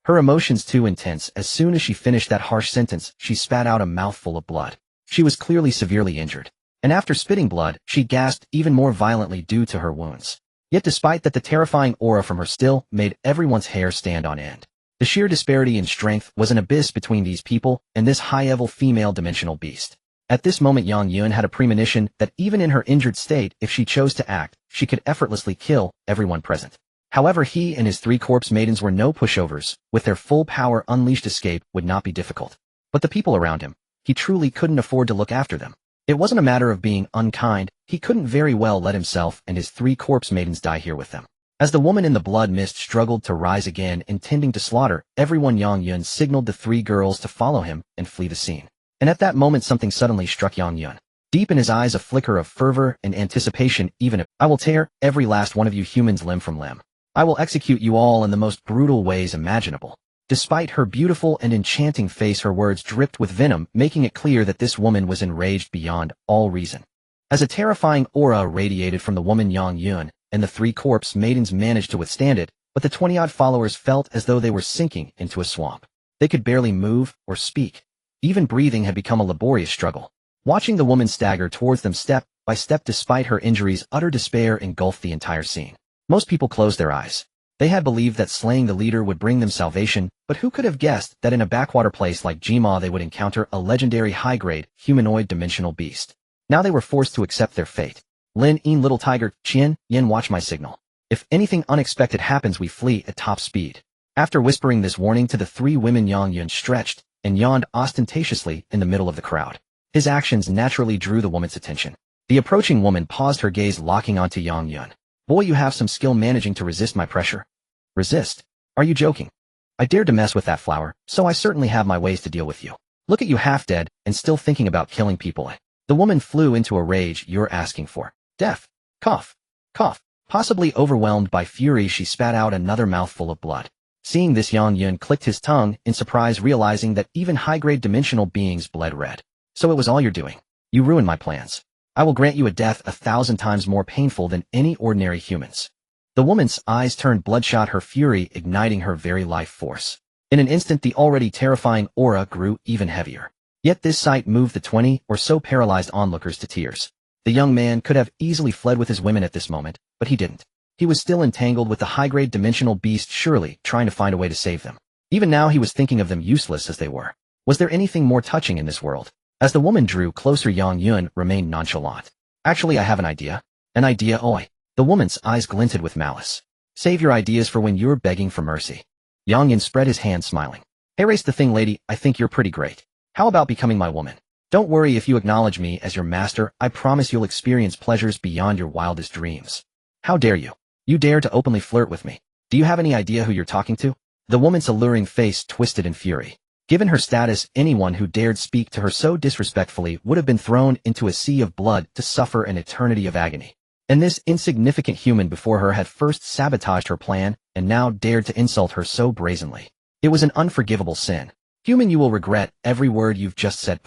Her emotions too intense. As soon as she finished that harsh sentence, she spat out a mouthful of blood. She was clearly severely injured. And after spitting blood, she gasped even more violently due to her wounds. Yet despite that, the terrifying aura from her still made everyone's hair stand on end. The sheer disparity in strength was an abyss between these people and this high-level female dimensional beast. At this moment, Yang Yun had a premonition that even in her injured state, if she chose to act, she could effortlessly kill everyone present. However, he and his 3 corpse maidens were no pushovers. With their full power unleashed, escape would not be difficult. But the people around him, he truly couldn't afford to look after them. It wasn't a matter of being unkind. He couldn't very well let himself and his 3 corpse maidens die here with them. As the woman in the blood mist struggled to rise again, intending to slaughter everyone, Yang Yun signaled the 3 girls to follow him and flee the scene. And at that moment, something suddenly struck Yang Yun. Deep in his eyes, a flicker of fervor and anticipation. "Even if I will tear every last one of you humans limb from limb. I will execute you all in the most brutal ways imaginable." Despite her beautiful and enchanting face, her words dripped with venom, making it clear that this woman was enraged beyond all reason. As a terrifying aura radiated from the woman, Yang Yun and the 3 corpse maidens managed to withstand it, but the 20-odd followers felt as though they were sinking into a swamp. They could barely move or speak. Even breathing had become a laborious struggle. Watching the woman stagger towards them step by step despite her injuries, utter despair engulfed the entire scene. Most people closed their eyes. They had believed that slaying the leader would bring them salvation, but who could have guessed that in a backwater place like Jima they would encounter a legendary high-grade, humanoid dimensional beast. Now they were forced to accept their fate. "Lin Yin, little tiger, Qian, Yin, watch my signal. If anything unexpected happens, we flee at top speed." After whispering this warning to the 3 women, Yang Yun stretched and yawned ostentatiously in the middle of the crowd. His actions naturally drew the woman's attention. The approaching woman paused, her gaze locking onto Yang Yun. "Boy, you have some skill managing to resist my pressure." "Resist? Are you joking? I dared to mess with that flower, so I certainly have my ways to deal with you. Look at you, half dead and still thinking about killing people." The woman flew into a rage. "You're asking for death." Cough. Cough. Possibly overwhelmed by fury, she spat out another mouthful of blood. Seeing this, Yang Yun clicked his tongue in surprise, realizing that even high-grade dimensional beings bled red. "So it was all you're doing. You ruined my plans. I will grant you a death 1,000 times more painful than any ordinary humans." The woman's eyes turned bloodshot, her fury igniting her very life force. In an instant, the already terrifying aura grew even heavier. Yet this sight moved the 20 or so paralyzed onlookers to tears. The young man could have easily fled with his women at this moment, but he didn't. He was still entangled with the high-grade dimensional beast, surely trying to find a way to save them. Even now he was thinking of them, useless as they were. Was there anything more touching in this world? As the woman drew closer, Yang Yun remained nonchalant. "Actually, I have an idea." "An idea, oi?" The woman's eyes glinted with malice. "Save your ideas for when you're begging for mercy." Yang Yun spread his hand, smiling. "Here's the thing, lady, I think you're pretty great. How about becoming my woman? Don't worry, if you acknowledge me as your master, I promise you'll experience pleasures beyond your wildest dreams." "How dare you? You dare to openly flirt with me? Do you have any idea who you're talking to?" The woman's alluring face twisted in fury. Given her status, anyone who dared speak to her so disrespectfully would have been thrown into a sea of blood to suffer an eternity of agony. And this insignificant human before her had first sabotaged her plan and now dared to insult her so brazenly. It was an unforgivable sin. "Human, you will regret every word you've just said."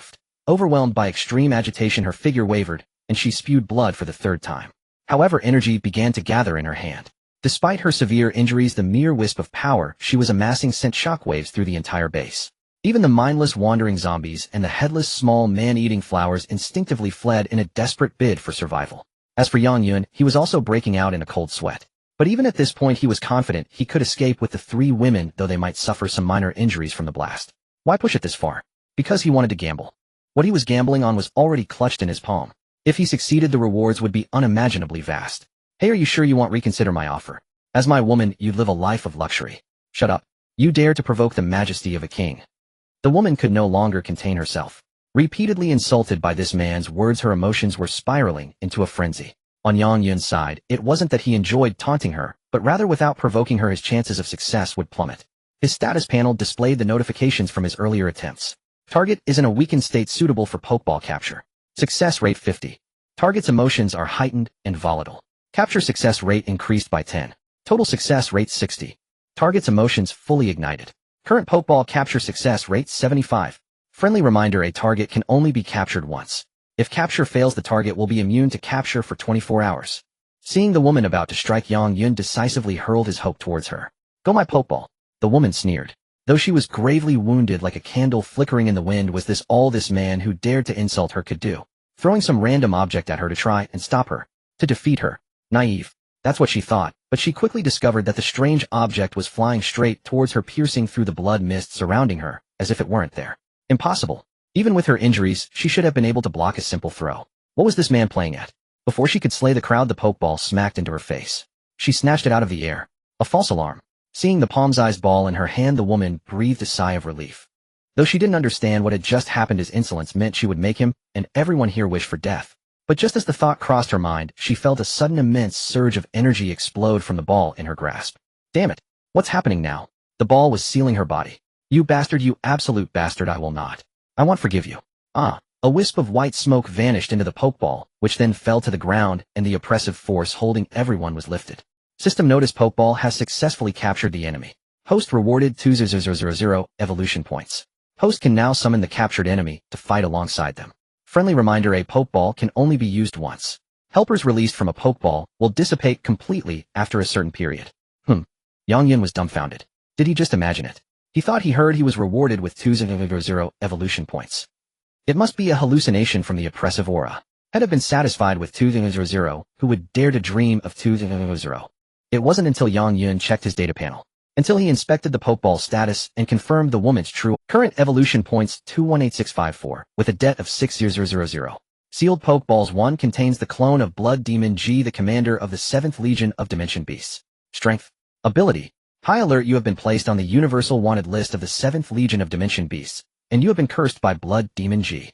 Overwhelmed by extreme agitation, her figure wavered, and she spewed blood for the 3rd time. However, energy began to gather in her hand. Despite her severe injuries, the mere wisp of power she was amassing sent shockwaves through the entire base. Even the mindless wandering zombies and the headless small man-eating flowers instinctively fled in a desperate bid for survival. As for Yang Yun, he was also breaking out in a cold sweat. But even at this point he was confident he could escape with the 3 women, though they might suffer some minor injuries from the blast. Why push it this far? Because he wanted to gamble. What he was gambling on was already clutched in his palm. If he succeeded, the rewards would be unimaginably vast. Hey, are you sure you won't reconsider my offer? As my woman, you'd live a life of luxury. Shut up. You dare to provoke the majesty of a king. The woman could no longer contain herself. Repeatedly insulted by this man's words, her emotions were spiraling into a frenzy. On Yang Yun's side, it wasn't that he enjoyed taunting her, but rather without provoking her his chances of success would plummet. His status panel displayed the notifications from his earlier attempts. Target is in a weakened state suitable for pokeball capture. Success rate 50. Target's emotions are heightened and volatile. Capture success rate increased by 10. Total success rate 60. Target's emotions fully ignited. Current pokeball capture success rate 75. Friendly reminder: a target can only be captured once. If capture fails, the target will be immune to capture for 24 hours. Seeing the woman about to strike, Yang Yun decisively hurled his hope towards her. Go my pokeball. The woman sneered. Though she was gravely wounded like a candle flickering in the wind, was this all this man who dared to insult her could do? Throwing some random object at her to try and stop her. To defeat her. Naive. That's what she thought, but she quickly discovered that the strange object was flying straight towards her, piercing through the blood mist surrounding her, as if it weren't there. Impossible. Even with her injuries, she should have been able to block a simple throw. What was this man playing at? Before she could slay the crowd, the pokeball smacked into her face. She snatched it out of the air. A false alarm. Seeing the palm-sized ball in her hand, the woman breathed a sigh of relief. Though she didn't understand what had just happened, his insolence meant she would make him and everyone here wish for death. But just as the thought crossed her mind, she felt a sudden immense surge of energy explode from the ball in her grasp. Damn it. What's happening now? The ball was sealing her body. You bastard, you absolute bastard, I will not. I won't forgive you. Ah. A wisp of white smoke vanished into the pokeball, which then fell to the ground, and the oppressive force holding everyone was lifted. System notice: pokeball has successfully captured the enemy. Host rewarded 2,000 evolution points. Host can now summon the captured enemy to fight alongside them. Friendly reminder: a pokeball can only be used once. Helpers released from a pokeball will dissipate completely after a certain period. Yang Yun was dumbfounded. Did he just imagine it? He thought he heard he was rewarded with 2,000 evolution points. It must be a hallucination from the oppressive aura. Had it been satisfied with 2,000, who would dare to dream of 2,000? It wasn't until Yang Yun checked his data panel, until he inspected the pokeball status and confirmed the woman's true current evolution points 218654 with a det of 6000. Sealed Pokeballs 1 contains the clone of Blood Demon G, the commander of the 7th Legion of Dimension Beasts. Strength. Ability. High alert: you have been placed on the universal wanted list of the 7th Legion of Dimension Beasts, and you have been cursed by Blood Demon G.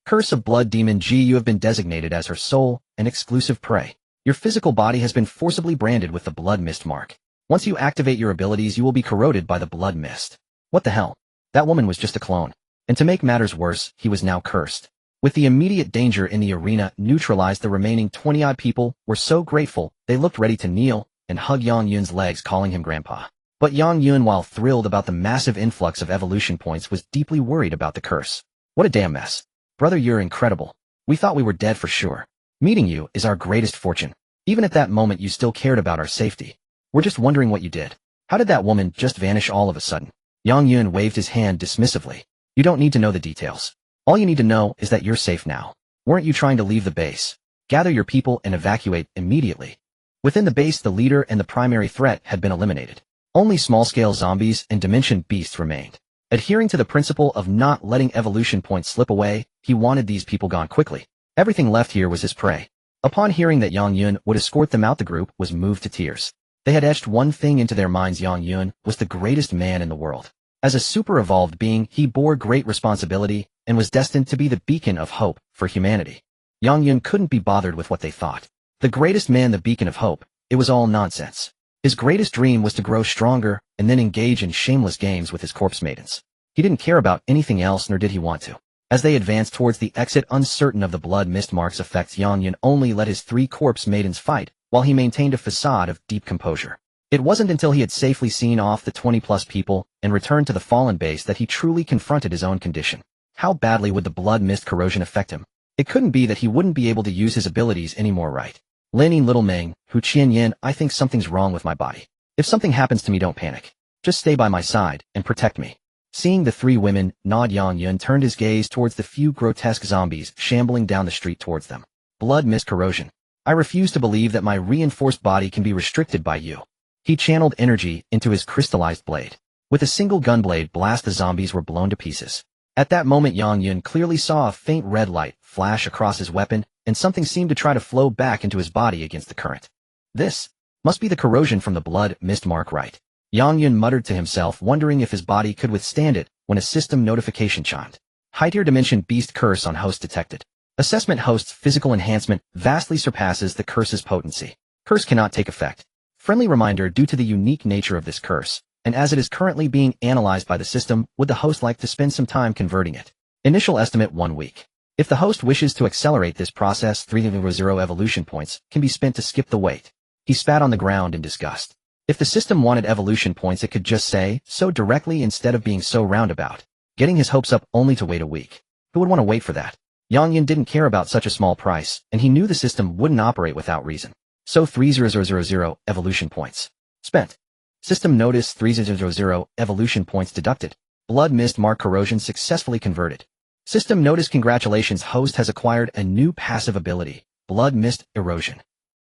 Curse of Blood Demon G: you have been designated as her sole and exclusive prey. Your physical body has been forcibly branded with the blood mist mark. Once you activate your abilities, you will be corroded by the blood mist. What the hell? That woman was just a clone. And to make matters worse, he was now cursed. With the immediate danger in the arena neutralized, the remaining 20-odd people were so grateful they looked ready to kneel and hug Yang Yun's legs, calling him grandpa. But Yang Yun, while thrilled about the massive influx of evolution points, was deeply worried about the curse. What a damn mess. Brother, you're incredible. We thought we were dead for sure. Meeting you is our greatest fortune. Even at that moment you still cared about our safety. We're just wondering what you did. How did that woman just vanish all of a sudden? Yang Yun waved his hand dismissively. You don't need to know the details. All you need to know is that you're safe now. Weren't you trying to leave the base? Gather your people and evacuate immediately. Within the base, the leader and the primary threat had been eliminated. Only small-scale zombies and dimension beasts remained. Adhering to the principle of not letting evolution points slip away, he wanted these people gone quickly. Everything left here was his prey. Upon hearing that Yang Yun would escort them out, the group was moved to tears. They had etched one thing into their minds: Yang Yun was the greatest man in the world. As a super-evolved being, he bore great responsibility and was destined to be the beacon of hope for humanity. Yang Yun couldn't be bothered with what they thought. The greatest man, the beacon of hope, it was all nonsense. His greatest dream was to grow stronger and then engage in shameless games with his corpse maidens. He didn't care about anything else, nor did he want to. As they advanced towards the exit, uncertain of the blood mist mark's effects, Yang Yun only let his 3 corpse maidens fight, while he maintained a facade of deep composure. It wasn't until he had safely seen off the 20-plus people and returned to the fallen base that he truly confronted his own condition. How badly would the blood mist corrosion affect him? It couldn't be that he wouldn't be able to use his abilities anymore, right? Leaning little Meng, Hu Qian Yin, I think something's wrong with my body. If something happens to me, don't panic. Just stay by my side and protect me. Seeing the three women, Yang Yun turned his gaze towards the few grotesque zombies shambling down the street towards them. Blood mist corrosion. I refuse to believe that my reinforced body can be restricted by you. He channeled energy into his crystallized blade. With a single gunblade blast, the zombies were blown to pieces. At that moment, Yang Yun clearly saw a faint red light flash across his weapon, and something seemed to try to flow back into his body against the current. This must be the corrosion from the blood mist mark, right? Yang Yun muttered to himself, wondering if his body could withstand it, when a system notification chimed. High-tier dimension beast curse on host detected. Assessment: host's physical enhancement vastly surpasses the curse's potency. Curse cannot take effect. Friendly reminder: due to the unique nature of this curse, and as it is currently being analyzed by the system, would the host like to spend some time converting it? Initial estimate: 1 week. If the host wishes to accelerate this process, 300 evolution points can be spent to skip the wait. He spat on the ground in disgust. If the system wanted evolution points, it could just say so directly instead of being so roundabout. Getting his hopes up only to wait a week. Who would want to wait for that? Yang Yun didn't care about such a small price, and he knew the system wouldn't operate without reason. So 300 evolution points spent. System notice: 300 evolution points deducted. Blood mist mark corrosion successfully converted. System notice: congratulations, host has acquired a new passive ability, blood mist erosion.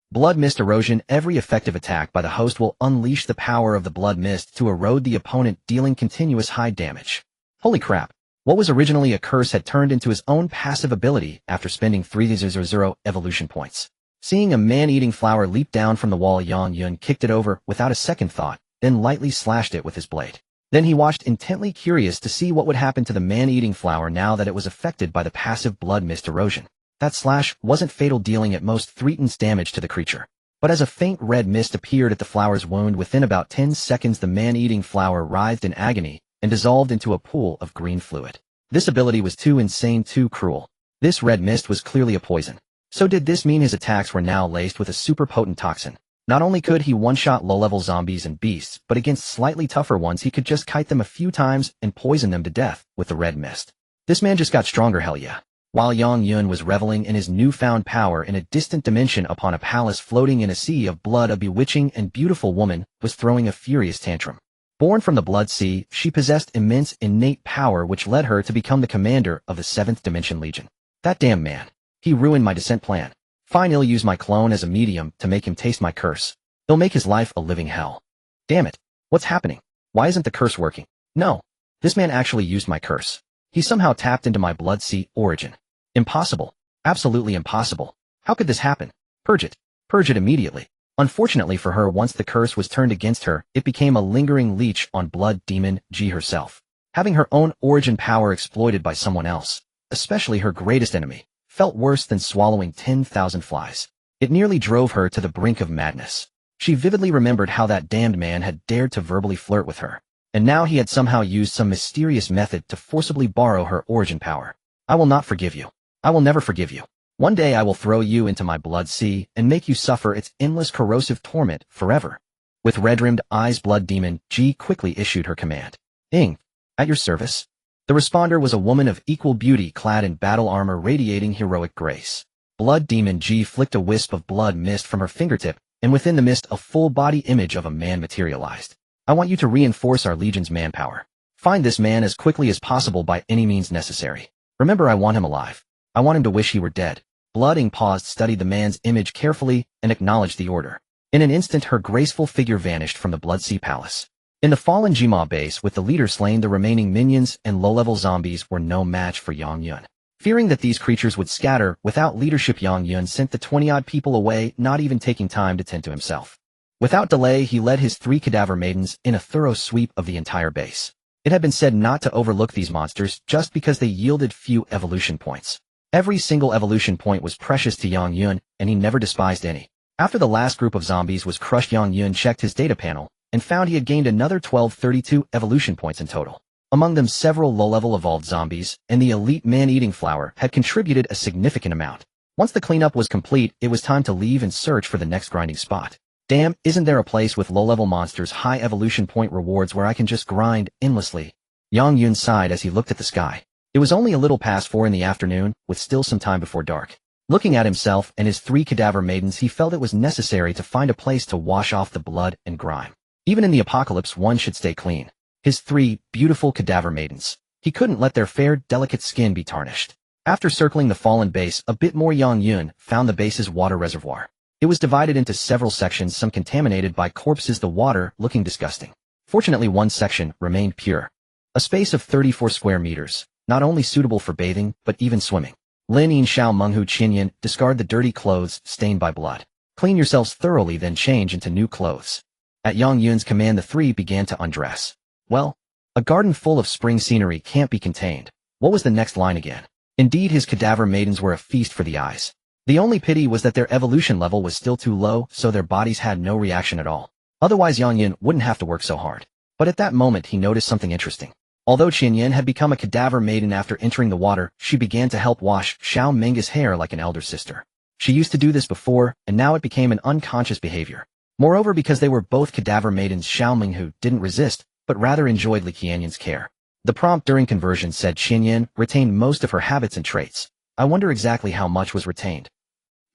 Blood mist erosion: every effective attack by the host will unleash the power of the blood mist to erode the opponent, dealing continuous high damage. Holy crap. What was originally a curse had turned into his own passive ability after spending 300 evolution points. Seeing a man-eating flower leap down from the wall, Yang Yun kicked it over without a second thought, then lightly slashed it with his blade. Then he watched, intently curious to see what would happen to the man-eating flower now that it was affected by the passive blood mist erosion. That slash wasn't fatal, dealing at most 3 tons damage to the creature. But as a faint red mist appeared at the flower's wound, within about 10 seconds the man-eating flower writhed in agony and dissolved into a pool of green fluid. This ability was too insane, too cruel. This red mist was clearly a poison. So did this mean his attacks were now laced with a super potent toxin? Not only could he one-shot low-level zombies and beasts, but against slightly tougher ones he could just kite them a few times and poison them to death with the red mist. This man just got stronger, hell yeah. While Yang Yun was reveling in his newfound power in a distant dimension upon a palace floating in a sea of blood, a bewitching and beautiful woman was throwing a furious tantrum. Born from the Blood Sea, she possessed immense innate power which led her to become the commander of the 7th Dimension Legion. That damn man. He ruined my descent plan. Fine, he'll use my clone as a medium to make him taste my curse. He'll make his life a living hell. Damn it. What's happening? Why isn't the curse working? No. This man actually used my curse. He somehow tapped into my Blood Sea origin. Impossible. Absolutely impossible. How could this happen? Purge it. Purge it immediately. Unfortunately for her, once the curse was turned against her, it became a lingering leech on Blood Demon G herself. Having her own origin power exploited by someone else, especially her greatest enemy, felt worse than swallowing 10,000 flies. It nearly drove her to the brink of madness. She vividly remembered how that damned man had dared to verbally flirt with her, and now he had somehow used some mysterious method to forcibly borrow her origin power. I will not forgive you. I will never forgive you. One day I will throw you into my blood sea and make you suffer its endless corrosive torment forever. With red-rimmed eyes, Blood Demon G quickly issued her command. Ing. At your service. The responder was a woman of equal beauty, clad in battle armor radiating heroic grace. Blood Demon G flicked a wisp of blood mist from her fingertip, and within the mist a full-body image of a man materialized. I want you to reinforce our legion's manpower. Find this man as quickly as possible by any means necessary. Remember, I want him alive. I want him to wish he were dead. Blooding paused, studied the man's image carefully, and acknowledged the order. In an instant her graceful figure vanished from the Blood Sea Palace. In the fallen Jima base, with the leader slain, the remaining minions and low-level zombies were no match for Yang Yun. Fearing that these creatures would scatter without leadership, Yang Yun sent the 20-odd people away, not even taking time to tend to himself. Without delay, he led his 3 cadaver maidens in a thorough sweep of the entire base. It had been said not to overlook these monsters just because they yielded few evolution points. Every single evolution point was precious to Yang Yun, and he never despised any. After the last group of zombies was crushed, Yang Yun checked his data panel and found he had gained another 1232 evolution points in total. Among them, several low-level evolved zombies and the elite man-eating flower had contributed a significant amount. Once the cleanup was complete, it was time to leave and search for the next grinding spot. Damn, isn't there a place with low-level monsters, high evolution point rewards where I can just grind endlessly? Yang Yun sighed as he looked at the sky. It was only a little past 4 in the afternoon, with still some time before dark. Looking at himself and his 3 cadaver maidens, he felt it was necessary to find a place to wash off the blood and grime. Even in the apocalypse, one should stay clean. His 3 beautiful cadaver maidens. He couldn't let their fair, delicate skin be tarnished. After circling the fallen base a bit more, Yang Yun found the base's water reservoir. It was divided into several sections, some contaminated by corpses, the water looking disgusting. Fortunately, one section remained pure. A space of 34 square meters, not only suitable for bathing, but even swimming. Lin Yin Xiao Menghu Qinyan, discard the dirty clothes stained by blood. Clean yourselves thoroughly, then change into new clothes. At Yang Yun's command, the 3 began to undress. Well, a garden full of spring scenery can't be contained. What was the next line again? Indeed, his cadaver maidens were a feast for the eyes. The only pity was that their evolution level was still too low, so their bodies had no reaction at all. Otherwise, Yang Yun wouldn't have to work so hard. But at that moment, he noticed something interesting. Although Qinyan had become a cadaver maiden after entering the water, she began to help wash Xiao Meng's hair like an elder sister. She used to do this before, and now it became an unconscious behavior. Moreover, because they were both cadaver maidens, Xiao Menghu didn't resist, but rather enjoyed Li Qianyan's care. The prompt during conversion said Qinyan retained most of her habits and traits. I wonder exactly how much was retained.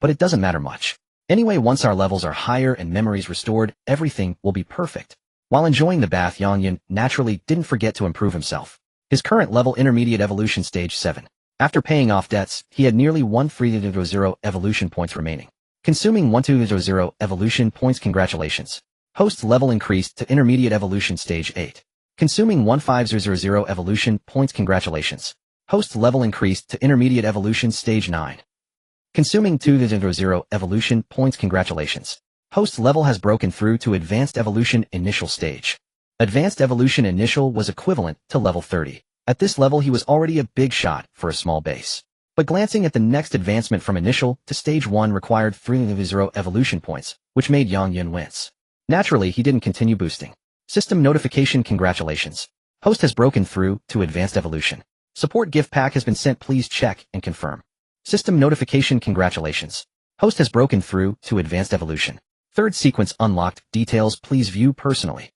But it doesn't matter much. Anyway, once our levels are higher and memories restored, everything will be perfect. While enjoying the bath, Yang Yun naturally didn't forget to improve himself. His current level, intermediate evolution stage 7. After paying off debts, he had nearly 130 evolution points remaining. Consuming 120 evolution points, congratulations. Host level increased to intermediate evolution stage 8. Consuming 1500 evolution points, congratulations. Host level increased to intermediate evolution stage 9. Consuming 200 evolution points, congratulations. Host level has broken through to advanced evolution initial stage. Advanced evolution initial was equivalent to level 30. At this level, he was already a big shot for a small base. But glancing at the next advancement from initial to stage 1 required 300 evolution points, which made Yang Yun wince. Naturally, he didn't continue boosting. System notification, congratulations. Host has broken through to advanced evolution. Support gift pack has been sent, please check and confirm. System notification, congratulations. Host has broken through to advanced evolution. Third sequence unlocked, details please view personally.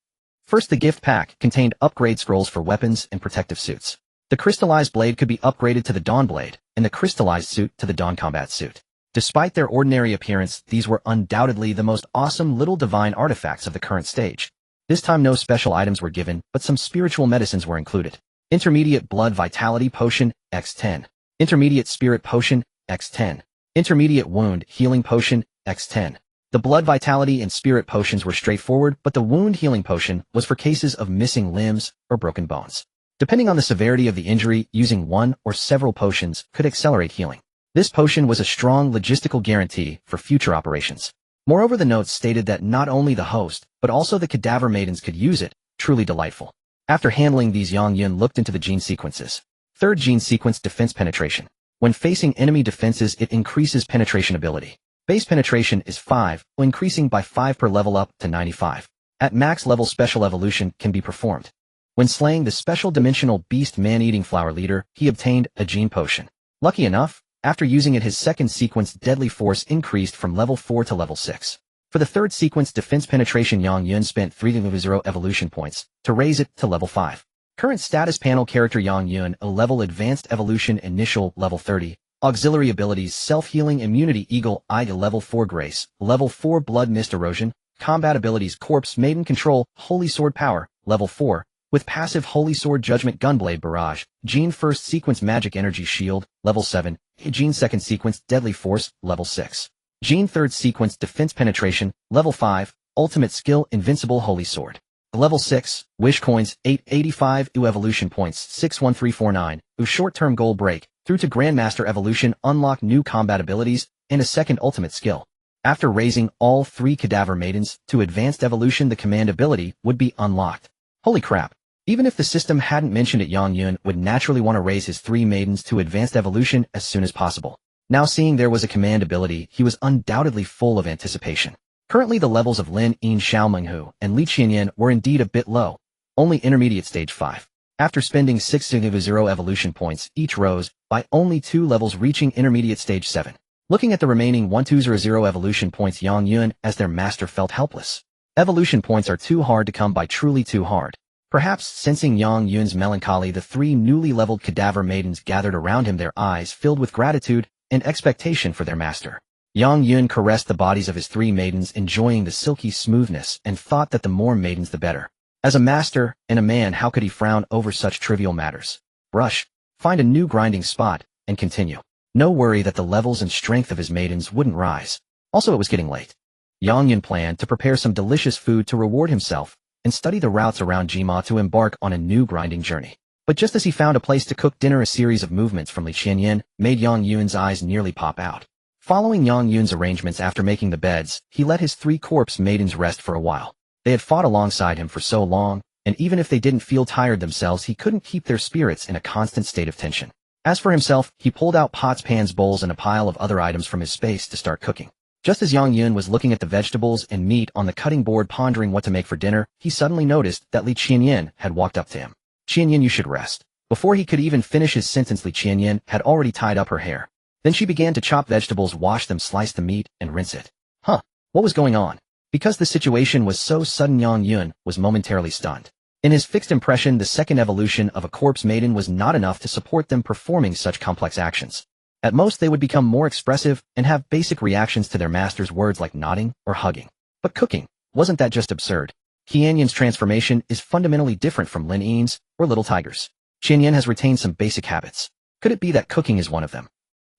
First, the gift pack contained upgrade scrolls for weapons and protective suits. The crystallized blade could be upgraded to the Dawn blade, and the crystallized suit to the Dawn combat suit. Despite their ordinary appearance, these were undoubtedly the most awesome little divine artifacts of the current stage. This time no special items were given, but some spiritual medicines were included. Intermediate Blood Vitality Potion, X10. Intermediate Spirit Potion, X10. Intermediate Wound Healing Potion, X10. The Blood Vitality and Spirit Potions were straightforward, but the Wound Healing Potion was for cases of missing limbs or broken bones. Depending on the severity of the injury, using one or several potions could accelerate healing. This potion was a strong logistical guarantee for future operations. Moreover, the notes stated that not only the host, but also the cadaver maidens could use it, truly delightful. After handling these, Yang Yun looked into the gene sequences. Third gene sequence, Defense Penetration. When facing enemy defenses, it increases penetration ability. Base penetration is 5, increasing by 5 per level up to 95. At max level, special evolution can be performed. When slaying the special dimensional beast man-eating flower leader, he obtained a gene potion. Lucky enough, after using it, his second sequence, Deadly Force, increased from level 4 to level 6. For the third sequence, Defense Penetration, Yang Yun spent 300 evolution points to raise it to level 5. Current status panel, character Yang Yun, a level Advanced Evolution Initial, level 30. Auxiliary abilities, Self-Healing Immunity, Eagle Eye, level 4 Grace, level 4 Blood Mist Erosion. Combat abilities, Corpse Maiden Control, Holy Sword Power, level 4. With passive Holy Sword Judgment, Gunblade Barrage. Gene First Sequence, Magic Energy Shield, level 7. Gene Second Sequence, Deadly Force, level 6. Gene Third Sequence, Defense Penetration, level 5. Ultimate Skill, Invincible Holy Sword. Level 6, Wish Coins, 885, Evolution Points, 61349, Short-Term Goal Break, through to Grandmaster Evolution, unlock new combat abilities, and a second ultimate skill. After raising all 3 cadaver maidens to advanced evolution, the command ability would be unlocked. Holy crap. Even if the system hadn't mentioned it, Yang Yun would naturally want to raise his 3 maidens to advanced evolution as soon as possible. Now seeing there was a command ability, he was undoubtedly full of anticipation. Currently the levels of Lin Yin Xiao Menghu and Li Qianyan were indeed a bit low, only intermediate stage 5. After spending 600 evolution points, each rose by only 2 levels, reaching intermediate stage 7. Looking at the remaining 120 evolution points, Yang Yun, as their master, felt helpless. Evolution points are too hard to come by, truly too hard. Perhaps sensing Yang Yun's melancholy, the 3 newly leveled cadaver maidens gathered around him, their eyes filled with gratitude and expectation for their master. Yang Yun caressed the bodies of his 3 maidens, enjoying the silky smoothness, and thought that the more maidens the better. As a master and a man, how could he frown over such trivial matters? Brush, find a new grinding spot, and continue. No worry that the levels and strength of his maidens wouldn't rise. Also, it was getting late. Yang Yun planned to prepare some delicious food to reward himself and study the routes around Jima to embark on a new grinding journey. But just as he found a place to cook dinner, a series of movements from Li Qianyan made Yang Yun's eyes nearly pop out. Following Yang Yun's arrangements after making the beds, he let his 3 corpse maidens rest for a while. They had fought alongside him for so long, and even if they didn't feel tired themselves, he couldn't keep their spirits in a constant state of tension. As for himself, he pulled out pots, pans, bowls, and a pile of other items from his space to start cooking. Just as Yang Yun was looking at the vegetables and meat on the cutting board, pondering what to make for dinner, he suddenly noticed that Li Qianyan had walked up to him. "Qianyan, you should rest." Before he could even finish his sentence, Li Qianyan had already tied up her hair. Then she began to chop vegetables, wash them, slice the meat, and rinse it. What was going on? Because the situation was so sudden, Yang Yun was momentarily stunned. In his fixed impression, the second evolution of a corpse maiden was not enough to support them performing such complex actions. At most, they would become more expressive and have basic reactions to their master's words like nodding or hugging. But cooking, wasn't that just absurd? Qianyan's transformation is fundamentally different from Lin Yin's or Little Tiger's. Qianyan has retained some basic habits. Could it be that cooking is one of them?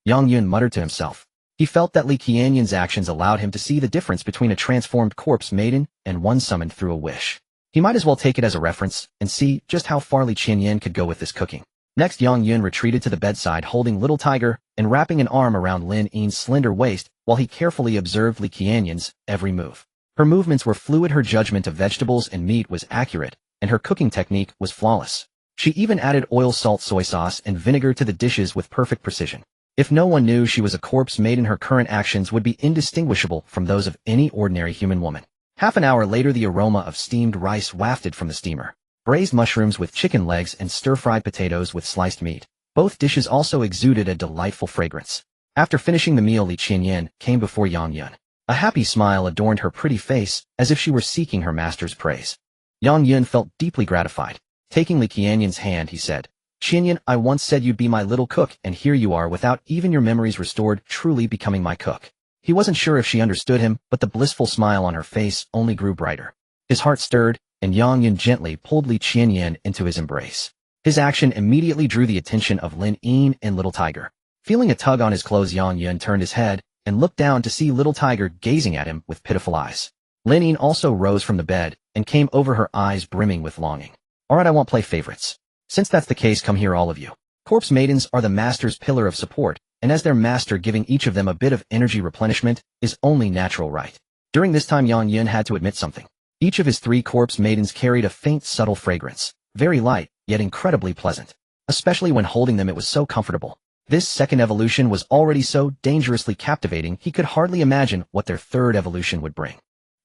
Yang Yun muttered to himself. He felt that Li Qianyan's actions allowed him to see the difference between a transformed corpse maiden and one summoned through a wish. He might as well take it as a reference and see just how far Li Qianyan could go with this cooking. Next, Yang Yun retreated to the bedside, holding Little Tiger and wrapping an arm around Lin Yin's slender waist while he carefully observed Li Qianyan's every move. Her movements were fluid, her judgment of vegetables and meat was accurate, and her cooking technique was flawless. She even added oil, salt, soy sauce, and vinegar to the dishes with perfect precision. If no one knew she was a corpse maiden, her current actions would be indistinguishable from those of any ordinary human woman. Half an hour later, the aroma of steamed rice wafted from the steamer. Braised mushrooms with chicken legs and stir-fried potatoes with sliced meat. Both dishes also exuded a delightful fragrance. After finishing the meal, Li Qianyan came before Yang Yun. A happy smile adorned her pretty face, as if she were seeking her master's praise. Yang Yun felt deeply gratified. Taking Li Qianyan's hand, he said, "Qianyan, I once said you'd be my little cook, and here you are without even your memories restored, truly becoming my cook." He wasn't sure if she understood him, but the blissful smile on her face only grew brighter. His heart stirred, and Yang Yun gently pulled Li Qianyan into his embrace. His action immediately drew the attention of Lin Yin and Little Tiger. Feeling a tug on his clothes, Yang Yun turned his head and looked down to see Little Tiger gazing at him with pitiful eyes. Lin Yin also rose from the bed and came over, her eyes brimming with longing. "Alright, I won't play favorites. Since that's the case, come here, all of you." Corpse maidens are the master's pillar of support, and as their master, giving each of them a bit of energy replenishment is only natural right. During this time, Yang Yun had to admit something. Each of his 3 corpse maidens carried a faint, subtle fragrance, very light, yet incredibly pleasant. Especially when holding them, it was so comfortable. This second evolution was already so dangerously captivating, he could hardly imagine what their third evolution would bring.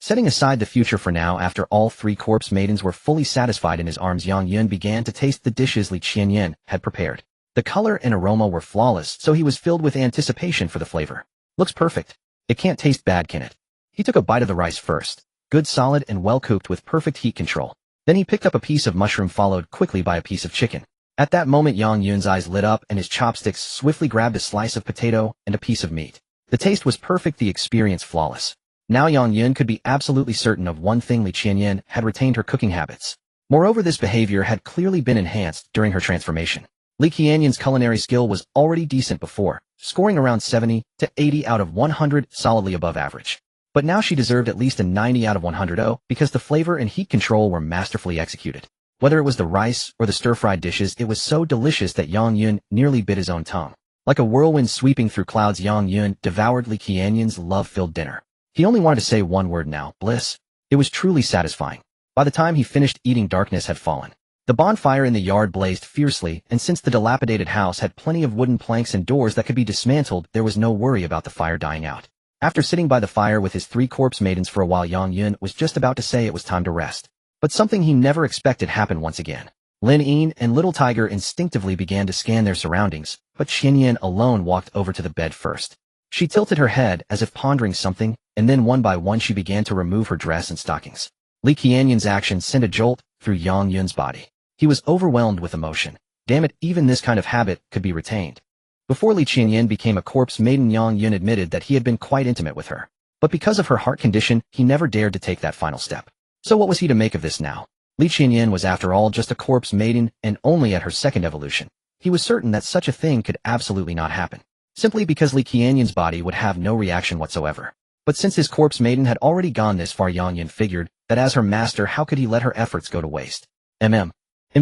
Setting aside the future for now, after all 3 corpse maidens were fully satisfied in his arms, Yang Yun began to taste the dishes Li Qianyan had prepared. The color and aroma were flawless, so he was filled with anticipation for the flavor. "Looks perfect. It can't taste bad, can it?" He took a bite of the rice first. Good, solid, and well-cooked with perfect heat control. Then he picked up a piece of mushroom, followed quickly by a piece of chicken. At that moment, Yang Yun's eyes lit up and his chopsticks swiftly grabbed a slice of potato and a piece of meat. The taste was perfect, the experience flawless. Now Yang Yun could be absolutely certain of one thing: Li Qianyan had retained her cooking habits. Moreover, this behavior had clearly been enhanced during her transformation. Li Qianyan's culinary skill was already decent before, scoring around 70 to 80 out of 100, solidly above average. But now she deserved at least a 90 out of 100 because the flavor and heat control were masterfully executed. Whether it was the rice or the stir-fried dishes, it was so delicious that Yang Yun nearly bit his own tongue. Like a whirlwind sweeping through clouds, Yang Yun devoured Li Qianyan's love-filled dinner. He only wanted to say one word now: bliss. It was truly satisfying. By the time he finished eating, darkness had fallen. The bonfire in the yard blazed fiercely, and since the dilapidated house had plenty of wooden planks and doors that could be dismantled, there was no worry about the fire dying out. After sitting by the fire with his 3 corpse maidens for a while, Yang Yun was just about to say it was time to rest. But something he never expected happened once again. Lin Yin and Little Tiger instinctively began to scan their surroundings, but Qianyan alone walked over to the bed first. She tilted her head as if pondering something, and then one by one she began to remove her dress and stockings. Li Qianyan's action sent a jolt through Yang Yun's body. He was overwhelmed with emotion. Damn it, even this kind of habit could be retained. Before Li Qianyan became a corpse maiden, Yang Yun admitted that he had been quite intimate with her. But because of her heart condition, he never dared to take that final step. So what was he to make of this now? Li Qianyan was after all just a corpse maiden and only at her second evolution. He was certain that such a thing could absolutely not happen, simply because Li Qianyan's body would have no reaction whatsoever. But since his corpse maiden had already gone this far, Yang Yun figured that as her master, how could he let her efforts go to waste? I'm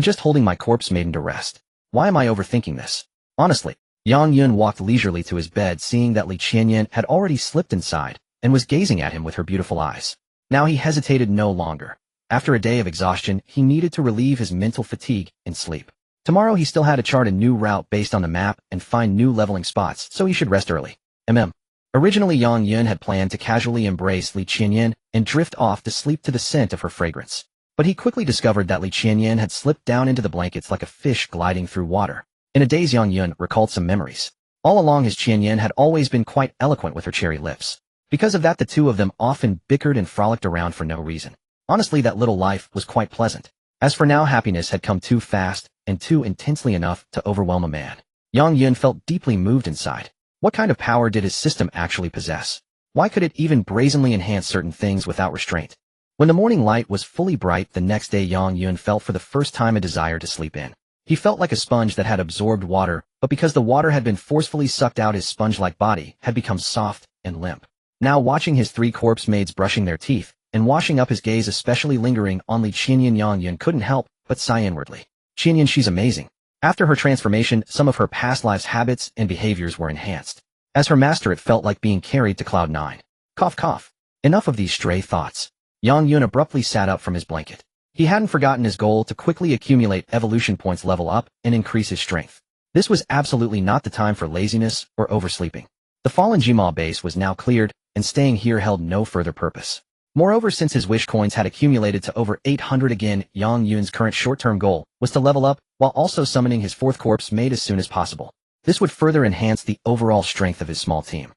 just holding my corpse maiden to rest. Why am I overthinking this? Honestly, Yang Yun walked leisurely to his bed, seeing that Li Qianyan had already slipped inside and was gazing at him with her beautiful eyes. Now he hesitated no longer. After a day of exhaustion, he needed to relieve his mental fatigue and sleep. Tomorrow he still had to chart a new route based on the map and find new leveling spots, so he should rest early. Originally, Yang Yun had planned to casually embrace Li Qianyan and drift off to sleep to the scent of her fragrance. But he quickly discovered that Li Qianyan had slipped down into the blankets like a fish gliding through water. In a daze, Yang Yun recalled some memories. All along, his Qianyan had always been quite eloquent with her cherry lips. Because of that, the two of them often bickered and frolicked around for no reason. Honestly, that little life was quite pleasant. As for now, happiness had come too fast and too intensely enough to overwhelm a man. Yang Yun felt deeply moved inside. What kind of power did his system actually possess? Why could it even brazenly enhance certain things without restraint? When the morning light was fully bright the next day, Yang Yun felt for the first time a desire to sleep in. He felt like a sponge that had absorbed water, but because the water had been forcefully sucked out, his sponge-like body had become soft and limp. Now, watching his three corpse maids brushing their teeth and washing up, his gaze especially lingering on Li Qianyan, Yang Yun couldn't help but sigh inwardly. Qianyan, she's amazing. After her transformation, some of her past lives' habits and behaviors were enhanced. As her master, it felt like being carried to cloud 9. Cough, cough. Enough of these stray thoughts. Yang Yun abruptly sat up from his blanket. He hadn't forgotten his goal to quickly accumulate evolution points, level up, and increase his strength. This was absolutely not the time for laziness or oversleeping. The fallen Jima base was now cleared, and staying here held no further purpose. Moreover, since his wish coins had accumulated to over 800 again, Yang Yun's current short-term goal was to level up while also summoning his fourth corpse maid as soon as possible. This would further enhance the overall strength of his small team.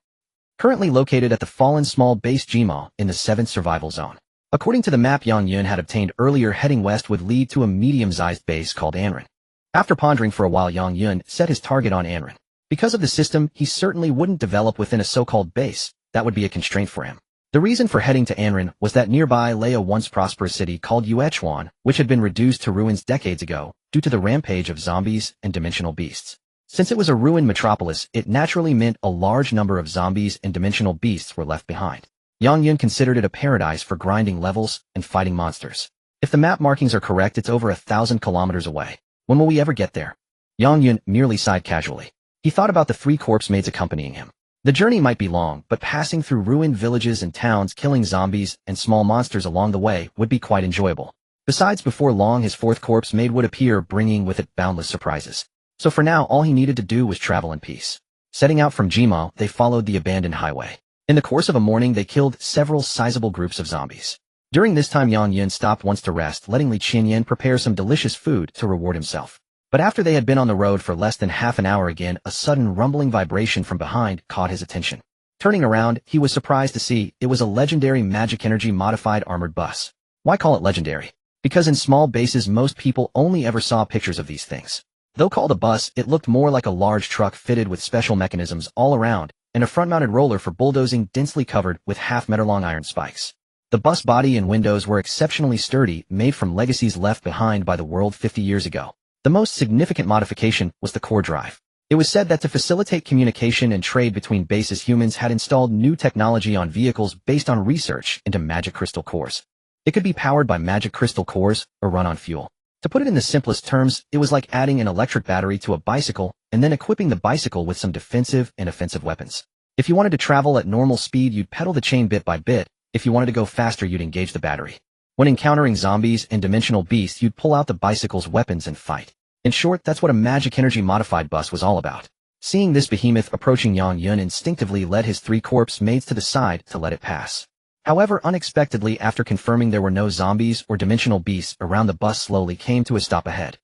Currently located at the fallen small base Jima in the 7th survival zone. According to the map Yang Yun had obtained earlier, heading west would lead to a medium-sized base called Anren. After pondering for a while, Yang Yun set his target on Anren. Because of the system, he certainly wouldn't develop within a so-called base. That would be a constraint for him. The reason for heading to Anren was that nearby lay a once prosperous city called Yuechuan, which had been reduced to ruins decades ago due to the rampage of zombies and dimensional beasts. Since it was a ruined metropolis, it naturally meant a large number of zombies and dimensional beasts were left behind. Yang Yun considered it a paradise for grinding levels and fighting monsters. If the map markings are correct, it's over 1,000 kilometers away. When will we ever get there? Yang Yun merely sighed casually. He thought about the three corpse maids accompanying him. The journey might be long, but passing through ruined villages and towns, killing zombies and small monsters along the way would be quite enjoyable. Besides, before long his fourth corpse maid would appear, bringing with it boundless surprises. So for now, all he needed to do was travel in peace. Setting out from Jima, they followed the abandoned highway. In the course of a morning, they killed several sizable groups of zombies. During this time, Yang Yun stopped once to rest, letting Li Qianyan prepare some delicious food to reward himself. But after they had been on the road for less than half an hour again, a sudden rumbling vibration from behind caught his attention. Turning around, he was surprised to see it was a legendary magic energy modified armored bus. Why call it legendary? Because in small bases most people only ever saw pictures of these things. Though called a bus, it looked more like a large truck fitted with special mechanisms all around, and a front-mounted roller for bulldozing densely covered with half-meter-long iron spikes. The bus body and windows were exceptionally sturdy, made from legacies left behind by the world 50 years ago. The most significant modification was the core drive. It was said that to facilitate communication and trade between bases, humans had installed new technology on vehicles based on research into magic crystal cores. It could be powered by magic crystal cores or run on fuel. To put it in the simplest terms, it was like adding an electric battery to a bicycle and then equipping the bicycle with some defensive and offensive weapons. If you wanted to travel at normal speed, you'd pedal the chain bit by bit. If you wanted to go faster, you'd engage the battery. When encountering zombies and dimensional beasts, you'd pull out the bicycle's weapons and fight. In short, that's what a magic energy modified bus was all about. Seeing this behemoth approaching, Yang Yun instinctively led his three corpse maids to the side to let it pass. However, unexpectedly, after confirming there were no zombies or dimensional beasts around, the bus slowly came to a stop ahead.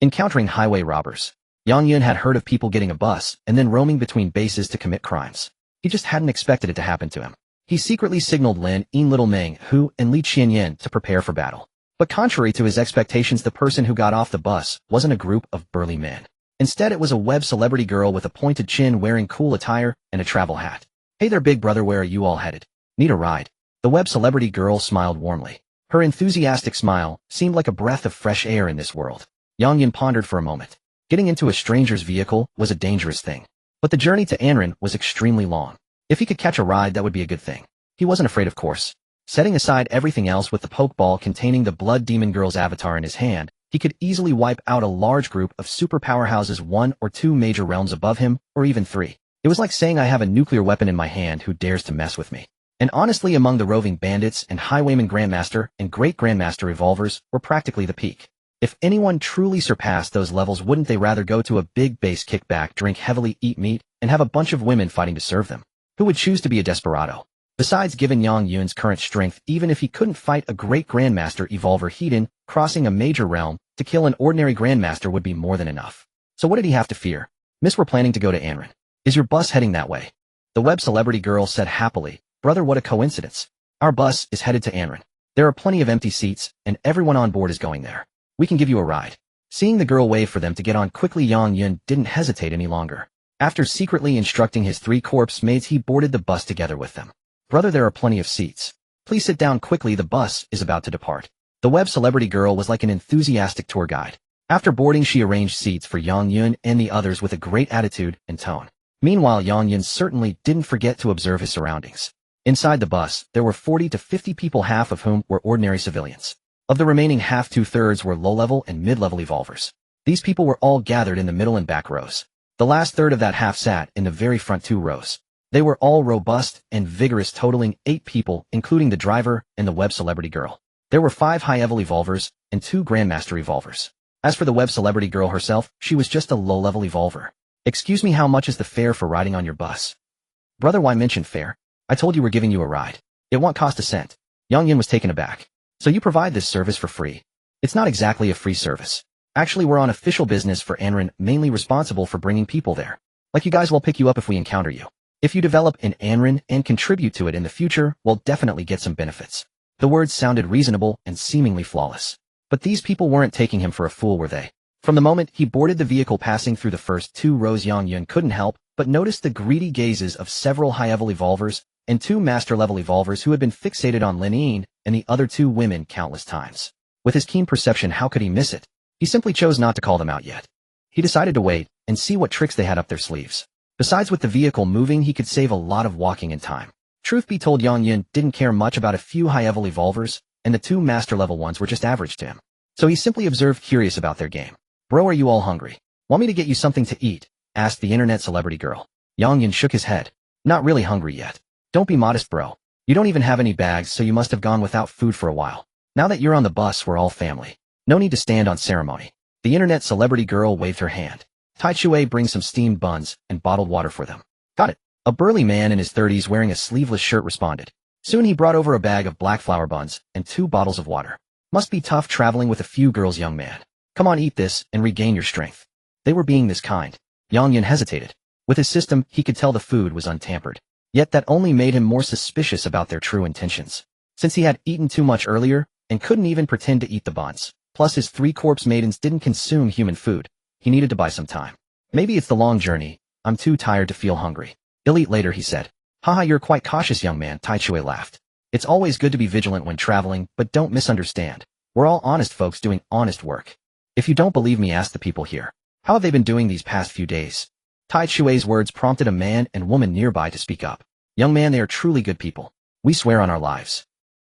Encountering highway robbers. Yang Yun had heard of people getting a bus and then roaming between bases to commit crimes. He just hadn't expected it to happen to him. He secretly signaled Lin, Little Meng, Hu, and Li Qianyan to prepare for battle. But contrary to his expectations, the person who got off the bus wasn't a group of burly men. Instead, it was a web celebrity girl with a pointed chin wearing cool attire and a travel hat. "Hey there, big brother, where are you all headed? Need a ride?" The web celebrity girl smiled warmly. Her enthusiastic smile seemed like a breath of fresh air in this world. Yang Yin pondered for a moment. Getting into a stranger's vehicle was a dangerous thing. But the journey to Anren was extremely long. If he could catch a ride, that would be a good thing. He wasn't afraid, of course. Setting aside everything else, with the pokeball containing the Blood Demon Girl's avatar in his hand, he could easily wipe out a large group of super powerhouses 1 or 2 major realms above him, or even 3. It was like saying I have a nuclear weapon in my hand, who dares to mess with me. And honestly, among the roving bandits and highwayman Grandmaster and Great Grandmaster Evolvers were practically the peak. If anyone truly surpassed those levels, wouldn't they rather go to a big base, kick back, drink heavily, eat meat, and have a bunch of women fighting to serve them? Who would choose to be a desperado? Besides, given Yang Yun's current strength, even if he couldn't fight a Great Grandmaster Evolver Hedon, crossing a major realm to kill an ordinary Grandmaster would be more than enough. So what did he have to fear? Miss, we're planning to go to Anren. Is your bus heading that way? The web celebrity girl said happily. Brother, what a coincidence. Our bus is headed to Anren. There are plenty of empty seats, and everyone on board is going there. We can give you a ride. Seeing the girl wave for them to get on quickly, Yang Yun didn't hesitate any longer. After secretly instructing his 3 corpse mates, he boarded the bus together with them. Brother, there are plenty of seats. Please sit down quickly, the bus is about to depart. The web celebrity girl was like an enthusiastic tour guide. After boarding, she arranged seats for Yang Yun and the others with a great attitude and tone. Meanwhile, Yang Yun certainly didn't forget to observe his surroundings. Inside the bus, there were 40 to 50 people, half of whom were ordinary civilians. Of the remaining half, 2/3 were low-level and mid-level evolvers. These people were all gathered in the middle and back rows. The last third of that half sat in the very front 2 rows. They were all robust and vigorous, totaling 8 people, including the driver and the web celebrity girl. There were 5 high-level evolvers and 2 grandmaster evolvers. As for the web celebrity girl herself, she was just a low-level evolver. Excuse me, how much is the fare for riding on your bus? Brother, why mention fare? I told you we're giving you a ride. It won't cost a cent. Yang Yin was taken aback. So you provide this service for free? It's not exactly a free service. Actually, we're on official business for Anren, mainly responsible for bringing people there. Like you guys, will pick you up if we encounter you. If you develop an Anren and contribute to it in the future, we'll definitely get some benefits. The words sounded reasonable and seemingly flawless. But these people weren't taking him for a fool, were they? From the moment he boarded the vehicle passing through the first 2 rows, Yang Yun couldn't help but notice the greedy gazes of several high-level evolvers and 2 master-level evolvers who had been fixated on Lin and the other 2 women countless times. With his keen perception, how could he miss it? He simply chose not to call them out yet. He decided to wait and see what tricks they had up their sleeves. Besides, with the vehicle moving, he could save a lot of walking and time. Truth be told, Yang Yun didn't care much about a few high-level evolvers, and the 2 master-level ones were just average to him. So he simply observed, curious about their game. Bro, are you all hungry? Want me to get you something to eat? Asked the internet celebrity girl. Yang Yun shook his head. Not really hungry yet. Don't be modest, bro. You don't even have any bags, so you must have gone without food for a while. Now that you're on the bus, we're all family. No need to stand on ceremony. The internet celebrity girl waved her hand. Tai Chue, bring some steamed buns and bottled water for them. Got it. A burly man in his 30s wearing a sleeveless shirt responded. Soon he brought over a bag of black flour buns and 2 bottles of water. Must be tough traveling with a few girls, young man. Come on, eat this and regain your strength. They were being this kind. Yang Yun hesitated. With his system, he could tell the food was untampered. Yet that only made him more suspicious about their true intentions. Since he had eaten too much earlier and couldn't even pretend to eat the buns, plus his 3 corpse maidens didn't consume human food, he needed to buy some time. Maybe it's the long journey. I'm too tired to feel hungry. I'll eat later, he said. Haha, you're quite cautious, young man, Tai Chue laughed. It's always good to be vigilant when traveling, but don't misunderstand. We're all honest folks doing honest work. If you don't believe me, ask the people here. How have they been doing these past few days? Tai Chue's words prompted a man and woman nearby to speak up. Young man, they are truly good people. We swear on our lives.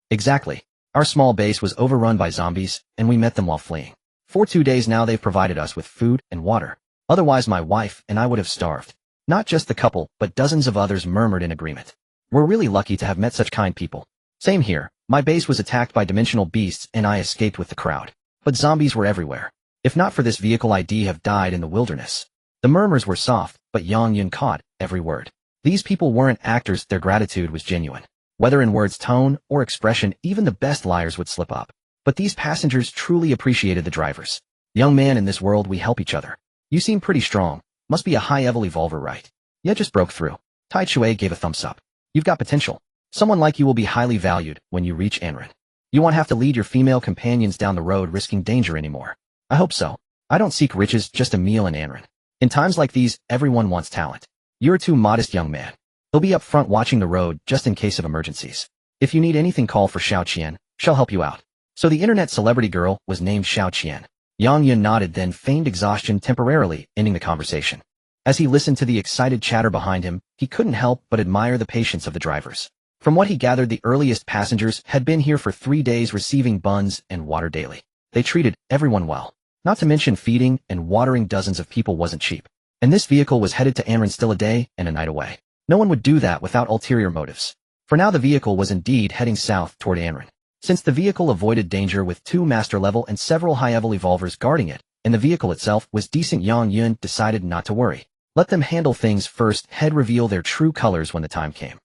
Exactly. Our small base was overrun by zombies, and we met them while fleeing. For 2 days now they've provided us with food and water. Otherwise my wife and I would have starved. Not just the couple, but dozens of others murmured in agreement. We're really lucky to have met such kind people. Same here. My base was attacked by dimensional beasts and I escaped with the crowd. But zombies were everywhere. If not for this vehicle, I'd have died in the wilderness. The murmurs were soft, but Yang Yun caught every word. These people weren't actors, their gratitude was genuine. Whether in words, tone, or expression, even the best liars would slip up. But these passengers truly appreciated the drivers. Young man, in this world we help each other. You seem pretty strong. Must be a high-level evolver, right? Yeah, just broke through. Tai Chue gave a thumbs up. You've got potential. Someone like you will be highly valued when you reach Anren. You won't have to lead your female companions down the road risking danger anymore. I hope so. I don't seek riches, just a meal in Anren. In times like these, everyone wants talent. You're too modest, young man. He'll be up front watching the road just in case of emergencies. If you need anything, call for Xiao Qian. She'll help you out. So the internet celebrity girl was named Xiao Qian. Yang Yun nodded, then feigned exhaustion, temporarily ending the conversation. As he listened to the excited chatter behind him, he couldn't help but admire the patience of the drivers. From what he gathered, the earliest passengers had been here for 3 days, receiving buns and water daily. They treated everyone well. Not to mention feeding and watering dozens of people wasn't cheap. And this vehicle was headed to Anran, still a day and a night away. No one would do that without ulterior motives. For now, the vehicle was indeed heading south toward Anran. Since the vehicle avoided danger with 2 master level and several high-level evolvers guarding it, and the vehicle itself was decent, Yang Yun decided not to worry. Let them handle things first, head reveal their true colors when the time came.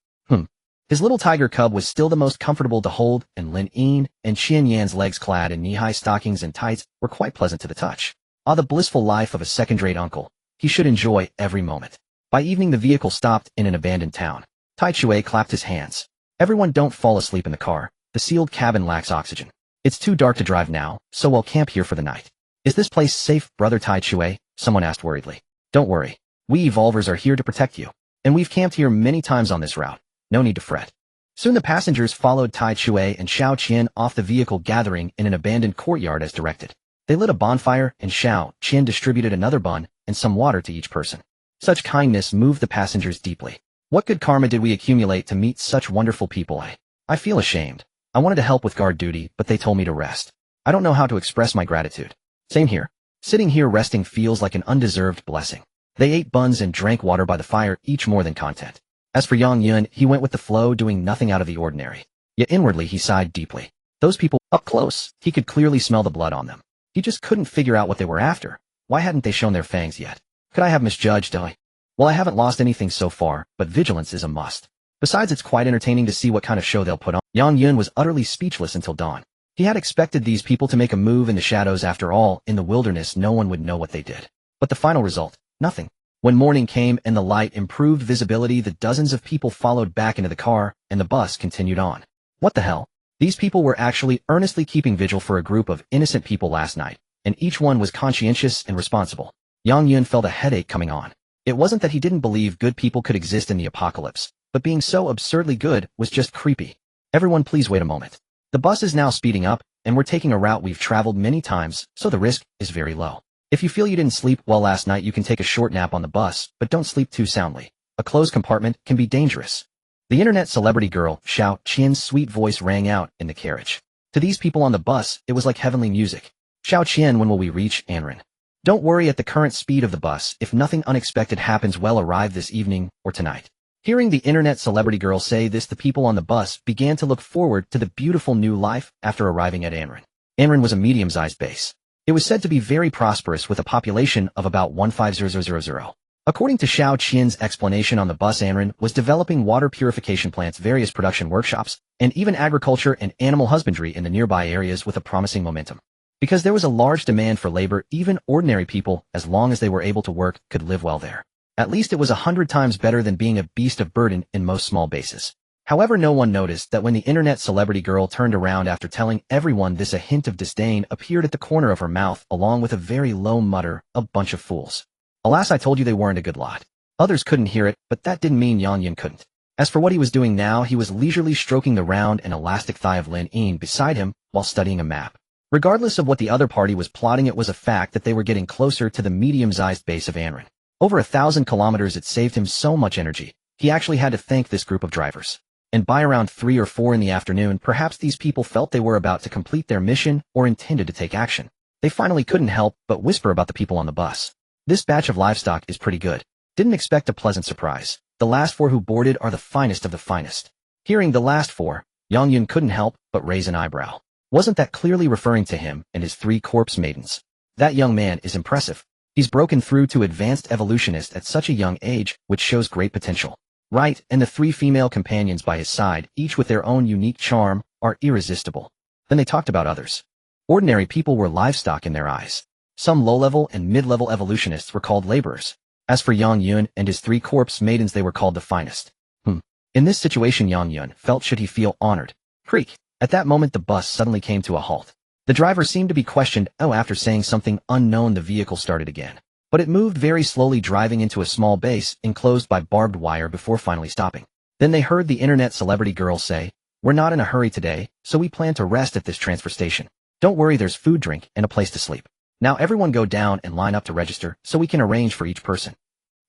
His little tiger cub was still the most comfortable to hold, and Lin Yin and Qian Yan's legs clad in knee-high stockings and tights were quite pleasant to the touch. Ah, the blissful life of a second-rate uncle. He should enjoy every moment. By evening, the vehicle stopped in an abandoned town. Tai Chue clapped his hands. Everyone, don't fall asleep in the car. The sealed cabin lacks oxygen. It's too dark to drive now, so we'll camp here for the night. Is this place safe, Brother Tai Chue? Someone asked worriedly. Don't worry. We evolvers are here to protect you. And we've camped here many times on this route. No need to fret. Soon the passengers followed Tai Chue and Xiao Qian off the vehicle, gathering in an abandoned courtyard as directed. They lit a bonfire, and Xiao Qian distributed another bun and some water to each person. Such kindness moved the passengers deeply. What good karma did we accumulate to meet such wonderful people? I feel ashamed. I wanted to help with guard duty, but they told me to rest. I don't know how to express my gratitude. Same here. Sitting here resting feels like an undeserved blessing. They ate buns and drank water by the fire, each more than content. As for Yang Yun, he went with the flow, doing nothing out of the ordinary. Yet inwardly he sighed deeply. Those people, up close, he could clearly smell the blood on them. He just couldn't figure out what they were after. Why hadn't they shown their fangs yet? Could I have misjudged? Well, I haven't lost anything so far, but vigilance is a must. Besides, it's quite entertaining to see what kind of show they'll put on. Yang Yun was utterly speechless until dawn. He had expected these people to make a move in the shadows. After all, in the wilderness no one would know what they did. But the final result, nothing. When morning came and the light improved visibility, the dozens of people followed back into the car, and the bus continued on. What the hell? These people were actually earnestly keeping vigil for a group of innocent people last night, and each one was conscientious and responsible. Yang Yun felt a headache coming on. It wasn't that he didn't believe good people could exist in the apocalypse, but being so absurdly good was just creepy. Everyone, please wait a moment. The bus is now speeding up, and we're taking a route we've traveled many times, so the risk is very low. If you feel you didn't sleep well last night, you can take a short nap on the bus, but don't sleep too soundly. A closed compartment can be dangerous. The internet celebrity girl, Xiao Qian's sweet voice rang out in the carriage. To these people on the bus, it was like heavenly music. Xiao Qian, when will we reach Anran? Don't worry, at the current speed of the bus, if nothing unexpected happens, we'll arrive this evening or tonight. Hearing the internet celebrity girl say this, the people on the bus began to look forward to the beautiful new life after arriving at Anran. Anran was a medium-sized base. It was said to be very prosperous with a population of about 150000. According to Xiao Qian's explanation on the bus, Anran was developing water purification plants, various production workshops, and even agriculture and animal husbandry in the nearby areas with a promising momentum. Because there was a large demand for labor, even ordinary people, as long as they were able to work, could live well there. At least it was 100 times better than being a beast of burden in most small bases. However, no one noticed that when the internet celebrity girl turned around after telling everyone this, a hint of disdain appeared at the corner of her mouth, along with a very low mutter, "A bunch of fools. Alas, I told you they weren't a good lot." Others couldn't hear it, but that didn't mean Yang Yun couldn't. As for what he was doing now, he was leisurely stroking the round and elastic thigh of Lin Yin beside him while studying a map. Regardless of what the other party was plotting, it was a fact that they were getting closer to the medium-sized base of Anran. Over 1,000 kilometers, it saved him so much energy. He actually had to thank this group of drivers. And by around 3 or 4 in the afternoon, perhaps these people felt they were about to complete their mission or intended to take action. They finally couldn't help but whisper about the people on the bus. This batch of livestock is pretty good. Didn't expect a pleasant surprise. The last 4 who boarded are the finest of the finest. Hearing the last 4, Yang Yun couldn't help but raise an eyebrow. Wasn't that clearly referring to him and his 3 corpse maidens? That young man is impressive. He's broken through to advanced evolutionist at such a young age, which shows great potential. Right, and the 3 female companions by his side, each with their own unique charm, are irresistible. Then they talked about others. Ordinary people were livestock in their eyes. Some low-level and mid-level evolutionists were called laborers. As for Yang Yun and his 3 corpse maidens, they were called the finest. In this situation, Yang Yun felt should he feel honored. Creak. At that moment, the bus suddenly came to a halt. The driver seemed to be questioned. After saying something unknown, the vehicle started again. But it moved very slowly, driving into a small base enclosed by barbed wire before finally stopping. Then they heard the internet celebrity girl say, We're not in a hurry today, so we plan to rest at this transfer station. Don't worry, there's food, drink, and a place to sleep. Now everyone go down and line up to register so we can arrange for each person.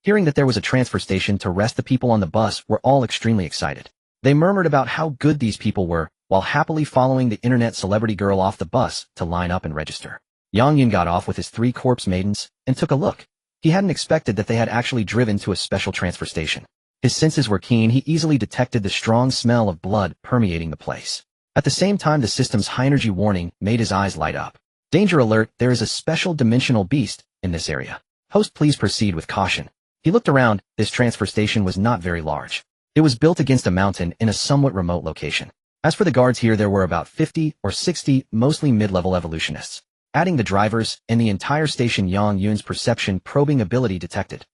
Hearing that there was a transfer station to rest the people on the bus were all extremely excited. They murmured about how good these people were, while happily following the internet celebrity girl off the bus to line up and register. Yang Yun got off with his 3 corpse maidens and took a look. He hadn't expected that they had actually driven to a special transfer station. His senses were keen. He easily detected the strong smell of blood permeating the place. At the same time, the system's high-energy warning made his eyes light up. Danger alert, there is a special dimensional beast in this area. Host, please proceed with caution. He looked around. This transfer station was not very large. It was built against a mountain in a somewhat remote location. As for the guards here, there were about 50 or 60, mostly mid-level evolutionists. Adding the drivers and the entire station, Yang Yun's perception probing ability detected.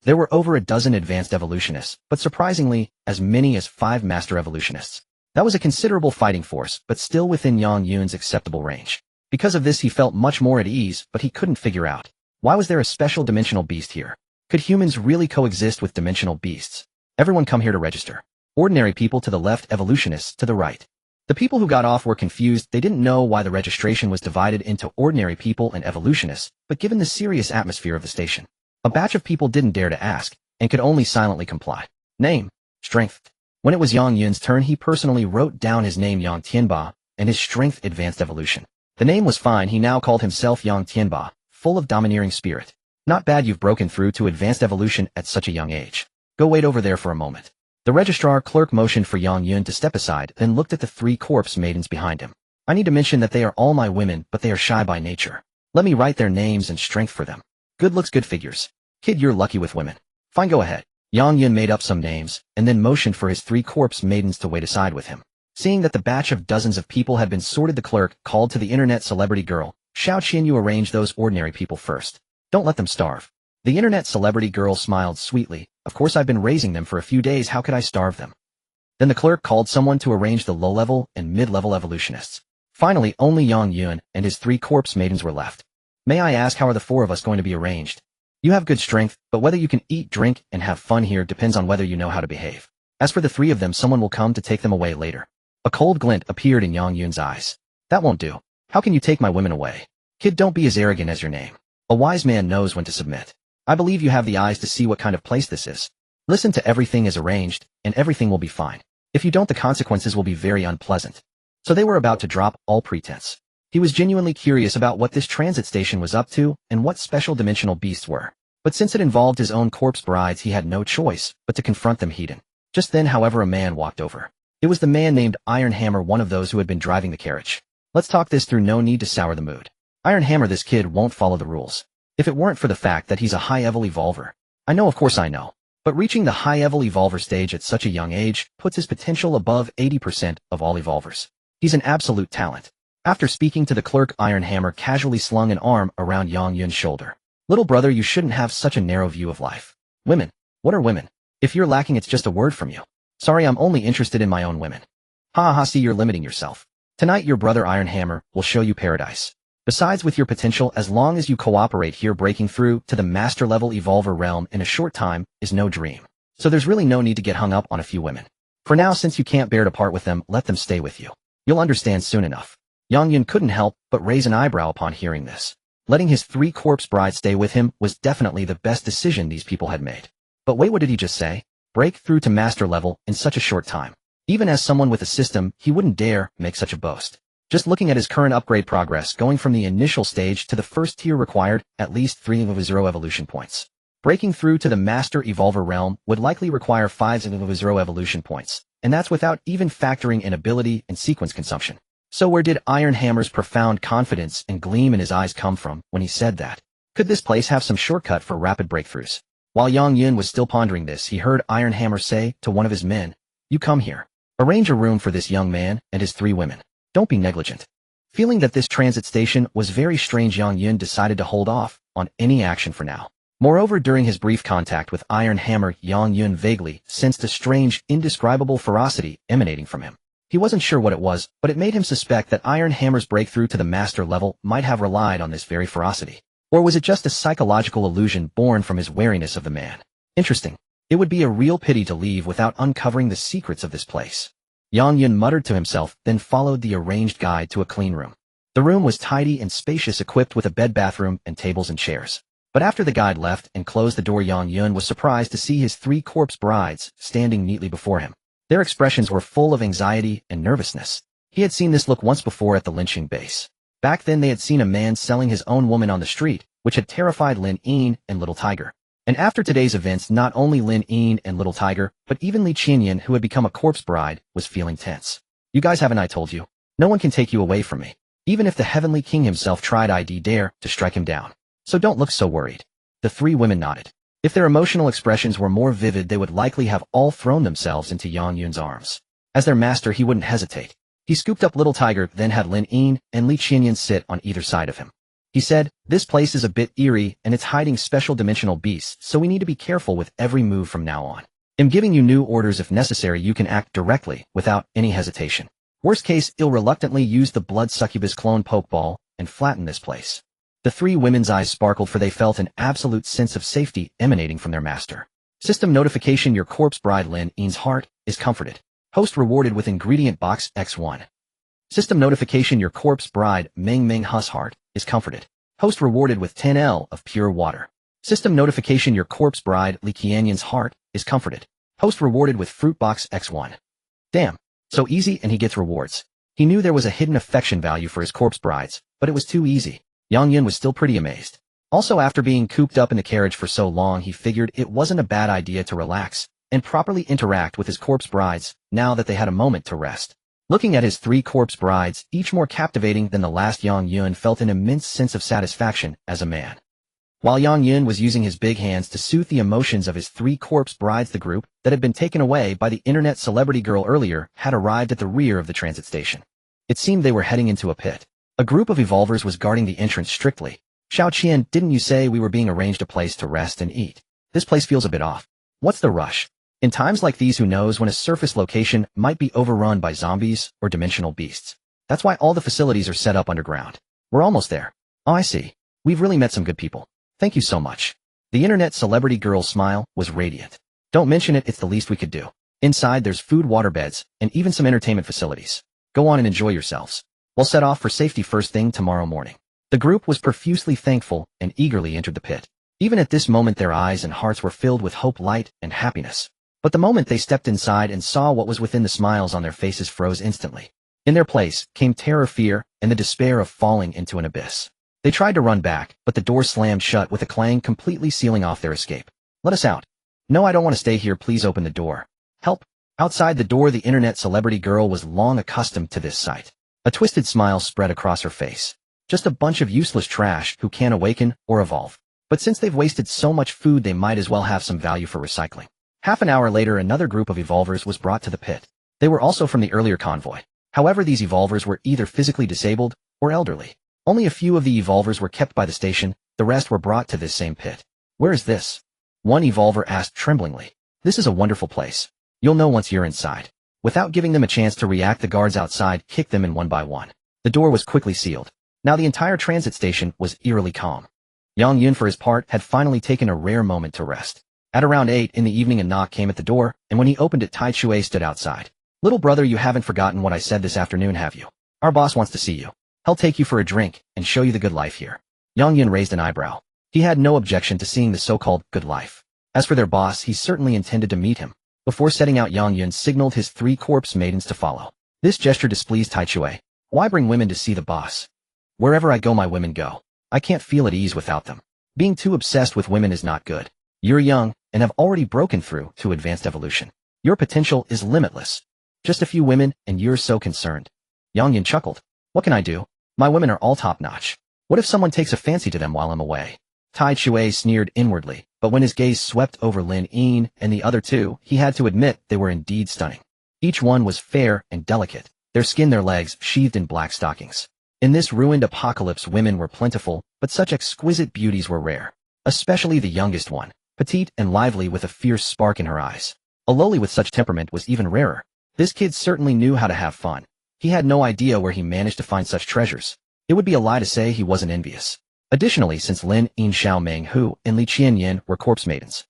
There were over a dozen advanced evolutionists, but surprisingly, as many as 5 master evolutionists. That was a considerable fighting force, but still within Yang Yun's acceptable range. Because of this, he felt much more at ease, but he couldn't figure out. Why was there a special dimensional beast here? Could humans really coexist with dimensional beasts? Everyone come here to register. Ordinary people to the left, evolutionists to the right. The people who got off were confused. They didn't know why the registration was divided into ordinary people and evolutionists, but given the serious atmosphere of the station, a batch of people didn't dare to ask, and could only silently comply. Name. Strength. When it was Yang Yun's turn, he personally wrote down his name, Yang Tianba, and his strength, advanced evolution. The name was fine. He now called himself Yang Tianba, full of domineering spirit. Not bad, you've broken through to advanced evolution at such a young age. Go wait over there for a moment. The registrar clerk motioned for Yang Yun to step aside, then looked at the 3 corpse maidens behind him. I need to mention that they are all my women, but they are shy by nature. Let me write their names and strength for them. Good looks, good figures. Kid, you're lucky with women. Fine, go ahead. Yang Yun made up some names, and then motioned for his 3 corpse maidens to wait aside with him. Seeing that the batch of dozens of people had been sorted, the clerk called to the internet celebrity girl, Xiao Qian, you arrange those ordinary people first. Don't let them starve. The internet celebrity girl smiled sweetly. Of course, I've been raising them for a few days. How could I starve them? Then the clerk called someone to arrange the low-level and mid-level evolutionists. Finally, only Yang Yun and his 3 corpse maidens were left. May I ask, how are the 4 of us going to be arranged? You have good strength, but whether you can eat, drink, and have fun here depends on whether you know how to behave. As for the 3 of them, someone will come to take them away later. A cold glint appeared in Yang Yun's eyes. That won't do. How can you take my women away? Kid, don't be as arrogant as your name. A wise man knows when to submit. I believe you have the eyes to see what kind of place this is. Listen to everything as arranged, and everything will be fine. If you don't, the consequences will be very unpleasant. So they were about to drop all pretense. He was genuinely curious about what this transit station was up to, and what special dimensional beasts were. But since it involved his own corpse brides, he had no choice but to confront them heat-in. Just then, however, a man walked over. It was the man named Iron Hammer, one of those who had been driving the carriage. Let's talk this through, no need to sour the mood. Iron Hammer, this kid won't follow the rules. If it weren't for the fact that he's a high-level evolver. I know, of course I know. But reaching the high-level evolver stage at such a young age puts his potential above 80% of all evolvers. He's an absolute talent. After speaking to the clerk, Iron Hammer casually slung an arm around Yang Yun's shoulder. Little brother, you shouldn't have such a narrow view of life. Women. What are women? If you're lacking, it's just a word from you. Sorry, I'm only interested in my own women. Ha ha, see, you're limiting yourself. Tonight your brother Iron Hammer will show you paradise. Besides, with your potential, as long as you cooperate here, breaking through to the master-level evolver realm in a short time is no dream. So there's really no need to get hung up on a few women. For now, since you can't bear to part with them, let them stay with you. You'll understand soon enough. Yang Yun couldn't help but raise an eyebrow upon hearing this. Letting his 3 corpse brides stay with him was definitely the best decision these people had made. But wait, what did he just say? Break through to master level in such a short time. Even as someone with a system, he wouldn't dare make such a boast. Just looking at his current upgrade progress, going from the initial stage to the first tier required at least 3 of 0 evolution points. Breaking through to the master evolver realm would likely require 5 of 0 evolution points, and that's without even factoring in ability and sequence consumption. So where did Iron Hammer's profound confidence and gleam in his eyes come from when he said that? Could this place have some shortcut for rapid breakthroughs? While Yang Yun was still pondering this, he heard Iron Hammer say to one of his men, "You come here. Arrange a room for this young man and his 3 women. Don't be negligent." Feeling that this transit station was very strange, Yang Yun decided to hold off on any action for now. Moreover, during his brief contact with Iron Hammer, Yang Yun vaguely sensed a strange, indescribable ferocity emanating from him. He wasn't sure what it was, but it made him suspect that Iron Hammer's breakthrough to the master level might have relied on this very ferocity. Or was it just a psychological illusion born from his wariness of the man? Interesting. It would be a real pity to leave without uncovering the secrets of this place. Yang Yun muttered to himself, then followed the arranged guide to a clean room. The room was tidy and spacious, equipped with a bed, bathroom, and tables and chairs. But after the guide left and closed the door, Yang Yun was surprised to see his 3 corpse brides standing neatly before him. Their expressions were full of anxiety and nervousness. He had seen this look once before at the lynching base. Back then they had seen a man selling his own woman on the street, which had terrified Lin Yin and Little Tiger. And after today's events, not only Lin Yin and Little Tiger, but even Li Qianyan, who had become a corpse bride, was feeling tense. You guys, haven't I told you? No one can take you away from me. Even if the Heavenly King himself tried, I'd dare to strike him down. So don't look so worried. The 3 women nodded. If their emotional expressions were more vivid, they would likely have all thrown themselves into Yang Yun's arms. As their master, he wouldn't hesitate. He scooped up Little Tiger, then had Lin Yin and Li Qianyan sit on either side of him. He said, "This place is a bit eerie and it's hiding special dimensional beasts, so we need to be careful with every move from now on. I'm giving you new orders. If necessary, you can act directly, without any hesitation. Worst case, I'll reluctantly use the blood succubus clone pokeball and flatten this place." The 3 women's eyes sparkled, for they felt an absolute sense of safety emanating from their master. System notification: your corpse bride Lin Yin's heart is comforted. Host rewarded with ingredient box X1. System notification: your corpse bride Meng Meng Hu's heart is comforted. Host rewarded with 10 of pure water. System notification: your corpse bride Li Qianyan's heart is comforted. Host rewarded with fruit box X1. Damn. So easy, and he gets rewards. He knew there was a hidden affection value for his corpse brides, but it was too easy. Yang Yun was still pretty amazed. Also, after being cooped up in the carriage for so long, he figured it wasn't a bad idea to relax and properly interact with his corpse brides now that they had a moment to rest. Looking at his 3 corpse brides, each more captivating than the last, Yang Yun felt an immense sense of satisfaction as a man. While Yang Yun was using his big hands to soothe the emotions of his 3 corpse brides, the group that had been taken away by the internet celebrity girl earlier had arrived at the rear of the transit station. It seemed they were heading into a pit. A group of evolvers was guarding the entrance strictly. "Xiao Qian, didn't you say we were being arranged a place to rest and eat? This place feels a bit off. What's the rush?" In times like these, who knows when a surface location might be overrun by zombies or dimensional beasts. That's why all the facilities are set up underground. We're almost there. Oh, I see. We've really met some good people. Thank you so much. The internet celebrity girl's smile was radiant. Don't mention it, it's the least we could do. Inside there's food, water beds, and even some entertainment facilities. Go on and enjoy yourselves. We'll set off for safety first thing tomorrow morning. The group was profusely thankful and eagerly entered the pit. Even at this moment their eyes and hearts were filled with hope, light, and happiness. But the moment they stepped inside and saw what was within, the smiles on their faces froze instantly. In their place came terror, fear, and the despair of falling into an abyss. They tried to run back, but the door slammed shut with a clang, completely sealing off their escape. "Let us out." "No, I don't want to stay here. Please open the door." "Help." Outside the door, the internet celebrity girl was long accustomed to this sight. A twisted smile spread across her face. Just a bunch of useless trash who can't awaken or evolve. But since they've wasted so much food, they might as well have some value for recycling. Half an hour later, another group of evolvers was brought to the pit. They were also from the earlier convoy. However, these evolvers were either physically disabled or elderly. Only a few of the evolvers were kept by the station, the rest were brought to this same pit. "Where is this?" one evolver asked tremblingly. "This is a wonderful place. You'll know once you're inside." Without giving them a chance to react, the guards outside kicked them in one by one. The door was quickly sealed. Now the entire transit station was eerily calm. Yang Yun, for his part, had finally taken a rare moment to rest. At around 8 in the evening, a knock came at the door, and when he opened it, Tai Chue stood outside. "Little brother, you haven't forgotten what I said this afternoon, have you? Our boss wants to see you. He'll take you for a drink and show you the good life here." Yang Yun raised an eyebrow. He had no objection to seeing the so-called good life. As for their boss, he certainly intended to meet him. Before setting out, Yang Yun signaled his 3 corpse maidens to follow. This gesture displeased Tai Chue. "Why bring women to see the boss? Wherever I go, my women go. I can't feel at ease without them. Being too obsessed with women is not good. You're young and have already broken through to advanced evolution. Your potential is limitless. Just a few women and you're so concerned." Yang Yun chuckled. "What can I do? My women are all top-notch. What if someone takes a fancy to them while I'm away?" Tai Chue sneered inwardly, but when his gaze swept over Lin Yin and the other 2, he had to admit they were indeed stunning. Each one was fair and delicate, their skin, their legs sheathed in black stockings. In this ruined apocalypse, women were plentiful, but such exquisite beauties were rare. Especially the youngest one, petite and lively with a fierce spark in her eyes. A loli with such temperament was even rarer. This kid certainly knew how to have fun. He had no idea where he managed to find such treasures. It would be a lie to say he wasn't envious. Additionally, since Lin Yin, Xiao Meng Hu, and Li Qianyan were corpse maidens,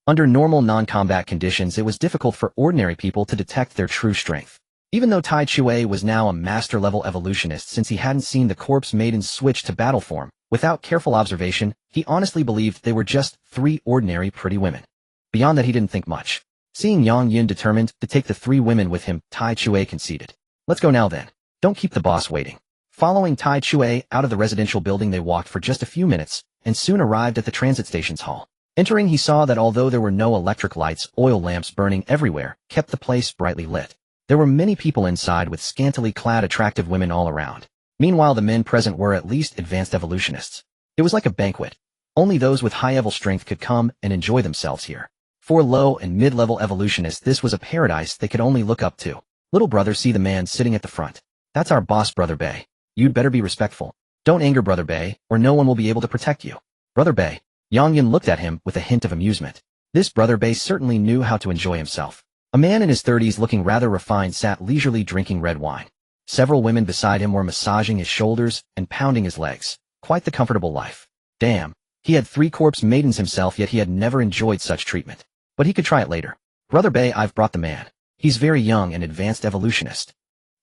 under normal non-combat conditions it was difficult for ordinary people to detect their true strength. Even though Tai Chue was now a master-level evolutionist since he hadn't seen the corpse maidens switch to battle form, without careful observation, he honestly believed they were just 3 ordinary pretty women. Beyond that he didn't think much. Seeing Yang Yun determined to take the 3 women with him, Tai Chue conceded. Let's go now then. Don't keep the boss waiting. Following Tai Chue out of the residential building they walked for just a few minutes, and soon arrived at the transit station's hall. Entering he saw that although there were no electric lights, oil lamps burning everywhere kept the place brightly lit. There were many people inside with scantily clad attractive women all around. Meanwhile the men present were at least advanced evolutionists. It was like a banquet. Only those with high-level strength could come and enjoy themselves here. For low and mid-level evolutionists this was a paradise they could only look up to. Little brother, see the man sitting at the front. That's our boss, Brother Bei. You'd better be respectful. Don't anger Brother Bei, or no one will be able to protect you. Brother Bei. Yang Yun looked at him with a hint of amusement. This Brother Bei certainly knew how to enjoy himself. A man in his 30s looking rather refined sat leisurely drinking red wine. Several women beside him were massaging his shoulders and pounding his legs. Quite the comfortable life. Damn. He had 3 corpse maidens himself, yet he had never enjoyed such treatment. But he could try it later. Brother Bei, I've brought the man. He's very young and advanced evolutionist.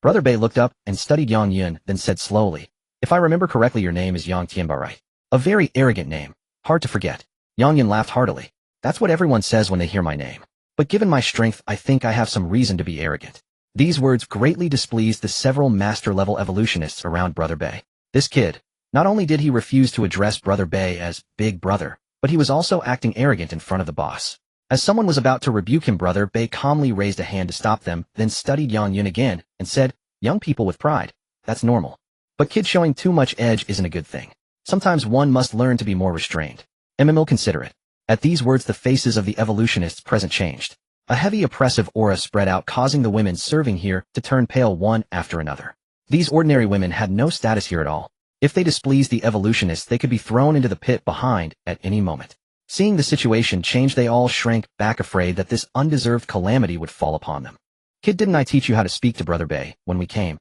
Brother Bei looked up and studied Yang Yun, then said slowly, if I remember correctly your name is Yang Tianba, right? A very arrogant name. Hard to forget. Yang Yun laughed heartily. That's what everyone says when they hear my name. But given my strength, I think I have some reason to be arrogant. These words greatly displeased the several master-level evolutionists around Brother Bei. This kid, not only did he refuse to address Brother Bei as Big Brother, but he was also acting arrogant in front of the boss. As someone was about to rebuke him, Brother Bei calmly raised a hand to stop them, then studied Yang Yun again, and said, young people with pride. That's normal. But kids showing too much edge isn't a good thing. Sometimes one must learn to be more restrained. MMO considerate. At these words the faces of the evolutionists present changed. A heavy oppressive aura spread out, causing the women serving here to turn pale one after another. These ordinary women had no status here at all. If they displeased the evolutionists they could be thrown into the pit behind at any moment. Seeing the situation change they all shrank back, afraid that this undeserved calamity would fall upon them. Kid, didn't I teach you how to speak to Brother Bei when we came?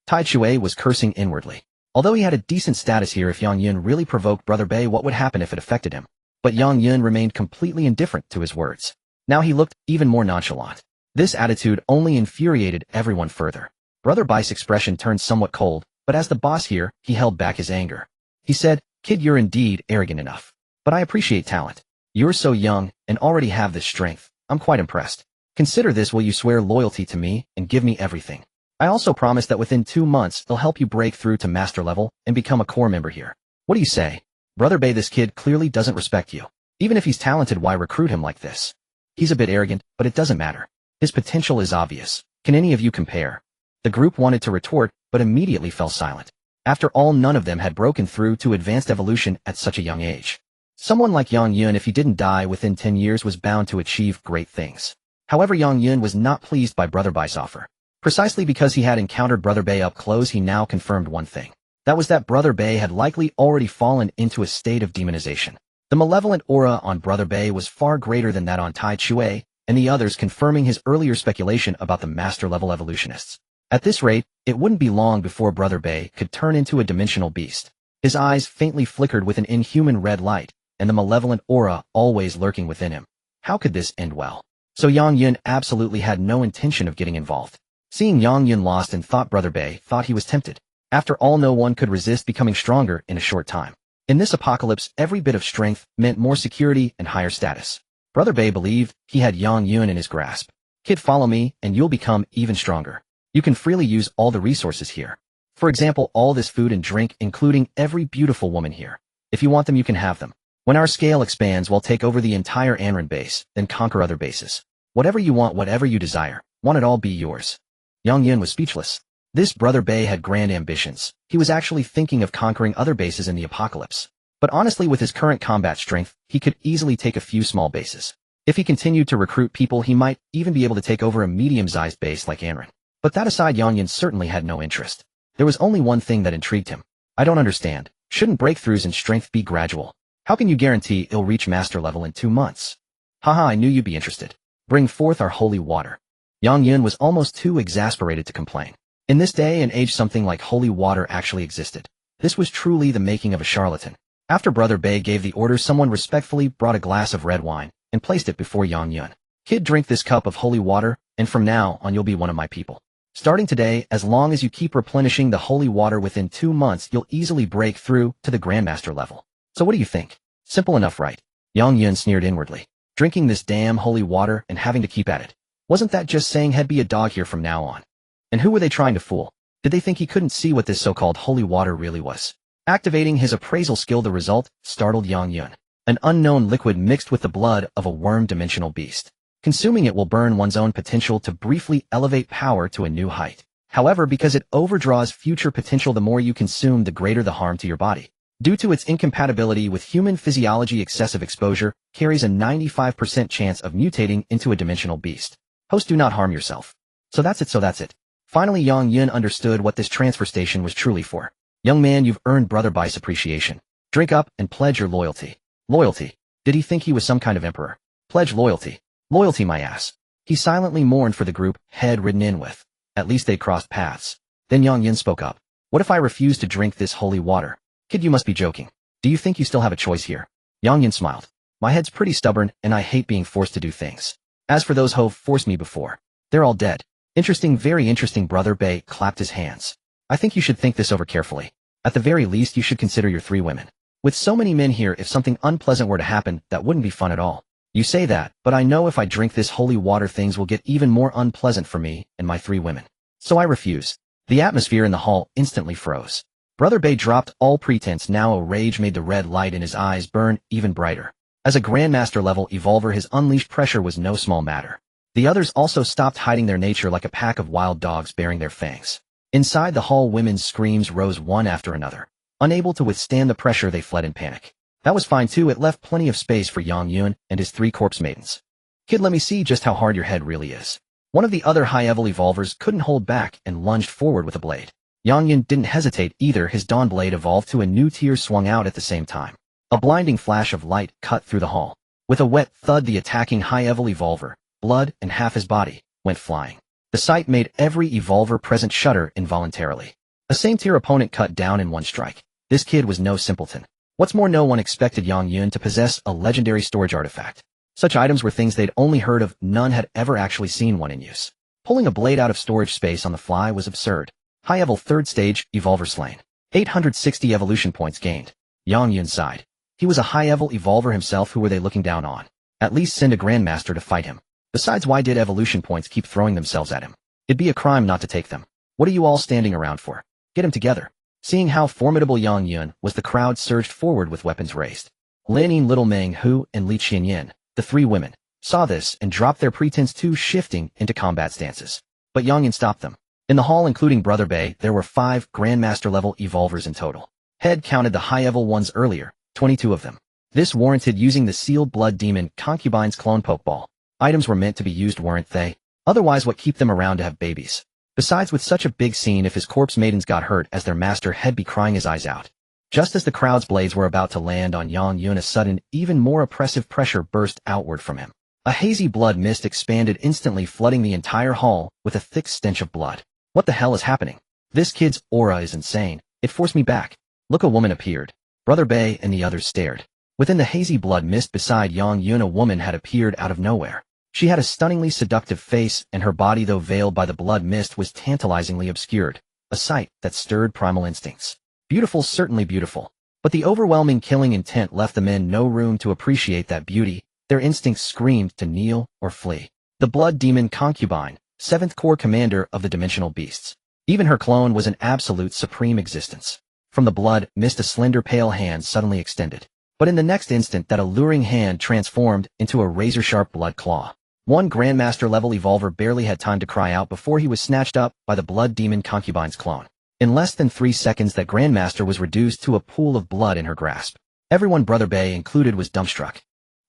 Tai Chue was cursing inwardly. Although he had a decent status here, if Yang Yun really provoked Brother Bei, what would happen if it affected him? But Yang Yun remained completely indifferent to his words. Now he looked even more nonchalant. This attitude only infuriated everyone further. Brother Bei's expression turned somewhat cold, but as the boss here, he held back his anger. He said, kid, you're indeed arrogant enough. But I appreciate talent. You're so young and already have this strength. I'm quite impressed. Consider this, will you swear loyalty to me and give me everything? I also promise that within 2 months they'll help you break through to master level and become a core member here. What do you say? Brother Bei, this kid clearly doesn't respect you. Even if he's talented, why recruit him like this? He's a bit arrogant, but it doesn't matter. His potential is obvious. Can any of you compare? The group wanted to retort, but immediately fell silent. After all, none of them had broken through to advanced evolution at such a young age. Someone like Yang Yun, if he didn't die within 10 years, was bound to achieve great things. However, Yang Yun was not pleased by Brother Bei's offer. Precisely because he had encountered Brother Bei up close, he now confirmed one thing. That was that Brother Bei had likely already fallen into a state of demonization. The malevolent aura on Brother Bei was far greater than that on Tai Chue and the others, confirming his earlier speculation about the master-level evolutionists. At this rate, it wouldn't be long before Brother Bei could turn into a dimensional beast. His eyes faintly flickered with an inhuman red light, and the malevolent aura always lurking within him. How could this end well? So Yang Yun absolutely had no intention of getting involved. Seeing Yang Yun lost and thought Brother Bei thought he was tempted. After all, no one could resist becoming stronger in a short time. In this apocalypse, every bit of strength meant more security and higher status. Brother Bei believed he had Yang Yun in his grasp. Kid, follow me and you'll become even stronger. You can freely use all the resources here. For example, all this food and drink, including every beautiful woman here. If you want them, you can have them. When our scale expands, we'll take over the entire Anran base, then conquer other bases. Whatever you want, whatever you desire, want it all be yours. Yang Yun was speechless. This Brother Bei had grand ambitions. He was actually thinking of conquering other bases in the apocalypse. But honestly, with his current combat strength, he could easily take a few small bases. If he continued to recruit people, he might even be able to take over a medium-sized base like Anran. But that aside, Yang Yun certainly had no interest. There was only one thing that intrigued him. I don't understand. Shouldn't breakthroughs in strength be gradual? How can you guarantee it'll reach master level in 2 months? Haha, I knew you'd be interested. Bring forth our holy water. Yang Yun was almost too exasperated to complain. In this day and age, something like holy water actually existed. This was truly the making of a charlatan. After Brother Bei gave the order, someone respectfully brought a glass of red wine and placed it before Yang Yun. Kid, drink this cup of holy water, and from now on you'll be one of my people. Starting today, as long as you keep replenishing the holy water within 2 months, you'll easily break through to the Grandmaster level. So what do you think? Simple enough, right? Yang Yun sneered inwardly. Drinking this damn holy water and having to keep at it. Wasn't that just saying he'd be a dog here from now on? And who were they trying to fool? Did they think he couldn't see what this so-called holy water really was? Activating his appraisal skill, the result startled Yang Yun. An unknown liquid mixed with the blood of a worm-dimensional beast. Consuming it will burn one's own potential to briefly elevate power to a new height. However, because it overdraws future potential, the more you consume, the greater the harm to your body. Due to its incompatibility with human physiology, excessive exposure carries a 95% chance of mutating into a dimensional beast. Host, do not harm yourself. So that's it. Finally, Yang Yun understood what this transfer station was truly for. Young man, you've earned Brother Bai's appreciation. Drink up and pledge your loyalty. Loyalty? Did he think he was some kind of emperor? Pledge loyalty. Loyalty, my ass. He silently mourned for the group he'd ridden in with. At least they crossed paths. Then Yang Yun spoke up. What if I refuse to drink this holy water? Kid, you must be joking. Do you think you still have a choice here? Yang Yun smiled. My head's pretty stubborn, and I hate being forced to do things. As for those who've forced me before, they're all dead. Interesting, very interesting. Brother Bai clapped his hands. I think you should think this over carefully. At the very least, you should consider your 3 women. With so many men here, if something unpleasant were to happen, that wouldn't be fun at all. You say that, but I know if I drink this holy water, things will get even more unpleasant for me and my 3 women. So I refuse. The atmosphere in the hall instantly froze. Brother Bai dropped all pretense. Now a rage made the red light in his eyes burn even brighter. As a Grandmaster level evolver, his unleashed pressure was no small matter. The others also stopped hiding their nature like a pack of wild dogs baring their fangs. Inside the hall, women's screams rose one after another. Unable to withstand the pressure, they fled in panic. That was fine too, it left plenty of space for Yang Yun and his 3 corpse maidens. Kid, let me see just how hard your head really is. One of the other high-level evolvers couldn't hold back and lunged forward with a blade. Yang Yun didn't hesitate either. His dawn blade evolved to a new tier, swung out at the same time. A blinding flash of light cut through the hall. With a wet thud, the attacking high-level evolver, blood and half his body, went flying. The sight made every evolver present shudder involuntarily. A same-tier opponent cut down in one strike. This kid was no simpleton. What's more, no one expected Yang Yun to possess a legendary storage artifact. Such items were things they'd only heard of, none had ever actually seen one in use. Pulling a blade out of storage space on the fly was absurd. High-level 3rd stage, evolver slain. 860 evolution points gained. Yang Yun sighed. He was a high-level evolver himself. Who were they looking down on? At least send a Grandmaster to fight him. Besides, why did evolution points keep throwing themselves at him? It'd be a crime not to take them. What are you all standing around for? Get him together. Seeing how formidable Yang Yun was, the crowd surged forward with weapons raised. Lin Yin, Little Meng Hu, and Li Qianyin, the 3 women, saw this and dropped their pretense to shifting into combat stances. But Yang Yun stopped them. In the hall, including Brother Bai, there were 5 Grandmaster-level evolvers in total. Head counted the high-level ones earlier, 22 of them. This warranted using the sealed blood demon concubine's clone pokeball. Items were meant to be used, weren't they? Otherwise, what keep them around to have babies? Besides, with such a big scene, if his corpse maidens got hurt as their master, he'd be crying his eyes out. Just as the crowd's blades were about to land on Yang Yun, a sudden, even more oppressive pressure burst outward from him. A hazy blood mist expanded instantly, flooding the entire hall with a thick stench of blood. What the hell is happening? This kid's aura is insane. It forced me back. Look, a woman appeared. Brother Bai and the others stared. Within the hazy blood mist beside Yang Yun, a woman had appeared out of nowhere. She had a stunningly seductive face, and her body, though veiled by the blood mist, was tantalizingly obscured. A sight that stirred primal instincts. Beautiful, certainly beautiful. But the overwhelming killing intent left the men no room to appreciate that beauty. Their instincts screamed to kneel or flee. The blood demon concubine, 7th core commander of the dimensional beasts. Even her clone was an absolute supreme existence. From the blood mist, a slender pale hand suddenly extended. But in the next instant, that alluring hand transformed into a razor-sharp blood claw. One Grandmaster-level evolver barely had time to cry out before he was snatched up by the blood demon concubine's clone. In less than 3 seconds, that Grandmaster was reduced to a pool of blood in her grasp. Everyone, Brother Bai included, was dumbstruck.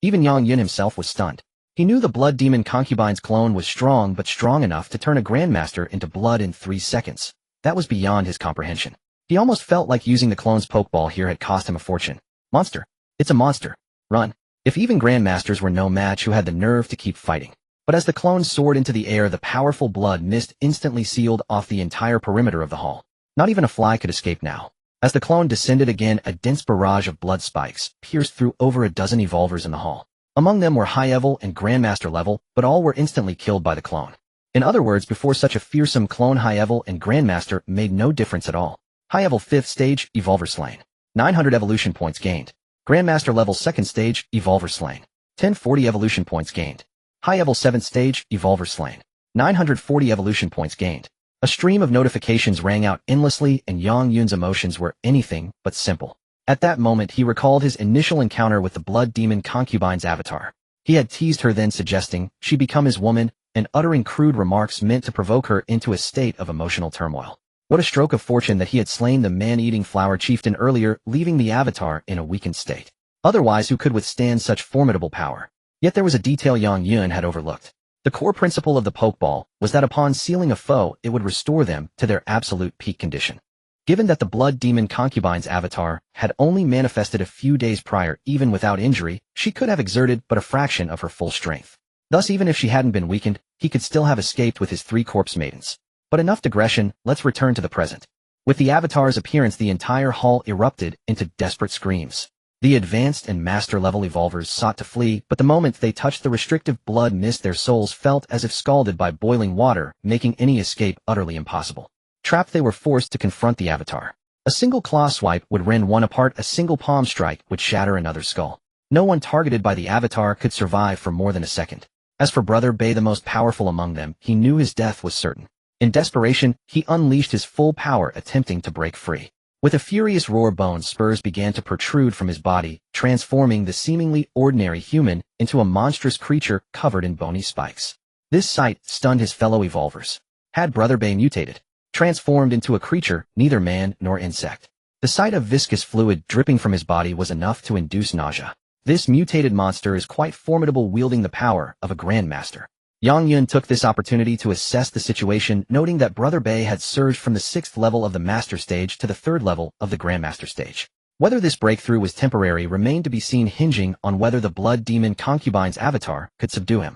Even Yang Yun himself was stunned. He knew the blood demon concubine's clone was strong, but strong enough to turn a Grandmaster into blood in 3 seconds. That was beyond his comprehension. He almost felt like using the clone's pokeball here had cost him a fortune. Monster. It's a monster. Run. If even Grandmasters were no match, who had the nerve to keep fighting? But as the clone soared into the air, the powerful blood mist instantly sealed off the entire perimeter of the hall. Not even a fly could escape now. As the clone descended again, a dense barrage of blood spikes pierced through over a dozen evolvers in the hall. Among them were high-level and Grandmaster level, but all were instantly killed by the clone. In other words, before such a fearsome clone, High Evil and Grandmaster made no difference at all. High Evil 5th stage, Evolver slain. 900 evolution points gained. Grandmaster level 2nd stage, Evolver slain. 1040 evolution points gained. High Evil 7th stage, Evolver slain. 940 evolution points gained. A stream of notifications rang out endlessly, and Yang Yun's emotions were anything but simple. At that moment, he recalled his initial encounter with the blood demon concubine's avatar. He had teased her, then suggesting she become his woman, and uttering crude remarks meant to provoke her into a state of emotional turmoil. What a stroke of fortune that he had slain the man-eating flower chieftain earlier, leaving the avatar in a weakened state. Otherwise, who could withstand such formidable power? Yet there was a detail Yang Yun had overlooked. The core principle of the Pokeball was that upon sealing a foe, it would restore them to their absolute peak condition. Given that the blood demon concubine's avatar had only manifested a few days prior, even without injury, she could have exerted but a fraction of her full strength. Thus, even if she hadn't been weakened, he could still have escaped with his 3 corpse maidens. But enough digression, let's return to the present. With the avatar's appearance, the entire hall erupted into desperate screams. The advanced and master-level evolvers sought to flee, but the moment they touched the restrictive blood mist, their souls felt as if scalded by boiling water, making any escape utterly impossible. Trapped, they were forced to confront the avatar. A single claw swipe would rend one apart, a single palm strike would shatter another's skull. No one targeted by the avatar could survive for more than a second. As for Brother Bay, the most powerful among them, he knew his death was certain. In desperation, he unleashed his full power, attempting to break free. With a furious roar, bone spurs began to protrude from his body, transforming the seemingly ordinary human into a monstrous creature covered in bony spikes. This sight stunned his fellow evolvers. Had Brother Bay mutated, transformed into a creature neither man nor insect? The sight of viscous fluid dripping from his body was enough to induce nausea. This mutated monster is quite formidable, wielding the power of a Grandmaster. Yang Yun took this opportunity to assess the situation, noting that Brother Bay had surged from the 6th level of the Master Stage to the 3rd level of the Grandmaster Stage. Whether this breakthrough was temporary remained to be seen, hinging on whether the blood demon concubine's avatar could subdue him.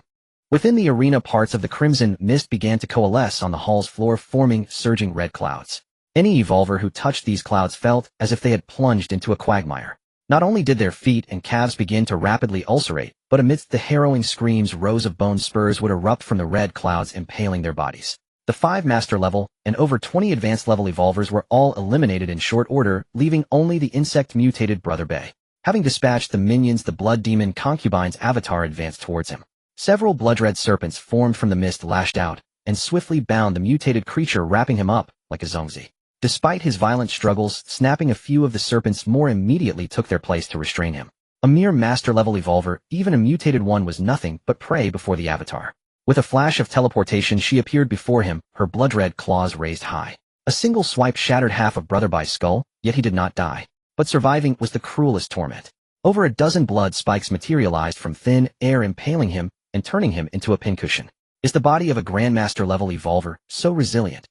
Within the arena, parts of the crimson mist began to coalesce on the hall's floor, forming surging red clouds. Any evolver who touched these clouds felt as if they had plunged into a quagmire. Not only did their feet and calves begin to rapidly ulcerate, but amidst the harrowing screams, rows of bone spurs would erupt from the red clouds, impaling their bodies. The 5 master level and over 20 advanced level evolvers were all eliminated in short order, leaving only the insect-mutated Brother Bay. Having dispatched the minions, the blood demon concubine's avatar advanced towards him. Several blood-red serpents formed from the mist, lashed out, and swiftly bound the mutated creature, wrapping him up like a zongzi. Despite his violent struggles, snapping a few of the serpents more immediately took their place to restrain him. A mere master-level evolver, even a mutated one, was nothing but prey before the avatar. With a flash of teleportation, she appeared before him, her blood-red claws raised high. A single swipe shattered half of Brother Bai's skull, yet he did not die. But surviving was the cruelest torment. Over a dozen blood spikes materialized from thin air, impaling him and turning him into a pincushion. Is the body of a Grandmaster-level evolver so resilient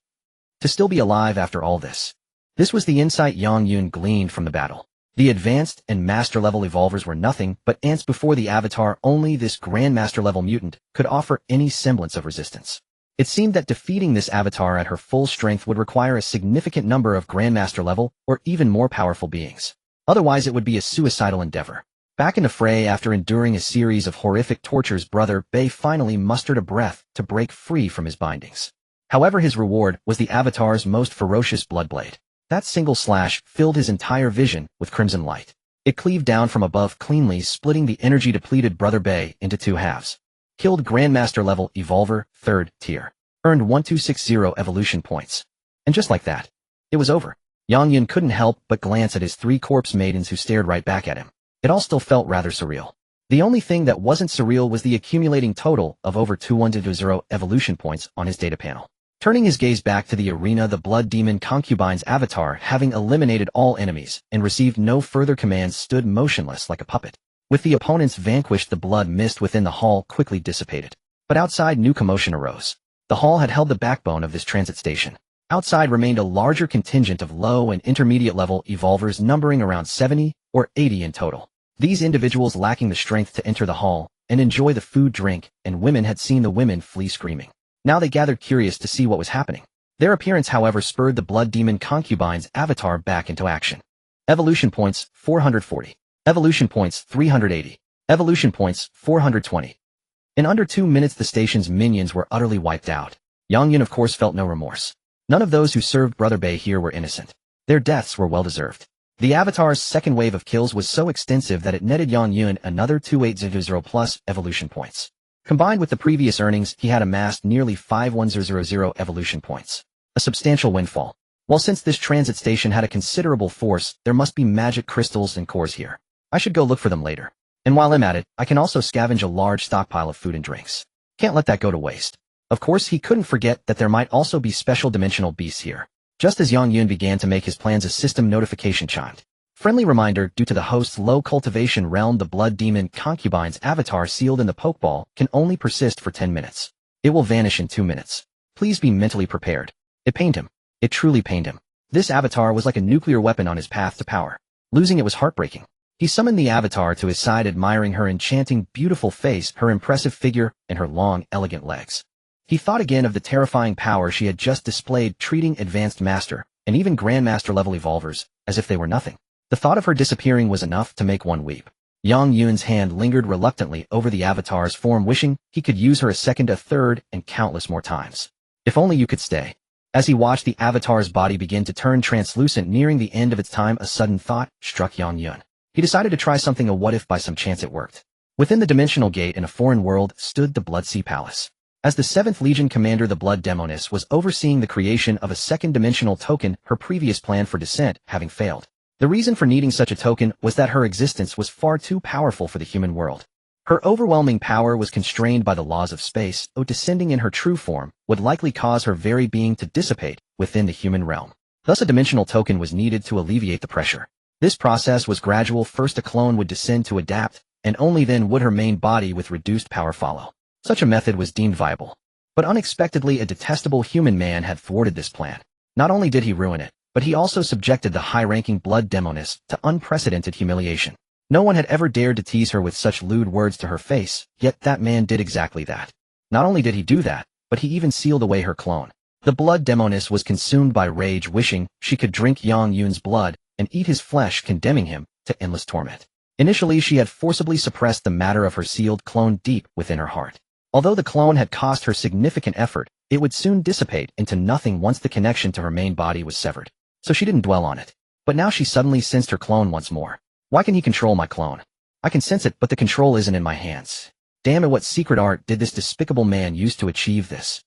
to still be alive after all this? This was the insight Yang Yun gleaned from the battle. The advanced and master-level evolvers were nothing but ants before the avatar. Only this Grandmaster-level mutant could offer any semblance of resistance. It seemed that defeating this avatar at her full strength would require a significant number of Grandmaster-level or even more powerful beings. Otherwise, it would be a suicidal endeavor. Back in the fray, after enduring a series of horrific tortures, Brother Bay finally mustered a breath to break free from his bindings. However, his reward was the avatar's most ferocious bloodblade. That single slash filled his entire vision with crimson light. It cleaved down from above, cleanly splitting the energy-depleted Brother Bay into 2 halves. Killed Grandmaster-level evolver, 3rd tier. Earned 1260 evolution points. And just like that, it was over. Yang Yun couldn't help but glance at his 3 corpse maidens who stared right back at him. It all still felt rather surreal. The only thing that wasn't surreal was the accumulating total of over 2120 evolution points on his data panel. Turning his gaze back to the arena, the blood demon concubine's avatar, having eliminated all enemies and received no further commands, stood motionless like a puppet. With the opponents vanquished, the blood mist within the hall quickly dissipated. But outside, new commotion arose. The hall had held the backbone of this transit station. Outside remained a larger contingent of low and intermediate level evolvers, numbering around 70 or 80 in total. These individuals, lacking the strength to enter the hall and enjoy the food, drink, and women, had seen the women flee screaming. Now they gathered, curious to see what was happening. Their appearance, however, spurred the blood demon concubine's avatar back into action. Evolution points 440. Evolution points 380. Evolution points 420. In under 2 minutes, the station's minions were utterly wiped out, Yang Yun of course felt no remorse. None of those who served Brother Bei here were innocent. Their deaths were well-deserved. The Avatar's second wave of kills was so extensive that it netted Yang Yun another 2800 plus evolution points. Combined with the previous earnings, he had amassed nearly 5100 evolution points. A substantial windfall. Well, since this transit station had a considerable force, there must be magic crystals and cores here. I should go look for them later. And while I'm at it, I can also scavenge a large stockpile of food and drinks. Can't let that go to waste. Of course, he couldn't forget that there might also be special dimensional beasts here. Just as Yang Yun began to make his plans, a system notification chimed. Friendly reminder, due to the host's low cultivation realm, the blood demon concubine's avatar sealed in the pokeball can only persist for 10 minutes. It will vanish in 2 minutes. Please be mentally prepared. It pained him. It truly pained him. This avatar was like a nuclear weapon on his path to power. Losing it was heartbreaking. He summoned the avatar to his side, admiring her enchanting, beautiful face, her impressive figure, and her long, elegant legs. He thought again of the terrifying power she had just displayed, treating advanced master, and even grandmaster-level evolvers, as if they were nothing. The thought of her disappearing was enough to make one weep. Yang Yun's hand lingered reluctantly over the avatar's form, wishing he could use her a second, a third, and countless more times. If only you could stay. As he watched the avatar's body begin to turn translucent, nearing the end of its time, a sudden thought struck Yang Yun. He decided to try something. A what if by some chance it worked. Within the dimensional gate in a foreign world stood the Bloodsea Palace. As the 7th Legion commander, the Blood Demoness was overseeing the creation of a second dimensional token, her previous plan for descent having failed. The reason for needing such a token was that her existence was far too powerful for the human world. Her overwhelming power was constrained by the laws of space, so descending in her true form would likely cause her very being to dissipate within the human realm. Thus a dimensional token was needed to alleviate the pressure. This process was gradual. First a clone would descend to adapt, and only then would her main body with reduced power follow. Such a method was deemed viable. But unexpectedly, a detestable human man had thwarted this plan. Not only did he ruin it, but he also subjected the high-ranking Blood Demoness to unprecedented humiliation. No one had ever dared to tease her with such lewd words to her face, yet that man did exactly that. Not only did he do that, but he even sealed away her clone. The Blood Demoness was consumed by rage, wishing she could drink Yang Yun's blood and eat his flesh, condemning him to endless torment. Initially, she had forcibly suppressed the matter of her sealed clone deep within her heart. Although the clone had cost her significant effort, it would soon dissipate into nothing once the connection to her main body was severed. So she didn't dwell on it. But now she suddenly sensed her clone once more. Why can he control my clone? I can sense it, but the control isn't in my hands. Damn it, what secret art did this despicable man use to achieve this?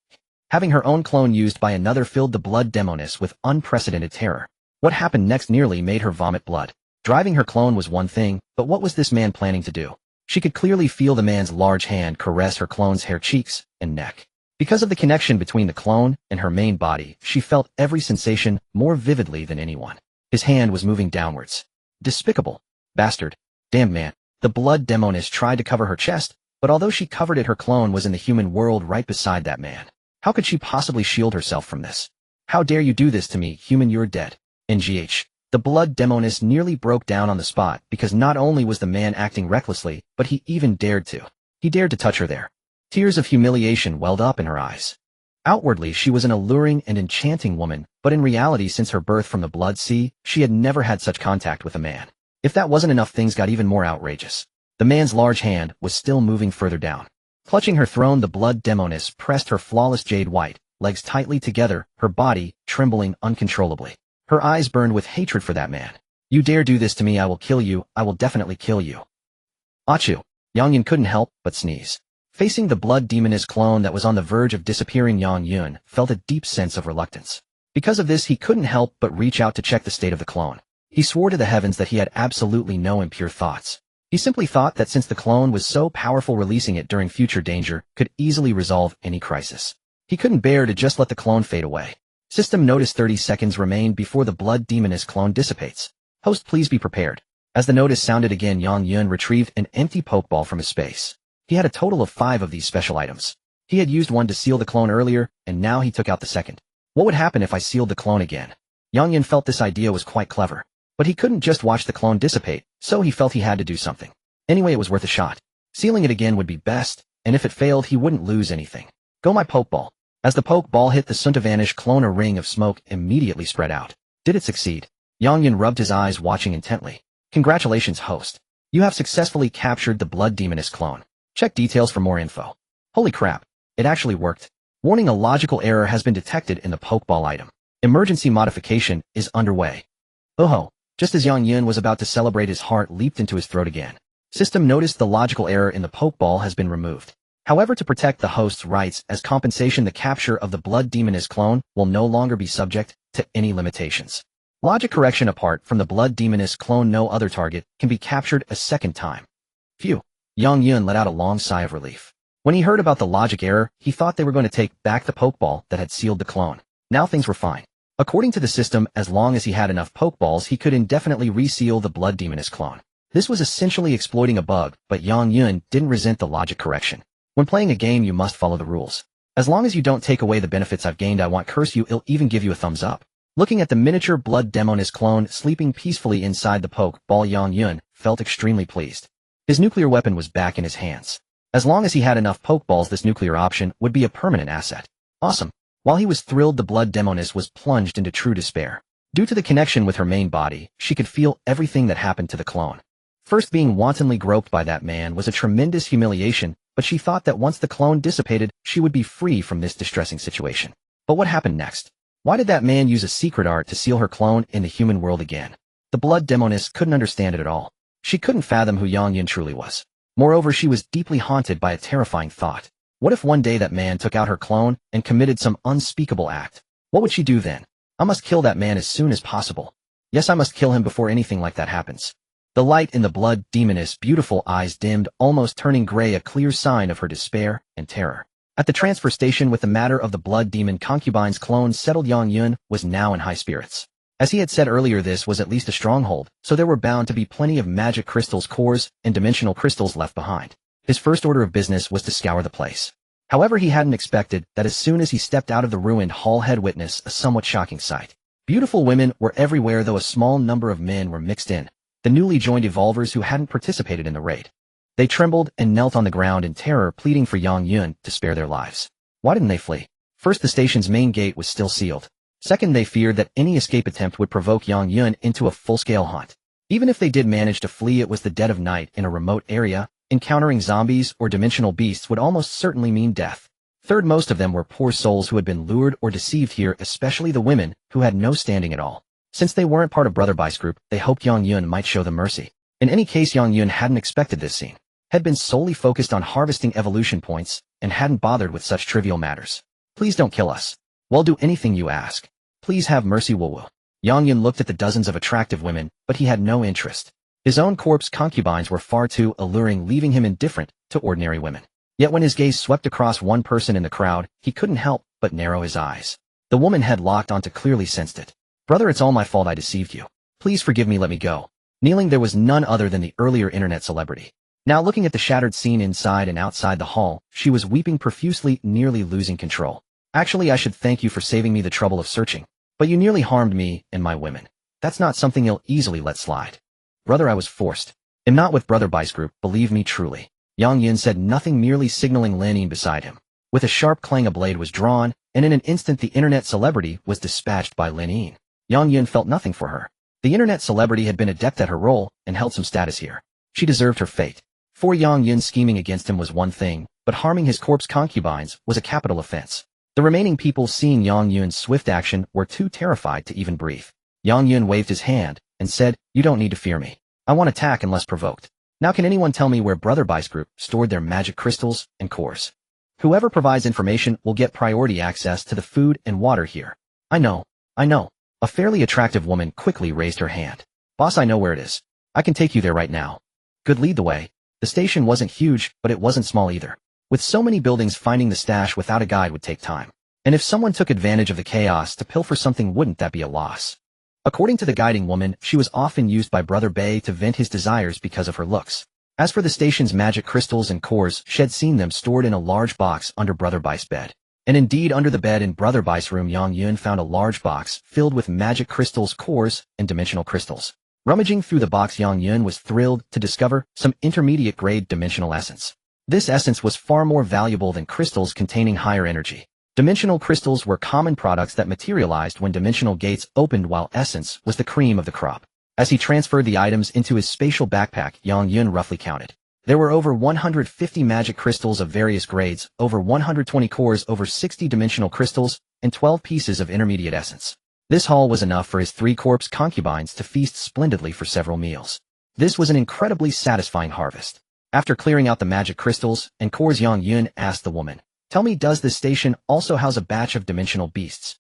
Having her own clone used by another filled the Blood Demoness with unprecedented terror. What happened next nearly made her vomit blood. Driving her clone was one thing, but what was this man planning to do? She could clearly feel the man's large hand caress her clone's hair, cheeks, and neck. Because of the connection between the clone and her main body, she felt every sensation more vividly than anyone. His hand was moving downwards. Despicable. Bastard. Damned man. The Blood Demoness tried to cover her chest, but although she covered it, her clone was in the human world right beside that man. How could she possibly shield herself from this? How dare you do this to me, human, you're dead. NGH. The Blood Demoness nearly broke down on the spot because not only was the man acting recklessly, but he even dared to. He dared to touch her there. Tears of humiliation welled up in her eyes. Outwardly, she was an alluring and enchanting woman, but in reality, since her birth from the Blood Sea, she had never had such contact with a man. If that wasn't enough, things got even more outrageous. The man's large hand was still moving further down. Clutching her throne, the Blood Demoness pressed her flawless jade white legs tightly together, her body trembling uncontrollably. Her eyes burned with hatred for that man. You dare do this to me, I will kill you, I will definitely kill you. Achoo. Yang Yun couldn't help but sneeze. Facing the Blood Demoness clone that was on the verge of disappearing, Yang Yun felt a deep sense of reluctance. Because of this, he couldn't help but reach out to check the state of the clone. He swore to the heavens that he had absolutely no impure thoughts. He simply thought that since the clone was so powerful, releasing it during future danger could easily resolve any crisis. He couldn't bear to just let the clone fade away. System notice: 30 seconds remain before the Blood Demoness clone dissipates. Host, please be prepared. As the notice sounded again, Yang Yun retrieved an empty pokeball from his space. He had a total of 5 of these special items. He had used one to seal the clone earlier, and now he took out the second. What would happen if I sealed the clone again? Yang Yun felt this idea was quite clever. But he couldn't just watch the clone dissipate, so he felt he had to do something. Anyway, it was worth a shot. Sealing it again would be best, and if it failed, he wouldn't lose anything. Go my pokeball. As the pokeball hit the soon to vanish clone, a ring of smoke immediately spread out. Did it succeed? Yang Yun rubbed his eyes, watching intently. Congratulations, host. You have successfully captured the Blood Demoness clone. Check details for more info. Holy crap. It actually worked. Warning: a logical error has been detected in the Pokeball item. Emergency modification is underway. Oh, just as Yang Yun was about to celebrate, his heart leaped into his throat again. System noticed the logical error in the Pokeball has been removed. However, to protect the host's rights as compensation, the capture of the Blood Demoness clone will no longer be subject to any limitations. Logic correction: apart from the Blood Demoness clone, no other target can be captured a second time. Phew. Yang Yun let out a long sigh of relief. When he heard about the logic error, he thought they were going to take back the Pokeball that had sealed the clone. Now things were fine. According to the system, as long as he had enough Pokeballs, he could indefinitely reseal the Blood Demoness clone. This was essentially exploiting a bug, but Yang Yun didn't resent the logic correction. When playing a game, you must follow the rules. As long as you don't take away the benefits I've gained, I won't curse you. I'll even give you a thumbs up. Looking at the miniature Blood Demoness clone sleeping peacefully inside the Pokeball, Yang Yun felt extremely pleased. His nuclear weapon was back in his hands. As long as he had enough Pokeballs, this nuclear option would be a permanent asset. Awesome. While he was thrilled, the Blood Demoness was plunged into true despair. Due to the connection with her main body, she could feel everything that happened to the clone. First, being wantonly groped by that man was a tremendous humiliation, but she thought that once the clone dissipated, she would be free from this distressing situation. But what happened next? Why did that man use a secret art to seal her clone in the human world again? The Blood Demoness couldn't understand it at all. She couldn't fathom who Yang Yun truly was. Moreover, she was deeply haunted by a terrifying thought. What if one day that man took out her clone and committed some unspeakable act? What would she do then? I must kill that man as soon as possible. Yes, I must kill him before anything like that happens. The light in the Blood Demoness' beautiful eyes dimmed, almost turning gray, a clear sign of her despair and terror. At the transfer station, with the matter of the Blood Demon concubine's clone settled, Yang Yun was now in high spirits. As he had said earlier, this was at least a stronghold, so there were bound to be plenty of magic crystals, cores, and dimensional crystals left behind. His first order of business was to scour the place. However, he hadn't expected that as soon as he stepped out of the ruined hall, he'd witness a somewhat shocking sight. Beautiful women were everywhere, though a small number of men were mixed in, the newly joined evolvers who hadn't participated in the raid. They trembled and knelt on the ground in terror, pleading for Yang Yun to spare their lives. Why didn't they flee? First, the station's main gate was still sealed. Second, they feared that any escape attempt would provoke Yang Yun into a full-scale hunt. Even if they did manage to flee, it was the dead of night in a remote area. Encountering zombies or dimensional beasts would almost certainly mean death. Third, most of them were poor souls who had been lured or deceived here, especially the women, who had no standing at all. Since they weren't part of Brother Bai's group, they hoped Yang Yun might show them mercy. In any case, Yang Yun hadn't expected this scene, had been solely focused on harvesting evolution points, and hadn't bothered with such trivial matters. Please don't kill us. We'll do anything you ask. Please have mercy, Wu. Yang Yun looked at the dozens of attractive women, but he had no interest. His own corpse concubines were far too alluring, leaving him indifferent to ordinary women. Yet when his gaze swept across one person in the crowd, he couldn't help but narrow his eyes. The woman had locked onto clearly sensed it. Brother, it's all my fault, I deceived you. Please forgive me, let me go. Kneeling there was none other than the earlier internet celebrity. Now looking at the shattered scene inside and outside the hall, she was weeping profusely, nearly losing control. Actually, I should thank you for saving me the trouble of searching. But you nearly harmed me and my women. That's not something you'll easily let slide. Brother, I was forced. Am not with Brother Bai's group, believe me truly. Yang Yun said nothing, merely signaling Lin Yin beside him. With a sharp clang, a blade was drawn, and in an instant the internet celebrity was dispatched by Lin Yin. Yang Yun felt nothing for her. The internet celebrity had been adept at her role and held some status here. She deserved her fate. For Yang Yun, scheming against him was one thing, but harming his corpse concubines was a capital offense. The remaining people, seeing Yang Yun's swift action, were too terrified to even breathe. Yang Yun waved his hand and said, "You don't need to fear me. I won't attack unless provoked. Now can anyone tell me where Brother Bai's group stored their magic crystals and cores? Whoever provides information will get priority access to the food and water here." I know. A fairly attractive woman quickly raised her hand. "Boss, I know where it is. I can take you there right now." "Good, lead the way." The station wasn't huge, but it wasn't small either. With so many buildings, finding the stash without a guide would take time. And if someone took advantage of the chaos to pilfer something, wouldn't that be a loss? According to the guiding woman, she was often used by Brother Bai to vent his desires because of her looks. As for the station's magic crystals and cores, she had seen them stored in a large box under Brother Bai's bed. And indeed, under the bed in Brother Bai's room, Yang Yun found a large box filled with magic crystals, cores, and dimensional crystals. Rummaging through the box, Yang Yun was thrilled to discover some intermediate-grade dimensional essence. This essence was far more valuable than crystals containing higher energy. Dimensional crystals were common products that materialized when dimensional gates opened, while essence was the cream of the crop. As he transferred the items into his spatial backpack, Yang Yun roughly counted There were over 150 magic crystals of various grades, over 120 cores, over 60 dimensional crystals, and 12 pieces of intermediate essence. This haul was enough for his 3 corpse concubines to feast splendidly for several meals. This was an incredibly satisfying harvest. After clearing out the magic crystals and cores, Yang Yun asked the woman, "Tell me, does this station also house a batch of dimensional beasts?"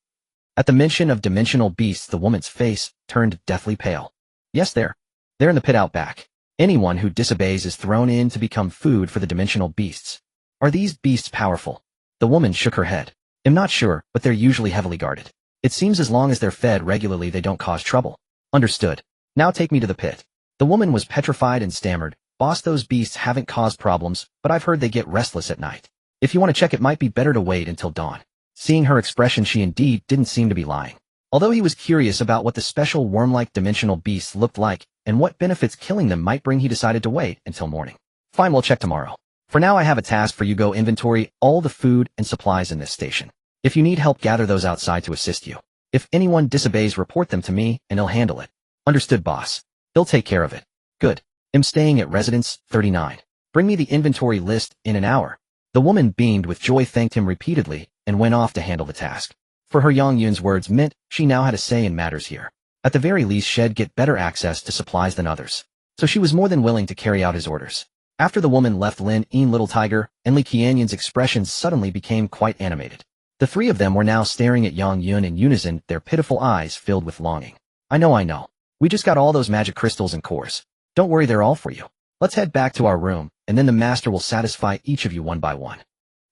At the mention of dimensional beasts, the woman's face turned deathly pale. "Yes, they're in the pit out back. Anyone who disobeys is thrown in to become food for the dimensional beasts." "Are these beasts powerful?" The woman shook her head. "I'm not sure, but they're usually heavily guarded. It seems as long as they're fed regularly they don't cause trouble." "Understood. Now take me to the pit." The woman was petrified and stammered, "Boss, those beasts haven't caused problems, but I've heard they get restless at night. If you want to check, it might be better to wait until dawn." Seeing her expression, she indeed didn't seem to be lying. Although he was curious about what the special worm-like dimensional beasts looked like and what benefits killing them might bring, he decided to wait until morning. "Fine, we'll check tomorrow. For now, I have a task for you. Go inventory all the food and supplies in this station. If you need help, gather those outside to assist you. If anyone disobeys, report them to me and I'll handle it." "Understood, boss. He'll take care of it." "Good. I'm staying at residence 39. Bring me the inventory list in an hour." The woman beamed with joy, thanked him repeatedly, and went off to handle the task. For her, Yang Yun's words meant she now had a say in matters here. At the very least, she'd get better access to supplies than others. So she was more than willing to carry out his orders. After the woman left, Lin Yin, Little Tiger, and Li Qianyan's expressions suddenly became quite animated. The 3 of them were now staring at Yang Yun in unison, their pitiful eyes filled with longing. I know. We just got all those magic crystals and cores. Don't worry, they're all for you. Let's head back to our room, and then the master will satisfy each of you one by one."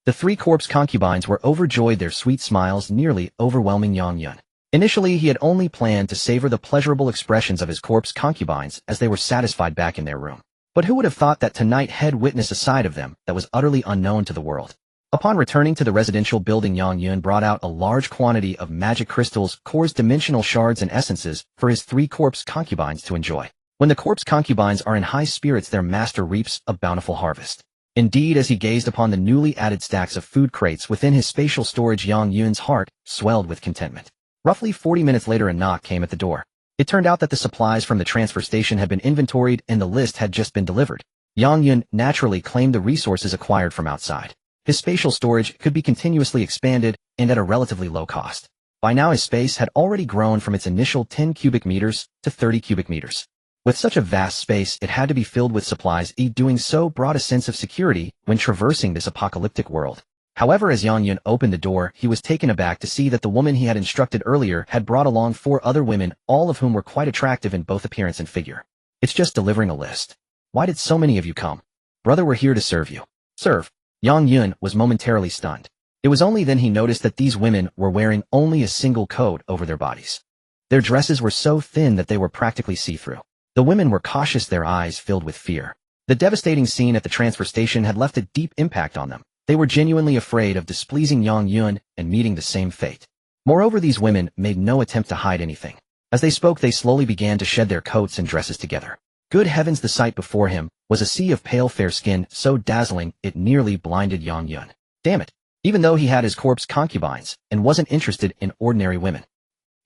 The 3 corpse concubines were overjoyed, their sweet smiles nearly overwhelming Yang Yun. Initially, he had only planned to savor the pleasurable expressions of his corpse concubines as they were satisfied back in their room. But who would have thought that tonight he'd witness a side of them that was utterly unknown to the world? Upon returning to the residential building, Yang Yun brought out a large quantity of magic crystals, cores, dimensional shards, and essences for his 3 corpse concubines to enjoy. When the corpse concubines are in high spirits, their master reaps a bountiful harvest. Indeed, as he gazed upon the newly added stacks of food crates within his spatial storage, Yang Yun's heart swelled with contentment. Roughly 40 minutes later, a knock came at the door. It turned out that the supplies from the transfer station had been inventoried and the list had just been delivered. Yang Yun naturally claimed the resources acquired from outside. His spatial storage could be continuously expanded and at a relatively low cost. By now, his space had already grown from its initial 10 cubic meters to 30 cubic meters. With such a vast space, it had to be filled with supplies. Doing so brought a sense of security when traversing this apocalyptic world. However, as Yang Yun opened the door, he was taken aback to see that the woman he had instructed earlier had brought along 4 other women, all of whom were quite attractive in both appearance and figure. "It's just delivering a list. Why did so many of you come?" "Brother, we're here to serve you." "Serve?" Yang Yun was momentarily stunned. It was only then he noticed that these women were wearing only a single coat over their bodies. Their dresses were so thin that they were practically see-through. The women were cautious, their eyes filled with fear. The devastating scene at the transfer station had left a deep impact on them. They were genuinely afraid of displeasing Yang Yun and meeting the same fate. Moreover, these women made no attempt to hide anything. As they spoke, they slowly began to shed their coats and dresses together. Good heavens, the sight before him was a sea of pale fair skin, so dazzling it nearly blinded Yang Yun. Damn it! Even though he had his corpse concubines and wasn't interested in ordinary women,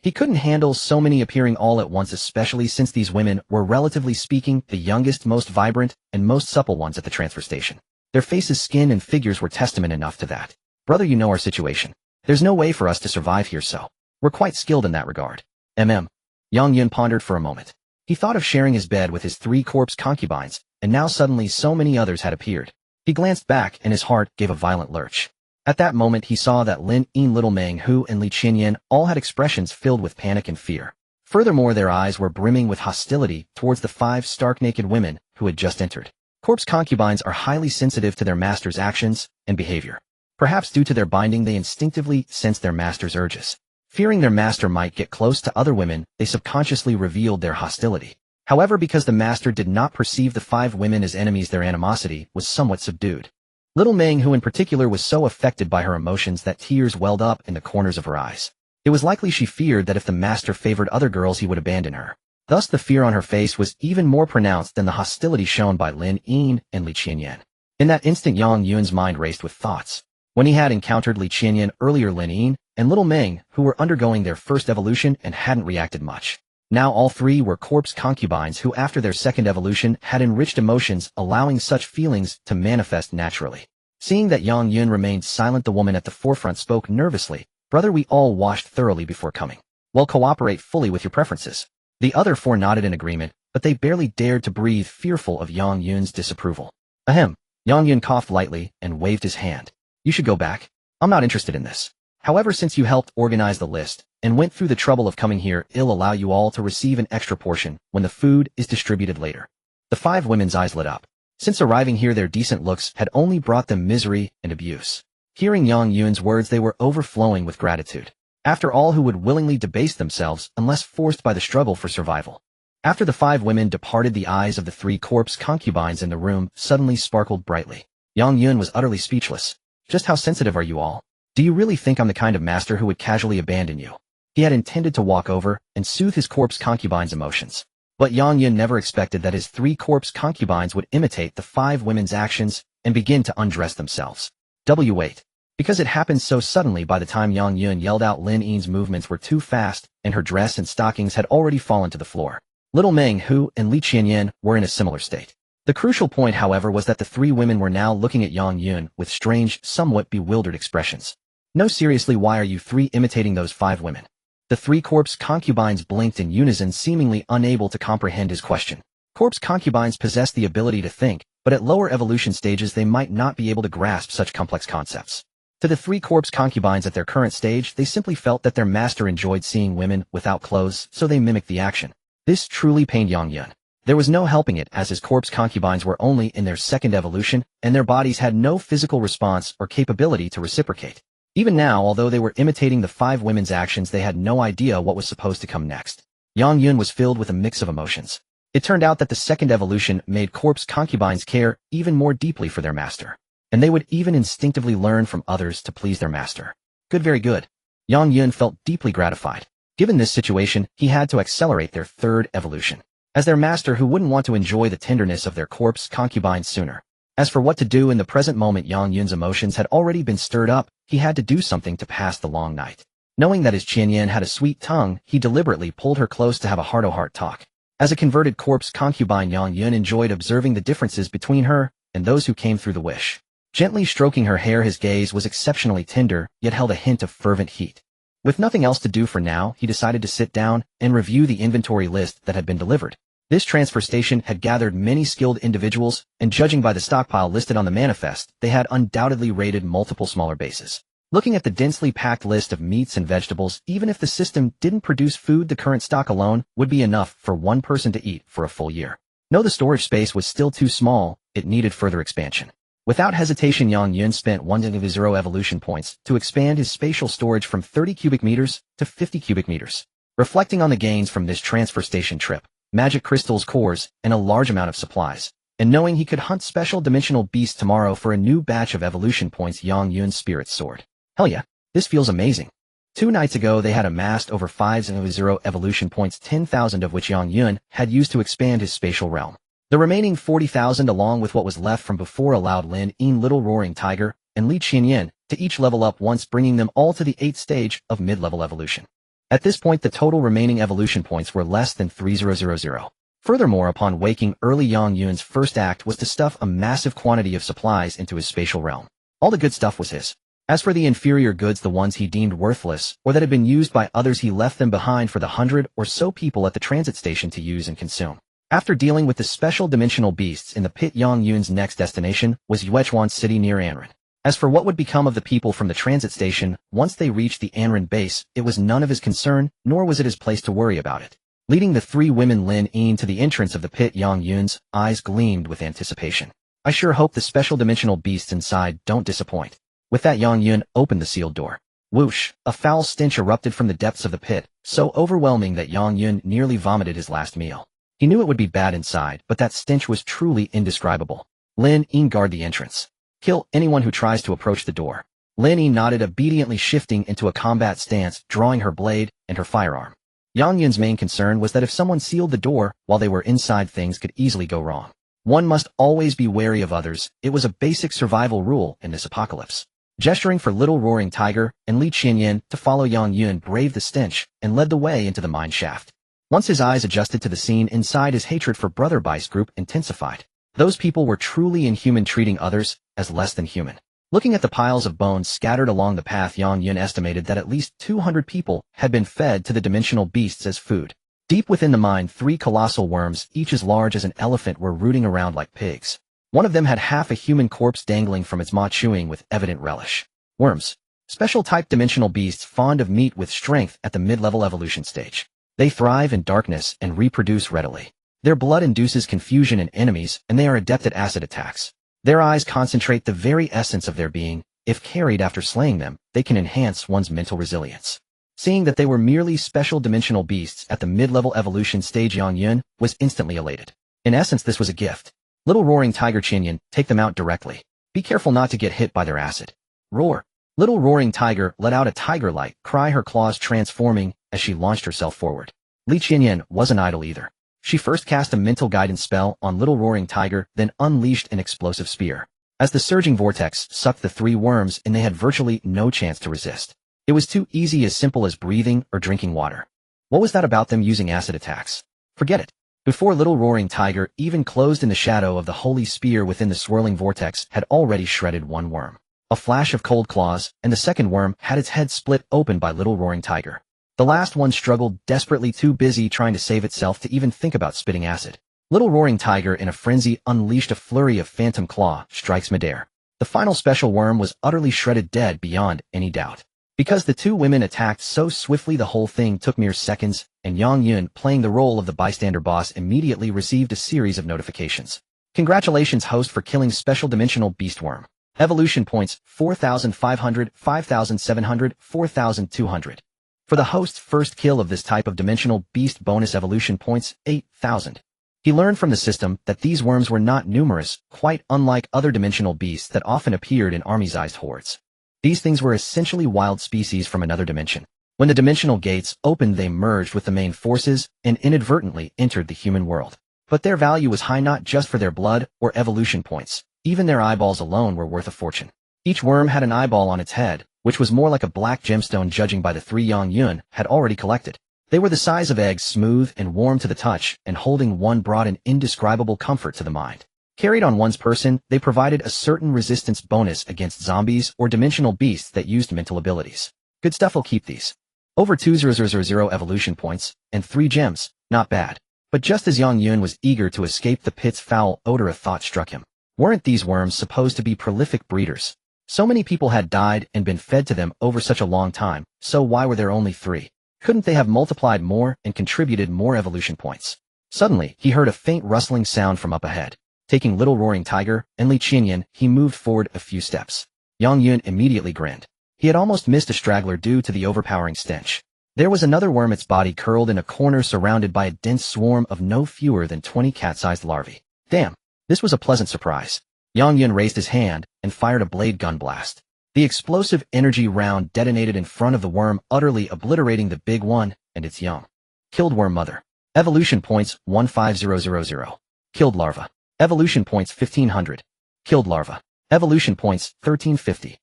he couldn't handle so many appearing all at once, especially since these women were, relatively speaking, the youngest, most vibrant, and most supple ones at the transfer station. Their faces, skin, and figures were testament enough to that. "Brother, you know our situation. There's no way for us to survive here, so we're quite skilled in that regard." Yang Yun pondered for a moment. He thought of sharing his bed with his 3 corpse concubines, and now suddenly so many others had appeared. He glanced back and his heart gave a violent lurch. At that moment, he saw that Lin Yin, Little Meng Hu, and Li Qianyan all had expressions filled with panic and fear. Furthermore, their eyes were brimming with hostility towards the 5 stark-naked women who had just entered. Corpse concubines are highly sensitive to their master's actions and behavior. Perhaps due to their binding, they instinctively sense their master's urges. Fearing their master might get close to other women, they subconsciously revealed their hostility. However, because the master did not perceive the 5 women as enemies, their animosity was somewhat subdued. Little Meng, who in particular was so affected by her emotions that tears welled up in the corners of her eyes. It was likely she feared that if the master favored other girls, he would abandon her. Thus, the fear on her face was even more pronounced than the hostility shown by Lin Yin and Li Qianyan. In that instant, Yang Yun's mind raced with thoughts. When he had encountered Li Qianyan earlier, Lin Yin and Little Meng, who were undergoing their first evolution and hadn't reacted much. Now all three were corpse concubines who after their second evolution had enriched emotions, allowing such feelings to manifest naturally. Seeing that Yang Yun remained silent, the woman at the forefront spoke nervously. Brother, we all washed thoroughly before coming. Well, cooperate fully with your preferences. The other four nodded in agreement, but they barely dared to breathe, fearful of Yang Yun's disapproval. Ahem. Yang Yun coughed lightly and waved his hand. You should go back. I'm not interested in this. However, since you helped organize the list and went through the trouble of coming here, I'll allow you all to receive an extra portion when the food is distributed later. The five women's eyes lit up. Since arriving here, their decent looks had only brought them misery and abuse. Hearing Yang Yun's words, they were overflowing with gratitude. After all, who would willingly debase themselves unless forced by the struggle for survival? After the five women departed, the eyes of the three corpse concubines in the room suddenly sparkled brightly. Yang Yun was utterly speechless. Just how sensitive are you all? Do you really think I'm the kind of master who would casually abandon you? He had intended to walk over and soothe his corpse concubine's emotions. But Yang Yun never expected that his three corpse concubines would imitate the five women's actions and begin to undress themselves. Wait. Because it happened so suddenly, by the time Yang Yun yelled out, Lin Yin's movements were too fast, and her dress and stockings had already fallen to the floor. Little Meng Hu and Li Qianyan were in a similar state. The crucial point, however, was that the three women were now looking at Yang Yun with strange, somewhat bewildered expressions. No, seriously, why are you three imitating those five women? The three corpse concubines blinked in unison, seemingly unable to comprehend his question. Corpse concubines possess the ability to think, but at lower evolution stages they might not be able to grasp such complex concepts. To the three corpse concubines at their current stage, they simply felt that their master enjoyed seeing women without clothes, so they mimicked the action. This truly pained Yang Yun. There was no helping it, as his corpse concubines were only in their second evolution, and their bodies had no physical response or capability to reciprocate. Even now, although they were imitating the five women's actions, they had no idea what was supposed to come next. Yang Yun was filled with a mix of emotions. It turned out that the second evolution made corpse concubines care even more deeply for their master. And they would even instinctively learn from others to please their master. Good, very good. Yang Yun felt deeply gratified. Given this situation, he had to accelerate their third evolution. As their master, who wouldn't want to enjoy the tenderness of their corpse concubines sooner? As for what to do in the present moment, Yang Yun's emotions had already been stirred up. He had to do something to pass the long night. Knowing that his Qianyan had a sweet tongue, he deliberately pulled her close to have a heart-to-heart talk. As a converted corpse concubine, Yang Yun enjoyed observing the differences between her and those who came through the wish. Gently stroking her hair, his gaze was exceptionally tender, yet held a hint of fervent heat. With nothing else to do for now, he decided to sit down and review the inventory list that had been delivered. This transfer station had gathered many skilled individuals, and judging by the stockpile listed on the manifest, they had undoubtedly raided multiple smaller bases. Looking at the densely packed list of meats and vegetables, even if the system didn't produce food, the current stock alone would be enough for one person to eat for a full year. No, the storage space was still too small. It needed further expansion. Without hesitation, Yang Yun spent 1.0 evolution points to expand his spatial storage from 30 cubic meters to 50 cubic meters. Reflecting on the gains from this transfer station trip, magic crystals, cores, and a large amount of supplies, and knowing he could hunt special dimensional beasts tomorrow for a new batch of evolution points, Yang Yun's spirits soared. Hell yeah, this feels amazing. 2 nights ago they had amassed over 5.0 evolution points, 10,000 of which Yang Yun had used to expand his spatial realm. The remaining 40,000, along with what was left from before, allowed Lin Yin, Little Roaring Tiger, and Li Qianyan to each level up once, bringing them all to the 8th stage of mid-level evolution. At this point, the total remaining evolution points were less than 3,000. Furthermore, upon waking early, Yang Yun's first act was to stuff a massive quantity of supplies into his spatial realm. All the good stuff was his. As for the inferior goods, the ones he deemed worthless or that had been used by others, he left them behind for the 100 or so people at the transit station to use and consume. After dealing with the special dimensional beasts in the pit, Yang Yun's next destination was Yuechuan City near Anren. As for what would become of the people from the transit station once they reached the Anren base, it was none of his concern, nor was it his place to worry about it. Leading the 3 women Lin Yin to the entrance of the pit, Yang Yun's eyes gleamed with anticipation. I sure hope the special dimensional beasts inside don't disappoint. With that, Yang Yun opened the sealed door. Whoosh! A foul stench erupted from the depths of the pit, so overwhelming that Yang Yun nearly vomited his last meal. He knew it would be bad inside, but that stench was truly indescribable. Lin Yin, guard the entrance. Kill anyone who tries to approach the door. Lin Yin nodded, obediently shifting into a combat stance, drawing her blade and her firearm. Yang Yun's main concern was that if someone sealed the door while they were inside, things could easily go wrong. One must always be wary of others. It was a basic survival rule in this apocalypse. Gesturing for Little Roaring Tiger and Li Qianyan to follow, Yang Yun braved the stench and led the way into the mine shaft. Once his eyes adjusted to the scene inside, his hatred for Brother Beist group intensified. Those people were truly inhuman, treating others as less than human. Looking at the piles of bones scattered along the path, Yang Yun estimated that at least 200 people had been fed to the dimensional beasts as food. Deep within the mine, 3 colossal worms, each as large as an elephant, were rooting around like pigs. One of them had half a human corpse dangling from its maw, chewing with evident relish. Worms. Special type dimensional beasts fond of meat with strength at the mid-level evolution stage. They thrive in darkness and reproduce readily. Their blood induces confusion in enemies, and they are adept at acid attacks. Their eyes concentrate the very essence of their being. If carried after slaying them, they can enhance one's mental resilience. Seeing that they were merely special dimensional beasts at the mid-level evolution stage, Yang Yun was instantly elated. In essence, this was a gift. Little roaring tiger Chinyan, take them out directly. Be careful not to get hit by their acid. Roar. Little roaring tiger let out a tiger-like cry, her claws transforming as she launched herself forward. Li Chinyan wasn't idle either. She first cast a mental guidance spell on Little Roaring Tiger, then unleashed an explosive spear. As the surging vortex sucked the 3 worms in, they had virtually no chance to resist. It was too easy, as simple as breathing or drinking water. What was that about them using acid attacks? Forget it. Before Little Roaring Tiger even closed in, the shadow of the holy spear within the swirling vortex had already shredded 1 worm. A flash of cold claws, and the second worm had its head split open by Little Roaring Tiger. The last one struggled desperately, too busy trying to save itself to even think about spitting acid. Little Roaring Tiger, in a frenzy, unleashed a flurry of phantom claw strikes midair. The final special worm was utterly shredded, dead beyond any doubt. Because the 2 women attacked so swiftly, the whole thing took mere seconds, and Yang Yun, playing the role of the bystander boss, immediately received a series of notifications. Congratulations, host, for killing special dimensional beast worm. Evolution points 4,500, 5,700, 4,200. For the host's first kill of this type of dimensional beast, bonus evolution points 8,000. He learned from the system that these worms were not numerous, quite unlike other dimensional beasts that often appeared in army-sized hordes. These things were essentially wild species from another dimension. When the dimensional gates opened, they merged with the main forces and inadvertently entered the human world. But their value was high, not just for their blood or evolution points. Even their eyeballs alone were worth a fortune. Each worm had an eyeball on its head, which was more like a black gemstone, judging by the 3 Yang Yun had already collected. They were the size of eggs, smooth and warm to the touch, and holding one brought an indescribable comfort to the mind. Carried on one's person, they provided a certain resistance bonus against zombies or dimensional beasts that used mental abilities. Good stuff, will keep these. Over 2,000 evolution points, and 3 gems, not bad. But just as Yang Yun was eager to escape the pit's foul odor, a thought struck him. Weren't these worms supposed to be prolific breeders? So many people had died and been fed to them over such a long time, so why were there only 3? Couldn't they have multiplied more and contributed more evolution points? Suddenly, he heard a faint rustling sound from up ahead. Taking Little Roaring Tiger and Li Chinyan, he moved forward a few steps. Yang Yun immediately grinned. He had almost missed a straggler due to the overpowering stench. There was another worm, its body curled in a corner, surrounded by a dense swarm of no fewer than 20 cat-sized larvae. Damn, this was a pleasant surprise. Yang Yun raised his hand and fired a blade gun blast. The explosive energy round detonated in front of the worm, utterly obliterating the big one and its young. Killed worm mother. Evolution points 15000. Killed larva. Evolution points 1500. Killed larva. Evolution points 1350.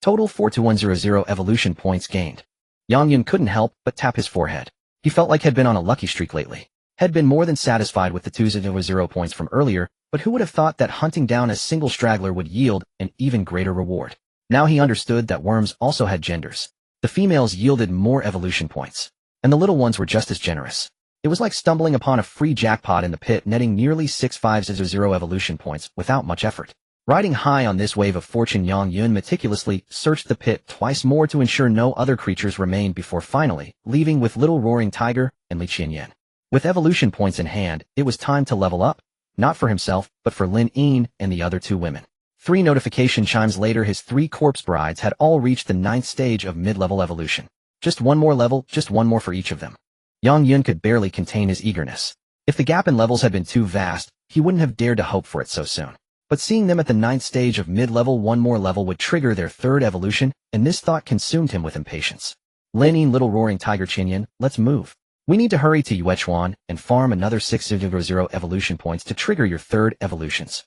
Total 42100 evolution points gained. Yang Yun couldn't help but tap his forehead. He felt like had been on a lucky streak lately. Had been more than satisfied with the 200 points from earlier, but who would have thought that hunting down a single straggler would yield an even greater reward? Now he understood that worms also had genders. The females yielded more evolution points, and the little ones were just as generous. It was like stumbling upon a free jackpot in the pit, netting nearly 650 evolution points without much effort. Riding high on this wave of fortune, Yang Yun meticulously searched the pit twice more to ensure no other creatures remained before finally leaving with Little Roaring Tiger and Li Chinyan. With evolution points in hand, it was time to level up, not for himself, but for Lin Yin and the other 2 women. 3 notification chimes later, his 3 corpse brides had all reached the 9th stage of mid-level evolution. Just one more level, just one more for each of them. Yang Yun could barely contain his eagerness. If the gap in levels had been too vast, he wouldn't have dared to hope for it so soon. But seeing them at the 9th stage of mid-level, one more level would trigger their 3rd evolution, and this thought consumed him with impatience. Lin Yin, Little Roaring Tiger Chinyan, let's move. We need to hurry to Yuechuan and farm another 600 evolution points to trigger your 3rd evolutions.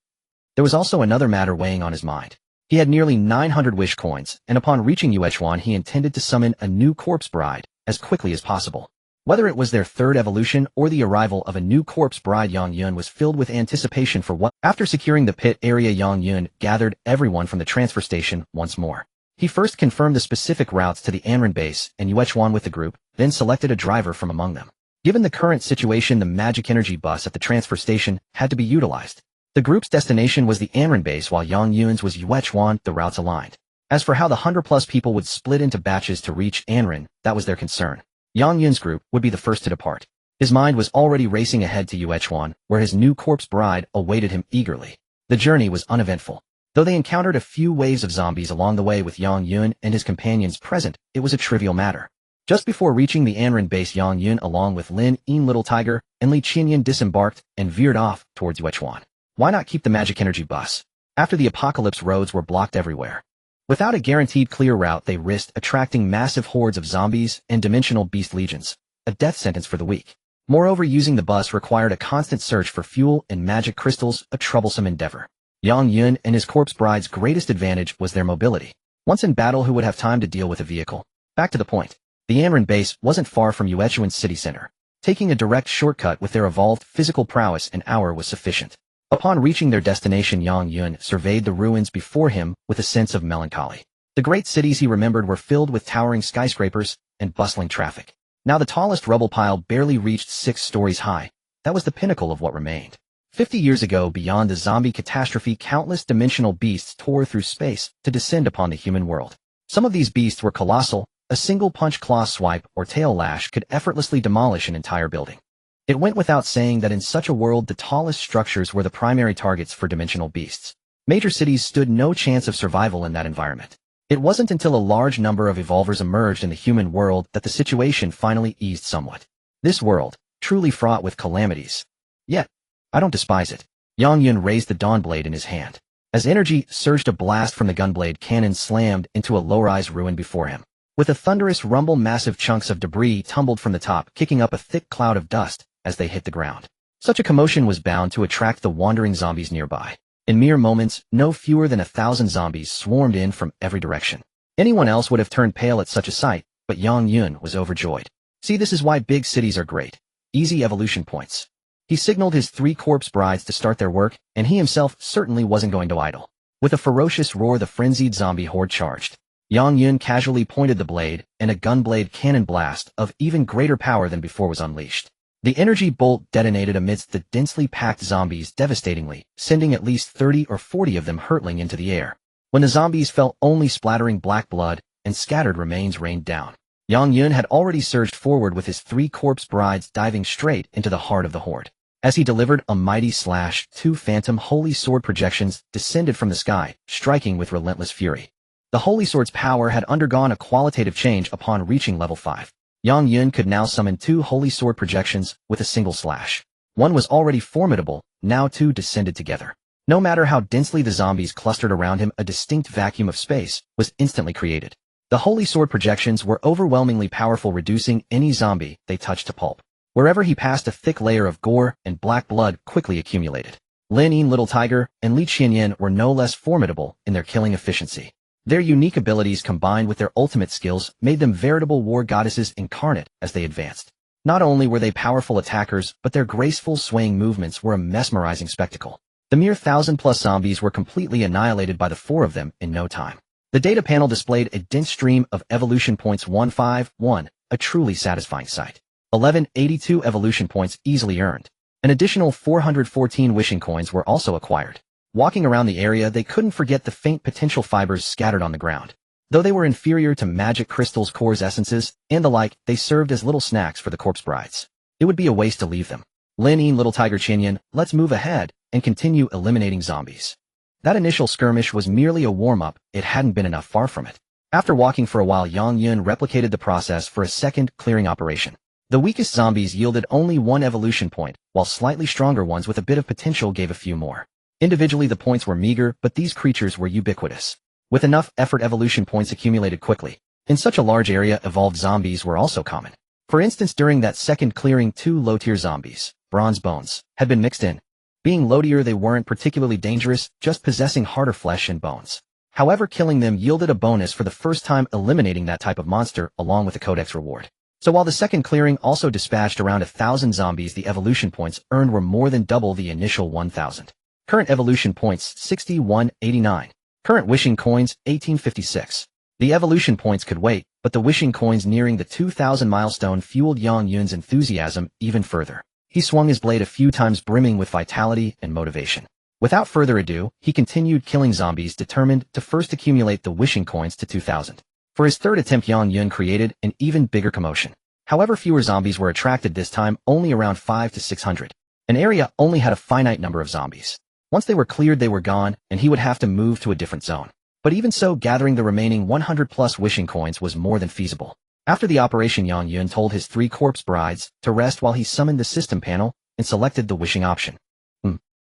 There was also another matter weighing on his mind. He had nearly 900 wish coins, and upon reaching Yuechuan he intended to summon a new corpse bride as quickly as possible. Whether it was their third evolution or the arrival of a new corpse bride, Yang Yun was filled with anticipation for what. After securing the pit area, Yang Yun gathered everyone from the transfer station once more. He first confirmed the specific routes to the Anran base and Yuechuan with the group, then selected a driver from among them. Given the current situation, the magic energy bus at the transfer station had to be utilized. The group's destination was the Anran base while Yang Yun's was Yuechuan, the routes aligned. As for how the 100+ people would split into batches to reach Anran, that was their concern. Yang Yun's group would be the first to depart. His mind was already racing ahead to Yuechuan, where his new corpse bride awaited him eagerly. The journey was uneventful. Though they encountered a few waves of zombies along the way with Yang Yun and his companions present, it was a trivial matter. Just before reaching the Anran base, Yang Yun along with Lin Yin Little Tiger and Li Qianyan disembarked and veered off towards Yuechuan. Why not keep the magic energy bus? After the apocalypse, roads were blocked everywhere. Without a guaranteed clear route, they risked attracting massive hordes of zombies and dimensional beast legions, a death sentence for the weak. Moreover, using the bus required a constant search for fuel and magic crystals, a troublesome endeavor. Yang Yun and his corpse bride's greatest advantage was their mobility. Once in battle, who would have time to deal with a vehicle? Back to the point. The Anran base wasn't far from Yuechuan's city center. Taking a direct shortcut with their evolved physical prowess, an hour was sufficient. Upon reaching their destination, Yang Yun surveyed the ruins before him with a sense of melancholy. The great cities he remembered were filled with towering skyscrapers and bustling traffic. Now the tallest rubble pile barely reached 6 stories high. That was the pinnacle of what remained. 50 years ago, beyond the zombie catastrophe, countless dimensional beasts tore through space to descend upon the human world. Some of these beasts were colossal. A single punch, claw swipe, or tail lash could effortlessly demolish an entire building. It went without saying that in such a world, the tallest structures were the primary targets for dimensional beasts. Major cities stood no chance of survival in that environment. It wasn't until a large number of evolvers emerged in the human world that the situation finally eased somewhat. This world, truly fraught with calamities. Yet, I don't despise it. Yang Yun raised the dawn blade in his hand. As energy surged, a blast from the gunblade cannon slammed into a low-rise ruin before him. With a thunderous rumble, massive chunks of debris tumbled from the top, kicking up a thick cloud of dust as they hit the ground. Such a commotion was bound to attract the wandering zombies nearby. In mere moments, no fewer than 1,000 zombies swarmed in from every direction. Anyone else would have turned pale at such a sight, but Yang Yun was overjoyed. See, this is why big cities are great. Easy evolution points. He signaled his 3 corpse brides to start their work, and he himself certainly wasn't going to idle. With a ferocious roar, the frenzied zombie horde charged. Yang Yun casually pointed the blade, and a gunblade cannon blast of even greater power than before was unleashed. The energy bolt detonated amidst the densely packed zombies devastatingly, sending at least 30 or 40 of them hurtling into the air. When the zombies fell, only splattering black blood and scattered remains rained down. Yang Yun had already surged forward with his 3 corpse brides diving straight into the heart of the horde. As he delivered a mighty slash, 2 phantom holy sword projections descended from the sky, striking with relentless fury. The holy sword's power had undergone a qualitative change upon reaching level 5. Yang Yun could now summon 2 holy sword projections with a single slash. One was already formidable, now 2 descended together. No matter how densely the zombies clustered around him, a distinct vacuum of space was instantly created. The holy sword projections were overwhelmingly powerful, reducing any zombie they touched to pulp. Wherever he passed, a thick layer of gore and black blood quickly accumulated. Lin Yin Little Tiger and Li Qianyan were no less formidable in their killing efficiency. Their unique abilities combined with their ultimate skills made them veritable war goddesses incarnate as they advanced. Not only were they powerful attackers, but their graceful swaying movements were a mesmerizing spectacle. The mere 1,000+ zombies were completely annihilated by the 4 of them in no time. The data panel displayed a dense stream of evolution points 151, a truly satisfying sight. 1182 evolution points easily earned. An additional 414 wishing coins were also acquired. Walking around the area, they couldn't forget the faint potential fibers scattered on the ground. Though they were inferior to magic crystals, cores, essences, and the like, they served as little snacks for the corpse brides. It would be a waste to leave them. Lin Yin Little Tiger Qianyan, let's move ahead and continue eliminating zombies. That initial skirmish was merely a warm-up, it hadn't been enough, far from it. After walking for a while, Yang Yun replicated the process for a second clearing operation. The weakest zombies yielded only 1 evolution point, while slightly stronger ones with a bit of potential gave a few more. Individually the points were meager, but these creatures were ubiquitous. With enough effort, evolution points accumulated quickly. In such a large area, evolved zombies were also common. For instance, during that second clearing, 2 low-tier zombies, bronze bones, had been mixed in. Being low-tier, they weren't particularly dangerous, just possessing harder flesh and bones. However, killing them yielded a bonus for the first time eliminating that type of monster, along with a codex reward. So while the second clearing also dispatched around 1,000 zombies, the evolution points earned were more than double the initial 1,000. Current evolution points 6189. Current wishing coins 1856. The evolution points could wait, but the wishing coins nearing the 2,000 milestone fueled Yang Yun's enthusiasm even further. He swung his blade a few times, brimming with vitality and motivation. Without further ado, he continued killing zombies, determined to first accumulate the wishing coins to 2,000. For his third attempt, Yang Yun created an even bigger commotion. However, fewer zombies were attracted this time, only around 500 to 600. An area only had a finite number of zombies. Once they were cleared, they were gone, and he would have to move to a different zone. But even so, gathering the remaining 100+ wishing coins was more than feasible. After the operation, Yang Yun told his 3 corpse brides to rest while he summoned the system panel and selected the wishing option.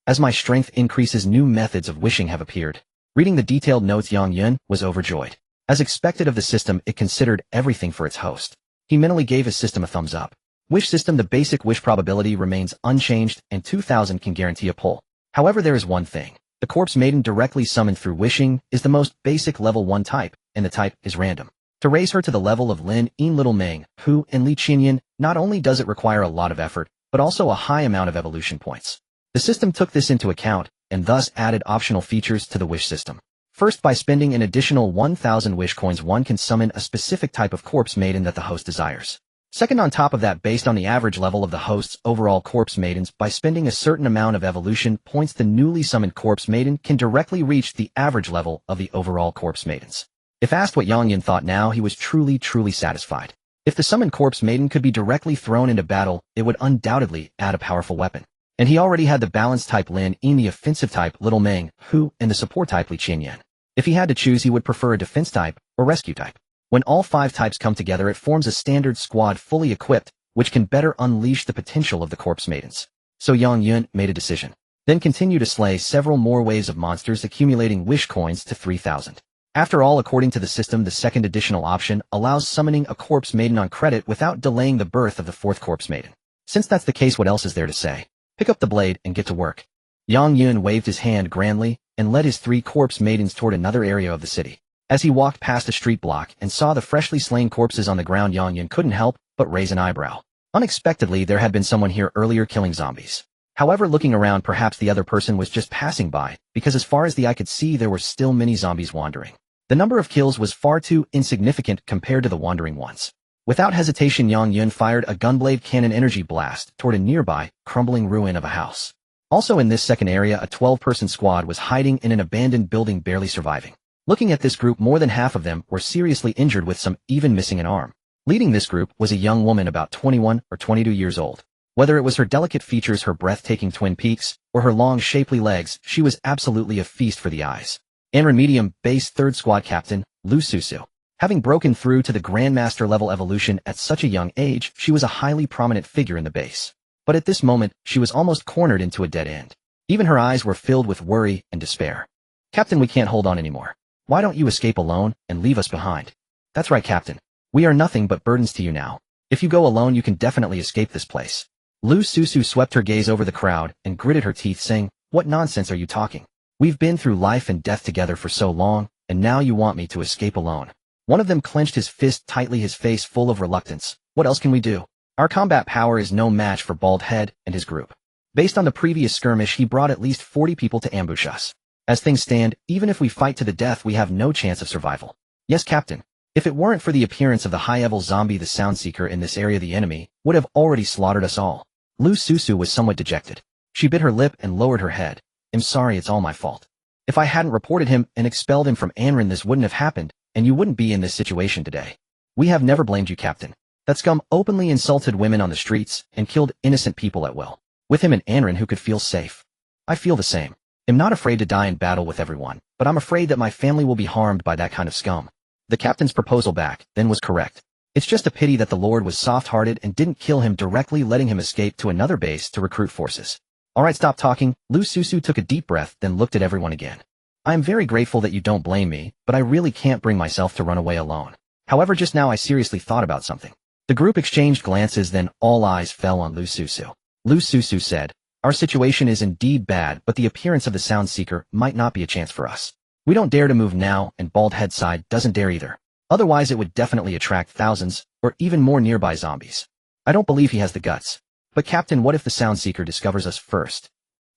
As my strength increases, new methods of wishing have appeared. Reading the detailed notes, Yang Yun was overjoyed. As expected of the system, it considered everything for its host. He mentally gave his system a thumbs up. Wish system: the basic wish probability remains unchanged, and 2,000 can guarantee a pull. However, there is one thing. The corpse maiden directly summoned through wishing is the most basic level 1 type, and the type is random. To raise her to the level of Lin, Yin, Little Meng, Hu, and Li Qinyan, not only does it require a lot of effort, but also a high amount of evolution points. The system took this into account, and thus added optional features to the wish system. First, by spending an additional 1,000 wish coins, one can summon a specific type of corpse maiden that the host desires. Second, on top of that, based on the average level of the host's overall corpse maidens, by spending a certain amount of evolution points, the newly summoned corpse maiden can directly reach the average level of the overall corpse maidens. If asked what Yang Yun thought now, he was truly satisfied. If the summoned corpse maiden could be directly thrown into battle, it would undoubtedly add a powerful weapon. And he already had the balanced type Lin, Yin, the offensive type Little Meng, Hu, and the support type Li Qinyan. If he had to choose, he would prefer a defense type or rescue type. When all 5 types come together, it forms a standard squad fully equipped, which can better unleash the potential of the corpse maidens. So Yang Yun made a decision. Then continued to slay several more waves of monsters, accumulating wish coins to 3,000. After all, according to the system, the second additional option allows summoning a corpse maiden on credit without delaying the birth of the 4th corpse maiden. Since that's the case, what else is there to say? Pick up the blade and get to work. Yang Yun waved his hand grandly and led his 3 corpse maidens toward another area of the city. As he walked past a street block and saw the freshly slain corpses on the ground, Yang Yun couldn't help but raise an eyebrow. Unexpectedly, there had been someone here earlier killing zombies. However, looking around, perhaps the other person was just passing by, because as far as the eye could see, there were still many zombies wandering. The number of kills was far too insignificant compared to the wandering ones. Without hesitation, Yang Yun fired a gunblade cannon energy blast toward a nearby, crumbling ruin of a house. Also in this second area, a 12-person squad was hiding in an abandoned building, barely surviving. Looking at this group, more than half of them were seriously injured, with some even missing an arm. Leading this group was a young woman about 21 or 22 years old. Whether it was her delicate features, her breathtaking twin peaks, or her long, shapely legs, she was absolutely a feast for the eyes. Anren medium base 3rd squad captain, Lu Susu. Having broken through to the Grandmaster level evolution at such a young age, she was a highly prominent figure in the base. But at this moment, she was almost cornered into a dead end. Even her eyes were filled with worry and despair. Captain, we can't hold on anymore. Why don't you escape alone and leave us behind? That's right, Captain. We are nothing but burdens to you now. If you go alone, you can definitely escape this place. Lu Susu swept her gaze over the crowd and gritted her teeth, saying, "What nonsense are you talking? We've been through life and death together for so long, and now you want me to escape alone." One of them clenched his fist tightly, his face full of reluctance. "What else can we do? Our combat power is no match for Bald Head and his group. Based on the previous skirmish, he brought at least 40 people to ambush us. As things stand, even if we fight to the death, we have no chance of survival." "Yes, Captain. If it weren't for the appearance of the high-level zombie, the Soundseeker, in this area, the enemy would have already slaughtered us all." Lu Susu was somewhat dejected. She bit her lip and lowered her head. "I'm sorry, it's all my fault. If I hadn't reported him and expelled him from Anren, this wouldn't have happened, and you wouldn't be in this situation today. We have never blamed you, Captain. That scum openly insulted women on the streets and killed innocent people at will. With him in Anren, who could feel safe? I feel the same. I'm not afraid to die in battle with everyone, but I'm afraid that my family will be harmed by that kind of scum." The captain's proposal back then was correct. It's just a pity that the Lord was soft-hearted and didn't kill him directly, letting him escape to another base to recruit forces. "All right, stop talking." Lu Susu took a deep breath, then looked at everyone again. "I am very grateful that you don't blame me, but I really can't bring myself to run away alone. However, just now I seriously thought about something." The group exchanged glances, then all eyes fell on Lu Susu. Lu Susu said, "Our situation is indeed bad, but the appearance of the Soundseeker might not be a chance for us. We don't dare to move now, and Bald Head's side doesn't dare either. Otherwise it would definitely attract thousands, or even more nearby zombies. I don't believe he has the guts. But Captain, what if the Sound Seeker discovers us first?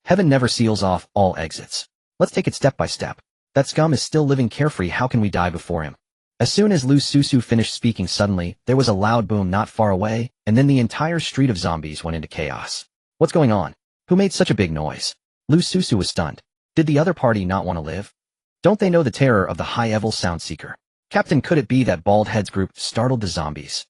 Heaven never seals off all exits. Let's take it step by step. That scum is still living carefree, how can we die before him? As soon as Lu Susu finished speaking, suddenly, there was a loud boom not far away, and then the entire street of zombies went into chaos. What's going on? Who made such a big noise? Lu Susu was stunned. Did the other party not want to live? Don't they know the terror of the high-level Sound Seeker? Captain, could it be that Bald Head's group startled the zombies?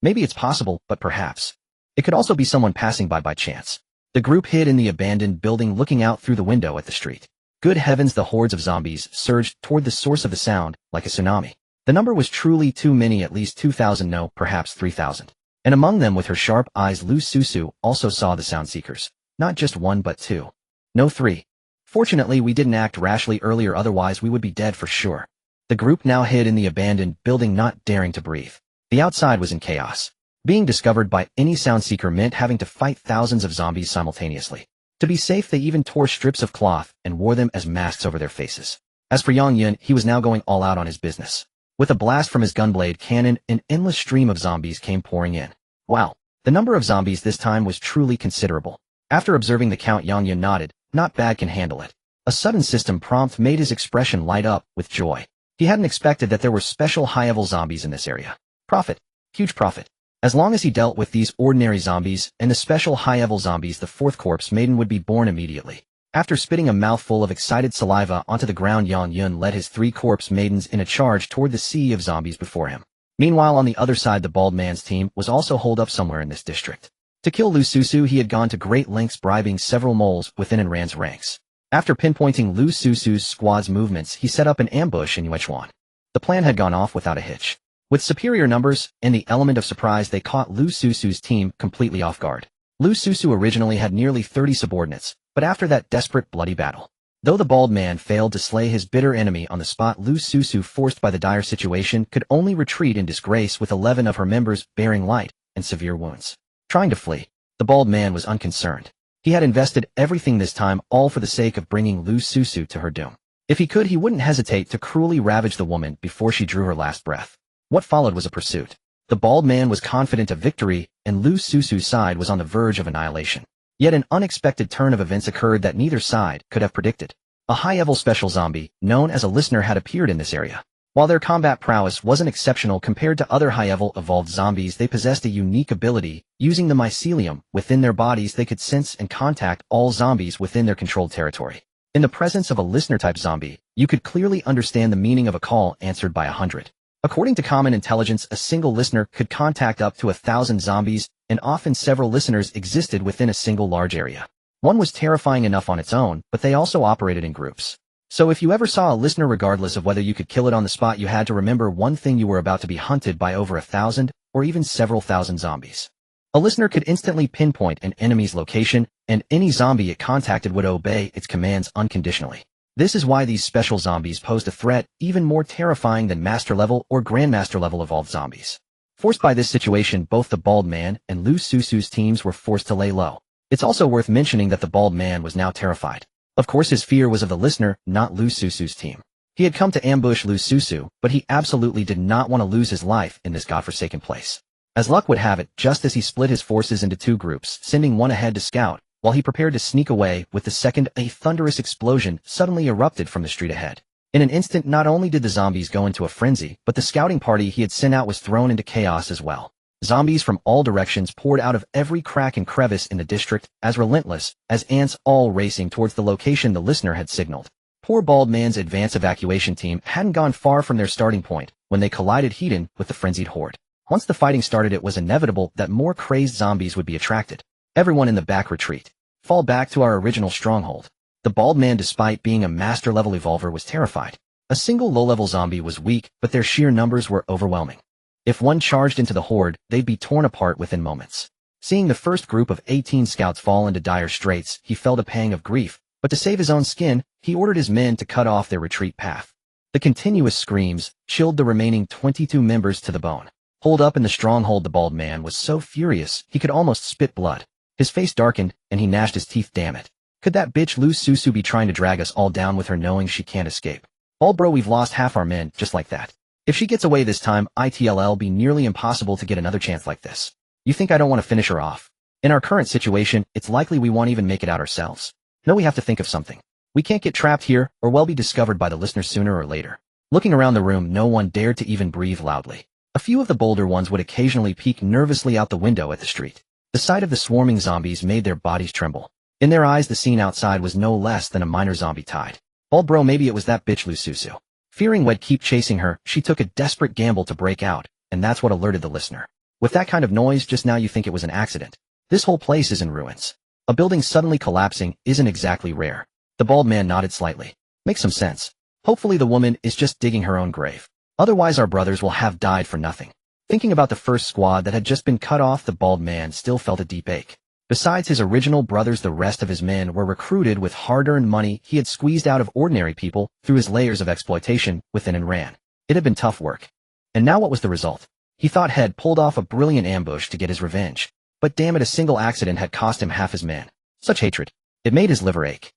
Maybe it's possible, but perhaps. It could also be someone passing by chance. The group hid in the abandoned building, looking out through the window at the street. Good heavens, the hordes of zombies surged toward the source of the sound, like a tsunami. The number was truly too many, at least 2,000, no, perhaps 3,000. And among them, with her sharp eyes, Lu Susu also saw the Sound Seekers. Not just one but two. No, three. Fortunately, we didn't act rashly earlier, otherwise we would be dead for sure. The group now hid in the abandoned building, not daring to breathe. The outside was in chaos. Being discovered by any Sound Seeker meant having to fight thousands of zombies simultaneously. To be safe, they even tore strips of cloth and wore them as masks over their faces. As for Yang Yun, he was now going all out on his business. With a blast from his gunblade cannon, an endless stream of zombies came pouring in. Wow, the number of zombies this time was truly considerable. After observing the count, Yang Yun nodded. Not bad, can handle it. A sudden system prompt made his expression light up with joy. He hadn't expected that there were special high-level zombies in this area. Profit. Huge profit. As long as he dealt with these ordinary zombies and the special high-level zombies, the fourth corpse maiden would be born immediately. After spitting a mouthful of excited saliva onto the ground, Yang Yun led his 3 corpse maidens in a charge toward the sea of zombies before him. Meanwhile, on the other side, the bald man's team was also holed up somewhere in this district. To kill Lu Susu, he had gone to great lengths, bribing several moles within Ran's ranks. After pinpointing Lu Susu's squad's movements, he set up an ambush in Yuechuan. The plan had gone off without a hitch. With superior numbers and the element of surprise, they caught Lu Susu's team completely off guard. Lu Susu originally had nearly 30 subordinates, but after that desperate, bloody battle, though the bald man failed to slay his bitter enemy on the spot, Lu Susu, forced by the dire situation, could only retreat in disgrace, with 11 of her members bearing light and severe wounds. Trying to flee, the bald man was unconcerned. He had invested everything this time, all for the sake of bringing Lu Susu to her doom. If he could, he wouldn't hesitate to cruelly ravage the woman before she drew her last breath. What followed was a pursuit. The bald man was confident of victory, and Lu Susu's side was on the verge of annihilation. Yet an unexpected turn of events occurred that neither side could have predicted. A high-level special zombie, known as a listener, had appeared in this area. While their combat prowess wasn't exceptional compared to other high-level evolved zombies, they possessed a unique ability. Using the mycelium within their bodies, they could sense and contact all zombies within their controlled territory. In the presence of a listener-type zombie, you could clearly understand the meaning of a call answered by 100. According to common intelligence, a single listener could contact up to 1,000 zombies, and often several listeners existed within a single large area. One was terrifying enough on its own, but they also operated in groups. So if you ever saw a listener, regardless of whether you could kill it on the spot, you had to remember one thing: you were about to be hunted by over 1,000 or even several thousand zombies. A listener could instantly pinpoint an enemy's location, and any zombie it contacted would obey its commands unconditionally. This is why these special zombies posed a threat even more terrifying than master-level or grandmaster-level evolved zombies. Forced by this situation, both the bald man and Lu Susu's teams were forced to lay low. It's also worth mentioning that the bald man was now terrified. Of course, his fear was of the listener, not Lu Susu's team. He had come to ambush Lu Susu, but he absolutely did not want to lose his life in this godforsaken place. As luck would have it, just as he split his forces into 2 groups, sending one ahead to scout, while he prepared to sneak away with the second, a thunderous explosion suddenly erupted from the street ahead. In an instant, not only did the zombies go into a frenzy, but the scouting party he had sent out was thrown into chaos as well. Zombies from all directions poured out of every crack and crevice in the district, as relentless as ants, all racing towards the location the listener had signaled. Poor bald man's advance evacuation team hadn't gone far from their starting point when they collided head-on with the frenzied horde. Once the fighting started, it was inevitable that more crazed zombies would be attracted. Everyone in the back, retreat. Fall back to our original stronghold. The bald man, despite being a master-level evolver, was terrified. A single low-level zombie was weak, but their sheer numbers were overwhelming. If one charged into the horde, they'd be torn apart within moments. Seeing the first group of 18 scouts fall into dire straits, he felt a pang of grief, but to save his own skin, he ordered his men to cut off their retreat path. The continuous screams chilled the remaining 22 members to the bone. Holed up in the stronghold, the bald man was so furious he could almost spit blood. His face darkened, and he gnashed his teeth. Damn it. Could that bitch Lu Susu be trying to drag us all down with her, knowing she can't escape? All bro, we've lost half our men, just like that. If she gets away this time, it'll be nearly impossible to get another chance like this. You think I don't want to finish her off? In our current situation, it's likely we won't even make it out ourselves. No, we have to think of something. We can't get trapped here, or we'll be discovered by the listener sooner or later. Looking around the room, no one dared to even breathe loudly. A few of the bolder ones would occasionally peek nervously out the window at the street. The sight of the swarming zombies made their bodies tremble. In their eyes, the scene outside was no less than a minor zombie tide. Oh bro, maybe it was that bitch Lususu. Fearing we'd keep chasing her, she took a desperate gamble to break out, and that's what alerted the listener. With that kind of noise just now, you think it was an accident. This whole place is in ruins. A building suddenly collapsing isn't exactly rare. The bald man nodded slightly. Makes some sense. Hopefully the woman is just digging her own grave. Otherwise our brothers will have died for nothing. Thinking about the first squad that had just been cut off, the bald man still felt a deep ache. Besides his original brothers, the rest of his men were recruited with hard-earned money he had squeezed out of ordinary people through his layers of exploitation within and ran. It had been tough work. And now what was the result? He thought he'd pulled off a brilliant ambush to get his revenge. But damn it, a single accident had cost him half his men. Such hatred. It made his liver ache.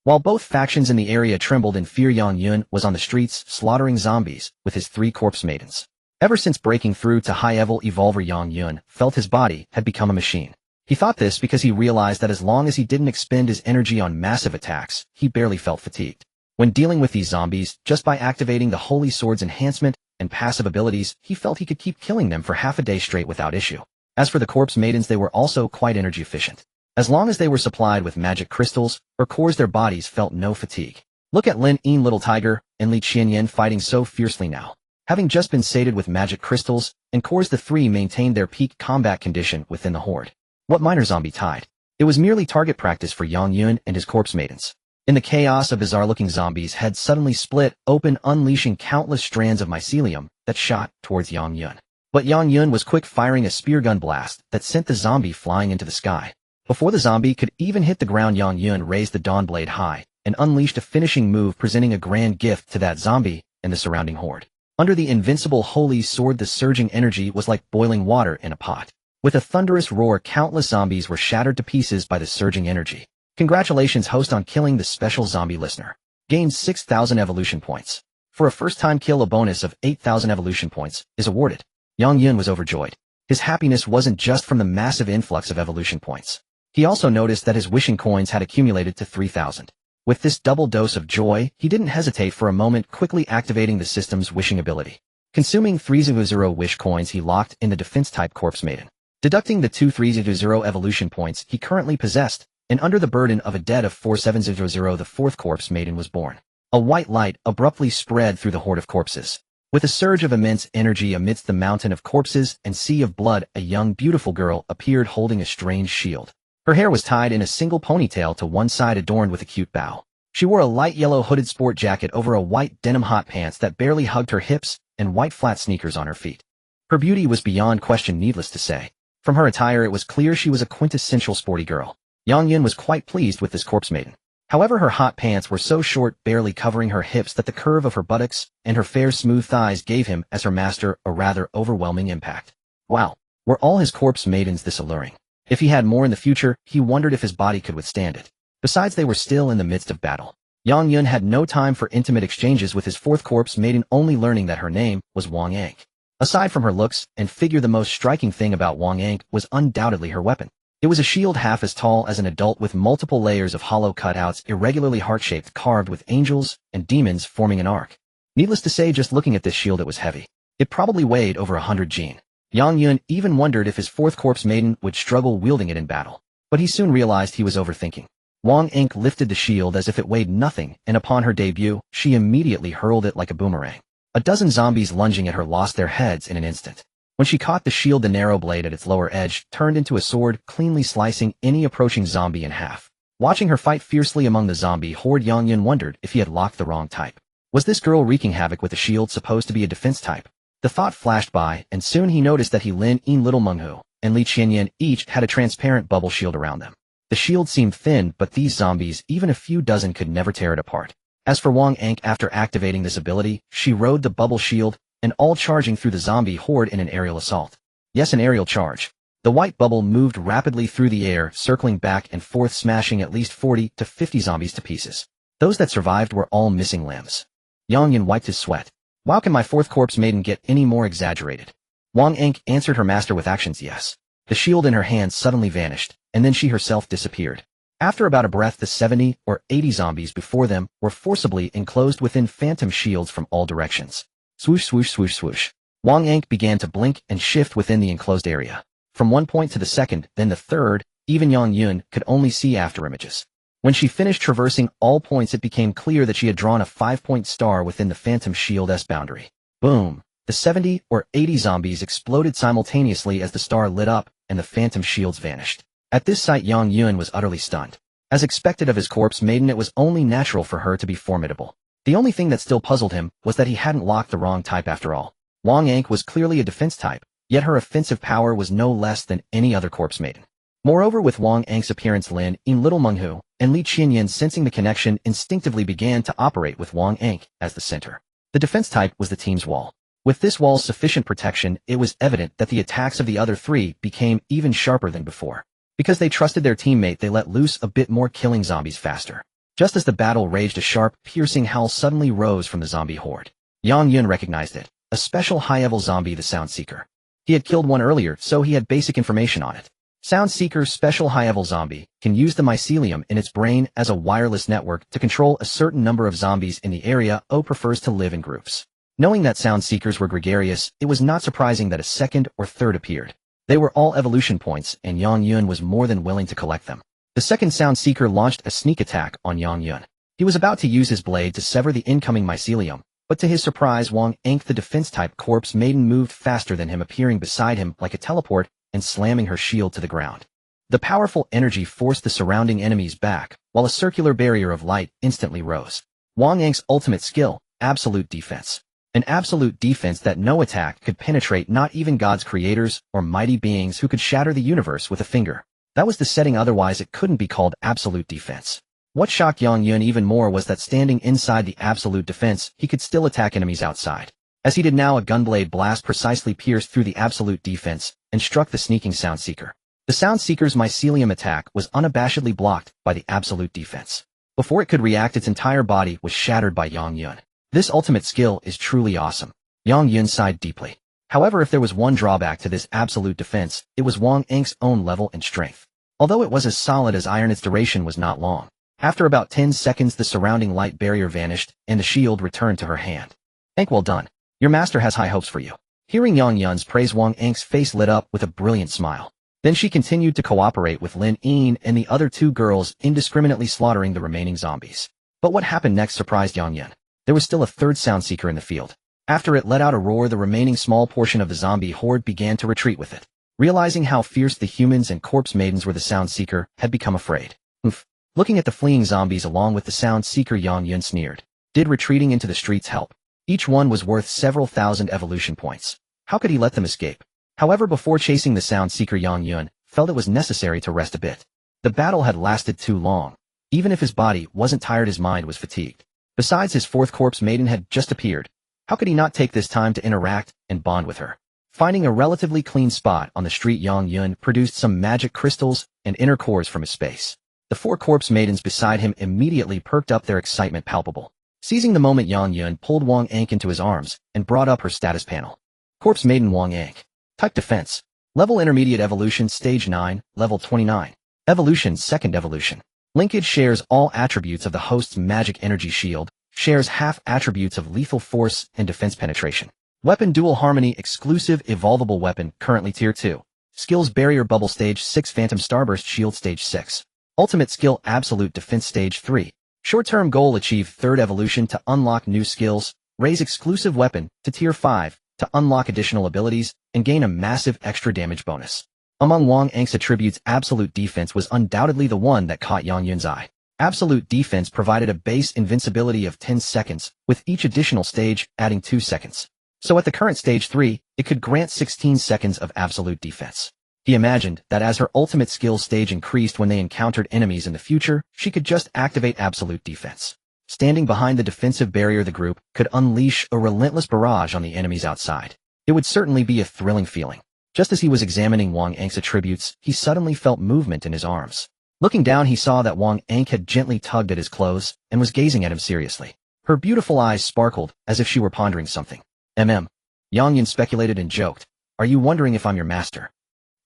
While both factions in the area trembled in fear, Yang Yun was on the streets slaughtering zombies with his 3 corpse maidens. Ever since breaking through to high-level evolver, Yang Yun felt his body had become a machine. He thought this because he realized that as long as he didn't expend his energy on massive attacks, he barely felt fatigued. When dealing with these zombies, just by activating the Holy Sword's enhancement and passive abilities, he felt he could keep killing them for half a day straight without issue. As for the corpse maidens, they were also quite energy efficient. As long as they were supplied with magic crystals or cores, their bodies felt no fatigue. Look at Lin Yin, Little Tiger, and Li Qianyan fighting so fiercely now. Having just been sated with magic crystals and cores, the 3 maintained their peak combat condition within the horde. What minor zombie tide? It was merely target practice for Yang Yun and his corpse maidens. In the chaos, a bizarre-looking zombie's head suddenly split open, unleashing countless strands of mycelium that shot towards Yang Yun. But Yang Yun was quick, firing a spear gun blast that sent the zombie flying into the sky. Before the zombie could even hit the ground, Yang Yun raised the dawn blade high and unleashed a finishing move, presenting a grand gift to that zombie and the surrounding horde. Under the invincible holy sword, the surging energy was like boiling water in a pot. With a thunderous roar, countless zombies were shattered to pieces by the surging energy. Congratulations, host, on killing the special zombie listener. Gained 6,000 evolution points. For a first-time kill, a bonus of 8,000 evolution points is awarded. Yang Yun was overjoyed. His happiness wasn't just from the massive influx of evolution points. He also noticed that his wishing coins had accumulated to 3,000. With this double dose of joy, he didn't hesitate for a moment, quickly activating the system's wishing ability. Consuming 300 wish coins, he locked in the defense-type corpse maiden. Deducting the 2 300 evolution points he currently possessed, and under the burden of a debt of 4700, the 4th corpse maiden was born. A white light abruptly spread through the horde of corpses. With a surge of immense energy amidst the mountain of corpses and sea of blood, a young, beautiful girl appeared holding a strange shield. Her hair was tied in a single ponytail to one side, adorned with a cute bow. She wore a light yellow hooded sport jacket over a white denim hot pants that barely hugged her hips and white flat sneakers on her feet. Her beauty was beyond question, needless to say. From her attire, it was clear she was a quintessential sporty girl. Yang Yun was quite pleased with this corpse maiden. However, her hot pants were so short, barely covering her hips, that the curve of her buttocks and her fair, smooth thighs gave him, as her master, a rather overwhelming impact. Wow, were all his corpse maidens this alluring? If he had more in the future, he wondered if his body could withstand it. Besides, they were still in the midst of battle. Yang Yun had no time for intimate exchanges with his 4th corpse maiden, only learning that her name was Wang Ank. Aside from her looks and figure, the most striking thing about Wang Ank was undoubtedly her weapon. It was a shield half as tall as an adult, with multiple layers of hollow cutouts, irregularly heart-shaped, carved with angels and demons forming an arc. Needless to say, just looking at this shield, it was heavy. It probably weighed over 100 Jin. Yang Yun even wondered if his 4th corpse maiden would struggle wielding it in battle. But he soon realized he was overthinking. Wang Ank lifted the shield as if it weighed nothing, and upon her debut, she immediately hurled it like a boomerang. A dozen zombies lunging at her lost their heads in an instant. When she caught the shield, the narrow blade at its lower edge turned into a sword, cleanly slicing any approaching zombie in half. Watching her fight fiercely among the zombie horde, Yang Yun wondered if he had locked the wrong type. Was this girl wreaking havoc with a shield supposed to be a defense type? The thought flashed by, and soon he noticed that Lin Yin, Little Menghu, and Li Qianyan each had a transparent bubble shield around them. The shield seemed thin, but these zombies, even a few dozen, could never tear it apart. As for Wang Ank, after activating this ability, she rode the bubble shield, and all charging through the zombie horde in an aerial assault. Yes, an aerial charge. The white bubble moved rapidly through the air, circling back and forth, smashing at least 40 to 50 zombies to pieces. Those that survived were all missing limbs. Yang Yun wiped his sweat. Wow, can my fourth corpse maiden get any more exaggerated? Wang Ank answered her master with actions yes. The shield in her hand suddenly vanished, and then she herself disappeared. After about a breath, the 70 or 80 zombies before them were forcibly enclosed within phantom shields from all directions. Swoosh, swoosh, swoosh, swoosh. Wang Ank began to blink and shift within the enclosed area. From one point to the second, then the third, even Yang Yun could only see after images. When she finished traversing all points, it became clear that she had drawn a 5-point star within the phantom shield's boundary. Boom! The 70 or 80 zombies exploded simultaneously as the star lit up and the phantom shields vanished. At this sight, Yang Yun was utterly stunned. As expected of his corpse maiden, it was only natural for her to be formidable. The only thing that still puzzled him was that he hadn't locked the wrong type after all. Wang Ank was clearly a defense type, yet her offensive power was no less than any other corpse maiden. Moreover, with Wang Ank's appearance, Lin, In Little Menghu, and Li Qianyan sensing the connection instinctively began to operate with Wang Ank as the center. The defense type was the team's wall. With this wall's sufficient protection, it was evident that the attacks of the other three became even sharper than before. Because they trusted their teammate, they let loose a bit more, killing zombies faster. Just as the battle raged, a sharp, piercing howl suddenly rose from the zombie horde. Yang Yun recognized it. A special high-level zombie, the Sound Seeker. He had killed one earlier, so he had basic information on it. Sound Seeker's special high-level zombie can use the mycelium in its brain as a wireless network to control a certain number of zombies in the area. Prefers to live in groups. Knowing that Sound Seekers were gregarious, it was not surprising that a second or third appeared. They were all evolution points, and Yang Yun was more than willing to collect them. The second Sound Seeker launched a sneak attack on Yang Yun. He was about to use his blade to sever the incoming mycelium, but to his surprise, Wang Ank, the defense-type corpse maiden, moved faster than him, appearing beside him like a teleport and slamming her shield to the ground. The powerful energy forced the surrounding enemies back, while a circular barrier of light instantly rose. Wang Ank's ultimate skill, absolute defense. An absolute defense that no attack could penetrate, not even God's creators or mighty beings who could shatter the universe with a finger. That was the setting, otherwise it couldn't be called absolute defense. What shocked Yang Yun even more was that standing inside the absolute defense, he could still attack enemies outside. As he did now, a gunblade blast precisely pierced through the absolute defense and struck the sneaking Sound Seeker. The Sound Seeker's mycelium attack was unabashedly blocked by the absolute defense. Before it could react, its entire body was shattered by Yang Yun. This ultimate skill is truly awesome. Yang Yun sighed deeply. However, if there was one drawback to this absolute defense, it was Wang Ank's own level and strength. Although it was as solid as iron, its duration was not long. After about 10 seconds, the surrounding light barrier vanished, and the shield returned to her hand. Ank, well done. Your master has high hopes for you. Hearing Yang Yun's praise, Wang Ank's face lit up with a brilliant smile. Then she continued to cooperate with Lin In and the other two girls, indiscriminately slaughtering the remaining zombies. But what happened next surprised Yang Yun. There was still a third Sound Seeker in the field. After it let out a roar, the remaining small portion of the zombie horde began to retreat with it. Realizing how fierce the humans and corpse maidens were, the Sound Seeker had become afraid. Oof. Looking at the fleeing zombies along with the Sound Seeker, Yang Yun sneered. Did retreating into the streets help? Each one was worth several thousand evolution points. How could he let them escape? However, before chasing the Sound Seeker, Yang Yun felt it was necessary to rest a bit. The battle had lasted too long. Even if his body wasn't tired, his mind was fatigued. Besides, his fourth corpse maiden had just appeared. How could he not take this time to interact and bond with her? Finding a relatively clean spot on the street, Yang Yun produced some magic crystals and inner cores from his space. The four corpse maidens beside him immediately perked up, their excitement palpable. Seizing the moment, Yang Yun pulled Wang Ank into his arms and brought up her status panel. Corpse Maiden Wang Ank. Type Defense. Level Intermediate Evolution Stage 9, Level 29. Evolution Second Evolution. Linkage shares all attributes of the host's magic energy shield, shares half attributes of lethal force and defense penetration. Weapon Dual Harmony Exclusive Evolvable Weapon, currently Tier 2. Skills Barrier Bubble Stage 6, Phantom Starburst Shield Stage 6. Ultimate Skill Absolute Defense Stage 3. Short-term goal: achieve third evolution to unlock new skills, raise exclusive weapon to Tier 5 to unlock additional abilities, and gain a massive extra damage bonus. Among Wang Ank's attributes, Absolute Defense was undoubtedly the one that caught Yang Yun's eye. Absolute Defense provided a base invincibility of 10 seconds, with each additional stage adding 2 seconds. So at the current Stage 3, it could grant 16 seconds of Absolute Defense. He imagined that as her ultimate skill stage increased when they encountered enemies in the future, she could just activate Absolute Defense. Standing behind the defensive barrier, the group could unleash a relentless barrage on the enemies outside. It would certainly be a thrilling feeling. Just as he was examining Wang Ank's attributes, he suddenly felt movement in his arms. Looking down, he saw that Wang Ank had gently tugged at his clothes and was gazing at him seriously. Her beautiful eyes sparkled, as if she were pondering something. Yang Yun speculated and joked. Are you wondering if I'm your master?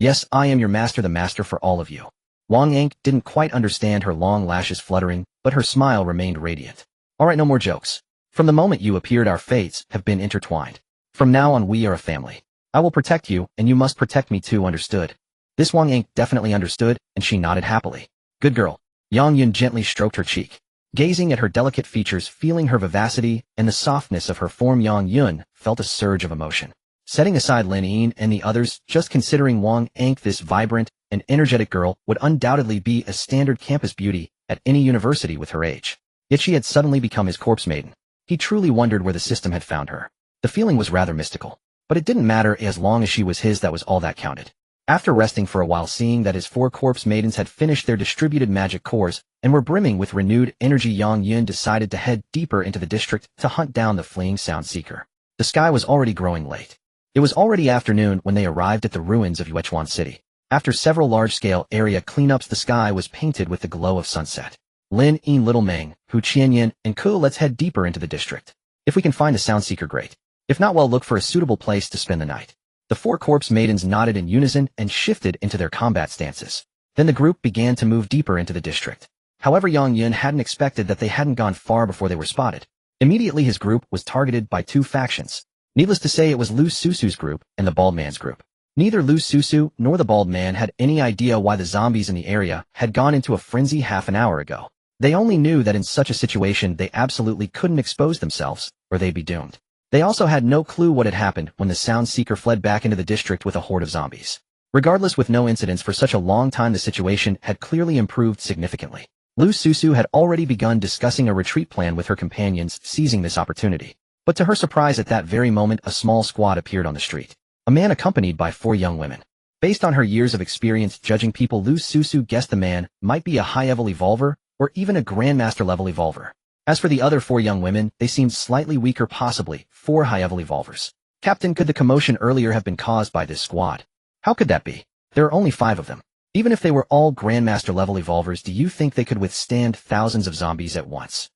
Yes, I am your master, the master for all of you. Wang Ank didn't quite understand her long lashes fluttering, but her smile remained radiant. Alright, no more jokes. From the moment you appeared, our fates have been intertwined. From now on, we are a family. I will protect you, and you must protect me too, understood? This Wang Ank definitely understood, and she nodded happily. Good girl. Yang Yun gently stroked her cheek. Gazing at her delicate features, feeling her vivacity, and the softness of her form, Yang Yun felt a surge of emotion. Setting aside Lin Yin and the others, just considering Wang Ank, this vibrant and energetic girl would undoubtedly be a standard campus beauty at any university with her age. Yet she had suddenly become his corpse maiden. He truly wondered where the system had found her. The feeling was rather mystical. But it didn't matter, as long as she was his, that was all that counted. After resting for a while, seeing that his 4 corpse maidens had finished their distributed magic cores and were brimming with renewed energy, Yang Yun decided to head deeper into the district to hunt down the fleeing sound seeker. The sky was already growing late. It was already afternoon when they arrived at the ruins of Yuechuan City. After several large-scale area cleanups, the sky was painted with the glow of sunset. Lin Yin, Little Meng, Hu Qianyan, and Ku, let's head deeper into the district. If we can find a sound seeker, great. If not, well, look for a suitable place to spend the night. The 4 corpse maidens nodded in unison and shifted into their combat stances. Then the group began to move deeper into the district. However, Yang Yun hadn't expected that they hadn't gone far before they were spotted. Immediately his group was targeted by 2 factions. Needless to say, it was Lu Susu's group and the Bald Man's group. Neither Lu Susu nor the Bald Man had any idea why the zombies in the area had gone into a frenzy half an hour ago. They only knew that in such a situation they absolutely couldn't expose themselves, or they'd be doomed. They also had no clue what had happened when the Sound Seeker fled back into the district with a horde of zombies. Regardless, with no incidents for such a long time, the situation had clearly improved significantly. Lu Susu had already begun discussing a retreat plan with her companions, seizing this opportunity. But to her surprise, at that very moment, a small squad appeared on the street. A man accompanied by 4 young women. Based on her years of experience judging people, Lu Susu guessed the man might be a high-level evolver or even a grandmaster-level evolver. As for the other 4 young women, they seemed slightly weaker, possibly 4 high-level evolvers. Captain, could the commotion earlier have been caused by this squad? How could that be? There are only 5 of them. Even if they were all grandmaster-level evolvers, do you think they could withstand thousands of zombies at once?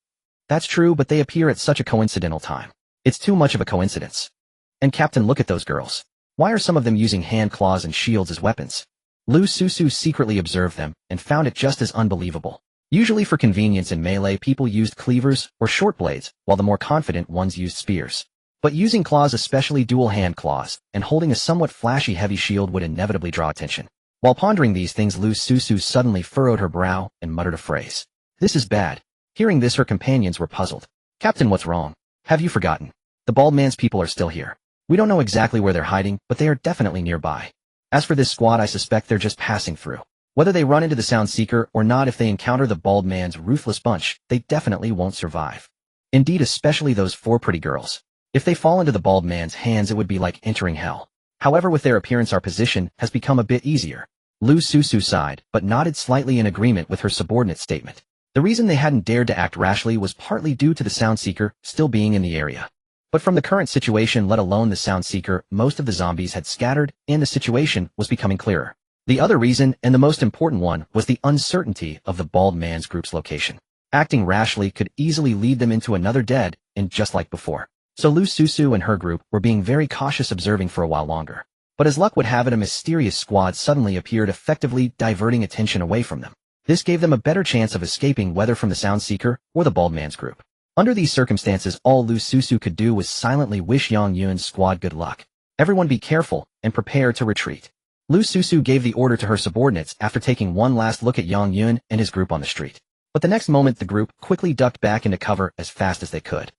That's true, but they appear at such a coincidental time. It's too much of a coincidence. And Captain, look at those girls. Why are some of them using hand claws and shields as weapons? Lu Susu secretly observed them and found it just as unbelievable. Usually for convenience in melee, people used cleavers or short blades, while the more confident ones used spears. But using claws, especially dual hand claws, and holding a somewhat flashy heavy shield would inevitably draw attention. While pondering these things, Lu Susu suddenly furrowed her brow and muttered a phrase. This is bad. Hearing this, her companions were puzzled. Captain, what's wrong? Have you forgotten? The Bald Man's people are still here. We don't know exactly where they're hiding, but they are definitely nearby. As for this squad, I suspect they're just passing through. Whether they run into the Sound Seeker or not, if they encounter the Bald Man's ruthless bunch, they definitely won't survive. Indeed, especially those 4 pretty girls. If they fall into the Bald Man's hands, it would be like entering hell. However, with their appearance, our position has become a bit easier. Lu Susu sighed, but nodded slightly in agreement with her subordinate's statement. The reason they hadn't dared to act rashly was partly due to the Sound Seeker still being in the area. But from the current situation, let alone the Sound Seeker, most of the zombies had scattered, and the situation was becoming clearer. The other reason, and the most important one, was the uncertainty of the Bald Man's group's location. Acting rashly could easily lead them into another dead end, just like before. So Lu Susu and her group were being very cautious, observing for a while longer. But as luck would have it, a mysterious squad suddenly appeared, effectively diverting attention away from them. This gave them a better chance of escaping, whether from the Sound Seeker or the Bald Man's group. Under these circumstances, all Lu Susu could do was silently wish Yang Yun's squad good luck. Everyone be careful and prepare to retreat. Lu Susu gave the order to her subordinates after taking one last look at Yang Yun and his group on the street. But the next moment, the group quickly ducked back into cover as fast as they could.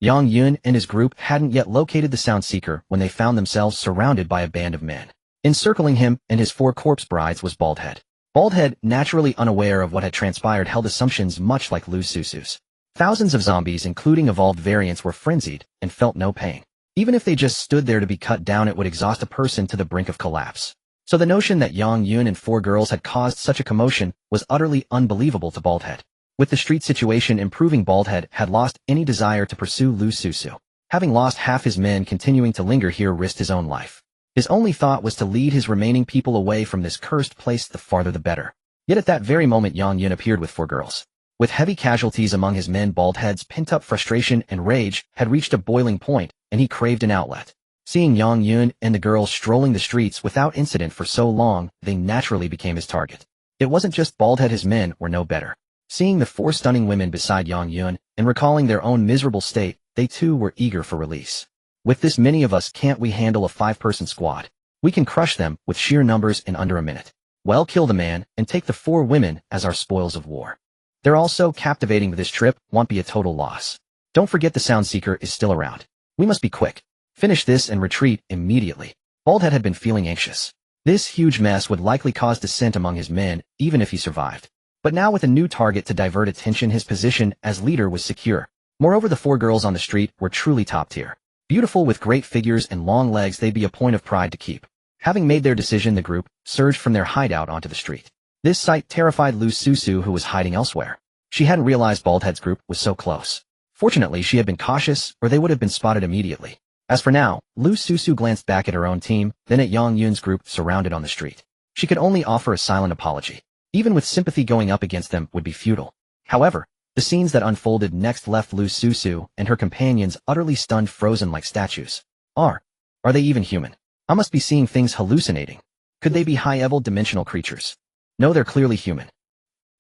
Yang Yun and his group hadn't yet located the Sound Seeker when they found themselves surrounded by a band of men. Encircling him and his 4 corpse brides was Baldhead. Baldhead, naturally unaware of what had transpired, held assumptions much like Lu Susu's. Thousands of zombies, including evolved variants, were frenzied and felt no pain. Even if they just stood there to be cut down, it would exhaust a person to the brink of collapse. So the notion that Yang Yun and 4 girls had caused such a commotion was utterly unbelievable to Baldhead. With the street situation improving, Baldhead had lost any desire to pursue Lu Susu. Having lost half his men, continuing to linger here risked his own life. His only thought was to lead his remaining people away from this cursed place, the farther the better. Yet at that very moment, Yang Yun appeared with 4 girls. With heavy casualties among his men, Baldhead's pent-up frustration and rage had reached a boiling point, and he craved an outlet. Seeing Yang Yun and the girls strolling the streets without incident for so long, they naturally became his target. It wasn't just Baldhead, his men were no better. Seeing the four stunning women beside Yang Yun, and recalling their own miserable state, they too were eager for release. With this many of us, can't we handle a 5-person squad? We can crush them with sheer numbers in under a minute. Well, kill the man, and take the 4 women as our spoils of war. They're all so captivating that this trip won't be a total loss. Don't forget the Sound Seeker is still around. We must be quick. Finish this and retreat immediately. Baldhead had been feeling anxious. This huge mess would likely cause dissent among his men, even if he survived. But now with a new target to divert attention, his position as leader was secure. Moreover, the 4 girls on the street were truly top tier. Beautiful with great figures and long legs, they'd be a point of pride to keep. Having made their decision, the group surged from their hideout onto the street. This sight terrified Lu Susu, who was hiding elsewhere. She hadn't realized Baldhead's group was so close. Fortunately, she had been cautious, or they would have been spotted immediately. As for now, Lu Susu glanced back at her own team, then at Yang Yun's group surrounded on the street. She could only offer a silent apology. Even with sympathy, going up against them would be futile. However, the scenes that unfolded next left Lu Susu and her companions utterly stunned, frozen like statues. Are they even human? I must be seeing things, hallucinating. Could they be high-level dimensional creatures? No, they're clearly human.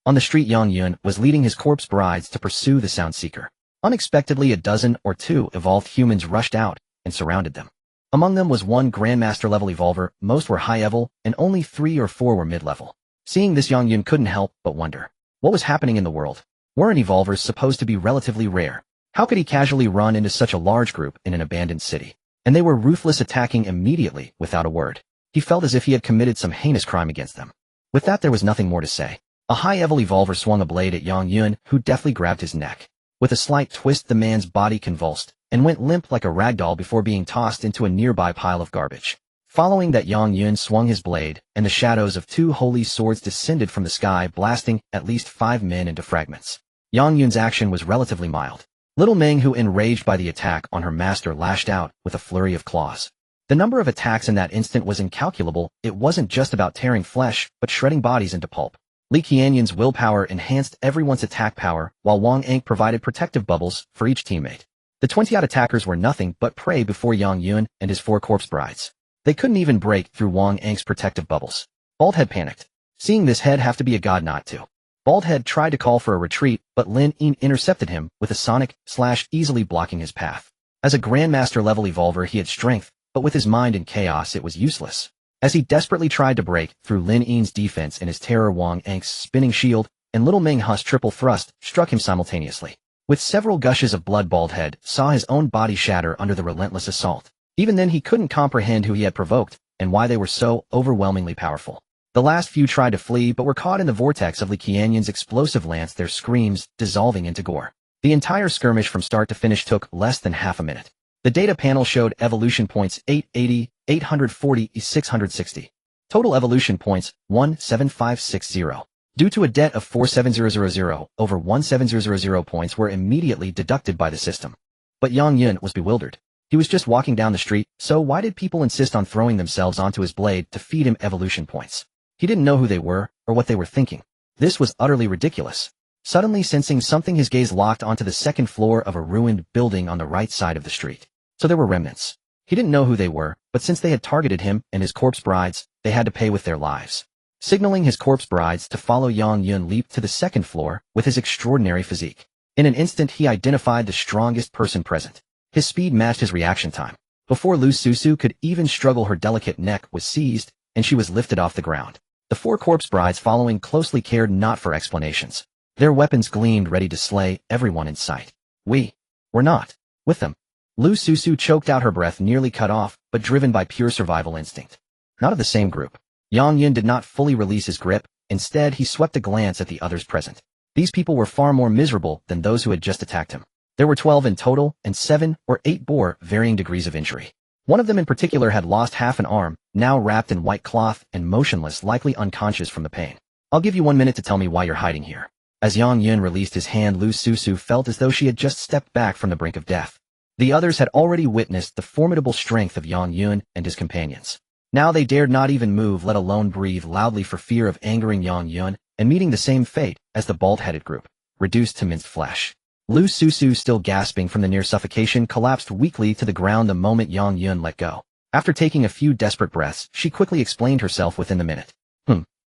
On the street, Yang Yun was leading his corpse brides to pursue the Sound Seeker. Unexpectedly, a dozen or 2 evolved humans rushed out and surrounded them. Among them was 1 Grandmaster-level evolver, most were high-level, and only 3 or 4 were mid-level. Seeing this, Yang Yun couldn't help but wonder. What was happening in the world? Weren't evolvers supposed to be relatively rare? How could he casually run into such a large group in an abandoned city? And they were ruthless, attacking immediately without a word. He felt as if he had committed some heinous crime against them. With that, there was nothing more to say. A high-level evolver swung a blade at Yang Yun, who deftly grabbed his neck. With a slight twist, the man's body convulsed and went limp like a ragdoll before being tossed into a nearby pile of garbage. Following that, Yang Yun swung his blade, and the shadows of 2 holy swords descended from the sky, blasting at least 5 men into fragments. Yang Yun's action was relatively mild. Little Meng, who enraged by the attack on her master, lashed out with a flurry of claws. The number of attacks in that instant was incalculable. It wasn't just about tearing flesh, but shredding bodies into pulp. Li Qianyun's willpower enhanced everyone's attack power, while Wang Ank provided protective bubbles for each teammate. The 20-odd attackers were nothing but prey before Yang Yun and his 4 corpse brides. They couldn't even break through Wang Ank's protective bubbles. Baldhead panicked. Seeing this, he'd have to be a god not to. Baldhead tried to call for a retreat, but Lin Yin intercepted him with a sonic slash, easily blocking his path. As a Grandmaster-level evolver, he had strength, but with his mind in chaos, it was useless. As he desperately tried to break through Lin Yin's defense and his terror, Wang Ank's spinning shield and Little Meng Hu's triple thrust struck him simultaneously. With several gushes of blood, Baldhead saw his own body shatter under the relentless assault. Even then, he couldn't comprehend who he had provoked and why they were so overwhelmingly powerful. The last few tried to flee, but were caught in the vortex of Li Qianyun's explosive lance, their screams dissolving into gore. The entire skirmish from start to finish took less than half a minute. The data panel showed evolution points 880, 840, 660. Total evolution points 17560. Due to a debt of 47000, over 17000 points were immediately deducted by the system. But Yang Yun was bewildered. He was just walking down the street, so why did people insist on throwing themselves onto his blade to feed him evolution points? He didn't know who they were or what they were thinking. This was utterly ridiculous. Suddenly sensing something, his gaze locked onto the second floor of a ruined building on the right side of the street. So there were remnants. He didn't know who they were, but since they had targeted him and his corpse brides, they had to pay with their lives. Signaling his corpse brides to follow, Yang Yun leaped to the second floor with his extraordinary physique. In an instant, he identified the strongest person present. His speed matched his reaction time. Before Lu Susu could even struggle, her delicate neck was seized, and she was lifted off the ground. The 4 corpse brides following closely cared not for explanations. Their weapons gleamed, ready to slay everyone in sight. We were not with them. Lu Susu choked out her breath, nearly cut off, but driven by pure survival instinct. Not of the same group. Yang Yun did not fully release his grip. Instead, he swept a glance at the others present. These people were far more miserable than those who had just attacked him. There were 12 in total, and 7 or 8 bore varying degrees of injury. One of them in particular had lost half an arm, now wrapped in white cloth and motionless, likely unconscious from the pain. I'll give you 1 minute to tell me why you're hiding here. As Yang Yun released his hand, Lu Susu felt as though she had just stepped back from the brink of death. The others had already witnessed the formidable strength of Yang Yun and his companions. Now they dared not even move, let alone breathe loudly, for fear of angering Yang Yun and meeting the same fate as the bald-headed group. reduced to minced flesh. Lu Susu, still gasping from the near suffocation, collapsed weakly to the ground the moment Yang Yun let go. After taking a few desperate breaths, she quickly explained herself within the minute.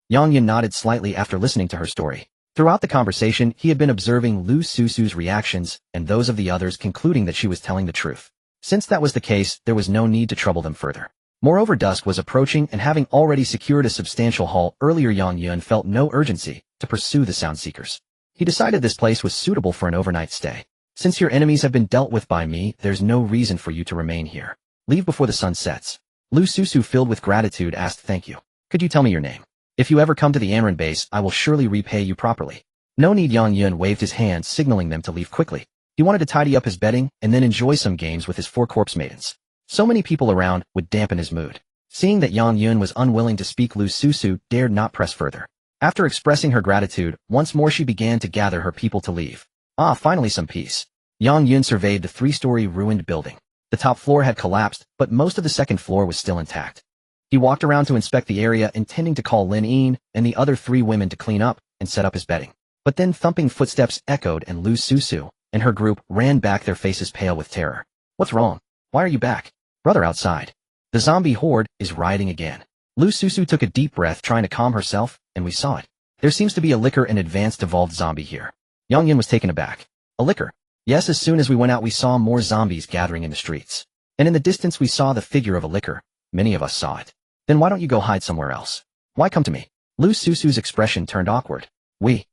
Yang Yun nodded slightly after listening to her story. Throughout the conversation, he had been observing Lu Susu's reactions and those of the others, concluding that she was telling the truth. Since that was the case, there was no need to trouble them further. Moreover, dusk was approaching, and having already secured a substantial haul earlier, Yang Yun felt no urgency to pursue the sound seekers. He decided this place was suitable for an overnight stay. Since your enemies have been dealt with by me, there's no reason for you to remain here. Leave before the sun sets. Lu Susu, filled with gratitude, asked, "Thank you. Could you tell me your name? If you ever come to the Amran base, I will surely repay you properly." "No need." Yang Yun waved his hand, signaling them to leave quickly. He wanted to tidy up his bedding and then enjoy some games with his 4 corpse maidens. So many people around would dampen his mood. Seeing that Yang Yun was unwilling to speak, Lu Susu dared not press further. After expressing her gratitude, once more she began to gather her people to leave. Finally some peace. Yang Yun surveyed the 3-story ruined building. The top floor had collapsed, but most of the second floor was still intact. He walked around to inspect the area, intending to call Lin Yin and the other 3 women to clean up and set up his bedding. But then thumping footsteps echoed, and Lu Susu and her group ran back, their faces pale with terror. "What's wrong? Why are you back?" "Brother, outside. The zombie horde is rioting again." Lu Susu took a deep breath, trying to calm herself, and we saw it. "There seems to be a licker and advanced evolved zombie here." Yang Yun was taken aback. "A licker?" "Yes, as soon as we went out we saw more zombies gathering in the streets. And in the distance we saw the figure of a licker. Many of us saw it." "Then why don't you go hide somewhere else? Why come to me?" Lu Susu's expression turned awkward. We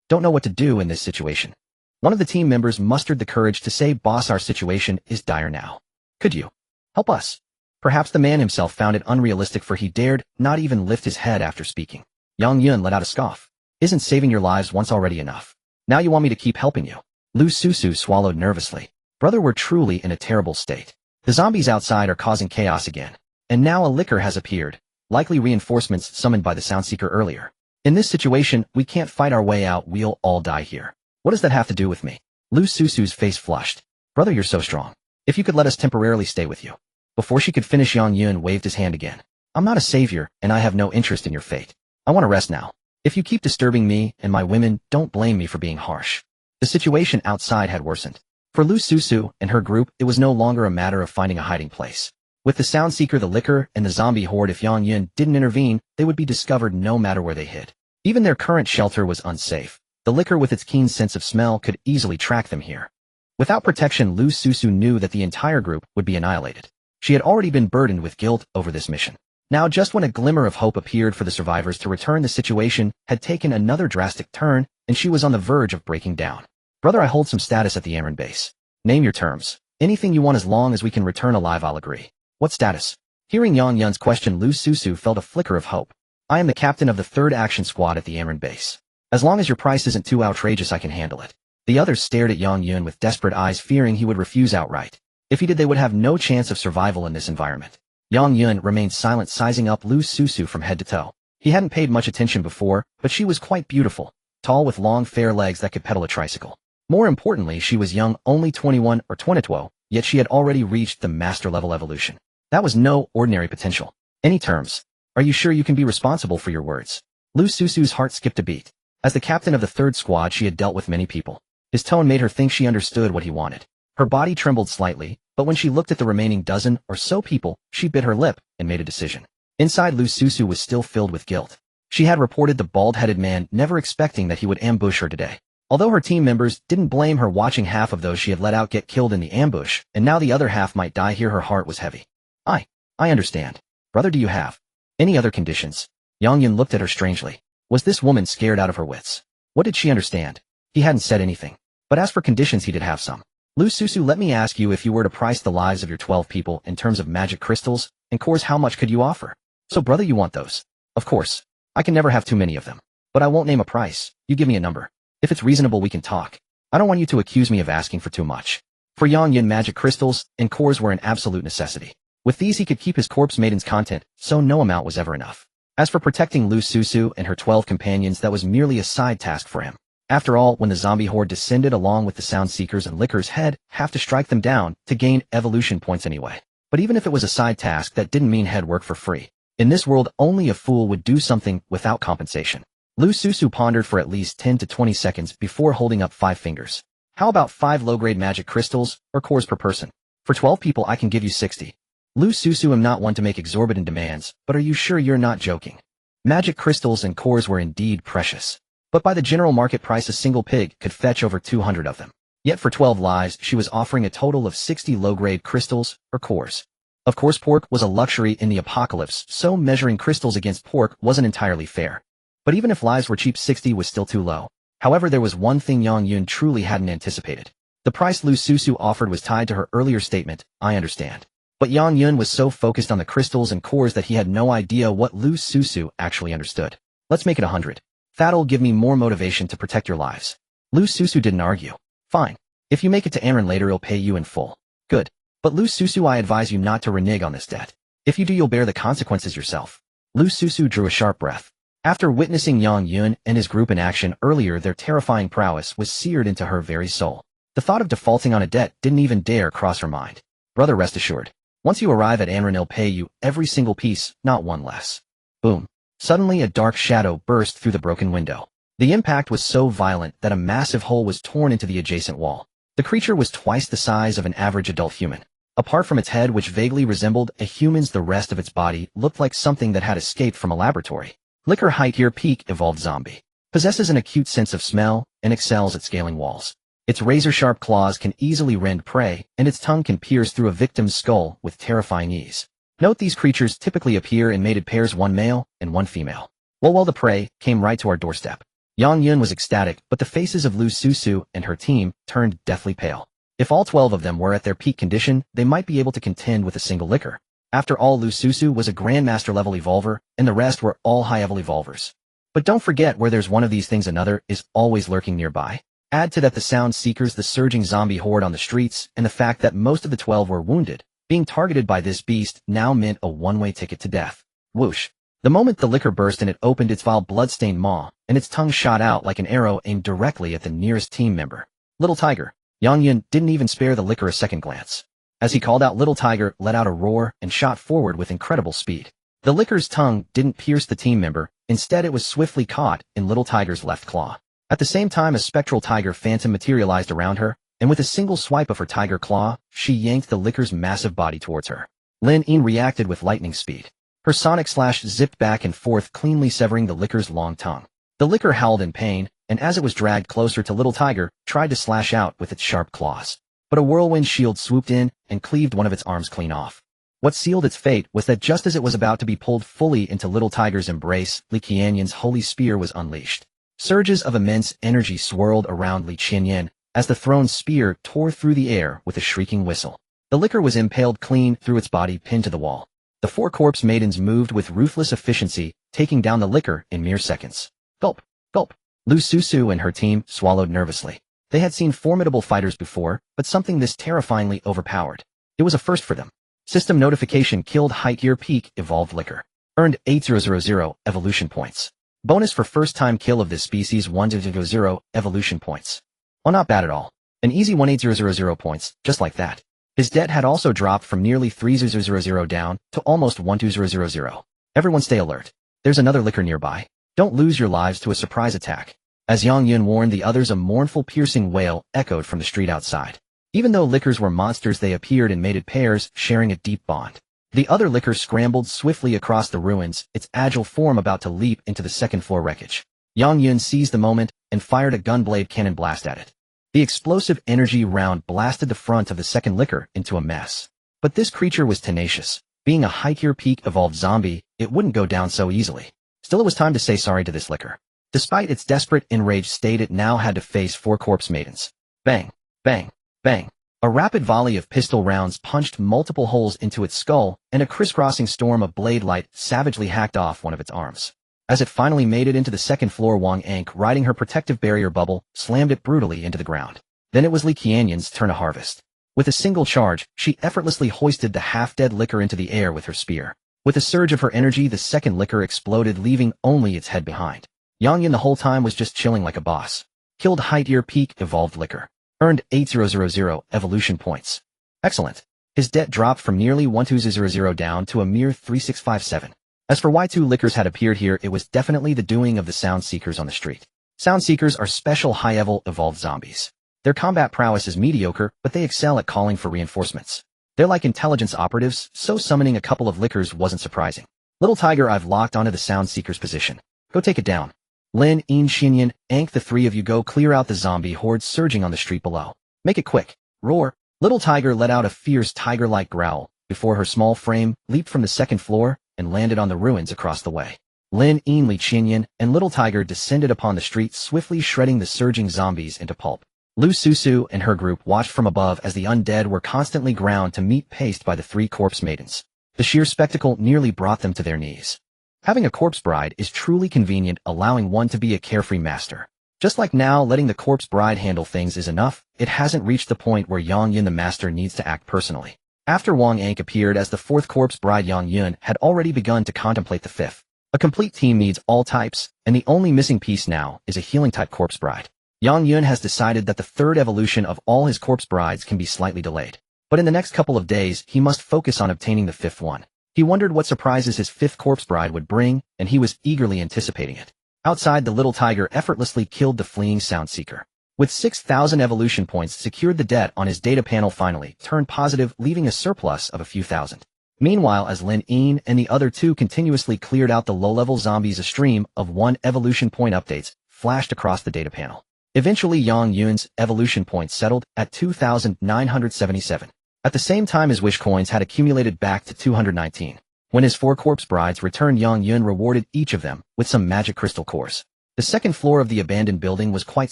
don't know what to do in this situation." One of the team members mustered the courage to say, "Boss, our situation is dire now. Could you help us?" Perhaps the man himself found it unrealistic, for he dared not even lift his head after speaking. Yang Yun let out a scoff. "Isn't saving your lives once already enough? Now you want me to keep helping you?" Lu Susu swallowed nervously. "Brother, we're truly in a terrible state. The zombies outside are causing chaos again. And now a licker has appeared, likely reinforcements summoned by the Soundseeker earlier. In this situation, we can't fight our way out, we'll all die here. What does that have to do with me?" Lu Susu's face flushed. "Brother, you're so strong. If you could let us temporarily stay with you." Before she could finish, Yang Yun waved his hand again. "I'm not a savior, and I have no interest in your fate. I want to rest now. If you keep disturbing me and my women, don't blame me for being harsh." The situation outside had worsened. For Lu Susu and her group, it was no longer a matter of finding a hiding place. With the Soundseeker, the licker, and the zombie horde, if Yang Yun didn't intervene, they would be discovered no matter where they hid. Even their current shelter was unsafe. The licker, with its keen sense of smell, could easily track them here. Without protection, Lu Susu knew that the entire group would be annihilated. She had already been burdened with guilt over this mission. Now, just when a glimmer of hope appeared for the survivors to return, the situation had taken another drastic turn, and she was on the verge of breaking down. "Brother, I hold some status at the Amran base. Name your terms. Anything you want, as long as we can return alive, I'll agree." "What status?" Hearing Yang Yun's question, Lu Susu felt a flicker of hope. "I am the captain of the 3rd Action Squad at the Amran base. As long as your price isn't too outrageous, I can handle it." The others stared at Yang Yun with desperate eyes, fearing he would refuse outright. If he did, they would have no chance of survival in this environment. Yang Yun remained silent, sizing up Lu Susu from head to toe. He hadn't paid much attention before, but she was quite beautiful, tall with long fair legs that could pedal a tricycle. More importantly, she was young, only 21 or 22, yet she had already reached the master-level evolution. That was no ordinary potential. "Any terms? Are you sure you can be responsible for your words?" Lu Susu's heart skipped a beat. As the captain of the 3rd Squad, she had dealt with many people. His tone made her think she understood what he wanted. Her body trembled slightly, but when she looked at the remaining dozen or so people, she bit her lip and made a decision. Inside, Lu Susu was still filled with guilt. She had reported the bald-headed man, never expecting that he would ambush her today. Although her team members didn't blame her, watching half of those she had let out get killed in the ambush, and now the other half might die here, her heart was heavy. I understand. Brother, do you have any other conditions?" Yang Yun looked at her strangely. Was this woman scared out of her wits? What did she understand? He hadn't said anything. But as for conditions, he did have some. "Lu Susu, let me ask you, if you were to price the lives of your 12 people in terms of magic crystals and cores, how much could you offer?" "So brother, you want those?" "Of course. I can never have too many of them. But I won't name a price. You give me a number. If it's reasonable, we can talk. I don't want you to accuse me of asking for too much." For Yang Yun, magic crystals and cores were an absolute necessity. With these, he could keep his corpse maiden's content, so no amount was ever enough. As for protecting Lu Susu and her 12 companions, that was merely a side task for him. After all, when the zombie horde descended along with the sound seekers and lickers, he'd have to strike them down to gain evolution points anyway. But even if it was a side task, that didn't mean he'd work for free. In this world, only a fool would do something without compensation. Lu Susu pondered for at least 10 to 20 seconds before holding up 5 fingers. How about 5 low-grade magic crystals, or cores per person? For 12 people I can give you 60. Lu Susu, am not one to make exorbitant demands, but are you sure you're not joking? Magic crystals and cores were indeed precious. But by the general market price, a single pig could fetch over 200 of them. Yet for 12 lives, she was offering a total of 60 low-grade crystals, or cores. Of course, pork was a luxury in the apocalypse, so measuring crystals against pork wasn't entirely fair. But even if lives were cheap, 60 was still too low. However, there was one thing Yang Yun truly hadn't anticipated. The price Lu Susu offered was tied to her earlier statement, "I understand." But Yang Yun was so focused on the crystals and cores that he had no idea what Lu Susu actually understood. "Let's make it 100. That'll give me more motivation to protect your lives." Lu Susu didn't argue. "Fine. If you make it to Amran later, he'll pay you in full." "Good. But Lu Susu, I advise you not to renege on this debt. If you do, you'll bear the consequences yourself." Lu Susu drew a sharp breath. After witnessing Yang Yun and his group in action earlier, their terrifying prowess was seared into her very soul. The thought of defaulting on a debt didn't even dare cross her mind. "Brother, rest assured. Once you arrive at Amran, he'll pay you every single piece, not one less." Boom. Suddenly a dark shadow burst through the broken window. The impact was so violent that a massive hole was torn into the adjacent wall. The creature was twice the size of an average adult human. Apart from its head, which vaguely resembled a human's, the rest of its body looked like something that had escaped from a laboratory. Liquor Height Here Peak Evolved Zombie. Possesses an acute sense of smell and excels at scaling walls. Its razor-sharp claws can easily rend prey, and its tongue can pierce through a victim's skull with terrifying ease. Note these creatures typically appear in mated pairs, one male and one female. Well, the prey came right to our doorstep. Yang Yun was ecstatic, but the faces of Lu Susu and her team turned deathly pale. If all 12 of them were at their peak condition, they might be able to contend with a single liquor. After all, Lu Susu was a Grandmaster-level evolver, and the rest were all high-level evolvers. But don't forget, where there's one of these things, another is always lurking nearby. Add to that the sound seekers, the surging zombie horde on the streets, and the fact that most of the 12 were wounded. Being targeted by this beast now meant a one-way ticket to death. Whoosh. The moment the liquor burst and it opened its vile blood-stained maw, and its tongue shot out like an arrow aimed directly at the nearest team member. "Little Tiger." Yang Yun didn't even spare the liquor a second glance. As he called out, Little Tiger let out a roar and shot forward with incredible speed. The liquor's tongue didn't pierce the team member, instead it was swiftly caught in Little Tiger's left claw. At the same time, a spectral tiger phantom materialized around her, and with a single swipe of her tiger claw, she yanked the liquor's massive body towards her. Lin Yin reacted with lightning speed. Her sonic slash zipped back and forth, cleanly severing the liquor's long tongue. The liquor howled in pain, and as it was dragged closer to Little Tiger, tried to slash out with its sharp claws. But a whirlwind shield swooped in and cleaved one of its arms clean off. What sealed its fate was that just as it was about to be pulled fully into Little Tiger's embrace, Li Qianyan's holy spear was unleashed. Surges of immense energy swirled around Li Qianyan as the thrown spear tore through the air with a shrieking whistle. The liquor was impaled clean through its body, pinned to the wall. The 4 corpse maidens moved with ruthless efficiency, taking down the liquor in mere seconds. Gulp, gulp. Lu Susu and her team swallowed nervously. They had seen formidable fighters before, but something this terrifyingly overpowered. It was a first for them. System notification: killed Height Year Peak Evolved Liquor. Earned 8000 evolution points. Bonus for first time kill of this species: 100 evolution points. Oh, not bad at all. An easy 18000 points, just like that. His debt had also dropped from nearly 3000 down to almost 12000. Everyone stay alert. There's another liquor nearby. Don't lose your lives to a surprise attack. As Yang Yun warned the others, a mournful, piercing wail echoed from the street outside. Even though liquors were monsters, they appeared in mated pairs, sharing a deep bond. The other liquor scrambled swiftly across the ruins, its agile form about to leap into the second-floor wreckage. Yang Yun seized the moment and fired a gunblade cannon blast at it. The explosive energy round blasted the front of the second liquor into a mess. But this creature was tenacious. Being a Height Year Peak evolved zombie, it wouldn't go down so easily. Still, it was time to say sorry to this liquor. Despite its desperate, enraged state, it now had to face 4 corpse maidens. Bang, bang, bang. A rapid volley of pistol rounds punched multiple holes into its skull, and a crisscrossing storm of blade light savagely hacked off one of its arms. As it finally made it into the second floor, Wang Ank, riding her protective barrier bubble, slammed it brutally into the ground. Then it was Li Qianyan's turn to harvest. With a single charge, she effortlessly hoisted the half-dead liquor into the air with her spear. With a surge of her energy, the second liquor exploded, leaving only its head behind. Yang Yun the whole time was just chilling like a boss. Killed Height Year Peak Evolved Liquor. Earned 8000 evolution points. Excellent. His debt dropped from nearly 12000 down to a mere 3657. As for why two lickers had appeared here, it was definitely the doing of the Sound Seekers on the street. Sound Seekers are special high-level evolved zombies. Their combat prowess is mediocre, but they excel at calling for reinforcements. They're like intelligence operatives, so summoning a couple of lickers wasn't surprising. Little Tiger, I've locked onto the Sound Seeker's position. Go take it down. Lin, Een, Xinyan, Ank, the three of you go clear out the zombie horde surging on the street below. Make it quick. Roar. Little Tiger let out a fierce tiger-like growl before her small frame leaped from the second floor and landed on the ruins across the way. Lin, Een, Li, Xinyan, and Little Tiger descended upon the street, swiftly shredding the surging zombies into pulp. Lu Susu and her group watched from above as the undead were constantly ground to meat paste by the three corpse maidens. The sheer spectacle nearly brought them to their knees. Having a corpse bride is truly convenient, allowing one to be a carefree master. Just like now, letting the corpse bride handle things is enough. It hasn't reached the point where Yang Yun the master needs to act personally. After Wang Ank appeared as the fourth corpse bride, Yang Yun had already begun to contemplate the fifth. A complete team needs all types, and the only missing piece now is a healing-type corpse bride. Yang Yun has decided that the third evolution of all his corpse brides can be slightly delayed. But in the next couple of days, he must focus on obtaining the fifth one. He wondered what surprises his fifth corpse bride would bring, and he was eagerly anticipating it. Outside, the Little Tiger effortlessly killed the fleeing Sound Seeker. With 6,000 evolution points secured, the debt on his data panel finally turned positive, leaving a surplus of a few thousand. Meanwhile, as Lin, Een, and the other two continuously cleared out the low-level zombies, a stream of 1 evolution point updates flashed across the data panel. Eventually, Yang Yun's evolution points settled at 2,977. At the same time, his wish coins had accumulated back to 219. When his 4 corpse brides returned, Yang Yun rewarded each of them with some magic crystal cores. The second floor of the abandoned building was quite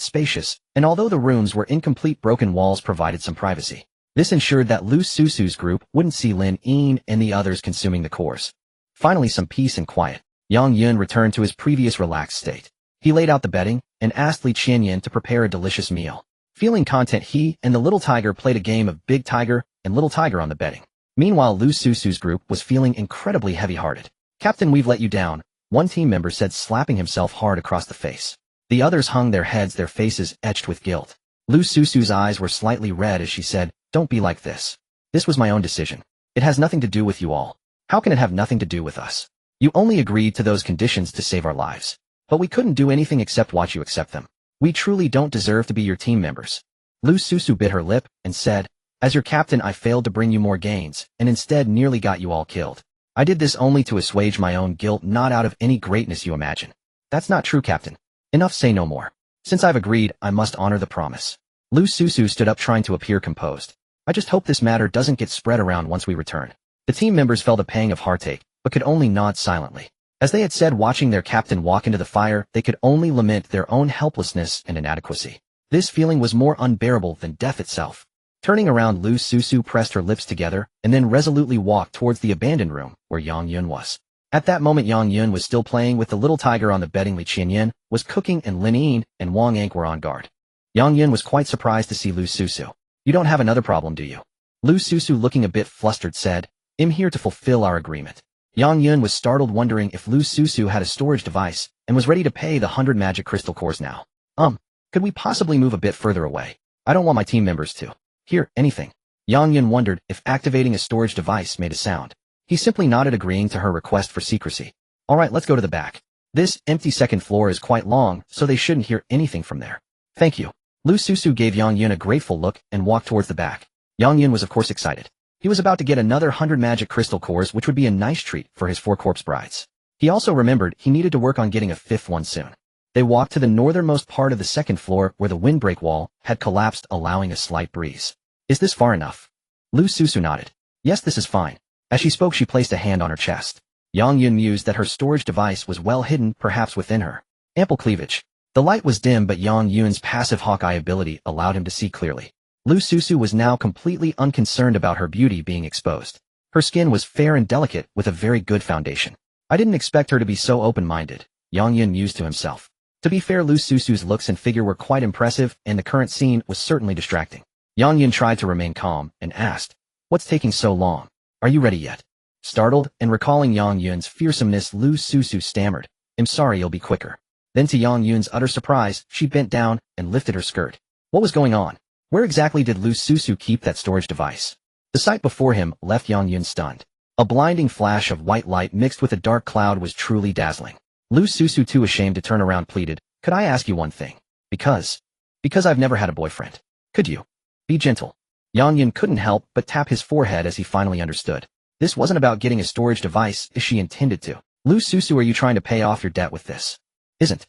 spacious, and although the rooms were incomplete, broken walls provided some privacy. This ensured that Lu Susu's group wouldn't see Lin, Een, and the others consuming the cores. Finally, some peace and quiet. Yang Yun returned to his previous relaxed state. He laid out the bedding and asked Li Qianyan to prepare a delicious meal. Feeling content, he and the Little Tiger played a game of Big Tiger and Little Tiger on the bedding. Meanwhile, Lu Susu's group was feeling incredibly heavy-hearted. "Captain, we've let you down," one team member said, slapping himself hard across the face. The others hung their heads, their faces etched with guilt. Lu Susu's eyes were slightly red as she said, "Don't be like this. This was my own decision. It has nothing to do with you all. How can it have nothing to do with us? You only agreed to those conditions to save our lives. But we couldn't do anything except watch you accept them. We truly don't deserve to be your team members." Lu Susu bit her lip and said, "As your captain, I failed to bring you more gains, and instead nearly got you all killed. I did this only to assuage my own guilt, not out of any greatness you imagine." "That's not true, Captain. Enough, say no more. Since I've agreed, I must honor the promise." Lu Susu stood up, trying to appear composed. "I just hope this matter doesn't get spread around once we return." The team members felt a pang of heartache, but could only nod silently. As they had said, watching their captain walk into the fire, they could only lament their own helplessness and inadequacy. This feeling was more unbearable than death itself. Turning around, Lu Susu pressed her lips together and then resolutely walked towards the abandoned room where Yang Yun was. At that moment, Yang Yun was still playing with the Little Tiger on the bedding. Li Qianyan was cooking, and Lin, Een, and Wang Ank were on guard. Yang Yun was quite surprised to see Lu Susu. "You don't have another problem, do you?" Lu Susu, looking a bit flustered, said, "I'm here to fulfill our agreement." Yang Yun was startled, wondering if Lu Susu had a storage device and was ready to pay the 100 magic crystal cores now. Could we possibly move a bit further away? I don't want my team members to hear anything." Yang Yun wondered if activating a storage device made a sound. He simply nodded, agreeing to her request for secrecy. "All right, let's go to the back. This empty second floor is quite long, so they shouldn't hear anything from there." "Thank you." Lu Susu gave Yang Yun a grateful look and walked towards the back. Yang Yun was of course excited. He was about to get another 100 magic crystal cores, which would be a nice treat for his 4 corpse brides. He also remembered he needed to work on getting a 5th one soon. They walked to the northernmost part of the second floor where the windbreak wall had collapsed, allowing a slight breeze. "Is this far enough?" Lu Susu nodded. "Yes, this is fine." As she spoke, she placed a hand on her chest. Yang Yun mused that her storage device was well hidden, perhaps within her ample cleavage. The light was dim, but Yang Yun's passive Hawkeye ability allowed him to see clearly. Lu Susu was now completely unconcerned about her beauty being exposed. Her skin was fair and delicate, with a very good foundation. "I didn't expect her to be so open-minded," Yang Yun mused to himself. To be fair, Lu Susu's looks and figure were quite impressive, and the current scene was certainly distracting. Yang Yun tried to remain calm and asked, "What's taking so long? Are you ready yet?" Startled and recalling Yang Yun's fearsomeness, Lu Susu stammered, "I'm sorry, you'll be quicker." Then, to Yang Yun's utter surprise, she bent down and lifted her skirt. What was going on? Where exactly did Lu Susu keep that storage device? The sight before him left Yang Yun stunned. A blinding flash of white light mixed with a dark cloud was truly dazzling. Lu Susu, too ashamed to turn around, pleaded, "Could I ask you one thing? Because I've never had a boyfriend. Could you be gentle?" Yang Yun couldn't help but tap his forehead as he finally understood. This wasn't about getting a storage device as she intended to. "Lu Susu, are you trying to pay off your debt with this? Isn't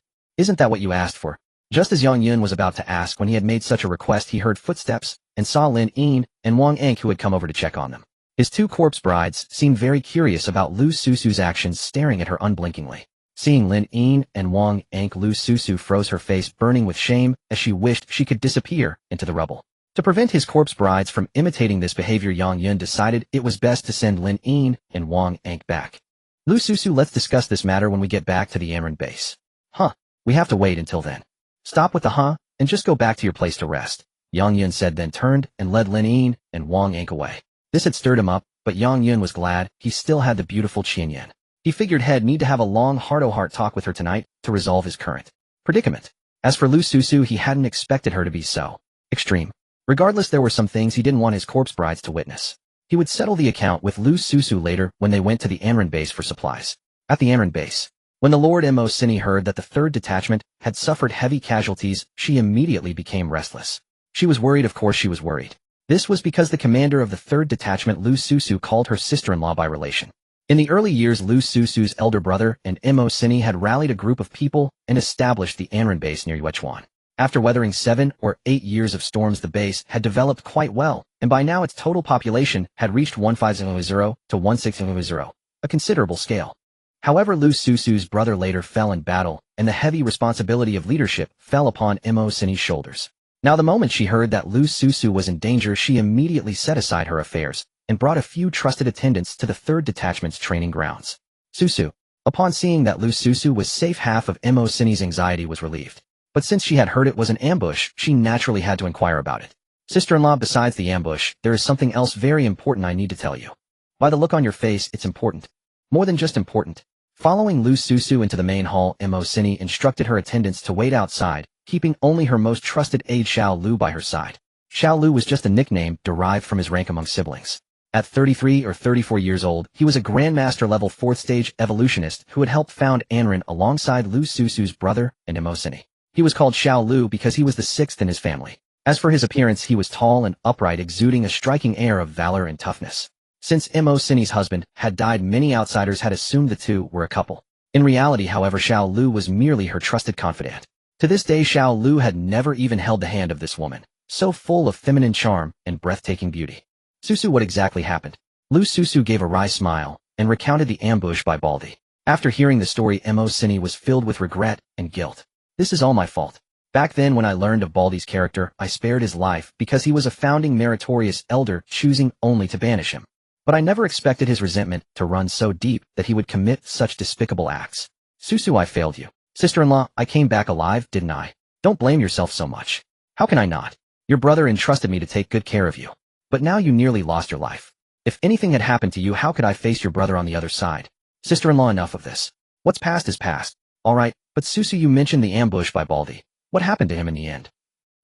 that what you asked for?" Just as Yang Yun was about to ask when he had made such a request, he heard footsteps and saw Lin Yin and Wang Ank, who had come over to check on them. His two corpse brides seemed very curious about Lu Susu's actions, staring at her unblinkingly. Seeing Lin Yin and Wang Ank, Lu Susu froze, her face burning with shame as she wished she could disappear into the rubble. To prevent his corpse brides from imitating this behavior, Yang Yun decided it was best to send Lin Yin and Wang Ank back. "Lu Susu, let's discuss this matter when we get back to the Amran base." "Huh, we have to wait until then." "Stop with the huh, and just go back to your place to rest," Yang Yun said, then turned and led Lin Yin and Wang Ank away. This had stirred him up, but Yang Yun was glad he still had the beautiful Qian Yan. He figured he'd need to have a long heart-to-heart talk with her tonight to resolve his current predicament. As for Lu Susu, he hadn't expected her to be so extreme. Regardless, there were some things he didn't want his corpse brides to witness. He would settle the account with Lu Susu later when they went to the Amran base for supplies. At the Amran base, when the Lord Mo Cini heard that the 3rd detachment had suffered heavy casualties, she immediately became restless. She was worried, of course she was worried. This was because the commander of the 3rd detachment, Lu Susu, called her sister-in-law by relation. In the early years, Lu Susu's elder brother and Mo Cini had rallied a group of people and established the Amran base near Yuechuan. After weathering 7 or 8 years of storms, the base had developed quite well, and by now its total population had reached 1500 to 1600, a considerable scale. However, Lu Susu's brother later fell in battle, and the heavy responsibility of leadership fell upon Mo Cini's shoulders. Now, the moment she heard that Lu Susu was in danger, she immediately set aside her affairs and brought a few trusted attendants to the 3rd detachment's training grounds. Susu, upon seeing that Lu Susu was safe, half of Mo Cini's anxiety was relieved. But since she had heard it was an ambush, she naturally had to inquire about it. "Sister-in-law, besides the ambush, there is something else very important I need to tell you." "By the look on your face, it's important." "More than just important." Following Lu Susu into the main hall, Mo Cini instructed her attendants to wait outside, keeping only her most trusted aide Xiao Lu by her side. Xiao Lu was just a nickname derived from his rank among siblings. At 33 or 34 years old, he was a Grandmaster level 4th stage evolutionist who had helped found Anran alongside Lu Susu's brother and Mo Cini. He was called Xiao Lu because he was the 6th in his family. As for his appearance, he was tall and upright, exuding a striking air of valor and toughness. Since Mo Cini's husband had died, many outsiders had assumed the two were a couple. In reality, however, Xiao Lu was merely her trusted confidant. To this day, Xiao Lu had never even held the hand of this woman, so full of feminine charm and breathtaking beauty. "Susu, what exactly happened?" Lu Susu gave a wry smile and recounted the ambush by Baldi. After hearing the story, Mo Cini was filled with regret and guilt. "This is all my fault. Back then, when I learned of Baldi's character, I spared his life because he was a founding meritorious elder, choosing only to banish him. But I never expected his resentment to run so deep that he would commit such despicable acts. Susu, I failed you. Sister-in-law, I came back alive, didn't I? Don't blame yourself so much." "How can I not? Your brother entrusted me to take good care of you. But now you nearly lost your life. If anything had happened to you, how could I face your brother on the other side?" "Sister-in-law, enough of this. What's past is past." "All right, but Susu, you mentioned the ambush by Baldi. What happened to him in the end?"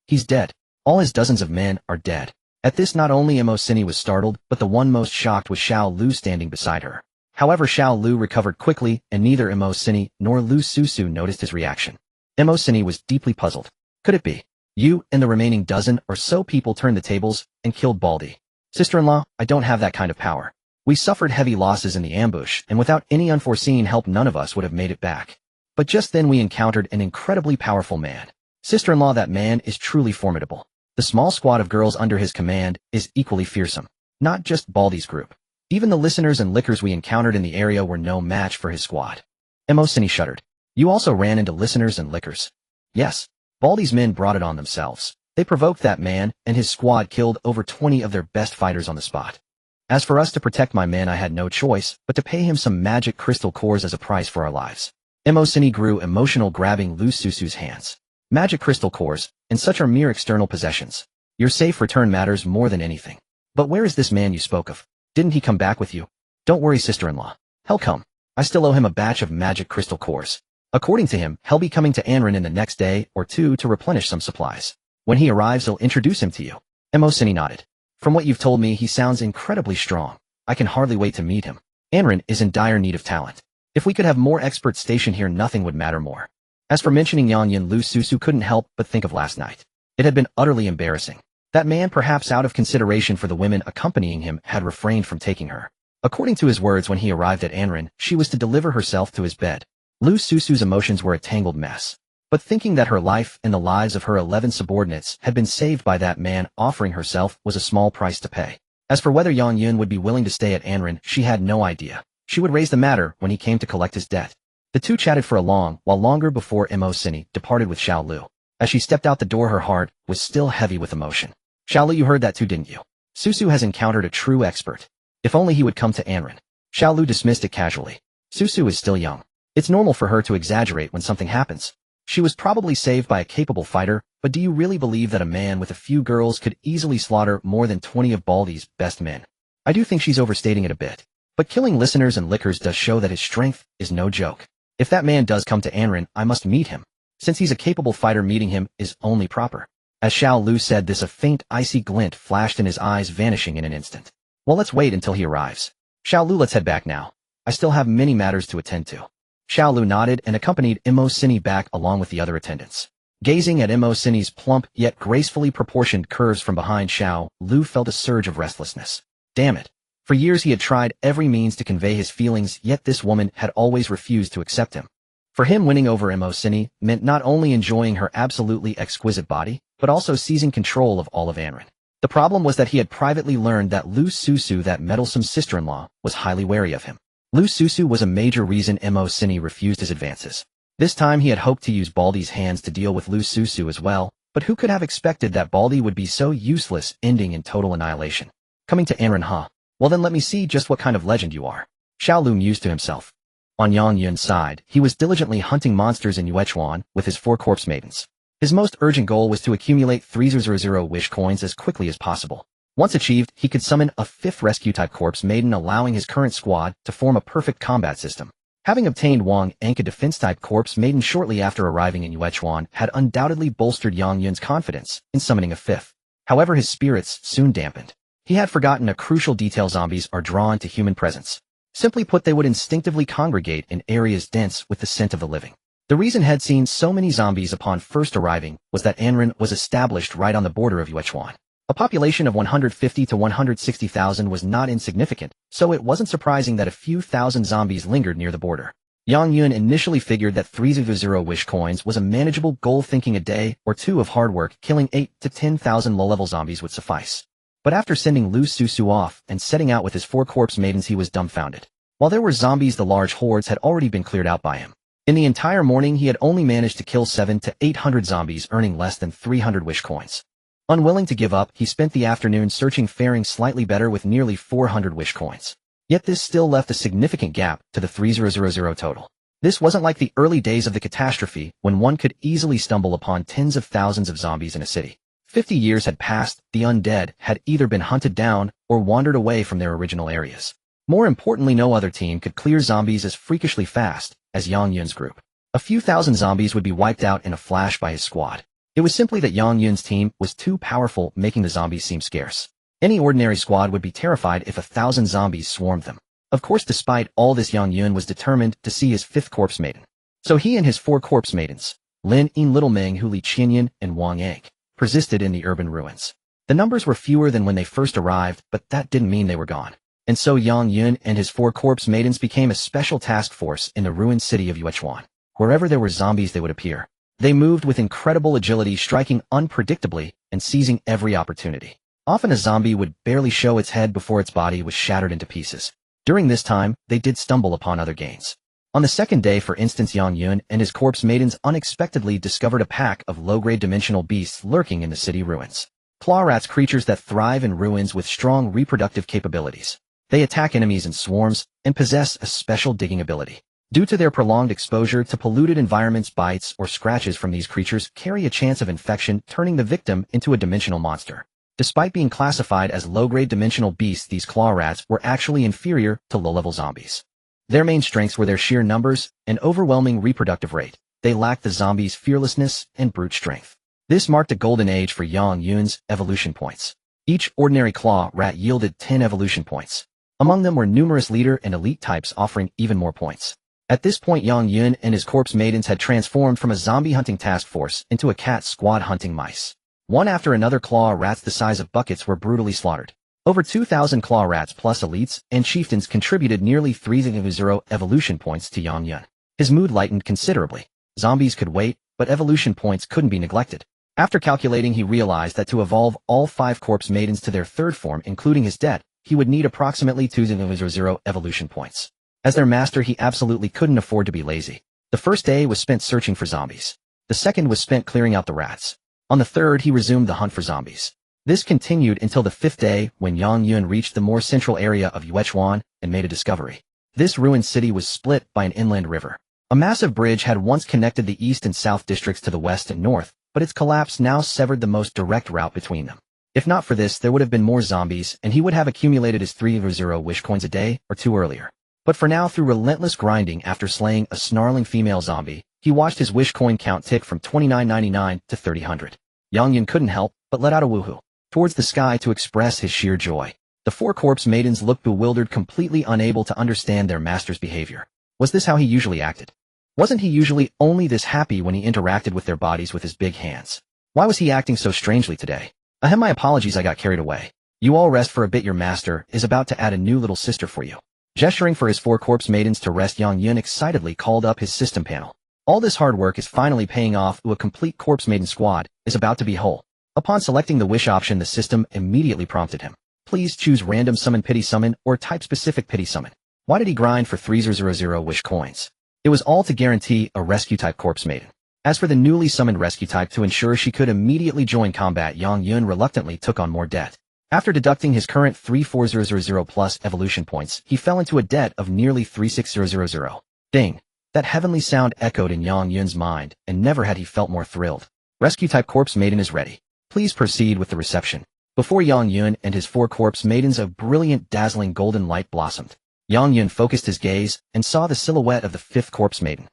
"He's dead. All his dozens of men are dead." At this, not only Mo Cini was startled, but the one most shocked was Xiao Lu standing beside her. However, Xiao Lu recovered quickly, and neither Mo Cini nor Lu Susu noticed his reaction. Mo Cini was deeply puzzled. "Could it be you and the remaining dozen or so people turned the tables and killed Baldi?" "Sister-in-law, I don't have that kind of power. We suffered heavy losses in the ambush, and without any unforeseen help, none of us would have made it back. But just then we encountered an incredibly powerful man. Sister-in-law, that man is truly formidable. The small squad of girls under his command is equally fearsome. Not just Baldi's group. Even the listeners and lickers we encountered in the area were no match for his squad." Mo Cini shuddered. "You also ran into listeners and lickers?" "Yes. Baldi's men brought it on themselves. They provoked that man, and his squad killed over 20 of their best fighters on the spot. As for us, to protect my men, I had no choice but to pay him some magic crystal cores as a price for our lives." Mo Cini grew emotional, grabbing Lu Susu's hands. "Magic crystal cores, and such are mere external possessions. Your safe return matters more than anything. But where is this man you spoke of? Didn't he come back with you?" "Don't worry, sister-in-law. He'll come. I still owe him a batch of magic crystal cores. According to him, he'll be coming to Anran in the next day or two to replenish some supplies. When he arrives, he'll introduce him to you." Mo Cini nodded. "From what you've told me, he sounds incredibly strong. I can hardly wait to meet him. Anrin is in dire need of talent. If we could have more experts stationed here, nothing would matter more. As for mentioning Yang Yun, Lu Susu couldn't help but think of last night. It had been utterly embarrassing. That man, perhaps out of consideration for the women accompanying him, had refrained from taking her. According to his words when he arrived at Anrin, she was to deliver herself to his bed. Lu Susu's emotions were a tangled mess. But thinking that her life and the lives of her 11 subordinates had been saved by that man offering herself was a small price to pay. As for whether Yang Yun would be willing to stay at Anrin, she had no idea. She would raise the matter when he came to collect his debt. The two chatted for a while longer before Immersive departed with Xiao Lu. As she stepped out the door, her heart was still heavy with emotion. Xiao Lu, you heard that too, didn't you? Susu has encountered a true expert. If only he would come to Anrin. Xiao Lu dismissed it casually. Susu is still young. It's normal for her to exaggerate when something happens. She was probably saved by a capable fighter, but do you really believe that a man with a few girls could easily slaughter more than 20 of Baldi's best men? I do think she's overstating it a bit. But killing listeners and liquors does show that his strength is no joke. If that man does come to Anrin, I must meet him. Since he's a capable fighter, meeting him is only proper. As Xiao Lu said this, a faint icy glint flashed in his eyes, vanishing in an instant. Well, let's wait until he arrives. Xiao Lu, let's head back now. I still have many matters to attend to. Xiao Lu nodded and accompanied Immersive back along with the other attendants. Gazing at Immersive's plump yet gracefully proportioned curves from behind, Xiao Lu felt a surge of restlessness. Damn it. For years he had tried every means to convey his feelings, yet this woman had always refused to accept him. For him, winning over Immersive meant not only enjoying her absolutely exquisite body, but also seizing control of all of Anrin. The problem was that he had privately learned that Lu Susu, that meddlesome sister-in-law, was highly wary of him. Lu Susu was a major reason Immersive refused his advances. This time he had hoped to use Baldi's hands to deal with Lu Susu as well, but who could have expected that Baldi would be so useless, ending in total annihilation? Coming to Anrin, huh? Well then let me see just what kind of legend you are. Xiao Lu mused to himself. On Yang Yun's side, he was diligently hunting monsters in Yuechuan with his 4 corpse maidens. His most urgent goal was to accumulate 300 wish coins as quickly as possible. Once achieved, he could summon a 5th rescue-type corpse maiden, allowing his current squad to form a perfect combat system. Having obtained Wang Anka defense-type corpse maiden shortly after arriving in Yuechuan had undoubtedly bolstered Yang Yun's confidence in summoning a 5th. However, his spirits soon dampened. He had forgotten a crucial detail: zombies are drawn to human presence. Simply put, they would instinctively congregate in areas dense with the scent of the living. The reason he had seen so many zombies upon first arriving was that Anrin was established right on the border of Yuechuan. A population of 150 to 160,000 was not insignificant, so it wasn't surprising that a few thousand zombies lingered near the border. Yang Yun initially figured that 300 wish coins was a manageable goal, thinking a day or two of hard work killing 8 to 10,000 low-level zombies would suffice. But after sending Lu Susu off and setting out with his 4 corpse maidens, he was dumbfounded. While there were zombies, the large hordes had already been cleared out by him. In the entire morning, he had only managed to kill 700 to 800 zombies, earning less than 300 wish coins. Unwilling to give up, he spent the afternoon searching, faring slightly better with nearly 400 wish coins. Yet this still left a significant gap to the 3000 total. This wasn't like the early days of the catastrophe, when one could easily stumble upon tens of thousands of zombies in a city. 50 years had passed, the undead had either been hunted down or wandered away from their original areas. More importantly, no other team could clear zombies as freakishly fast as Yang Yun's group. A few thousand zombies would be wiped out in a flash by his squad. It was simply that Yang Yun's team was too powerful, making the zombies seem scarce. Any ordinary squad would be terrified if 1,000 zombies swarmed them. Of course, despite all this, Yang Yun was determined to see his 5th corpse maiden. So he and his 4 corpse maidens, Lin Yin, Little Meng, Hu Li Qianyan, and Wang Ank, persisted in the urban ruins. The numbers were fewer than when they first arrived, but that didn't mean they were gone. And so Yang Yun and his 4 corpse maidens became a special task force in the ruined city of Yuechuan. Wherever there were zombies, they would appear. They moved with incredible agility, striking unpredictably and seizing every opportunity. Often a zombie would barely show its head before its body was shattered into pieces. During this time, they did stumble upon other gains. On the second day, for instance, Yang Yun and his corpse maidens unexpectedly discovered a pack of low-grade dimensional beasts lurking in the city ruins. Claw rats, creatures that thrive in ruins with strong reproductive capabilities. They attack enemies in swarms and possess a special digging ability. Due to their prolonged exposure to polluted environments, bites or scratches from these creatures carry a chance of infection, turning the victim into a dimensional monster. Despite being classified as low-grade dimensional beasts, these claw rats were actually inferior to low-level zombies. Their main strengths were their sheer numbers and overwhelming reproductive rate. They lacked the zombies' fearlessness and brute strength. This marked a golden age for Yang Yun's evolution points. Each ordinary claw rat yielded 10 evolution points. Among them were numerous leader and elite types offering even more points. At this point, Yang Yun and his corpse maidens had transformed from a zombie hunting task force into a cat squad hunting mice. One after another claw rats the size of buckets were brutally slaughtered. Over 2,000 claw rats plus elites and chieftains contributed nearly 3,000 evolution points to Yang Yun. His mood lightened considerably. Zombies could wait, but evolution points couldn't be neglected. After calculating, he realized that to evolve all 5 corpse maidens to their third form, including his dead, he would need approximately 2,000 evolution points. As their master, he absolutely couldn't afford to be lazy. The first day was spent searching for zombies. The second was spent clearing out the rats. On the third, he resumed the hunt for zombies. This continued until the 5th day, when Yang Yun reached the more central area of Yuechuan and made a discovery. This ruined city was split by an inland river. A massive bridge had once connected the east and south districts to the west and north, but its collapse now severed the most direct route between them. If not for this, there would have been more zombies, and he would have accumulated his 3 wish coins a day or two earlier. But for now, through relentless grinding after slaying a snarling female zombie, he watched his wish coin count tick from 29.99 to 3,000. Yang Yun couldn't help but let out a woohoo towards the sky to express his sheer joy. The 4 corpse maidens looked bewildered, completely unable to understand their master's behavior. Was this how he usually acted? Wasn't he usually only this happy when he interacted with their bodies with his big hands? Why was he acting so strangely today? Ahem, my apologies, I got carried away. You all rest for a bit, your master is about to add a new little sister for you. Gesturing for his 4 corpse maidens to rest, Yang Yun excitedly called up his system panel. All this hard work is finally paying off. A complete corpse maiden squad is about to be whole. Upon selecting the wish option, the system immediately prompted him. Please choose random summon, pity summon, or type-specific pity summon. Why did he grind for 3,000 wish coins? It was all to guarantee a rescue-type corpse maiden. As for the newly summoned rescue type, to ensure she could immediately join combat, Yang Yun reluctantly took on more debt. After deducting his current 3,400 plus evolution points, he fell into a debt of nearly 3,600. Ding! That heavenly sound echoed in Yang Yun's mind, and never had he felt more thrilled. Rescue-type corpse maiden is ready. Please proceed with the reception. Before Yang Yun and his 4 corpse maidens, a brilliant, dazzling golden light blossomed. Yang Yun focused his gaze and saw the silhouette of the 5th corpse maiden.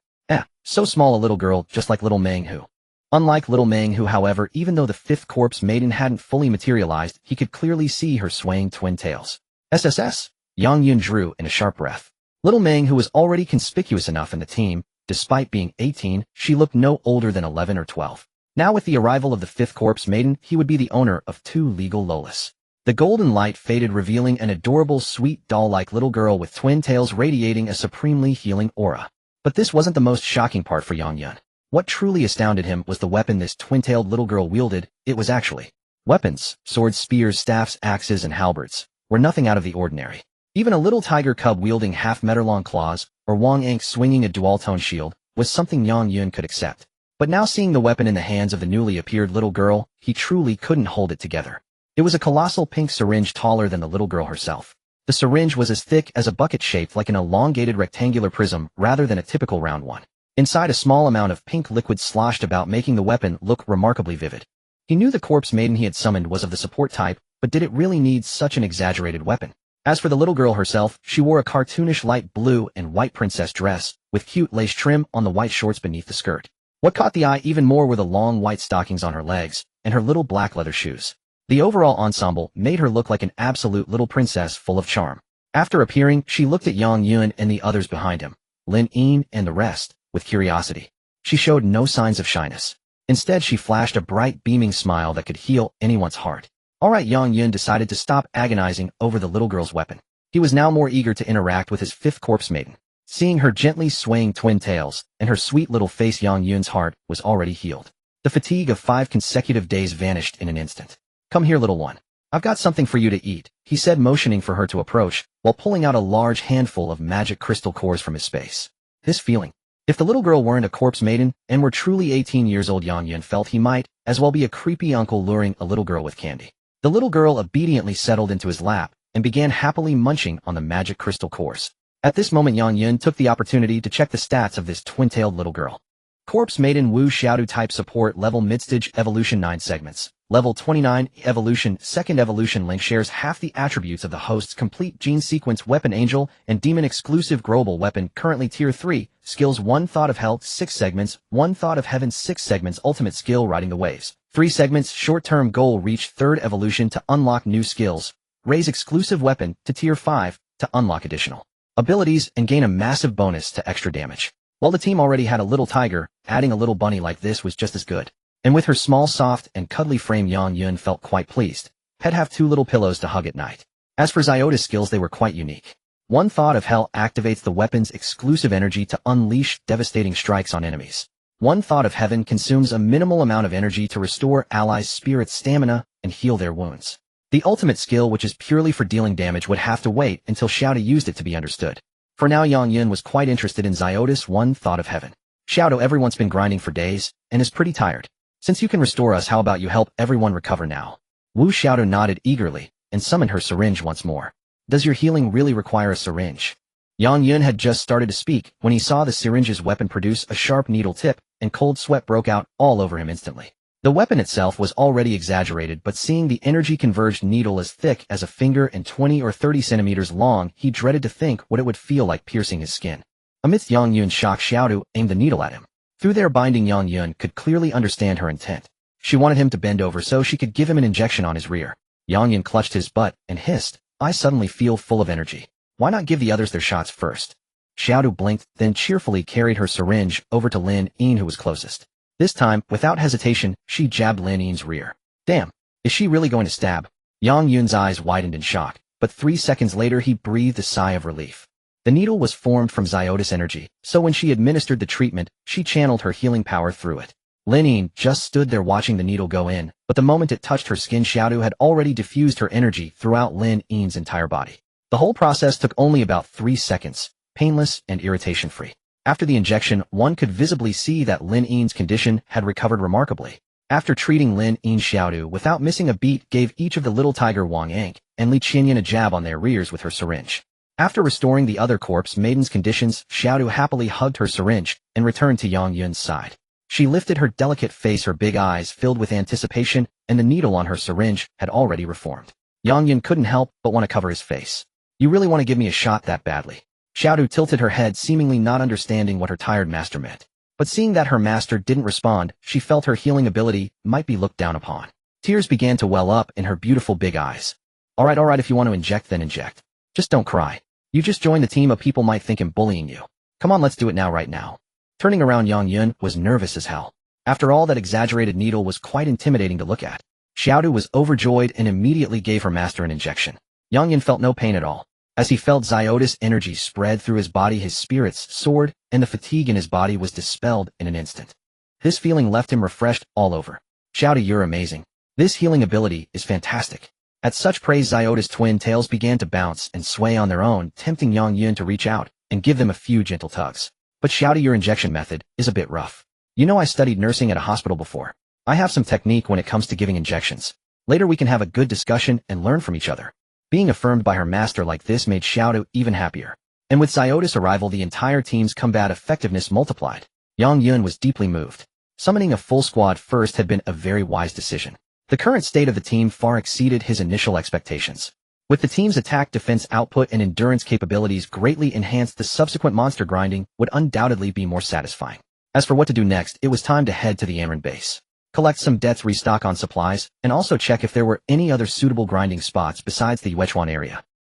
So small a little girl, just like little Meng Hu. Unlike little Meng Hu, however, even though the 5th corpse maiden hadn't fully materialized, he could clearly see her swaying twin tails. SSS? Yang Yun drew in a sharp breath. Little Meng Hu was already conspicuous enough in the team. Despite being 18, she looked no older than 11 or 12. Now with the arrival of the 5th corpse maiden, he would be the owner of 2 legal Lolas. The golden light faded, revealing an adorable, sweet, doll-like little girl with twin tails radiating a supremely healing aura. But this wasn't the most shocking part for Yang Yun. What truly astounded him was the weapon this twin-tailed little girl wielded. It was actually weapons. Swords, spears, staffs, axes, and halberds were nothing out of the ordinary. Even a little tiger cub wielding half-meter-long claws, or Wang Ank swinging a dual-tone shield, was something Yang Yun could accept. But now, seeing the weapon in the hands of the newly appeared little girl, he truly couldn't hold it together. It was a colossal pink syringe taller than the little girl herself. The syringe was as thick as a bucket, shaped like an elongated rectangular prism rather than a typical round one. Inside, a small amount of pink liquid sloshed about, making the weapon look remarkably vivid. He knew the corpse maiden he had summoned was of the support type, but did it really need such an exaggerated weapon? As for the little girl herself, she wore a cartoonish light blue and white princess dress, with cute lace trim on the white shorts beneath the skirt. What caught the eye even more were the long white stockings on her legs, and her little black leather shoes. The overall ensemble made her look like an absolute little princess full of charm. After appearing, she looked at Yang Yun and the others behind him, Lin Yin and the rest, with curiosity. She showed no signs of shyness. Instead, she flashed a bright, beaming smile that could heal anyone's heart. Alright, Yang Yun decided to stop agonizing over the little girl's weapon. He was now more eager to interact with his 5th corpse maiden. Seeing her gently swaying twin tails and her sweet little face, Yang Yun's heart was already healed. The fatigue of 5 consecutive days vanished in an instant. Come here, little one. I've got something for you to eat, he said, motioning for her to approach, while pulling out a large handful of magic crystal cores from his space. This feeling. If the little girl weren't a corpse maiden and were truly 18 years old, Yang Yun felt he might as well be a creepy uncle luring a little girl with candy. The little girl obediently settled into his lap and began happily munching on the magic crystal cores. At this moment, Yang Yun took the opportunity to check the stats of this twin-tailed little girl. Corpse Maiden Wu Xiaodu type support level mid-stage evolution 9 segments. Level 29 evolution. Second evolution link shares half the attributes of the host's complete gene sequence. Weapon Angel and Demon exclusive global weapon, currently tier 3. Skills 1 Thought of Hell 6 segments, 1 Thought of Heaven 6 segments. Ultimate skill Riding the Waves 3 segments. Short-term goal reach third evolution to unlock new skills. Raise exclusive weapon to tier 5. to unlock additional abilities and gain a massive bonus to extra damage. While the team already had a little tiger, adding a little bunny like this was just as good. And with her small, soft, and cuddly frame, Yang Yun felt quite pleased. Pet have 2 little pillows to hug at night. As for Zyoda's skills, they were quite unique. One Thought of Hell activates the weapon's exclusive energy to unleash devastating strikes on enemies. One Thought of Heaven consumes a minimal amount of energy to restore allies' spirits' stamina and heal their wounds. The ultimate skill, which is purely for dealing damage, would have to wait until Xiaodu used it to be understood. For now, Yang Yun was quite interested in Zyoda's One Thought of Heaven. Xiaodu, everyone's been grinding for days and is pretty tired. Since you can restore us, how about you help everyone recover now? Wu Xiaodu nodded eagerly and summoned her syringe once more. Does your healing really require a syringe? Yang Yun had just started to speak when he saw the syringe's weapon produce a sharp needle tip, and cold sweat broke out all over him instantly. The weapon itself was already exaggerated, but seeing the energy-converged needle as thick as a finger and 20 or 30 centimeters long, he dreaded to think what it would feel like piercing his skin. Amidst Yang Yun's shock, Xiaodu aimed the needle at him. Through their binding, Yang Yun could clearly understand her intent. She wanted him to bend over so she could give him an injection on his rear. Yang Yun clutched his butt and hissed, "I suddenly feel full of energy. Why not give the others their shots first?" Xiaodu blinked, then cheerfully carried her syringe over to Lin Yin, who was closest. This time, without hesitation, she jabbed Lin Yin's rear. Damn, is she really going to stab? Yang Yun's eyes widened in shock, but 3 seconds later he breathed a sigh of relief. The needle was formed from Zyoda's energy, so when she administered the treatment, she channeled her healing power through it. Lin Yin just stood there watching the needle go in, but the moment it touched her skin, Xiaodu had already diffused her energy throughout Lin Yin's entire body. The whole process took only about 3 seconds, painless and irritation-free. After the injection, one could visibly see that Lin Yin's condition had recovered remarkably. After treating Lin Yin, Xiaodu, without missing a beat, gave each of the little tiger Wang Yank and Li Qianyan a jab on their rears with her syringe. After restoring the other corpse maiden's conditions, Xiaodu happily hugged her syringe and returned to Yang Yun's side. She lifted her delicate face, her big eyes filled with anticipation, and the needle on her syringe had already reformed. Yang Yun couldn't help but want to cover his face. "You really want to give me a shot that badly?" Xiaodu tilted her head, seemingly not understanding what her tired master meant. But seeing that her master didn't respond, she felt her healing ability might be looked down upon. Tears began to well up in her beautiful big eyes. Alright, if you want to inject, then inject. Just don't cry. You just joined the team, of people might think I'm bullying you. Come on, let's do it now, right now." Turning around, Yang Yun was nervous as hell. After all, that exaggerated needle was quite intimidating to look at. Xiaodu was overjoyed and immediately gave her master an injection. Yang Yun felt no pain at all. As he felt Zyoda's energy spread through his body, his spirits soared, and the fatigue in his body was dispelled in an instant. This feeling left him refreshed all over. "Xiaodu, you're amazing. This healing ability is fantastic." At such praise, Zyoda's twin tails began to bounce and sway on their own, tempting Yang Yun to reach out and give them a few gentle tugs. "But Xiaodu, your injection method is a bit rough. You know, I studied nursing at a hospital before. I have some technique when it comes to giving injections. Later we can have a good discussion and learn from each other." Being affirmed by her master like this made Xiaodu even happier. And with Zyoda's arrival, the entire team's combat effectiveness multiplied. Yang Yun was deeply moved. Summoning a full squad first had been a very wise decision. The current state of the team far exceeded his initial expectations. With the team's attack, defense output, and endurance capabilities greatly enhanced, the subsequent monster grinding would undoubtedly be more satisfying. As for what to do next, it was time to head to the Amran base. Collect some debts, restock on supplies, and also check if there were any other suitable grinding spots besides the Yuechuan area.